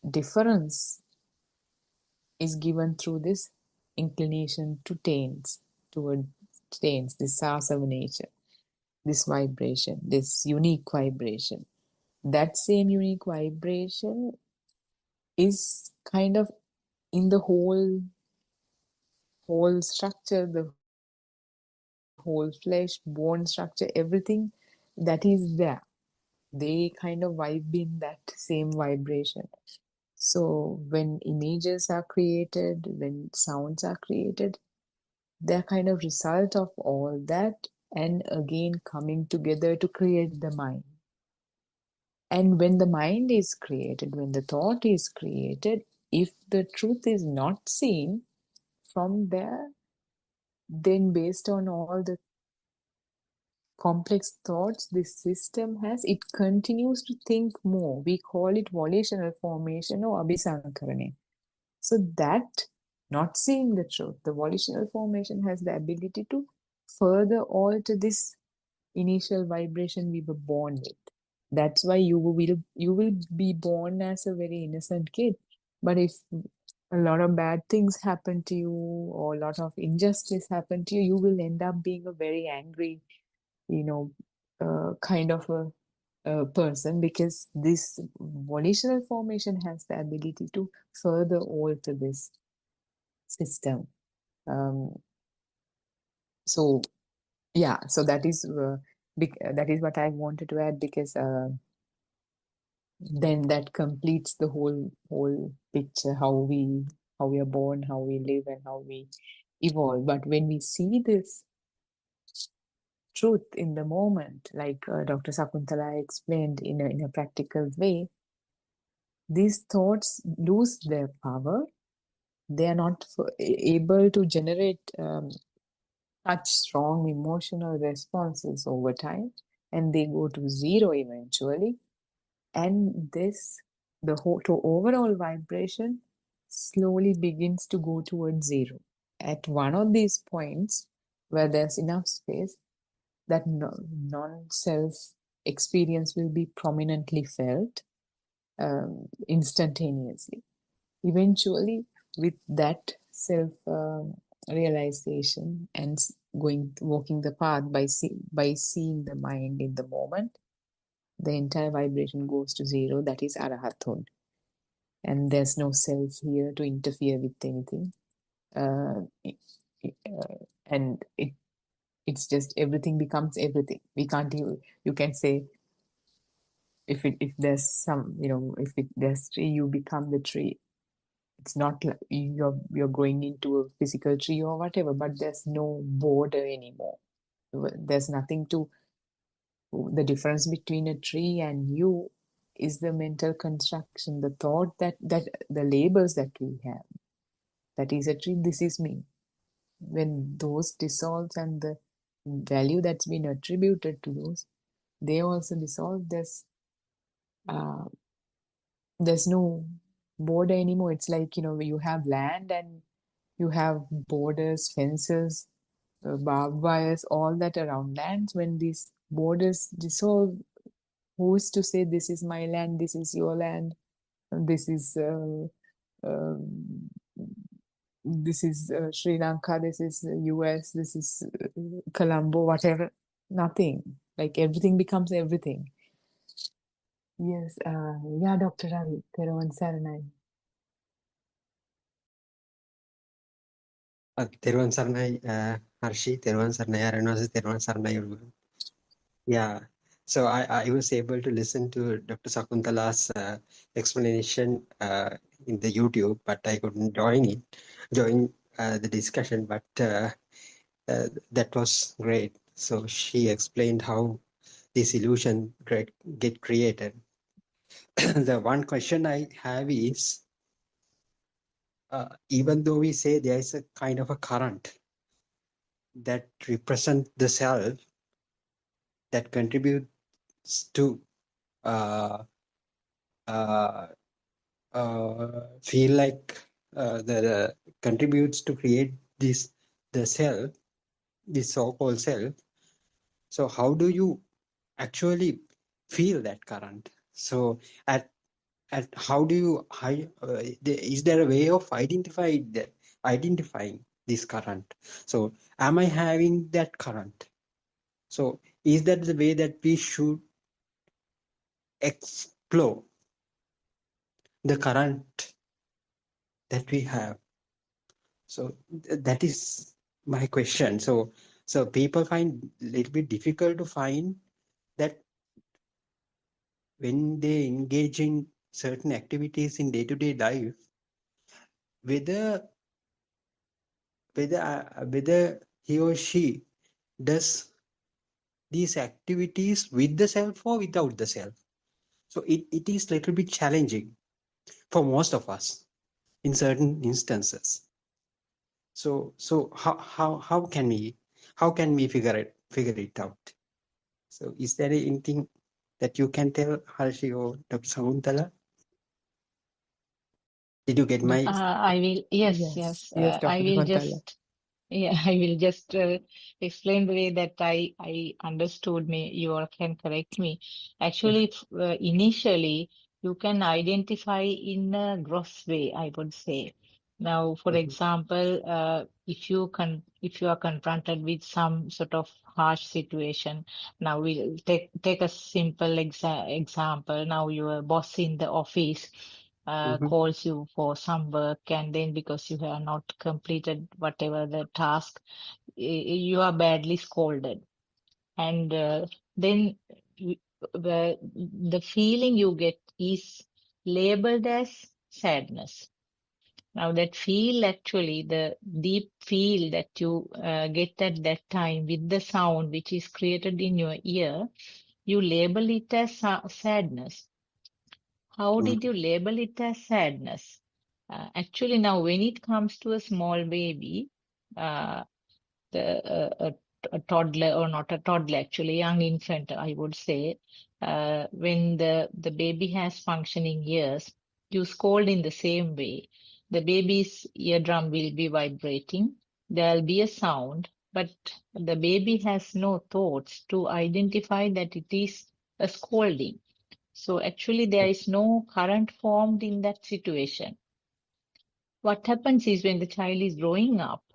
difference is given through this inclination to toward taints, this sasava nature, this vibration, this unique vibration. That same unique vibration is kind of in the whole structure, the whole flesh, bone structure, everything that is there. They kind of vibe in that same vibration. So when images are created, when sounds are created, they're kind of result of all that, and again coming together to create the mind. And when the mind is created, when the thought is created, if the truth is not seen from there, then based on all the complex thoughts this system has, it continues to think more. We call it volitional formation or abhisankarane. So that, not seeing the truth, the volitional formation has the ability to further alter this initial vibration we were born with. That's why you will be born as a very innocent kid. But if a lot of bad things happen to you or a lot of injustice happen to you, you will end up being a very angry, you know, kind of a person, because this volitional formation has the ability to further alter this system. So yeah, so that is that is what I wanted to add, because then that completes the whole picture, how we are born, how we live, and how we evolve. But when we see this truth in the moment, like Dr. Sakuntala explained in a practical way, these thoughts lose their power. They are not able to generate such strong emotional responses over time, and they go to zero eventually. And this, the whole to overall vibration slowly begins to go towards zero. At one of these points where there's enough space, that non-self experience will be prominently felt instantaneously. Eventually, with that self realization and walking the path by seeing the mind in the moment, the entire vibration goes to zero. That is arahathood, and there's no self here to interfere with anything. And it's just everything becomes everything. We can't even, you can say, if there's some, if there's tree, you become the tree. It's not like you're going into a physical tree or whatever, but there's no border anymore. There's nothing to, the difference between a tree and you is the mental construction, the thought that the labels that we have. That is a tree, this is me. When those dissolves and the value that's been attributed to those, they also dissolve. There's no border anymore. It's like, you have land and you have borders, fences, barbed wires, all that around lands. When these borders dissolve, who's to say this is my land, this is your land, this is Sri Lanka, this is US, this is Colombo, whatever. Nothing. Like everything becomes everything. Yes, yeah, Dr. Ravi, Terawan Saranai. තෙරුවන් සරණයි හර්ෂි තෙරුවන් සරණයි ආරණවාස තෙරුවන් සරණයි everyone. Yeah, so I was able to listen to Dr. Sakuntala's explanation in the YouTube, but I couldn't join the discussion, but that was great. So she explained how this illusion get created. The one question I have is, even though we say there is a kind of a current that represents the self, that contributes to feel like the contributes to create the self, this so-called self. So how do you actually feel that current? So at how do you is there a way of identifying this current? So am I having that current? So is that the way that we should explore the current that we have? So that is my question. So people find a little bit difficult to find that when they engage in certain activities in day-to-day life, whether he or she does these activities with the self or without the self. So it is a little bit challenging for most of us in certain instances. So how can we figure it out? So is there anything that you can tell, Harshi or Dr. Sakuntala? Did you get my? I will, yes. Yes, I Dr. will Sakuntala. I will just explain the way that I understood. You all can correct me. Actually, initially, you can identify in a gross way, I would say. Now, for example, if you are confronted with some sort of harsh situation, now we'll take a simple example. Now your boss in the office calls you for some work, and then because you have not completed whatever the task, you are badly scolded, and then the feeling you get is labeled as sadness. Now that feel, actually, the deep feel that you get at that time with the sound which is created in your ear, you label it as sadness. How did you label it as sadness? Actually, now when it comes to a small baby, a toddler, or not a toddler, actually, young infant, I would say, when the baby has functioning ears, you scold in the same way. The baby's eardrum will be vibrating. There'll be a sound, but the baby has no thoughts to identify that it is a scolding. So actually, there is no current formed in that situation. What happens is, when the child is growing up,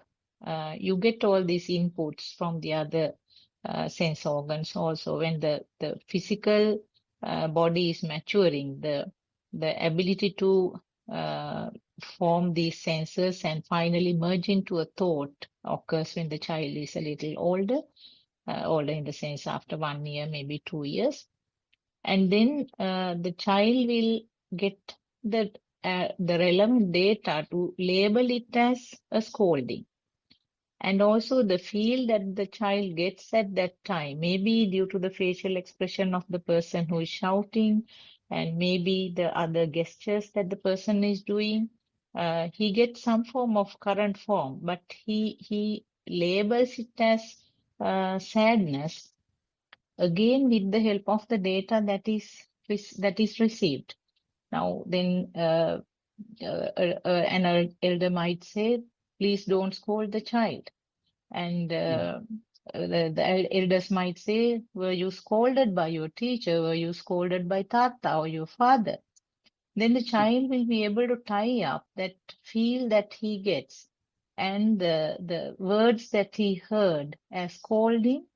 you get all these inputs from the other sense organs also. When the physical body is maturing, the ability to form these senses and finally merge into a thought occurs when the child is a little older, older in the sense after 1 year, maybe 2 years. And then the child will get the relevant data to label it as a scolding. And also the feel that the child gets at that time, maybe due to the facial expression of the person who is shouting, and maybe the other gestures that the person is doing, he gets some form of current form, but he labels it as sadness, again with the help of the data that is received. Now then an elder might say, please don't scold the child. And the elders might say, were you scolded by your teacher? Were you scolded by Tata or your father? Then the child will be able to tie up that feel that he gets and the words that he heard as scolding,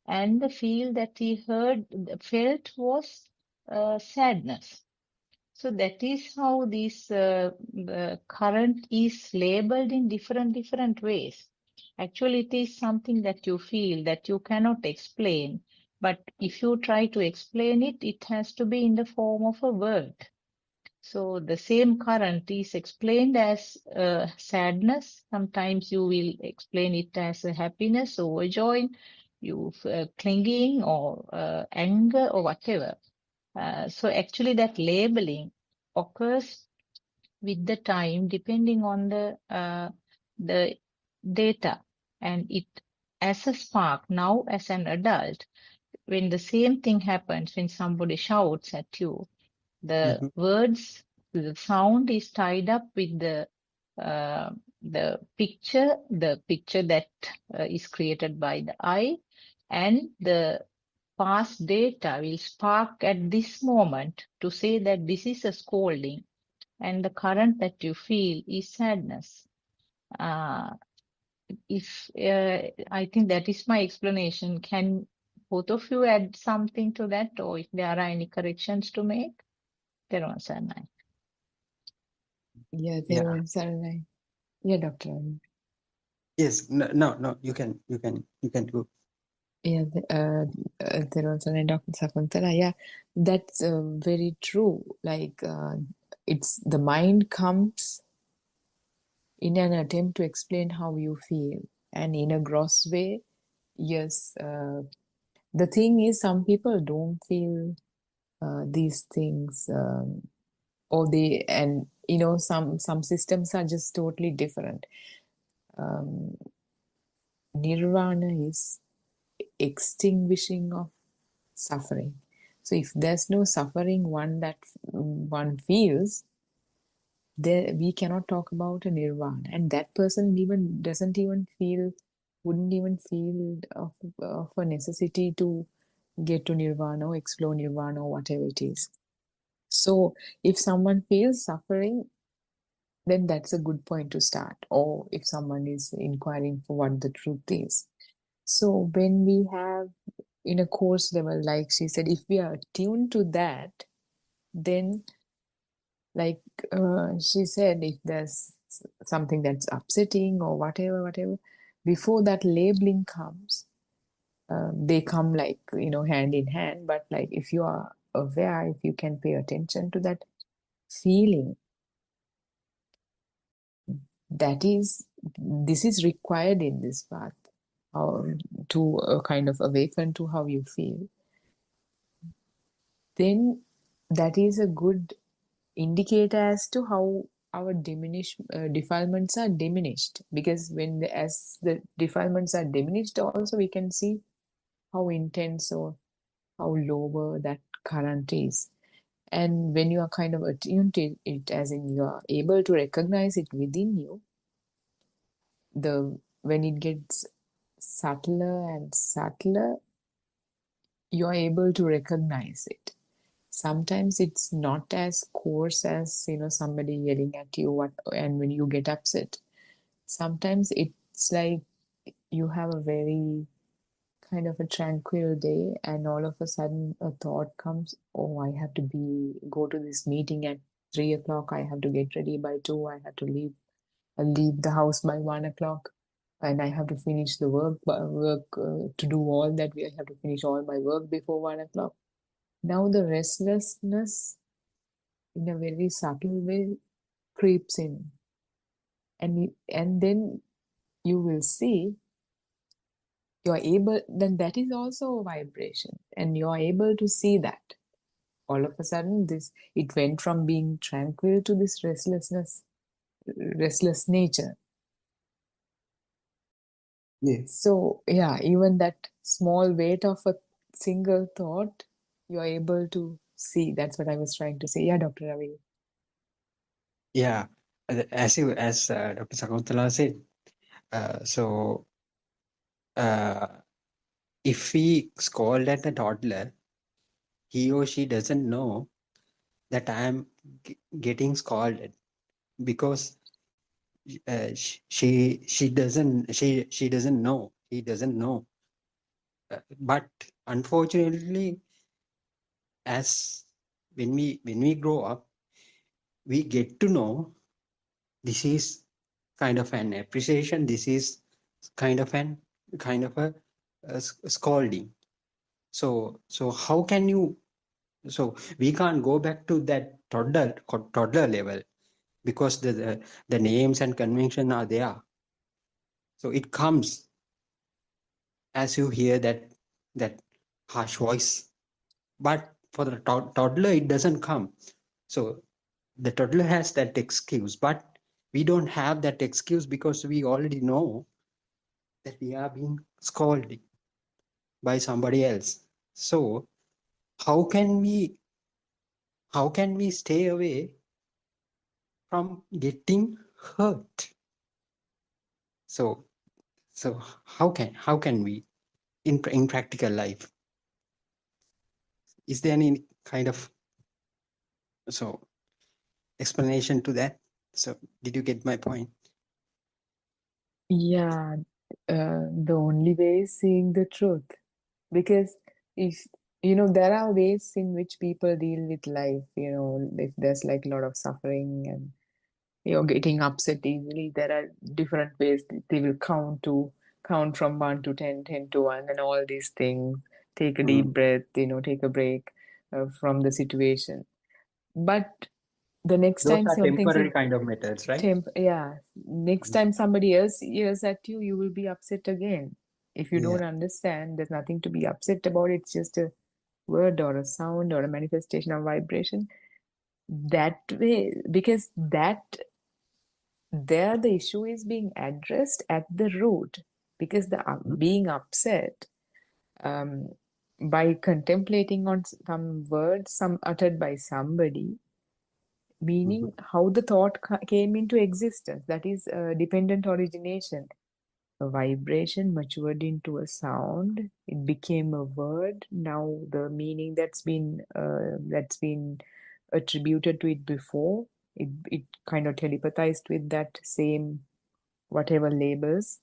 and the feel that he felt was sadness. So that is how this current is labeled in different ways. Actually, it is something that you feel that you cannot explain. But if you try to explain it, it has to be in the form of a word. So the same current is explained as sadness. Sometimes you will explain it as a happiness or joy, you clinging or anger or whatever. So actually that labeling occurs with the time depending on the data, and it as a spark. Now as an adult, when the same thing happens, when somebody shouts at you, the words, the sound is tied up with the picture that is created by the eye, and the past data will spark at this moment to say that this is a scolding, and the current that you feel is sadness. I think that is my explanation. Can both of you add something to that, or if there are any corrections to make? Saranai. Yeah, Yeah. Saranai. Yeah, Dr. Ravi. Yes. No. You can go. Yeah, Saranai, Dr. Sakuntala. Yeah, that's very true. Like, it's the mind comes in an attempt to explain how you feel, and in a gross way, yes. The thing is, some people don't feel these things, or they, and some systems are just totally different. Nirvana is extinguishing of suffering. So if there's no suffering one feels, there we cannot talk about a nirvana, and that person even wouldn't even feel of a necessity to get to nirvana or explore nirvana or whatever it is. So if someone feels suffering, then that's a good point to start. Or if someone is inquiring for what the truth is. So when we have in a course level, like she said, if we are attuned to that, then like she said, if there's something that's upsetting or whatever, before that labeling comes, they come like, hand in hand. But like if you are aware, if you can pay attention to that feeling, this is required in this path, to kind of awaken to how you feel. Then that is a good indicator as to how our defilements are diminished, because as the defilements are diminished, also we can see how intense or how lower that current is. And when you are kind of attuned to it, as in you are able to recognize it within you, when it gets subtler and subtler, you are able to recognize it. Sometimes it's not as coarse as somebody yelling at you and when you get upset. Sometimes it's like you have a very kind of a tranquil day and all of a sudden a thought comes, oh, I have to go to this meeting at 3 o'clock, I have to get ready by 2, I have to leave the house by 1 o'clock, and I have to finish the work to do all that. I have to finish all my work before 1 o'clock. Now the restlessness in a very subtle way creeps in, and then you will see then that is also a vibration, and you're able to see that all of a sudden it went from being tranquil to this restless nature. Yes. So yeah, even that small weight of a single thought, you're able to see. That's what I was trying to say. Yeah, Dr. Ravi. Yeah, as Dr. Sakuntala said, so if we scold at a toddler, he or she doesn't know that I am getting scolded, because she doesn't know, he doesn't know. But unfortunately, as when we grow up, we get to know this is kind of an appreciation, this is kind of a scolding. So how can you, so we can't go back to that toddler level, because the names and convention are there. So it comes as you hear that harsh voice, but for the toddler it doesn't come. So the toddler has that excuse, but we don't have that excuse, because we already know that we are being scolded by somebody else. So how can we stay away from getting hurt? So how can we in practical life? Is there any kind of explanation to that? So did you get my point? Yeah, the only way is seeing the truth, because if there are ways in which people deal with life. If there's like a lot of suffering and you're getting upset easily, there are different ways that they will count from 1 to 10, 10 to 1, and all these things. Take a deep breath, take a break from the situation. But the next Those time are something's temporary kind of methods, right? next time somebody else yells at you, you will be upset again. If you Yeah. don't understand, there's nothing to be upset about. It's just a word or a sound or a manifestation of vibration. That way, because there the issue is being addressed at the root, because the being upset by contemplating on some words uttered by somebody, meaning how the thought came into existence, that is dependent origination. A vibration matured into a sound, it became a word. Now the meaning that's been attributed to it before it kind of telepathized with that same whatever labels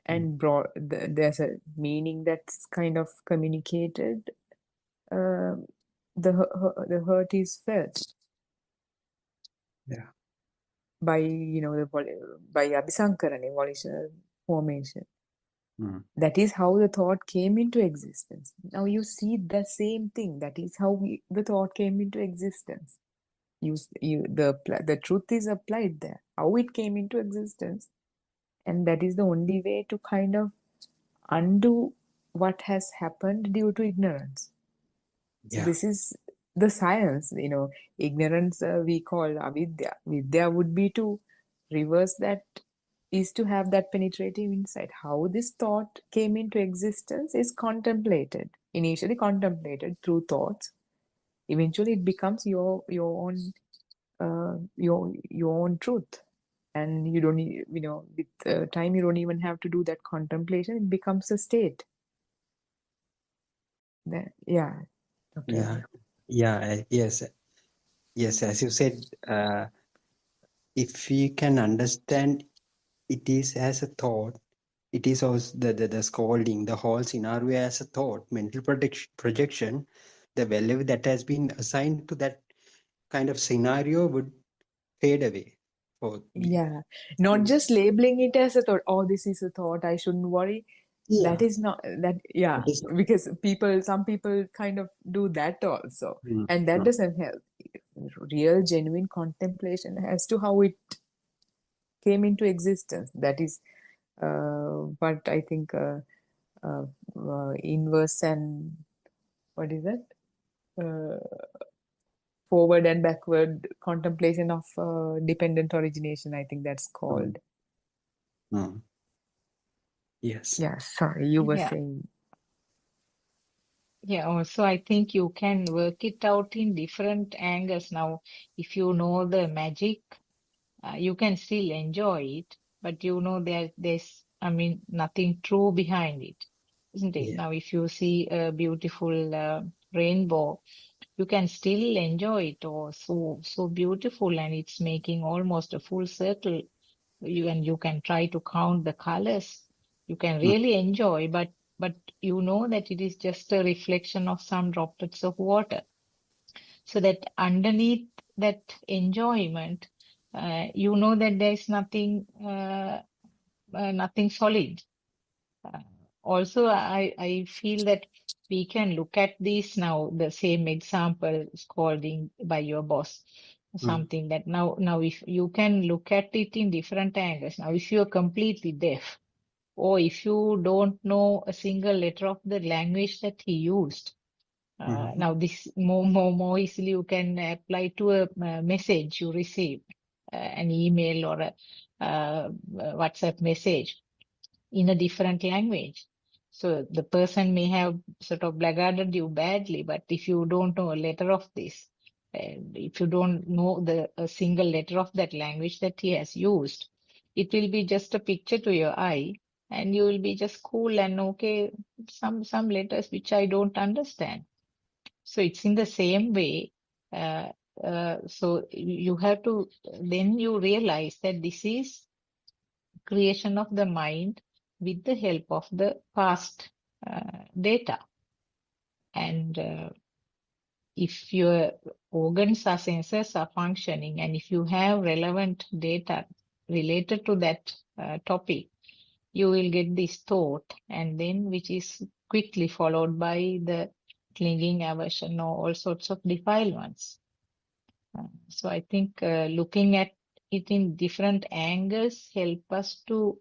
and brought there's a meaning that's kind of communicated. The hurt is felt Yeah. by by abhisankarana, volitional formation. That is how the thought came into existence. Now you see the same thing. That is how the thought came into existence. The truth is applied there. How it came into existence, and that is the only way to kind of undo what has happened due to ignorance. So Yeah. this is the science. Ignorance we call avidya. Vidya would be to reverse that, is to have that penetrative insight. How this thought came into existence is contemplated, initially contemplated through thoughts. Eventually it becomes your own truth. And you don't with time you don't even have to do that contemplation. It becomes a state. Yeah. Okay. Yes. As you said, if we can understand it is as a thought, it is also the scolding, the whole scenario as a thought, mental projection, the value that has been assigned to that kind of scenario would fade away. Yeah, not just labeling it as a thought. Oh, this is a thought, I shouldn't worry. That is not that. Yeah, because some people kind of do that also, and that doesn't help. Real, genuine contemplation as to how it came into existence. That is what I think inverse and what is that? Forward and backward contemplation of dependent origination. I think that's called. Yes. Yeah, sorry, you were Yeah. saying. Yeah, also I think you can work it out in different angles. Now, if you know the magic, you can still enjoy it, but there's, nothing true behind it, isn't it? Yeah. Now, if you see a beautiful rainbow, you can still enjoy it, or so beautiful, and it's making almost a full circle. You can try to count the colors. You can really enjoy, but you know that it is just a reflection of some droplets of water. So that underneath that enjoyment, you know that there is nothing solid. Also, I feel that we can look at this now, the same example, scolding by your boss, something that now if you can look at it in different angles. Now, if you are completely deaf, or if you don't know a single letter of the language that he used, now this more easily you can apply to a message you receive, an email or a WhatsApp message in a different language. So the person may have sort of blackguarded you badly, but if you don't know a letter of this, if you don't know a single letter of that language that he has used, it will be just a picture to your eye, and you will be just cool and okay, some letters which I don't understand. So it's in the same way. So you have to, then you realize that this is creation of the mind with the help of the past data. And if your organs or senses are functioning, and if you have relevant data related to that topic, you will get this thought, and then which is quickly followed by the clinging, aversion, or all sorts of defilements. So I think looking at it in different angles help us to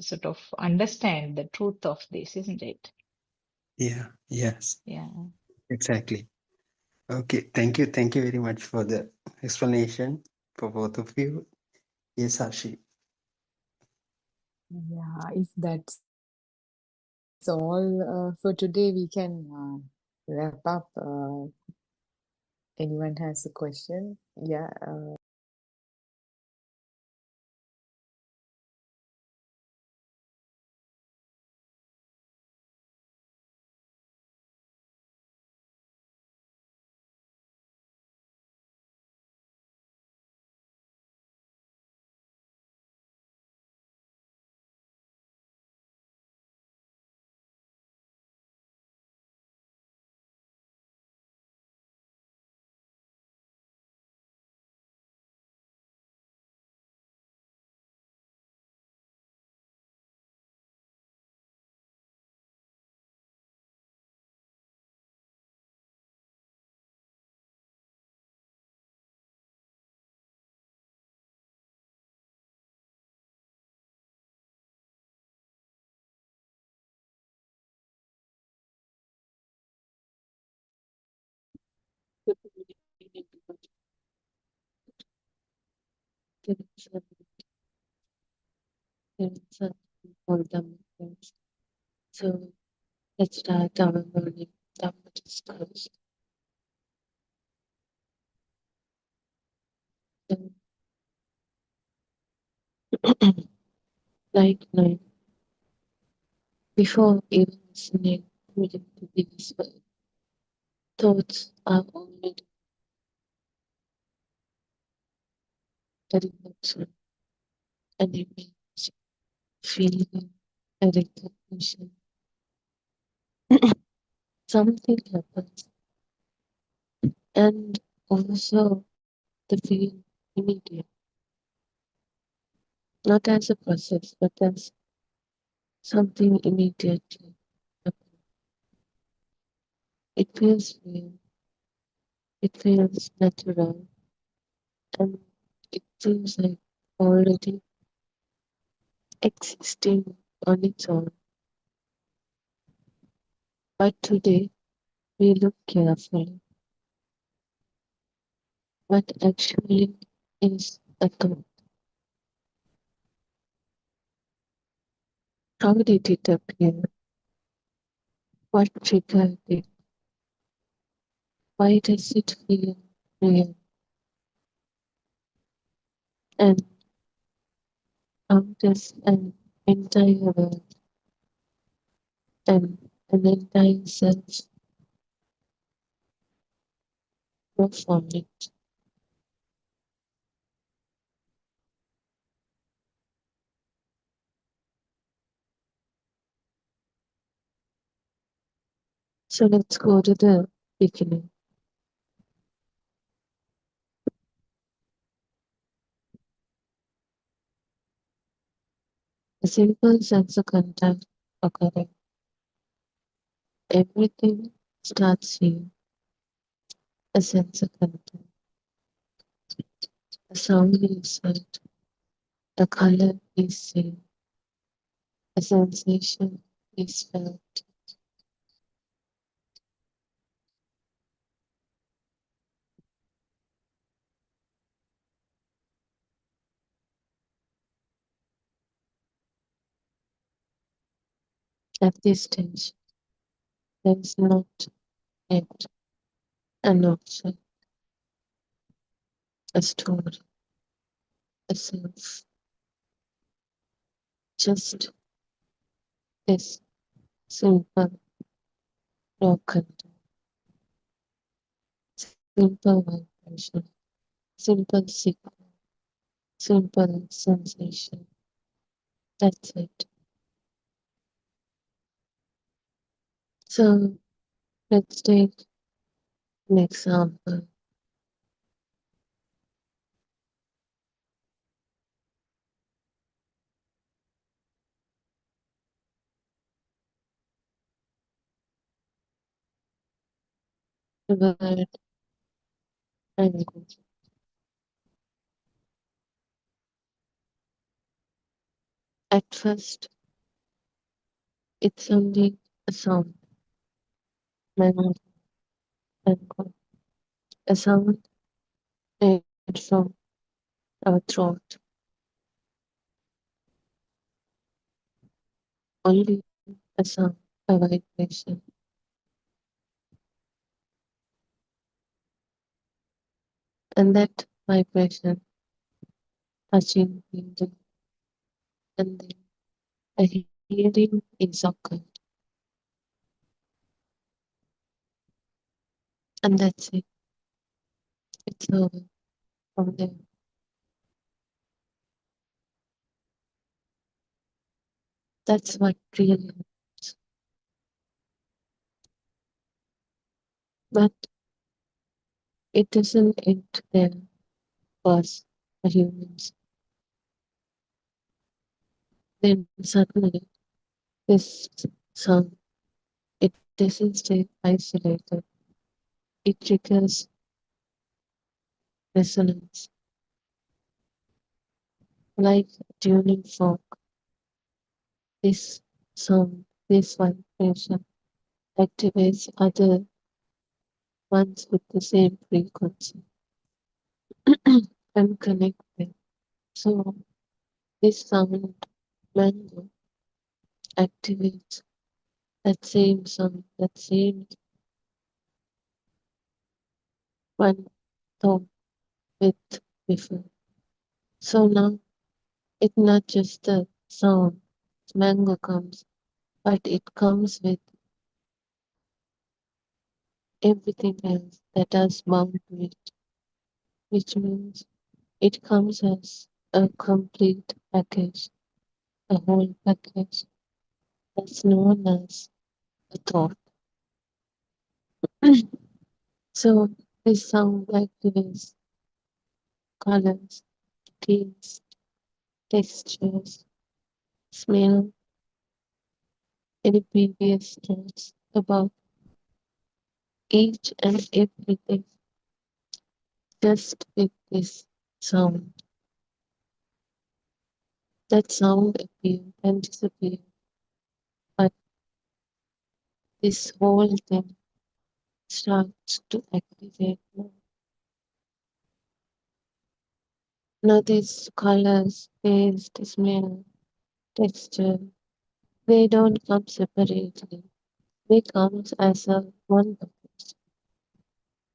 sort of understand the truth of this, isn't it? Yeah. Yes. Yeah. Exactly. Okay. Thank you. Thank you very much for the explanation for both of you. Yes, Ashi. Yeah, if that's all for today, we can wrap up. Anyone has a question? Yeah. So let's start our morning Dhamma discourse. So, like night, before even listening to these words, thoughts are already a reflection, an image, feeling, a recognition. Something happens, and also the feeling immediate, not as a process, but as something immediately happens. It feels real, it feels natural, and it seems like already existing on its own. But today we look carefully. What actually is a thought? How did it appear? What triggered it? Why does it feel real? And how does an entire world and an entire self grow from it? So let's go to the beginning. A simple sense of contact occurring. Everything starts here. A sense of contact. A sound is heard. A color is seen. A sensation is felt. At this stage, there is not yet an object, a story, a self. Just this simple raw contact, simple vibration, simple signal, simple sensation. That's it. So let's take an example. The word mango. At first, it's only a sound, mango, mango, a sound made from our throat. Only a sound, a vibration. And that vibration touching feeling, and then a hearing is occurred. And that's it. It's over from there. That's what really happens. But it doesn't end there for us, for humans. Then suddenly this sound, it doesn't stay isolated. It triggers resonance, like tuning fork. This sound, this vibration activates other once with the same frequency and connect them. So this sound mango activates that same sound, that same one thought with before. So now it's not just the sound mango comes, but it comes with everything else that is bound to it, which means it comes as a complete package, a whole package that's known as a thought. So this sound activates colors, taste, textures, smell, any previous thoughts about each and everything just with this sound. That sound appeared and disappeared, but this whole thing starts to activate now. Now these colors, taste, smell, texture, they don't come separately. They come as a one package,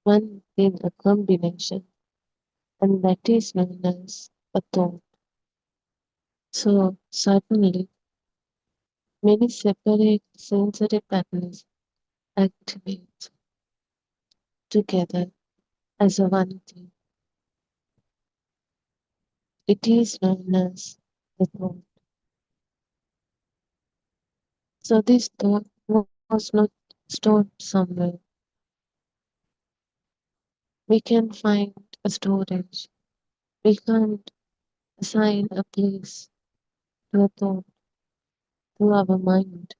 one in a combination, and that is known as a thought. So suddenly, many separate sensory patterns activate together as a one thing. It is known as the thought. So this thought was not stored somewhere. We can find a storage. We can't assign a place to a thought, to our mind.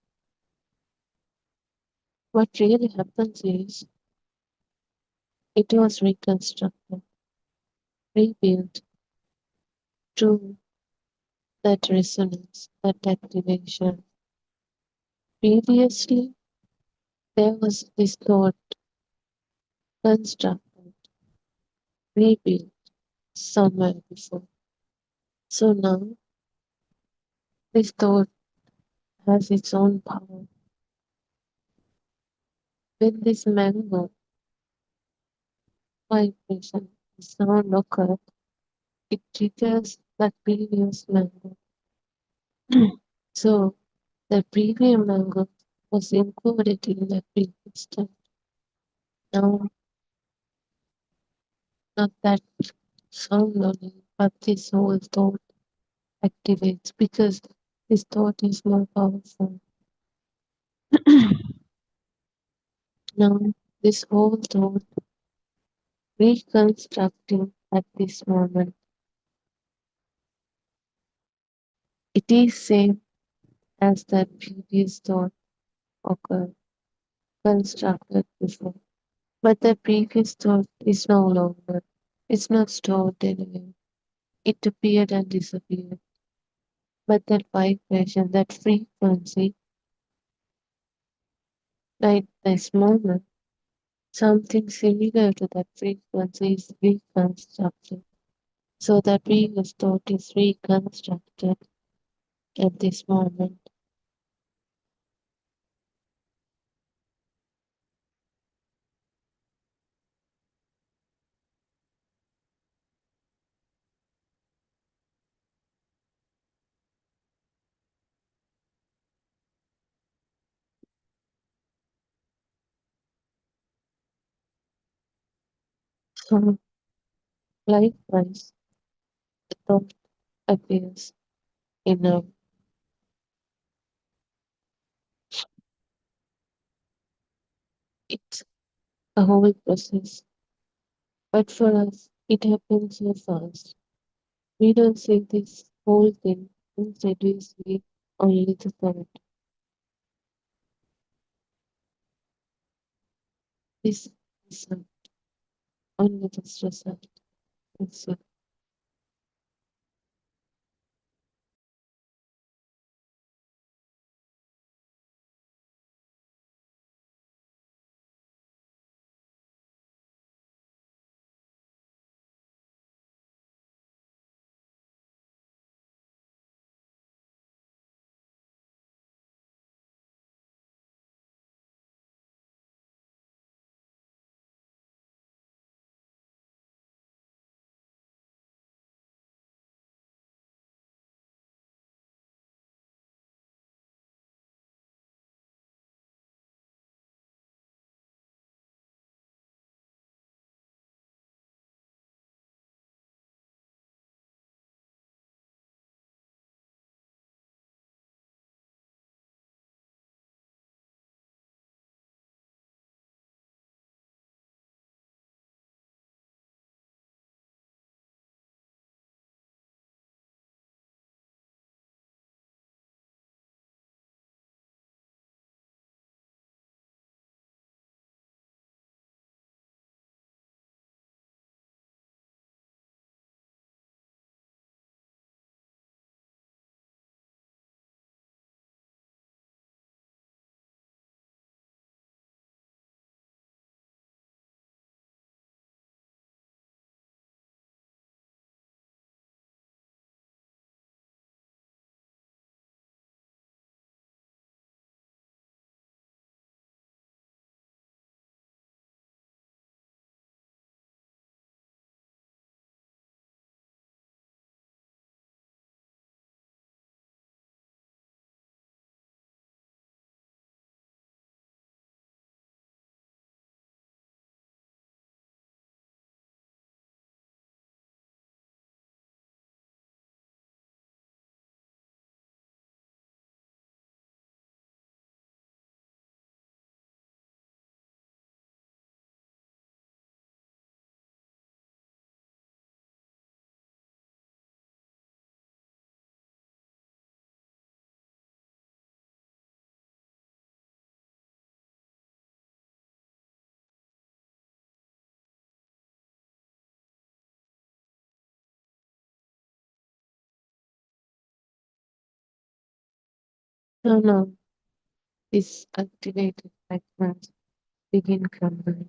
What really happens is it was reconstructed, rebuilt through that resonance, that activation. Previously, there was this thought constructed, rebuilt somewhere before. So now this thought has its own power. When this mango vibration sound occurs, it triggers that previous mango. So the previous mango was encoded in the previous time. Now, not that sound only, but this whole thought activates because this thought is more powerful. Now, this whole thought reconstructing at this moment. It is same as the previous thought occurred, constructed before. But the previous thought is no longer. It's not stored anywhere. It appeared and disappeared. But that vibration, that frequency, like this moment, something similar to that frequency is reconstructed. So that previous thought is reconstructed at this moment. So likewise, the thought appears in a it's a whole process. But for us, it happens so fast. We don't see this whole thing. Instead, we see only the thought. This result, only this result. That's it. So now this activated fragments begin crumbling.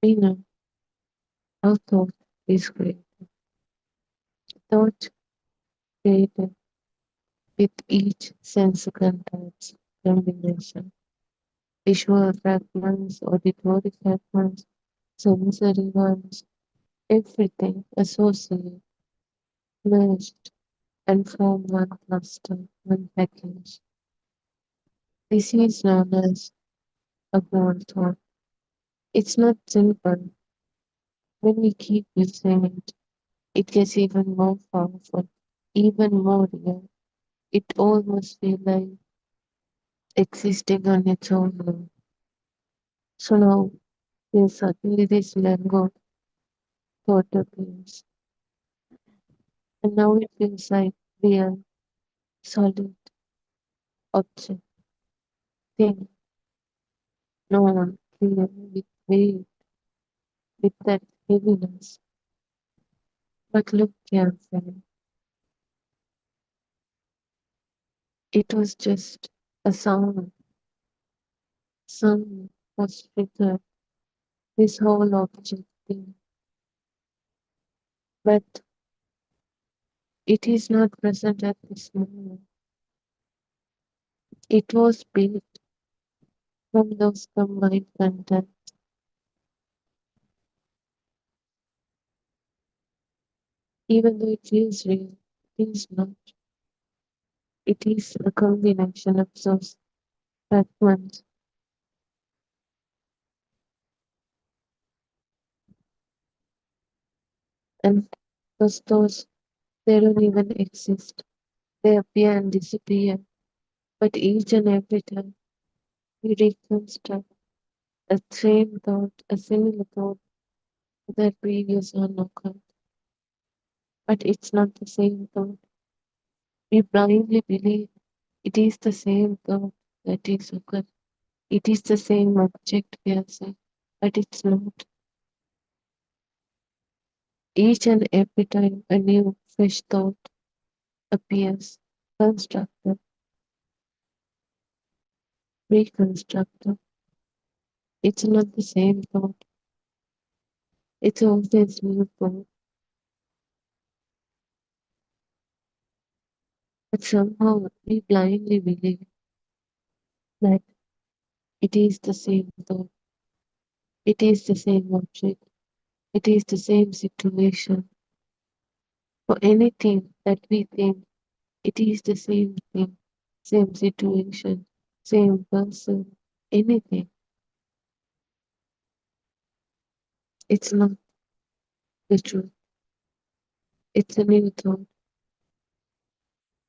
We know how thought is created. Thought created with each sense contacts combination. Visual fragments, auditory fragments, sensory ones, everything associated, merged, and form one cluster, one package. This is known as a whole thought. It's not simple. When we keep using it, it gets even more powerful, even more real. It almost feels like existing on its own now. So now there's suddenly this mango thought appears. And now it feels like real, solid object, thing, known, clear, with weight, with that heaviness. But look carefully. It was just a sound. Sound was triggered this whole object thing. But it is not present at this moment. It was built from those combined contents. Even though it feels real, it is not. It is a combination of those fragments. And those they don't even exist. They appear and disappear. But each and every time we reconstruct a same thought, a similar thought that previous one occurred. But it's not the same thought. We blindly believe it is the same thought that is occurred. It is the same object we are saying, but it's not. Each and every time a new, fresh thought appears, constructed, reconstructed, it's not the same thought. It's always new thought. But somehow we blindly believe that it is the same thought, it is the same object, it is the same situation. For anything that we think, it is the same thing, same situation, same person, anything. It's not the truth. It's a new thought.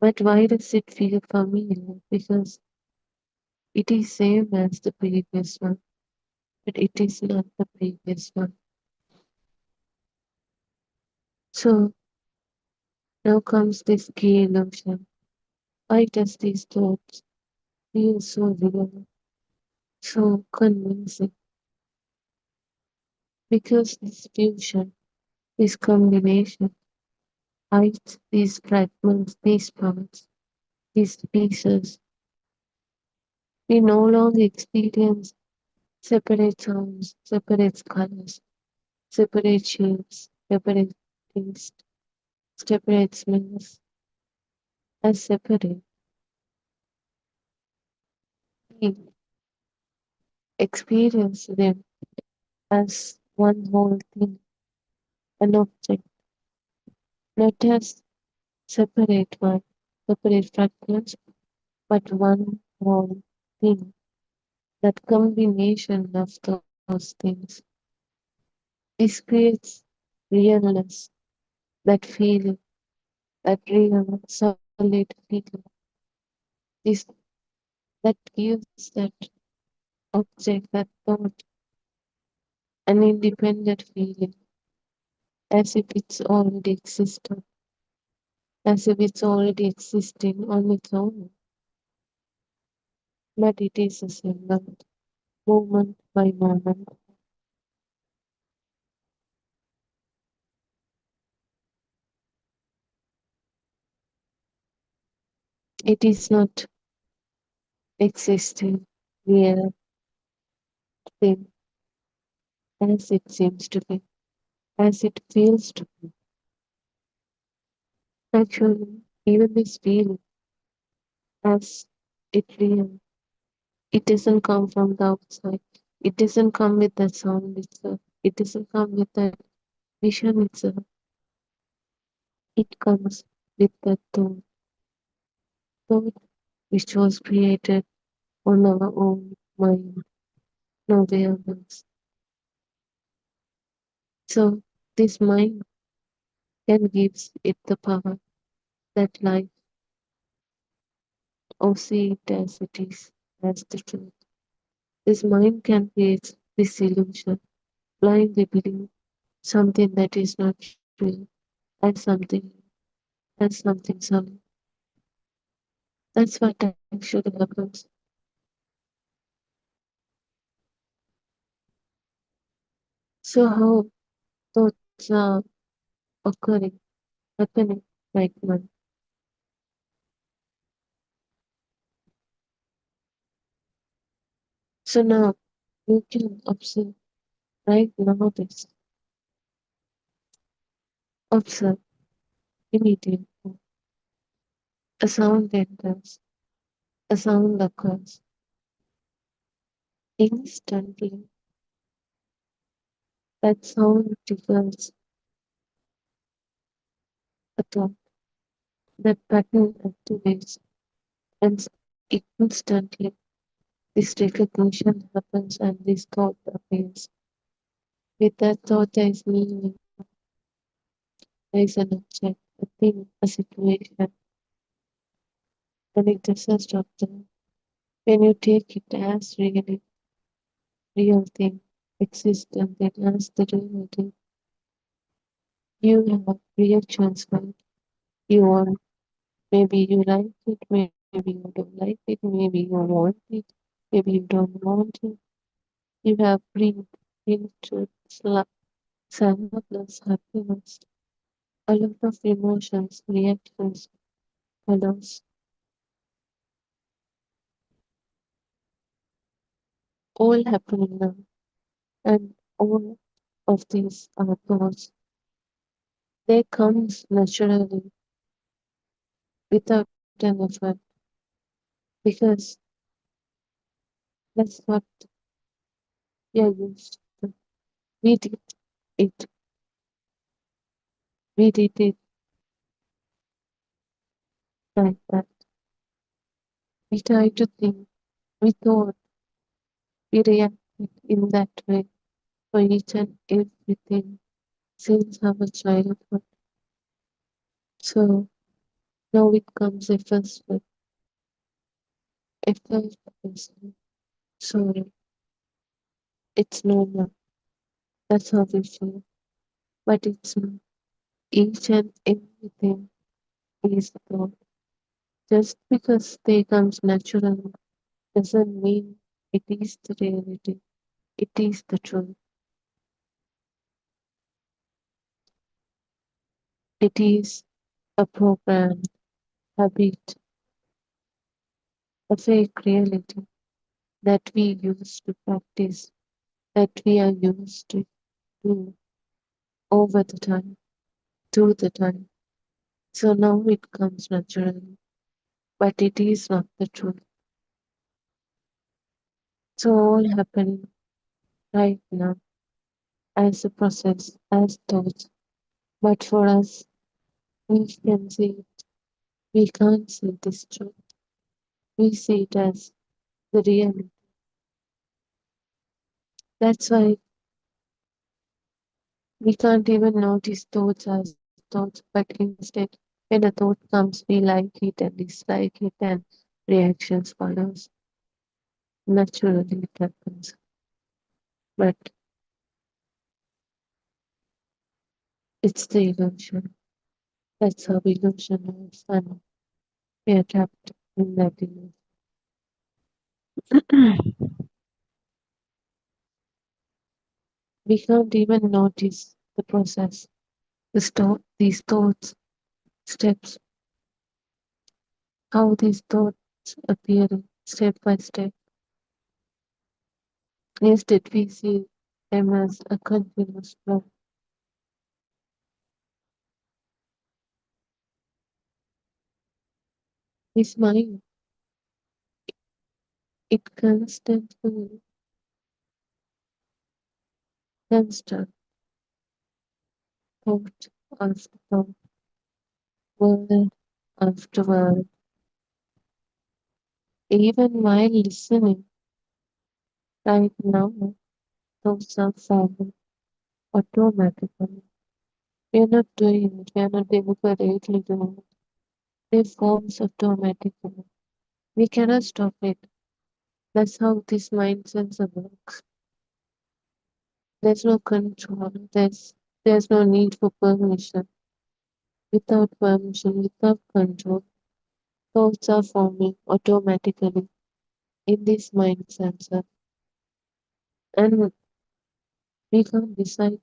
But why does it feel familiar? Because it is same as the previous one, but it is not the previous one. So now comes this key illusion. Why does these thoughts feel so real, so convincing? Because this fusion, this combination, hides these fragments, these parts, these pieces. We no longer experience separate sounds, separate colors, separate shapes, separate taste, separate smells, as separate. We experience them as one whole thing, an object, not as separate one, separate fragments, but one whole thing. That combination of those things. This creates realness, that feeling, that real solid feeling. This that gives that object, that thought, an independent feeling, as if it's already existed, as if it's already existing on its own. But it is a single, moment by moment. It is not existing real thing as it seems to be, as it feels to be. Actually, even this feeling as it real, it doesn't come from the outside. It doesn't come with the sound itself. It doesn't come with the vision itself. It comes with the thought which was created on our own mind, nowhere else. So this mind can gives it the power that life or see it as it is, as the truth. This mind can create this illusion, blindly believe something that is not real, as something solid. That's what actually happens. So how thoughts are happening right now. So now you can observe right now this. Observe immediately. A sound enters, a sound occurs. Instantly, that sound triggers a thought. That pattern activates, and instantly this recognition happens and this thought appears. With that thought, there is meaning, there is an object, a thing, a situation, and it doesn't stop there. When you take it as really real thing, existent thing as the reality, you have real choice, right? You want, maybe you like it, maybe you don't like it, maybe you want it, maybe you don't want it. You have breathed into sadness, happiness, a lot of emotions, reactions, colors, all happening now. And all of these are thoughts. They comes naturally without an effort because that's what we are used to. We did it. We did it like that. We tried to think. We thought. We reacted in that way for each and everything since our childhood. So now it comes a first step. A first step. Sorry, it's normal. That's how we feel. But it's not. Each and everything is thought. Just because they comes naturally doesn't mean it is the reality. It is the truth. It is a programmed habit, a fake reality that we use to practice, that we are used to do over the time, to the time. So now it comes naturally, but it is not the truth. So all happening right now as a process, as thoughts. But for us, we can see it. We can't see this truth. We see it as the reality. That's why we can't even notice thoughts as thoughts, but instead, when a thought comes, we like it and dislike it, and reactions follows. Naturally, it happens. But it's the illusion. That's how illusion is, and we are trapped in that illusion. We can't even notice the process, these thoughts, steps, how these thoughts appearing step by step. Instead, we see them as a continuous flow. This mind, it constantly constructs thought after thought, word after word. Even while listening, right now, thoughts are forming automatically. We are not doing it, we are not deliberately doing it. They forms automatically. We cannot stop it. That's how this mind sensor works. There's no control. There's no need for permission. Without permission, without control, thoughts are forming automatically in this mind sensor. And we can't decide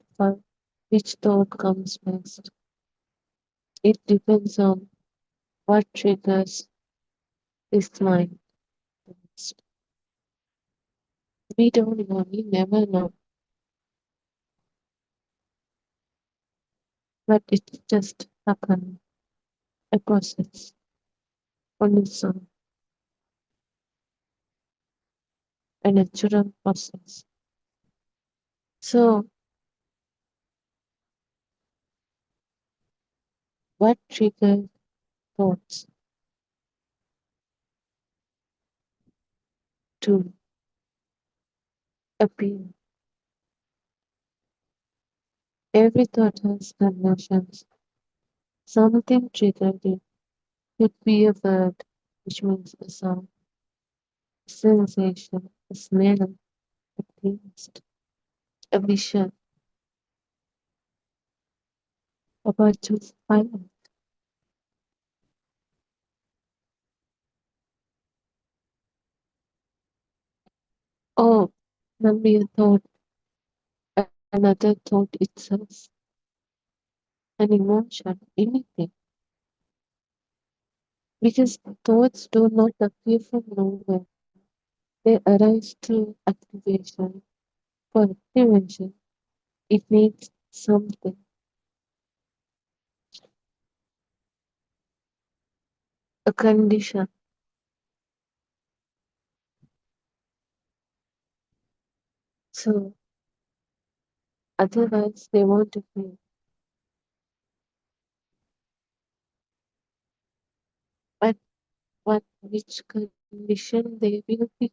which thought comes next. It depends on what triggers this mind next. We don't know, we never know. But it's just happening, a process on its own, a natural process. So, what triggers thoughts to appear? Every thought has emotions. Something triggered it. Could be a word, which means a sound, a sensation, a smell, a taste, a vision, about to fire. Or maybe a thought, another thought itself, an emotion, anything. Because thoughts do not appear from nowhere. They arise through activation. For activation, it needs something, a condition. So otherwise they won't appear. But which condition they will be,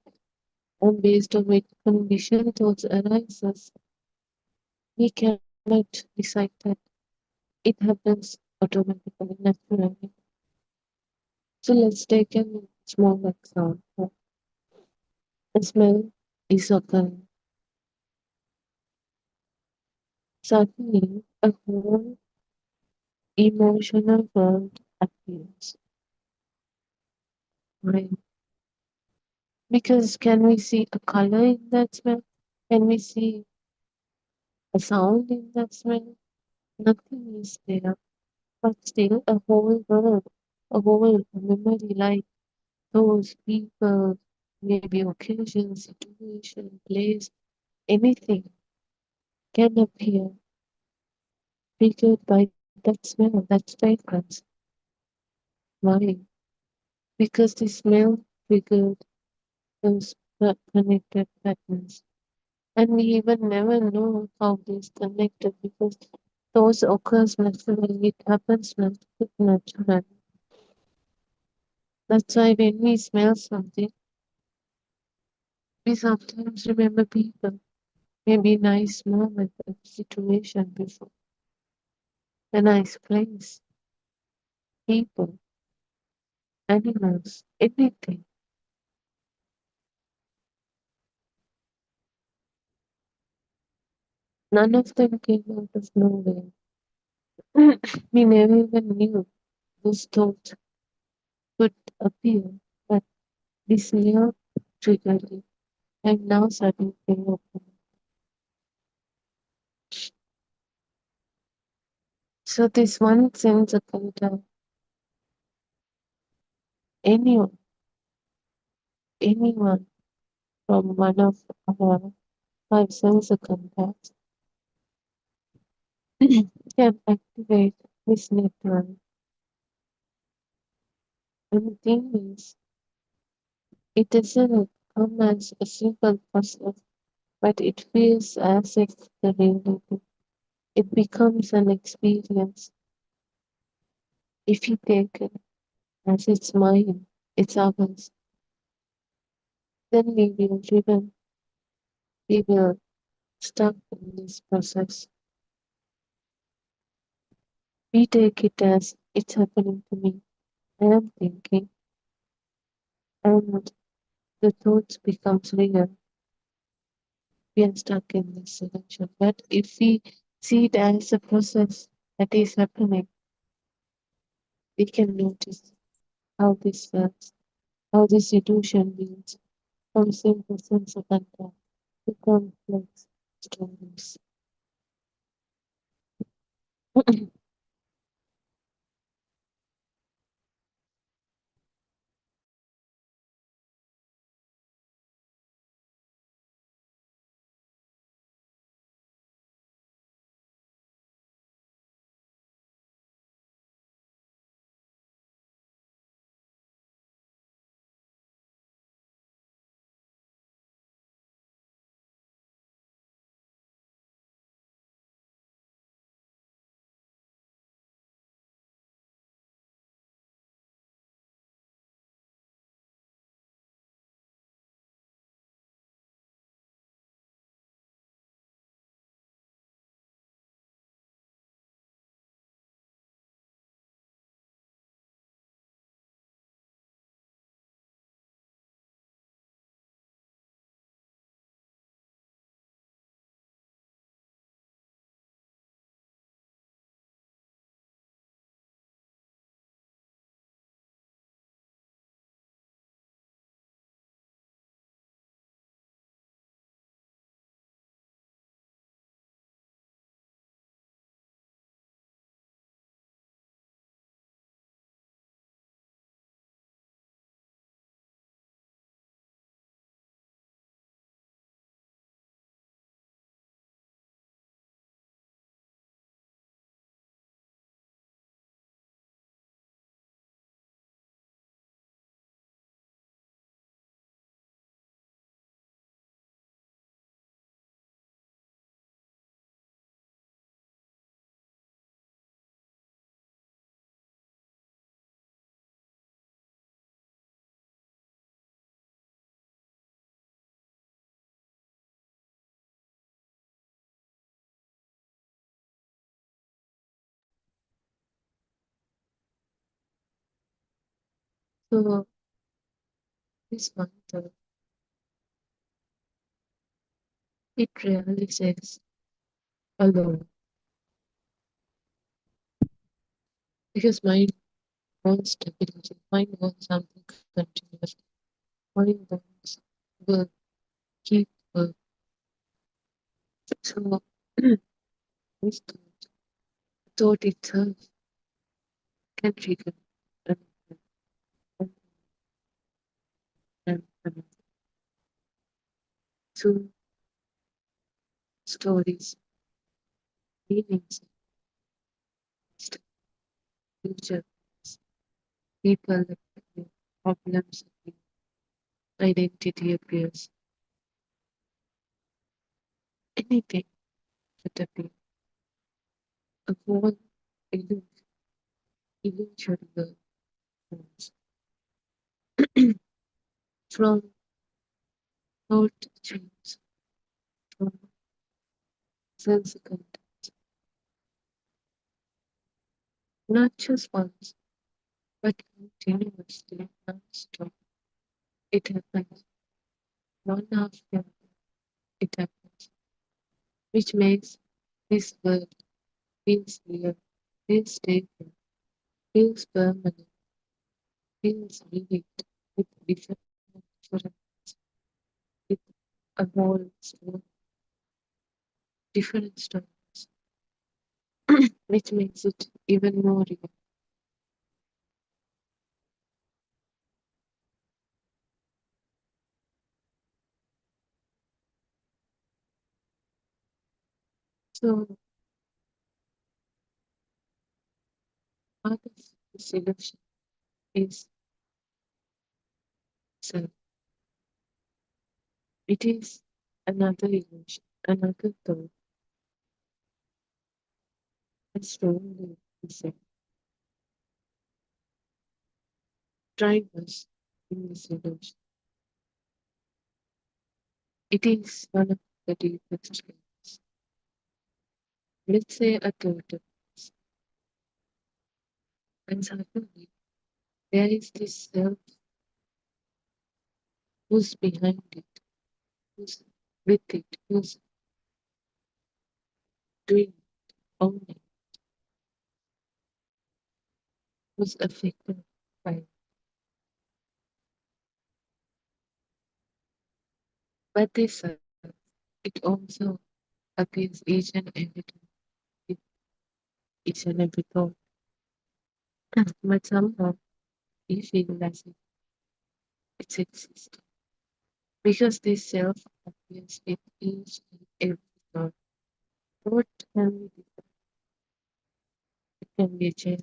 and based on which condition thoughts arises, we cannot decide that. It happens automatically, naturally. So let's take a small example. A smell is occurring. Suddenly, a whole emotional world appears. Right? Because can we see a color in that smell? Can we see a sound in that smell? Nothing is there, but still a whole world, a whole memory, like those people, maybe occasion, situation, place, anything can appear triggered by that smell, that fragrance. Why? Because the smell triggered those connected patterns. And we even never know how these connected because those occurs naturally, it happens naturally. That's why when we smell something, we sometimes remember people, maybe nice moment, a situation before, a nice place, people, animals, anything. None of them came out of nowhere. We never even knew those thoughts could appear, but this near triggered it, and now suddenly they open. So this one sense of control, anyone, anyone from one of our five sense contacts can activate this network. And the thing is, it doesn't come as a simple process, but it feels as if the reality. It becomes an experience. If you take it as it's mine, it's ours, then we will driven, we will stuck in this process. We take it as it's happening to me. I am thinking, and the thoughts becomes real. We are stuck in this selection. But if we see it as a process that is happening, we can notice how this works, how this illusion builds from simple sense of contact to complex stories. So this mantra, it really says alone, because mind wants stability, mind wants something continuous, mind wants work, keep work. So this thought itself can trigger and, and, and through stories, meanings, future, people appear, problems appear, identity appears, anything that appears. A whole illusion world forms from thought chains, from sense contact, not just once, but continuously, non-stop. It happens one after another. It happens, which makes this world feels real, feels stable, feels permanent, feels vivid with different, with a whole story, different stories, which makes it even more real. So part of the solution is self. It is another illusion, another thought, a strongly self. Drive us in this illusion. It is one of the deepest layers. Let's say a thought of this, and suddenly there is this self who's behind it, who's with it, who's doing it, owning it, who's affected by it. But this self, it also appears each and every time, with each and every thought. But somehow we feel as if it's existing. Because this self appears with each and every thought. What can be different? It can be a chair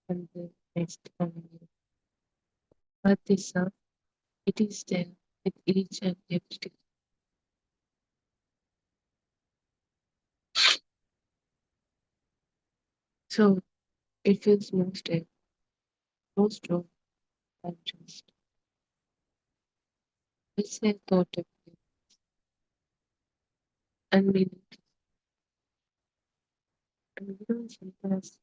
and the next coming year. But this self, it is there with each and every day. So it feels more stable, more strong than just. Let's say thought of you and meaning. And we don't sometimes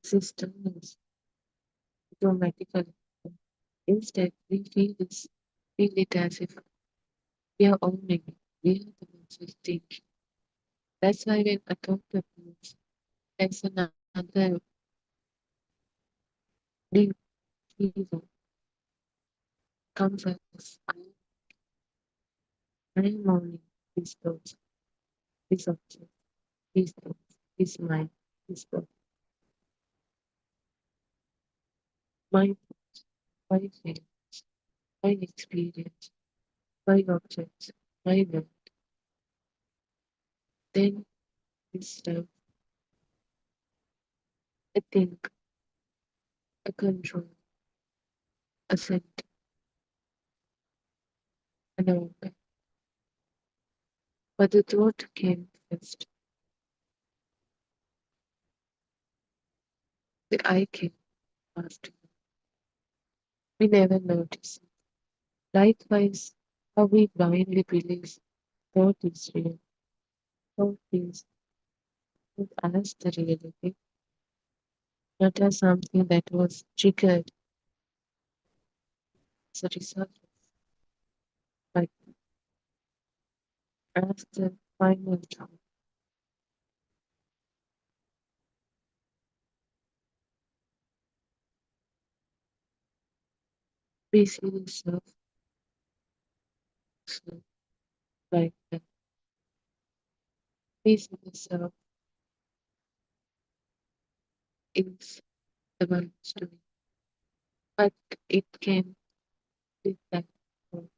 systems automatically. Instead, we feel it as if we are owning it. We are the ones who think. That's why when a thought appears, there's another deep feeling comes as I am owning these thoughts, these objects, these thoughts, this mind, this body, my thoughts, my feelings, my experience, my objects, my will. Then this self, a think, a control, a center, an organ. But the thought came first. The I came after. We never notice it. Likewise, how we blindly believe thought is real. Thought is not as the reality, not as something that was triggered as a result, but as the final thought. We see the self so like that. We see the self is the one who's doing, but it can be that thought.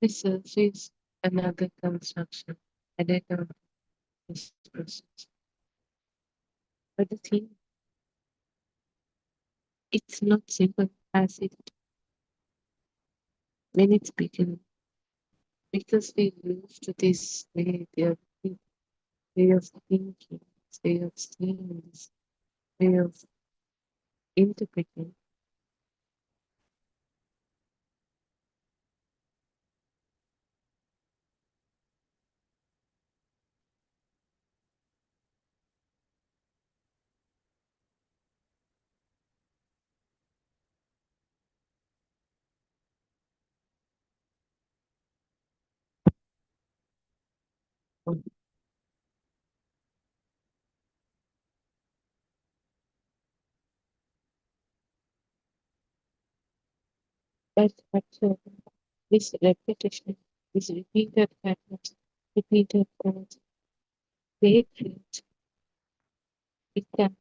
This self is another construction added on this process. But the thing, it's not simple as it when it's beginning, because we used to this way of thinking, this way of seeing, this way of interpreting. But actually, this repetition, this repeated patterns, repeated thoughts, they create, it can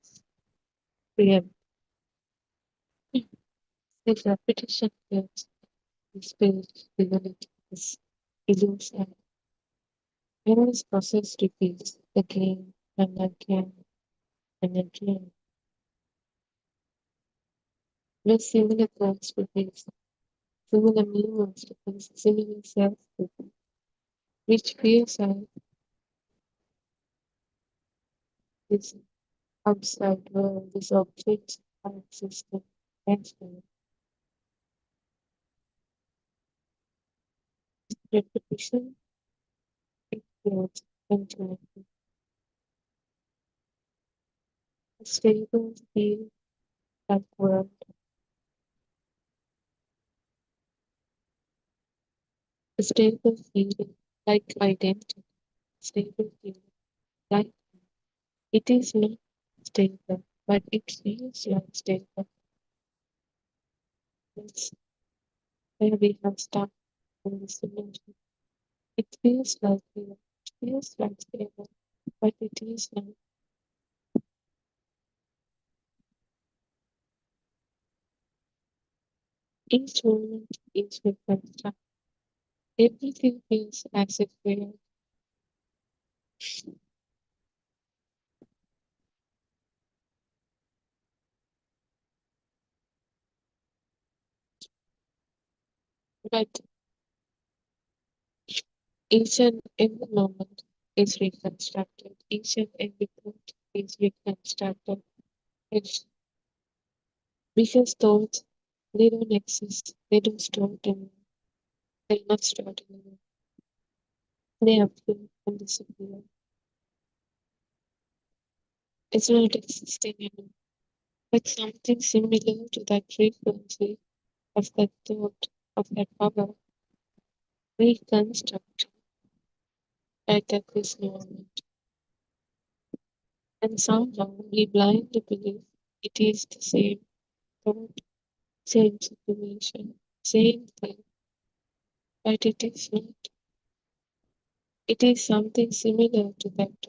preempt. The repetition creates the spirit reality is illusion. When this process repeats again and again and again, where similar thoughts repeat, similar movements repeat, similar self repeat, which feels like this outside world, this object are existing elsewhere. Repetition it creates continuity. A stable feel like world. A stable feeling like identity. Stable feeling like it is not stable, but it feels like stable. That's where we have started in this dimension. It feels like real. It feels like stable, but it is not. Each moment is reconstructed. Everything feels as if real. But each and every moment is reconstructed. Each and every thought is reconstructed. It's because thoughts, they don't exist. They don't store anymore. They're not stored anymore. They appear and disappear. It's not existing anymore. But something similar to that frequency of that thought, of that power, reconstruct right at this moment. And somehow we blindly believe it is the same thought, same situation, same thing, but it is not. It is something similar to that,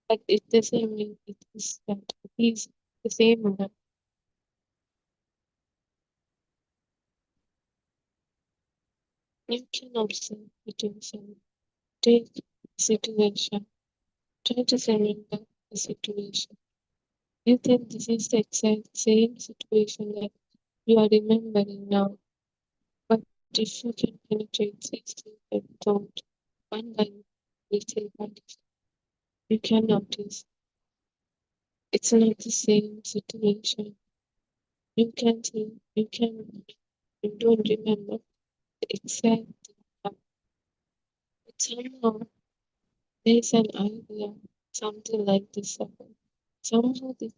but it doesn't mean it is that. It is the same one. You can observe it yourself. Take the situation. Try to surrender the situation. You think this is the exact same situation that you are remembering now, but if you can penetrate 60 and thought one by little by little, you can notice it's not the same situation. You can see, you don't remember the exact thing, but somehow there's an idea, something like this happened. Somehow this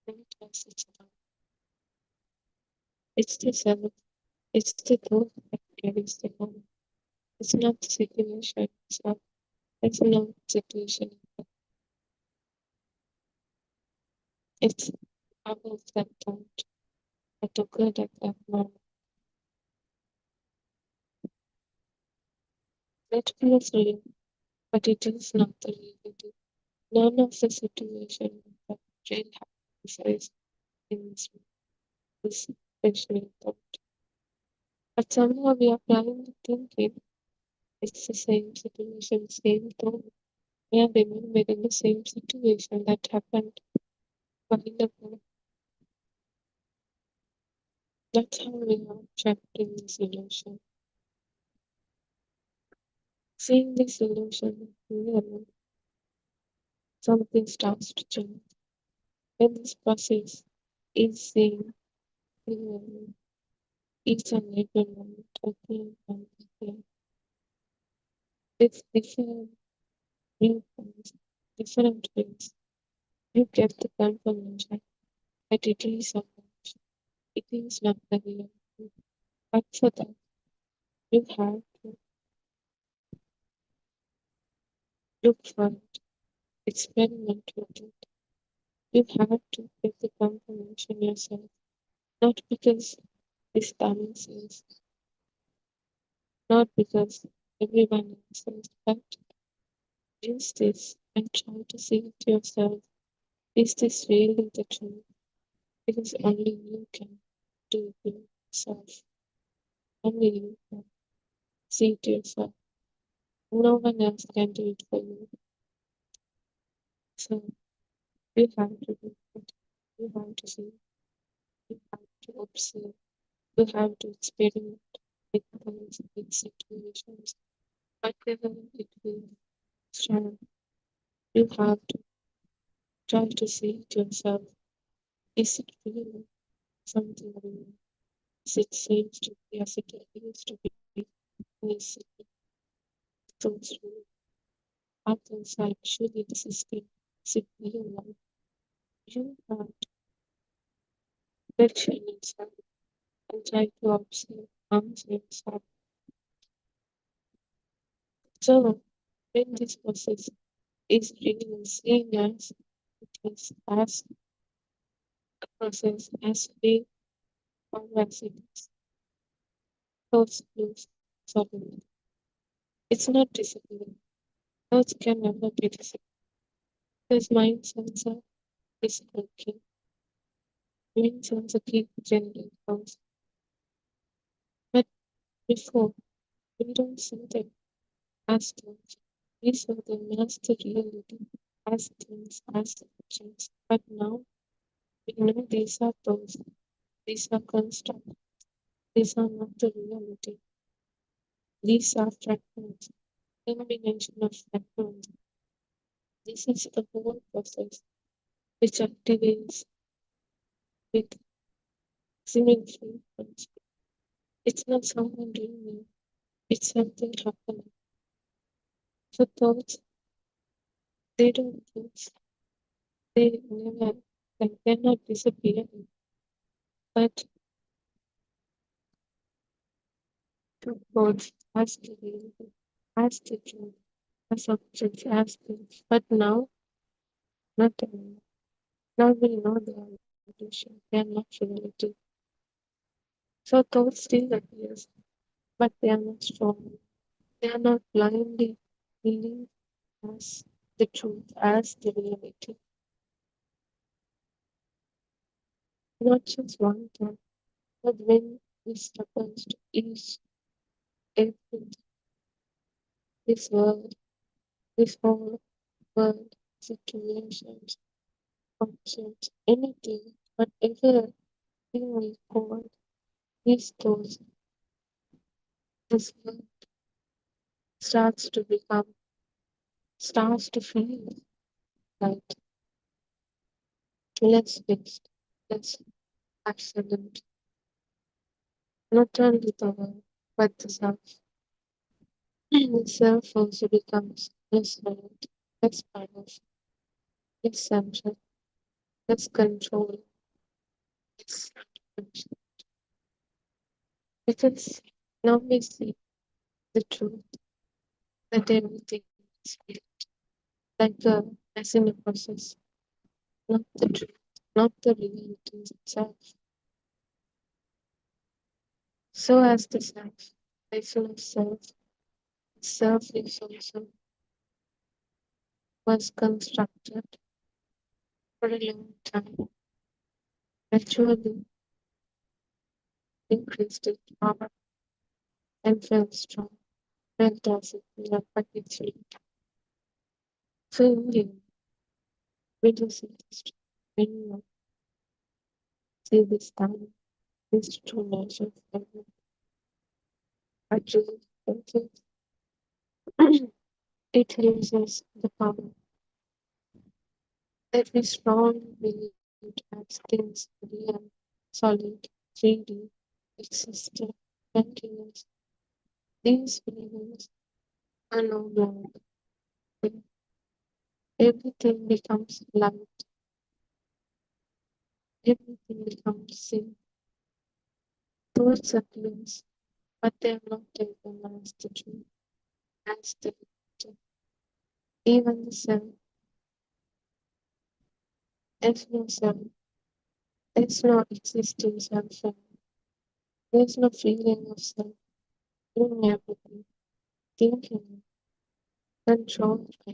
thought has its power. It's the self, it's the thought that carries the power. It's not the situation itself. It's not the situation. It's the power of that thought that occurred at that moment. That feels real, but it is not the reality. None of the situation that really happens in this special thought. But somehow we are blindly thinking it's the same situation, same thought. We are remembering the same situation that happened while ago. That's how we are trapped in this illusion. Seeing this illusion clearly, something starts to change. When this process is seen clearly, each and every moment again and again, with different viewpoints, different ways, you get the confirmation that it is a illusion. It is not the reality. But for that, you have to look for it, experiment with it. You have to get the confirmation yourself, not because this Tamil says, not because everyone else says, but use this and try to say to yourself, is this really the truth? Because only you can do it yourself. Only you can see to yourself. No one else can do it for you. So you have to do it. You have to see. You have to observe. You have to experiment with things, with situations. Whatever it will stand, you have to try to say to yourself, is it really something real? Is it seems to be as it used to be? Is it those real? Are those actually existing? Is it real life? You have to question yourself and try to observe, answer yourself. So when this process is really seen as it is as a process as big or as it is, thoughts lose suddenly. It's not disappearing. Thoughts can never be disappeared. Because mind sensor is working. Mind sensor keep generating thoughts. But before, we don't see them as thoughts. We saw them as the reality, as things, as objects. But now we know these are thoughts. These are constructs. These are not the reality. These are fragments, combination of fragments. This is the whole process which activates with seeming frequency. It's not someone doing it, it's something happening. So thoughts, they don't lose. They never, like, they're not disappearing. But thoughts as the reality, as the truth, as objects, as things. But now, not anymore. Now we know they are illusion, they are not reality. So thoughts still appears, but they are not strong. They are not blindly believed as the truth, as the reality. Not just one time, but when this happens to each, everything, this world, this whole world, situations, objects, anything, whatever thing we call these thoughts, this world starts to become, starts to feel like less fixed, less absolute. Not only the world, but the self. The self also becomes less valid, less powerful, less central, less control, less attention. Because now we see the truth that everything is real, like a as in a process, not the truth, not the reality itself. So as the self, version of self is also was constructed for a long time, gradually increased its power and felt strong, felt as if we are particularly. So indeed, we do see this when you see this time, this true nature of heaven, actually it loses the power that we strongly believed as things real, solid, 3D, existed, continuous. These feelings are no longer there. Everything becomes light, everything becomes sin. Thoughts appears, but they are not taken as the truth, as the reality. Even the self, there's no self, there's no existing self, there's no feeling of self, doing everything, thinking, controlled by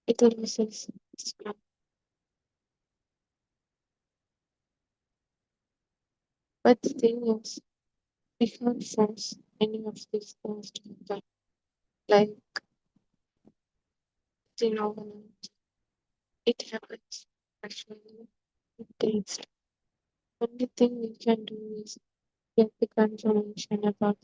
it loses its grip. But the thing is, we can't force any of these things to happen. Like in overnight, it happens. Actually, it takes. Only thing we can do is get the confirmation about